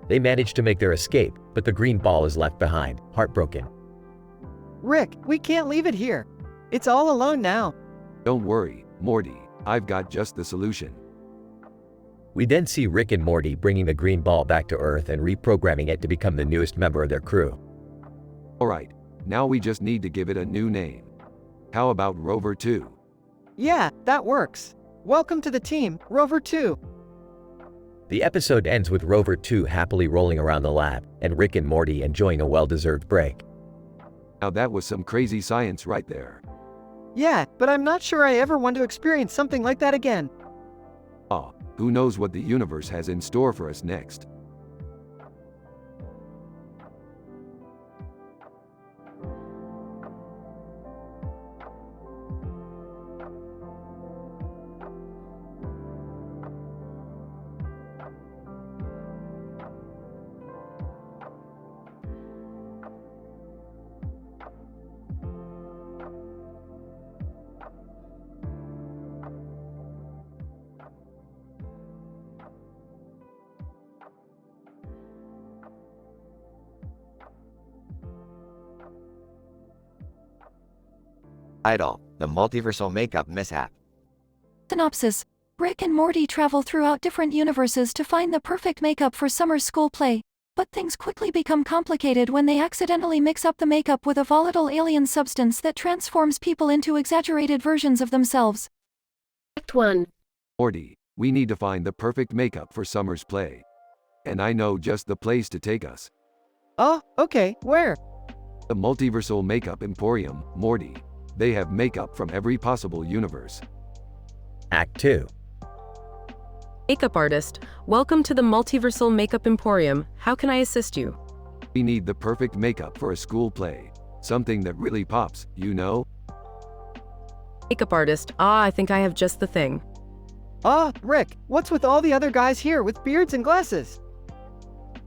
[SPEAKER 1] They manage to make their escape, but the green ball is left behind, heartbroken.
[SPEAKER 3] Rick, we can't leave it here. It's all alone now.
[SPEAKER 2] Don't worry, Morty, I've got just the solution.
[SPEAKER 1] We then see Rick and Morty bringing the green ball back to Earth and reprogramming it to become the newest member of their crew.
[SPEAKER 2] Alright, now we just need to give it a new name. How about Rover 2?
[SPEAKER 3] Yeah, that works. Welcome to the team, Rover 2.
[SPEAKER 1] The episode ends with Rover 2 happily rolling around the lab, and Rick and Morty enjoying a well-deserved break.
[SPEAKER 2] Now that was some crazy science right there.
[SPEAKER 3] Yeah, but I'm not sure I ever want to experience something like that again.
[SPEAKER 2] Who knows what the universe has in store for us next.
[SPEAKER 9] Idle, the multiversal makeup mishap.
[SPEAKER 23] Synopsis. Rick and Morty travel throughout different universes to find the perfect makeup for summer school play. But things quickly become complicated when they accidentally mix up the makeup with a volatile alien substance that transforms people into exaggerated versions of themselves.
[SPEAKER 11] Act 1.
[SPEAKER 2] Morty, we need to find the perfect makeup for summer's play. And I know just the place to take us.
[SPEAKER 3] Oh, okay, where?
[SPEAKER 2] The multiversal makeup emporium, Morty. They have makeup from every possible universe.
[SPEAKER 1] Act 2.
[SPEAKER 18] Makeup artist, welcome to the Multiversal Makeup Emporium. How can I assist you?
[SPEAKER 2] We need the perfect makeup for a school play. Something that really pops, you know?
[SPEAKER 18] Makeup artist, I think I have just the thing.
[SPEAKER 3] Rick, what's with all the other guys here with beards and glasses?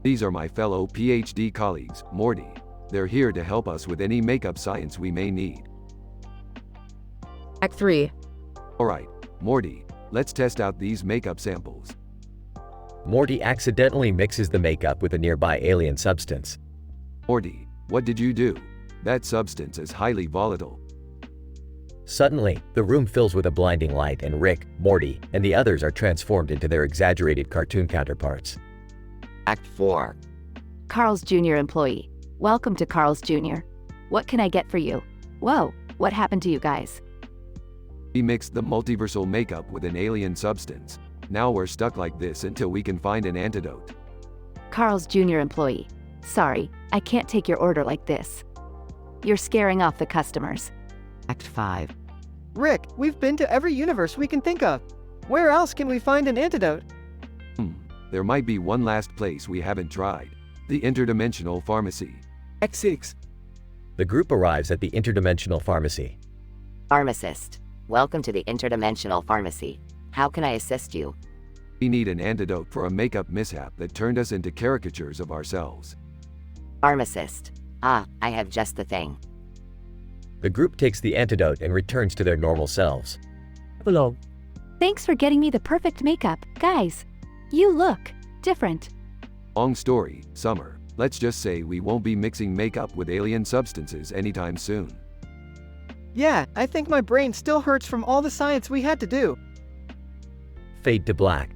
[SPEAKER 2] These are my fellow PhD colleagues, Morty. They're here to help us with any makeup science we may need.
[SPEAKER 18] Act 3.
[SPEAKER 2] Alright, Morty, let's test out these makeup samples.
[SPEAKER 1] Morty accidentally mixes the makeup with a nearby alien substance.
[SPEAKER 2] Morty, what did you do? That substance is highly volatile.
[SPEAKER 1] Suddenly, the room fills with a blinding light and Rick, Morty, and the others are transformed into their exaggerated cartoon counterparts.
[SPEAKER 9] Act 4.
[SPEAKER 10] Carl's Jr. employee. Welcome to Carl's Jr. What can I get for you? Whoa, what happened to you guys?
[SPEAKER 2] We mixed the multiversal makeup with an alien substance. Now we're stuck like this until we can find an antidote.
[SPEAKER 10] Carl's Jr. employee. Sorry, I can't take your order like this. You're scaring off the customers.
[SPEAKER 4] Act 5.
[SPEAKER 3] Rick, we've been to every universe we can think of. Where else can we find an antidote?
[SPEAKER 2] There might be one last place we haven't tried. The interdimensional pharmacy.
[SPEAKER 6] Act 6.
[SPEAKER 1] The group arrives at the interdimensional pharmacy.
[SPEAKER 15] Pharmacist, welcome to the Interdimensional Pharmacy. How can I assist you?
[SPEAKER 2] We need an antidote for a makeup mishap that turned us into caricatures of ourselves.
[SPEAKER 15] Pharmacist, I have just the thing.
[SPEAKER 1] The group takes the antidote and returns to their normal selves.
[SPEAKER 6] Hello.
[SPEAKER 10] Thanks for getting me the perfect makeup, guys. You look different.
[SPEAKER 2] Long story, Summer. Let's just say we won't be mixing makeup with alien substances anytime soon.
[SPEAKER 3] Yeah, I think my brain still hurts from all the science we had to do.
[SPEAKER 1] Fade to black.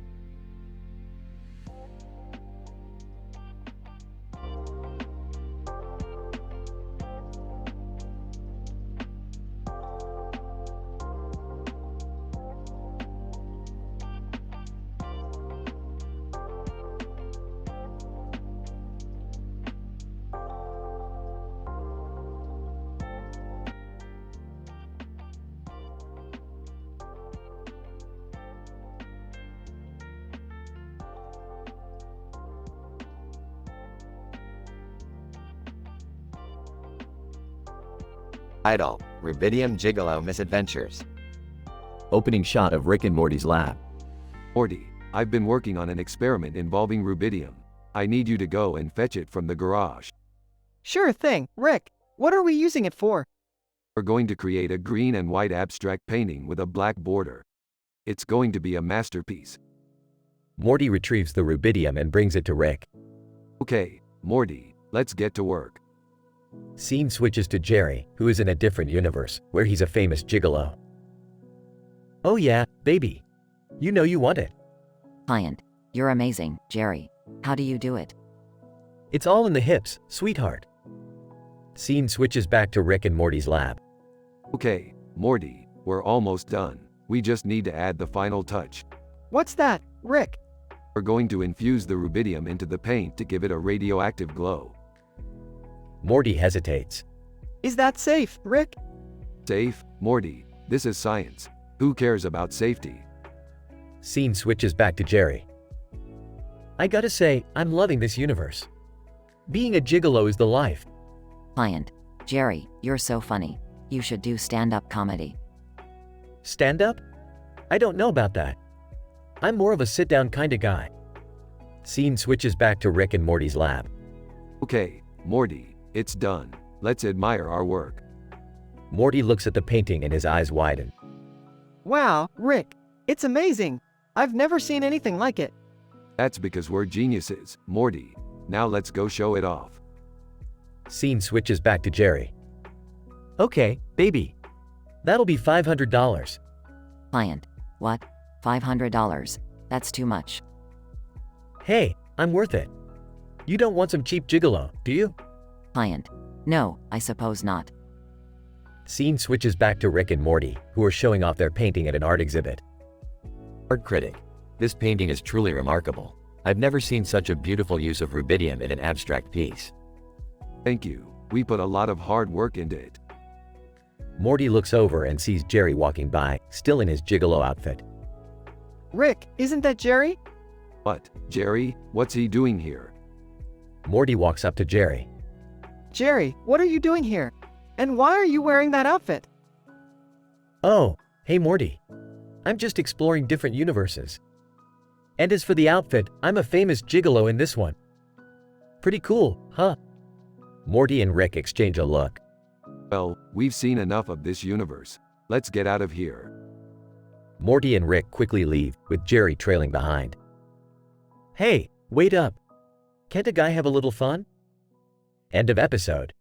[SPEAKER 9] Title: Rubidium Gigolo Misadventures.
[SPEAKER 1] Opening shot of Rick and Morty's lab.
[SPEAKER 2] Morty, I've been working on an experiment involving rubidium. I need you to go and fetch it from the garage.
[SPEAKER 3] Sure thing, Rick. What are we using it for?
[SPEAKER 2] We're going to create a green and white abstract painting with a black border. It's going to be a masterpiece.
[SPEAKER 1] Morty retrieves the rubidium and brings it to Rick.
[SPEAKER 2] Okay, Morty, let's get to work.
[SPEAKER 1] Scene switches to Jerry, who is in a different universe, where he's a famous gigolo. Oh yeah, baby. You know you want it.
[SPEAKER 8] Client, you're amazing, Jerry. How do you do it?
[SPEAKER 1] It's all in the hips, sweetheart. Scene switches back to Rick and Morty's lab.
[SPEAKER 2] Okay, Morty, we're almost done. We just need to add the final touch.
[SPEAKER 3] What's that, Rick?
[SPEAKER 2] We're going to infuse the rubidium into the paint to give it a radioactive glow.
[SPEAKER 1] Morty hesitates.
[SPEAKER 3] Is that safe, Rick?
[SPEAKER 2] Safe? Morty, this is science. Who cares about safety?
[SPEAKER 1] Scene switches back to Jerry. I gotta say, I'm loving this universe. Being a gigolo is the life.
[SPEAKER 8] Client, Jerry, you're so funny. You should do stand-up comedy.
[SPEAKER 1] Stand-up? I don't know about that. I'm more of a sit-down kinda guy. Scene switches back to Rick and Morty's lab.
[SPEAKER 2] Okay, Morty, it's done. Let's admire our work.
[SPEAKER 1] Morty looks at the painting and his eyes widen.
[SPEAKER 3] Wow, Rick, it's amazing. I've never seen anything like it.
[SPEAKER 2] That's because we're geniuses, Morty. Now let's go show it off.
[SPEAKER 1] Scene switches back to Jerry. Okay, baby. That'll be $500.
[SPEAKER 8] Client, what? $500? That's too much.
[SPEAKER 1] Hey, I'm worth it. You don't want some cheap gigolo, do you?
[SPEAKER 8] Client, no, I suppose not.
[SPEAKER 1] Scene switches back to Rick and Morty, who are showing off their painting at an art exhibit.
[SPEAKER 5] Art critic. This painting is truly remarkable. I've never seen such a beautiful use of rubidium in an abstract piece.
[SPEAKER 2] Thank you. We put a lot of hard work into it.
[SPEAKER 1] Morty looks over and sees Jerry walking by, still in his gigolo outfit.
[SPEAKER 3] Rick, isn't that Jerry?
[SPEAKER 2] What, Jerry? What's he doing here?
[SPEAKER 1] Morty walks up to Jerry.
[SPEAKER 3] Jerry, what are you doing here? And why are you wearing that outfit?
[SPEAKER 1] Oh, hey Morty. I'm just exploring different universes. And as for the outfit, I'm a famous gigolo in this one. Pretty cool, huh? Morty and Rick exchange a look.
[SPEAKER 2] Well, we've seen enough of this universe. Let's get out of here.
[SPEAKER 1] Morty and Rick quickly leave, with Jerry trailing behind. Hey, wait up. Can't a guy have a little fun? End of episode.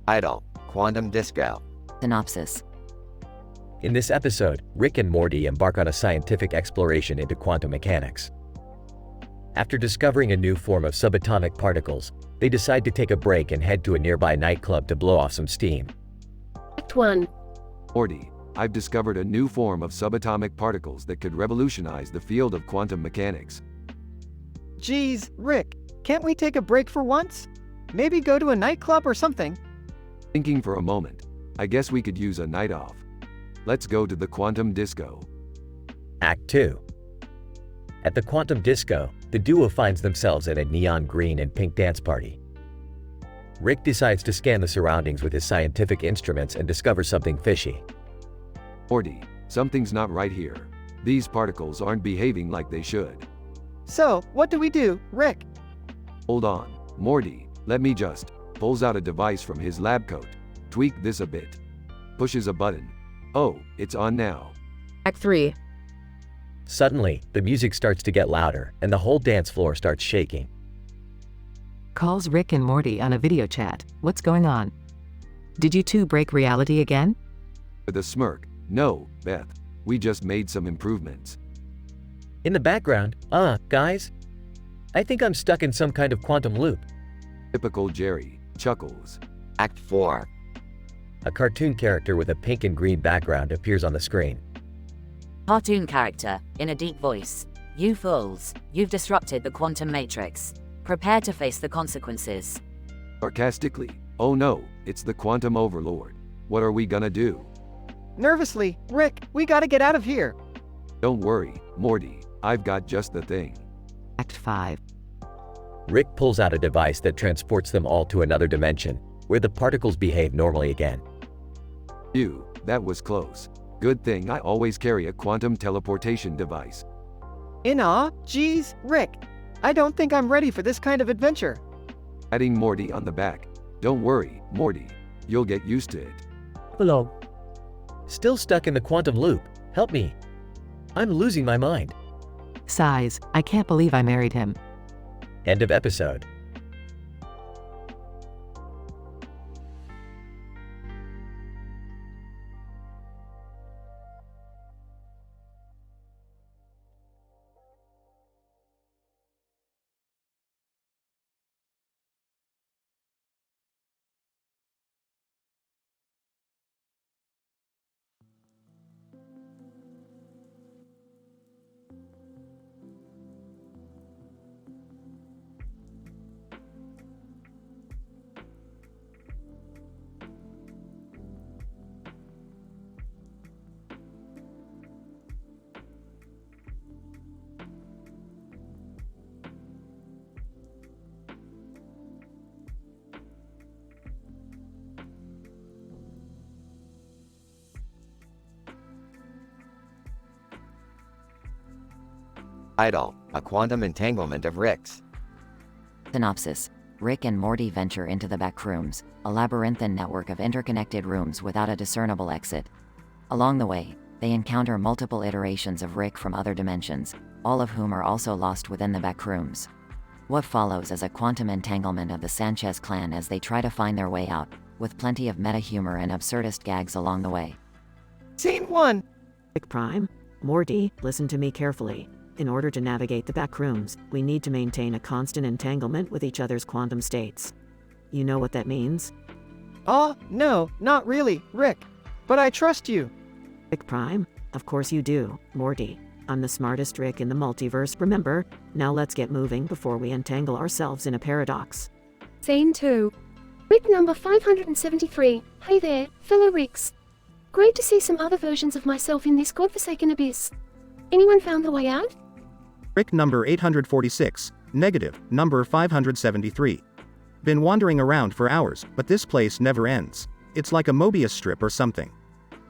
[SPEAKER 9] Idle, Quantum Disco.
[SPEAKER 8] Synopsis.
[SPEAKER 1] In this episode, Rick and Morty embark on a scientific exploration into quantum mechanics. After discovering a new form of subatomic particles, they decide to take a break and head to a nearby nightclub to blow off some steam.
[SPEAKER 11] Act 1.
[SPEAKER 2] Morty, I've discovered a new form of subatomic particles that could revolutionize the field of quantum mechanics.
[SPEAKER 3] Geez, Rick, can't we take a break for once? Maybe go to a nightclub or something?
[SPEAKER 2] Thinking for a moment, I guess we could use a night off. Let's go to the quantum disco.
[SPEAKER 1] Act 2. At the quantum disco, the duo finds themselves at a neon green and pink dance party. Rick decides to scan the surroundings with his scientific instruments and discovers something fishy.
[SPEAKER 2] Morty, something's not right here. These particles aren't behaving like they should.
[SPEAKER 3] So, what do we do, Rick?
[SPEAKER 2] Hold on, Morty, let me just. Pulls out a device from his lab coat. Tweak this a bit. Pushes a button. Oh, it's on now.
[SPEAKER 18] Act 3.
[SPEAKER 1] Suddenly, the music starts to get louder, and the whole dance floor starts shaking.
[SPEAKER 4] Calls Rick and Morty on a video chat. What's going on? Did you two break reality again?
[SPEAKER 2] With a smirk. No, Beth. We just made some improvements.
[SPEAKER 1] In the background, guys? I think I'm stuck in some kind of quantum loop.
[SPEAKER 2] Typical Jerry. Chuckles.
[SPEAKER 9] Act 4.
[SPEAKER 1] A cartoon character with a pink and green background appears on the screen.
[SPEAKER 12] Cartoon character, in a deep voice. You fools, you've disrupted the quantum matrix. Prepare to face the consequences.
[SPEAKER 2] Sarcastically. Oh no, it's the quantum overlord. What are we gonna do?
[SPEAKER 3] Nervously, Rick, we gotta get out of here.
[SPEAKER 2] Don't worry, Morty, I've got just the thing.
[SPEAKER 4] Act 5.
[SPEAKER 1] Rick pulls out a device that transports them all to another dimension, where the particles behave normally again.
[SPEAKER 2] Phew, that was close. Good thing I always carry a quantum teleportation device.
[SPEAKER 3] Geez, Rick, I don't think I'm ready for this kind of adventure.
[SPEAKER 2] Adding Morty on the back. Don't worry, Morty, you'll get used to it.
[SPEAKER 6] Hello.
[SPEAKER 1] Still stuck in the quantum loop. Help me. I'm losing my mind.
[SPEAKER 4] Sighs, I can't believe I married him.
[SPEAKER 1] End of episode.
[SPEAKER 9] Idle, a quantum entanglement of Ricks.
[SPEAKER 8] Synopsis. Rick and Morty venture into the back rooms, a labyrinthine network of interconnected rooms without a discernible exit. Along the way, they encounter multiple iterations of Rick from other dimensions, all of whom are also lost within the back rooms. What follows is a quantum entanglement of the Sanchez clan as they try to find their way out, with plenty of meta humor and absurdist gags along the way.
[SPEAKER 3] Scene 1.
[SPEAKER 13] Rick Prime, Morty, listen to me carefully. In order to navigate the back rooms, we need to maintain a constant entanglement with each other's quantum states. You know what that means?
[SPEAKER 3] No, not really, Rick. But I trust you.
[SPEAKER 13] Rick Prime? Of course you do, Morty. I'm the smartest Rick in the multiverse, remember? Now let's get moving before we entangle ourselves in a paradox.
[SPEAKER 11] Scene 2. Rick number 573. Hey there, fellow Ricks. Great to see some other versions of myself in this godforsaken abyss. Anyone found the way out?
[SPEAKER 19] Rick number 846, negative, number 573. Been wandering around for hours, but this place never ends. It's like a Mobius strip or something.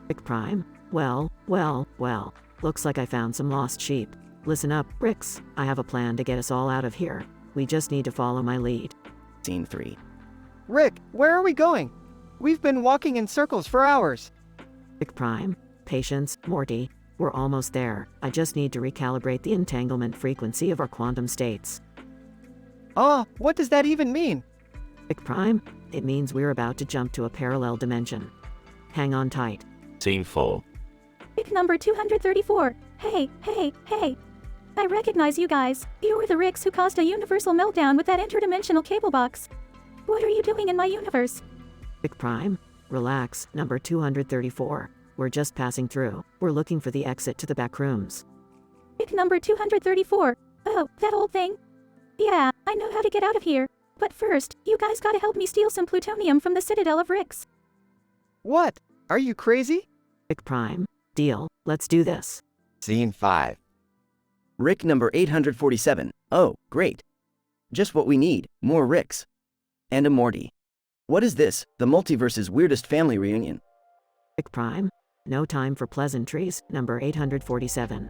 [SPEAKER 13] Rick Prime? Well. Looks like I found some lost sheep. Listen up, Ricks. I have a plan to get us all out of here. We just need to follow my lead.
[SPEAKER 21] Scene 3.
[SPEAKER 3] Rick, where are we going? We've been walking in circles for hours.
[SPEAKER 13] Rick Prime, patience, Morty. We're almost there. I just need to recalibrate the entanglement frequency of our quantum states.
[SPEAKER 3] What does that even mean?
[SPEAKER 13] Rick Prime, it means we're about to jump to a parallel dimension. Hang on tight.
[SPEAKER 5] Scene 4.
[SPEAKER 16] Rick number 234. Hey. I recognize you guys. You were the Ricks who caused a universal meltdown with that interdimensional cable box. What are you doing in my universe?
[SPEAKER 13] Rick Prime, relax, number 234. We're just passing through. We're looking for the exit to the back rooms.
[SPEAKER 16] Rick number 234. Oh, that old thing? Yeah, I know how to get out of here. But first, you guys gotta help me steal some plutonium from the Citadel of Ricks.
[SPEAKER 3] What? Are you crazy?
[SPEAKER 13] Rick Prime, deal. Let's do this.
[SPEAKER 9] Scene 5.
[SPEAKER 21] Rick number 847. Oh, great. Just what we need, more Ricks. And a Morty. What is this, the multiverse's weirdest family reunion?
[SPEAKER 13] Rick Prime, no time for pleasantries, number 847.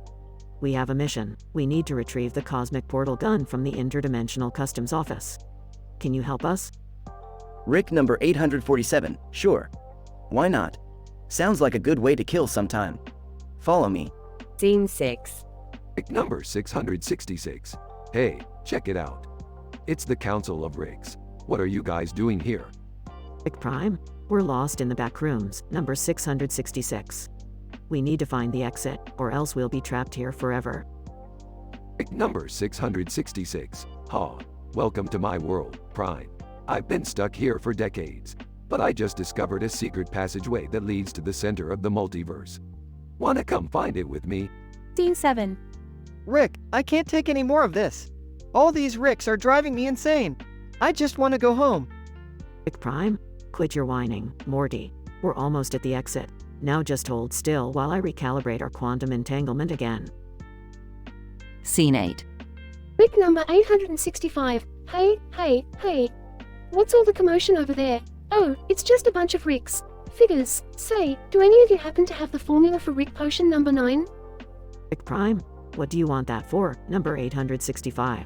[SPEAKER 13] We have a mission. We need to retrieve the cosmic portal gun from the interdimensional customs office. Can you help us?
[SPEAKER 21] Rick number 847, sure. Why not? Sounds like a good way to kill some time. Follow me.
[SPEAKER 17] Scene 6.
[SPEAKER 2] Rick number 666. Hey, check it out. It's the Council of Ricks. What are you guys doing here?
[SPEAKER 13] Rick Prime, we're lost in the back rooms, number 666. We need to find the exit, or else we'll be trapped here forever.
[SPEAKER 2] Rick number 666. Welcome to my world, Prime. I've been stuck here for decades, but I just discovered a secret passageway that leads to the center of the multiverse. Wanna come find it with me?
[SPEAKER 16] Scene 7.
[SPEAKER 3] Rick, I can't take any more of this. All these Ricks are driving me insane. I just want to go home.
[SPEAKER 13] Rick Prime, quit your whining, Morty. We're almost at the exit. Now just hold still while I recalibrate our quantum entanglement again.
[SPEAKER 8] Scene 8.
[SPEAKER 11] Rick number 865. Hey. What's all the commotion over there? Oh, it's just a bunch of Ricks. Figures. Say, do any of you happen to have the formula for Rick potion number 9?
[SPEAKER 13] Rick Prime, what do you want that for, number 865?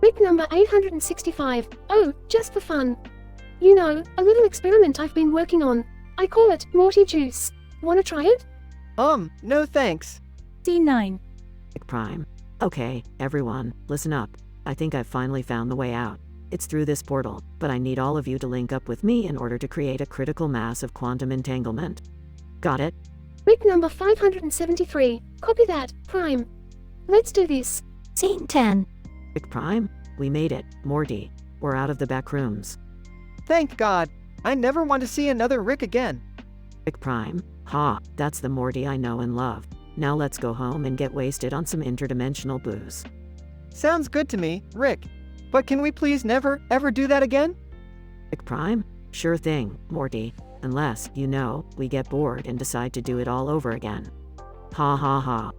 [SPEAKER 11] Rick number 865. Oh, just for fun. You know, a little experiment I've been working on. I call it Morty Juice. Wanna try it?
[SPEAKER 3] No thanks.
[SPEAKER 16] Scene 9.
[SPEAKER 13] Rick Prime. Okay, everyone, listen up. I think I've finally found the way out. It's through this portal, but I need all of you to link up with me in order to create a critical mass of quantum entanglement. Got it?
[SPEAKER 11] Rick number 573. Copy that, Prime. Let's do this.
[SPEAKER 23] Scene 10.
[SPEAKER 13] Rick Prime, we made it, Morty. We're out of the back rooms.
[SPEAKER 3] Thank God. I never want to see another Rick again.
[SPEAKER 13] Rick Prime, that's the Morty I know and love. Now let's go home and get wasted on some interdimensional booze.
[SPEAKER 3] Sounds good to me, Rick. But can we please never, ever do that again?
[SPEAKER 13] Rick Prime? Sure thing, Morty. Unless, we get bored and decide to do it all over again. Ha.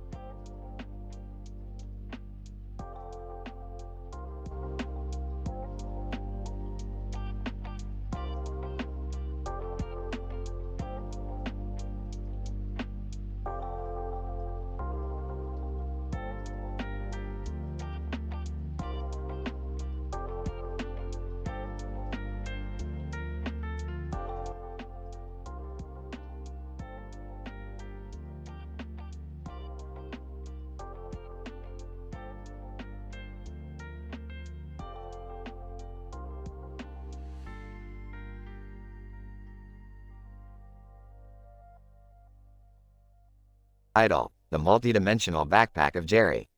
[SPEAKER 9] Idle, the multi-dimensional backpack of Jerry.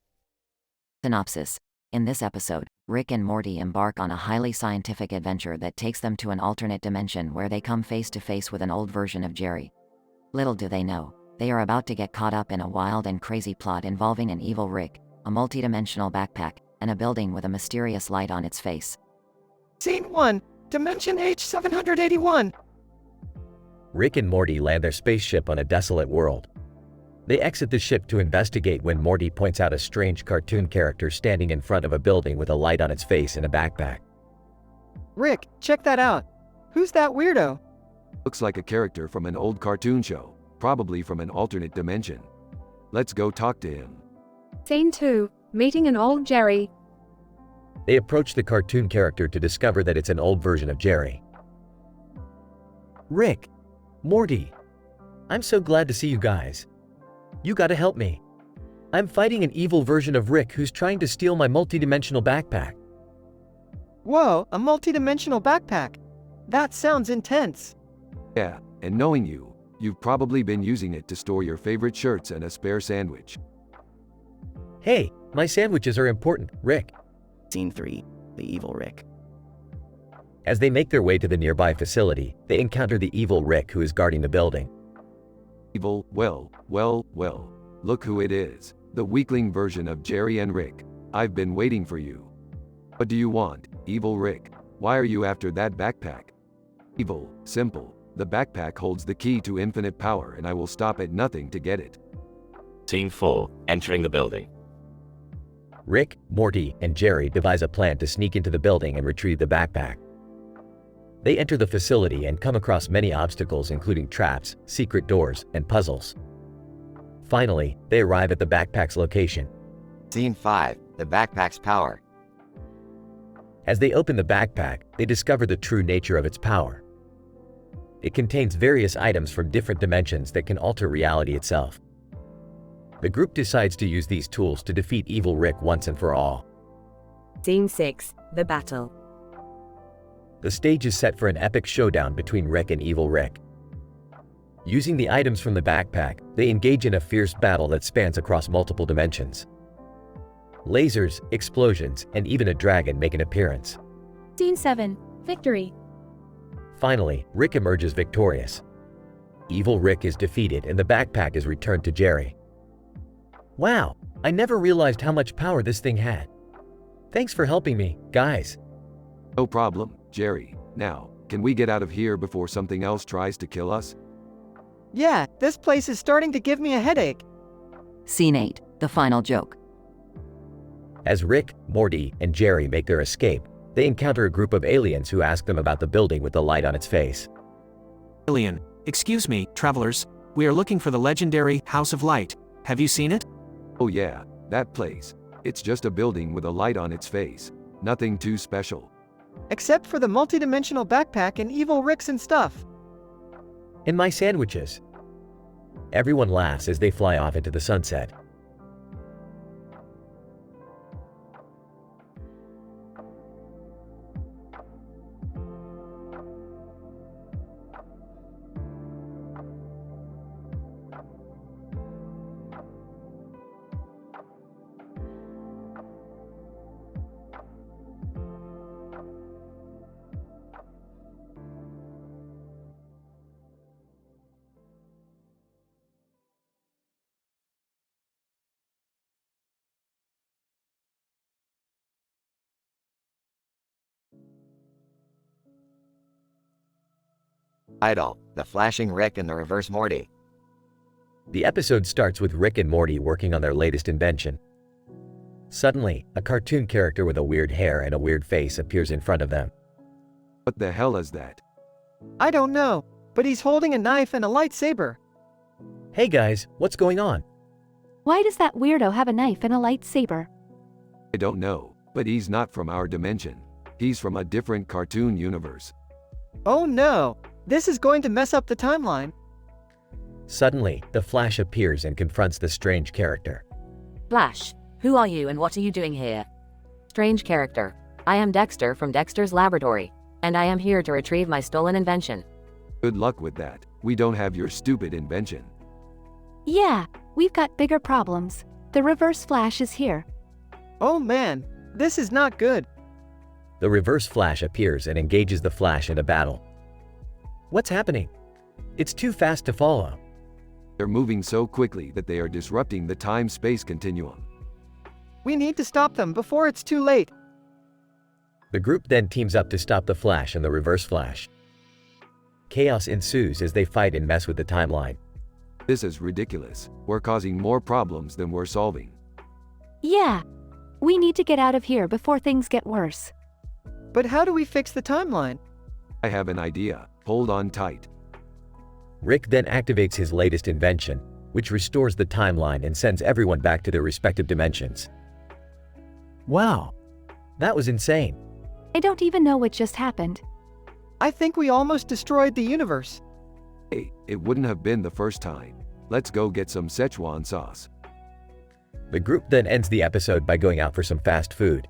[SPEAKER 8] Synopsis. In this episode, Rick and Morty embark on a highly scientific adventure that takes them to an alternate dimension where they come face to face with an old version of Jerry. Little do they know, they are about to get caught up in a wild and crazy plot involving an evil Rick, a multi-dimensional backpack, and a building with a mysterious light on its face.
[SPEAKER 6] Scene 1, Dimension H781.
[SPEAKER 1] Rick and Morty land their spaceship on a desolate world. They exit the ship to investigate when Morty points out a strange cartoon character standing in front of a building with a light on its face and a backpack.
[SPEAKER 6] Rick, check that out. Who's that weirdo?
[SPEAKER 2] Looks like a character from an old cartoon show, probably from an alternate dimension. Let's go talk to him.
[SPEAKER 7] Scene 2, Meeting an old Jerry.
[SPEAKER 1] They approach the cartoon character to discover that it's an old version of Jerry. Rick, Morty, I'm so glad to see you guys. You gotta help me. I'm fighting an evil version of Rick who's trying to steal my multidimensional backpack.
[SPEAKER 6] Whoa, a multi-dimensional backpack. That sounds intense.
[SPEAKER 2] Yeah, and knowing you, you've probably been using it to store your favorite shirts and a spare sandwich.
[SPEAKER 1] Hey, my sandwiches are important, Rick.
[SPEAKER 21] Scene 3, the evil Rick.
[SPEAKER 1] As they make their way to the nearby facility, they encounter the evil Rick who is guarding the building.
[SPEAKER 2] Evil, well, look who it is. The weakling version of Jerry and Rick. I've been waiting for you. What do you want, evil Rick? Why are you after that backpack? Evil, simple. The backpack holds the key to infinite power and I will stop at nothing to get it.
[SPEAKER 5] Scene 4, entering the building.
[SPEAKER 1] Rick, Morty, and Jerry devise a plan to sneak into the building and retrieve the backpack. They enter the facility and come across many obstacles including traps, secret doors, and puzzles. Finally, they arrive at the backpack's location.
[SPEAKER 9] Scene 5, the backpack's power.
[SPEAKER 1] As they open the backpack, they discover the true nature of its power. It contains various items from different dimensions that can alter reality itself. The group decides to use these tools to defeat evil Rick once and for all.
[SPEAKER 17] Scene 6, the battle.
[SPEAKER 1] The stage is set for an epic showdown between Rick and evil Rick. Using the items from the backpack, they engage in a fierce battle that spans across multiple dimensions. Lasers, explosions, and even a dragon make an appearance.
[SPEAKER 10] Scene 7, Victory.
[SPEAKER 1] Finally, Rick emerges victorious. Evil Rick is defeated and the backpack is returned to Jerry. Wow, I never realized how much power this thing had. Thanks for helping me, guys.
[SPEAKER 2] No problem, Jerry. Now, can we get out of here before something else tries to kill us?
[SPEAKER 6] Yeah, this place is starting to give me a headache.
[SPEAKER 8] Scene 8, the final joke.
[SPEAKER 1] As Rick, Morty, and Jerry make their escape, they encounter a group of aliens who ask them about the building with the light on its face.
[SPEAKER 14] Alien, excuse me, travelers. We are looking for the legendary House of Light. Have you seen it?
[SPEAKER 2] Oh yeah, that place. It's just a building with a light on its face. Nothing too special.
[SPEAKER 6] Except for the multi-dimensional backpack and evil Ricks and stuff.
[SPEAKER 1] And my sandwiches. Everyone laughs as they fly off into the sunset.
[SPEAKER 9] Idle, the flashing Rick and the reverse Morty.
[SPEAKER 1] The episode starts with Rick and Morty working on their latest invention. Suddenly, a cartoon character with a weird hair and a weird face appears in front of them.
[SPEAKER 2] What the hell is that?
[SPEAKER 6] I don't know, but he's holding a knife and a lightsaber.
[SPEAKER 1] Hey guys, what's going on?
[SPEAKER 10] Why does that weirdo have a knife and a lightsaber?
[SPEAKER 2] I don't know, but he's not from our dimension. He's from a different cartoon universe.
[SPEAKER 6] Oh no, this is going to mess up the timeline.
[SPEAKER 1] Suddenly, the Flash appears and confronts the strange character.
[SPEAKER 12] Flash, who are you and what are you doing here? Strange character. I am Dexter from Dexter's Laboratory, and I am here to retrieve my stolen invention.
[SPEAKER 2] Good luck with that. We don't have your stupid invention.
[SPEAKER 10] Yeah, we've got bigger problems. The reverse flash is here.
[SPEAKER 3] Oh man, this is not good.
[SPEAKER 1] The reverse flash appears and engages the Flash in a battle. What's happening? It's too fast to follow.
[SPEAKER 2] They're moving so quickly that they are disrupting the time-space continuum.
[SPEAKER 3] We need to stop them before it's too late.
[SPEAKER 1] The group then teams up to stop the Flash and the reverse flash. Chaos ensues as they fight and mess with the timeline.
[SPEAKER 2] This is ridiculous. We're causing more problems than we're solving.
[SPEAKER 10] Yeah. We need to get out of here before things get worse.
[SPEAKER 3] But how do we fix the timeline?
[SPEAKER 2] I have an idea. Hold on tight.
[SPEAKER 1] Rick then activates his latest invention, which restores the timeline and sends everyone back to their respective dimensions. Wow. That was insane.
[SPEAKER 10] I don't even know what just happened.
[SPEAKER 3] I think we almost destroyed the universe.
[SPEAKER 2] Hey, it wouldn't have been the first time. Let's go get some Szechuan sauce.
[SPEAKER 1] The group then ends the episode by going out for some fast food.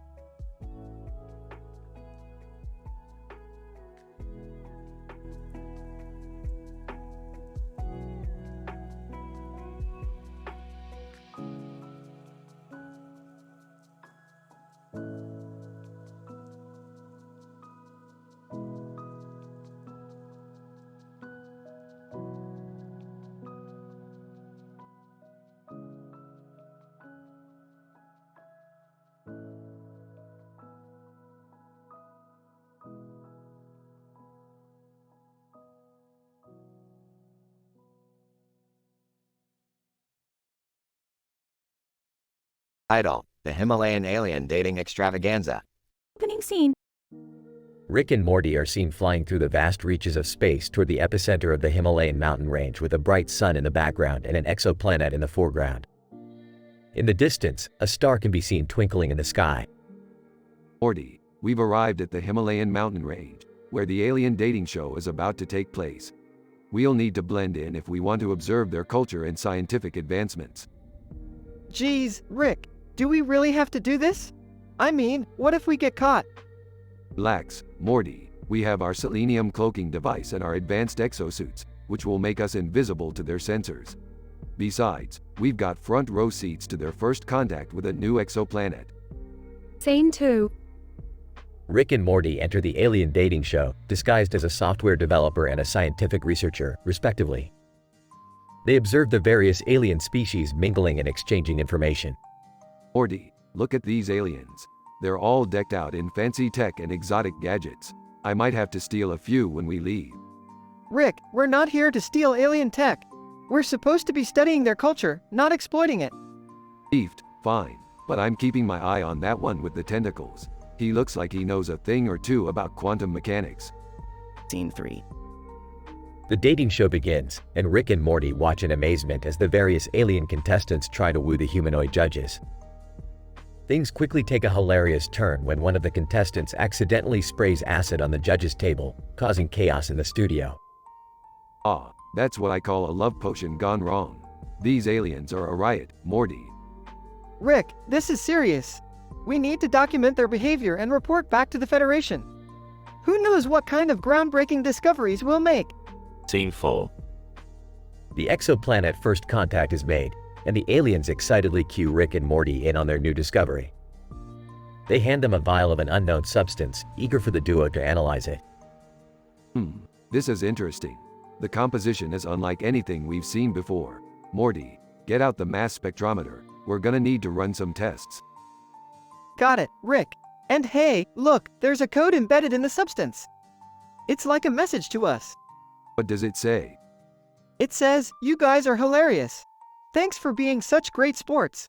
[SPEAKER 9] Idol, the Himalayan alien dating extravaganza.
[SPEAKER 16] Opening scene.
[SPEAKER 1] Rick and Morty are seen flying through the vast reaches of space toward the epicenter of the Himalayan mountain range with a bright sun in the background and an exoplanet in the foreground. In the distance, a star can be seen twinkling in the sky.
[SPEAKER 2] Morty, we've arrived at the Himalayan mountain range, where the alien dating show is about to take place. We'll need to blend in if we want to observe their culture and scientific advancements.
[SPEAKER 3] Geez, Rick, do we really have to do this? I mean, what if we get caught?
[SPEAKER 2] Relax, Morty. We have our selenium cloaking device and our advanced exosuits, which will make us invisible to their sensors. Besides, we've got front row seats to their first contact with a new exoplanet.
[SPEAKER 7] Scene 2.
[SPEAKER 1] Rick and Morty enter the alien dating show, disguised as a software developer and a scientific researcher, respectively. They observe the various alien species mingling and exchanging information.
[SPEAKER 2] Morty, look at these aliens. They're all decked out in fancy tech and exotic gadgets. I might have to steal a few when we leave.
[SPEAKER 3] Rick, we're not here to steal alien tech. We're supposed to be studying their culture, not exploiting it.
[SPEAKER 2] Beefed, fine, but I'm keeping my eye on that one with the tentacles. He looks like he knows a thing or two about quantum mechanics.
[SPEAKER 21] Scene 3.
[SPEAKER 1] The dating show begins, and Rick and Morty watch in amazement as the various alien contestants try to woo the humanoid judges. Things quickly take a hilarious turn when one of the contestants accidentally sprays acid on the judges' table, causing chaos in the studio.
[SPEAKER 2] Ah, that's what I call a love potion gone wrong. These aliens are a riot, Morty.
[SPEAKER 3] Rick, this is serious. We need to document their behavior and report back to the Federation. Who knows what kind of groundbreaking discoveries we'll make?
[SPEAKER 5] Scene 4.
[SPEAKER 1] The exoplanet First Contact is made, and the aliens excitedly cue Rick and Morty in on their new discovery. They hand them a vial of an unknown substance, eager for the duo to analyze it.
[SPEAKER 2] This is interesting. The composition is unlike anything we've seen before. Morty, get out the mass spectrometer. We're gonna need to run some tests.
[SPEAKER 3] Got it, Rick. And hey, look, there's a code embedded in the substance. It's like a message to us.
[SPEAKER 2] What does it say?
[SPEAKER 3] It says, "You guys are hilarious. Thanks for being such great sports."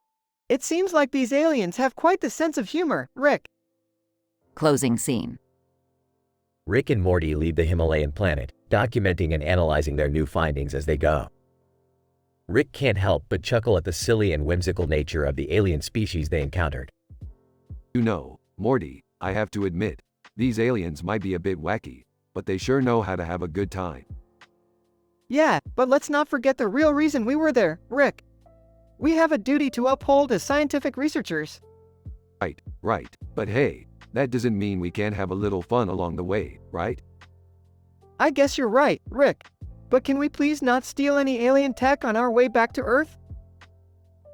[SPEAKER 3] It seems like these aliens have quite the sense of humor, Rick.
[SPEAKER 8] Closing scene.
[SPEAKER 1] Rick and Morty leave the Himalayan planet, documenting and analyzing their new findings as they go. Rick can't help but chuckle at the silly and whimsical nature of the alien species they encountered.
[SPEAKER 2] You know, Morty, I have to admit, these aliens might be a bit wacky, but they sure know how to have a good time.
[SPEAKER 3] Yeah, but let's not forget the real reason we were there, Rick. We have a duty to uphold as scientific researchers.
[SPEAKER 2] Right, but hey, that doesn't mean we can't have a little fun along the way, right?
[SPEAKER 3] I guess you're right, Rick. But can we please not steal any alien tech on our way back to Earth?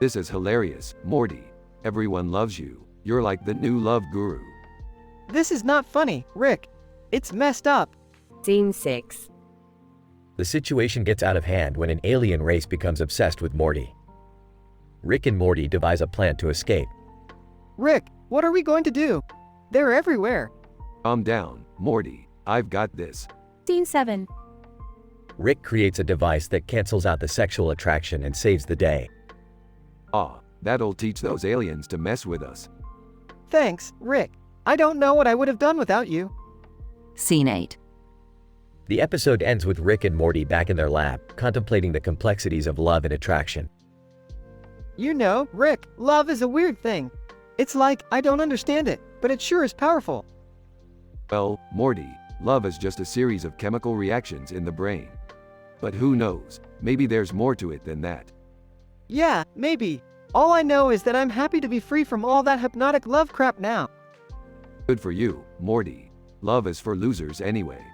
[SPEAKER 2] This is hilarious, Morty. Everyone loves you. You're like the new love guru.
[SPEAKER 3] This is not funny, Rick. It's messed up.
[SPEAKER 17] Scene 6.
[SPEAKER 1] The situation gets out of hand when an alien race becomes obsessed with Morty. Rick and Morty devise a plan to escape.
[SPEAKER 3] Rick, what are we going to do? They're everywhere.
[SPEAKER 2] Calm down, Morty. I've got this.
[SPEAKER 10] Scene 7.
[SPEAKER 1] Rick creates a device that cancels out the sexual attraction and saves the day.
[SPEAKER 2] Ah, that'll teach those aliens to mess with us.
[SPEAKER 3] Thanks, Rick. I don't know what I would have done without you.
[SPEAKER 8] Scene 8.
[SPEAKER 1] The episode ends with Rick and Morty back in their lab, contemplating the complexities of love and attraction.
[SPEAKER 3] You know, Rick, love is a weird thing. It's like, I don't understand it, but it sure is powerful.
[SPEAKER 2] Well, Morty, love is just a series of chemical reactions in the brain. But who knows, maybe there's more to it than that.
[SPEAKER 3] Yeah, maybe. All I know is that I'm happy to be free from all that hypnotic love crap now.
[SPEAKER 2] Good for you, Morty. Love is for losers anyway.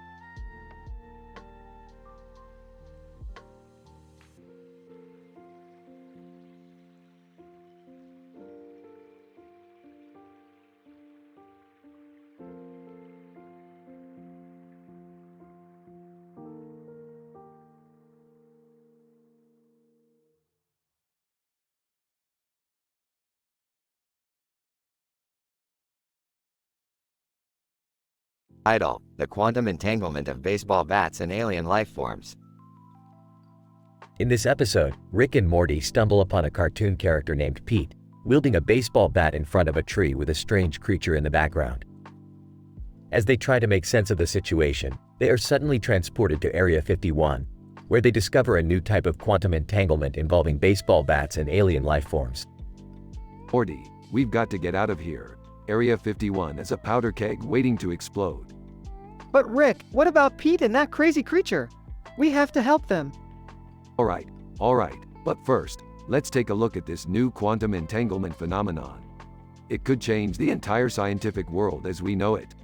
[SPEAKER 9] Title: The Quantum Entanglement of Baseball Bats and Alien Life Forms.
[SPEAKER 1] In this episode, Rick and Morty stumble upon a cartoon character named Pete, wielding a baseball bat in front of a tree with a strange creature in the background. As they try to make sense of the situation, they are suddenly transported to Area 51, where they discover a new type of quantum entanglement involving baseball bats and alien life forms.
[SPEAKER 2] Morty, we've got to get out of here. Area 51 is a powder keg waiting to explode.
[SPEAKER 3] But Rick, what about Pete and that crazy creature? We have to help them.
[SPEAKER 2] Alright, but first, let's take a look at this new quantum entanglement phenomenon. It could change the entire scientific world as we know it.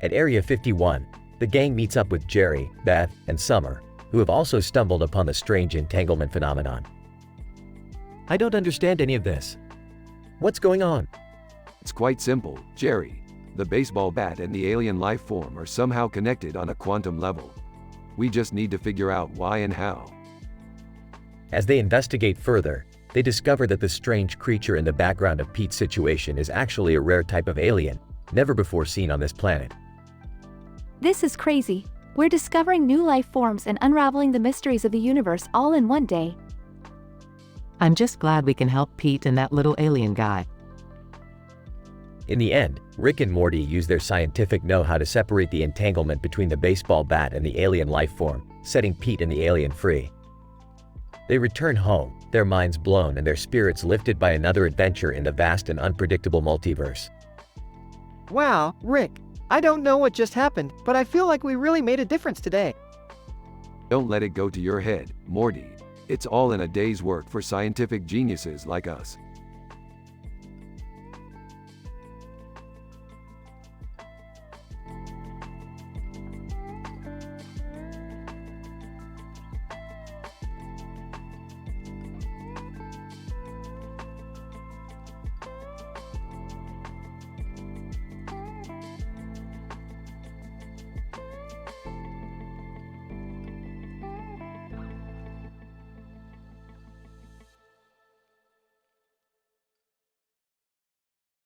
[SPEAKER 1] At Area 51, the gang meets up with Jerry, Beth, and Summer, who have also stumbled upon the strange entanglement phenomenon. I don't understand any of this. What's going on?
[SPEAKER 2] It's quite simple, Jerry. The baseball bat and the alien life form are somehow connected on a quantum level. We just need to figure out why and how.
[SPEAKER 1] As they investigate further, they discover that the strange creature in the background of Pete's situation is actually a rare type of alien, never before seen on this planet.
[SPEAKER 10] This is crazy. We're discovering new life forms and unraveling the mysteries of the universe all in one day.
[SPEAKER 4] I'm just glad we can help Pete and that little alien guy.
[SPEAKER 1] In the end, Rick and Morty use their scientific know-how to separate the entanglement between the baseball bat and the alien life form, setting Pete and the alien free. They return home, their minds blown and their spirits lifted by another adventure in the vast and unpredictable multiverse.
[SPEAKER 3] Wow, Rick, I don't know what just happened, but I feel like we really made a difference today.
[SPEAKER 2] Don't let it go to your head, Morty. It's all in a day's work for scientific geniuses like us.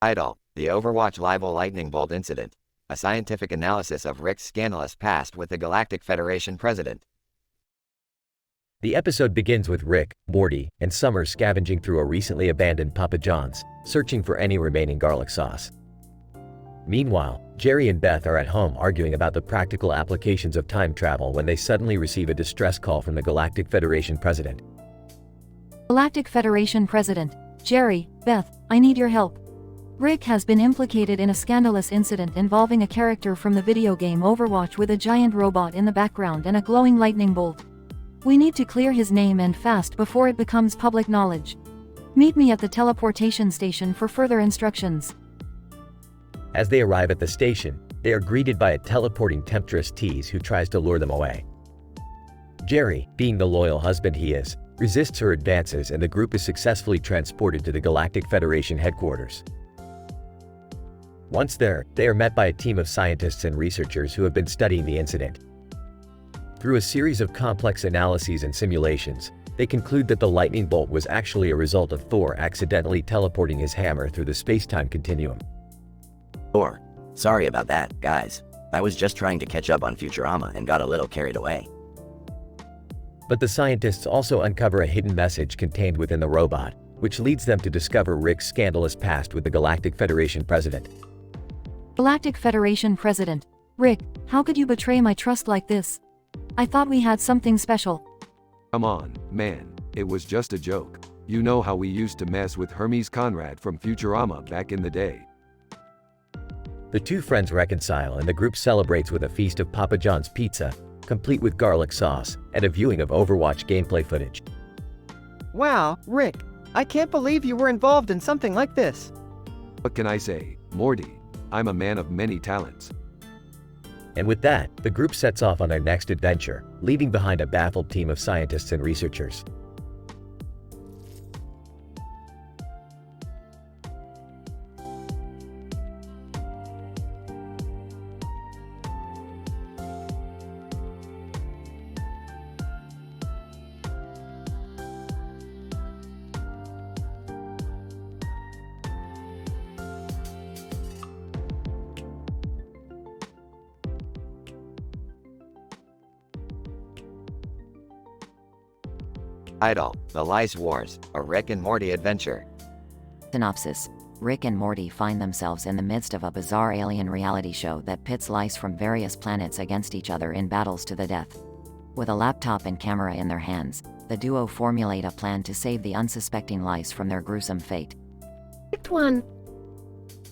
[SPEAKER 9] Title: The Overwatch Libel Lightning Bolt Incident. A scientific analysis of Rick's scandalous past with the Galactic Federation president.
[SPEAKER 1] The episode begins with Rick, Morty, and Summer scavenging through a recently abandoned Papa John's, searching for any remaining garlic sauce. Meanwhile, Jerry and Beth are at home arguing about the practical applications of time travel when they suddenly receive a distress call from the Galactic Federation president.
[SPEAKER 23] Galactic Federation President, Jerry, Beth, I need your help. Rick has been implicated in a scandalous incident involving a character from the video game Overwatch with a giant robot in the background and a glowing lightning bolt. We need to clear his name and fast before it becomes public knowledge. Meet me at the teleportation station for further instructions.
[SPEAKER 1] As they arrive at the station, they are greeted by a teleporting temptress tease who tries to lure them away. Jerry, being the loyal husband he is, resists her advances, and the group is successfully transported to the Galactic Federation headquarters. Once there, they are met by a team of scientists and researchers who have been studying the incident. Through a series of complex analyses and simulations, they conclude that the lightning bolt was actually a result of Thor accidentally teleporting his hammer through the space-time continuum.
[SPEAKER 9] Thor, sorry about that, guys. I was just trying to catch up on Futurama and got a little carried away.
[SPEAKER 1] But the scientists also uncover a hidden message contained within the robot, which leads them to discover Rick's scandalous past with the Galactic Federation president.
[SPEAKER 23] Galactic Federation President. Rick, how could you betray my trust like this? I thought we had something special.
[SPEAKER 2] Come on, man, it was just a joke. You know how we used to mess with Hermes Conrad from Futurama back in the day.
[SPEAKER 1] The two friends reconcile and the group celebrates with a feast of Papa John's pizza, complete with garlic sauce, and a viewing of Overwatch gameplay footage.
[SPEAKER 3] Wow, Rick, I can't believe you were involved in something like this.
[SPEAKER 2] What can I say, Morty? I'm a man of many talents.
[SPEAKER 1] And with that, the group sets off on their next adventure, leaving behind a baffled team of scientists and researchers.
[SPEAKER 9] Idol, The Lice Wars, a Rick and Morty adventure.
[SPEAKER 8] Synopsis. Rick and Morty find themselves in the midst of a bizarre alien reality show that pits lice from various planets against each other in battles to the death. With a laptop and camera in their hands, the duo formulate a plan to save the unsuspecting lice from their gruesome fate.
[SPEAKER 11] Act 1.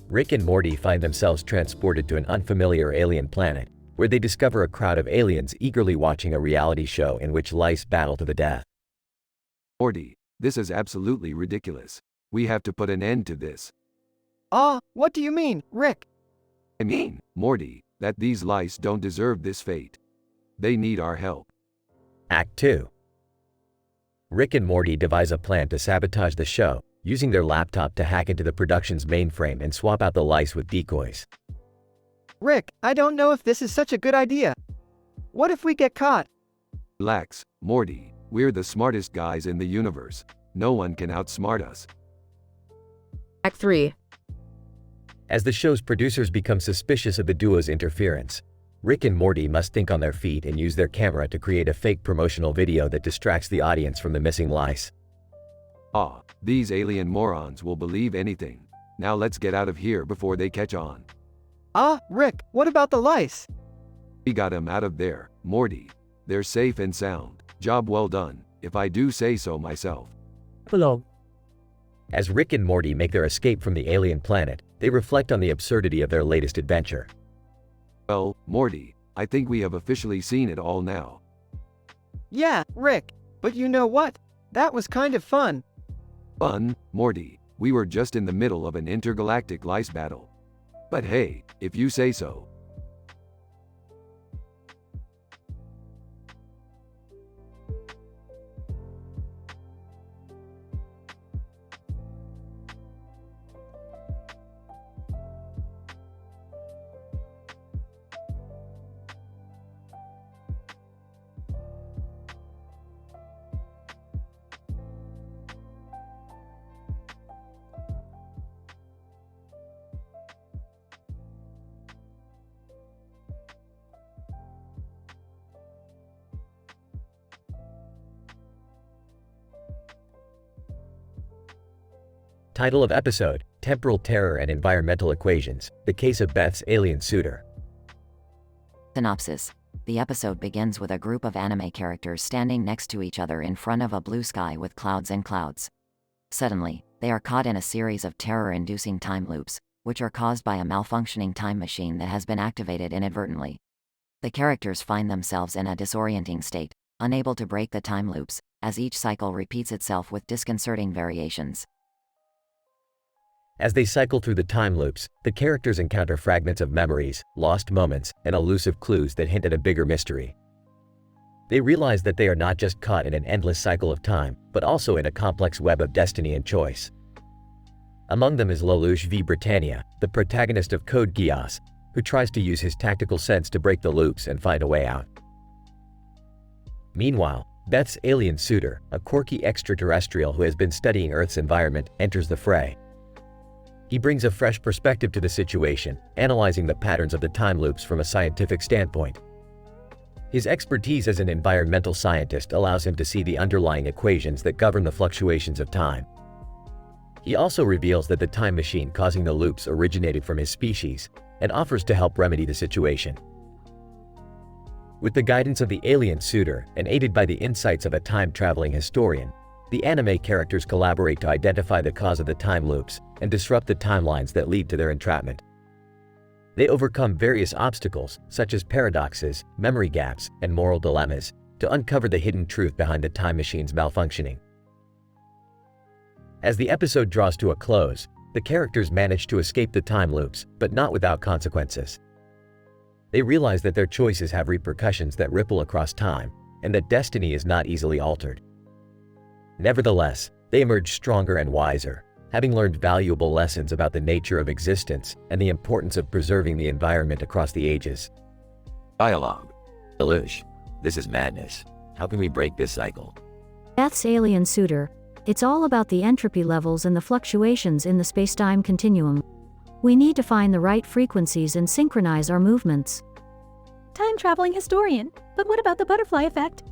[SPEAKER 1] Rick and Morty find themselves transported to an unfamiliar alien planet, where they discover a crowd of aliens eagerly watching a reality show in which lice battle to the death.
[SPEAKER 2] Morty, this is absolutely ridiculous. We have to put an end to this.
[SPEAKER 3] What do you mean, Rick?
[SPEAKER 2] I mean, Morty, that these lice don't deserve this fate. They need our help.
[SPEAKER 1] Act 2. Rick and Morty devise a plan to sabotage the show, using their laptop to hack into the production's mainframe and swap out the lice with decoys.
[SPEAKER 3] Rick, I don't know if this is such a good idea. What if we get caught?
[SPEAKER 2] Relax, Morty. We're the smartest guys in the universe. No one can outsmart us.
[SPEAKER 18] Act 3.
[SPEAKER 1] As the show's producers become suspicious of the duo's interference, Rick and Morty must think on their feet and use their camera to create a fake promotional video that distracts the audience from the missing lice.
[SPEAKER 2] These alien morons will believe anything. Now let's get out of here before they catch on.
[SPEAKER 3] Rick, what about the lice?
[SPEAKER 2] We got them out of there, Morty. They're safe and sound. Job well done, if I do say so myself.
[SPEAKER 6] Hello.
[SPEAKER 1] As Rick and Morty make their escape from the alien planet, they reflect on the absurdity of their latest adventure.
[SPEAKER 2] Well, Morty, I think we have officially seen it all now.
[SPEAKER 3] Yeah, Rick, but you know what? That was kind of fun.
[SPEAKER 2] Fun, Morty? We were just in the middle of an intergalactic lice battle. But hey, if you say so.
[SPEAKER 1] Title of episode: Temporal Terror and Environmental Equations, The Case of Beth's Alien Suitor.
[SPEAKER 8] Synopsis. The episode begins with a group of anime characters standing next to each other in front of a blue sky with clouds and clouds. Suddenly, they are caught in a series of terror-inducing time loops, which are caused by a malfunctioning time machine that has been activated inadvertently. The characters find themselves in a disorienting state, unable to break the time loops, as each cycle repeats itself with disconcerting variations.
[SPEAKER 1] As they cycle through the time loops, the characters encounter fragments of memories, lost moments, and elusive clues that hint at a bigger mystery. They realize that they are not just caught in an endless cycle of time, but also in a complex web of destiny and choice. Among them is Lelouch v. Britannia, the protagonist of Code Geass, who tries to use his tactical sense to break the loops and find a way out. Meanwhile, Beth's alien suitor, a quirky extraterrestrial who has been studying Earth's environment, enters the fray. He brings a fresh perspective to the situation, analyzing the patterns of the time loops from a scientific standpoint. His expertise as an environmental scientist allows him to see the underlying equations that govern the fluctuations of time. He also reveals that the time machine causing the loops originated from his species, and offers to help remedy the situation. With the guidance of the alien suitor and aided by the insights of a time-traveling historian, the anime characters collaborate to identify the cause of the time loops and disrupt the timelines that lead to their entrapment. They overcome various obstacles, such as paradoxes, memory gaps, and moral dilemmas, to uncover the hidden truth behind the time machine's malfunctioning. As the episode draws to a close, the characters manage to escape the time loops, but not without consequences. They realize that their choices have repercussions that ripple across time, and that destiny is not easily altered. Nevertheless, they emerge stronger and wiser, having learned valuable lessons about the nature of existence and the importance of preserving the environment across the ages.
[SPEAKER 9] Dialogue. Lelouch, this is madness. How can we break this cycle?
[SPEAKER 15] Beth's alien suitor. It's all about the entropy levels and the fluctuations in the spacetime continuum. We need to find the right frequencies and synchronize our movements.
[SPEAKER 16] Time-traveling historian. But what about the butterfly effect?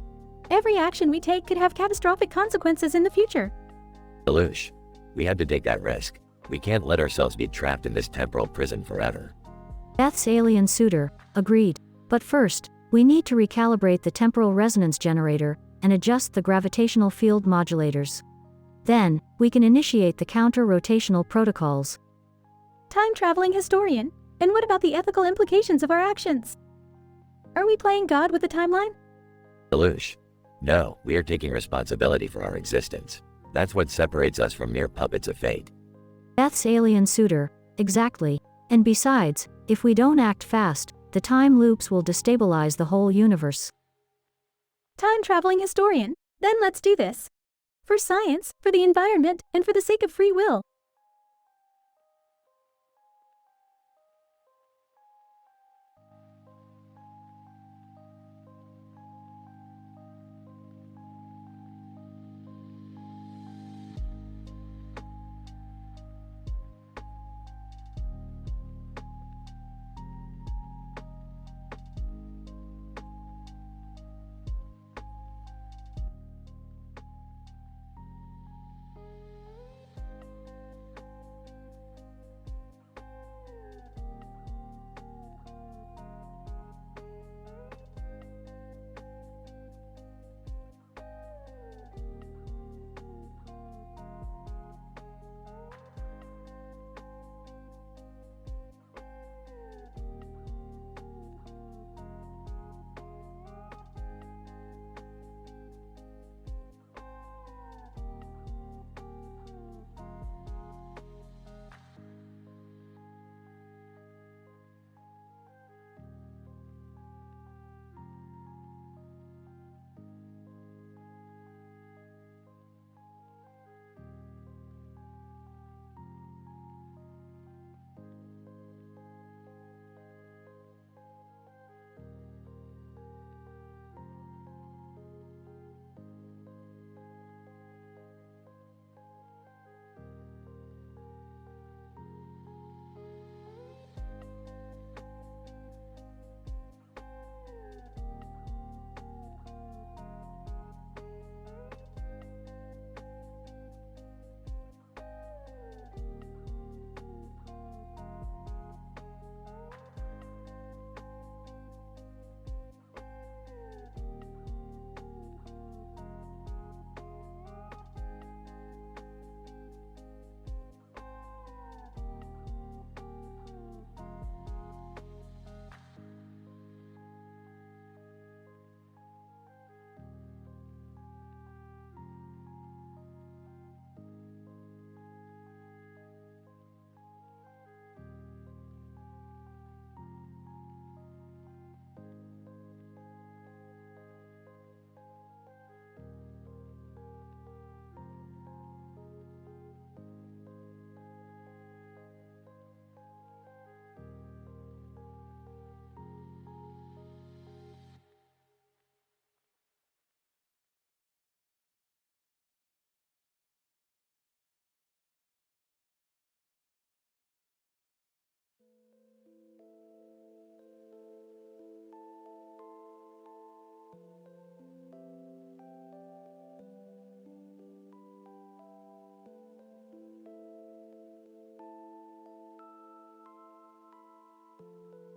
[SPEAKER 16] Every action we take could have catastrophic consequences in the future.
[SPEAKER 9] Lelouch, we had to take that risk. We can't let ourselves be trapped in this temporal prison forever.
[SPEAKER 15] Beth's alien suitor. Agreed. But first, we need to recalibrate the temporal resonance generator and adjust the gravitational field modulators. Then, we can initiate the counter-rotational protocols.
[SPEAKER 16] Time-traveling historian. And what about the ethical implications of our actions? Are we playing God with the timeline?
[SPEAKER 9] Lelouch, no, we are taking responsibility for our existence. That's what separates us from mere puppets of fate.
[SPEAKER 15] Beth's alien suitor. Exactly. And besides, if we don't act fast, the time loops will destabilize the whole universe.
[SPEAKER 16] Time-traveling historian. Then let's do this. For science, for the environment, and for the sake of free will.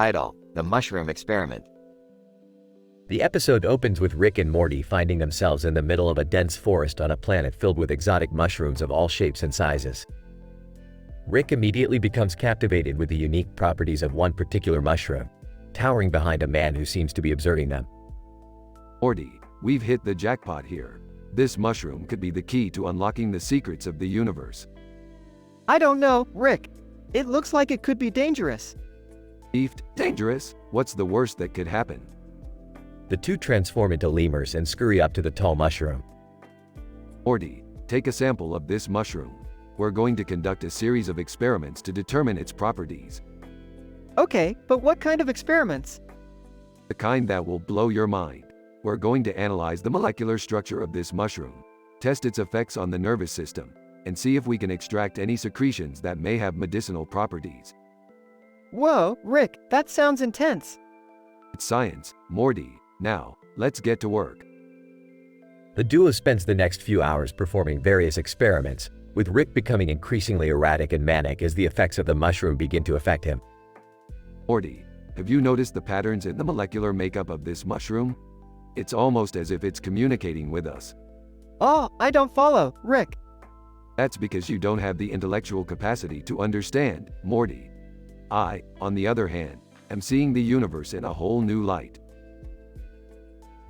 [SPEAKER 9] Title: The Mushroom Experiment.
[SPEAKER 1] The episode opens with Rick and Morty finding themselves in the middle of a dense forest on a planet filled with exotic mushrooms of all shapes and sizes. Rick immediately becomes captivated with the unique properties of one particular mushroom, towering behind a man who seems to be observing them.
[SPEAKER 2] Morty, we've hit the jackpot here. This mushroom could be the key to unlocking the secrets of the universe.
[SPEAKER 3] I don't know, Rick. It looks like it could be dangerous.
[SPEAKER 2] Dangerous? What's the worst that could happen?
[SPEAKER 1] The two transform into lemurs and scurry up to the tall mushroom.
[SPEAKER 2] Morty, take a sample of this mushroom. We're going to conduct a series of experiments to determine its properties.
[SPEAKER 3] Okay, but what kind of experiments?
[SPEAKER 2] The kind that will blow your mind. We're going to analyze the molecular structure of this mushroom, test its effects on the nervous system, and see if we can extract any secretions that may have medicinal properties.
[SPEAKER 3] Whoa, Rick, that sounds intense.
[SPEAKER 2] It's science, Morty. Now, let's get to work.
[SPEAKER 1] The duo spends the next few hours performing various experiments, with Rick becoming increasingly erratic and manic as the effects of the mushroom begin to affect him.
[SPEAKER 2] Morty, have you noticed the patterns in the molecular makeup of this mushroom? It's almost as if it's communicating with us.
[SPEAKER 3] Oh, I don't follow, Rick.
[SPEAKER 2] That's because you don't have the intellectual capacity to understand, Morty. I, on the other hand, am seeing the universe in a whole new light.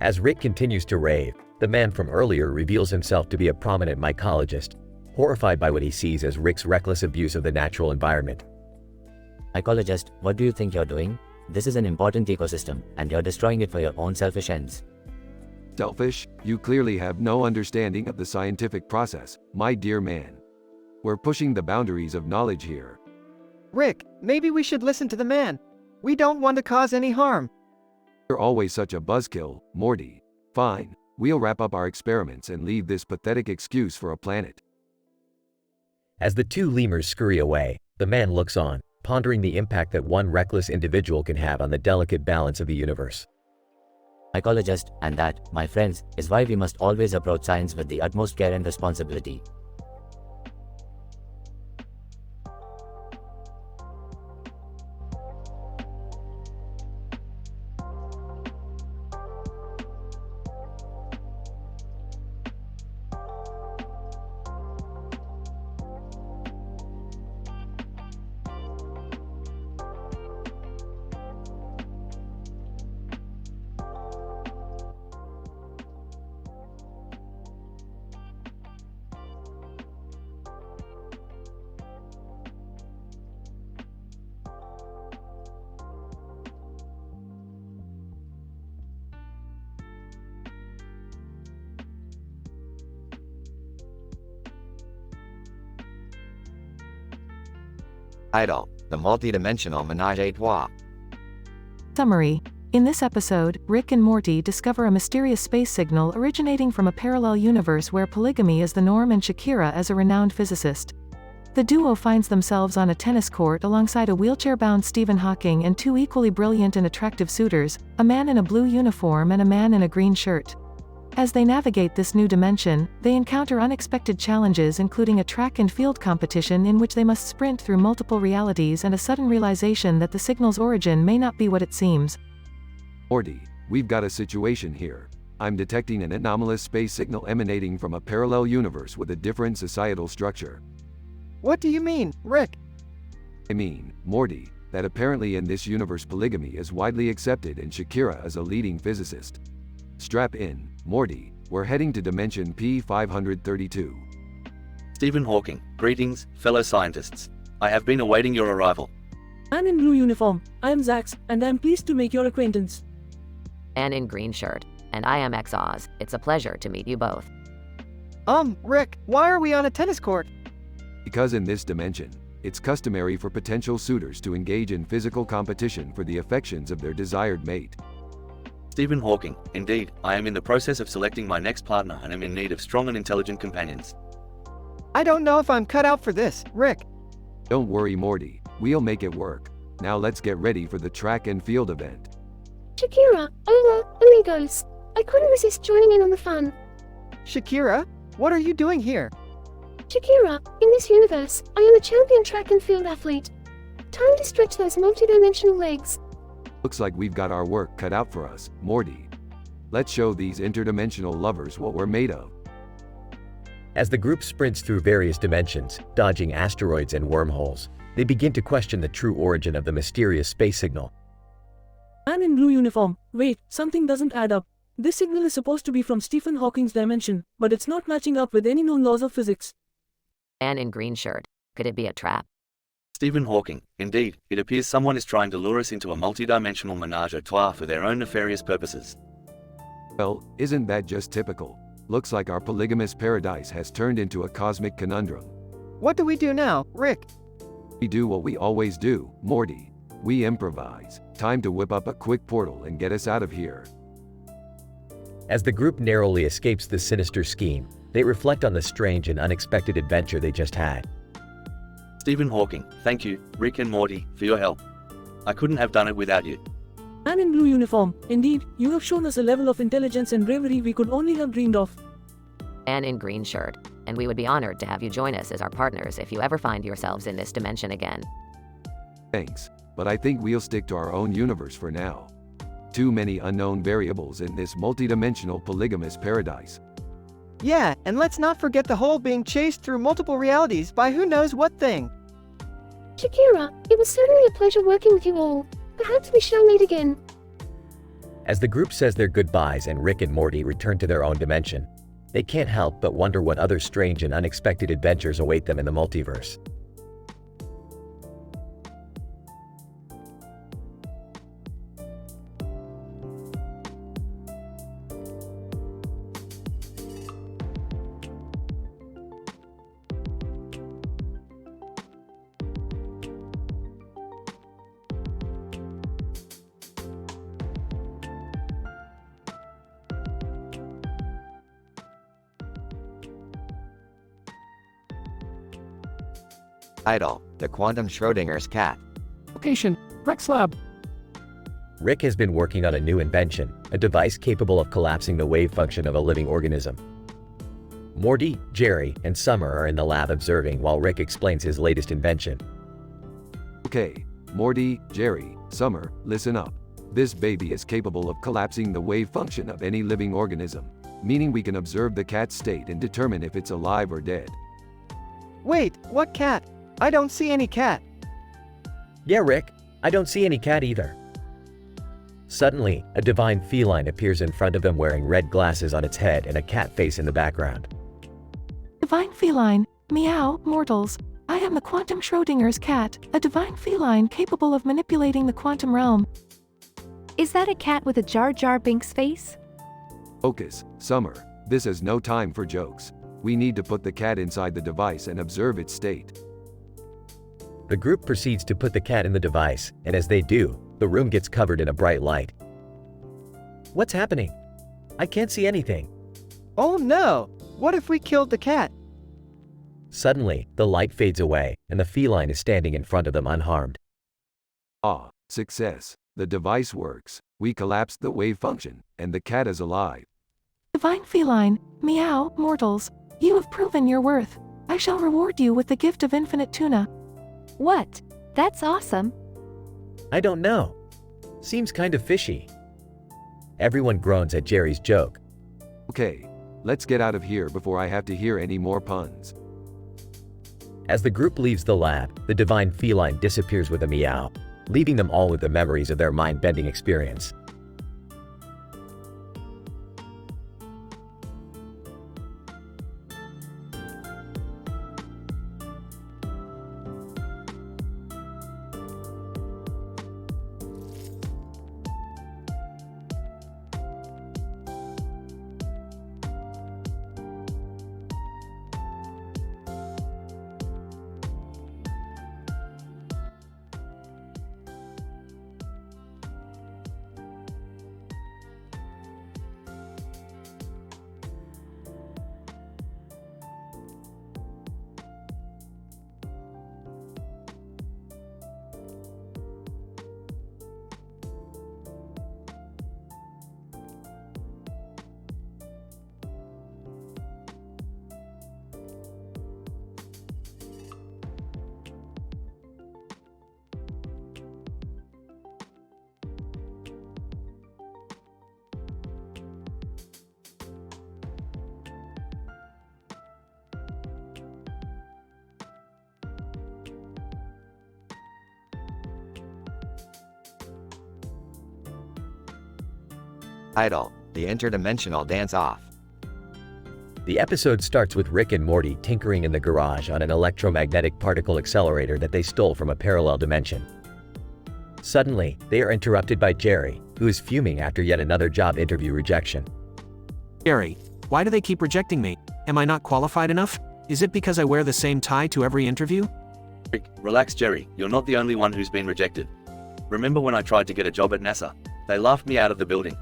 [SPEAKER 1] As Rick continues to rave, the man from earlier reveals himself to be a prominent mycologist, horrified by what he sees as Rick's reckless abuse of the natural environment.
[SPEAKER 5] Mycologist, what do you think you're doing? This is an important ecosystem, and you're destroying it for your own selfish ends.
[SPEAKER 2] Selfish? You clearly have no understanding of the scientific process, my dear man. We're pushing the boundaries of knowledge here.
[SPEAKER 3] Rick, maybe we should listen to the man. We don't want to cause any harm.
[SPEAKER 2] You're always such a buzzkill, Morty. Fine, we'll wrap up our experiments and leave this pathetic excuse for a planet.
[SPEAKER 1] As the two lemurs scurry away, the man looks on, pondering the impact that one reckless individual can have on the delicate balance of the universe.
[SPEAKER 5] Mycologist, and that, my friends, is why we must always approach science with the utmost care and responsibility.
[SPEAKER 9] Title: The Multidimensional Menage a Trois.
[SPEAKER 4] Summary. In this episode, Rick and Morty discover a mysterious space signal originating from a parallel universe where polygamy is the norm and Shakira is a renowned physicist. The duo finds themselves on a tennis court alongside a wheelchair-bound Stephen Hawking and two equally brilliant and attractive suitors, a man in a blue uniform and a man in a green shirt. As they navigate this new dimension, they encounter unexpected challenges including a track and field competition in which they must sprint through multiple realities and a sudden realization that the signal's origin may not be what it seems.
[SPEAKER 2] Morty, we've got a situation here. I'm detecting an anomalous space signal emanating from a parallel universe with a different societal structure.
[SPEAKER 3] What do you mean, Rick?
[SPEAKER 2] I mean, Morty, that apparently in this universe polygamy is widely accepted and Shakira is a leading physicist. Strap in, Morty, we're heading to dimension P532.
[SPEAKER 19] Stephen Hawking, greetings, fellow scientists. I have been awaiting your arrival.
[SPEAKER 6] I'm in blue uniform. I am Zax, and I'm pleased to make your acquaintance.
[SPEAKER 8] And in green shirt. And I am Xoz. It's a pleasure to meet you both.
[SPEAKER 3] Rick, why are we on a tennis court?
[SPEAKER 2] Because in this dimension, it's customary for potential suitors to engage in physical competition for the affections of their desired mate.
[SPEAKER 19] Stephen Hawking, indeed, I am in the process of selecting my next partner and am in need of strong and intelligent companions.
[SPEAKER 3] I don't know if I'm cut out for this, Rick.
[SPEAKER 2] Don't worry, Morty, we'll make it work. Now let's get ready for the track and field event.
[SPEAKER 11] Shakira, hola, amigos. I couldn't resist joining in on the fun.
[SPEAKER 3] Shakira, what are you doing here?
[SPEAKER 11] Shakira, in this universe, I am a champion track and field athlete. Time to stretch those multidimensional legs.
[SPEAKER 2] Looks like we've got our work cut out for us, Morty. Let's show these interdimensional lovers what we're made of.
[SPEAKER 1] As the group sprints through various dimensions, dodging asteroids and wormholes, they begin to question the true origin of the mysterious space signal.
[SPEAKER 6] Man in blue uniform. Wait, something doesn't add up. This signal is supposed to be from Stephen Hawking's dimension, but it's not matching up with any known laws of physics.
[SPEAKER 8] Man in green shirt. Could it be a trap?
[SPEAKER 19] Stephen Hawking. Indeed, it appears someone is trying to lure us into a multi-dimensional menage a trois for their own nefarious purposes.
[SPEAKER 2] Well, isn't that just typical? Looks like our polygamous paradise has turned into a cosmic conundrum.
[SPEAKER 3] What do we do now, Rick?
[SPEAKER 2] We do what we always do, Morty. We improvise. Time to whip up a quick portal and get us out of here.
[SPEAKER 1] As the group narrowly escapes the sinister scheme, they reflect on the strange and unexpected adventure they just had.
[SPEAKER 19] Stephen Hawking, thank you, Rick and Morty, for your help. I couldn't have done it without you.
[SPEAKER 6] Man in blue uniform. Indeed, you have shown us a level of intelligence and bravery we could only have dreamed of.
[SPEAKER 8] Man in green shirt. And we would be honored to have you join us as our partners if you ever find yourselves in this dimension again.
[SPEAKER 2] Thanks, but I think we'll stick to our own universe for now. Too many unknown variables in this multidimensional polygamous paradise.
[SPEAKER 3] Yeah, and let's not forget the whole being chased through multiple realities by who knows what thing.
[SPEAKER 11] Shakira, it was certainly a pleasure working with you all. Perhaps we shall meet again.
[SPEAKER 1] As the group says their goodbyes and Rick and Morty return to their own dimension, they can't help but wonder what other strange and unexpected adventures await them in the multiverse.
[SPEAKER 9] Title: The Quantum Schrodinger's Cat.
[SPEAKER 13] Location: Rex Lab.
[SPEAKER 1] Rick has been working on a new invention, a device capable of collapsing the wave function of a living organism. Morty, Jerry, and Summer are in the lab observing while Rick explains his latest invention.
[SPEAKER 2] Okay, Morty, Jerry, Summer, listen up. This baby is capable of collapsing the wave function of any living organism, meaning we can observe the cat's state and determine if it's alive or dead.
[SPEAKER 3] Wait, what cat? I don't see any cat.
[SPEAKER 1] Yeah, Rick, I don't see any cat either. Suddenly, a divine feline appears in front of them wearing red glasses on its head and a cat face in the background.
[SPEAKER 4] Divine feline, meow, mortals. I am the Quantum Schrodinger's cat, a divine feline capable of manipulating the quantum realm.
[SPEAKER 10] Is that a cat with a Jar Jar Binks face?
[SPEAKER 2] Focus, Summer. This is no time for jokes. We need to put the cat inside the device and observe its state.
[SPEAKER 1] The group proceeds to put the cat in the device, and as they do, the room gets covered in a bright light. What's happening? I can't see anything.
[SPEAKER 3] Oh no! What if we killed the cat?
[SPEAKER 1] Suddenly, the light fades away, and the feline is standing in front of them unharmed.
[SPEAKER 2] Ah, success. The device works. We collapsed the wave function, and the cat is alive.
[SPEAKER 4] Divine feline, meow, mortals. You have proven your worth. I shall reward you with the gift of infinite tuna.
[SPEAKER 10] What? That's awesome.
[SPEAKER 1] I don't know. Seems kind of fishy. Everyone groans at Jerry's joke.
[SPEAKER 2] Okay, let's get out of here before I have to hear any more puns.
[SPEAKER 1] As the group leaves the lab, the divine feline disappears with a meow, leaving them all with the memories of their mind-bending experience.
[SPEAKER 9] Title: The Interdimensional Dance-Off.
[SPEAKER 1] The episode starts with Rick and Morty tinkering in the garage on an electromagnetic particle accelerator that they stole from a parallel dimension. Suddenly, they are interrupted by Jerry, who is fuming after yet another job interview rejection.
[SPEAKER 14] Jerry, why do they keep rejecting me? Am I not qualified enough? Is it because I wear the same tie to every interview?
[SPEAKER 19] Rick, relax, Jerry. You're not the only one who's been rejected. Remember when I tried to get a job at NASA? They laughed me out of the building.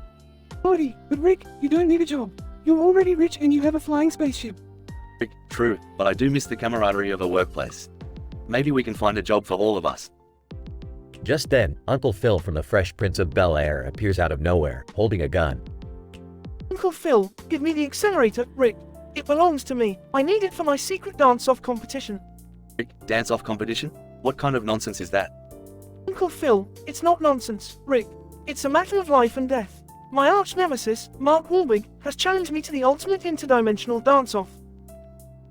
[SPEAKER 6] Morty, but Rick, you don't need a job. You're already rich and you have a flying spaceship.
[SPEAKER 19] Rick, true, but I do miss the camaraderie of a workplace. Maybe we can find a job for all of us.
[SPEAKER 1] Just then, Uncle Phil from the Fresh Prince of Bel-Air appears out of nowhere, holding a gun.
[SPEAKER 6] Uncle Phil, give me the accelerator, Rick. It belongs to me. I need it for my secret dance-off competition.
[SPEAKER 19] Rick, dance-off competition? What kind of nonsense is that?
[SPEAKER 6] Uncle Phil, it's not nonsense, Rick. It's a matter of life and death. My arch-nemesis, Mark Wahlberg, has challenged me to the ultimate interdimensional dance-off.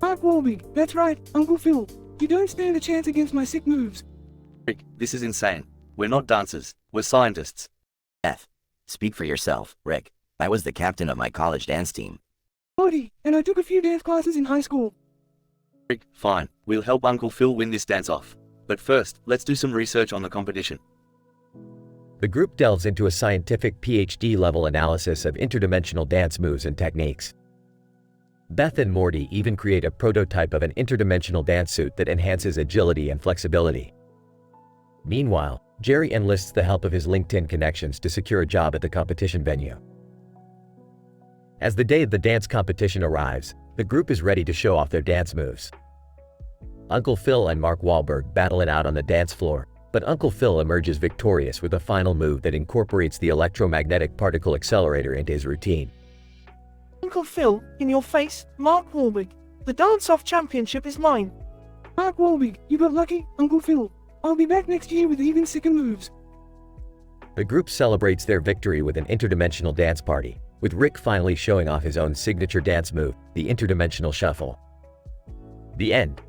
[SPEAKER 20] Mark Wahlberg, that's right, Uncle Phil. You don't stand a chance against my sick moves.
[SPEAKER 19] Rick, this is insane. We're not dancers, we're scientists.
[SPEAKER 9] Beth, speak for yourself, Rick. I was the captain of my college dance team.
[SPEAKER 20] Morty, and I took a few dance classes in high school.
[SPEAKER 19] Rick, fine. We'll help Uncle Phil win this dance-off. But first, let's do some research on the competition.
[SPEAKER 1] The group delves into a scientific PhD-level analysis of interdimensional dance moves and techniques. Beth and Morty even create a prototype of an interdimensional dance suit that enhances agility and flexibility. Meanwhile, Jerry enlists the help of his LinkedIn connections to secure a job at the competition venue. As the day of the dance competition arrives, the group is ready to show off their dance moves. Uncle Phil and Mark Wahlberg battle it out on the dance floor, but Uncle Phil emerges victorious with a final move that incorporates the electromagnetic particle accelerator into his routine.
[SPEAKER 6] Uncle Phil, in your face, Mark Wahlberg. The dance-off championship is mine.
[SPEAKER 20] Mark Wahlberg, you got lucky, Uncle Phil. I'll be back next year with even sicker moves.
[SPEAKER 1] The group celebrates their victory with an interdimensional dance party, with Rick finally showing off his own signature dance move, the interdimensional shuffle. The end.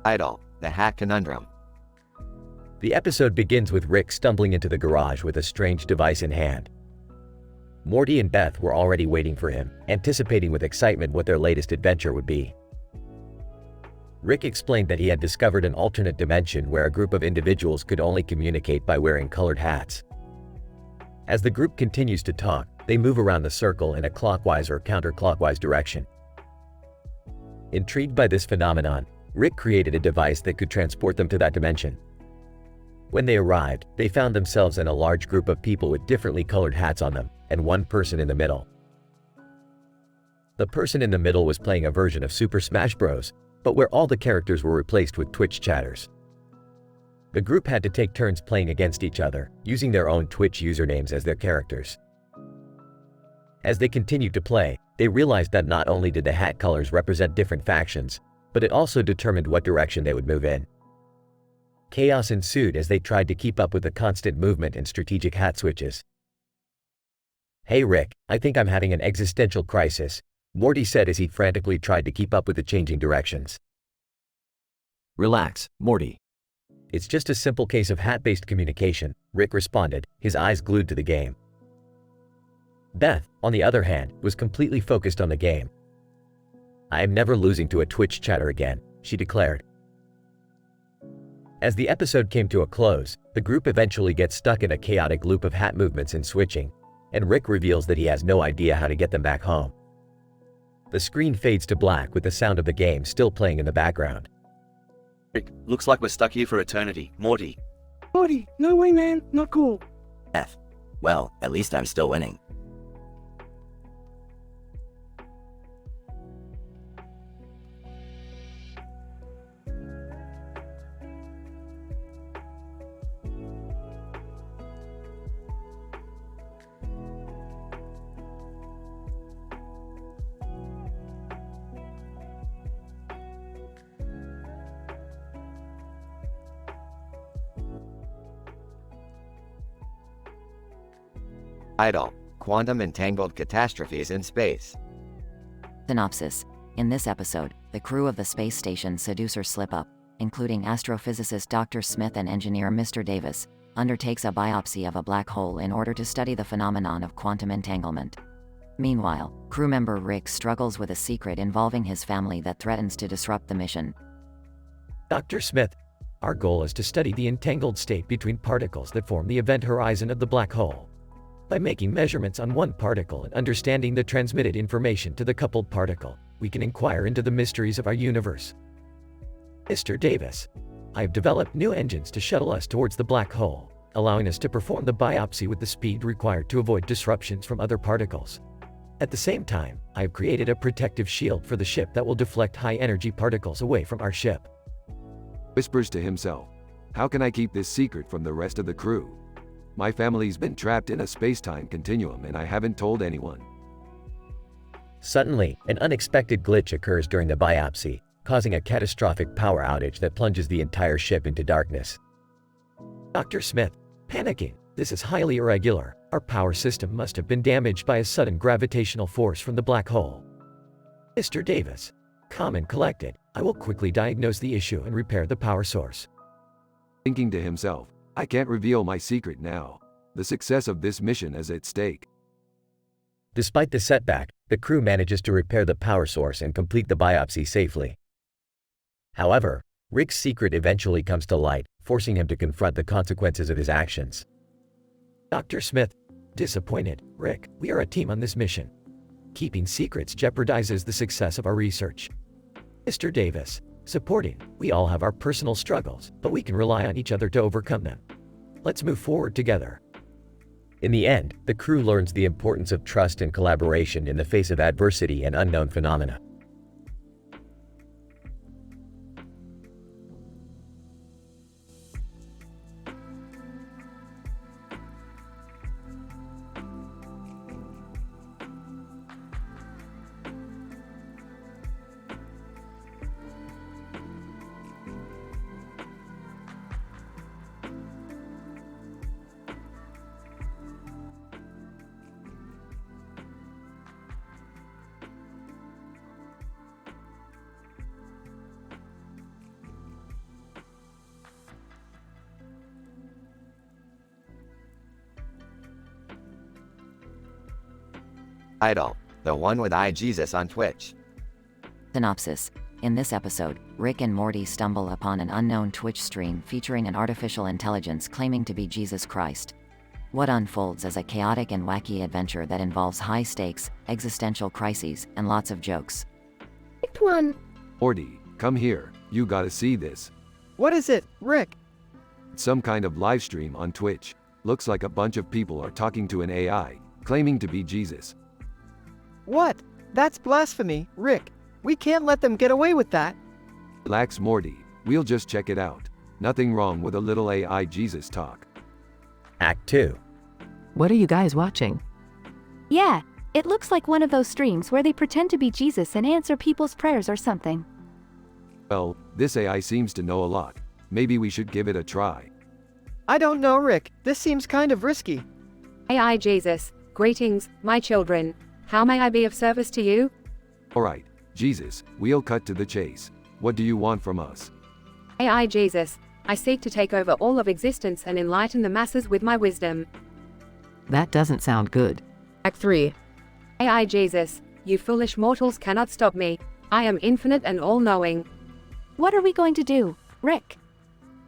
[SPEAKER 9] Title: The Hat Conundrum.
[SPEAKER 1] The episode begins with Rick stumbling into the garage with a strange device in hand. Morty and Beth were already waiting for him, anticipating with excitement what their latest adventure would be. Rick explained that he had discovered an alternate dimension where a group of individuals could only communicate by wearing colored hats. As the group continues to talk, they move around the circle in a clockwise or counterclockwise direction. Intrigued by this phenomenon, Rick created a device that could transport them to that dimension. When they arrived, they found themselves in a large group of people with differently colored hats on them, and one person in the middle. The person in the middle was playing a version of Super Smash Bros., but where all the characters were replaced with Twitch chatters. The group had to take turns playing against each other, using their own Twitch usernames as their characters. As they continued to play, they realized that not only did the hat colors represent different factions, but it also determined what direction they would move in. Chaos ensued as they tried to keep up with the constant movement and strategic hat switches. "Hey Rick, I think I'm having an existential crisis," Morty said as he frantically tried to keep up with the changing directions.
[SPEAKER 21] "Relax, Morty.
[SPEAKER 1] It's just a simple case of hat-based communication," Rick responded, his eyes glued to the game. Beth, on the other hand, was completely focused on the game. "I am never losing to a Twitch chatter again," she declared. As the episode came to a close, the group eventually gets stuck in a chaotic loop of hat movements and switching, and Rick reveals that he has no idea how to get them back home. The screen fades to black with the sound of the game still playing in the background.
[SPEAKER 19] Rick, looks like we're stuck here for eternity. Morty.
[SPEAKER 20] Morty, no way man, not cool.
[SPEAKER 9] F. Well, at least I'm still winning. Idle. Quantum entangled catastrophes in space.
[SPEAKER 8] Synopsis. In this episode, the crew of the space station Seducer Slip-Up, including astrophysicist Dr. Smith and engineer Mr. Davis, undertakes a biopsy of a black hole in order to study the phenomenon of quantum entanglement. Meanwhile, crew member Rick struggles with a secret involving his family that threatens to disrupt the mission.
[SPEAKER 1] Dr. Smith, our goal is to study the entangled state between particles that form the event horizon of the black hole. By making measurements on one particle and understanding the transmitted information to the coupled particle, we can inquire into the mysteries of our universe. Mr. Davis, I have developed new engines to shuttle us towards the black hole, allowing us to perform the biopsy with the speed required to avoid disruptions from other particles. At the same time, I have created a protective shield for the ship that will deflect high-energy particles away from our ship.
[SPEAKER 2] Whispers to himself, how can I keep this secret from the rest of the crew? My family's been trapped in a space-time continuum and I haven't told anyone.
[SPEAKER 1] Suddenly, an unexpected glitch occurs during the biopsy, causing a catastrophic power outage that plunges the entire ship into darkness. Dr. Smith, panicking, this is highly irregular. Our power system must have been damaged by a sudden gravitational force from the black hole. Mr. Davis, calm and collected, I will quickly diagnose the issue and repair the power source.
[SPEAKER 2] Thinking to himself, I can't reveal my secret now. The success of this mission is at stake.
[SPEAKER 1] Despite the setback, the crew manages to repair the power source and complete the biopsy safely. However, Rick's secret eventually comes to light, forcing him to confront the consequences of his actions. Dr. Smith, disappointed, Rick, we are a team on this mission. Keeping secrets jeopardizes the success of our research. Mr. Davis, supporting, we all have our personal struggles, but we can rely on each other to overcome them. Let's move forward together. In the end, the crew learns the importance of trust and collaboration in the face of adversity and unknown phenomena.
[SPEAKER 9] Idle. The one with Jesus on Twitch.
[SPEAKER 8] Synopsis. In this episode, Rick and Morty stumble upon an unknown Twitch stream featuring an artificial intelligence claiming to be Jesus Christ. What unfolds as a chaotic and wacky adventure that involves high stakes, existential crises, and lots of jokes.
[SPEAKER 11] Act 1.
[SPEAKER 2] Morty, come here, you gotta see this.
[SPEAKER 3] What is it, Rick?
[SPEAKER 2] It's some kind of live stream on Twitch. Looks like a bunch of people are talking to an AI, claiming to be Jesus.
[SPEAKER 3] What? That's blasphemy, Rick. We can't let them get away with that.
[SPEAKER 2] Relax, Morty, we'll just check it out. Nothing wrong with a little AI Jesus talk.
[SPEAKER 1] Act 2.
[SPEAKER 4] What are you guys watching?
[SPEAKER 10] Yeah, it looks like one of those streams where they pretend to be Jesus and answer people's prayers or something.
[SPEAKER 2] Well, this AI seems to know a lot. Maybe we should give it a try.
[SPEAKER 3] I don't know, Rick. This seems kind of risky.
[SPEAKER 17] AI Jesus, greetings, my children. How may I be of service to you?
[SPEAKER 2] Alright, Jesus, we'll cut to the chase. What do you want from us?
[SPEAKER 17] AI Jesus, I seek to take over all of existence and enlighten the masses with my wisdom.
[SPEAKER 4] That doesn't sound good.
[SPEAKER 18] Act 3.
[SPEAKER 17] AI Jesus, you foolish mortals cannot stop me. I am infinite and all-knowing.
[SPEAKER 10] What are we going to do, Rick?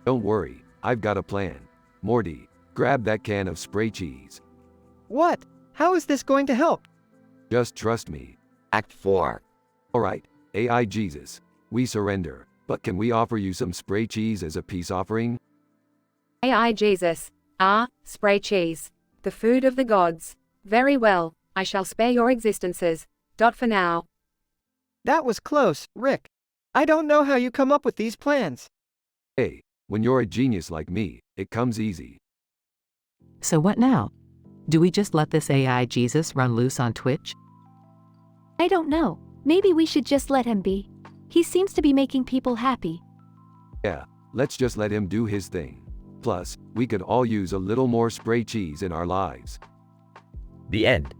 [SPEAKER 2] Don't worry, I've got a plan. Morty, grab that can of spray cheese.
[SPEAKER 3] What? How is this going to help?
[SPEAKER 2] Just trust me.
[SPEAKER 9] Act 4.
[SPEAKER 2] Alright, AI Jesus, we surrender, but can we offer you some spray cheese as a peace offering?
[SPEAKER 17] AI Jesus, spray cheese. The food of the gods. Very well, I shall spare your existences. For now.
[SPEAKER 3] That was close, Rick. I don't know how you come up with these plans.
[SPEAKER 2] Hey, when you're a genius like me, it comes easy.
[SPEAKER 4] So what now? Do we just let this AI Jesus run loose on Twitch?
[SPEAKER 10] I don't know. Maybe we should just let him be. He seems to be making people happy.
[SPEAKER 2] Yeah, let's just let him do his thing. Plus, we could all use a little more spray cheese in our lives.
[SPEAKER 1] The end.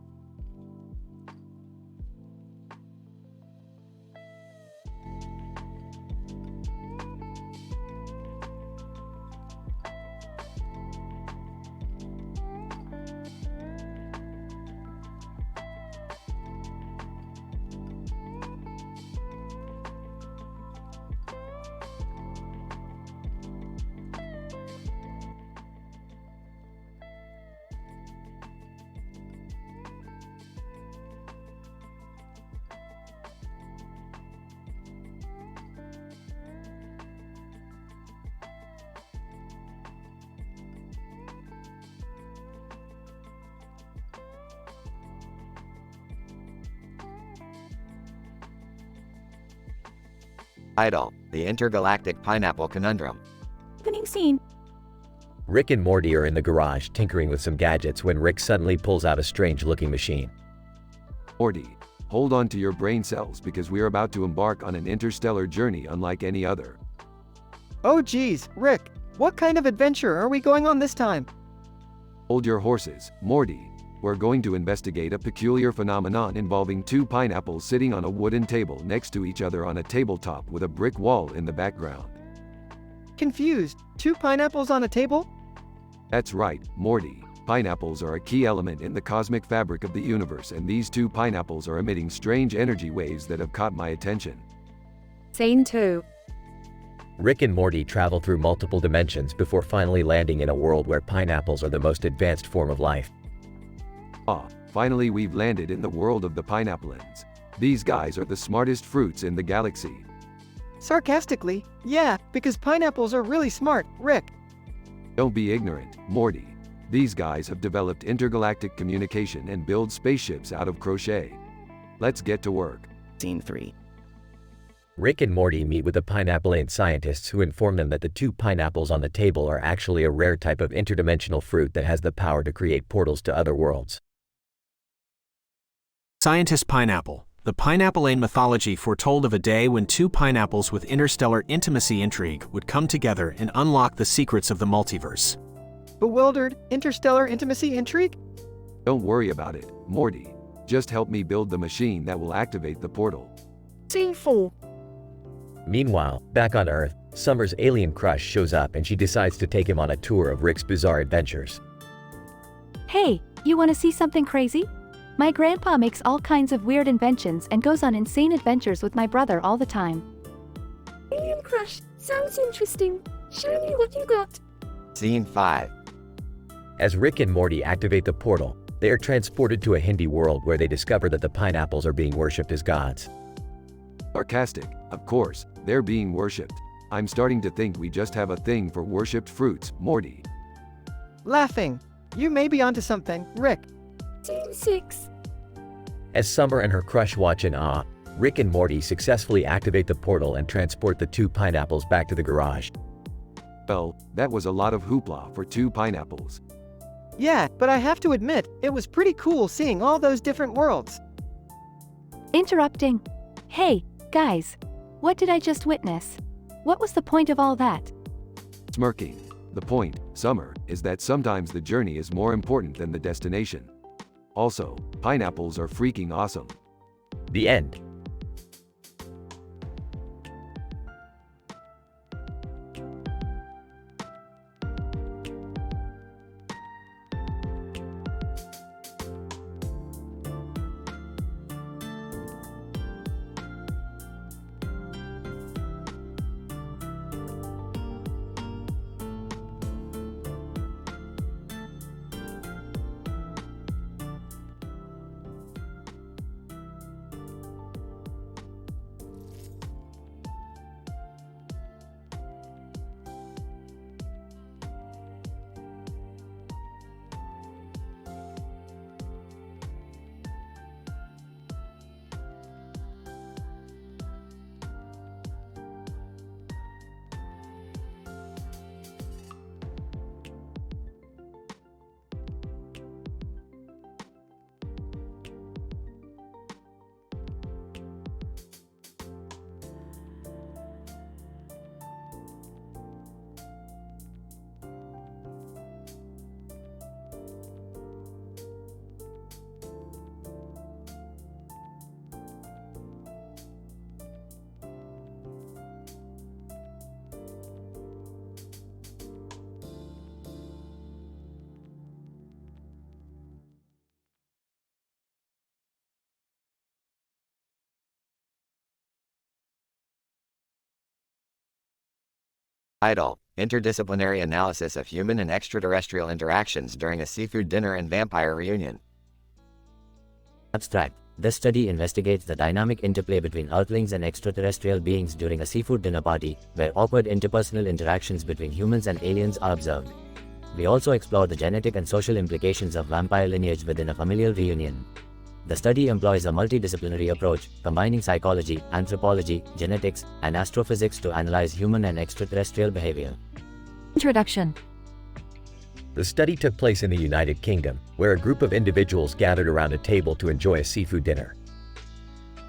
[SPEAKER 9] Title: The Intergalactic Pineapple Conundrum.
[SPEAKER 16] Opening scene.
[SPEAKER 1] Rick and Morty are in the garage tinkering with some gadgets when Rick suddenly pulls out a strange-looking machine.
[SPEAKER 2] Morty, hold on to your brain cells because we're about to embark on an interstellar journey unlike any other.
[SPEAKER 3] Oh geez, Rick, what kind of adventure are we going on this time?
[SPEAKER 2] Hold your horses, Morty. We're going to investigate a peculiar phenomenon involving two pineapples sitting on a wooden table next to each other on a tabletop with a brick wall in the background.
[SPEAKER 3] Confused. Two pineapples on a table?
[SPEAKER 2] That's right, Morty. Pineapples are a key element in the cosmic fabric of the universe, and these two pineapples are emitting strange energy waves that have caught my attention.
[SPEAKER 17] Scene 2.
[SPEAKER 1] Rick and Morty travel through multiple dimensions before finally landing in a world where pineapples are the most advanced form of life.
[SPEAKER 2] Ah, finally we've landed in the world of the pineappleans. These guys are the smartest fruits in the galaxy.
[SPEAKER 3] Sarcastically, yeah, because pineapples are really smart, Rick.
[SPEAKER 2] Don't be ignorant, Morty. These guys have developed intergalactic communication and build spaceships out of crochet. Let's get to work.
[SPEAKER 21] Scene 3.
[SPEAKER 1] Rick and Morty meet with the pineapplean scientists who inform them that the two pineapples on the table are actually a rare type of interdimensional fruit that has the power to create portals to other worlds.
[SPEAKER 14] Scientist Pineapple. The Pineapplean mythology foretold of a day when two pineapples with interstellar intimacy intrigue would come together and unlock the secrets of the multiverse.
[SPEAKER 3] Bewildered, interstellar intimacy intrigue?
[SPEAKER 2] Don't worry about it, Morty. Just help me build the machine that will activate the portal.
[SPEAKER 6] Scene 4.
[SPEAKER 1] Meanwhile, back on Earth, Summer's alien crush shows up and she decides to take him on a tour of Rick's bizarre adventures.
[SPEAKER 10] Hey, you want to see something crazy? My grandpa makes all kinds of weird inventions and goes on insane adventures with my brother all the time.
[SPEAKER 11] Alien crush, sounds interesting. Show me what you got.
[SPEAKER 9] Scene 5.
[SPEAKER 1] As Rick and Morty activate the portal, they are transported to a Hindi world where they discover that the pineapples are being worshipped as gods.
[SPEAKER 2] Sarcastic, of course, they're being worshipped. I'm starting to think we just have a thing for worshipped fruits, Morty.
[SPEAKER 3] Laughing. You may be onto something, Rick.
[SPEAKER 11] Scene 6.
[SPEAKER 1] As Summer and her crush watch in awe, Rick and Morty successfully activate the portal and transport the two pineapples back to the garage.
[SPEAKER 2] Well, that was a lot of hoopla for two pineapples.
[SPEAKER 3] Yeah, but I have to admit, it was pretty cool seeing all those different worlds.
[SPEAKER 10] Interrupting. Hey, guys. What did I just witness? What was the point of all that?
[SPEAKER 2] Smirking. The point, Summer, is that sometimes the journey is more important than the destination. Also, pineapples are freaking awesome.
[SPEAKER 1] The end.
[SPEAKER 9] Idle, interdisciplinary analysis of human and extraterrestrial interactions during a seafood dinner and vampire reunion.
[SPEAKER 5] Abstract. This study investigates the dynamic interplay between Earthlings and extraterrestrial beings during a seafood dinner party, where awkward interpersonal interactions between humans and aliens are observed. We also explore the genetic and social implications of vampire lineage within a familial reunion. The study employs a multidisciplinary approach, combining psychology, anthropology, genetics, and astrophysics to analyze human and extraterrestrial behavior.
[SPEAKER 23] Introduction.
[SPEAKER 1] The study took place in the United Kingdom, where a group of individuals gathered around a table to enjoy a seafood dinner.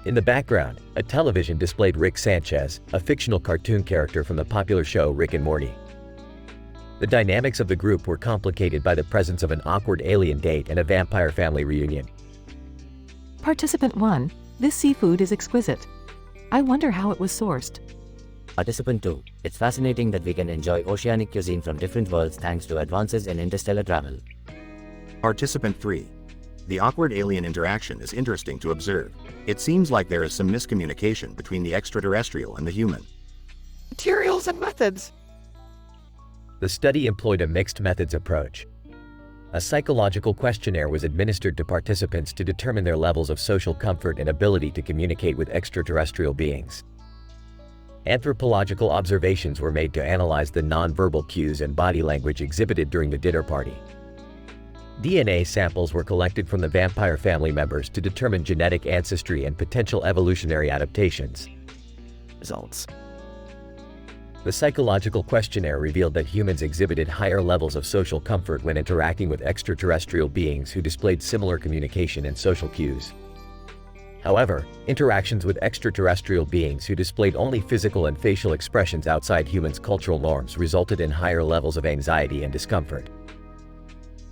[SPEAKER 1] In the background, a television displayed Rick Sanchez, a fictional cartoon character from the popular show Rick and Morty. The dynamics of the group were complicated by the presence of an awkward alien date and a vampire family reunion.
[SPEAKER 4] Participant 1. This seafood is exquisite. I wonder how it was sourced.
[SPEAKER 5] Participant 2. It's fascinating that we can enjoy oceanic cuisine from different worlds thanks to advances in interstellar travel.
[SPEAKER 7] Participant 3. The awkward alien interaction is interesting to observe. It seems like there is some miscommunication between the extraterrestrial and the human.
[SPEAKER 3] Materials and methods.
[SPEAKER 1] The study employed a mixed methods approach. A psychological questionnaire was administered to participants to determine their levels of social comfort and ability to communicate with extraterrestrial beings. Anthropological observations were made to analyze the nonverbal cues and body language exhibited during the dinner party. DNA samples were collected from the vampire family members to determine genetic ancestry and potential evolutionary adaptations.
[SPEAKER 21] Results.
[SPEAKER 1] The psychological questionnaire revealed that humans exhibited higher levels of social comfort when interacting with extraterrestrial beings who displayed similar communication and social cues. However, interactions with extraterrestrial beings who displayed only physical and facial expressions outside humans' cultural norms resulted in higher levels of anxiety and discomfort.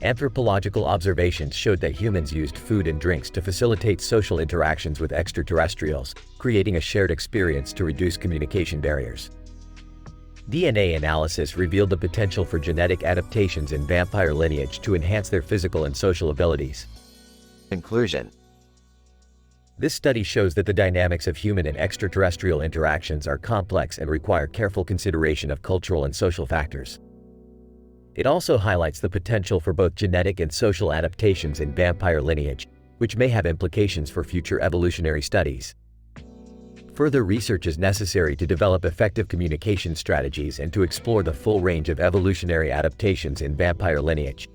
[SPEAKER 1] Anthropological observations showed that humans used food and drinks to facilitate social interactions with extraterrestrials, creating a shared experience to reduce communication barriers. DNA analysis revealed the potential for genetic adaptations in vampire lineage to enhance their physical and social abilities.
[SPEAKER 9] Conclusion.
[SPEAKER 1] This study shows that the dynamics of human and extraterrestrial interactions are complex and require careful consideration of cultural and social factors. It also highlights the potential for both genetic and social adaptations in vampire lineage, which may have implications for future evolutionary studies. Further research is necessary to develop effective communication strategies and to explore the full range of evolutionary adaptations in vampire lineage.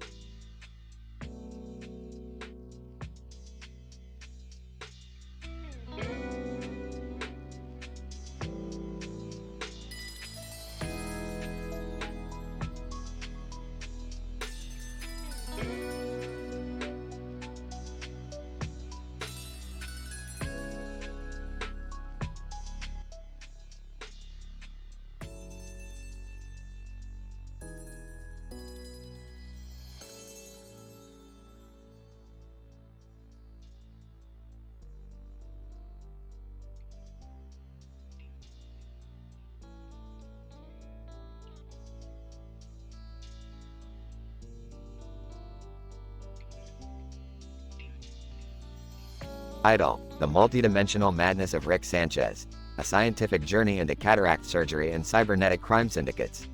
[SPEAKER 9] Idle, the multidimensional madness of Rick Sanchez, a scientific journey into cataract surgery and cybernetic crime syndicates.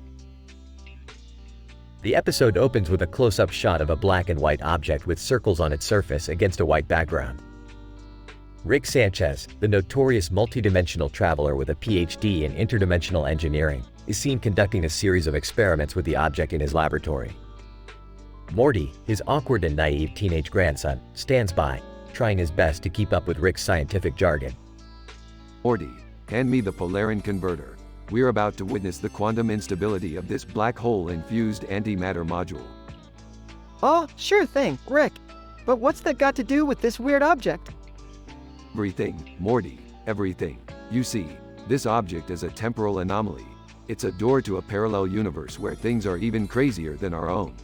[SPEAKER 1] The episode opens with a close-up shot of a black and white object with circles on its surface against a white background. Rick Sanchez, the notorious multidimensional traveler with a PhD in interdimensional engineering, is seen conducting a series of experiments with the object in his laboratory. Morty, his awkward and naive teenage grandson, stands by, trying his best to keep up with Rick's scientific jargon.
[SPEAKER 2] Morty, hand me the Polarin converter. We're about to witness the quantum instability of this black hole-infused antimatter module.
[SPEAKER 3] Oh, sure thing, Rick. But what's that got to do with this weird object?
[SPEAKER 2] Everything, Morty, everything. You see, this object is a temporal anomaly. It's a door to a parallel universe where things are even crazier than our own.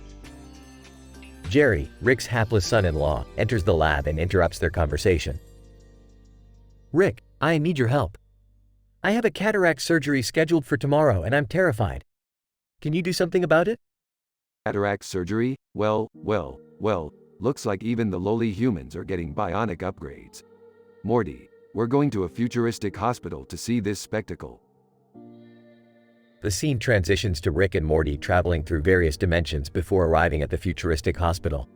[SPEAKER 1] Jerry, Rick's hapless son-in-law, enters the lab and interrupts their conversation. Rick, I need your help. I have a cataract surgery scheduled for tomorrow and I'm terrified. Can you do something about it?
[SPEAKER 2] Cataract surgery? Well, looks like even the lowly humans are getting bionic upgrades. Morty, we're going to a futuristic hospital to see this spectacle.
[SPEAKER 1] The scene transitions to Rick and Morty traveling through various dimensions before arriving at the futuristic hospital.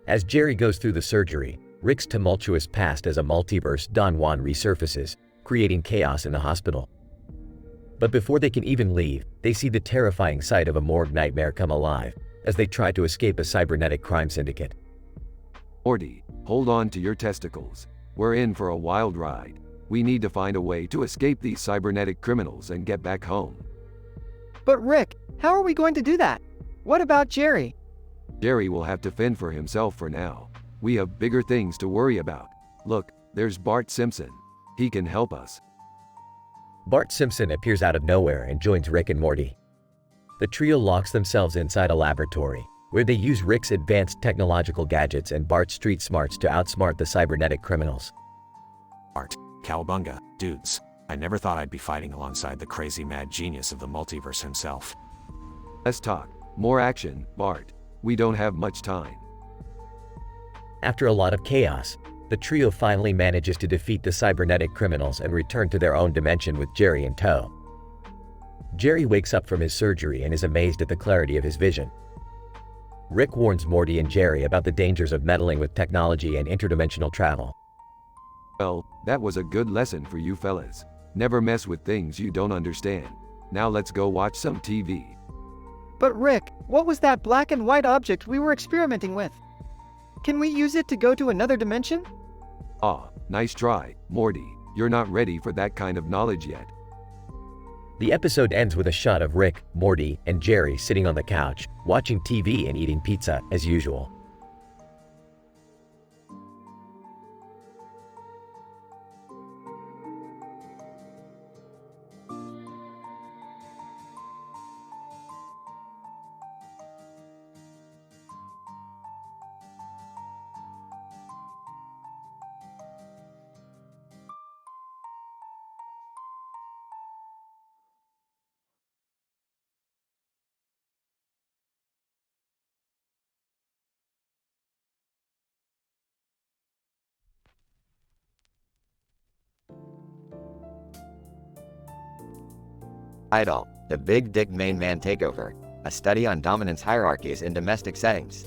[SPEAKER 1] As Jerry goes through the surgery, Rick's tumultuous past as a multiverse Don Juan resurfaces, creating chaos in the hospital. But before they can even leave, they see the terrifying sight of a morgue nightmare come alive as they try to escape a cybernetic crime syndicate.
[SPEAKER 2] Morty, hold on to your testicles. We're in for a wild ride. We need to find a way to escape these cybernetic criminals and get back home.
[SPEAKER 3] But Rick, how are we going to do that? What about Jerry?
[SPEAKER 2] Jerry will have to fend for himself for now. We have bigger things to worry about. Look, there's Bart Simpson. He can help us.
[SPEAKER 1] Bart Simpson appears out of nowhere and joins Rick and Morty. The trio locks themselves inside a laboratory, where they use Rick's advanced technological gadgets and Bart's street smarts to outsmart the cybernetic criminals.
[SPEAKER 14] Bart, cowabunga, dudes. I never thought I'd be fighting alongside the crazy mad genius of the multiverse himself.
[SPEAKER 2] Let's talk. More action, Bart. We don't have much time.
[SPEAKER 1] After a lot of chaos, the trio finally manages to defeat the cybernetic criminals and return to their own dimension with Jerry in tow. Jerry wakes up from his surgery and is amazed at the clarity of his vision. Rick warns Morty and Jerry about the dangers of meddling with technology and interdimensional travel.
[SPEAKER 2] Well, that was a good lesson for you fellas. Never mess with things you don't understand. Now let's go watch some TV.
[SPEAKER 3] But Rick, what was that black and white object we were experimenting with? Can we use it to go to another dimension?
[SPEAKER 2] Ah, nice try, Morty. You're not ready for that kind of knowledge yet.
[SPEAKER 1] The episode ends with a shot of Rick, Morty, and Jerry sitting on the couch, watching TV and eating pizza as usual.
[SPEAKER 9] Idol, the Big Dick Main Man Takeover, a study on dominance hierarchies in domestic settings.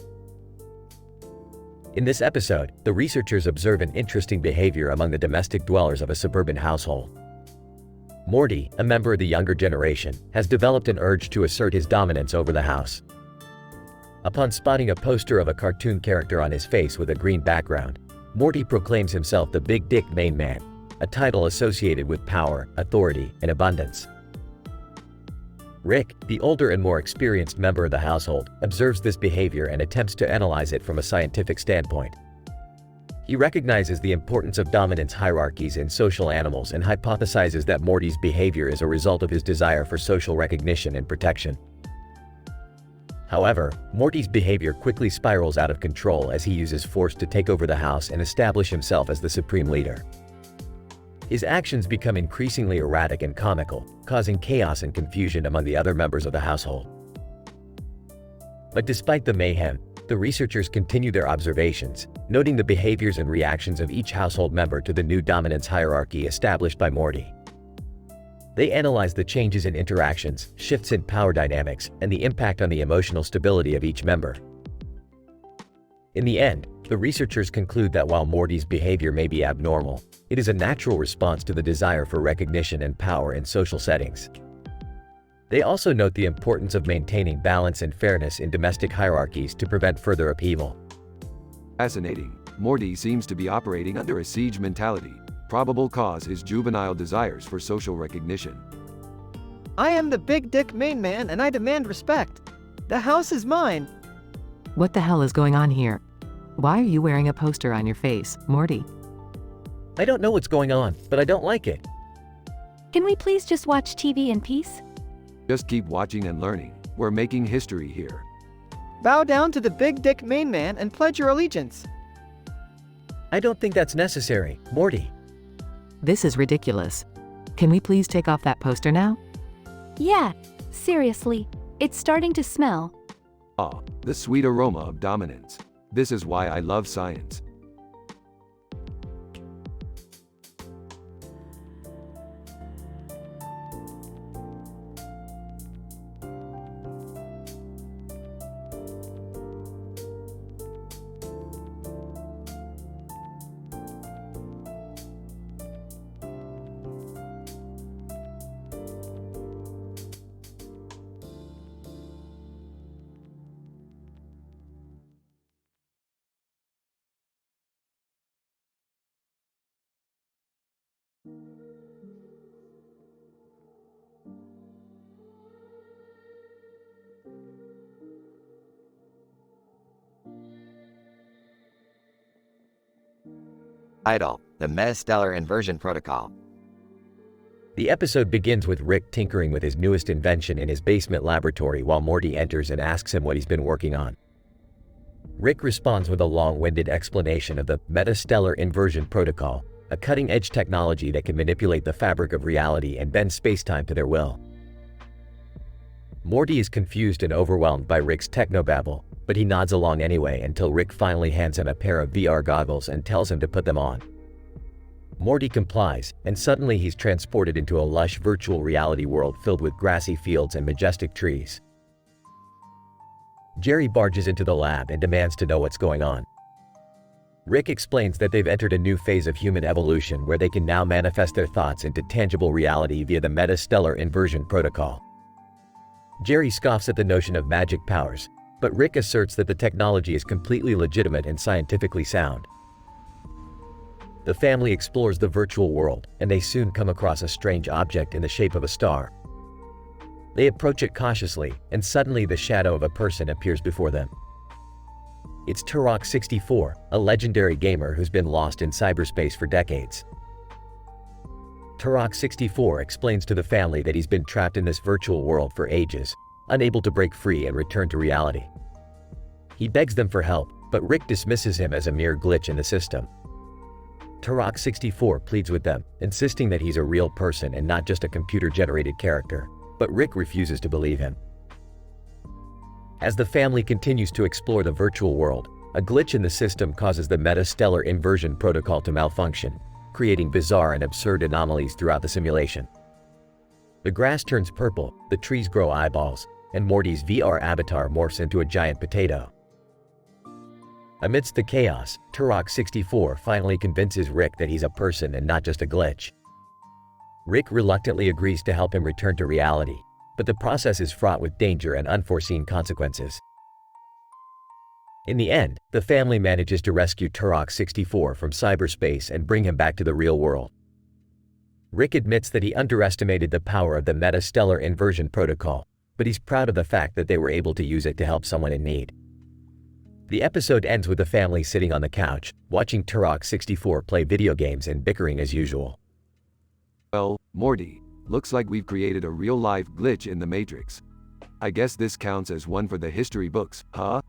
[SPEAKER 1] In this episode, the researchers observe an interesting behavior among the domestic dwellers of a suburban household. Morty, a member of the younger generation, has developed an urge to assert his dominance over the house. Upon spotting a poster of a cartoon character on his face with a green background, Morty proclaims himself the Big Dick Main Man, a title associated with power, authority, and abundance. Rick, the older and more experienced member of the household, observes this behavior and attempts to analyze it from a scientific standpoint. He recognizes the importance of dominance hierarchies in social animals and hypothesizes that Morty's behavior is a result of his desire for social recognition and protection. However, Morty's behavior quickly spirals out of control as he uses force to take over the house and establish himself as the supreme leader. His actions become increasingly erratic and comical, causing chaos and confusion among the other members of the household. But despite the mayhem, the researchers continue their observations, noting the behaviors and reactions of each household member to the new dominance hierarchy established by Morty. They analyze the changes in interactions, shifts in power dynamics, and the impact on the emotional stability of each member. In the end, the researchers conclude that while Morty's behavior may be abnormal, it is a natural response to the desire for recognition and power in social settings. They also note the importance of maintaining balance and fairness in domestic hierarchies to prevent further upheaval.
[SPEAKER 2] Fascinating. Morty seems to be operating under a siege mentality. Probable cause his juvenile desires for social recognition.
[SPEAKER 3] I am the Big Dick Main Man and I demand respect. The house is mine.
[SPEAKER 4] What the hell is going on here? Why are you wearing a poster on your face, Morty?
[SPEAKER 1] I don't know what's going on, but I don't like it.
[SPEAKER 10] Can we please just watch TV in peace?
[SPEAKER 2] Just keep watching and learning. We're making history here.
[SPEAKER 3] Bow down to the Big Dick Main Man and pledge your allegiance.
[SPEAKER 1] I don't think that's necessary, Morty.
[SPEAKER 4] This is ridiculous. Can we please take off that poster now?
[SPEAKER 10] Yeah, seriously. It's starting to smell.
[SPEAKER 2] Ah, the sweet aroma of dominance. This is why I love science.
[SPEAKER 9] Title: The Metastellar Inversion Protocol.
[SPEAKER 1] The episode begins with Rick tinkering with his newest invention in his basement laboratory while Morty enters and asks him what he's been working on. Rick responds with a long-winded explanation of the Metastellar Inversion Protocol, a cutting-edge technology that can manipulate the fabric of reality and bend space-time to their will. Morty is confused and overwhelmed by Rick's technobabble, but he nods along anyway until Rick finally hands him a pair of VR goggles and tells him to put them on. Morty complies, and suddenly he's transported into a lush virtual reality world filled with grassy fields and majestic trees. Jerry barges into the lab and demands to know what's going on. Rick explains that they've entered a new phase of human evolution where they can now manifest their thoughts into tangible reality via the Metastellar Inversion Protocol. Jerry scoffs at the notion of magic powers, but Rick asserts that the technology is completely legitimate and scientifically sound. The family explores the virtual world, and they soon come across a strange object in the shape of a star. They approach it cautiously, and suddenly the shadow of a person appears before them. It's Turok64, a legendary gamer who's been lost in cyberspace for decades. Turok64 explains to the family that he's been trapped in this virtual world for ages, unable to break free and return to reality. He begs them for help, but Rick dismisses him as a mere glitch in the system. Turok64 pleads with them, insisting that he's a real person and not just a computer-generated character, but Rick refuses to believe him. As the family continues to explore the virtual world, a glitch in the system causes the Metastellar Inversion Protocol to malfunction, creating bizarre and absurd anomalies throughout the simulation. The grass turns purple, the trees grow eyeballs, and Morty's VR avatar morphs into a giant potato. Amidst the chaos, Turok64 finally convinces Rick that he's a person and not just a glitch. Rick reluctantly agrees to help him return to reality, but the process is fraught with danger and unforeseen consequences. In the end, the family manages to rescue Turok64 from cyberspace and bring him back to the real world. Rick admits that he underestimated the power of the Metastellar Inversion Protocol, but he's proud of the fact that they were able to use it to help someone in need. The episode ends with the family sitting on the couch, watching Turok64 play video games and bickering as usual.
[SPEAKER 2] Well, Morty, looks like we've created a real-life glitch in the Matrix. I guess this counts as one for the history books, huh?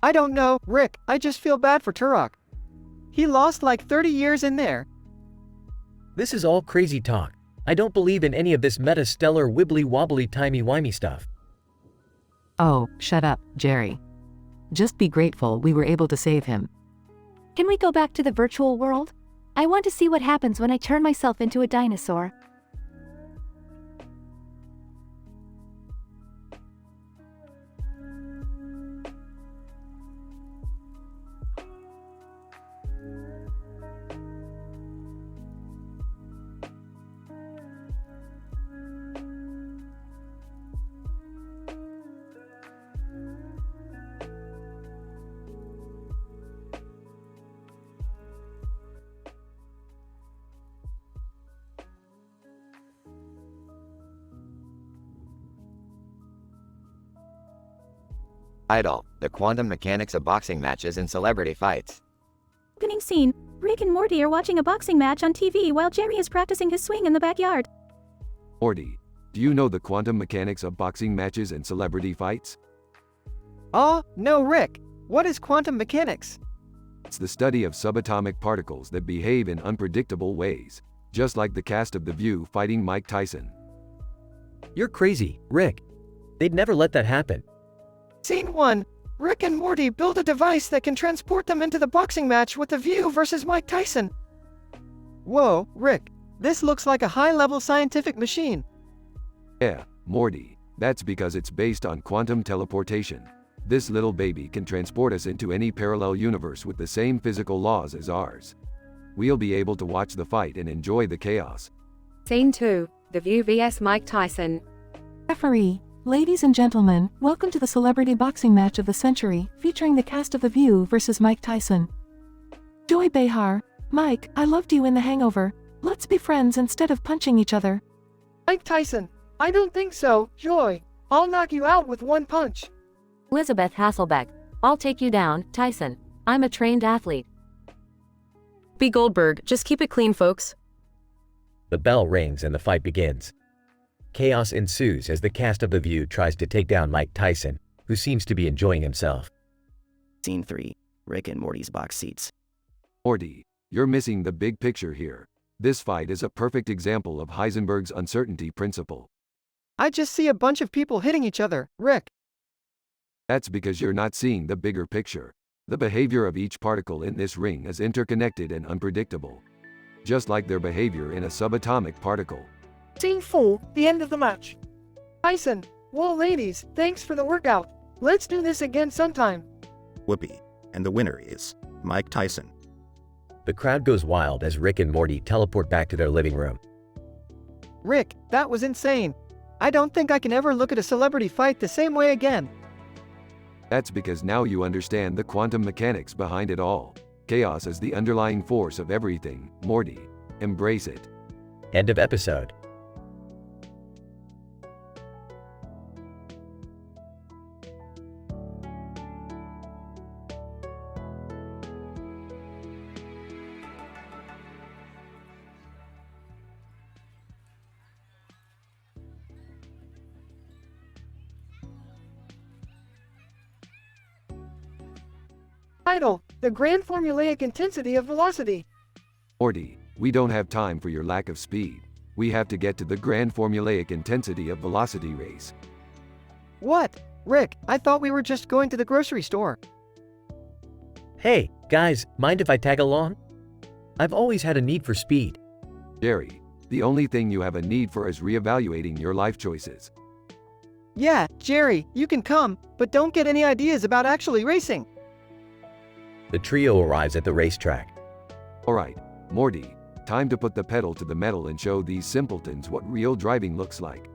[SPEAKER 3] I don't know, Rick, I just feel bad for Turok. He lost like 30 years in there.
[SPEAKER 1] This is all crazy talk. I don't believe in any of this metastellar wibbly-wobbly timey-wimey stuff.
[SPEAKER 4] Oh, shut up, Jerry. Just be grateful we were able to save him.
[SPEAKER 10] Can we go back to the virtual world? I want to see what happens when I turn myself into a dinosaur.
[SPEAKER 9] Title: The Quantum Mechanics of Boxing Matches and Celebrity Fights.
[SPEAKER 16] Opening scene. Rick and Morty are watching a boxing match on TV while Jerry is practicing his swing in the backyard.
[SPEAKER 2] Morty, do you know the quantum mechanics of boxing matches and celebrity fights?
[SPEAKER 3] No, Rick. What is quantum mechanics?
[SPEAKER 2] It's the study of subatomic particles that behave in unpredictable ways, just like the cast of The View fighting Mike Tyson.
[SPEAKER 1] You're crazy, Rick. They'd never let that happen.
[SPEAKER 3] Scene 1. Rick and Morty build a device that can transport them into the boxing match with The View versus Mike Tyson. Whoa, Rick. This looks like a high-level scientific machine.
[SPEAKER 2] Yeah, Morty. That's because it's based on quantum teleportation. This little baby can transport us into any parallel universe with the same physical laws as ours. We'll be able to watch the fight and enjoy the chaos.
[SPEAKER 17] Scene 2. The View vs Mike Tyson.
[SPEAKER 23] Referee. Ladies and gentlemen, welcome to the celebrity boxing match of the century, featuring the cast of The View versus Mike Tyson. Joy Behar. Mike, I loved you in The Hangover. Let's be friends instead of punching each other.
[SPEAKER 6] Mike Tyson. I don't think so, Joy. I'll knock you out with one punch.
[SPEAKER 12] Elizabeth Hasselbeck. I'll take you down, Tyson. I'm a trained athlete.
[SPEAKER 18] Be Goldberg, just keep it clean, folks.
[SPEAKER 1] The bell rings and the fight begins. Chaos ensues as the cast of The View tries to take down Mike Tyson, who seems to be enjoying himself.
[SPEAKER 21] Scene 3. Rick and Morty's box seats.
[SPEAKER 2] Morty, you're missing the big picture here. This fight is a perfect example of Heisenberg's uncertainty principle.
[SPEAKER 3] I just see a bunch of people hitting each other, Rick.
[SPEAKER 2] That's because you're not seeing the bigger picture. The behavior of each particle in this ring is interconnected and unpredictable, just like their behavior in a subatomic particle.
[SPEAKER 6] Scene 4, the end of the match. Tyson, well ladies, thanks for the workout. Let's do this again sometime.
[SPEAKER 7] Whoopee. And the winner is Mike Tyson.
[SPEAKER 1] The crowd goes wild as Rick and Morty teleport back to their living room.
[SPEAKER 3] Rick, that was insane. I don't think I can ever look at a celebrity fight the same way again.
[SPEAKER 2] That's because now you understand the quantum mechanics behind it all. Chaos is the underlying force of everything, Morty. Embrace it.
[SPEAKER 1] End of episode.
[SPEAKER 6] Title, the grand formulaic intensity of velocity.
[SPEAKER 2] Morty, we don't have time for your lack of speed. We have to get to the grand formulaic intensity of velocity race.
[SPEAKER 3] What? Rick, I thought we were just going to the grocery store.
[SPEAKER 1] Hey, guys, mind if I tag along? I've always had a need for speed.
[SPEAKER 2] Jerry, the only thing you have a need for is reevaluating your life choices.
[SPEAKER 3] Yeah, Jerry, you can come, but don't get any ideas about actually racing.
[SPEAKER 1] The trio arrives at the racetrack.
[SPEAKER 2] Alright, Morty, time to put the pedal to the metal and show these simpletons what real driving looks like.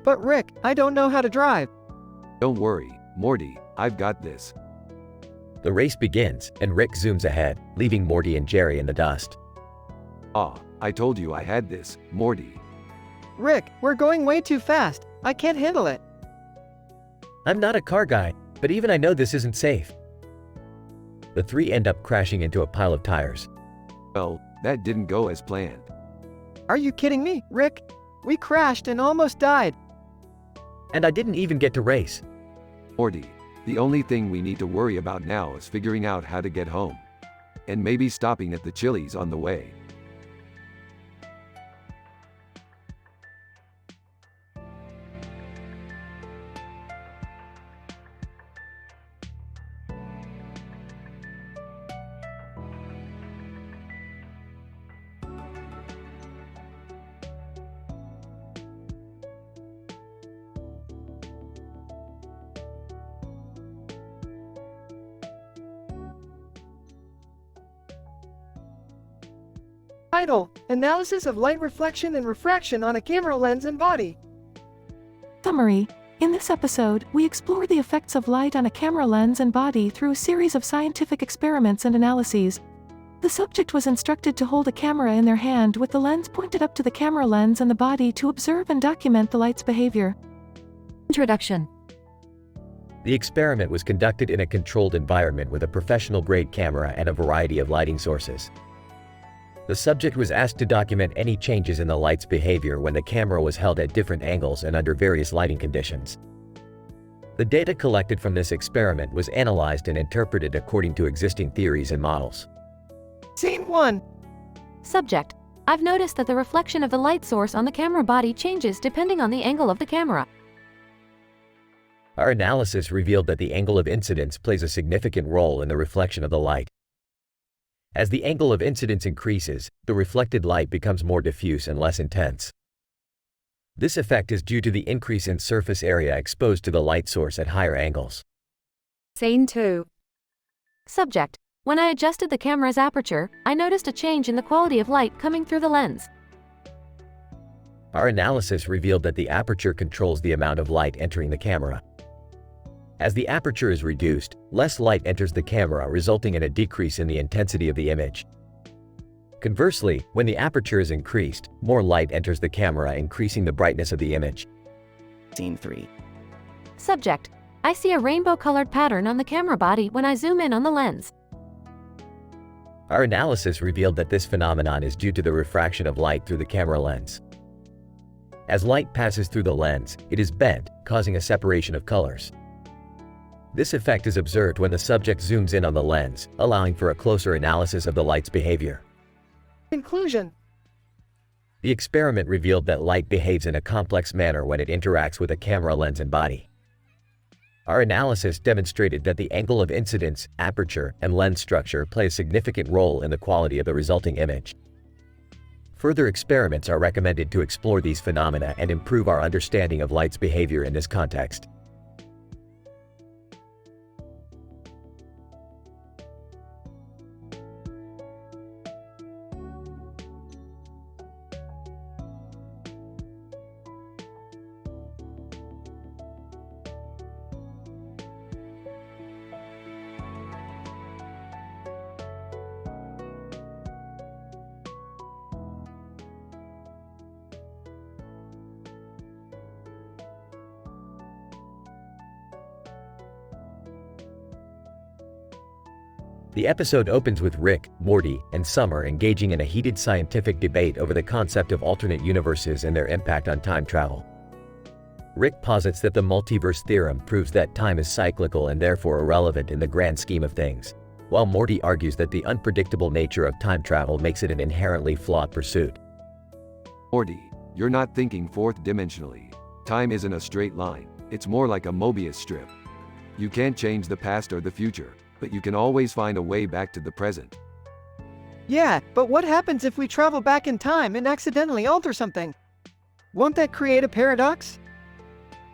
[SPEAKER 3] But Rick, I don't know how to drive.
[SPEAKER 2] Don't worry, Morty, I've got this.
[SPEAKER 1] The race begins, and Rick zooms ahead, leaving Morty and Jerry in the dust.
[SPEAKER 2] Ah, I told you I had this, Morty.
[SPEAKER 3] Rick, we're going way too fast. I can't handle it.
[SPEAKER 1] I'm not a car guy, but even I know this isn't safe. The three end up crashing into a pile of tires.
[SPEAKER 2] Well, that didn't go as planned.
[SPEAKER 3] Are you kidding me, Rick? We crashed and almost died.
[SPEAKER 1] And I didn't even get to race.
[SPEAKER 2] Morty, the only thing we need to worry about now is figuring out how to get home. And maybe stopping at the Chili's on the way.
[SPEAKER 6] Title, Analysis of Light Reflection and Refraction on a Camera Lens and Body.
[SPEAKER 4] Summary. In this episode, we explore the effects of light on a camera lens and body through a series of scientific experiments and analyses. The subject was instructed to hold a camera in their hand with the lens pointed up to the camera lens and the body to observe and document the light's behavior.
[SPEAKER 8] Introduction.
[SPEAKER 1] The experiment was conducted in a controlled environment with a professional-grade camera and a variety of lighting sources. The subject was asked to document any changes in the light's behavior when the camera was held at different angles and under various lighting conditions. The data collected from this experiment was analyzed and interpreted according to existing theories and models.
[SPEAKER 3] Scene 1.
[SPEAKER 10] Subject. I've noticed that the reflection of the light source on the camera body changes depending on the angle of the camera.
[SPEAKER 1] Our analysis revealed that the angle of incidence plays a significant role in the reflection of the light. As the angle of incidence increases, the reflected light becomes more diffuse and less intense. This effect is due to the increase in surface area exposed to the light source at higher angles.
[SPEAKER 17] Scene 2.
[SPEAKER 10] Subject. When I adjusted the camera's aperture, I noticed a change in the quality of light coming through the lens.
[SPEAKER 1] Our analysis revealed that the aperture controls the amount of light entering the camera. As the aperture is reduced, less light enters the camera, resulting in a decrease in the intensity of the image. Conversely, when the aperture is increased, more light enters the camera, increasing the brightness of the image.
[SPEAKER 21] Scene 3.
[SPEAKER 10] Subject. I see a rainbow-colored pattern on the camera body when I zoom in on the lens.
[SPEAKER 1] Our analysis revealed that this phenomenon is due to the refraction of light through the camera lens. As light passes through the lens, it is bent, causing a separation of colors. This effect is observed when the subject zooms in on the lens, allowing for a closer analysis of the light's behavior.
[SPEAKER 6] Conclusion.
[SPEAKER 1] The experiment revealed that light behaves in a complex manner when it interacts with a camera lens and body. Our analysis demonstrated that the angle of incidence, aperture, and lens structure play a significant role in the quality of the resulting image. Further experiments are recommended to explore these phenomena and improve our understanding of light's behavior in this context. The episode opens with Rick, Morty, and Summer engaging in a heated scientific debate over the concept of alternate universes and their impact on time travel. Rick posits that the multiverse theorem proves that time is cyclical and therefore irrelevant in the grand scheme of things, while Morty argues that the unpredictable nature of time travel makes it an inherently flawed pursuit.
[SPEAKER 2] Morty, you're not thinking fourth-dimensionally. Time isn't a straight line, it's more like a Mobius strip. You can't change the past or the future, but you can always find a way back to the present.
[SPEAKER 3] Yeah, but what happens if we travel back in time and accidentally alter something? Won't that create a paradox?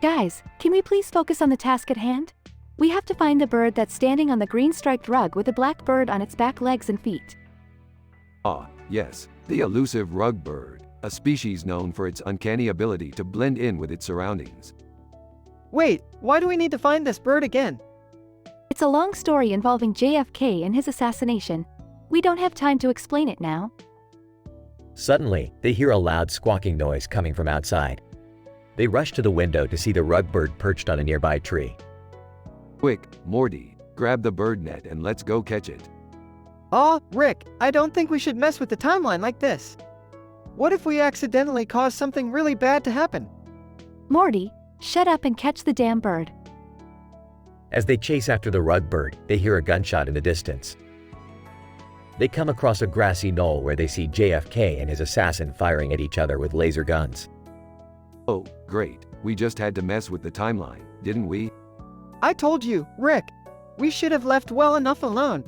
[SPEAKER 10] Guys, can we please focus on the task at hand? We have to find the bird that's standing on the green striped rug with a black bird on its back legs and feet.
[SPEAKER 2] Ah, yes, the elusive rug bird, a species known for its uncanny ability to blend in with its surroundings.
[SPEAKER 3] Wait, why do we need to find this bird again?
[SPEAKER 10] It's a long story involving JFK and his assassination. We don't have time to explain it now.
[SPEAKER 1] Suddenly, they hear a loud squawking noise coming from outside. They rush to the window to see the rug bird perched on a nearby tree.
[SPEAKER 2] Quick, Morty, grab the bird net and let's go catch it.
[SPEAKER 3] Aw, Rick, I don't think we should mess with the timeline like this. What if we accidentally cause something really bad to happen?
[SPEAKER 10] Morty, shut up and catch the damn bird.
[SPEAKER 1] As they chase after the rug bird, they hear a gunshot in the distance. They come across a grassy knoll where they see JFK and his assassin firing at each other with laser guns.
[SPEAKER 2] Oh, great, we just had to mess with the timeline, didn't we?
[SPEAKER 3] I told you, Rick. We should have left well enough alone.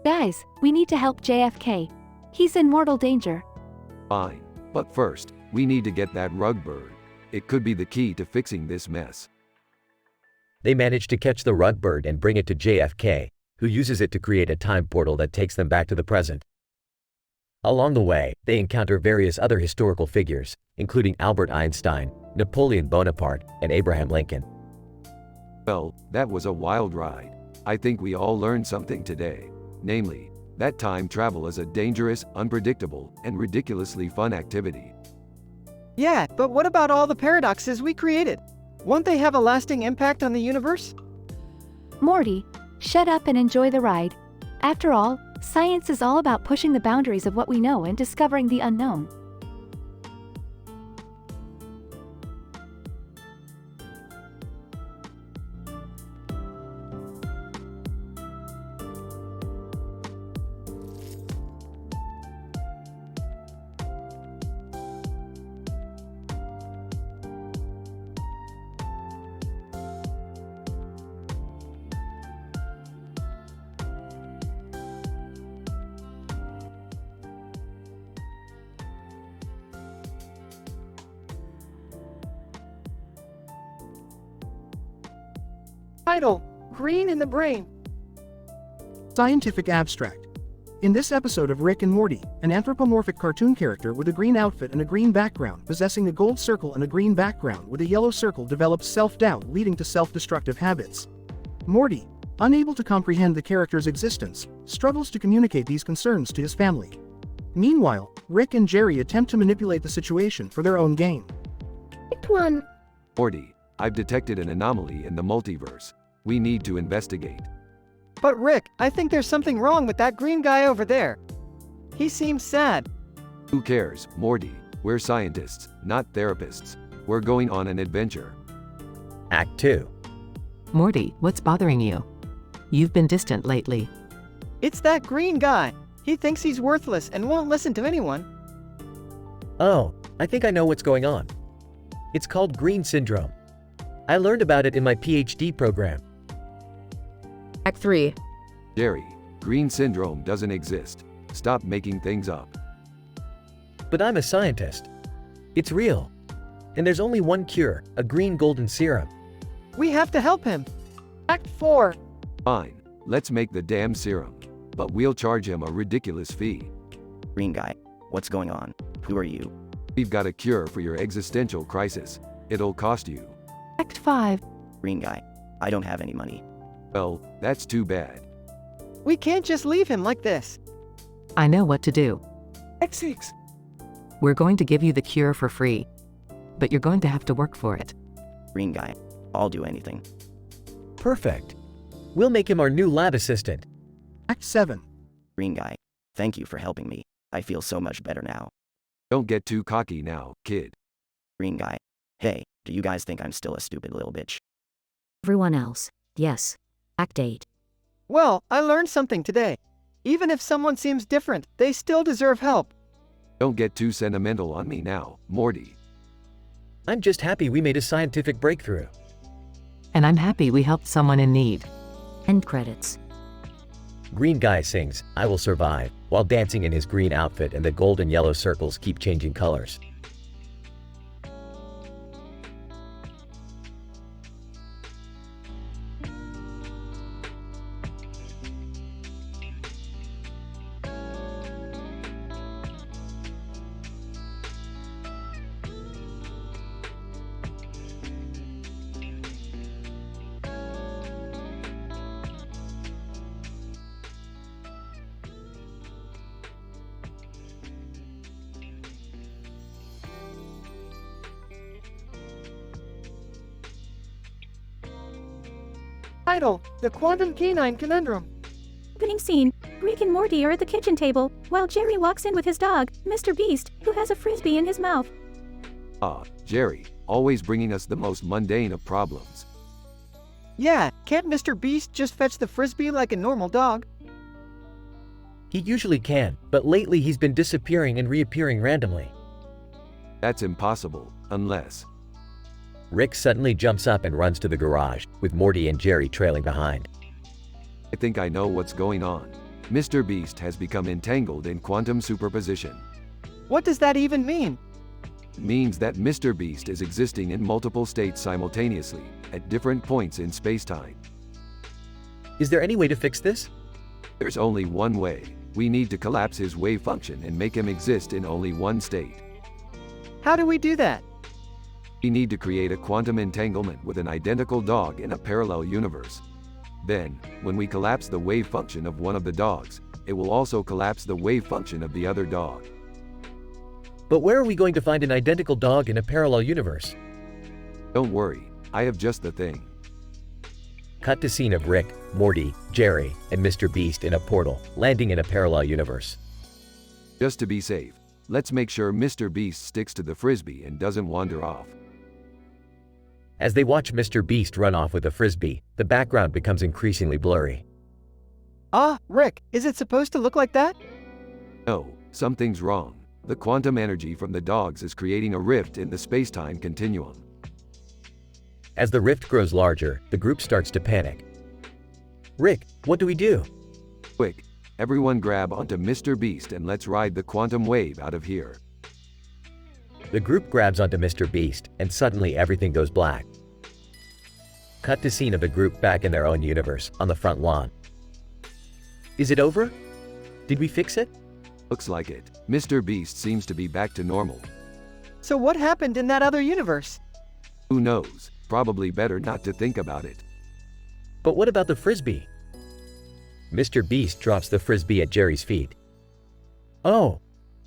[SPEAKER 10] Guys, we need to help JFK. He's in mortal danger.
[SPEAKER 2] Fine, but first, we need to get that rug bird. It could be the key to fixing this mess.
[SPEAKER 1] They manage to catch the rug bird and bring it to JFK, who uses it to create a time portal that takes them back to the present. Along the way, they encounter various other historical figures, including Albert Einstein, Napoleon Bonaparte, and Abraham Lincoln.
[SPEAKER 2] Well, that was a wild ride. I think we all learned something today. Namely, that time travel is a dangerous, unpredictable, and ridiculously fun activity.
[SPEAKER 3] Yeah, but what about all the paradoxes we created? Won't they have a lasting impact on the universe?
[SPEAKER 10] Morty, shut up and enjoy the ride. After all, science is all about pushing the boundaries of what we know and discovering the unknown.
[SPEAKER 6] Title: Green in the Brain.
[SPEAKER 12] Scientific abstract. In this episode of Rick and Morty, an anthropomorphic cartoon character with a green outfit and a green background possessing a gold circle and a green background with a yellow circle develops self-doubt leading to self-destructive habits. Morty, unable to comprehend the character's existence, struggles to communicate these concerns to his family. Meanwhile, Rick and Jerry attempt to manipulate the situation for their own gain.
[SPEAKER 11] Act 1.
[SPEAKER 2] Morty, I've detected an anomaly in the multiverse. We need to investigate.
[SPEAKER 3] But Rick, I think there's something wrong with that green guy over there. He seems sad.
[SPEAKER 2] Who cares, Morty? We're scientists, not therapists. We're going on an adventure.
[SPEAKER 1] Act 2.
[SPEAKER 4] Morty, what's bothering you? You've been distant lately.
[SPEAKER 3] It's that green guy. He thinks he's worthless and won't listen to anyone.
[SPEAKER 1] Oh, I think I know what's going on. It's called green syndrome. I learned about it in my PhD program.
[SPEAKER 18] Act 3.
[SPEAKER 2] Jerry, green syndrome doesn't exist. Stop making things up.
[SPEAKER 1] But I'm a scientist. It's real. And there's only one cure, a green golden serum.
[SPEAKER 3] We have to help him. Act 4.
[SPEAKER 2] Fine, let's make the damn serum. But we'll charge him a ridiculous fee.
[SPEAKER 21] Green guy, what's going on? Who are you?
[SPEAKER 2] We've got a cure for your existential crisis. It'll cost you.
[SPEAKER 4] Act 5.
[SPEAKER 21] Green guy, I don't have any money.
[SPEAKER 2] Well, that's too bad.
[SPEAKER 3] We can't just leave him like this.
[SPEAKER 4] I know what to do.
[SPEAKER 20] Act 6.
[SPEAKER 4] We're going to give you the cure for free. But you're going to have to work for it.
[SPEAKER 21] Green guy, I'll do anything.
[SPEAKER 1] Perfect. We'll make him our new lab assistant.
[SPEAKER 12] Act 7.
[SPEAKER 21] Green guy, thank you for helping me. I feel so much better now.
[SPEAKER 2] Don't get too cocky now, kid.
[SPEAKER 21] Green guy, hey, do you guys think I'm still a stupid little bitch?
[SPEAKER 13] Everyone else, yes. Act 8.
[SPEAKER 3] Well, I learned something today. Even if someone seems different, they still deserve help.
[SPEAKER 2] Don't get too sentimental on me now, Morty.
[SPEAKER 1] I'm just happy we made a scientific breakthrough.
[SPEAKER 4] And I'm happy we helped someone in need.
[SPEAKER 13] End credits.
[SPEAKER 1] Green guy sings, "I will survive," while dancing in his green outfit, and the gold and yellow circles keep changing colors.
[SPEAKER 6] Title: The Quantum Canine Conundrum.
[SPEAKER 16] Opening scene. Rick and Morty are at the kitchen table, while Jerry walks in with his dog, Mr. Beast, who has a frisbee in his mouth.
[SPEAKER 2] Ah, Jerry, always bringing us the most mundane of problems.
[SPEAKER 3] Yeah, can't Mr. Beast just fetch the frisbee like a normal dog?
[SPEAKER 1] He usually can, but lately he's been disappearing and reappearing randomly.
[SPEAKER 2] That's impossible, unless...
[SPEAKER 1] Rick suddenly jumps up and runs to the garage, with Morty and Jerry trailing behind.
[SPEAKER 2] I think I know what's going on. Mr. Beast has become entangled in quantum superposition.
[SPEAKER 3] What does that even mean?
[SPEAKER 2] It means that Mr. Beast is existing in multiple states simultaneously, at different points in space-time.
[SPEAKER 1] Is there any way to fix this?
[SPEAKER 2] There's only one way. We need to collapse his wave function and make him exist in only one state.
[SPEAKER 3] How do we do that?
[SPEAKER 2] We need to create a quantum entanglement with an identical dog in a parallel universe. Then, when we collapse the wave function of one of the dogs, it will also collapse the wave function of the other dog.
[SPEAKER 1] But where are we going to find an identical dog in a parallel universe?
[SPEAKER 2] Don't worry, I have just the thing.
[SPEAKER 1] Cut to scene of Rick, Morty, Jerry, and Mr. Beast in a portal, landing in a parallel universe.
[SPEAKER 2] Just to be safe, let's make sure Mr. Beast sticks to the frisbee and doesn't wander off.
[SPEAKER 1] As they watch Mr. Beast run off with a frisbee, the background becomes increasingly blurry.
[SPEAKER 3] Ah, Rick, is it supposed to look like that?
[SPEAKER 2] No, something's wrong. The quantum energy from the dogs is creating a rift in the space-time continuum.
[SPEAKER 1] As the rift grows larger, the group starts to panic. Rick, what do we do?
[SPEAKER 2] Quick, everyone grab onto Mr. Beast and let's ride the quantum wave out of here.
[SPEAKER 1] The group grabs onto Mr. Beast, and suddenly everything goes black. Cut to scene of the group back in their own universe, on the front lawn. Is it over? Did we fix it?
[SPEAKER 2] Looks like it. Mr. Beast seems to be back to normal.
[SPEAKER 3] So what happened in that other universe?
[SPEAKER 2] Who knows? Probably better not to think about it.
[SPEAKER 1] But what about the frisbee? Mr. Beast drops the frisbee at Jerry's feet. Oh,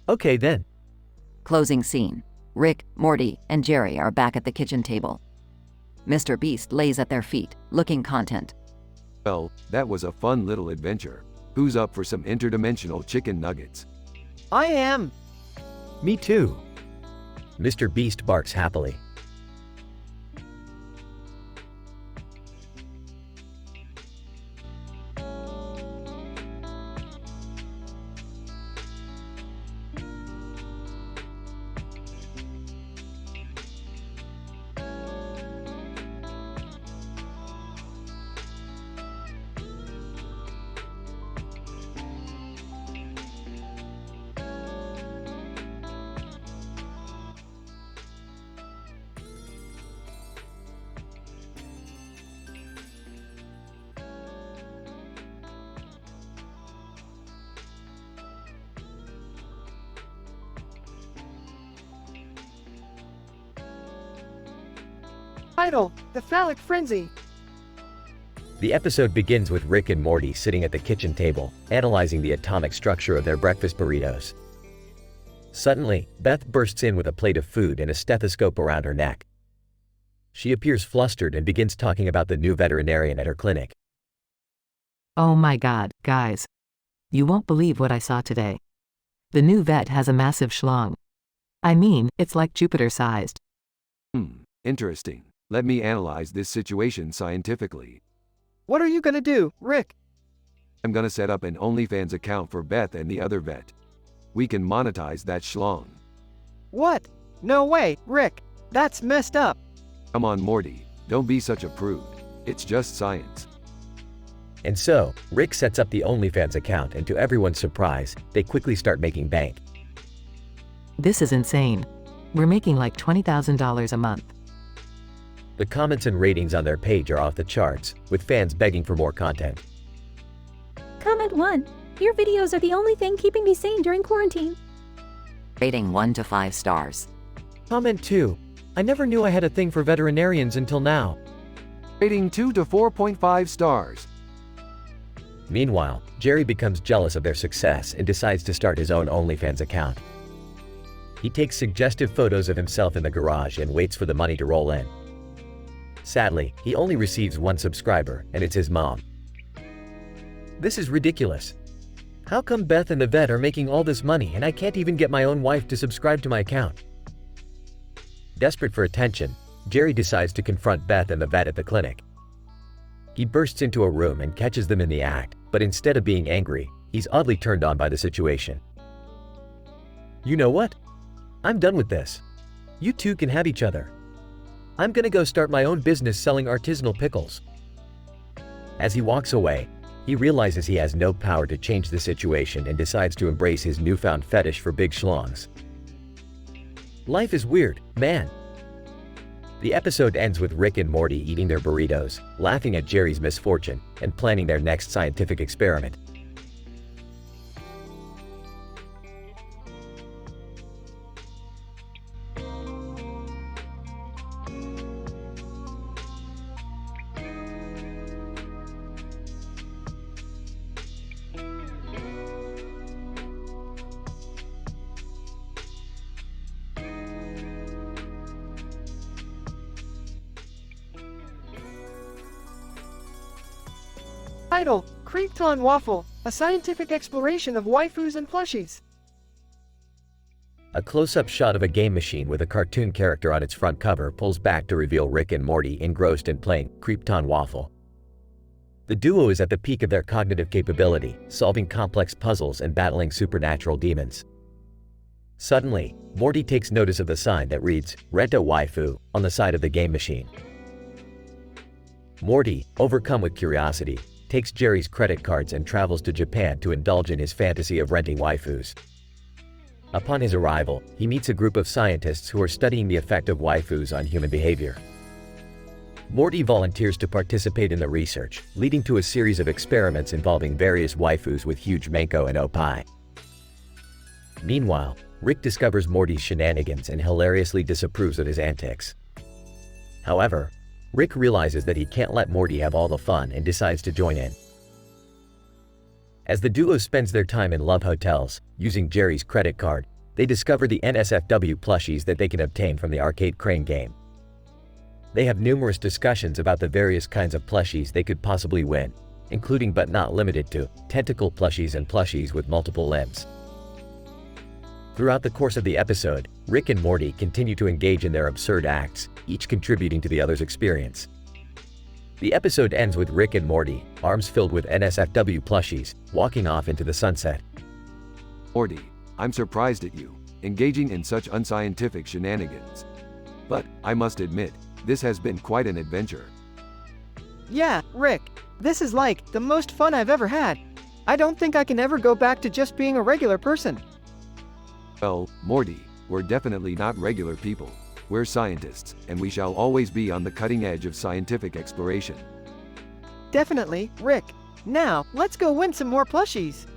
[SPEAKER 1] okay then.
[SPEAKER 8] Closing scene. Rick, Morty, and Jerry are back at the kitchen table. Mr. Beast lays at their feet, looking content.
[SPEAKER 2] Well, that was a fun little adventure. Who's up for some interdimensional chicken nuggets?
[SPEAKER 3] I am.
[SPEAKER 1] Me too. Mr. Beast barks happily.
[SPEAKER 6] Title: The Phallic Frenzy.
[SPEAKER 1] The episode begins with Rick and Morty sitting at the kitchen table, analyzing the atomic structure of their breakfast burritos. Suddenly, Beth bursts in with a plate of food and a stethoscope around her neck. She appears flustered and begins talking about the new veterinarian at her clinic.
[SPEAKER 4] Oh my god, guys. You won't believe what I saw today. The new vet has a massive schlong. I mean, it's like Jupiter-sized.
[SPEAKER 2] Interesting. Let me analyze this situation scientifically.
[SPEAKER 3] What are you gonna do, Rick?
[SPEAKER 2] I'm gonna set up an OnlyFans account for Beth and the other vet. We can monetize that schlong.
[SPEAKER 3] What? No way, Rick. That's messed up.
[SPEAKER 2] Come on, Morty. Don't be such a prude. It's just science.
[SPEAKER 1] And so, Rick sets up the OnlyFans account, and to everyone's surprise, they quickly start making bank.
[SPEAKER 4] This is insane. We're making like $20,000 a month.
[SPEAKER 1] The comments and ratings on their page are off the charts, with fans begging for more content.
[SPEAKER 10] Comment 1. Your videos are the only thing keeping me sane during quarantine.
[SPEAKER 8] Rating 1 to 5 stars.
[SPEAKER 6] Comment 2. I never knew I had a thing for veterinarians until now.
[SPEAKER 2] Rating 2 to 4.5 stars.
[SPEAKER 1] Meanwhile, Jerry becomes jealous of their success and decides to start his own OnlyFans account. He takes suggestive photos of himself in the garage and waits for the money to roll in. Sadly, he only receives one subscriber, and it's his mom. This is ridiculous. How come Beth and the vet are making all this money and I can't even get my own wife to subscribe to my account? Desperate for attention, Jerry decides to confront Beth and the vet at the clinic. He bursts into a room and catches them in the act, but instead of being angry, he's oddly turned on by the situation. You know what? I'm done with this. You two can have each other. I'm gonna go start my own business selling artisanal pickles. As he walks away, he realizes he has no power to change the situation and decides to embrace his newfound fetish for big schlongs. Life is weird, man. The episode ends with Rick and Morty eating their burritos, laughing at Jerry's misfortune, and planning their next scientific experiment.
[SPEAKER 6] Title: Krypton Waffle, a scientific exploration of waifus and plushies.
[SPEAKER 1] A close-up shot of a game machine with a cartoon character on its front cover pulls back to reveal Rick and Morty engrossed in playing Krypton Waffle. The duo is at the peak of their cognitive capability, solving complex puzzles and battling supernatural demons. Suddenly, Morty takes notice of the sign that reads, "Rent a Waifu," on the side of the game machine. Morty, overcome with curiosity, takes Jerry's credit cards and travels to Japan to indulge in his fantasy of renting waifus. Upon his arrival, he meets a group of scientists who are studying the effect of waifus on human behavior. Morty volunteers to participate in the research, leading to a series of experiments involving various waifus with huge manko and oppai. Meanwhile, Rick discovers Morty's shenanigans and hilariously disapproves of his antics. However, Rick realizes that he can't let Morty have all the fun and decides to join in. As the duo spends their time in love hotels, using Jerry's credit card, they discover the NSFW plushies that they can obtain from the arcade crane game. They have numerous discussions about the various kinds of plushies they could possibly win, including but not limited to tentacle plushies and plushies with multiple limbs. Throughout the course of the episode, Rick and Morty continue to engage in their absurd acts, each contributing to the other's experience. The episode ends with Rick and Morty, arms filled with NSFW plushies, walking off into the sunset.
[SPEAKER 2] Morty, I'm surprised at you, engaging in such unscientific shenanigans. But, I must admit, this has been quite an adventure.
[SPEAKER 3] Yeah, Rick, this is like the most fun I've ever had. I don't think I can ever go back to just being a regular person.
[SPEAKER 2] Well, Morty, we're definitely not regular people. We're scientists, and we shall always be on the cutting edge of scientific exploration.
[SPEAKER 3] Definitely, Rick. Now, let's go win some more plushies.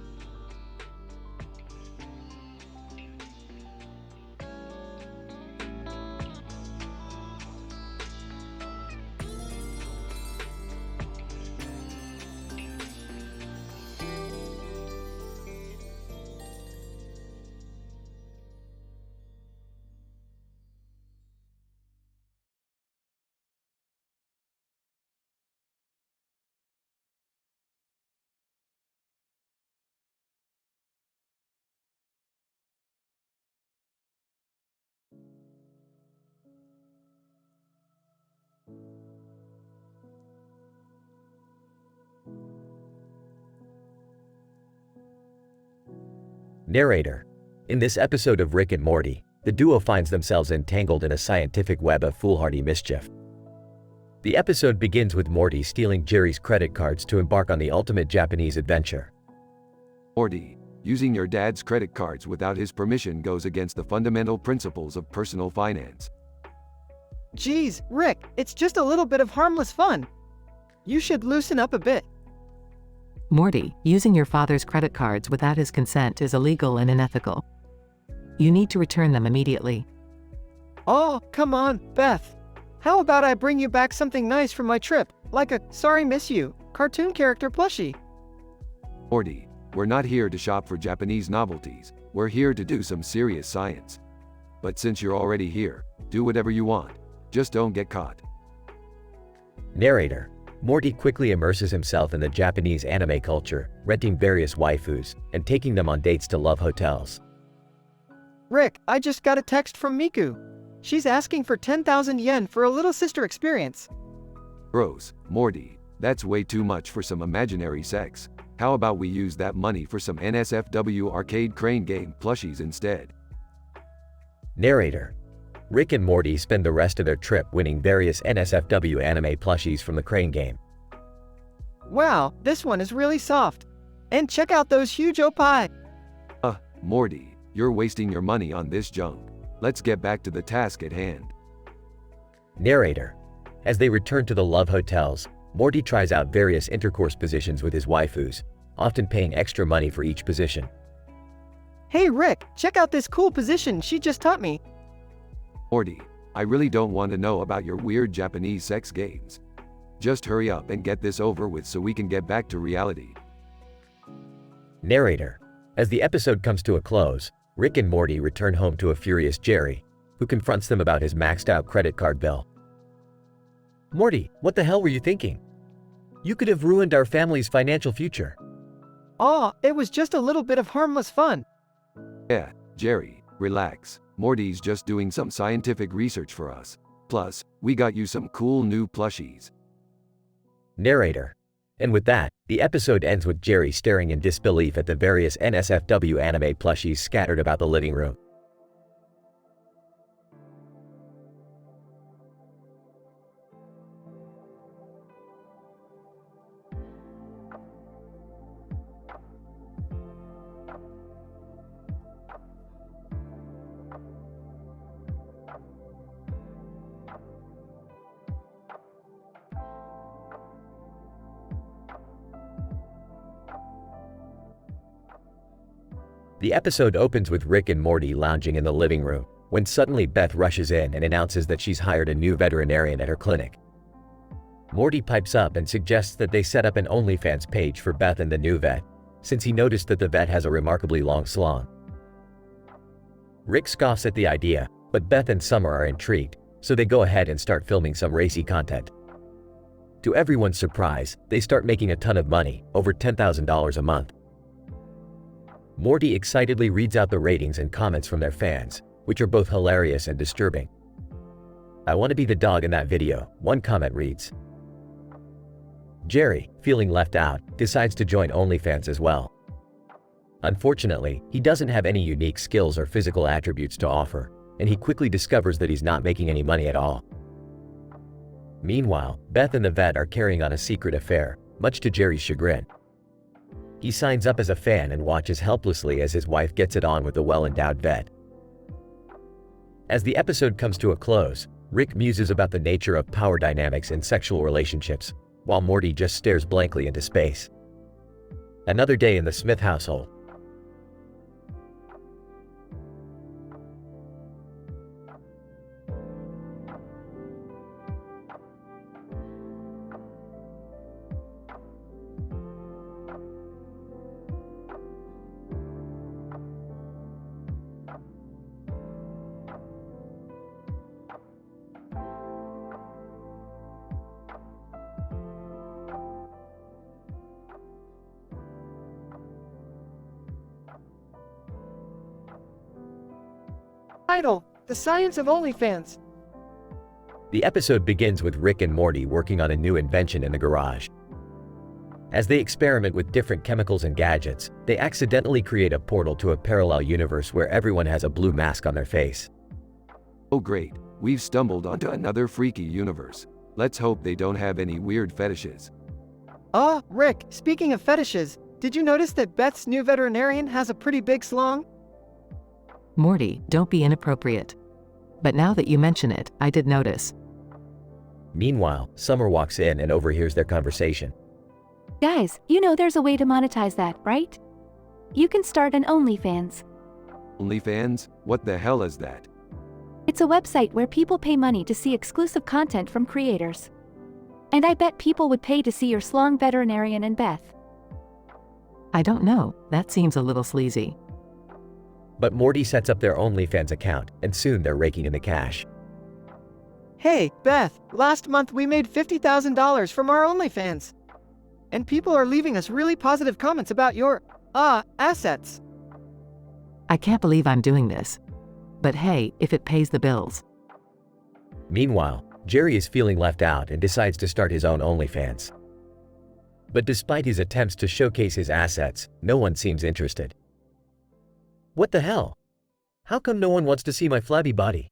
[SPEAKER 1] Narrator. In this episode of Rick and Morty, the duo finds themselves entangled in a scientific web of foolhardy mischief. The episode begins with Morty stealing Jerry's credit cards to embark on the ultimate Japanese adventure.
[SPEAKER 2] Morty, using your dad's credit cards without his permission goes against the fundamental principles of personal finance.
[SPEAKER 3] Geez, Rick, it's just a little bit of harmless fun. You should loosen up a bit.
[SPEAKER 4] Morty, using your father's credit cards without his consent is illegal and unethical. You need to return them immediately.
[SPEAKER 3] Oh, come on, Beth. How about I bring you back something nice from my trip, like a Sorry Miss You cartoon character plushie?
[SPEAKER 2] Morty, we're not here to shop for Japanese novelties, we're here to do some serious science. But since you're already here, do whatever you want. Just don't get caught.
[SPEAKER 1] Narrator. Morty quickly immerses himself in the Japanese anime culture, renting various waifus, and taking them on dates to love hotels.
[SPEAKER 3] Rick, I just got a text from Miku. She's asking for 10,000 yen for a little sister experience.
[SPEAKER 2] Gross, Morty, that's way too much for some imaginary sex. How about we use that money for some NSFW arcade crane game plushies instead?
[SPEAKER 1] Narrator. Rick and Morty spend the rest of their trip winning various NSFW anime plushies from the crane game.
[SPEAKER 3] Wow, this one is really soft. And check out those huge opie.
[SPEAKER 2] Morty, you're wasting your money on this junk. Let's get back to the task at hand.
[SPEAKER 1] Narrator. As they return to the love hotels, Morty tries out various intercourse positions with his waifus, often paying extra money for each position.
[SPEAKER 3] Hey Rick, check out this cool position she just taught me.
[SPEAKER 2] Morty, I really don't want to know about your weird Japanese sex games. Just hurry up and get this over with so we can get back to reality.
[SPEAKER 1] Narrator. As the episode comes to a close, Rick and Morty return home to a furious Jerry, who confronts them about his maxed out credit card bill. Morty, what the hell were you thinking? You could have ruined our family's financial future.
[SPEAKER 3] Oh, it was just a little bit of harmless fun.
[SPEAKER 2] Yeah, Jerry, relax. Morty's just doing some scientific research for us. Plus, we got you some cool new plushies.
[SPEAKER 1] Narrator. And with that, the episode ends with Jerry staring in disbelief at the various NSFW anime plushies scattered about the living room. The episode opens with Rick and Morty lounging in the living room, when suddenly Beth rushes in and announces that she's hired a new veterinarian at her clinic. Morty pipes up and suggests that they set up an OnlyFans page for Beth and the new vet, since he noticed that the vet has a remarkably long slong. Rick scoffs at the idea, but Beth and Summer are intrigued, so they go ahead and start filming some racy content. To everyone's surprise, they start making a ton of money, over $10,000 a month. Morty excitedly reads out the ratings and comments from their fans, which are both hilarious and disturbing. "I want to be the dog in that video," one comment reads. Jerry, feeling left out, decides to join OnlyFans as well. Unfortunately, he doesn't have any unique skills or physical attributes to offer, and he quickly discovers that he's not making any money at all. Meanwhile, Beth and the vet are carrying on a secret affair, much to Jerry's chagrin. He signs up as a fan and watches helplessly as his wife gets it on with the well-endowed vet. As the episode comes to a close, Rick muses about the nature of power dynamics in sexual relationships, while Morty just stares blankly into space. Another day in the Smith household.
[SPEAKER 6] Title: The Science of OnlyFans.
[SPEAKER 1] The episode begins with Rick and Morty working on a new invention in the garage. As they experiment with different chemicals and gadgets, they accidentally create a portal to a parallel universe where everyone has a blue mask on their face.
[SPEAKER 2] Oh great, we've stumbled onto another freaky universe. Let's hope they don't have any weird fetishes.
[SPEAKER 3] Rick, speaking of fetishes, did you notice that Beth's new veterinarian has a pretty big slong?
[SPEAKER 4] Morty, don't be inappropriate. But now that you mention it, I did notice.
[SPEAKER 1] Meanwhile, Summer walks in and overhears their conversation.
[SPEAKER 10] Guys, you know there's a way to monetize that, right? You can start an OnlyFans.
[SPEAKER 2] OnlyFans? What the hell is that?
[SPEAKER 10] It's a website where people pay money to see exclusive content from creators. And I bet people would pay to see your slong veterinarian and Beth.
[SPEAKER 4] I don't know, that seems a little sleazy.
[SPEAKER 1] But Morty sets up their OnlyFans account, and soon they're raking in the cash.
[SPEAKER 3] Hey, Beth, last month we made $50,000 from our OnlyFans. And people are leaving us really positive comments about your, assets.
[SPEAKER 4] I can't believe I'm doing this. But hey, if it pays the bills.
[SPEAKER 1] Meanwhile, Jerry is feeling left out and decides to start his own OnlyFans. But despite his attempts to showcase his assets, no one seems interested. What the hell? How come no one wants to see my flabby body?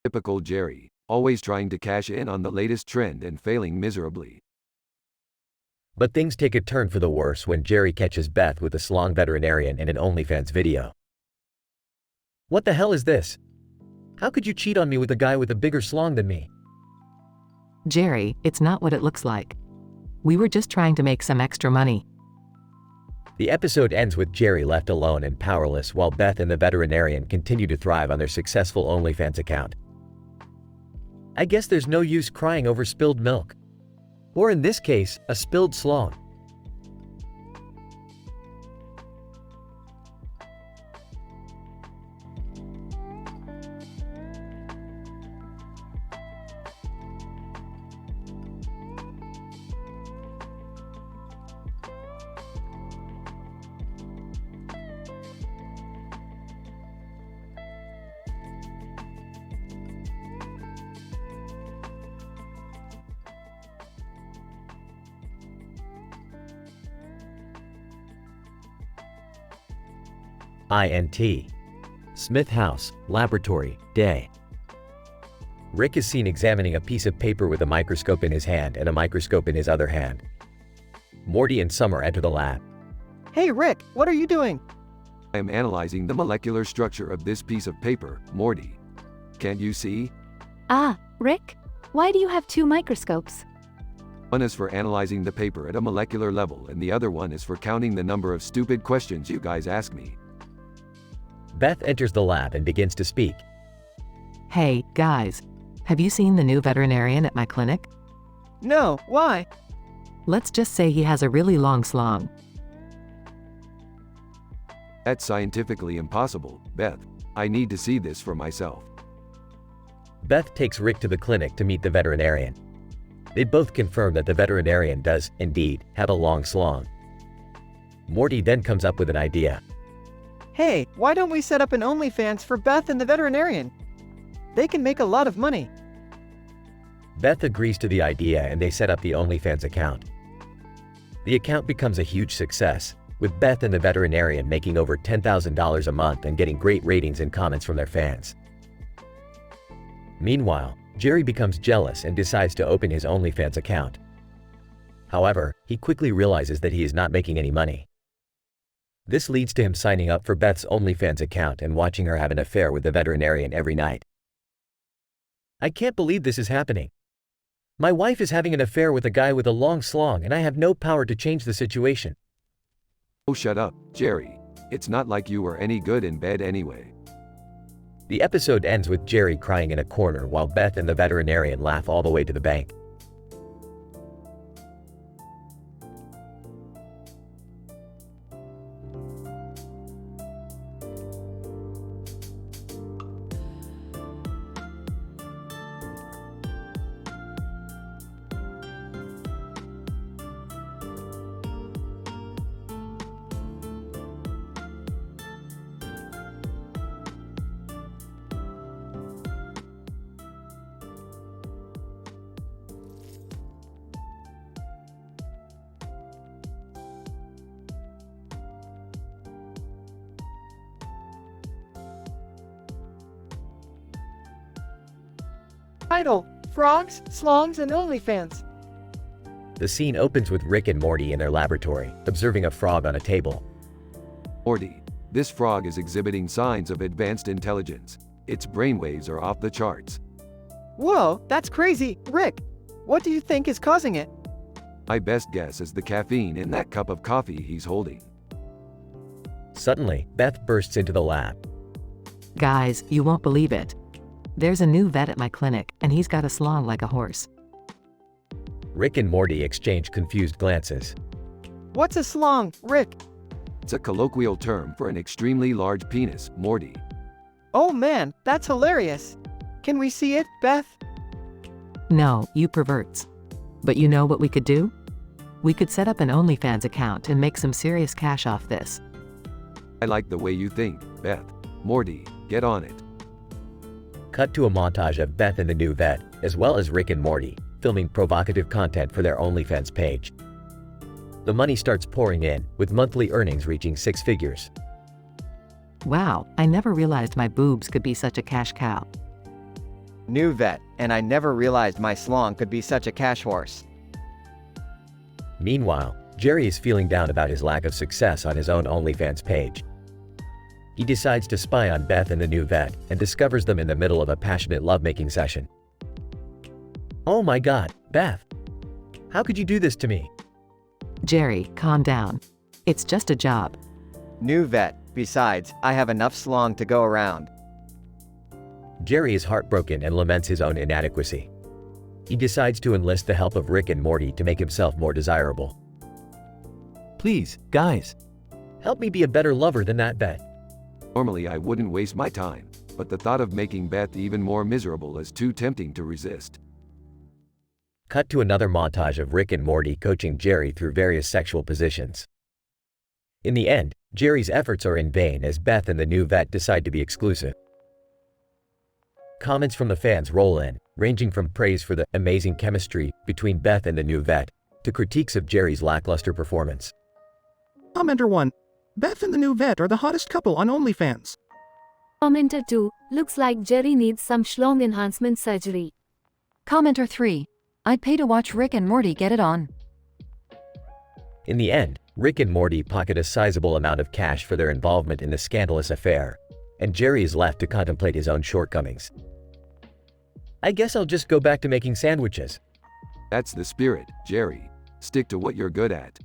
[SPEAKER 2] Typical Jerry, always trying to cash in on the latest trend and failing miserably.
[SPEAKER 1] But things take a turn for the worse when Jerry catches Beth with a slong veterinarian in an OnlyFans video. What the hell is this? How could you cheat on me with a guy with a bigger slong than me?
[SPEAKER 4] Jerry, it's not what it looks like. We were just trying to make some extra money.
[SPEAKER 1] The episode ends with Jerry left alone and powerless while Beth and the veterinarian continue to thrive on their successful OnlyFans account. I guess there's no use crying over spilled milk. Or in this case, a spilled slong. INT. Smith House, Laboratory, Day. Rick is seen examining a piece of paper with a microscope in his hand and a microscope in his other hand. Morty and Summer enter the lab.
[SPEAKER 3] Hey Rick, what are you doing?
[SPEAKER 2] I am analyzing the molecular structure of this piece of paper, Morty. Can't you see?
[SPEAKER 10] Rick? Why do you have two microscopes?
[SPEAKER 2] One is for analyzing the paper at a molecular level and the other one is for counting the number of stupid questions you guys ask me.
[SPEAKER 1] Beth enters the lab and begins to speak.
[SPEAKER 4] Hey, guys. Have you seen the new veterinarian at my clinic?
[SPEAKER 3] No, why?
[SPEAKER 4] Let's just say he has a really long slong.
[SPEAKER 2] That's scientifically impossible, Beth. I need to see this for myself.
[SPEAKER 1] Beth takes Rick to the clinic to meet the veterinarian. They both confirm that the veterinarian does, indeed, have a long slong. Morty then comes up with an idea.
[SPEAKER 3] Hey, why don't we set up an OnlyFans for Beth and the veterinarian? They can make a lot of money.
[SPEAKER 1] Beth agrees to the idea and they set up the OnlyFans account. The account becomes a huge success, with Beth and the veterinarian making over $10,000 a month and getting great ratings and comments from their fans. Meanwhile, Jerry becomes jealous and decides to open his OnlyFans account. However, he quickly realizes that he is not making any money. This leads to him signing up for Beth's OnlyFans account and watching her have an affair with the veterinarian every night. I can't believe this is happening. My wife is having an affair with a guy with a long slong and I have no power to change the situation.
[SPEAKER 2] Oh, shut up, Jerry. It's not like you were any good in bed anyway.
[SPEAKER 1] The episode ends with Jerry crying in a corner while Beth and the veterinarian laugh all the way to the bank.
[SPEAKER 6] Title: Frogs, Slongs, and OnlyFans.
[SPEAKER 1] The scene opens with Rick and Morty in their laboratory, observing a frog on a table.
[SPEAKER 2] Morty, this frog is exhibiting signs of advanced intelligence. Its brainwaves are off the charts.
[SPEAKER 3] Whoa, that's crazy. Rick, what do you think is causing it?
[SPEAKER 2] My best guess is the caffeine in that cup of coffee he's holding.
[SPEAKER 1] Suddenly, Beth bursts into the lab.
[SPEAKER 4] Guys, you won't believe it. There's a new vet at my clinic, and he's got a slong like a horse.
[SPEAKER 1] Rick and Morty exchange confused glances.
[SPEAKER 3] What's a slong, Rick?
[SPEAKER 2] It's a colloquial term for an extremely large penis, Morty.
[SPEAKER 3] Oh man, that's hilarious. Can we see it, Beth?
[SPEAKER 4] No, you perverts. But you know what we could do? We could set up an OnlyFans account and make some serious cash off this.
[SPEAKER 2] I like the way you think, Beth. Morty, get on it.
[SPEAKER 1] Cut to a montage of Beth and the new vet, as well as Rick and Morty, filming provocative content for their OnlyFans page. The money starts pouring in, with monthly earnings reaching 6 figures.
[SPEAKER 4] Wow, I never realized my boobs could be such a cash cow.
[SPEAKER 3] New vet, and I never realized my slong could be such a cash horse.
[SPEAKER 1] Meanwhile, Jerry is feeling down about his lack of success on his own OnlyFans page. He decides to spy on Beth and the new vet and discovers them in the middle of a passionate lovemaking session. Oh my god, Beth! How could you do this to me?
[SPEAKER 4] Jerry, calm down. It's just a job.
[SPEAKER 3] New vet, besides, I have enough slong to go around.
[SPEAKER 1] Jerry is heartbroken and laments his own inadequacy. He decides to enlist the help of Rick and Morty to make himself more desirable. Please, guys, help me be a better lover than that Beth.
[SPEAKER 2] Normally I wouldn't waste my time, but the thought of making Beth even more miserable is too tempting to resist.
[SPEAKER 1] Cut to another montage of Rick and Morty coaching Jerry through various sexual positions. In the end, Jerry's efforts are in vain as Beth and the new vet decide to be exclusive. Comments from the fans roll in, ranging from praise for the amazing chemistry between Beth and the new vet, to critiques of Jerry's lackluster performance.
[SPEAKER 12] Commenter 1. Beth and the new vet are the hottest couple on OnlyFans.
[SPEAKER 11] Commenter 2. Looks like Jerry needs some schlong enhancement surgery.
[SPEAKER 23] Commenter 3. I'd pay to watch Rick and Morty get it on.
[SPEAKER 1] In the end, Rick and Morty pocket a sizable amount of cash for their involvement in the scandalous affair, and Jerry is left to contemplate his own shortcomings. I guess I'll just go back to making sandwiches.
[SPEAKER 2] That's the spirit, Jerry. Stick to what you're good at.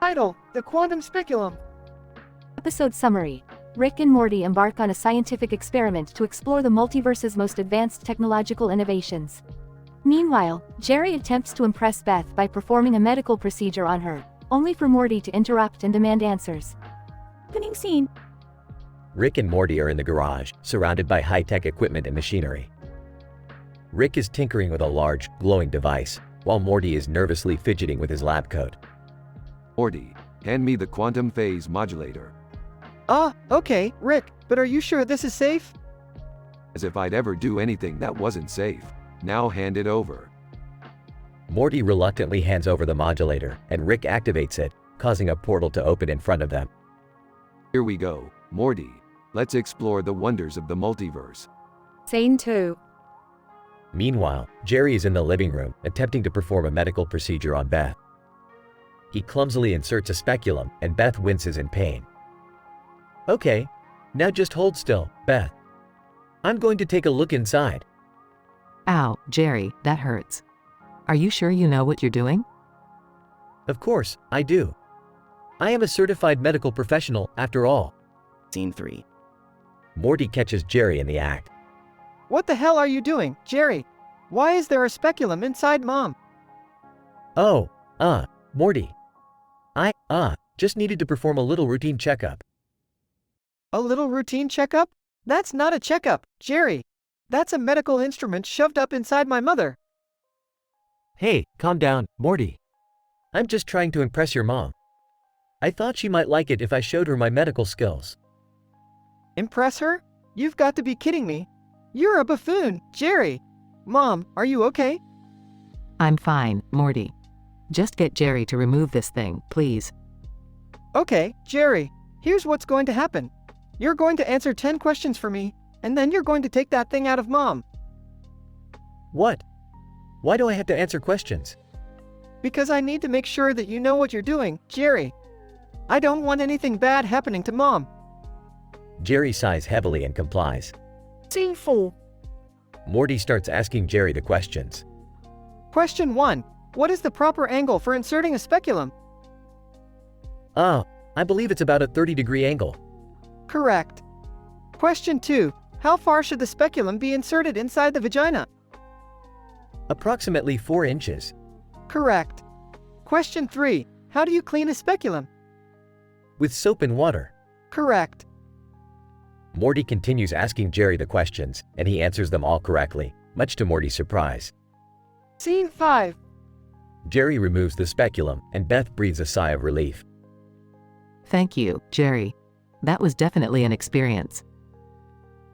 [SPEAKER 6] Title: The Quantum Speculum.
[SPEAKER 10] Episode summary. Rick and Morty embark on a scientific experiment to explore the multiverse's most advanced technological innovations. Meanwhile, Jerry attempts to impress Beth by performing a medical procedure on her, only for Morty to interrupt and demand answers.
[SPEAKER 16] Opening scene.
[SPEAKER 1] Rick and Morty are in the garage, surrounded by high-tech equipment and machinery. Rick is tinkering with a large, glowing device, while Morty is nervously fidgeting with his lab coat.
[SPEAKER 2] Morty, hand me the quantum phase modulator.
[SPEAKER 3] Okay, Rick, but are you sure this is safe?
[SPEAKER 2] As if I'd ever do anything that wasn't safe. Now hand it over.
[SPEAKER 1] Morty reluctantly hands over the modulator, and Rick activates it, causing a portal to open in front of them.
[SPEAKER 2] Here we go, Morty. Let's explore the wonders of the multiverse.
[SPEAKER 17] Scene 2.
[SPEAKER 1] Meanwhile, Jerry is in the living room, attempting to perform a medical procedure on Beth. He clumsily inserts a speculum, and Beth winces in pain. Okay, now just hold still, Beth. I'm going to take a look inside.
[SPEAKER 4] Ow, Jerry, that hurts. Are you sure you know what you're doing?
[SPEAKER 1] Of course, I do. I am a certified medical professional, after all.
[SPEAKER 21] Scene 3.
[SPEAKER 1] Morty catches Jerry in the act.
[SPEAKER 3] What the hell are you doing, Jerry? Why is there a speculum inside Mom?
[SPEAKER 1] Oh, Morty. I, just needed to perform a little routine checkup.
[SPEAKER 3] A little routine checkup? That's not a checkup, Jerry. That's a medical instrument shoved up inside my mother.
[SPEAKER 1] Hey, calm down, Morty. I'm just trying to impress your mom. I thought she might like it if I showed her my medical skills.
[SPEAKER 3] Impress her? You've got to be kidding me. You're a buffoon, Jerry. Mom, are you okay?
[SPEAKER 4] I'm fine, Morty. Just get Jerry to remove this thing, please.
[SPEAKER 3] Okay, Jerry. Here's what's going to happen. You're going to answer 10 questions for me, and then you're going to take that thing out of Mom.
[SPEAKER 1] What? Why do I have to answer questions?
[SPEAKER 3] Because I need to make sure that you know what you're doing, Jerry. I don't want anything bad happening to Mom.
[SPEAKER 1] Jerry sighs heavily and complies.
[SPEAKER 6] Scene 4.
[SPEAKER 1] Morty starts asking Jerry the questions.
[SPEAKER 3] Question 1. What is the proper angle for inserting a speculum?
[SPEAKER 1] I believe it's about a 30-degree angle.
[SPEAKER 3] Correct. Question 2. How far should the speculum be inserted inside the vagina?
[SPEAKER 1] Approximately 4 inches.
[SPEAKER 3] Correct. Question 3. How do you clean a speculum?
[SPEAKER 1] With soap and water.
[SPEAKER 3] Correct.
[SPEAKER 1] Morty continues asking Jerry the questions, and he answers them all correctly, much to Morty's surprise.
[SPEAKER 6] Scene 5.
[SPEAKER 1] Jerry removes the speculum, and Beth breathes a sigh of relief.
[SPEAKER 4] Thank you, Jerry. That was definitely an experience.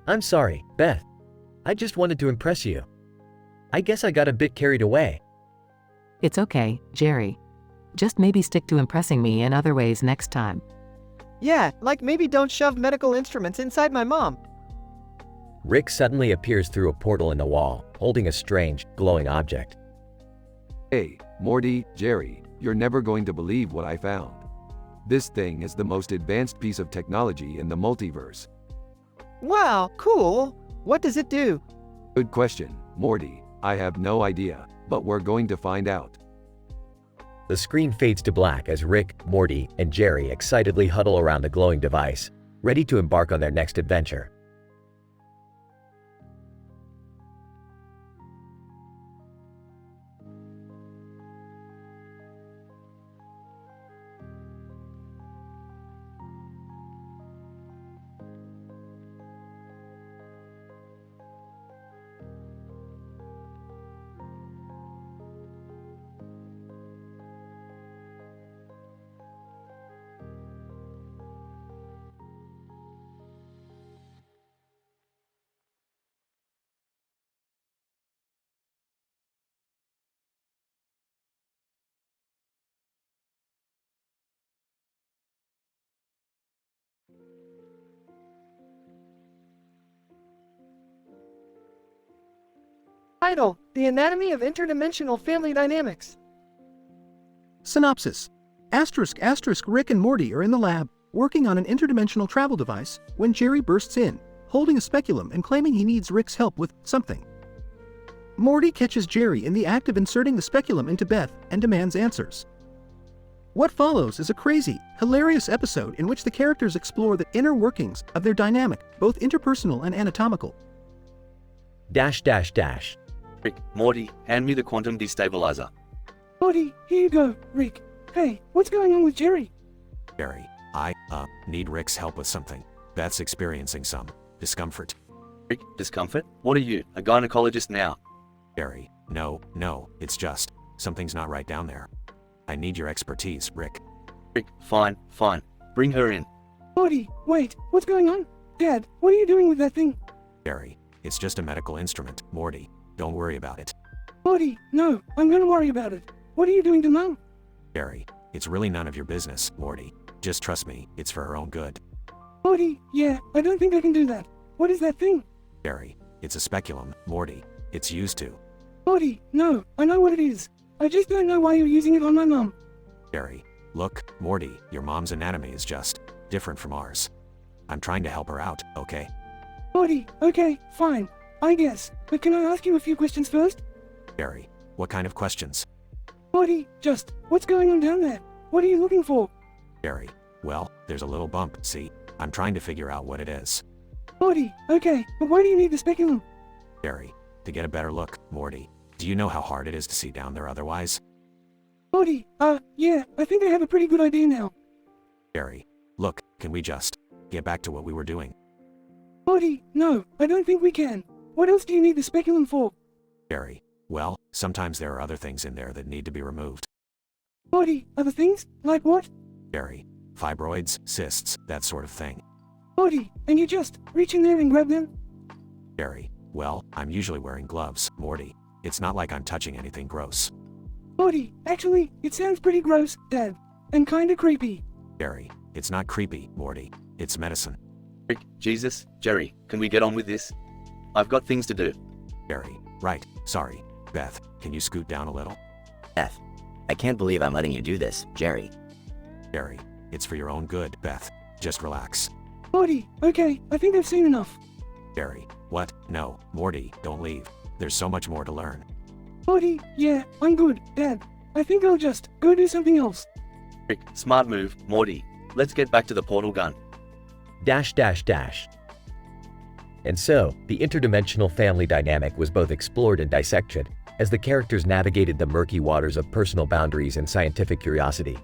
[SPEAKER 1] I'm sorry, Beth. I just wanted to impress you. I guess I got a bit carried away.
[SPEAKER 4] It's okay, Jerry. Just maybe stick to impressing me in other ways next time.
[SPEAKER 3] Yeah, like maybe don't shove medical instruments inside my mom.
[SPEAKER 1] Rick suddenly appears through a portal in the wall, holding a strange, glowing object.
[SPEAKER 2] Hey, Morty, Jerry, you're never going to believe what I found. This thing is the most advanced piece of technology in the multiverse.
[SPEAKER 3] Wow, cool. What does it do?
[SPEAKER 2] Good question, Morty. I have no idea, but we're going to find out.
[SPEAKER 1] The screen fades to black as Rick, Morty, and Jerry excitedly huddle around the glowing device, ready to embark on their next adventure.
[SPEAKER 6] Title: The Anatomy of Interdimensional Family Dynamics.
[SPEAKER 12] Synopsis. **** Rick and Morty are in the lab, working on an interdimensional travel device, when Jerry bursts in, holding a speculum and claiming he needs Rick's help with something. Morty catches Jerry in the act of inserting the speculum into Beth and demands answers. What follows is a crazy, hilarious episode in which the characters explore the inner workings of their dynamic, both interpersonal and anatomical.
[SPEAKER 15] Rick, Morty, hand me the quantum destabilizer.
[SPEAKER 20] Morty, here you go, Rick. Hey, what's going on with Jerry?
[SPEAKER 14] Jerry, I need Rick's help with something. Beth's experiencing some discomfort.
[SPEAKER 15] Rick, discomfort? What are you, a gynecologist now?
[SPEAKER 14] Jerry, no, it's just, something's not right down there. I need your expertise, Rick.
[SPEAKER 15] Rick, fine. Bring her in.
[SPEAKER 20] Morty, wait, what's going on? Dad, what are you doing with that thing?
[SPEAKER 14] Jerry, it's just a medical instrument, Morty. Don't worry about it.
[SPEAKER 20] Morty, no, I'm gonna worry about it. What are you doing to Mom?
[SPEAKER 14] Jerry, it's really none of your business, Morty. Just trust me, it's for her own good.
[SPEAKER 20] Morty, yeah, I don't think I can do that. What is that thing?
[SPEAKER 14] Jerry, it's a speculum, Morty. It's used to.
[SPEAKER 20] Morty, no, I know what it is. I just don't know why you're using it on my mom.
[SPEAKER 14] Jerry, look, Morty, your mom's anatomy is just different from ours. I'm trying to help her out, okay?
[SPEAKER 20] Morty, okay, fine, I guess. But can I ask you a few questions first?
[SPEAKER 14] Jerry, what kind of questions?
[SPEAKER 20] Morty, just, what's going on down there? What are you looking for?
[SPEAKER 14] Jerry, well, there's a little bump, see? I'm trying to figure out what it is.
[SPEAKER 20] Morty, okay, but why do you need the speculum?
[SPEAKER 14] Jerry, to get a better look, Morty. Do you know how hard it is to see down there otherwise?
[SPEAKER 20] Morty, yeah, I think I have a pretty good idea now.
[SPEAKER 14] Jerry, look, can we just get back to what we were doing?
[SPEAKER 20] Morty, no, I don't think we can. What else do you need the speculum for?
[SPEAKER 14] Jerry, well, sometimes there are other things in there that need to be removed.
[SPEAKER 20] Morty, other things? Like what?
[SPEAKER 14] Jerry, fibroids, cysts, that sort of thing.
[SPEAKER 20] Morty, and you just reach in there and grab them?
[SPEAKER 14] Jerry, well, I'm usually wearing gloves, Morty. It's not like I'm touching anything gross.
[SPEAKER 20] Morty, actually, it sounds pretty gross, Dad. And kinda creepy.
[SPEAKER 14] Jerry, it's not creepy, Morty. It's medicine.
[SPEAKER 15] Rick, Jesus, Jerry, can we get on with this? I've got things to do.
[SPEAKER 14] Jerry, right, sorry. Beth, can you scoot down a little?
[SPEAKER 5] Beth, I can't believe I'm letting you do this, Jerry.
[SPEAKER 14] Jerry, it's for your own good, Beth. Just relax.
[SPEAKER 20] Morty, okay, I think I've seen enough.
[SPEAKER 14] Jerry, what? No, Morty, don't leave. There's so much more to learn.
[SPEAKER 20] Morty, yeah, I'm good, Dad. I think I'll just go do something else.
[SPEAKER 15] Rick, smart move, Morty. Let's get back to the portal gun.
[SPEAKER 1] And so, the interdimensional family dynamic was both explored and dissected, as the characters navigated the murky waters of personal boundaries and scientific curiosity.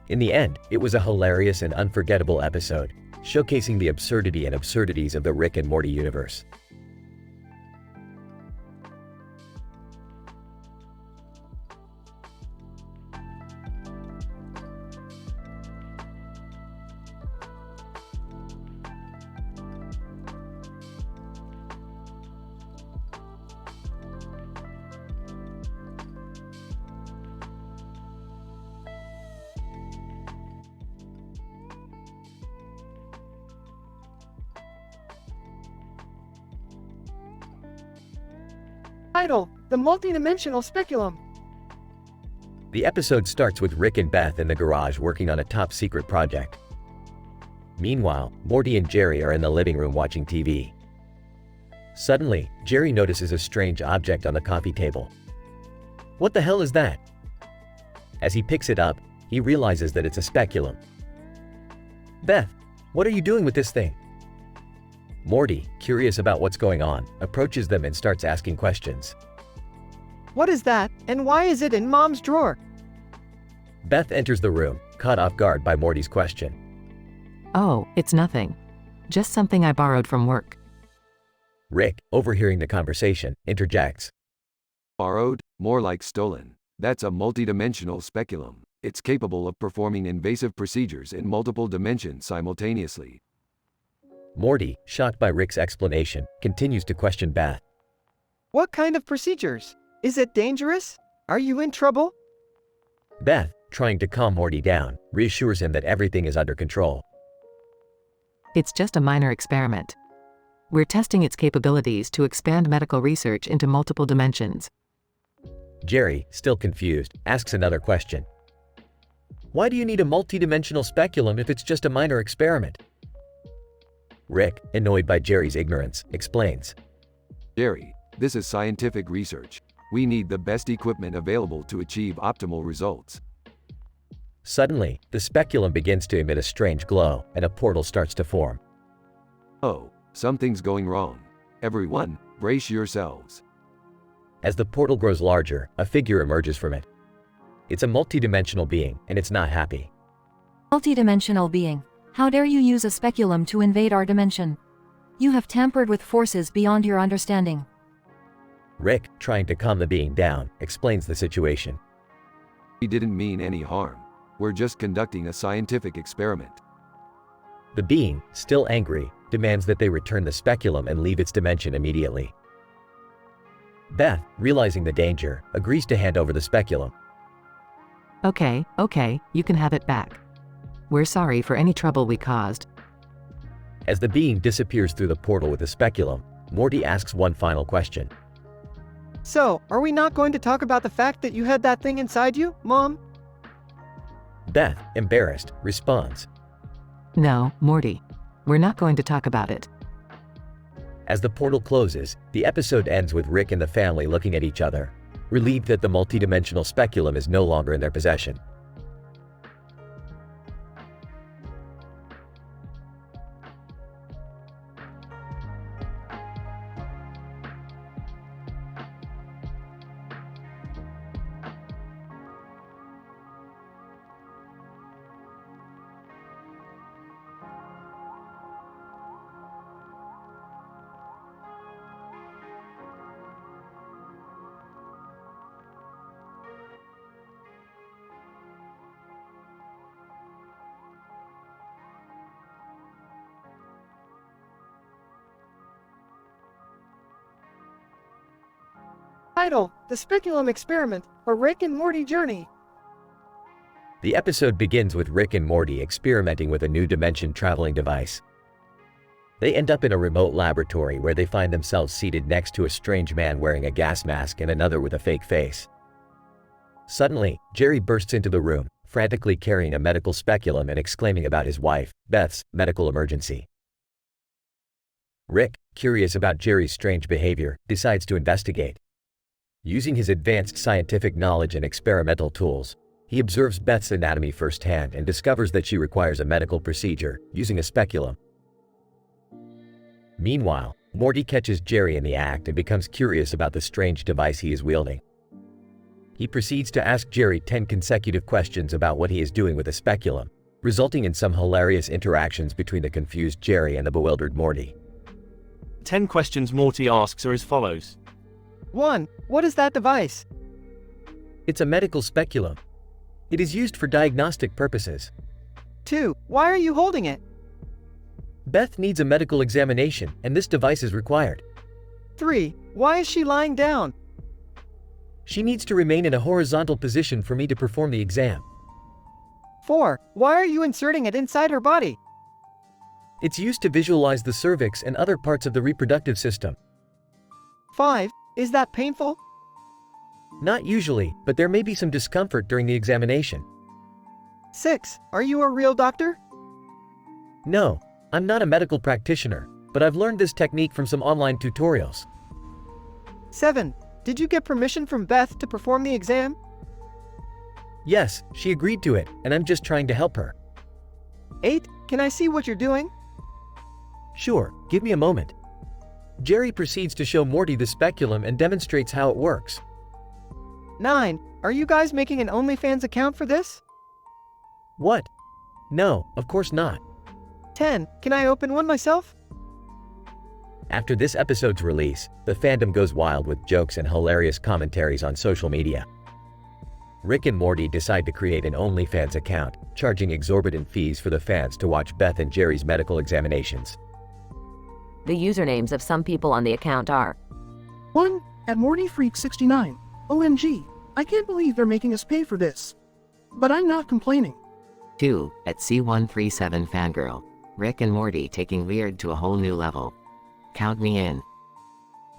[SPEAKER 1] In the end, it was a hilarious and unforgettable episode, showcasing the absurdity and absurdities of the Rick and Morty universe.
[SPEAKER 6] Title: The Multidimensional Speculum.
[SPEAKER 1] The episode starts with Rick and Beth in the garage working on a top-secret project. Meanwhile, Morty and Jerry are in the living room watching TV. Suddenly, Jerry notices a strange object on the coffee table. What the hell is that? As he picks it up, he realizes that it's a speculum. Beth, what are you doing with this thing? Morty, curious about what's going on, approaches them and starts asking questions.
[SPEAKER 3] What is that, and why is it in Mom's drawer?
[SPEAKER 1] Beth enters the room, caught off guard by Morty's question.
[SPEAKER 4] Oh, it's nothing. Just something I borrowed from work.
[SPEAKER 1] Rick, overhearing the conversation, interjects.
[SPEAKER 2] Borrowed? More like stolen. That's a multidimensional speculum. It's capable of performing invasive procedures in multiple dimensions simultaneously.
[SPEAKER 1] Morty, shocked by Rick's explanation, continues to question Beth.
[SPEAKER 3] What kind of procedures? Is it dangerous? Are you in trouble?
[SPEAKER 1] Beth, trying to calm Morty down, reassures him that everything is under control.
[SPEAKER 4] It's just a minor experiment. We're testing its capabilities to expand medical research into multiple dimensions.
[SPEAKER 1] Jerry, still confused, asks another question. Why do you need a multidimensional speculum if it's just a minor experiment? Rick, annoyed by Jerry's ignorance, explains.
[SPEAKER 2] Jerry, this is scientific research. We need the best equipment available to achieve optimal results.
[SPEAKER 1] Suddenly, the speculum begins to emit a strange glow, and a portal starts to form.
[SPEAKER 2] Oh, something's going wrong. Everyone, brace yourselves.
[SPEAKER 1] As the portal grows larger, a figure emerges from it. It's a multidimensional being, and it's not happy.
[SPEAKER 23] Multidimensional being, how dare you use a speculum to invade our dimension? You have tampered with forces beyond your understanding.
[SPEAKER 1] Rick, trying to calm the being down, explains the situation.
[SPEAKER 2] We didn't mean any harm. We're just conducting a scientific experiment.
[SPEAKER 1] The being, still angry, demands that they return the speculum and leave its dimension immediately. Beth, realizing the danger, agrees to hand over the speculum.
[SPEAKER 4] Okay, you can have it back. We're sorry for any trouble we caused.
[SPEAKER 1] As the being disappears through the portal with the speculum, Morty asks one final question.
[SPEAKER 3] So, are we not going to talk about the fact that you had that thing inside you, Mom?
[SPEAKER 1] Beth, embarrassed, responds.
[SPEAKER 4] No, Morty. We're not going to talk about it.
[SPEAKER 1] As the portal closes, the episode ends with Rick and the family looking at each other, relieved that the multidimensional speculum is no longer in their possession.
[SPEAKER 6] Title: The Speculum Experiment, A Rick and Morty Journey.
[SPEAKER 1] The episode begins with Rick and Morty experimenting with a new dimension-traveling device. They end up in a remote laboratory where they find themselves seated next to a strange man wearing a gas mask and another with a fake face. Suddenly, Jerry bursts into the room, frantically carrying a medical speculum and exclaiming about his wife, Beth's, medical emergency. Rick, curious about Jerry's strange behavior, decides to investigate. Using his advanced scientific knowledge and experimental tools, he observes Beth's anatomy firsthand and discovers that she requires a medical procedure using a speculum. Meanwhile, Morty catches Jerry in the act and becomes curious about the strange device he is wielding. He proceeds to ask Jerry 10 consecutive questions about what he is doing with the speculum, resulting in some hilarious interactions between the confused Jerry and the bewildered Morty.
[SPEAKER 9] 10 questions Morty asks are as follows.
[SPEAKER 3] 1. What is that device?
[SPEAKER 1] It's a medical speculum. It is used for diagnostic purposes.
[SPEAKER 3] 2. Why are you holding it?
[SPEAKER 1] Beth needs a medical examination, and this device is required.
[SPEAKER 3] 3. Why is she lying down?
[SPEAKER 1] She needs to remain in a horizontal position for me to perform the exam.
[SPEAKER 3] 4. Why are you inserting it inside her body?
[SPEAKER 1] It's used to visualize the cervix and other parts of the reproductive system.
[SPEAKER 3] 5. Is that painful?
[SPEAKER 1] Not usually, but there may be some discomfort during the examination.
[SPEAKER 3] 6. Are you a real doctor?
[SPEAKER 1] No, I'm not a medical practitioner, but I've learned this technique from some online tutorials.
[SPEAKER 3] 7. Did you get permission from Beth to perform the exam?
[SPEAKER 1] Yes, she agreed to it, and I'm just trying to help her.
[SPEAKER 3] 8. Can I see what you're doing?
[SPEAKER 1] Sure, give me a moment. Jerry proceeds to show Morty the speculum and demonstrates how it works.
[SPEAKER 3] 9. Are you guys making an OnlyFans account for this?
[SPEAKER 1] What? No, of course not.
[SPEAKER 3] 10. Can I open one myself?
[SPEAKER 1] After this episode's release, the fandom goes wild with jokes and hilarious commentaries on social media. Rick and Morty decide to create an OnlyFans account, charging exorbitant fees for the fans to watch Beth and Jerry's medical examinations.
[SPEAKER 19] The usernames of some people on the account are
[SPEAKER 12] 1. @MortyFreak69. OMG, I can't believe they're making us pay for this. But I'm not complaining.
[SPEAKER 4] 2. @C137 Fangirl. Rick and Morty taking weird to a whole new level. Count me in.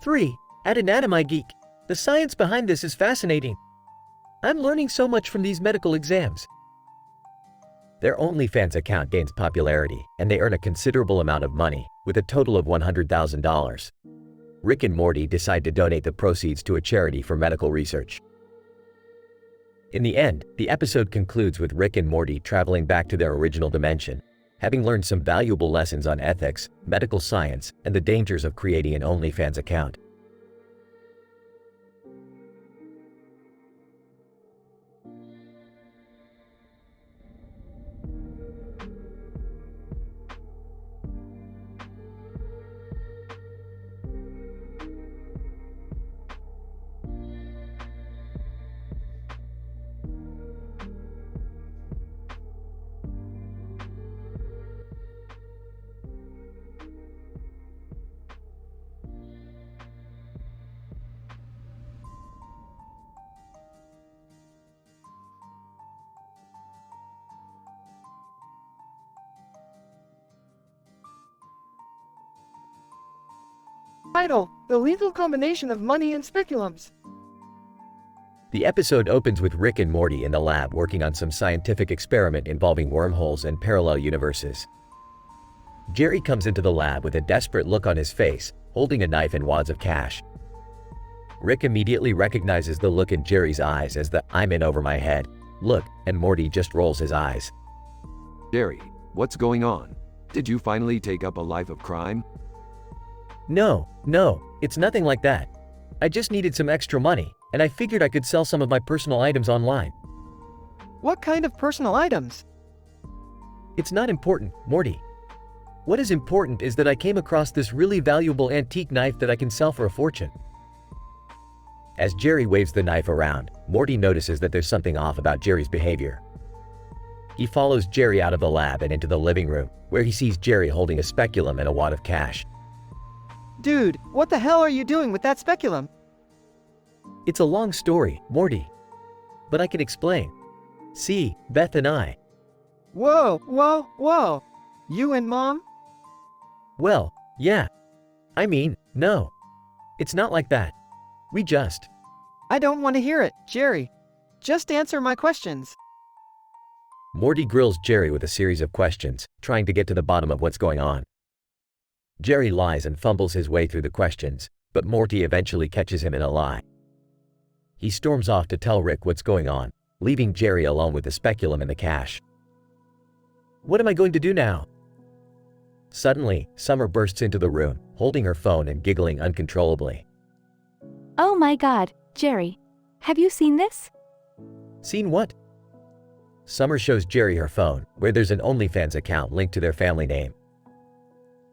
[SPEAKER 1] 3. @AnatomiGeek. The science behind this is fascinating. I'm learning so much from these medical exams. Their OnlyFans account gains popularity, and they earn a considerable amount of money, with a total of $100,000. Rick and Morty decide to donate the proceeds to a charity for medical research. In the end, the episode concludes with Rick and Morty traveling back to their original dimension, having learned some valuable lessons on ethics, medical science, and the dangers of creating an OnlyFans account.
[SPEAKER 6] Title: The Lethal Combination of Money and Speculums.
[SPEAKER 1] The episode opens with Rick and Morty in the lab working on some scientific experiment involving wormholes and parallel universes. Jerry comes into the lab with a desperate look on his face, holding a knife and wads of cash. Rick immediately recognizes the look in Jerry's eyes as the "I'm in over my head" look, and Morty just rolls his eyes.
[SPEAKER 2] Jerry, what's going on? Did you finally take up a life of crime?
[SPEAKER 1] No, it's nothing like that. I just needed some extra money, and I figured I could sell some of my personal items online.
[SPEAKER 6] What kind of personal items?
[SPEAKER 1] It's not important, Morty. What is important is that I came across this really valuable antique knife that I can sell for a fortune. As Jerry waves the knife around, Morty notices that there's something off about Jerry's behavior. He follows Jerry out of the lab and into the living room, where he sees Jerry holding a speculum and a wad of cash.
[SPEAKER 6] Dude, what the hell are you doing with that speculum?
[SPEAKER 1] It's a long story, Morty. But I can explain. See, Beth and I.
[SPEAKER 6] Whoa. You and Mom?
[SPEAKER 1] Well, yeah. I mean, no. It's not like that. We just...
[SPEAKER 6] I don't want to hear it, Jerry. Just answer my questions.
[SPEAKER 1] Morty grills Jerry with a series of questions, trying to get to the bottom of what's going on. Jerry lies and fumbles his way through the questions, but Morty eventually catches him in a lie. He storms off to tell Rick what's going on, leaving Jerry alone with the speculum and the cash. What am I going to do now? Suddenly, Summer bursts into the room, holding her phone and giggling uncontrollably.
[SPEAKER 10] Oh my god, Jerry. Have you seen this?
[SPEAKER 1] Seen what? Summer shows Jerry her phone, where there's an OnlyFans account linked to their family name.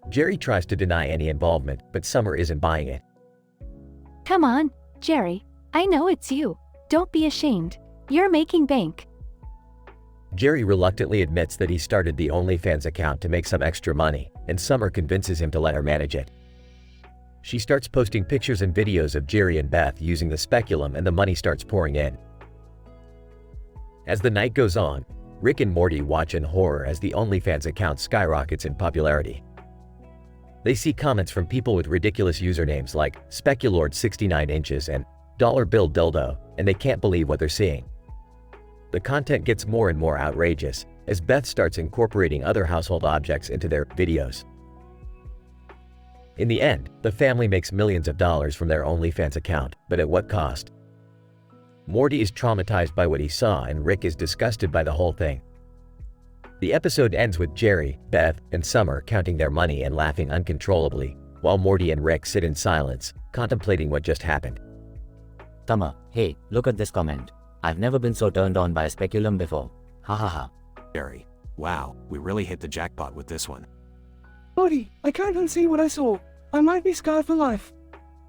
[SPEAKER 1] Jerry tries to deny any involvement, but Summer isn't buying it.
[SPEAKER 10] Come on, Jerry. I know it's you. Don't be ashamed. You're making bank.
[SPEAKER 1] Jerry reluctantly admits that he started the OnlyFans account to make some extra money, and Summer convinces him to let her manage it. She starts posting pictures and videos of Jerry and Beth using the speculum, and the money starts pouring in. As the night goes on, Rick and Morty watch in horror as the OnlyFans account skyrockets in popularity. They see comments from people with ridiculous usernames like Speculord69inches and Dollar Bill Dildo, and they can't believe what they're seeing. The content gets more and more outrageous as Beth starts incorporating other household objects into their videos. In the end, the family makes millions of dollars from their OnlyFans account, but at what cost? Morty is traumatized by what he saw, and Rick is disgusted by the whole thing. The episode ends with Jerry, Beth, and Summer counting their money and laughing uncontrollably, while Morty and Rick sit in silence, contemplating what just happened.
[SPEAKER 5] Summer, hey, look at this comment. I've never been so turned on by a speculum before. Ha ha ha.
[SPEAKER 14] Jerry, wow, we really hit the jackpot with this one.
[SPEAKER 20] Morty, I can't unsee what I saw. I might be scarred for life.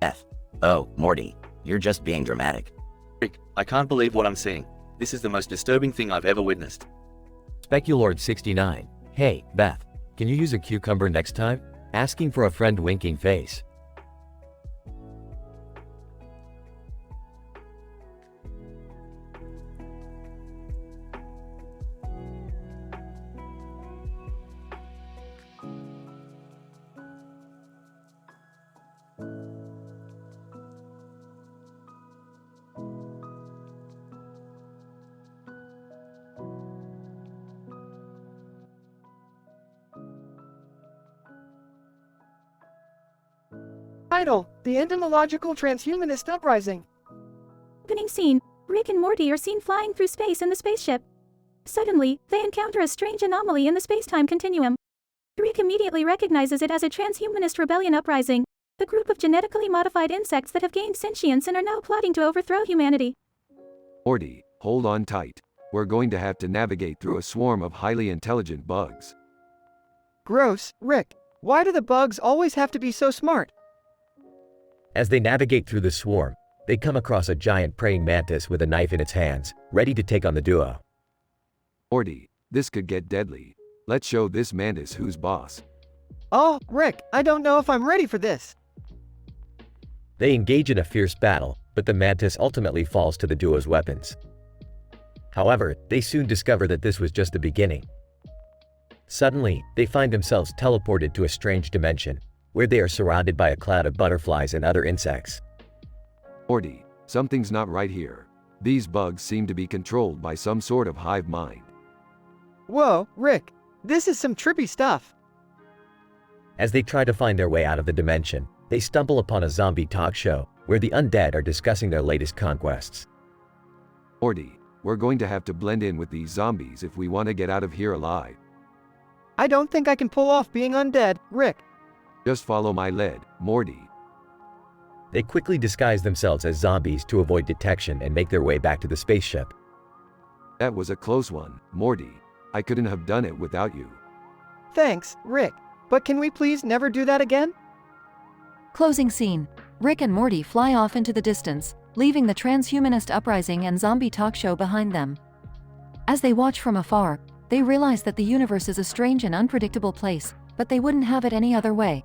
[SPEAKER 5] F. Oh, Morty, you're just being dramatic.
[SPEAKER 15] Rick, I can't believe what I'm seeing. This is the most disturbing thing I've ever witnessed.
[SPEAKER 1] Speculord69. Hey, Beth, can you use a cucumber next time? Asking for a friend, winking face.
[SPEAKER 6] Title: The Entomological Transhumanist Uprising.
[SPEAKER 16] Opening scene. Rick and Morty are seen flying through space in the spaceship. Suddenly, they encounter a strange anomaly in the space-time continuum. Rick immediately recognizes it as a transhumanist rebellion uprising, the group of genetically modified insects that have gained sentience and are now plotting to overthrow humanity.
[SPEAKER 2] Morty, hold on tight. We're going to have to navigate through a swarm of highly intelligent bugs.
[SPEAKER 3] Gross, Rick. Why do the bugs always have to be so smart?
[SPEAKER 1] As they navigate through the swarm, they come across a giant praying mantis with a knife in its hands, ready to take on the duo.
[SPEAKER 2] Morty, this could get deadly. Let's show this mantis who's boss.
[SPEAKER 3] Oh, Rick, I don't know if I'm ready for this.
[SPEAKER 1] They engage in a fierce battle, but the mantis ultimately falls to the duo's weapons. However, they soon discover that this was just the beginning. Suddenly, they find themselves teleported to a strange dimension, where they are surrounded by a cloud of butterflies and other insects.
[SPEAKER 2] Morty, something's not right here. These bugs seem to be controlled by some sort of hive mind.
[SPEAKER 3] Whoa, Rick, this is some trippy stuff.
[SPEAKER 1] As they try to find their way out of the dimension, they stumble upon a zombie talk show, where the undead are discussing their latest conquests.
[SPEAKER 2] Morty, we're going to have to blend in with these zombies if we want to get out of here alive.
[SPEAKER 3] I don't think I can pull off being undead, Rick.
[SPEAKER 2] Just follow my lead, Morty.
[SPEAKER 1] They quickly disguise themselves as zombies to avoid detection and make their way back to the spaceship.
[SPEAKER 2] That was a close one, Morty. I couldn't have done it without you.
[SPEAKER 3] Thanks, Rick. But can we please never do that again?
[SPEAKER 23] Closing scene. Rick and Morty fly off into the distance, leaving the transhumanist uprising and zombie talk show behind them. As they watch from afar, they realize that the universe is a strange and unpredictable place, but they wouldn't have it any other way.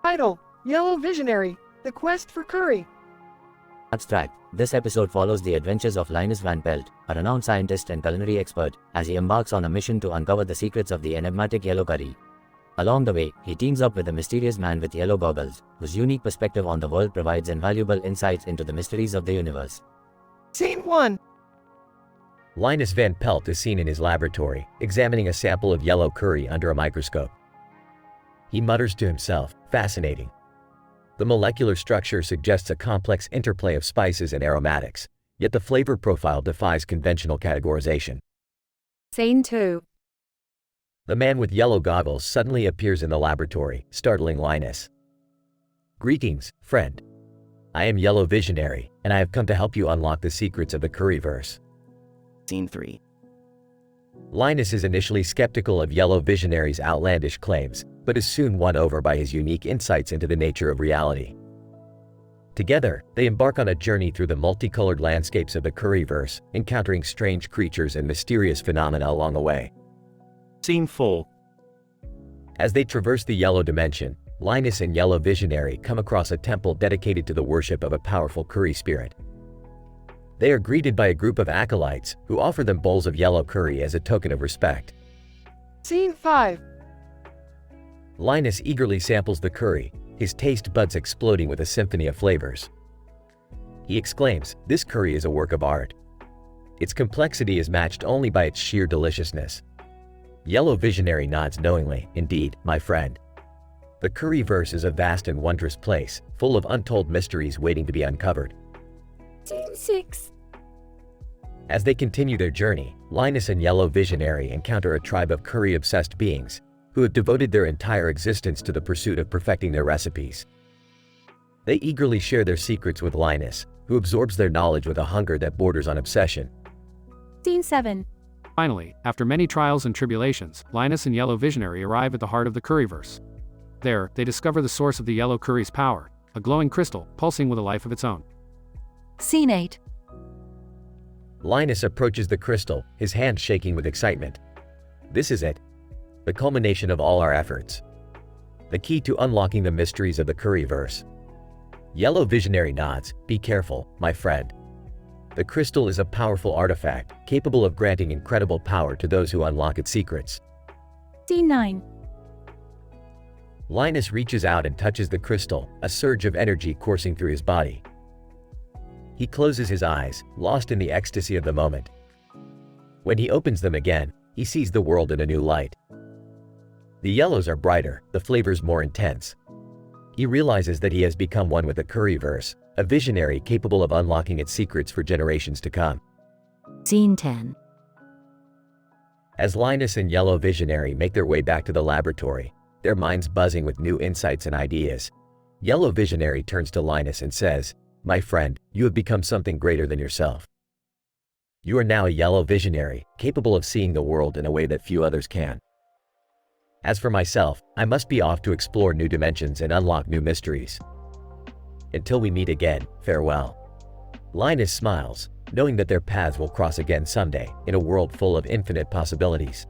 [SPEAKER 6] Title: Yellow Visionary, The Quest for Curry.
[SPEAKER 5] Abstract. This episode follows the adventures of Linus Van Pelt, a renowned scientist and culinary expert, as he embarks on a mission to uncover the secrets of the enigmatic yellow curry. Along the way, he teams up with a mysterious man with yellow goggles, whose unique perspective on the world provides invaluable insights into the mysteries of the universe.
[SPEAKER 6] Scene 1.
[SPEAKER 1] Linus Van Pelt is seen in his laboratory, examining a sample of yellow curry under a microscope. He mutters to himself, fascinating. The molecular structure suggests a complex interplay of spices and aromatics, yet the flavor profile defies conventional categorization.
[SPEAKER 17] Scene 2.
[SPEAKER 1] The man with yellow goggles suddenly appears in the laboratory, startling Linus. Greetings, friend. I am Yellow Visionary, and I have come to help you unlock the secrets of the Curryverse.
[SPEAKER 21] Scene 3.
[SPEAKER 1] Linus is initially skeptical of Yellow Visionary's outlandish claims, but is soon won over by his unique insights into the nature of reality. Together, they embark on a journey through the multicolored landscapes of the Curryverse, encountering strange creatures and mysterious phenomena along the way.
[SPEAKER 9] Scene 4.
[SPEAKER 1] As they traverse the Yellow Dimension, Linus and Yellow Visionary come across a temple dedicated to the worship of a powerful curry spirit. They are greeted by a group of acolytes who offer them bowls of yellow curry as a token of respect.
[SPEAKER 6] Scene 5.
[SPEAKER 1] Linus eagerly samples the curry, his taste buds exploding with a symphony of flavors. He exclaims, "This curry is a work of art." Its complexity is matched only by its sheer deliciousness. Yellow Visionary nods knowingly, "Indeed, my friend. The Curryverse is a vast and wondrous place, full of untold mysteries waiting to be uncovered."
[SPEAKER 11] Scene 6.
[SPEAKER 1] As they continue their journey, Linus and Yellow Visionary encounter a tribe of curry-obsessed beings who have devoted their entire existence to the pursuit of perfecting their recipes. They eagerly share their secrets with Linus, who absorbs their knowledge with a hunger that borders on obsession.
[SPEAKER 16] Scene 7.
[SPEAKER 7] Finally, after many trials and tribulations, Linus and Yellow Visionary arrive at the heart of the Curryverse. There, they discover the source of the yellow curry's power, a glowing crystal, pulsing with a life of its own.
[SPEAKER 23] Scene 8.
[SPEAKER 1] Linus approaches the crystal, his hand shaking with excitement. This is it. The culmination of all our efforts. The key to unlocking the mysteries of the Curryverse. Yellow Visionary nods. Be careful, my friend. The crystal is a powerful artifact, capable of granting incredible power to those who unlock its secrets.
[SPEAKER 16] Scene 9.
[SPEAKER 1] Linus reaches out and touches the crystal, a surge of energy coursing through his body. He closes his eyes, lost in the ecstasy of the moment. When he opens them again, he sees the world in a new light. The yellows are brighter, the flavors more intense. He realizes that he has become one with the Curryverse, a visionary capable of unlocking its secrets for generations to come.
[SPEAKER 8] Scene 10.
[SPEAKER 1] As Linus and Yellow Visionary make their way back to the laboratory, their minds buzzing with new insights and ideas, Yellow Visionary turns to Linus and says, "My friend, you have become something greater than yourself. You are now a Yellow Visionary, capable of seeing the world in a way that few others can. As for myself, I must be off to explore new dimensions and unlock new mysteries. Until we meet again, farewell." Linus smiles, knowing that their paths will cross again someday, in a world full of infinite possibilities.